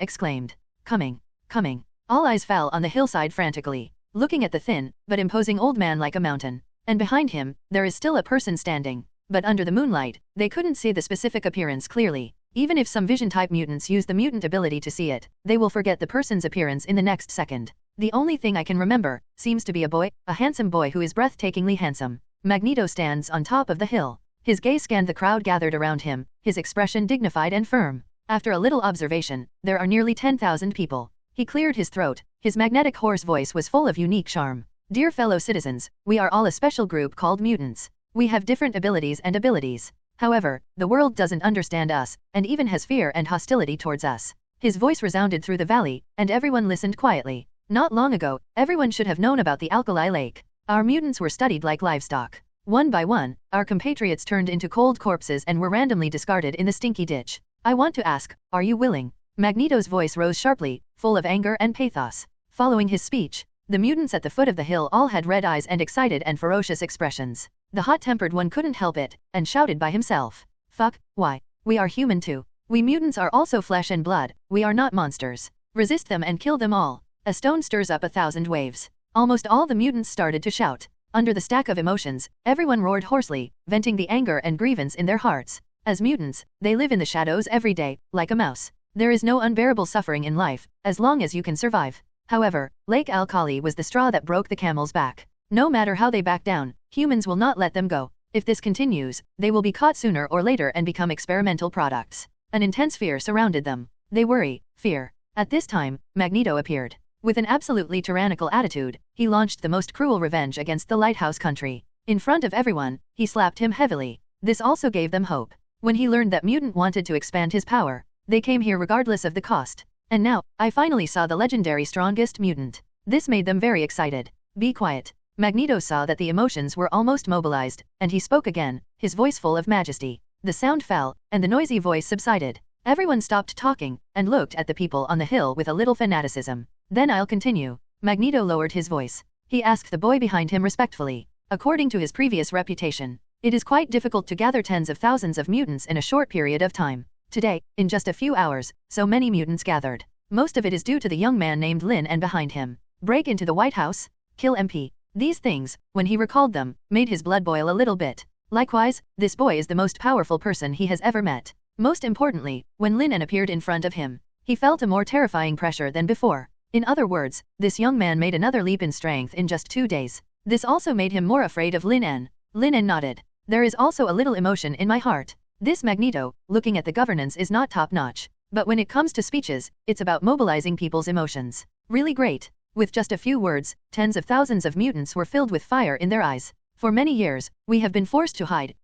exclaimed, "Coming, coming." All eyes fell on the hillside frantically, looking at the thin, but imposing old man like a mountain. And behind him, there is still a person standing. But under the moonlight, they couldn't see the specific appearance clearly. Even if some vision-type mutants use the mutant ability to see it, they will forget the person's appearance in the next second. The only thing I can remember, seems to be a boy, a handsome boy who is breathtakingly handsome. Magneto stands on top of the hill. His gaze scanned the crowd gathered around him, his expression dignified and firm. After a little observation, there are nearly 10,000 people. He cleared his throat, his magnetic hoarse voice was full of unique charm. Dear fellow citizens, we are all a special group called mutants. We have different abilities and abilities. However, the world doesn't understand us, and even has fear and hostility towards us. His voice resounded through the valley, and everyone listened quietly. Not long ago, everyone should have known about the alkali lake. Our mutants were studied like livestock. One by one, our compatriots turned into cold corpses and were randomly discarded in the stinky ditch. I want to ask, are you willing? Magneto's voice rose sharply, full of anger and pathos. Following his speech, the mutants at the foot of the hill all had red eyes and excited and ferocious expressions. The hot-tempered one couldn't help it, and shouted by himself. Fuck, why? We are human too. We mutants are also flesh and blood, we are not monsters. Resist them and kill them all. A stone stirs up 1,000 waves. Almost all the mutants started to shout. Under the stack of emotions, everyone roared hoarsely, venting the anger and grievance in their hearts. As mutants, they live in the shadows every day, like a mouse. There is no unbearable suffering in life, as long as you can survive. However, Lake Alkali was the straw that broke the camel's back. No matter how they back down, humans will not let them go. If this continues, they will be caught sooner or later and become experimental products. An intense fear surrounded them. They worry, fear. At this time, Magneto appeared. With an absolutely tyrannical attitude, he launched the most cruel revenge against the Lighthouse Country. In front of everyone, he slapped him heavily. This also gave them hope. When he learned that Mutant wanted to expand his power, they came here regardless of the cost. And now, I finally saw the legendary strongest mutant. This made them very excited. Be quiet. Magneto saw that the emotions were almost mobilized, and he spoke again, his voice full of majesty. The sound fell, and the noisy voice subsided. Everyone stopped talking, and looked at the people on the hill with a little fanaticism. Then I'll continue. Magneto lowered his voice. He asked the boy behind him respectfully. According to his previous reputation, it is quite difficult to gather tens of thousands of mutants in a short period of time. Today, in just a few hours, so many mutants gathered. Most of it is due to the young man named Lin En behind him. Break into the White House, kill MP. These things, when he recalled them, made his blood boil a little bit. Likewise, this boy is the most powerful person he has ever met. Most importantly, when Lin En appeared in front of him, he felt a more terrifying pressure than before. In other words, this young man made another leap in strength in just 2 days. This also made him more afraid of Lin En. Lin En nodded. There is also a little emotion in my heart. This Magneto, looking at the governance, is not top-notch. But when it comes to speeches, it's about mobilizing people's emotions. Really great. With just a few words, tens of thousands of mutants were filled with fire in their eyes. For many years, we have been forced to hide,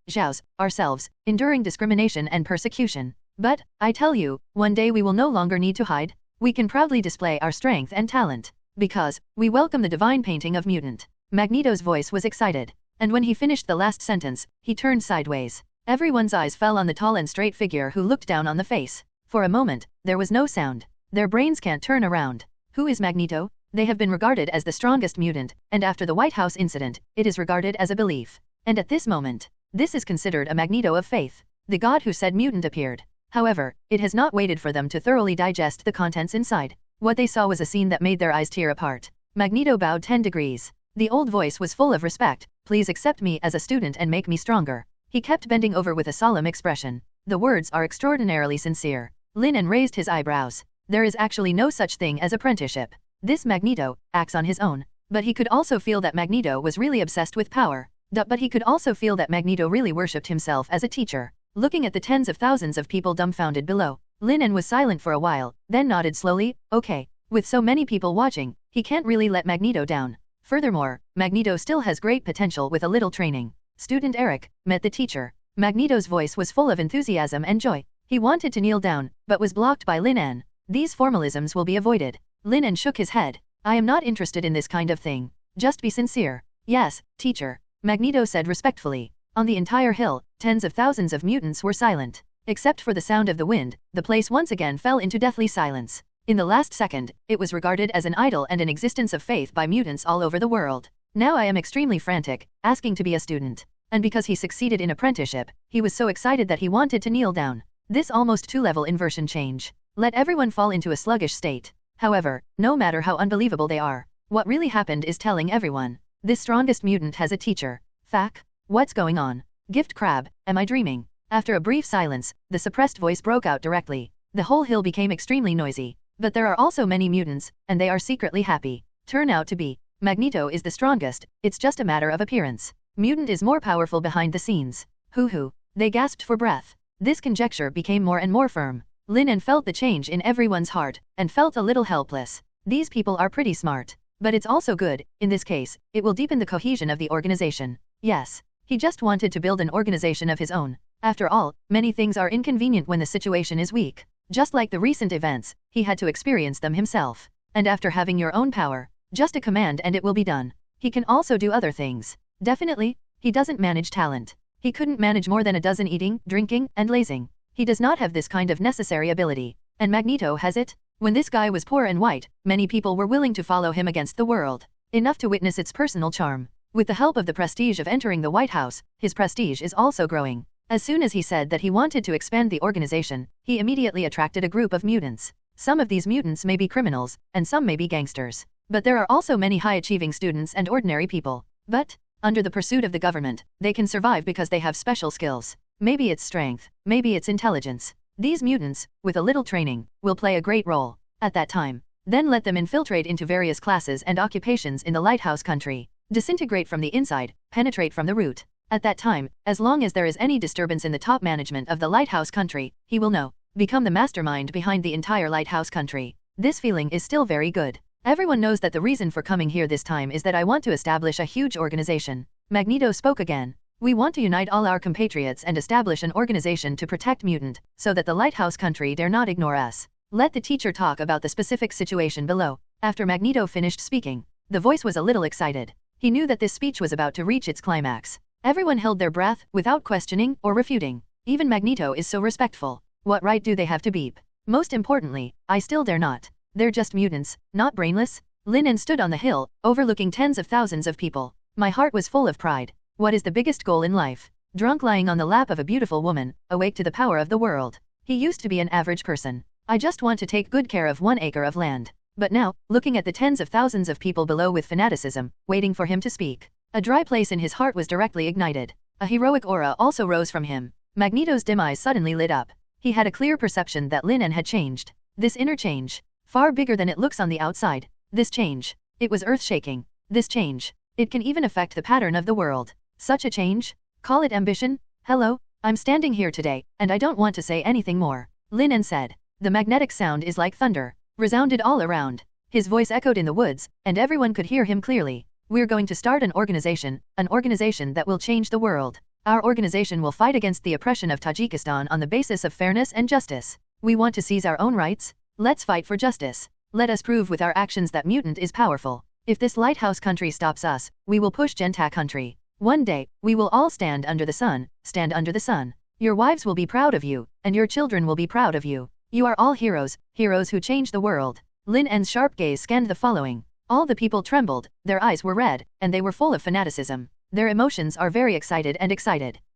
ourselves, enduring discrimination and persecution. But, I tell you, one day we will no longer need to hide. We can proudly display our strength and talent. Because, we welcome the divine painting of mutant. Magneto's voice was excited. And when he finished the last sentence, he turned sideways. Everyone's eyes fell on the tall and straight figure who looked down on the face. For a moment, there was no sound. Their brains can't turn around. Who is Magneto? They have been regarded as the strongest mutant, and after the White House incident, it is regarded as a belief. And at this moment, this is considered a Magneto of faith. The god who said mutant appeared. However, it has not waited for them to thoroughly digest the contents inside. What they saw was a scene that made their eyes tear apart. Magneto bowed 10 degrees. The old voice was full of respect. Please accept me as a student and make me stronger. He kept bending over with a solemn expression. The words are extraordinarily sincere. Lin En raised his eyebrows. There is actually no such thing as apprenticeship. This Magneto acts on his own. But he could also feel that Magneto was really obsessed with power. But he could also feel that Magneto really worshipped himself as a teacher. Looking at the tens of thousands of people dumbfounded below, Lin En was silent for a while, then nodded slowly. Okay. With so many people watching, he can't really let Magneto down. Furthermore, Magneto still has great potential with a little training. Student Eric met the teacher. Magneto's voice was full of enthusiasm and joy. He wanted to kneel down, but was blocked by Lin En. These formalisms will be avoided. Lin En shook his head. I am not interested in this kind of thing. Just be sincere. Yes, teacher. Magneto said respectfully. On the entire hill, tens of thousands of mutants were silent. Except for the sound of the wind, the place once again fell into deathly silence. In the last second, it was regarded as an idol and an existence of faith by mutants all over the world. Now I am extremely frantic, asking to be a student. And because he succeeded in apprenticeship, he was so excited that he wanted to kneel down. This almost two-level inversion change. Let everyone fall into a sluggish state. However, no matter how unbelievable they are, what really happened is telling everyone. This strongest mutant has a teacher. Fac? What's going on? Gift crab, am I dreaming? After a brief silence, the suppressed voice broke out directly. The whole hill became extremely noisy. But there are also many mutants, and they are secretly happy. Turn out to be. Magneto is the strongest, it's just a matter of appearance. Mutant is more powerful behind the scenes. Hoo. They gasped for breath. This conjecture became more and more firm. Lin En felt the change in everyone's heart, and felt a little helpless. These people are pretty smart. But it's also good, in this case, it will deepen the cohesion of the organization. Yes. He just wanted to build an organization of his own. After all, many things are inconvenient when the situation is weak. Just like the recent events, he had to experience them himself. And after having your own power, just a command and it will be done. He can also do other things. Definitely, he doesn't manage talent. He couldn't manage more than a dozen eating, drinking, and lazing. He does not have this kind of necessary ability. And Magneto has it? When this guy was poor and white, many people were willing to follow him against the world. Enough to witness its personal charm. With the help of the prestige of entering the White House, his prestige is also growing. As soon as he said that he wanted to expand the organization, he immediately attracted a group of mutants. Some of these mutants may be criminals, and some may be gangsters. But there are also many high-achieving students and ordinary people. But, under the pursuit of the government, they can survive because they have special skills. Maybe it's strength, maybe it's intelligence. These mutants, with a little training, will play a great role. At that time, then let them infiltrate into various classes and occupations in the Lighthouse country. Disintegrate from the inside, penetrate from the root. At that time, as long as there is any disturbance in the top management of the Lighthouse country, he will know. Become the mastermind behind the entire Lighthouse country. This feeling is still very good. Everyone knows that the reason for coming here this time is that I want to establish a huge organization. Magneto spoke again. We want to unite all our compatriots and establish an organization to protect mutant, so that the Lighthouse country dare not ignore us. Let the teacher talk about the specific situation below. After Magneto finished speaking, the voice was a little excited. He knew that this speech was about to reach its climax. Everyone held their breath, without questioning or refuting. Even Magneto is so respectful. What right do they have to beep? Most importantly, I still dare not. They're just mutants, not brainless. Lin En stood on the hill, overlooking tens of thousands of people. My heart was full of pride. What is the biggest goal in life? Drunk lying on the lap of a beautiful woman, awake to the power of the world. He used to be an average person. I just want to take good care of 1 acre of land. But now, looking at the tens of thousands of people below with fanaticism, waiting for him to speak. A dry place in his heart was directly ignited. A heroic aura also rose from him. Magneto's dim eyes suddenly lit up. He had a clear perception that Lin En had changed. This inner change. Far bigger than it looks on the outside. This change. It was earth-shaking. This change. It can even affect the pattern of the world. Such a change? Call it ambition? Hello? I'm standing here today, and I don't want to say anything more. Lin En said. The magnetic sound is like thunder, resounded all around. His voice echoed in the woods, and everyone could hear him clearly. We're going to start an organization that will change the world. Our organization will fight against the oppression of Tajikistan on the basis of fairness and justice. We want to seize our own rights. Let's fight for justice. Let us prove with our actions that mutant is powerful. If this lighthouse country stops us, we will push Genta country. One day, we will all stand under the sun. Your wives will be proud of you, and your children will be proud of you. You are all heroes who change the world. Lin En's sharp gaze scanned the following. All the people trembled, their eyes were red, and they were full of fanaticism. Their emotions are very excited.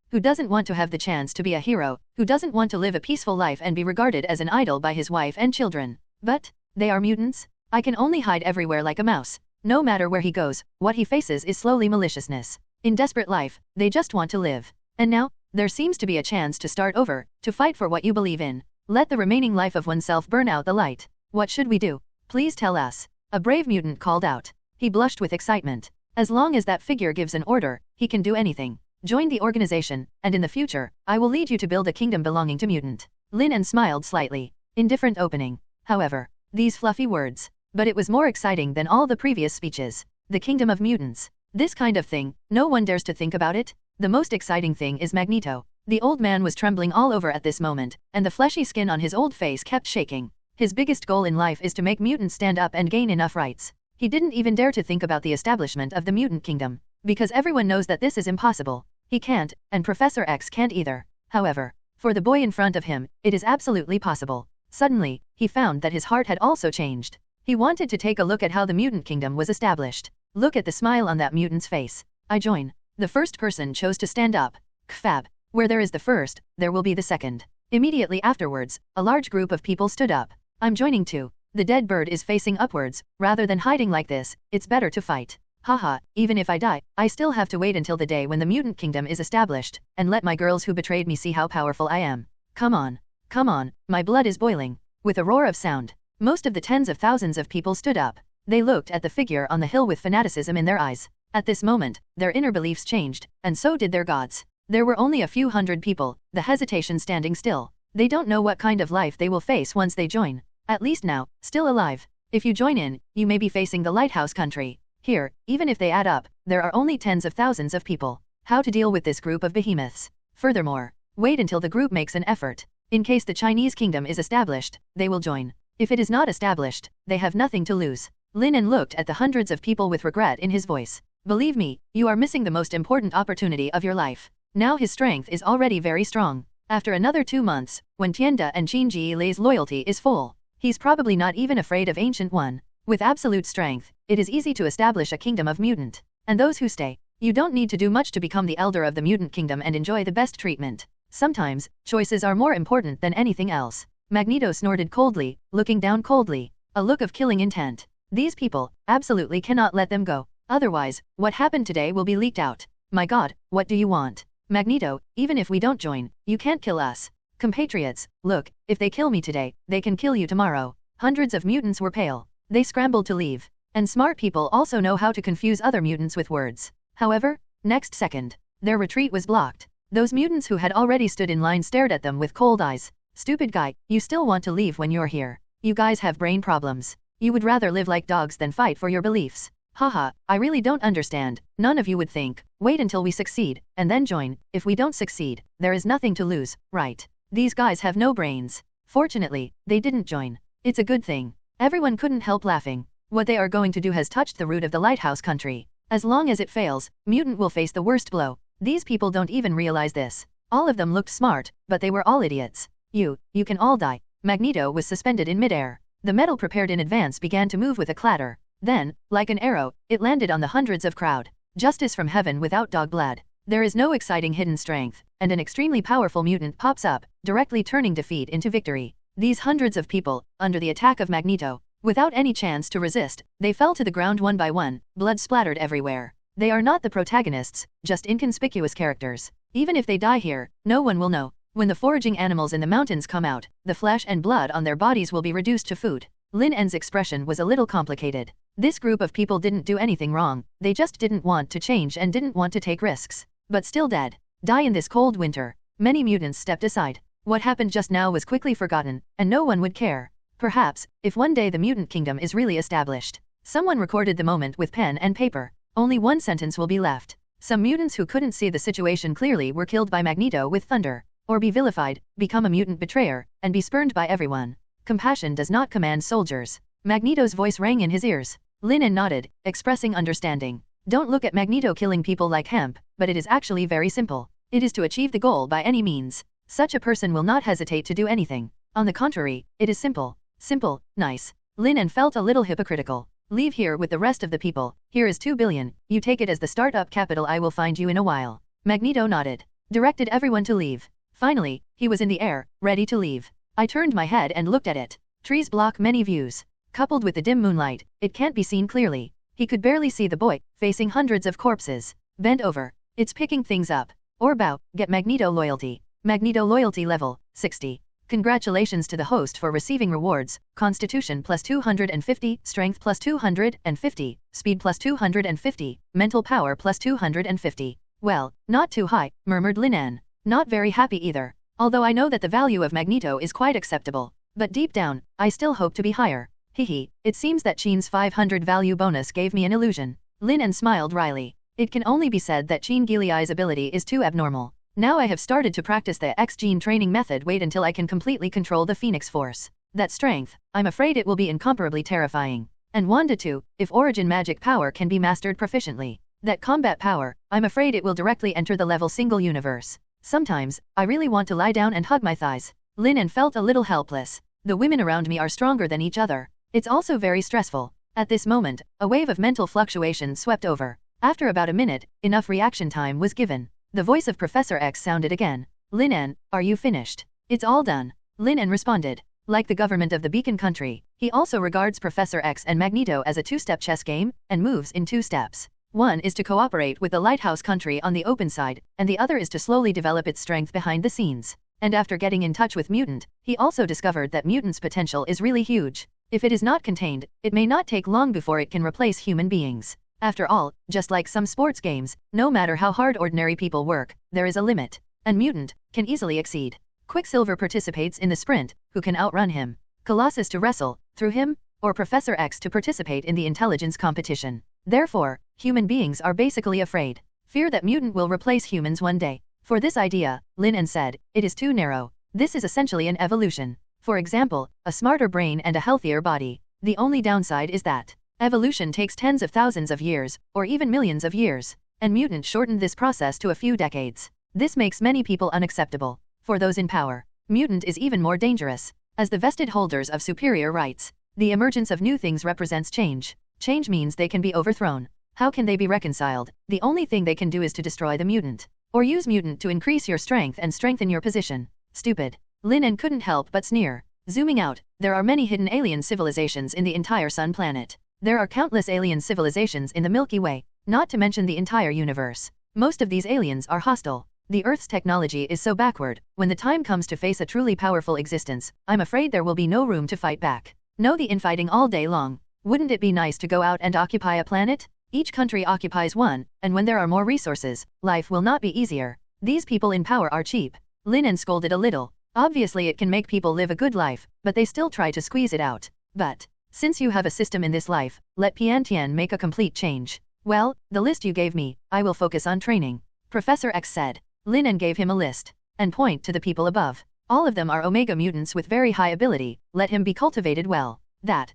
Who doesn't want to have the chance to be a hero? Who doesn't want to live a peaceful life and be regarded as an idol by his wife and children? But, they are mutants? I can only hide everywhere like a mouse. No matter where he goes, what he faces is slowly maliciousness. In desperate life, they just want to live. And now, there seems to be a chance to start over, to fight for what you believe in. Let the remaining life of oneself burn out the light. What should we do? Please tell us. A brave mutant called out. He blushed with excitement. As long as that figure gives an order, he can do anything. Join the organization, and in the future, I will lead you to build a kingdom belonging to mutant. Lin En smiled slightly. Indifferent opening. However, these fluffy words. But it was more exciting than all the previous speeches. The kingdom of mutants. This kind of thing, no one dares to think about it. The most exciting thing is Magneto. The old man was trembling all over at this moment, and the fleshy skin on his old face kept shaking. His biggest goal in life is to make mutants stand up and gain enough rights. He didn't even dare to think about the establishment of the mutant kingdom, because everyone knows that this is impossible. He can't, and Professor X can't either. However, for the boy in front of him, it is absolutely possible. Suddenly, he found that his heart had also changed. He wanted to take a look at how the mutant kingdom was established. Look at the smile on that mutant's face. I join. The first person chose to stand up. Kfab. Where there is the first, there will be the second. Immediately afterwards, a large group of people stood up. I'm joining too. The dead bird is facing upwards. Rather than hiding like this, it's better to fight. Haha, even if I die, I still have to wait until the day when the mutant kingdom is established, and let my girls who betrayed me see how powerful I am. Come on, my blood is boiling. With a roar of sound, most of the tens of thousands of people stood up. They looked at the figure on the hill with fanaticism in their eyes. At this moment, their inner beliefs changed, and so did their gods. There were only a few hundred people, the hesitation standing still. They don't know what kind of life they will face once they join. At least now, still alive. If you join in, you may be facing the lighthouse country. Here, even if they add up, there are only tens of thousands of people. How to deal with this group of behemoths? Furthermore, wait until the group makes an effort. In case the Chinese kingdom is established, they will join. If it is not established, they have nothing to lose. Lin En looked at the hundreds of people with regret in his voice. Believe me, you are missing the most important opportunity of your life. Now his strength is already very strong. After another 2 months, when Tianda and Qinji Lei's loyalty is full, he's probably not even afraid of Ancient One. With absolute strength, it is easy to establish a kingdom of mutant. And those who stay, you don't need to do much to become the elder of the mutant kingdom and enjoy the best treatment. Sometimes, choices are more important than anything else. Magneto snorted coldly, looking down coldly. A look of killing intent. These people, absolutely cannot let them go. Otherwise, what happened today will be leaked out. My god, what do you want? Magneto, even if we don't join, you can't kill us. Compatriots, look, if they kill me today, they can kill you tomorrow. Hundreds of mutants were pale. They scrambled to leave. And smart people also know how to confuse other mutants with words. However, next second, their retreat was blocked. Those mutants who had already stood in line stared at them with cold eyes. Stupid guy, you still want to leave when you're here. You guys have brain problems. You would rather live like dogs than fight for your beliefs. Haha, I really don't understand. None of you would think, wait until we succeed, and then join. If we don't succeed, there is nothing to lose, right? These guys have no brains. Fortunately, they didn't join. It's a good thing. Everyone couldn't help laughing. What they are going to do has touched the root of the lighthouse country. As long as it fails, mutant will face the worst blow. These people don't even realize this. All of them looked smart, but they were all idiots. You can all die. Magneto was suspended in midair. The metal prepared in advance began to move with a clatter. Then, like an arrow, it landed on the hundreds of crowd. Justice from heaven without dog blood. There is no exciting hidden strength, and an extremely powerful mutant pops up, directly turning defeat into victory. These hundreds of people, under the attack of Magneto, without any chance to resist, they fell to the ground one by one, blood splattered everywhere. They are not the protagonists, just inconspicuous characters. Even if they die here, no one will know. When the foraging animals in the mountains come out, the flesh and blood on their bodies will be reduced to food. Lin En's expression was a little complicated. This group of people didn't do anything wrong, they just didn't want to change and didn't want to take risks. But still dead. Die in this cold winter. Many mutants stepped aside. What happened just now was quickly forgotten, and no one would care. Perhaps, if one day the mutant kingdom is really established. Someone recorded the moment with pen and paper. Only one sentence will be left. Some mutants who couldn't see the situation clearly were killed by Magneto with thunder. Or be vilified, become a mutant betrayer, and be spurned by everyone. Compassion does not command soldiers. Magneto's voice rang in his ears. Lin En nodded, expressing understanding. Don't look at Magneto killing people like Hmph, but it is actually very simple. It is to achieve the goal by any means. Such a person will not hesitate to do anything. On the contrary, it is simple. Simple, nice. Lin En felt a little hypocritical. Leave here with the rest of the people. Here is 2 billion. You take it as the startup capital. I will find you in a while. Magneto nodded. Directed everyone to leave. Finally, he was in the air, ready to leave. I turned my head and looked at it. Trees block many views. Coupled with the dim moonlight, it can't be seen clearly. He could barely see the boy, facing hundreds of corpses. Bend over. It's picking things up. Or bow, get Magneto loyalty. Magneto loyalty level, 60. Congratulations to the host for receiving rewards, Constitution plus 250, Strength plus 250, Speed plus 250, Mental Power plus 250. Well, not too high, murmured Lin En. Not very happy either. Although I know that the value of Magneto is quite acceptable. But deep down, I still hope to be higher. Hehe, it seems that Chin's 500 value bonus gave me an illusion. Lin En smiled wryly. It can only be said that Chin Giliai's ability is too abnormal. Now I have started to practice the X-Gene training method. Wait until I can completely control the Phoenix Force. That strength, I'm afraid it will be incomparably terrifying. And Wanda too, if origin magic power can be mastered proficiently. That combat power, I'm afraid it will directly enter the level single universe. Sometimes, I really want to lie down and hug my thighs. Lin En felt a little helpless. The women around me are stronger than each other. It's also very stressful. At this moment, a wave of mental fluctuation swept over. After about a minute, enough reaction time was given. The voice of Professor X sounded again. Lin En, are you finished? It's all done. Lin En responded. Like the government of the Beacon Country, he also regards Professor X and Magneto as a two-step chess game, and moves in 2 steps. One is to cooperate with the Lighthouse Country on the open side, and the other is to slowly develop its strength behind the scenes. And after getting in touch with Mutant, he also discovered that Mutant's potential is really huge. If it is not contained, it may not take long before it can replace human beings. After all, just like some sports games, no matter how hard ordinary people work, there is a limit. And Mutant can easily exceed. Quicksilver participates in the sprint, who can outrun him? Colossus to wrestle, through him? Or Professor X to participate in the intelligence competition? Therefore, human beings are basically afraid. Fear that Mutant will replace humans one day. For this idea, Lin En said, it is too narrow. This is essentially an evolution. For example, a smarter brain and a healthier body. The only downside is that evolution takes tens of thousands of years, or even millions of years. And Mutant shortened this process to a few decades. This makes many people unacceptable. For those in power, Mutant is even more dangerous. As the vested holders of superior rights, the emergence of new things represents change. Change means they can be overthrown. How can they be reconciled? The only thing they can do is to destroy the Mutant. Or use Mutant to increase your strength and strengthen your position. Stupid. Lin En couldn't help but sneer. Zooming out, there are many hidden alien civilizations in the entire Sun planet. There are countless alien civilizations in the Milky Way, not to mention the entire universe. Most of these aliens are hostile. The Earth's technology is so backward, when the time comes to face a truly powerful existence, I'm afraid there will be no room to fight back. No the infighting all day long. Wouldn't it be nice to go out and occupy a planet? Each country occupies one, and when there are more resources, life will not be easier. These people in power are cheap. Lin En scolded a little. Obviously it can make people live a good life, but they still try to squeeze it out. But since you have a system in this life, let Tian make a complete change. Well, the list you gave me, I will focus on training. Professor X said. Lin En gave him a list. And point to the people above. All of them are Omega mutants with very high ability, let him be cultivated well. That.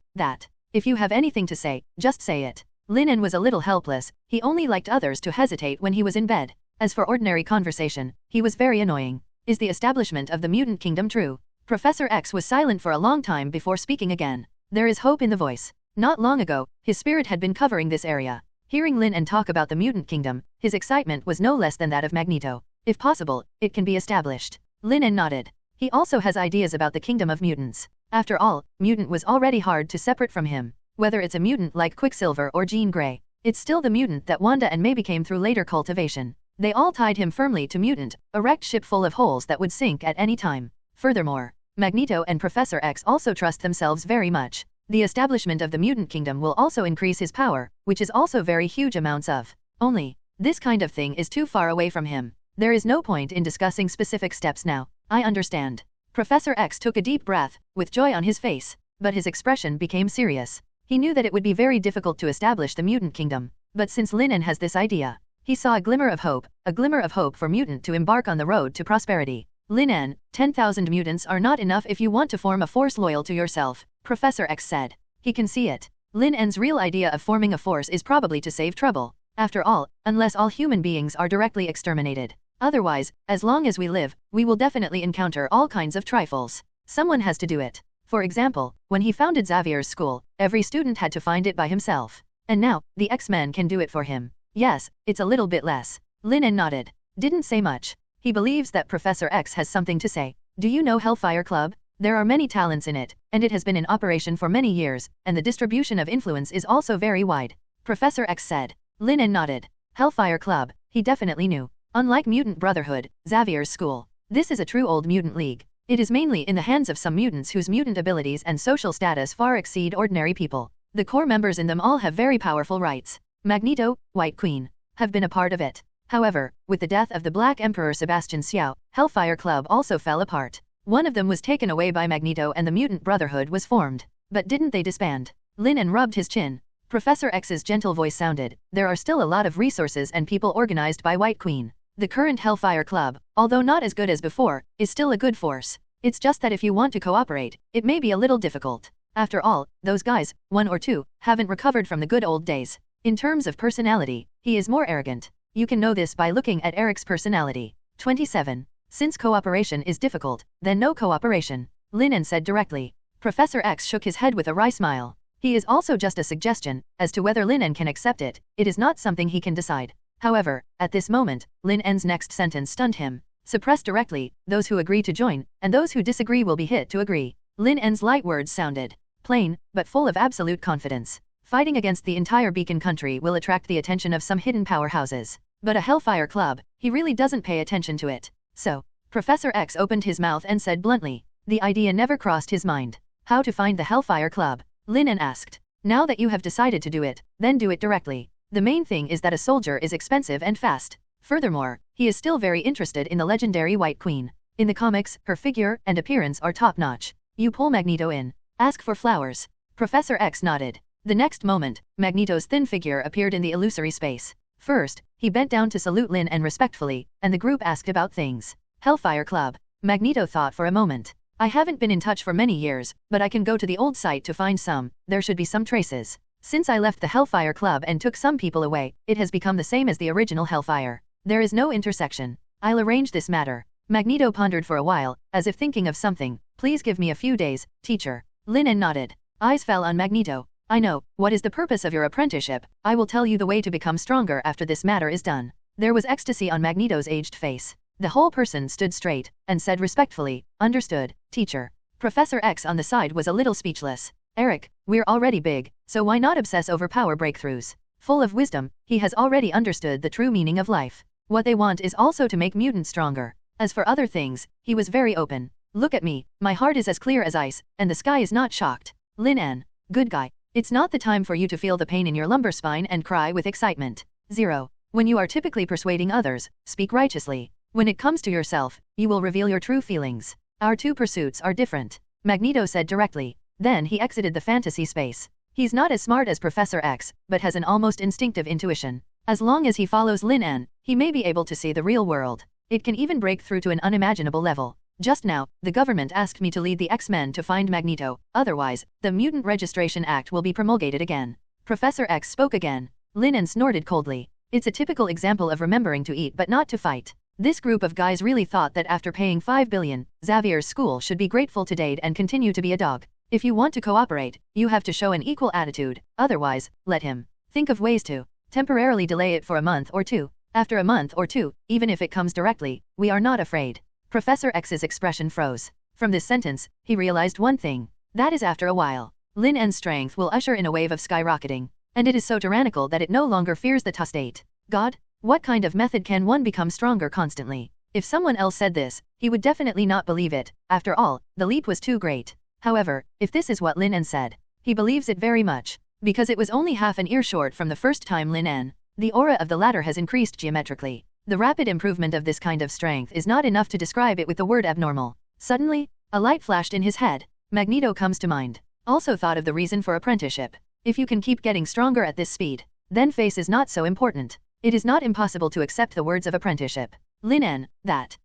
If you have anything to say, just say it. Lin En was a little helpless, he only liked others to hesitate when he was in bed. As for ordinary conversation, he was very annoying. Is the establishment of the mutant kingdom true? Professor X was silent for a long time before speaking again. There is hope in the voice. Not long ago, his spirit had been covering this area. Hearing Lin En talk about the mutant kingdom, his excitement was no less than that of Magneto. If possible, it can be established. Lin En nodded. He also has ideas about the kingdom of mutants. After all, mutant was already hard to separate from him. Whether it's a mutant like Quicksilver or Jean Grey, it's still the mutant that Wanda and May became through later cultivation. They all tied him firmly to mutant, a wrecked ship full of holes that would sink at any time. Furthermore, Magneto and Professor X also trust themselves very much. The establishment of the mutant kingdom will also increase his power, which is also very huge amounts of. Only, this kind of thing is too far away from him. There is no point in discussing specific steps now. I understand. Professor X took a deep breath, with joy on his face, but his expression became serious. He knew that it would be very difficult to establish the mutant kingdom, but since Lin En has this idea, he saw a glimmer of hope for mutant to embark on the road to prosperity. Lin En, 10,000 mutants are not enough if you want to form a force loyal to yourself, Professor X said. He can see it. Lin En's real idea of forming a force is probably to save trouble. After all, unless all human beings are directly exterminated. Otherwise, as long as we live, we will definitely encounter all kinds of trifles. Someone has to do it. For example, when he founded Xavier's school, every student had to find it by himself. And now, the X-Men can do it for him. Yes, it's a little bit less. Lin En nodded. Didn't say much. He believes that Professor X has something to say. Do you know Hellfire Club? There are many talents in it, and it has been in operation for many years, and the distribution of influence is also very wide. Professor X said. Lin En nodded. Hellfire Club, he definitely knew. Unlike Mutant Brotherhood, Xavier's school, this is a true old mutant league. It is mainly in the hands of some mutants whose mutant abilities and social status far exceed ordinary people. The core members in them all have very powerful rights. Magneto, White Queen, have been a part of it. However, with the death of the Black Emperor Sebastian Xiao, Hellfire Club also fell apart. One of them was taken away by Magneto and the Mutant Brotherhood was formed. But didn't they disband? Lin En rubbed his chin. Professor X's gentle voice sounded. There are still a lot of resources and people organized by White Queen. The current Hellfire Club, although not as good as before, is still a good force. It's just that if you want to cooperate, it may be a little difficult. After all, those guys, one or two, haven't recovered from the good old days. In terms of personality, he is more arrogant. You can know this by looking at Eric's personality. 27. Since cooperation is difficult, then no cooperation, Lin En said directly. Professor X shook his head with a wry smile. He is also just a suggestion, as to whether Lin En can accept it, it is not something he can decide. However, at this moment, Lin En's next sentence stunned him. Suppress directly, those who agree to join, and those who disagree will be hit to agree. Lin En's light words sounded plain, but full of absolute confidence. Fighting against the entire Beacon country will attract the attention of some hidden powerhouses. But a Hellfire Club, he really doesn't pay attention to it. So, Professor X opened his mouth and said bluntly. The idea never crossed his mind. How to find the Hellfire Club? Lin En asked. Now that you have decided to do it, then do it directly. The main thing is that a soldier is expensive and fast. Furthermore, he is still very interested in the legendary White Queen. In the comics, her figure and appearance are top-notch. You pull Magneto in. Ask for flowers. Professor X nodded. The next moment, Magneto's thin figure appeared in the illusory space. First, he bent down to salute Lin En respectfully, and the group asked about things. Hellfire Club. Magneto thought for a moment. I haven't been in touch for many years, but I can go to the old site to find some. There should be some traces. Since I left the Hellfire Club and took some people away, it has become the same as the original Hellfire. There is no intersection. I'll arrange this matter. Magneto pondered for a while, as if thinking of something. Please give me a few days, teacher. Lin En nodded. Eyes fell on Magneto. I know, what is the purpose of your apprenticeship? I will tell you the way to become stronger after this matter is done. There was ecstasy on Magneto's aged face. The whole person stood straight, and said respectfully, understood, teacher. Professor X on the side was a little speechless. Eric, we're already big, so why not obsess over power breakthroughs? Full of wisdom, he has already understood the true meaning of life. What they want is also to make mutants stronger. As for other things, he was very open. Look at me, my heart is as clear as ice, and the sky is not shocked. Lin En, good guy. It's not the time for you to feel the pain in your lumbar spine and cry with excitement. 0. When you are typically persuading others, speak righteously. When it comes to yourself, you will reveal your true feelings. Our two pursuits are different, Magneto said directly. Then he exited the fantasy space. He's not as smart as Professor X, but has an almost instinctive intuition. As long as he follows Lin En, he may be able to see the real world. It can even break through to an unimaginable level. Just now, the government asked me to lead the X-Men to find Magneto, otherwise, the Mutant Registration Act will be promulgated again. Professor X spoke again. Lin En snorted coldly. It's a typical example of remembering to eat but not to fight. This group of guys really thought that after paying 5 billion, Xavier's school should be grateful to Dade and continue to be a dog. If you want to cooperate, you have to show an equal attitude, otherwise, let him. Think of ways to temporarily delay it for a month or two. After a month or two, even if it comes directly, we are not afraid. Professor X's expression froze. From this sentence, he realized one thing. That is after a while, Lin En's strength will usher in a wave of skyrocketing, and it is so tyrannical that it no longer fears the state. God? What kind of method can one become stronger constantly? If someone else said this, he would definitely not believe it. After all, the leap was too great. However, if this is what Lin En said, He believes it very much. Because it was only half an ear short from the first time Lin En. The aura of the latter has increased geometrically. The rapid improvement of this kind of strength is not enough to describe it with the word abnormal. Suddenly, a light flashed in his head. Magneto comes to mind. Also thought of the reason for apprenticeship. If you can keep getting stronger at this speed, then face is not so important. It is not impossible to accept the words of apprenticeship. Lin En, that,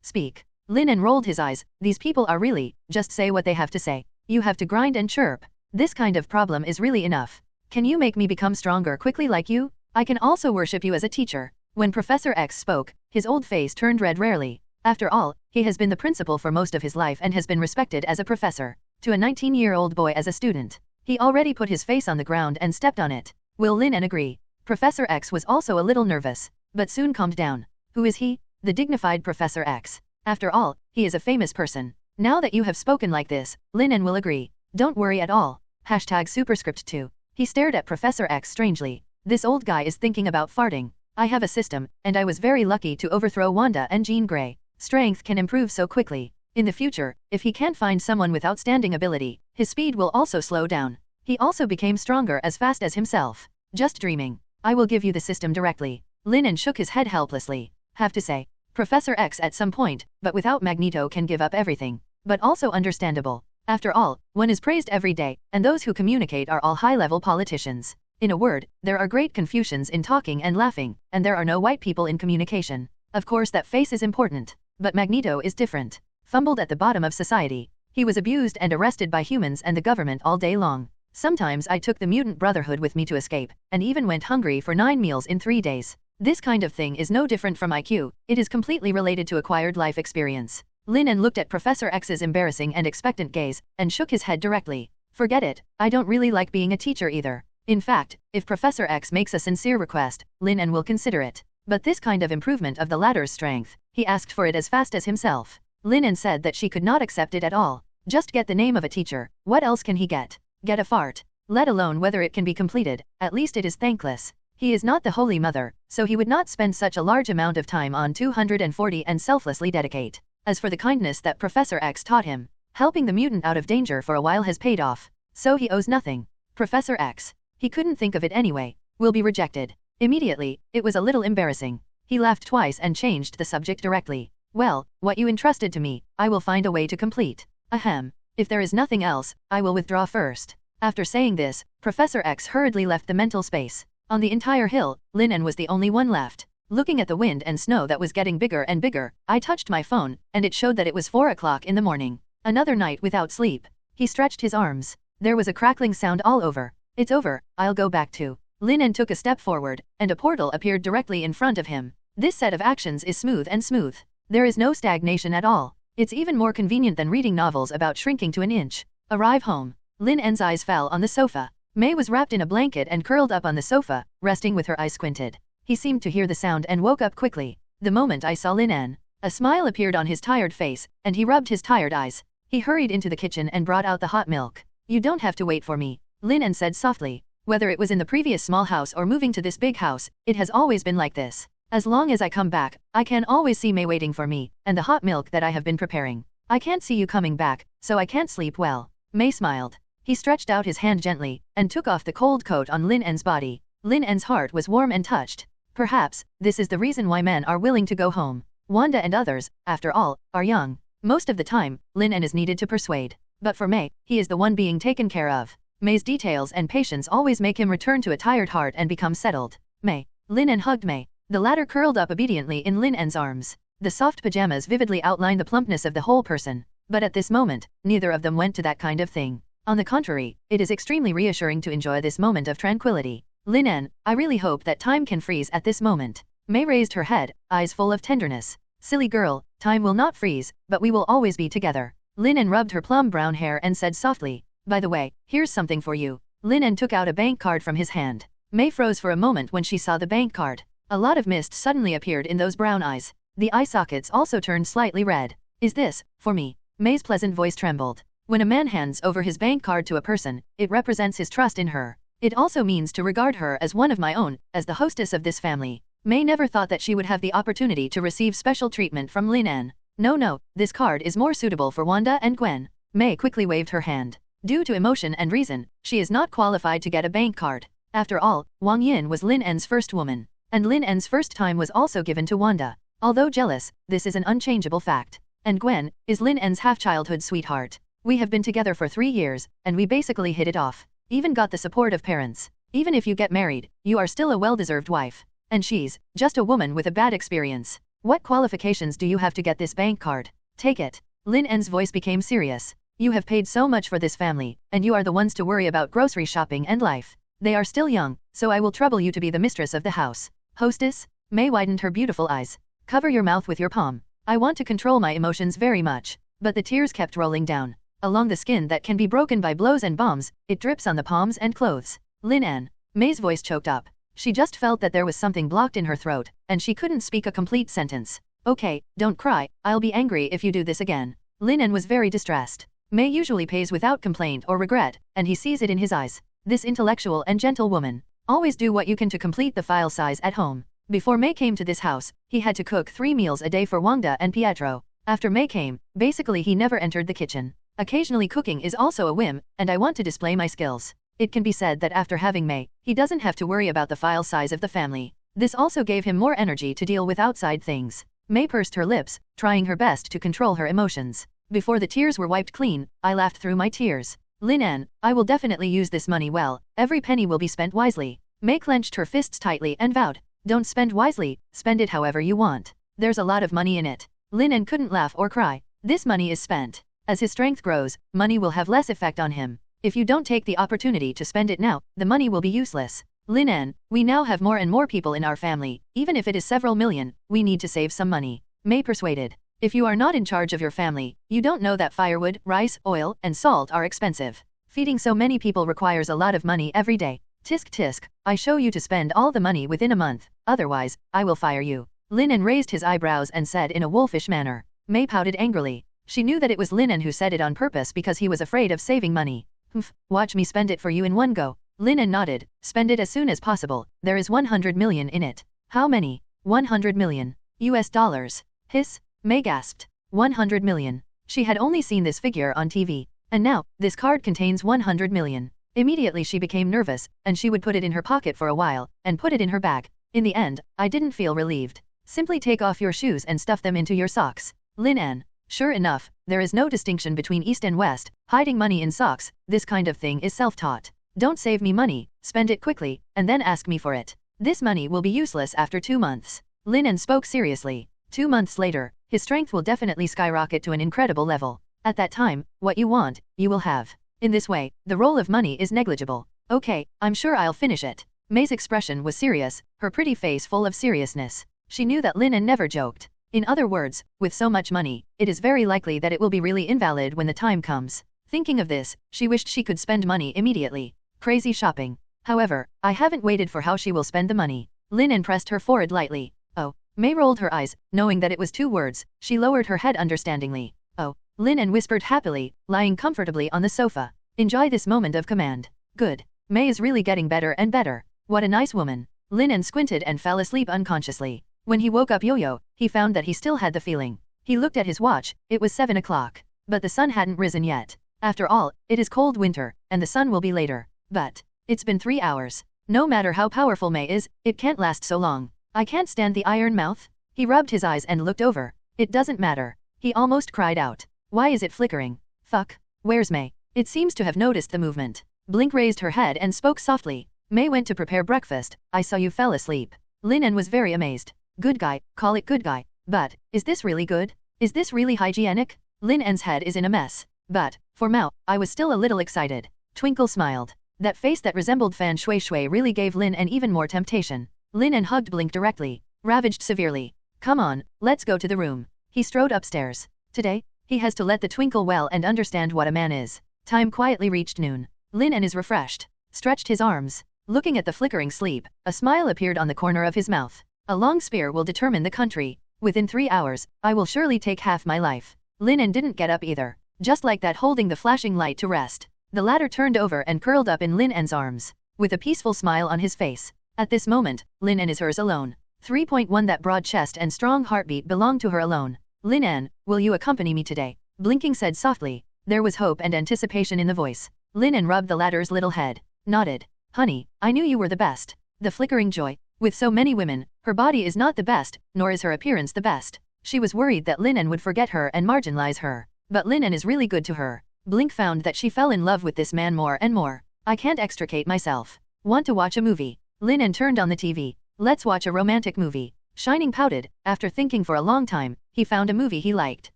speak. Lin En rolled his eyes. These people are really, just say what they have to say. You have to grind and chirp. This kind of problem is really enough. Can you make me become stronger quickly like you? I can also worship you as a teacher. When Professor X spoke, his old face turned red rarely. After all, he has been the principal for most of his life and has been respected as a professor. To a 19-year-old boy as a student, he already put his face on the ground and stepped on it. Will Lin En agree? Professor X was also a little nervous, but soon calmed down. Who is he? The dignified Professor X. After all, he is a famous person. Now that you have spoken like this, Lin En will agree. Don't worry at all. #superscript 2. He stared at Professor X strangely. This old guy is thinking about farting. I have a system, and I was very lucky to overthrow Wanda and Jean Grey. Strength can improve so quickly. In the future, if he can't find someone with outstanding ability, his speed will also slow down. He also became stronger as fast as himself. Just dreaming. I will give you the system directly. Lin En shook his head helplessly. Have to say, Professor X at some point, but without Magneto can give up everything. But also understandable. After all, one is praised every day, and those who communicate are all high-level politicians. In a word, there are great confusions in talking and laughing, and there are no white people in communication. Of course that face is important. But Magneto is different. Fumbled at the bottom of society. He was abused and arrested by humans and the government all day long. Sometimes I took the mutant brotherhood with me to escape, and even went hungry for 9 meals in 3 days. This kind of thing is no different from IQ, it is completely related to acquired life experience. Lin En looked at Professor X's embarrassing and expectant gaze, and shook his head directly. Forget it, I don't really like being a teacher either. In fact, if Professor X makes a sincere request, Lin En will consider it. But this kind of improvement of the latter's strength, he asked for it as fast as himself. Lin En said that she could not accept it at all. Just get the name of a teacher, what else can he get? Get a fart. Let alone whether it can be completed, at least it is thankless. He is not the Holy Mother, so he would not spend such a large amount of time on 240 and selflessly dedicate. As for the kindness that Professor X taught him, helping the mutant out of danger for a while has paid off. So he owes nothing. Professor X. He couldn't think of it anyway. Will be rejected. Immediately, it was a little embarrassing. He laughed twice and changed the subject directly. Well, what you entrusted to me, I will find a way to complete. Ahem. If there is nothing else, I will withdraw first. After saying this, Professor X hurriedly left the mental space. On the entire hill, Lin En was the only one left. Looking at the wind and snow that was getting bigger and bigger, I touched my phone, and it showed that it was 4 o'clock in the morning. Another night without sleep. He stretched his arms. There was a crackling sound all over. It's over, I'll go back to. Lin En took a step forward, and a portal appeared directly in front of him. This set of actions is smooth and smooth. There is no stagnation at all. It's even more convenient than reading novels about shrinking to an inch. Arrive home. Lin En's eyes fell on the sofa. May was wrapped in a blanket and curled up on the sofa, resting with her eyes squinted. He seemed to hear the sound and woke up quickly. The moment I saw Lin En, a smile appeared on his tired face, and he rubbed his tired eyes. He hurried into the kitchen and brought out the hot milk. You don't have to wait for me, Lin En said softly. Whether it was in the previous small house or moving to this big house, it has always been like this. As long as I come back, I can always see May waiting for me, and the hot milk that I have been preparing. I can't see you coming back, so I can't sleep well. May smiled. He stretched out his hand gently, and took off the cold coat on Lin En's body. Lin En's heart was warm and touched. Perhaps, this is the reason why men are willing to go home. Wanda and others, after all, are young. Most of the time, Lin En is needed to persuade. But for May, he is the one being taken care of. May's details and patience always make him return to a tired heart and become settled. May. Lin En hugged May. The latter curled up obediently in Lin En's arms. The soft pajamas vividly outlined the plumpness of the whole person. But at this moment, neither of them went to that kind of thing. On the contrary, it is extremely reassuring to enjoy this moment of tranquility. Lin En, I really hope that time can freeze at this moment. May raised her head, eyes full of tenderness. Silly girl, time will not freeze, but we will always be together. Lin En rubbed her plum brown hair and said softly, by the way, here's something for you. Lin En took out a bank card from his hand. May froze for a moment when she saw the bank card. A lot of mist suddenly appeared in those brown eyes. The eye sockets also turned slightly red. Is this, for me? May's pleasant voice trembled. When a man hands over his bank card to a person, it represents his trust in her. It also means to regard her as one of my own, as the hostess of this family. May never thought that she would have the opportunity to receive special treatment from Lin En. No, this card is more suitable for Wanda and Gwen. May quickly waved her hand. Due to emotion and reason, she is not qualified to get a bank card. After all, Wang Yin was Lin En's first woman. And Lin En's first time was also given to Wanda. Although jealous, this is an unchangeable fact. And Gwen is Lin En's half-childhood sweetheart. We have been together for 3 years, and we basically hit it off. Even got the support of parents. Even if you get married, you are still a well-deserved wife. And she's just a woman with a bad experience. What qualifications do you have to get this bank card? Take it. Lin En's voice became serious. You have paid so much for this family, and you are the ones to worry about grocery shopping and life. They are still young, so I will trouble you to be the mistress of the house. Hostess? May widened her beautiful eyes. Cover your mouth with your palm. I want to control my emotions very much. But the tears kept rolling down. Along the skin that can be broken by blows and bombs, it drips on the palms and clothes. Lin En. May's voice choked up. She just felt that there was something blocked in her throat, and she couldn't speak a complete sentence. Okay, don't cry, I'll be angry if you do this again. Lin En was very distressed. May usually pays without complaint or regret, and he sees it in his eyes. This intellectual and gentle woman. Always do what you can to complete the file size at home. Before May came to this house, he had to cook 3 meals a day for Wanda and Pietro. After May came, basically he never entered the kitchen. Occasionally cooking is also a whim, and I want to display my skills. It can be said that after having May, he doesn't have to worry about the file size of the family. This also gave him more energy to deal with outside things. May pursed her lips, trying her best to control her emotions. Before the tears were wiped clean, I laughed through my tears. Lin En, I will definitely use this money well, every penny will be spent wisely. May clenched her fists tightly and vowed, don't spend wisely, spend it however you want. There's a lot of money in it. Lin En couldn't laugh or cry. This money is spent. As his strength grows, money will have less effect on him. If you don't take the opportunity to spend it now, the money will be useless. Lin En, we now have more and more people in our family, even if it is several million, we need to save some money. May persuaded. If you are not in charge of your family, you don't know that firewood, rice, oil, and salt are expensive. Feeding so many people requires a lot of money every day. Tisk tisk, I show you to spend all the money within a month, otherwise, I will fire you. Lin En raised his eyebrows and said in a wolfish manner. May pouted angrily. She knew that it was Lin En who said it on purpose because he was afraid of saving money. Hmph, watch me spend it for you in one go. Lin En nodded. Spend it as soon as possible, there is 100 million in it. How many? 100 million. US dollars. Hiss. May gasped. 100 million. She had only seen this figure on TV. And now, this card contains 100 million. Immediately she became nervous, and she would put it in her pocket for a while, and put it in her bag. In the end, I didn't feel relieved. Simply take off your shoes and stuff them into your socks. Lin En. Sure enough, there is no distinction between East and West, hiding money in socks, this kind of thing is self-taught. Don't save me money, spend it quickly, and then ask me for it. This money will be useless after 2 months. Lin En spoke seriously. 2 months later, his strength will definitely skyrocket to an incredible level. At that time, what you want, you will have. In this way, the role of money is negligible. Okay, I'm sure I'll finish it. May's expression was serious, her pretty face full of seriousness. She knew that Lin En never joked. In other words, with so much money, it is very likely that it will be really invalid when the time comes. Thinking of this, she wished she could spend money immediately. Crazy shopping. However, I haven't waited for how she will spend the money. Lin En pressed her forehead lightly. Oh. May rolled her eyes, knowing that it was 2 words, she lowered her head understandingly. Oh. Lin En whispered happily, lying comfortably on the sofa. Enjoy this moment of command. Good. May is really getting better and better. What a nice woman. Lin En squinted and fell asleep unconsciously. When he woke up Yo-Yo, he found that he still had the feeling. He looked at his watch, it was 7 o'clock. But the sun hadn't risen yet. After all, it is cold winter, and the sun will be later. But, it's been 3 hours. No matter how powerful May is, it can't last so long. I can't stand the iron mouth. He rubbed his eyes and looked over. It doesn't matter. He almost cried out. Why is it flickering? Fuck. Where's May? It seems to have noticed the movement. Blink raised her head and spoke softly. May went to prepare breakfast. I saw you fell asleep. Lin En was very amazed. Good guy, call it good guy. But, is this really good? Is this really hygienic? Lin En's head is in a mess. But, for Mao, I was still a little excited. Twinkle smiled. That face that resembled Fan Shui Shui really gave Lin En even more temptation. Lin En hugged Blink directly. Ravaged severely. Come on, let's go to the room. He strode upstairs. Today, he has to let the twinkle well and understand what a man is. Time quietly reached noon. Lin En is refreshed. Stretched his arms. Looking at the flickering sleep, a smile appeared on the corner of his mouth. A long spear will determine the country. Within 3 hours, I will surely take half my life. Lin En didn't get up either. Just like that, holding the flashing light to rest. The latter turned over and curled up in Lin En's arms. With a peaceful smile on his face. At this moment, Lin En is hers alone. 3.1 That broad chest and strong heartbeat belonged to her alone. Lin En, will you accompany me today? Blinking said softly. There was hope and anticipation in the voice. Lin En rubbed the latter's little head, nodded. Honey, I knew you were the best. The flickering joy. With so many women, her body is not the best, nor is her appearance the best. She was worried that Lin En would forget her and marginalize her. But Lin En is really good to her. Blink found that she fell in love with this man more and more. I can't extricate myself. Want to watch a movie? Lin En turned on the TV. Let's watch a romantic movie. Shining pouted. After thinking for a long time, he found a movie he liked.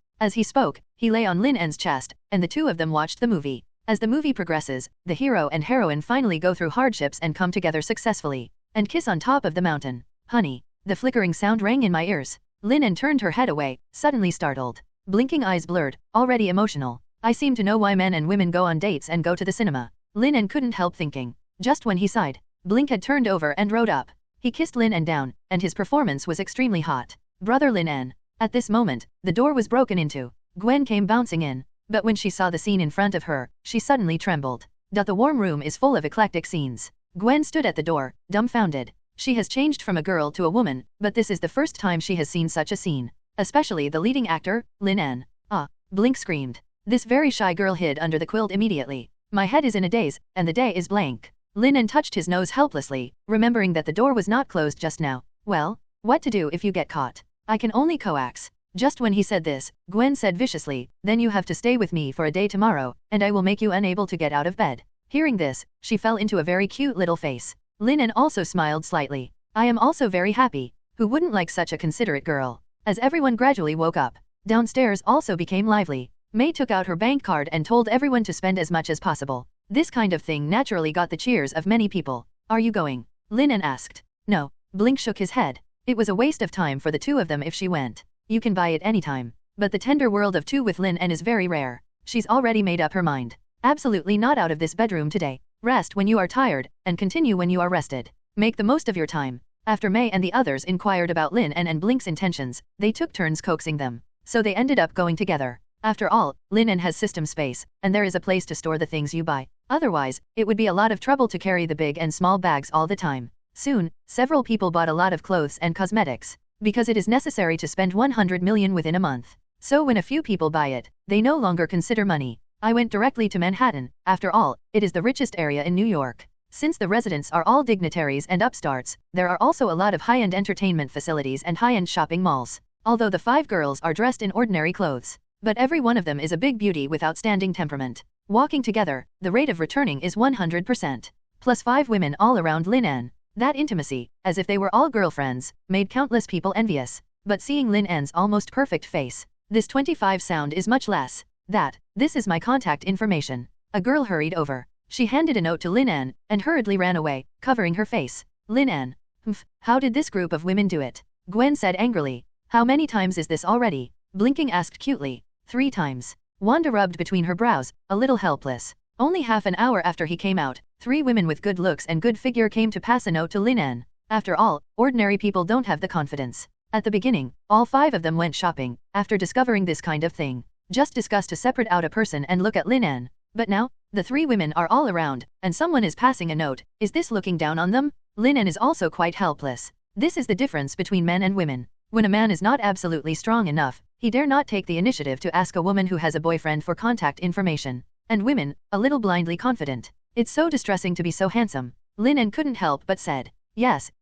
As he spoke, he lay on Lin En's chest, and the two of them watched the movie. As the movie progresses, the hero and heroine finally go through hardships and come together successfully. And kiss on top of the mountain. Honey. The flickering sound rang in my ears. Lin En turned her head away, suddenly startled. Blinking eyes blurred, already emotional. I seem to know why men and women go on dates and go to the cinema. Lin En couldn't help thinking. Just when he sighed, Blink had turned over and rode up. He kissed Lin En down, and his performance was extremely hot. Brother Lin En. At this moment, the door was broken into. Gwen came bouncing in. But when she saw the scene in front of her, she suddenly trembled. The warm room is full of eclectic scenes. Gwen stood at the door, dumbfounded. She has changed from a girl to a woman, but this is the first time she has seen such a scene. Especially the leading actor, Lin En. Ah! Blink screamed. This very shy girl hid under the quilt immediately. My head is in a daze, and the day is blank. Lin En touched his nose helplessly, remembering that the door was not closed just now. Well, what to do if you get caught? I can only coax. Just when he said this, Gwen said viciously, then you have to stay with me for a day tomorrow, and I will make you unable to get out of bed. Hearing this, she fell into a very cute little face. Lin En also smiled slightly. I am also very happy. Who wouldn't like such a considerate girl? As everyone gradually woke up, downstairs also became lively. May took out her bank card and told everyone to spend as much as possible. This kind of thing naturally got the cheers of many people. Are you going? Lin En asked. No. Blink shook his head. It was a waste of time for the two of them if she went. You can buy it anytime. But the tender world of two with Lin En is very rare. She's already made up her mind. Absolutely not out of this bedroom today. Rest when you are tired, and continue when you are rested. Make the most of your time. After May and the others inquired about Lin En and Blink's intentions, they took turns coaxing them. So they ended up going together. After all, Lin En has system space, and there is a place to store the things you buy. Otherwise, it would be a lot of trouble to carry the big and small bags all the time. Soon, several people bought a lot of clothes and cosmetics. Because it is necessary to spend 100 million within a month. So when a few people buy it, they no longer consider money. I went directly to Manhattan. After all, it is the richest area in New York. Since the residents are all dignitaries and upstarts, there are also a lot of high-end entertainment facilities and high-end shopping malls. Although the 5 girls are dressed in ordinary clothes. But every one of them is a big beauty with outstanding temperament. Walking together, the rate of returning is 100%. Plus 5 women all around Lin En. That intimacy, as if they were all girlfriends, made countless people envious. But seeing Lin En's almost perfect face, this 25 sound is much less. This is my contact information. A girl hurried over. She handed a note to Lin En, and hurriedly ran away, covering her face. Lin En. Hmph, how did this group of women do it? Gwen said angrily. How many times is this already? Blinking asked cutely. 3 times. Wanda rubbed between her brows, a little helpless. Only half an hour after he came out, 3 women with good looks and good figure came to pass a note to Lin En. After all, ordinary people don't have the confidence. At the beginning, all 5 of them went shopping, after discovering this kind of thing. Just discussed to separate out a person and look at Lin En. But now, the 3 women are all around, and someone is passing a note. Is this looking down on them? Lin En is also quite helpless. This is the difference between men and women. When a man is not absolutely strong enough, he dare not take the initiative to ask a woman who has a boyfriend for contact information. And women, a little blindly confident. It's so distressing to be so handsome. Lin En couldn't help but said. Yes,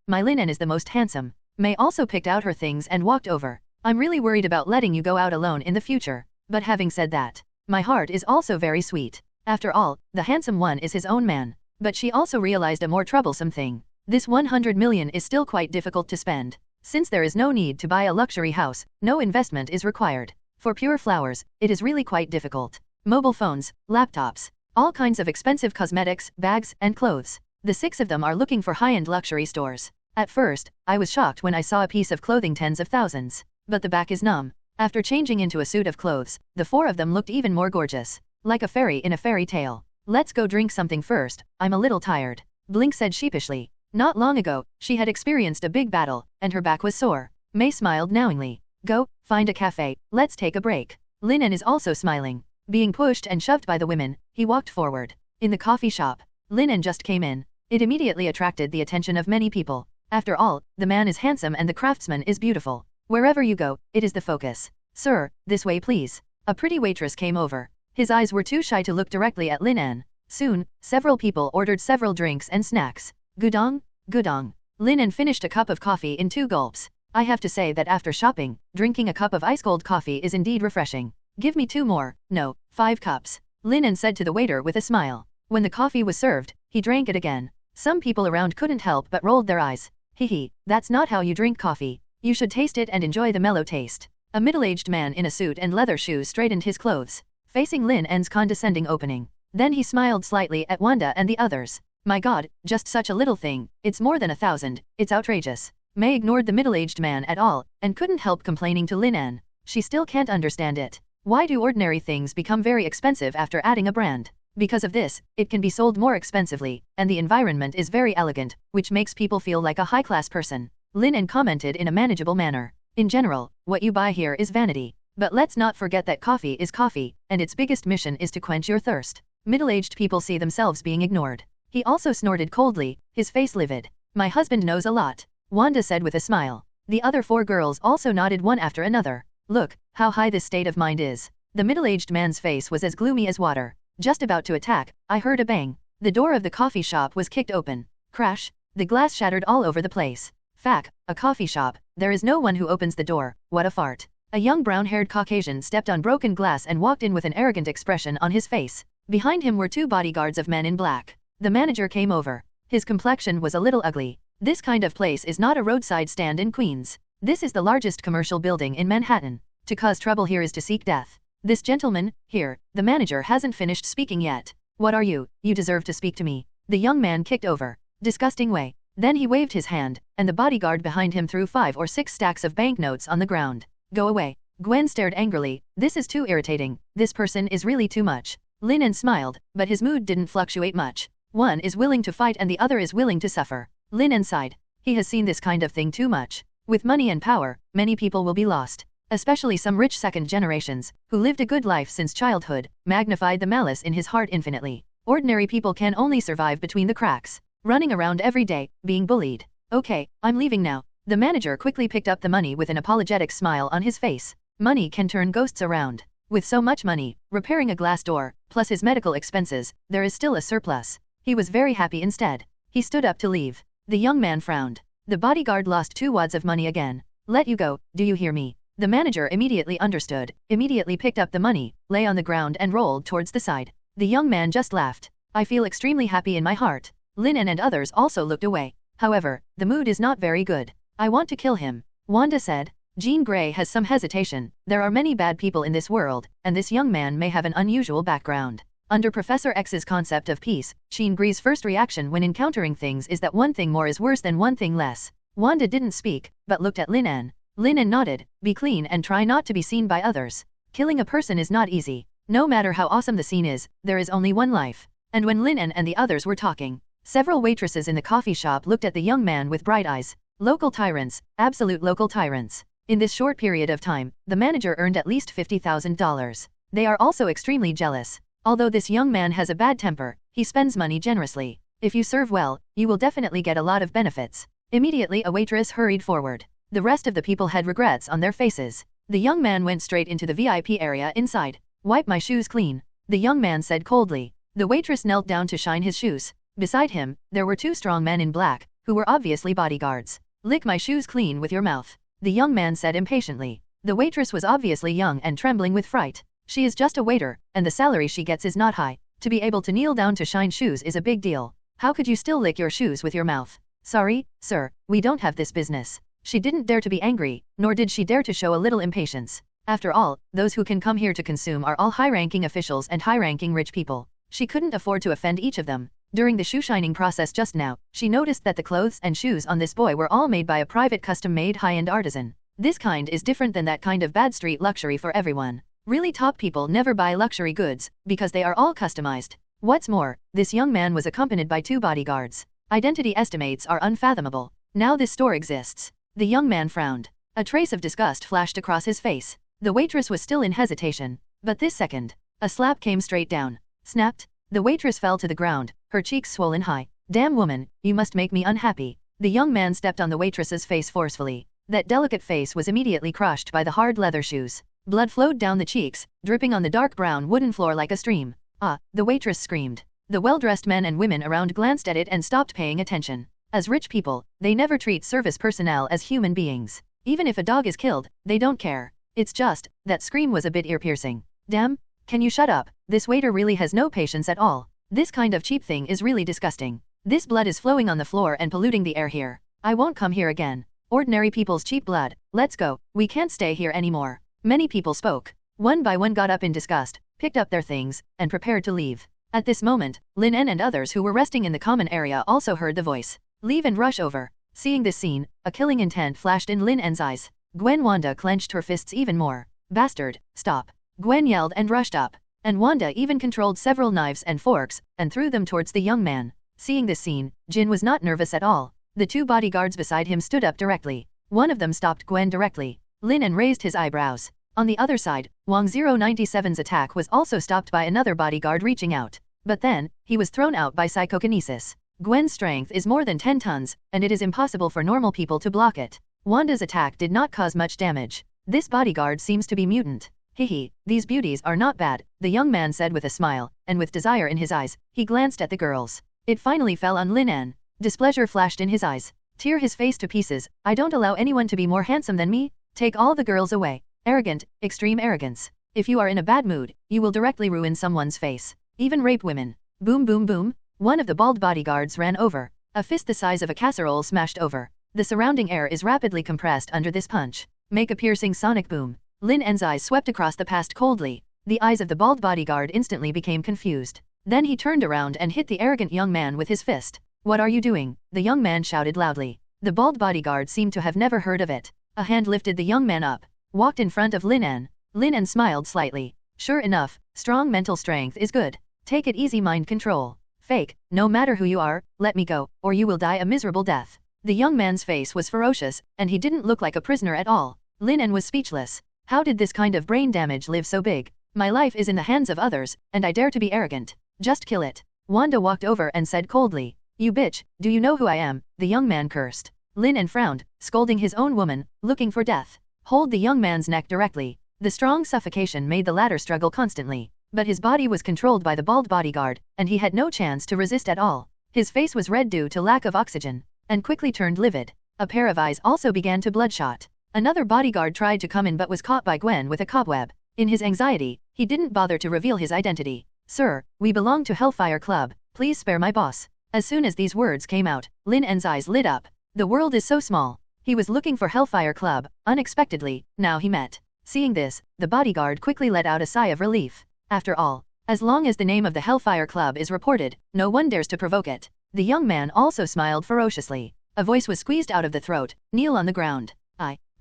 my Lin En is the most handsome. May also picked out her things and walked over. I'm really worried about letting you go out alone in the future. But having said that, my heart is also very sweet. After all, the handsome one is his own man. But she also realized a more troublesome thing. This 100 million is still quite difficult to spend. Since there is no need to buy a luxury house, no investment is required. For pure flowers, it is really quite difficult. Mobile phones, laptops, all kinds of expensive cosmetics, bags, and clothes. The 6 of them are looking for high-end luxury stores. At first, I was shocked when I saw a piece of clothing tens of thousands. But the back is numb. After changing into a suit of clothes, the 4 of them looked even more gorgeous. Like a fairy in a fairy tale. Let's go drink something first, I'm a little tired. Blink said sheepishly. Not long ago, she had experienced a big battle, and her back was sore. May smiled knowingly. Go, find a cafe, let's take a break. Lin En is also smiling. Being pushed and shoved by the women, he walked forward. In the coffee shop, Lin En just came in. It immediately attracted the attention of many people. After all, the man is handsome and the craftsman is beautiful. Wherever you go, it is the focus. Sir, this way please. A pretty waitress came over. His eyes were too shy to look directly at Lin En. Soon, several people ordered several drinks and snacks. Gudong, gudong. Lin En finished a cup of coffee in 2 gulps. I have to say that after shopping, drinking a cup of ice-cold coffee is indeed refreshing. Give me 2 more, no, 5 cups. Lin En said to the waiter with a smile. When the coffee was served, he drank it again. Some people around couldn't help but rolled their eyes. Hehe, that's not how you drink coffee. You should taste it and enjoy the mellow taste. A middle-aged man in a suit and leather shoes straightened his clothes, facing Lin En's condescending opening. Then he smiled slightly at Wanda and the others. My god, just such a little thing, it's more than 1,000, it's outrageous. May ignored the middle-aged man at all, and couldn't help complaining to Lin En. She still can't understand it. Why do ordinary things become very expensive after adding a brand? Because of this, it can be sold more expensively, and the environment is very elegant, which makes people feel like a high-class person. Lin En commented in a manageable manner. In general, what you buy here is vanity. But let's not forget that coffee is coffee, and its biggest mission is to quench your thirst. Middle-aged people see themselves being ignored. He also snorted coldly, his face livid. My husband knows a lot, Wanda said with a smile. The other 4 girls also nodded one after another. Look, how high this state of mind is. The middle-aged man's face was as gloomy as water. Just about to attack, I heard a bang. The door of the coffee shop was kicked open. Crash. The glass shattered all over the place. Fack, a coffee shop, there is no one who opens the door, what a fart. A young brown-haired Caucasian stepped on broken glass and walked in with an arrogant expression on his face. Behind him were 2 bodyguards of men in black. The manager came over. His complexion was a little ugly. This kind of place is not a roadside stand in Queens. This is the largest commercial building in Manhattan. To cause trouble here is to seek death. This gentleman, here, the manager hasn't finished speaking yet. What are you? You deserve to speak to me. The young man kicked over. Disgusting way. Then he waved his hand, and the bodyguard behind him threw 5 or 6 stacks of banknotes on the ground. Go away. Gwen stared angrily. This is too irritating. This person is really too much. Lin En smiled, but his mood didn't fluctuate much. One is willing to fight and the other is willing to suffer. Lin En sighed. He has seen this kind of thing too much. With money and power, many people will be lost. Especially some rich second generations, who lived a good life since childhood, magnified the malice in his heart infinitely. Ordinary people can only survive between the cracks, running around every day, being bullied. Okay, I'm leaving now. The manager quickly picked up the money with an apologetic smile on his face. Money can turn ghosts around. With so much money, repairing a glass door, plus his medical expenses, there is still a surplus. He was very happy instead. He stood up to leave. The young man frowned. The bodyguard lost 2 wads of money again. Let you go, do you hear me? The manager immediately understood, immediately picked up the money, lay on the ground and rolled towards the side. The young man just laughed. I feel extremely happy in my heart. Lin En and others also looked away. However, the mood is not very good. I want to kill him, Wanda said. Jean Grey has some hesitation. There are many bad people in this world, and this young man may have an unusual background. Under Professor X's concept of peace, Jean Grey's first reaction when encountering things is that one thing more is worse than one thing less. Wanda didn't speak, but looked at Lin En. Lin En nodded. Be clean and try not to be seen by others. Killing a person is not easy. No matter how awesome the scene is, there is only one life. And when Lin En and the others were talking, several waitresses in the coffee shop looked at the young man with bright eyes. Local tyrants, absolute local tyrants. In this short period of time, the manager earned at least $50,000. They are also extremely jealous. Although this young man has a bad temper, he spends money generously. If you serve well, you will definitely get a lot of benefits. Immediately a waitress hurried forward. The rest of the people had regrets on their faces. The young man went straight into the VIP area inside. Wipe my shoes clean, the young man said coldly. The waitress knelt down to shine his shoes. Beside him, there were 2 strong men in black, who were obviously bodyguards. Lick my shoes clean with your mouth, the young man said impatiently. The waitress was obviously young and trembling with fright. She is just a waiter, and the salary she gets is not high. To be able to kneel down to shine shoes is a big deal. How could you still lick your shoes with your mouth? Sorry, sir, we don't have this business. She didn't dare to be angry, nor did she dare to show a little impatience. After all, those who can come here to consume are all high-ranking officials and high-ranking rich people. She couldn't afford to offend each of them. During the shoe shining process just now, she noticed that the clothes and shoes on this boy were all made by a private custom-made high-end artisan. This kind is different than that kind of bad street luxury for everyone. Really top people never buy luxury goods, because they are all customized. What's more, this young man was accompanied by 2 bodyguards. Identity estimates are unfathomable. Now this store exists. The young man frowned. A trace of disgust flashed across his face. The waitress was still in hesitation. But this second, a slap came straight down. Snapped. The waitress fell to the ground, her cheeks swollen high. Damn woman, you must make me unhappy. The young man stepped on the waitress's face forcefully. That delicate face was immediately crushed by the hard leather shoes. Blood flowed down the cheeks, dripping on the dark brown wooden floor like a stream. Ah, the waitress screamed. The well-dressed men and women around glanced at it and stopped paying attention. As rich people, they never treat service personnel as human beings. Even if a dog is killed, they don't care. It's just, that scream was a bit ear-piercing. Damn, can you shut up? This waiter really has no patience at all. This kind of cheap thing is really disgusting. This blood is flowing on the floor and polluting the air here. I won't come here again. Ordinary people's cheap blood. Let's go. We can't stay here anymore. Many people spoke. One by one got up in disgust, picked up their things, and prepared to leave. At this moment, Lin En and others who were resting in the common area also heard the voice. Leave and rush over. Seeing this scene, a killing intent flashed in Lin En's eyes. Wanda clenched her fists even more. Bastard, stop. Gwen yelled and rushed up. And Wanda even controlled several knives and forks, and threw them towards the young man. Seeing this scene, Jin was not nervous at all. The two bodyguards beside him stood up directly. One of them stopped Gwen directly. Lin En raised his eyebrows. On the other side, Wang 097's attack was also stopped by another bodyguard reaching out. But then, he was thrown out by psychokinesis. Gwen's strength is more than 10 tons, and it is impossible for normal people to block it. Wanda's attack did not cause much damage. This bodyguard seems to be mutant. Hehe, these beauties are not bad, the young man said with a smile, and with desire in his eyes, he glanced at the girls. It finally fell on Lin En. Displeasure flashed in his eyes. Tear his face to pieces. I don't allow anyone to be more handsome than me. Take all the girls away. Arrogant, extreme arrogance. If you are in a bad mood, you will directly ruin someone's face. Even rape women. Boom boom boom. One of the bald bodyguards ran over. A fist the size of a casserole smashed over. The surrounding air is rapidly compressed under this punch. Make a piercing sonic boom. Lin En's eyes swept across the past coldly. The eyes of the bald bodyguard instantly became confused. Then he turned around and hit the arrogant young man with his fist. What are you doing? The young man shouted loudly. The bald bodyguard seemed to have never heard of it. A hand lifted the young man up. Walked in front of Lin En. Lin En smiled slightly. Sure enough, strong mental strength is good. Take it easy, mind control. Fake, no matter who you are, let me go, or you will die a miserable death. The young man's face was ferocious, and he didn't look like a prisoner at all. Lin En was speechless. How did this kind of brain damage live so big? My life is in the hands of others, and I dare to be arrogant. Just kill it. Wanda walked over and said coldly. You bitch, do you know who I am? The young man cursed. Lin En frowned, scolding his own woman, looking for death. Hold the young man's neck directly. The strong suffocation made the latter struggle constantly. But his body was controlled by the bald bodyguard, and he had no chance to resist at all. His face was red due to lack of oxygen, and quickly turned livid. A pair of eyes also began to bloodshot. Another bodyguard tried to come in but was caught by Gwen with a cobweb. In his anxiety, he didn't bother to reveal his identity. Sir, we belong to Hellfire Club, please spare my boss. As soon as these words came out, Lin En's eyes lit up. The world is so small. He was looking for Hellfire Club, unexpectedly, now he met. Seeing this, the bodyguard quickly let out a sigh of relief. After all, as long as the name of the Hellfire Club is reported, no one dares to provoke it. The young man also smiled ferociously. A voice was squeezed out of the throat, kneel on the ground.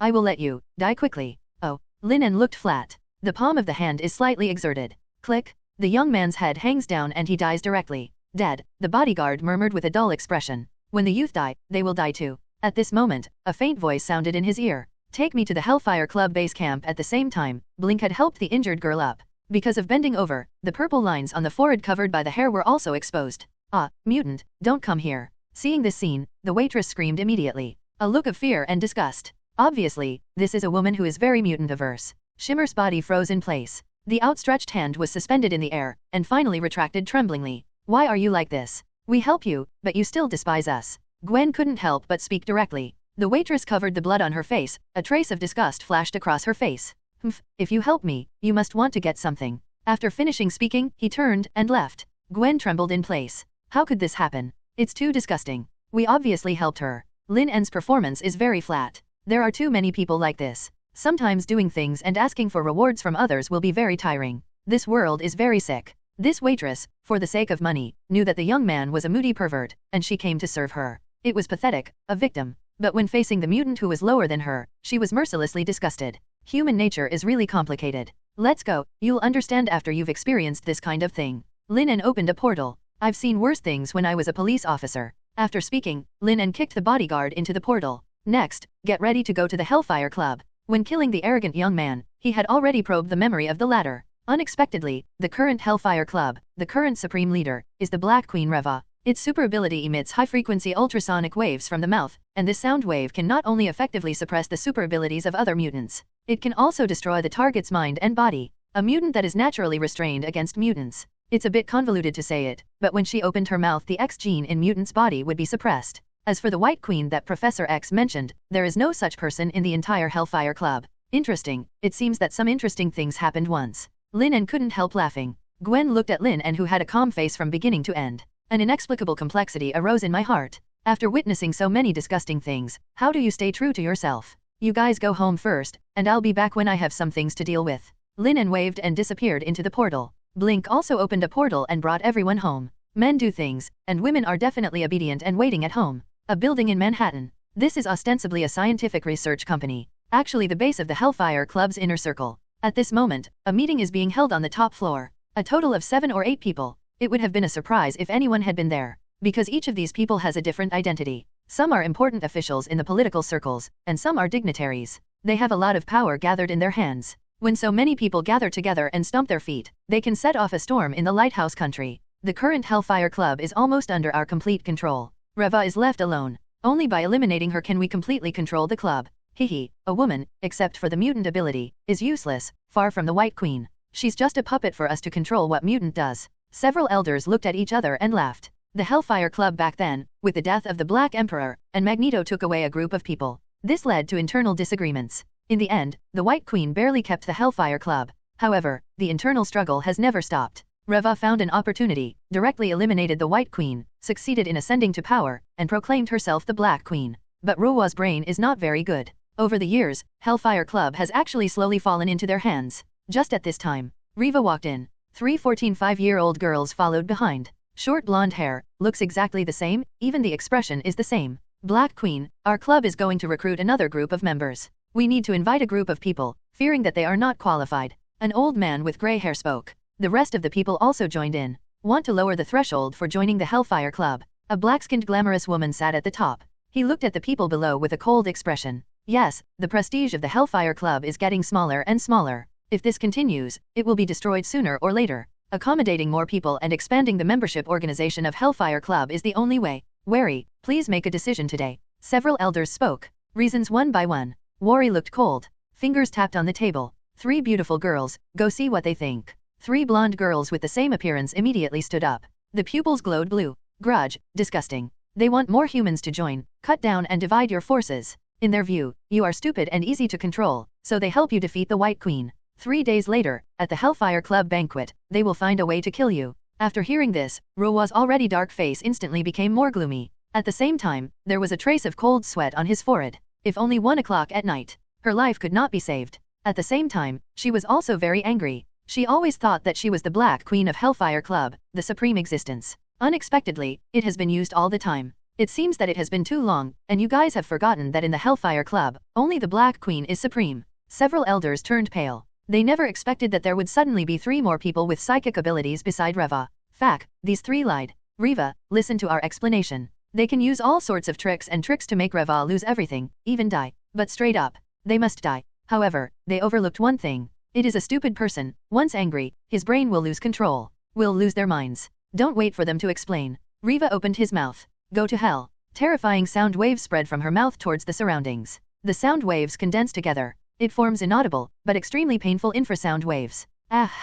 I will let you, die quickly. Oh, Lin En looked flat. The palm of the hand is slightly exerted. Click. The young man's head hangs down and he dies directly. Dead, the bodyguard murmured with a dull expression. When the youth die, they will die too. At this moment, a faint voice sounded in his ear. Take me to the Hellfire Club base camp. At the same time, Blink had helped the injured girl up. Because of bending over, the purple lines on the forehead covered by the hair were also exposed. Ah, mutant, don't come here. Seeing this scene, the waitress screamed immediately. A look of fear and disgust. Obviously, this is a woman who is very mutant-averse. Shimmer's body froze in place. The outstretched hand was suspended in the air, and finally retracted tremblingly. Why are you like this? We help you, but you still despise us. Gwen couldn't help but speak directly. The waitress covered the blood on her face, a trace of disgust flashed across her face. Hmph, if you help me, you must want to get something. After finishing speaking, he turned and left. Gwen trembled in place. How could this happen? It's too disgusting. We obviously helped her. Lin En's performance is very flat. There are too many people like this. Sometimes doing things and asking for rewards from others will be very tiring. This world is very sick. This waitress, for the sake of money, knew that the young man was a moody pervert, and she came to serve her. It was pathetic, a victim. But when facing the mutant who was lower than her, she was mercilessly disgusted. Human nature is really complicated. Let's go, you'll understand after you've experienced this kind of thing. Lin En opened a portal. I've seen worse things when I was a police officer. After speaking, Lin En kicked the bodyguard into the portal. Next, get ready to go to the Hellfire Club. When killing the arrogant young man, he had already probed the memory of the latter. Unexpectedly, the current Hellfire Club, the current supreme leader, is the Black Queen Reva. Its super ability emits high-frequency ultrasonic waves from the mouth, and this sound wave can not only effectively suppress the super abilities of other mutants, It can also destroy the target's mind and body. A mutant that is naturally restrained against mutants. It's a bit convoluted to say it, but when she opened her mouth the X gene in mutant's body would be suppressed. As for the White Queen that Professor X mentioned, there is no such person in the entire Hellfire Club. Interesting, it seems that some interesting things happened once. Lin En couldn't help laughing. Gwen looked at Lin En, who had a calm face from beginning to end. An inexplicable complexity arose in my heart. After witnessing so many disgusting things, how do you stay true to yourself? You guys go home first, and I'll be back when I have some things to deal with. Lin En waved and disappeared into the portal. Blink also opened a portal and brought everyone home. Men do things, and women are definitely obedient and waiting at home. A building in Manhattan. This is ostensibly a scientific research company. Actually the base of the Hellfire Club's inner circle. At this moment, a meeting is being held on the top floor. A total of 7 or 8 people. It would have been a surprise if anyone had been there. Because each of these people has a different identity. Some are important officials in the political circles, and some are dignitaries. They have a lot of power gathered in their hands. When so many people gather together and stomp their feet, they can set off a storm in the Lighthouse country. The current Hellfire Club is almost under our complete control. Reva is left alone. Only by eliminating her can we completely control the club. Hehe, a woman, except for the mutant ability, is useless, far from the White Queen. She's just a puppet for us to control what mutant does. Several elders looked at each other and laughed. The Hellfire Club back then, with the death of the Black Emperor, and Magneto took away a group of people. This led to internal disagreements. In the end, the White Queen barely kept the Hellfire Club. However, the internal struggle has never stopped. Reva found an opportunity, directly eliminated the White Queen, succeeded in ascending to power, and proclaimed herself the Black Queen. But Rowa's brain is not very good. Over the years, Hellfire Club has actually slowly fallen into their hands. Just at this time, Reva walked in. 3 14-5-year-old girls followed behind. Short blonde hair, looks exactly the same, even the expression is the same. Black Queen, our club is going to recruit another group of members. We need to invite a group of people, fearing that they are not qualified. An old man with grey hair spoke. The rest of the people also joined in. Want to lower the threshold for joining the Hellfire Club. A black-skinned glamorous woman sat at the top. He looked at the people below with a cold expression. Yes, the prestige of the Hellfire Club is getting smaller and smaller. If this continues, it will be destroyed sooner or later. Accommodating more people and expanding the membership organization of Hellfire Club is the only way. Wary, please make a decision today. Several elders spoke. Reasons one by one. Wari looked cold. Fingers tapped on the table. 3 beautiful girls, go see what they think. 3 blonde girls with the same appearance immediately stood up. The pupils glowed blue. Grudge, disgusting. They want more humans to join, cut down and divide your forces. In their view, you are stupid and easy to control, so they help you defeat the White Queen. 3 days later, at the Hellfire Club banquet, they will find a way to kill you. After hearing this, Rowa's already dark face instantly became more gloomy. At the same time, there was a trace of cold sweat on his forehead. If only 1 o'clock at night, her life could not be saved. At the same time, she was also very angry. She always thought that she was the Black Queen of Hellfire Club, the supreme existence. Unexpectedly, it has been used all the time. It seems that it has been too long, and you guys have forgotten that in the Hellfire Club, only the Black Queen is supreme. Several elders turned pale. They never expected that there would suddenly be 3 more people with psychic abilities beside Reva. Fuck, these 3 lied. Reva, listen to our explanation. They can use all sorts of tricks to make Reva lose everything, even die. But straight up, they must die. However, they overlooked one thing. It is a stupid person. Once angry, his brain will lose control. Will lose their minds. Don't wait for them to explain. Reva opened his mouth. Go to hell. Terrifying sound waves spread from her mouth towards the surroundings. The sound waves condense together. It forms inaudible, but extremely painful infrasound waves. Ah.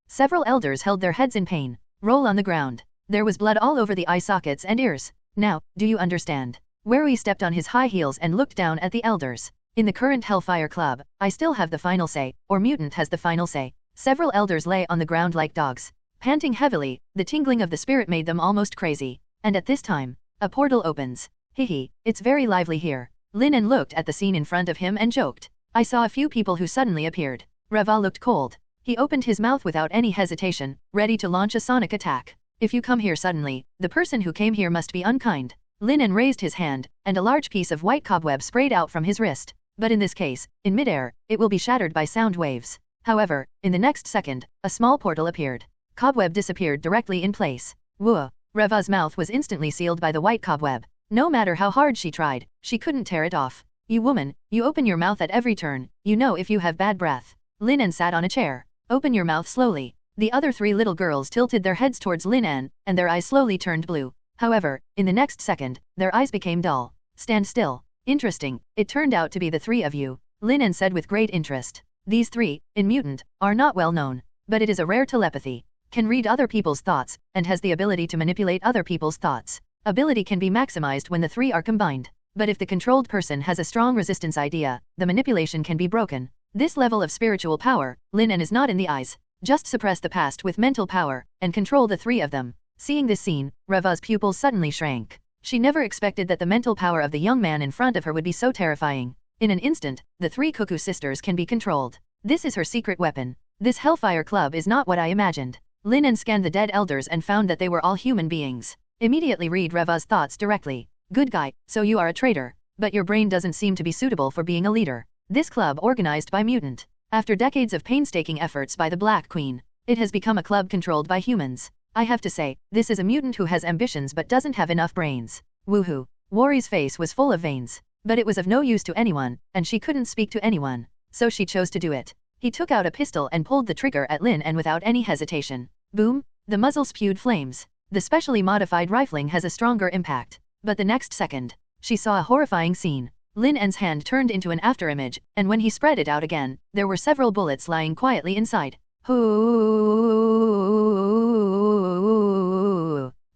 Several elders held their heads in pain. Roll on the ground. There was blood all over the eye sockets and ears. Now, do you understand? Wary stepped on his high heels and looked down at the elders. In the current Hellfire Club, I still have the final say, or Mutant has the final say. Several elders lay on the ground like dogs. Panting heavily, the tingling of the spirit made them almost crazy. And at this time, a portal opens. Hehe, it's very lively here. Lin En looked at the scene in front of him and joked. I saw a few people who suddenly appeared. Reva looked cold. He opened his mouth without any hesitation, ready to launch a sonic attack. If you come here suddenly, the person who came here must be unkind. Lin En raised his hand, and a large piece of white cobweb sprayed out from his wrist. But in this case, in midair, it will be shattered by sound waves. However, in the next second, a small portal appeared. Cobweb disappeared directly in place. Whoa! Reva's mouth was instantly sealed by the white cobweb. No matter how hard she tried, she couldn't tear it off. You woman, you open your mouth at every turn, you know if you have bad breath. Lin En sat on a chair. Open your mouth slowly. The other 3 little girls tilted their heads towards Lin En, and their eyes slowly turned blue. However, in the next second, their eyes became dull. Stand still. Interesting, it turned out to be the three of you, Lin En said with great interest. These three, in mutant, are not well known, but it is a rare telepathy. Can read other people's thoughts, and has the ability to manipulate other people's thoughts. Ability can be maximized when the three are combined. But if the controlled person has a strong resistance idea, the manipulation can be broken. This level of spiritual power, Lin En is not in the eyes. Just suppress the past with mental power, and control the three of them. Seeing this scene, Reva's pupils suddenly shrank. She never expected that the mental power of the young man in front of her would be so terrifying. In an instant, the three Cuckoo sisters can be controlled. This is her secret weapon. This Hellfire Club is not what I imagined. Lin En scanned the dead elders and found that they were all human beings. Immediately read Reva's thoughts directly. Good guy, so you are a traitor. But your brain doesn't seem to be suitable for being a leader. This club organized by mutant. After decades of painstaking efforts by the Black Queen, it has become a club controlled by humans. I have to say, this is a mutant who has ambitions but doesn't have enough brains. Woohoo. Worry's face was full of veins. But it was of no use to anyone, and she couldn't speak to anyone. So she chose to do it. He took out a pistol and pulled the trigger at Lin En without any hesitation. Boom! The muzzle spewed flames. The specially modified rifling has a stronger impact. But the next second, she saw a horrifying scene. Lin En's hand turned into an afterimage, and when he spread it out again, there were several bullets lying quietly inside.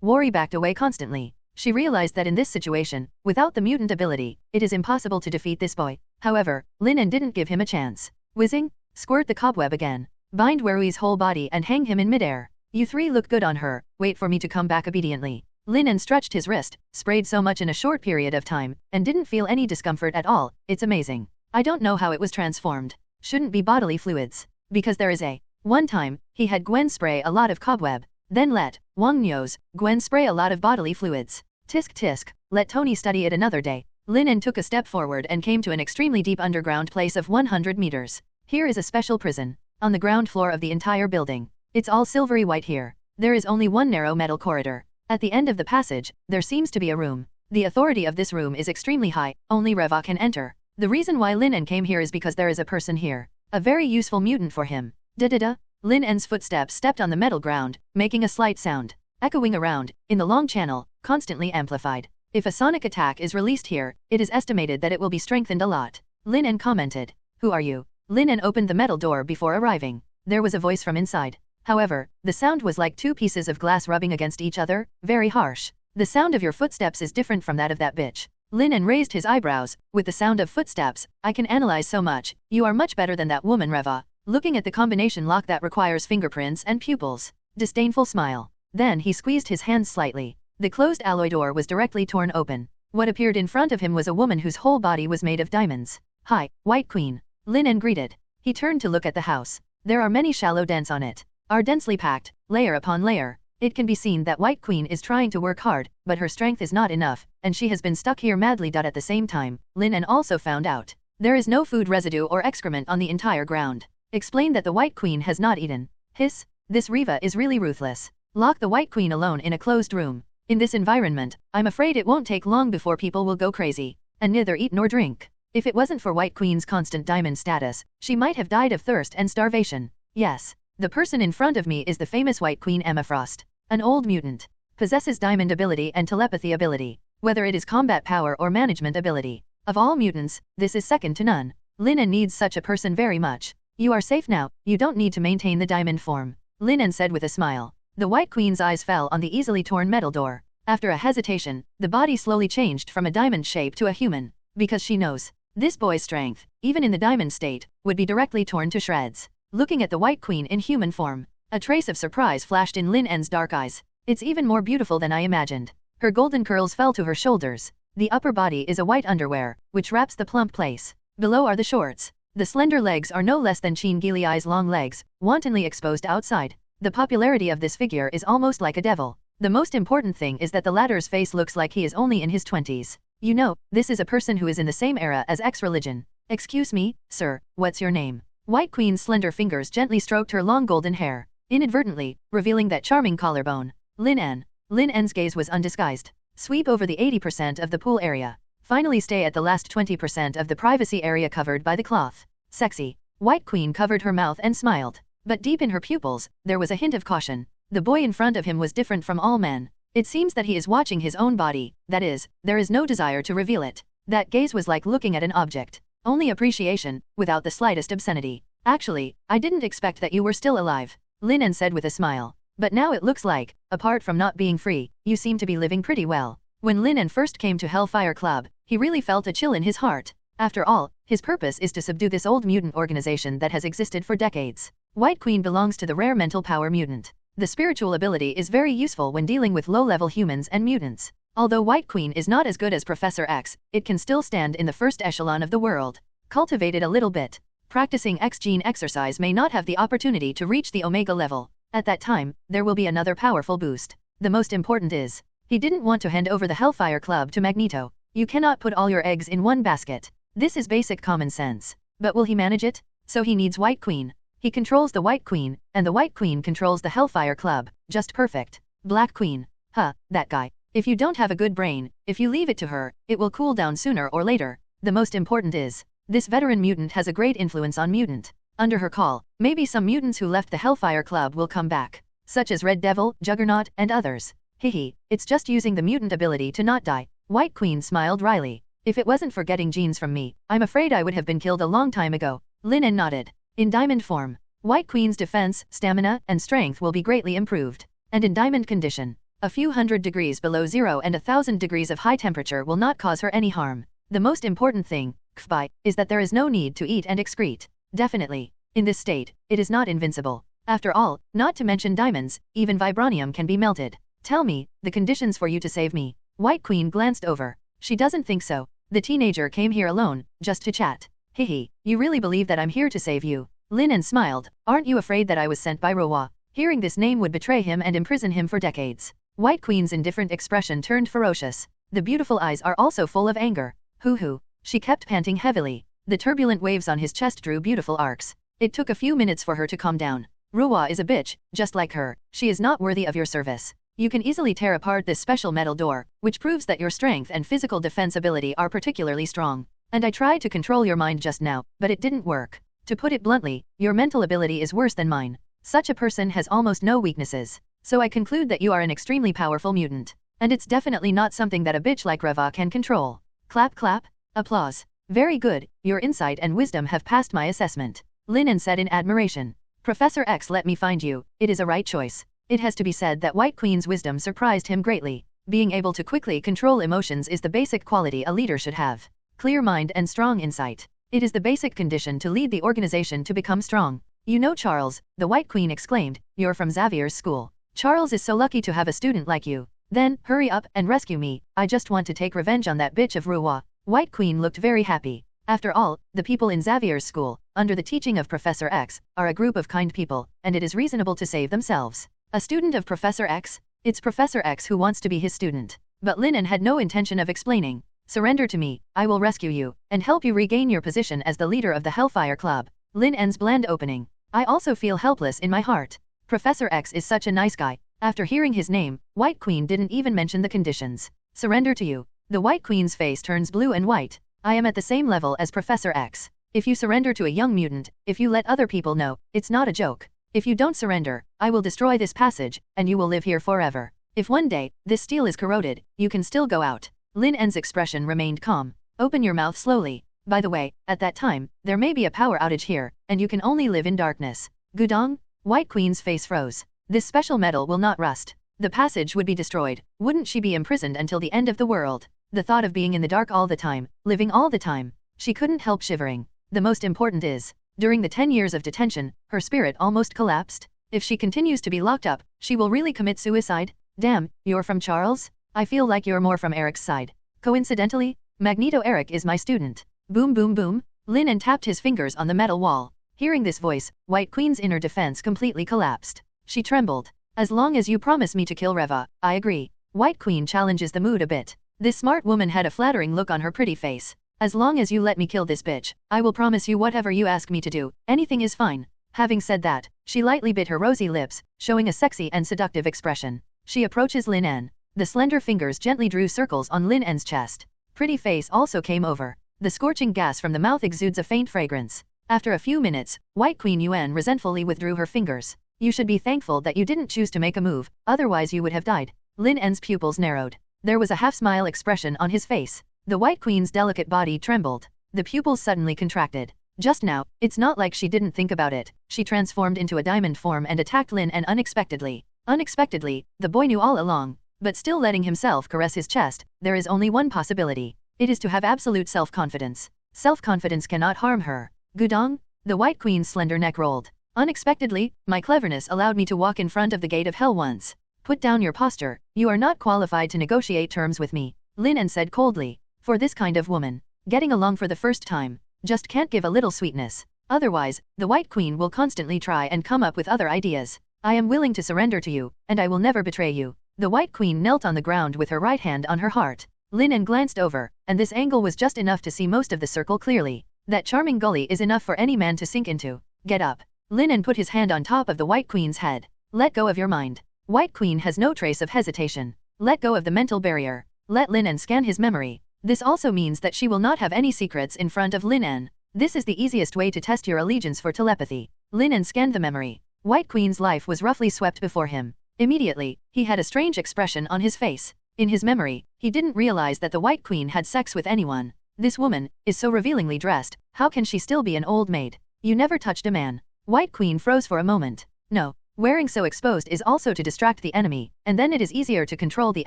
Worry backed away constantly. She realized that in this situation, without the mutant ability, it is impossible to defeat this boy. However, Lin En didn't give him a chance. Whizzing, squirt the cobweb again. Bind Werui's whole body and hang him in midair. You three look good on her, wait for me to come back obediently. Lin En stretched his wrist, sprayed so much in a short period of time, and didn't feel any discomfort at all. It's amazing. I don't know how it was transformed. Shouldn't be bodily fluids. Because there is a. One time, he had Gwen spray a lot of cobweb. Then let Wang knows Gwen spray a lot of bodily fluids. Tisk tisk, let Tony study it another day. Lin En took a step forward and came to an extremely deep underground place of 100 meters. Here is a special prison. On the ground floor of the entire building. It's all silvery white here. There is only one narrow metal corridor. At the end of the passage, there seems to be a room. The authority of this room is extremely high, only Reva can enter. The reason why Lin En came here is because there is a person here. A very useful mutant for him. Da-da-da. Lin En's footsteps stepped on the metal ground, making a slight sound. Echoing around, in the long channel, constantly amplified. If a sonic attack is released here, it is estimated that it will be strengthened a lot. Lin En commented. Who are you? Lin En opened the metal door before arriving. There was a voice from inside. However, the sound was like two pieces of glass rubbing against each other, very harsh. The sound of your footsteps is different from that of that bitch. Lin En raised his eyebrows. With the sound of footsteps, I can analyze so much. You are much better than that woman, Reva. Looking at the combination lock that requires fingerprints and pupils. Disdainful smile. Then he squeezed his hands slightly. The closed alloy door was directly torn open. What appeared in front of him was a woman whose whole body was made of diamonds. Hi, White Queen. Lin En greeted. He turned to look at the house. There are many shallow dents on it. Are densely packed, layer upon layer. It can be seen that White Queen is trying to work hard, but her strength is not enough, and she has been stuck here madly. At the same time, Lin En also found out. There is no food residue or excrement on the entire ground. Explain that the White Queen has not eaten. Hiss, this Reva is really ruthless. Lock the White Queen alone in a closed room. In this environment, I'm afraid it won't take long before people will go crazy, and neither eat nor drink. If it wasn't for White Queen's constant diamond status, she might have died of thirst and starvation. Yes. The person in front of me is the famous White Queen Emma Frost. An old mutant. Possesses diamond ability and telepathy ability. Whether it is combat power or management ability. Of all mutants, this is second to none. Lin En needs such a person very much. You are safe now, you don't need to maintain the diamond form. Lin En said with a smile. The White Queen's eyes fell on the easily torn metal door. After a hesitation, the body slowly changed from a diamond shape to a human. Because she knows. This boy's strength, even in the diamond state, would be directly torn to shreds. Looking at the White Queen in human form, a trace of surprise flashed in Lin En's dark eyes. It's even more beautiful than I imagined. Her golden curls fell to her shoulders. The upper body is a white underwear, which wraps the plump place. Below are the shorts. The slender legs are no less than Qin Giliai's long legs, wantonly exposed outside. The popularity of this figure is almost like a devil. The most important thing is that the latter's face looks like he is only in his 20s. You know, this is a person who is in the same era as X religion. Excuse me, sir, what's your name? White Queen's slender fingers gently stroked her long golden hair, inadvertently, revealing that charming collarbone. Lin En. Lin En's gaze was undisguised. Sweep over the 80% of the pool area. Finally stay at the last 20% of the privacy area covered by the cloth. Sexy. White Queen covered her mouth and smiled. But deep in her pupils, there was a hint of caution. The boy in front of him was different from all men. It seems that he is watching his own body, that is, there is no desire to reveal it. That gaze was like looking at an object. Only appreciation, without the slightest obscenity. Actually, I didn't expect that you were still alive, Lin En said with a smile. But now it looks like, apart from not being free, you seem to be living pretty well. When Lin En first came to Hellfire Club, he really felt a chill in his heart. After all, his purpose is to subdue this old mutant organization that has existed for decades. White Queen belongs to the rare mental power mutant. The spiritual ability is very useful when dealing with low-level humans and mutants. Although White Queen is not as good as Professor X, it can still stand in the first echelon of the world. Cultivate it a little bit. Practicing X-gene exercise may not have the opportunity to reach the Omega level. At that time, there will be another powerful boost. The most important is, he didn't want to hand over the Hellfire Club to Magneto. You cannot put all your eggs in one basket. This is basic common sense. But will he manage it? So he needs White Queen. He controls the White Queen, and the White Queen controls the Hellfire Club. Just perfect. Black Queen. That guy. If you don't have a good brain, if you leave it to her, it will cool down sooner or later. The most important is, this veteran mutant has a great influence on mutant. Under her call, maybe some mutants who left the Hellfire Club will come back. Such as Red Devil, Juggernaut, and others. Hehe, it's just using the mutant ability to not die. White Queen smiled wryly. If it wasn't for getting genes from me, I'm afraid I would have been killed a long time ago. Lin En nodded. In diamond form, White Queen's defense, stamina, and strength will be greatly improved. And in diamond condition, a few hundred degrees below zero and 1,000 degrees of high temperature will not cause her any harm. The most important thing, Hmph, is that there is no need to eat and excrete. Definitely. In this state, it is not invincible. After all, not to mention diamonds, even vibranium can be melted. Tell me, the conditions for you to save me. White Queen glanced over. She doesn't think so. The teenager came here alone, just to chat. Hehe, you really believe that I'm here to save you? Lin En smiled. Aren't you afraid that I was sent by Rowa? Hearing this name would betray him and imprison him for decades. White Queen's indifferent expression turned ferocious. The beautiful eyes are also full of anger. Hoo. She kept panting heavily. The turbulent waves on his chest drew beautiful arcs. It took a few minutes for her to calm down. Rowa is a bitch, just like her. She is not worthy of your service. You can easily tear apart this special metal door, which proves that your strength and physical defense ability are particularly strong. And I tried to control your mind just now, but it didn't work. To put it bluntly, your mental ability is worse than mine. Such a person has almost no weaknesses. So I conclude that you are an extremely powerful mutant. And it's definitely not something that a bitch like Reva can control. Clap clap. Applause. Very good, your insight and wisdom have passed my assessment. Lin En said in admiration. Professor X let me find you, it is a right choice. It has to be said that White Queen's wisdom surprised him greatly. Being able to quickly control emotions is the basic quality a leader should have. Clear mind and strong insight. It is the basic condition to lead the organization to become strong. You know Charles, the White Queen exclaimed, you're from Xavier's school. Charles is so lucky to have a student like you. Then, hurry up and rescue me, I just want to take revenge on that bitch of Ruwa. White Queen looked very happy. After all, the people in Xavier's school, under the teaching of Professor X, are a group of kind people, and it is reasonable to save themselves. A student of Professor X? It's Professor X who wants to be his student. But Lin En had no intention of explaining. Surrender to me, I will rescue you, and help you regain your position as the leader of the Hellfire Club. Lin En's bland opening. I also feel helpless in my heart. Professor X is such a nice guy. After hearing his name, White Queen didn't even mention the conditions. Surrender to you. The White Queen's face turns blue and white. I am at the same level as Professor X. If you surrender to a young mutant, if you let other people know, it's not a joke. If you don't surrender, I will destroy this passage, and you will live here forever. If one day, this steel is corroded, you can still go out. Lin En's expression remained calm. Open your mouth slowly. By the way, at that time, there may be a power outage here, and you can only live in darkness. Gudong? White Queen's face froze. This special metal will not rust. The passage would be destroyed. Wouldn't she be imprisoned until the end of the world? The thought of being in the dark all the time, living all the time. She couldn't help shivering. The most important is, during the 10 years of detention, her spirit almost collapsed. If she continues to be locked up, she will really commit suicide? Damn, you're from Charles? I feel like you're more from Eric's side. Coincidentally, Magneto Eric is my student. Boom boom boom. Lin En tapped his fingers on the metal wall. Hearing this voice, White Queen's inner defense completely collapsed. She trembled. As long as you promise me to kill Reva, I agree. White Queen challenges the mood a bit. This smart woman had a flattering look on her pretty face. As long as you let me kill this bitch, I will promise you whatever you ask me to do, anything is fine. Having said that, she lightly bit her rosy lips, showing a sexy and seductive expression. She approaches Lin En. The slender fingers gently drew circles on Lin En's chest. Pretty face also came over. The scorching gas from the mouth exudes a faint fragrance. After a few minutes, White Queen Yuan resentfully withdrew her fingers. You should be thankful that you didn't choose to make a move, otherwise you would have died. Lin En's pupils narrowed. There was a half-smile expression on his face. The White Queen's delicate body trembled. The pupils suddenly contracted. Just now, it's not like she didn't think about it. She transformed into a diamond form and attacked Lin En unexpectedly. Unexpectedly, the boy knew all along. But still letting himself caress his chest, there is only one possibility. It is to have absolute self-confidence. Self-confidence cannot harm her. Gudong? The White Queen's slender neck rolled. Unexpectedly, my cleverness allowed me to walk in front of the gate of hell once. Put down your posture. You are not qualified to negotiate terms with me, Lin En said coldly. For this kind of woman, getting along for the first time, just can't give a little sweetness. Otherwise, the White Queen will constantly try and come up with other ideas. I am willing to surrender to you, and I will never betray you. The White Queen knelt on the ground with her right hand on her heart. Lin En glanced over, and this angle was just enough to see most of the circle clearly. That charming gully is enough for any man to sink into. Get up. Lin En put his hand on top of the White Queen's head. Let go of your mind. White Queen has no trace of hesitation. Let go of the mental barrier. Let Lin En scan his memory. This also means that she will not have any secrets in front of Lin En. This is the easiest way to test your allegiance for telepathy. Lin En scanned the memory. White Queen's life was roughly swept before him. Immediately, he had a strange expression on his face. In his memory, he didn't realize that the White Queen had sex with anyone. This woman is so revealingly dressed, how can she still be an old maid? You never touched a man. White Queen froze for a moment. No, wearing so exposed is also to distract the enemy, and then it is easier to control the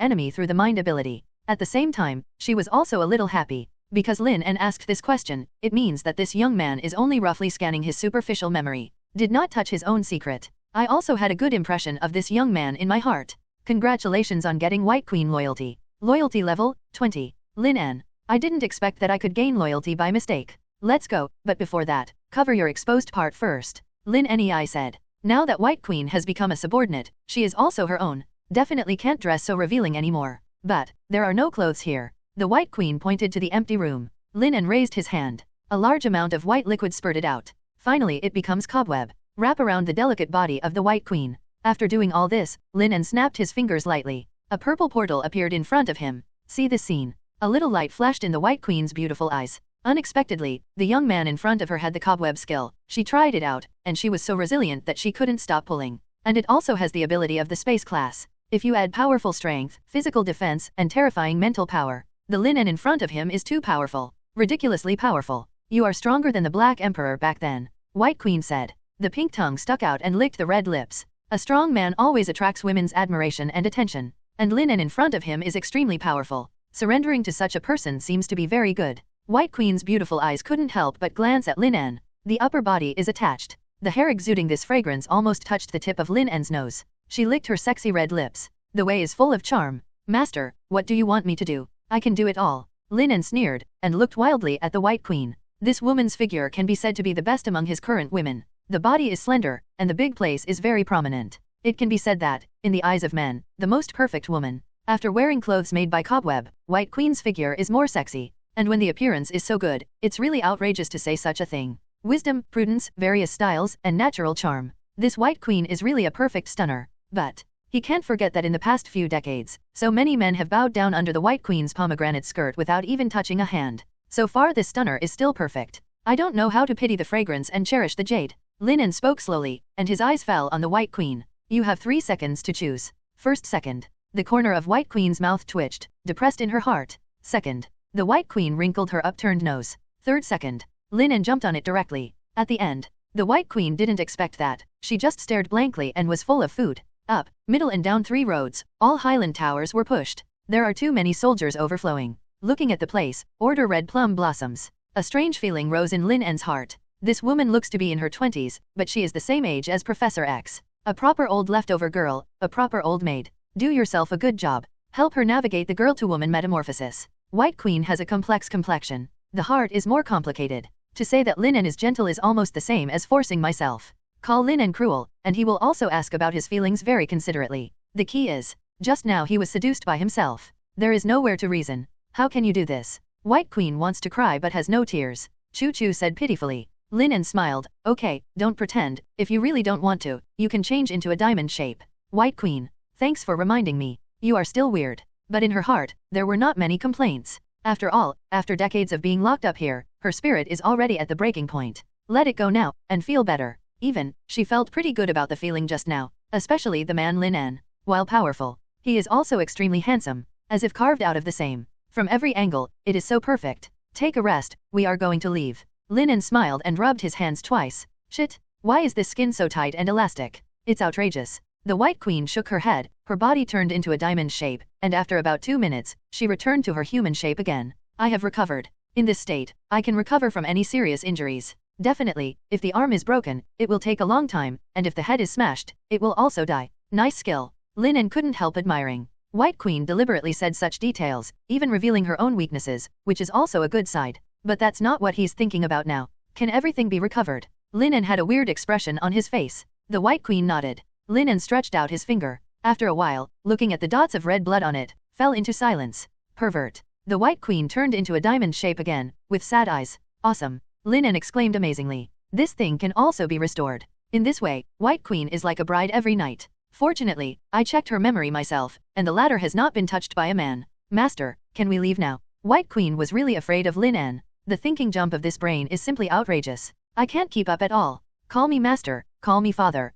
enemy through the mind ability. At the same time, she was also a little happy. Because Lin En asked this question, it means that this young man is only roughly scanning his superficial memory. Did not touch his own secret. I also had a good impression of this young man in my heart. Congratulations on getting White Queen loyalty. Loyalty level, 20. Lin En. I didn't expect that I could gain loyalty by mistake. Let's go, but before that, cover your exposed part first. Lin En said. Now that White Queen has become a subordinate, she is also her own. Definitely can't dress so revealing anymore. But, there are no clothes here. The White Queen pointed to the empty room. Lin En raised his hand. A large amount of white liquid spurted out. Finally it becomes cobweb. Wrap around the delicate body of the White Queen. After doing all this, Lin En snapped his fingers lightly. A purple portal appeared in front of him. See this scene. A little light flashed in the White Queen's beautiful eyes. Unexpectedly, the young man in front of her had the cobweb skill. She tried it out, and she was so resilient that she couldn't stop pulling. And it also has the ability of the space class. If you add powerful strength, physical defense, and terrifying mental power, the Lin En in front of him is too powerful. Ridiculously powerful. You are stronger than the Black Emperor back then, White Queen said. The pink tongue stuck out and licked the red lips. A strong man always attracts women's admiration and attention. And Lin En in front of him is extremely powerful. Surrendering to such a person seems to be very good. White Queen's beautiful eyes couldn't help but glance at Lin En. The upper body is attached. The hair exuding this fragrance almost touched the tip of Lin En's nose. She licked her sexy red lips. The way is full of charm. Master, what do you want me to do? I can do it all. Lin En sneered, and looked wildly at the White Queen. This woman's figure can be said to be the best among his current women. The body is slender, and the big place is very prominent. It can be said that, in the eyes of men, the most perfect woman. After wearing clothes made by cobweb, White Queen's figure is more sexy. And when the appearance is so good, it's really outrageous to say such a thing. Wisdom, prudence, various styles, and natural charm. This White Queen is really a perfect stunner. But he can't forget that in the past few decades, so many men have bowed down under the White Queen's pomegranate skirt without even touching a hand. So far this stunner is still perfect. I don't know how to pity the fragrance and cherish the jade. Lin En spoke slowly, and his eyes fell on the White Queen. You have 3 seconds to choose. First second. The corner of White Queen's mouth twitched, depressed in her heart. Second. The White Queen wrinkled her upturned nose. Third second. Lin En jumped on it directly. At the end. The White Queen didn't expect that. She just stared blankly and was full of food. Up, middle and down 3 roads, all Highland towers were pushed. There are too many soldiers overflowing. Looking at the place, order red plum blossoms. A strange feeling rose in Lin En's heart. This woman looks to be in her 20s, but she is the same age as Professor X. A proper old leftover girl, a proper old maid. Do yourself a good job. Help her navigate the girl-to-woman metamorphosis. White Queen has a complex complexion. The heart is more complicated. To say that Lin En is gentle is almost the same as forcing myself. Call Lin En cruel, and he will also ask about his feelings very considerately. The key is, just now he was seduced by himself. There is nowhere to reason. How can you do this? White Queen wants to cry but has no tears. Choo Choo said pitifully. Lin En smiled. Okay, don't pretend. If you really don't want to, you can change into a diamond shape. White Queen. Thanks for reminding me. You are still weird. But in her heart, there were not many complaints. After all, after decades of being locked up here, her spirit is already at the breaking point. Let it go now, and feel better. Even, she felt pretty good about the feeling just now, especially the man Lin En. While powerful, he is also extremely handsome, as if carved out of the same From every angle, it is so perfect. Take a rest, we are going to leave. Lin En smiled and rubbed his hands twice. Shit, why is this skin so tight and elastic? It's outrageous. The White Queen shook her head, her body turned into a diamond shape, and after about 2 minutes, she returned to her human shape again. I have recovered. In this state, I can recover from any serious injuries. Definitely, if the arm is broken, it will take a long time, and if the head is smashed, it will also die. Nice skill. Lin En couldn't help admiring. White Queen deliberately said such details, even revealing her own weaknesses, which is also a good side. But that's not what he's thinking about now. Can everything be recovered? Lin En had a weird expression on his face. The White Queen nodded. Lin En stretched out his finger. After a while, looking at the dots of red blood on it, fell into silence. Pervert. The White Queen turned into a diamond shape again, with sad eyes. Awesome. Lin En exclaimed amazingly. This thing can also be restored. In this way, White Queen is like a bride every night. Fortunately, I checked her memory myself, and the latter has not been touched by a man. Master, can we leave now? White Queen was really afraid of Lin En. The thinking jump of this brain is simply outrageous. I can't keep up at all. Call me master, call me father,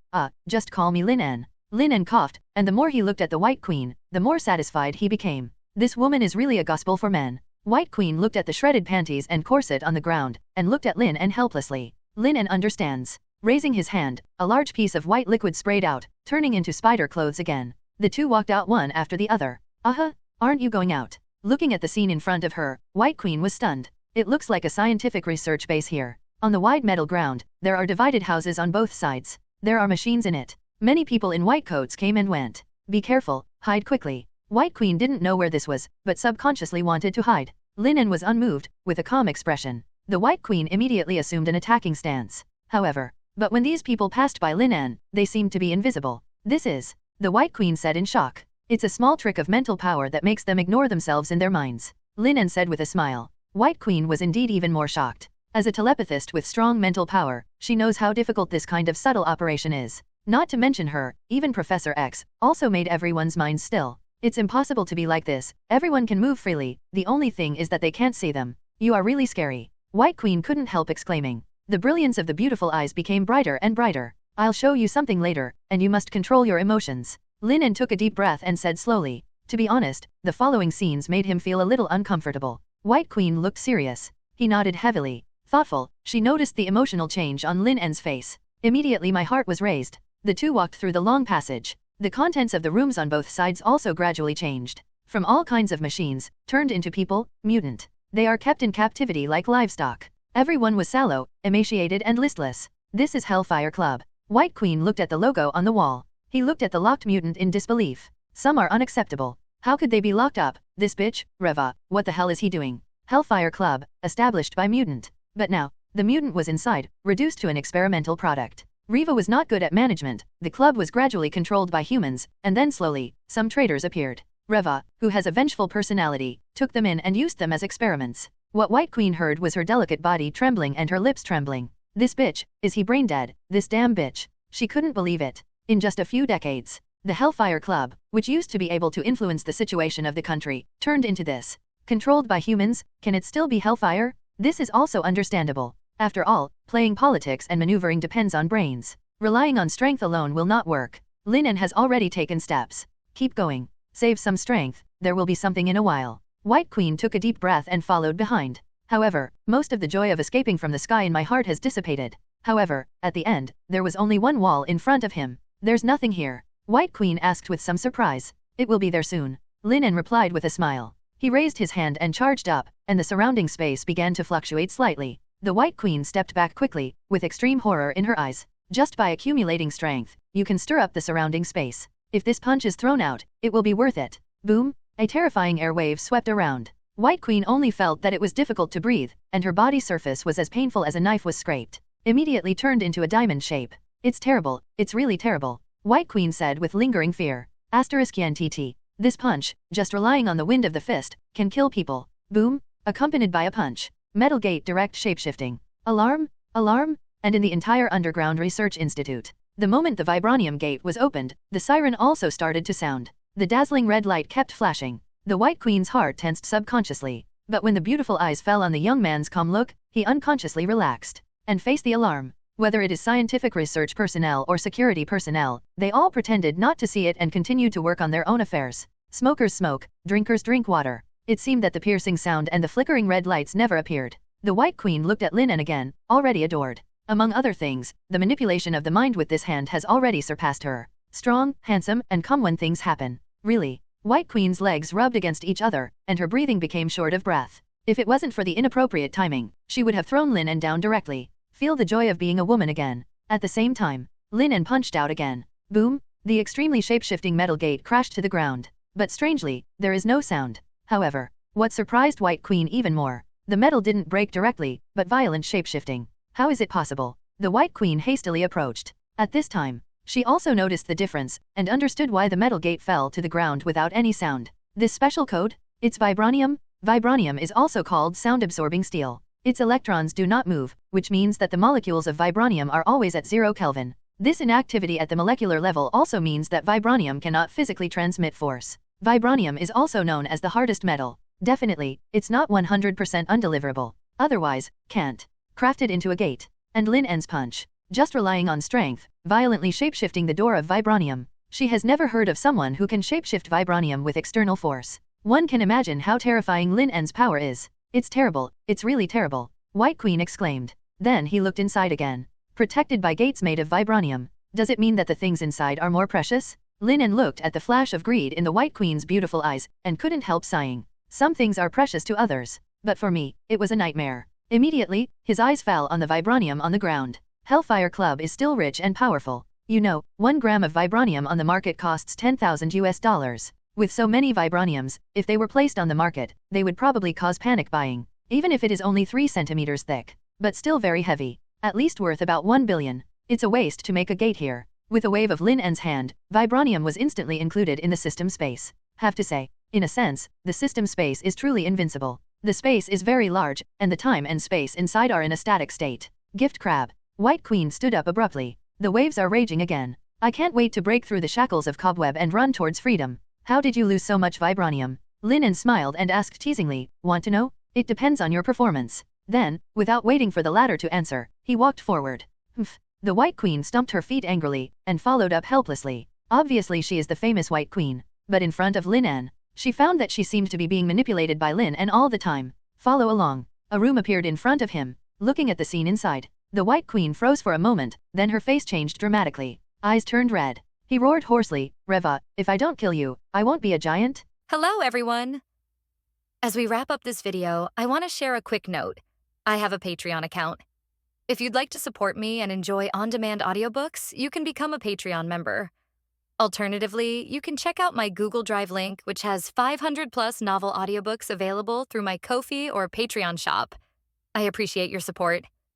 just call me Lin En. Lin En coughed, and the more he looked at the White Queen, the more satisfied he became. This woman is really a gospel for men. White Queen looked at the shredded panties and corset on the ground, and looked at Lin En helplessly. Lin En understands. Raising his hand, a large piece of white liquid sprayed out, turning into spider clothes again. The two walked out one after the other. Aren't you going out? Looking at the scene in front of her, White Queen was stunned. It looks like a scientific research base here. On the wide metal ground, there are divided houses on both sides. There are machines in it. Many people in white coats came and went. Be careful, hide quickly. White Queen didn't know where this was, but subconsciously wanted to hide. Lin En was unmoved, with a calm expression. The White Queen immediately assumed an attacking stance. However, but when these people passed by Lin En, they seemed to be invisible. This is, the White Queen said in shock. It's a small trick of mental power that makes them ignore themselves in their minds. Lin En said with a smile. White Queen was indeed even more shocked. As a telepathist with strong mental power, she knows how difficult this kind of subtle operation is. Not to mention her, even Professor X, also made everyone's minds still. It's impossible to be like this, everyone can move freely, the only thing is that they can't see them. You are really scary. White Queen couldn't help exclaiming. The brilliance of the beautiful eyes became brighter and brighter. I'll show you something later, and you must control your emotions. Lin En took a deep breath and said slowly. To be honest, the following scenes made him feel a little uncomfortable. White Queen looked serious. He nodded heavily. Thoughtful, she noticed the emotional change on Lin En's face. Immediately my heart was raised. The two walked through the long passage. The contents of the rooms on both sides also gradually changed. From all kinds of machines, turned into people, mutant. They are kept in captivity like livestock. Everyone was sallow, emaciated and listless. This is Hellfire Club. White Queen looked at the logo on the wall. He looked at the locked mutant in disbelief. Some are unacceptable. How could they be locked up? This bitch, Reva, what the hell is he doing? Hellfire Club, established by mutant. But now, the mutant was inside, reduced to an experimental product. Reva was not good at management, the club was gradually controlled by humans, and then slowly, some traitors appeared. Reva, who has a vengeful personality, took them in and used them as experiments. What White Queen heard was her delicate body trembling and her lips trembling. This bitch, is he brain dead? This damn bitch. She couldn't believe it. In just a few decades, the Hellfire Club, which used to be able to influence the situation of the country, turned into this. Controlled by humans, can it still be Hellfire? This is also understandable. After all, playing politics and maneuvering depends on brains. Relying on strength alone will not work. Lin En has already taken steps. Keep going. Save some strength, there will be something in a while. White Queen took a deep breath and followed behind. However, most of the joy of escaping from the sky in my heart has dissipated. However, at the end, there was only one wall in front of him. There's nothing here. White Queen asked with some surprise. It will be there soon. Lin En replied with a smile. He raised his hand and charged up, and the surrounding space began to fluctuate slightly. The White Queen stepped back quickly, with extreme horror in her eyes. Just by accumulating strength, you can stir up the surrounding space. If this punch is thrown out, it will be worth it. Boom! A terrifying air wave swept around. White Queen only felt that it was difficult to breathe, and her body surface was as painful as a knife was scraped. Immediately turned into a diamond shape. It's terrible, it's really terrible. White Queen said with lingering fear. *NTT. This punch, just relying on the wind of the fist, can kill people. Boom! Accompanied by a punch. Metal gate direct shapeshifting. Alarm! Alarm! And in the entire Underground Research Institute. The moment the vibranium gate was opened, the siren also started to sound. The dazzling red light kept flashing. The White Queen's heart tensed subconsciously. But when the beautiful eyes fell on the young man's calm look, he unconsciously relaxed. And faced the alarm. Whether it is scientific research personnel or security personnel, they all pretended not to see it and continued to work on their own affairs. Smokers smoke, drinkers drink water. It seemed that the piercing sound and the flickering red lights never appeared. The White Queen looked at Lin En again, already adored. Among other things, the manipulation of the mind with this hand has already surpassed her. Strong, handsome, and calm when things happen. Really. White Queen's legs rubbed against each other, and her breathing became short of breath. If it wasn't for the inappropriate timing, she would have thrown Lin En down directly. Feel the joy of being a woman again. At the same time, Lin En punched out again. Boom! The extremely shape-shifting metal gate crashed to the ground. But strangely, there is no sound. However, what surprised White Queen even more, the metal didn't break directly, but violent shape-shifting. How is it possible? The White Queen hastily approached. At this time, she also noticed the difference, and understood why the metal gate fell to the ground without any sound. This special code? It's vibranium? Vibranium is also called sound-absorbing steel. Its electrons do not move, which means that the molecules of vibranium are always at 0 Kelvin. This inactivity at the molecular level also means that vibranium cannot physically transmit force. Vibranium is also known as the hardest metal. Definitely, it's not 100% undeliverable. Otherwise, can't. Crafted into a gate. And Lin En's punch, just relying on strength, violently shapeshifting the door of vibranium. She has never heard of someone who can shapeshift vibranium with external force. One can imagine how terrifying Lin En's power is. It's terrible, it's really terrible, White Queen exclaimed. Then he looked inside again. Protected by gates made of vibranium. Does it mean that the things inside are more precious? Lin En looked at the flash of greed in the White Queen's beautiful eyes, and couldn't help sighing. Some things are precious to others. But for me, it was a nightmare. Immediately, his eyes fell on the vibranium on the ground. Hellfire Club is still rich and powerful. You know, 1 gram of vibranium on the market costs $10,000. With so many vibraniums, if they were placed on the market, they would probably cause panic buying. Even if it is only 3 centimeters thick. But still very heavy. At least worth about 1 billion. It's a waste to make a gate here. With a wave of Lin En's hand, vibranium was instantly included in the system space. Have to say, in a sense, the system space is truly invincible. The space is very large, and the time and space inside are in a static state. Gift crab. White Queen stood up abruptly. The waves are raging again. I can't wait to break through the shackles of cobweb and run towards freedom. How did you lose so much vibranium? Lin En smiled and asked teasingly, want to know? It depends on your performance. Then, without waiting for the latter to answer, he walked forward. Hmph. The White Queen stumped her feet angrily, and followed up helplessly. Obviously she is the famous White Queen. But in front of Lin En, she found that she seemed to be being manipulated by Lin En all the time. Follow along. A room appeared in front of him. Looking at the scene inside, the White Queen froze for a moment, then her face changed dramatically. Eyes turned red. He roared hoarsely, Reva, if I don't kill you, I won't be a giant? Hello, everyone! As we wrap up this video, I want to share a quick note. I have a Patreon account. If you'd like to support me and enjoy on-demand audiobooks, you can become a Patreon member. Alternatively, you can check out my Google Drive link, which has 500+ novel audiobooks available through my Ko-fi or Patreon shop. I appreciate your support.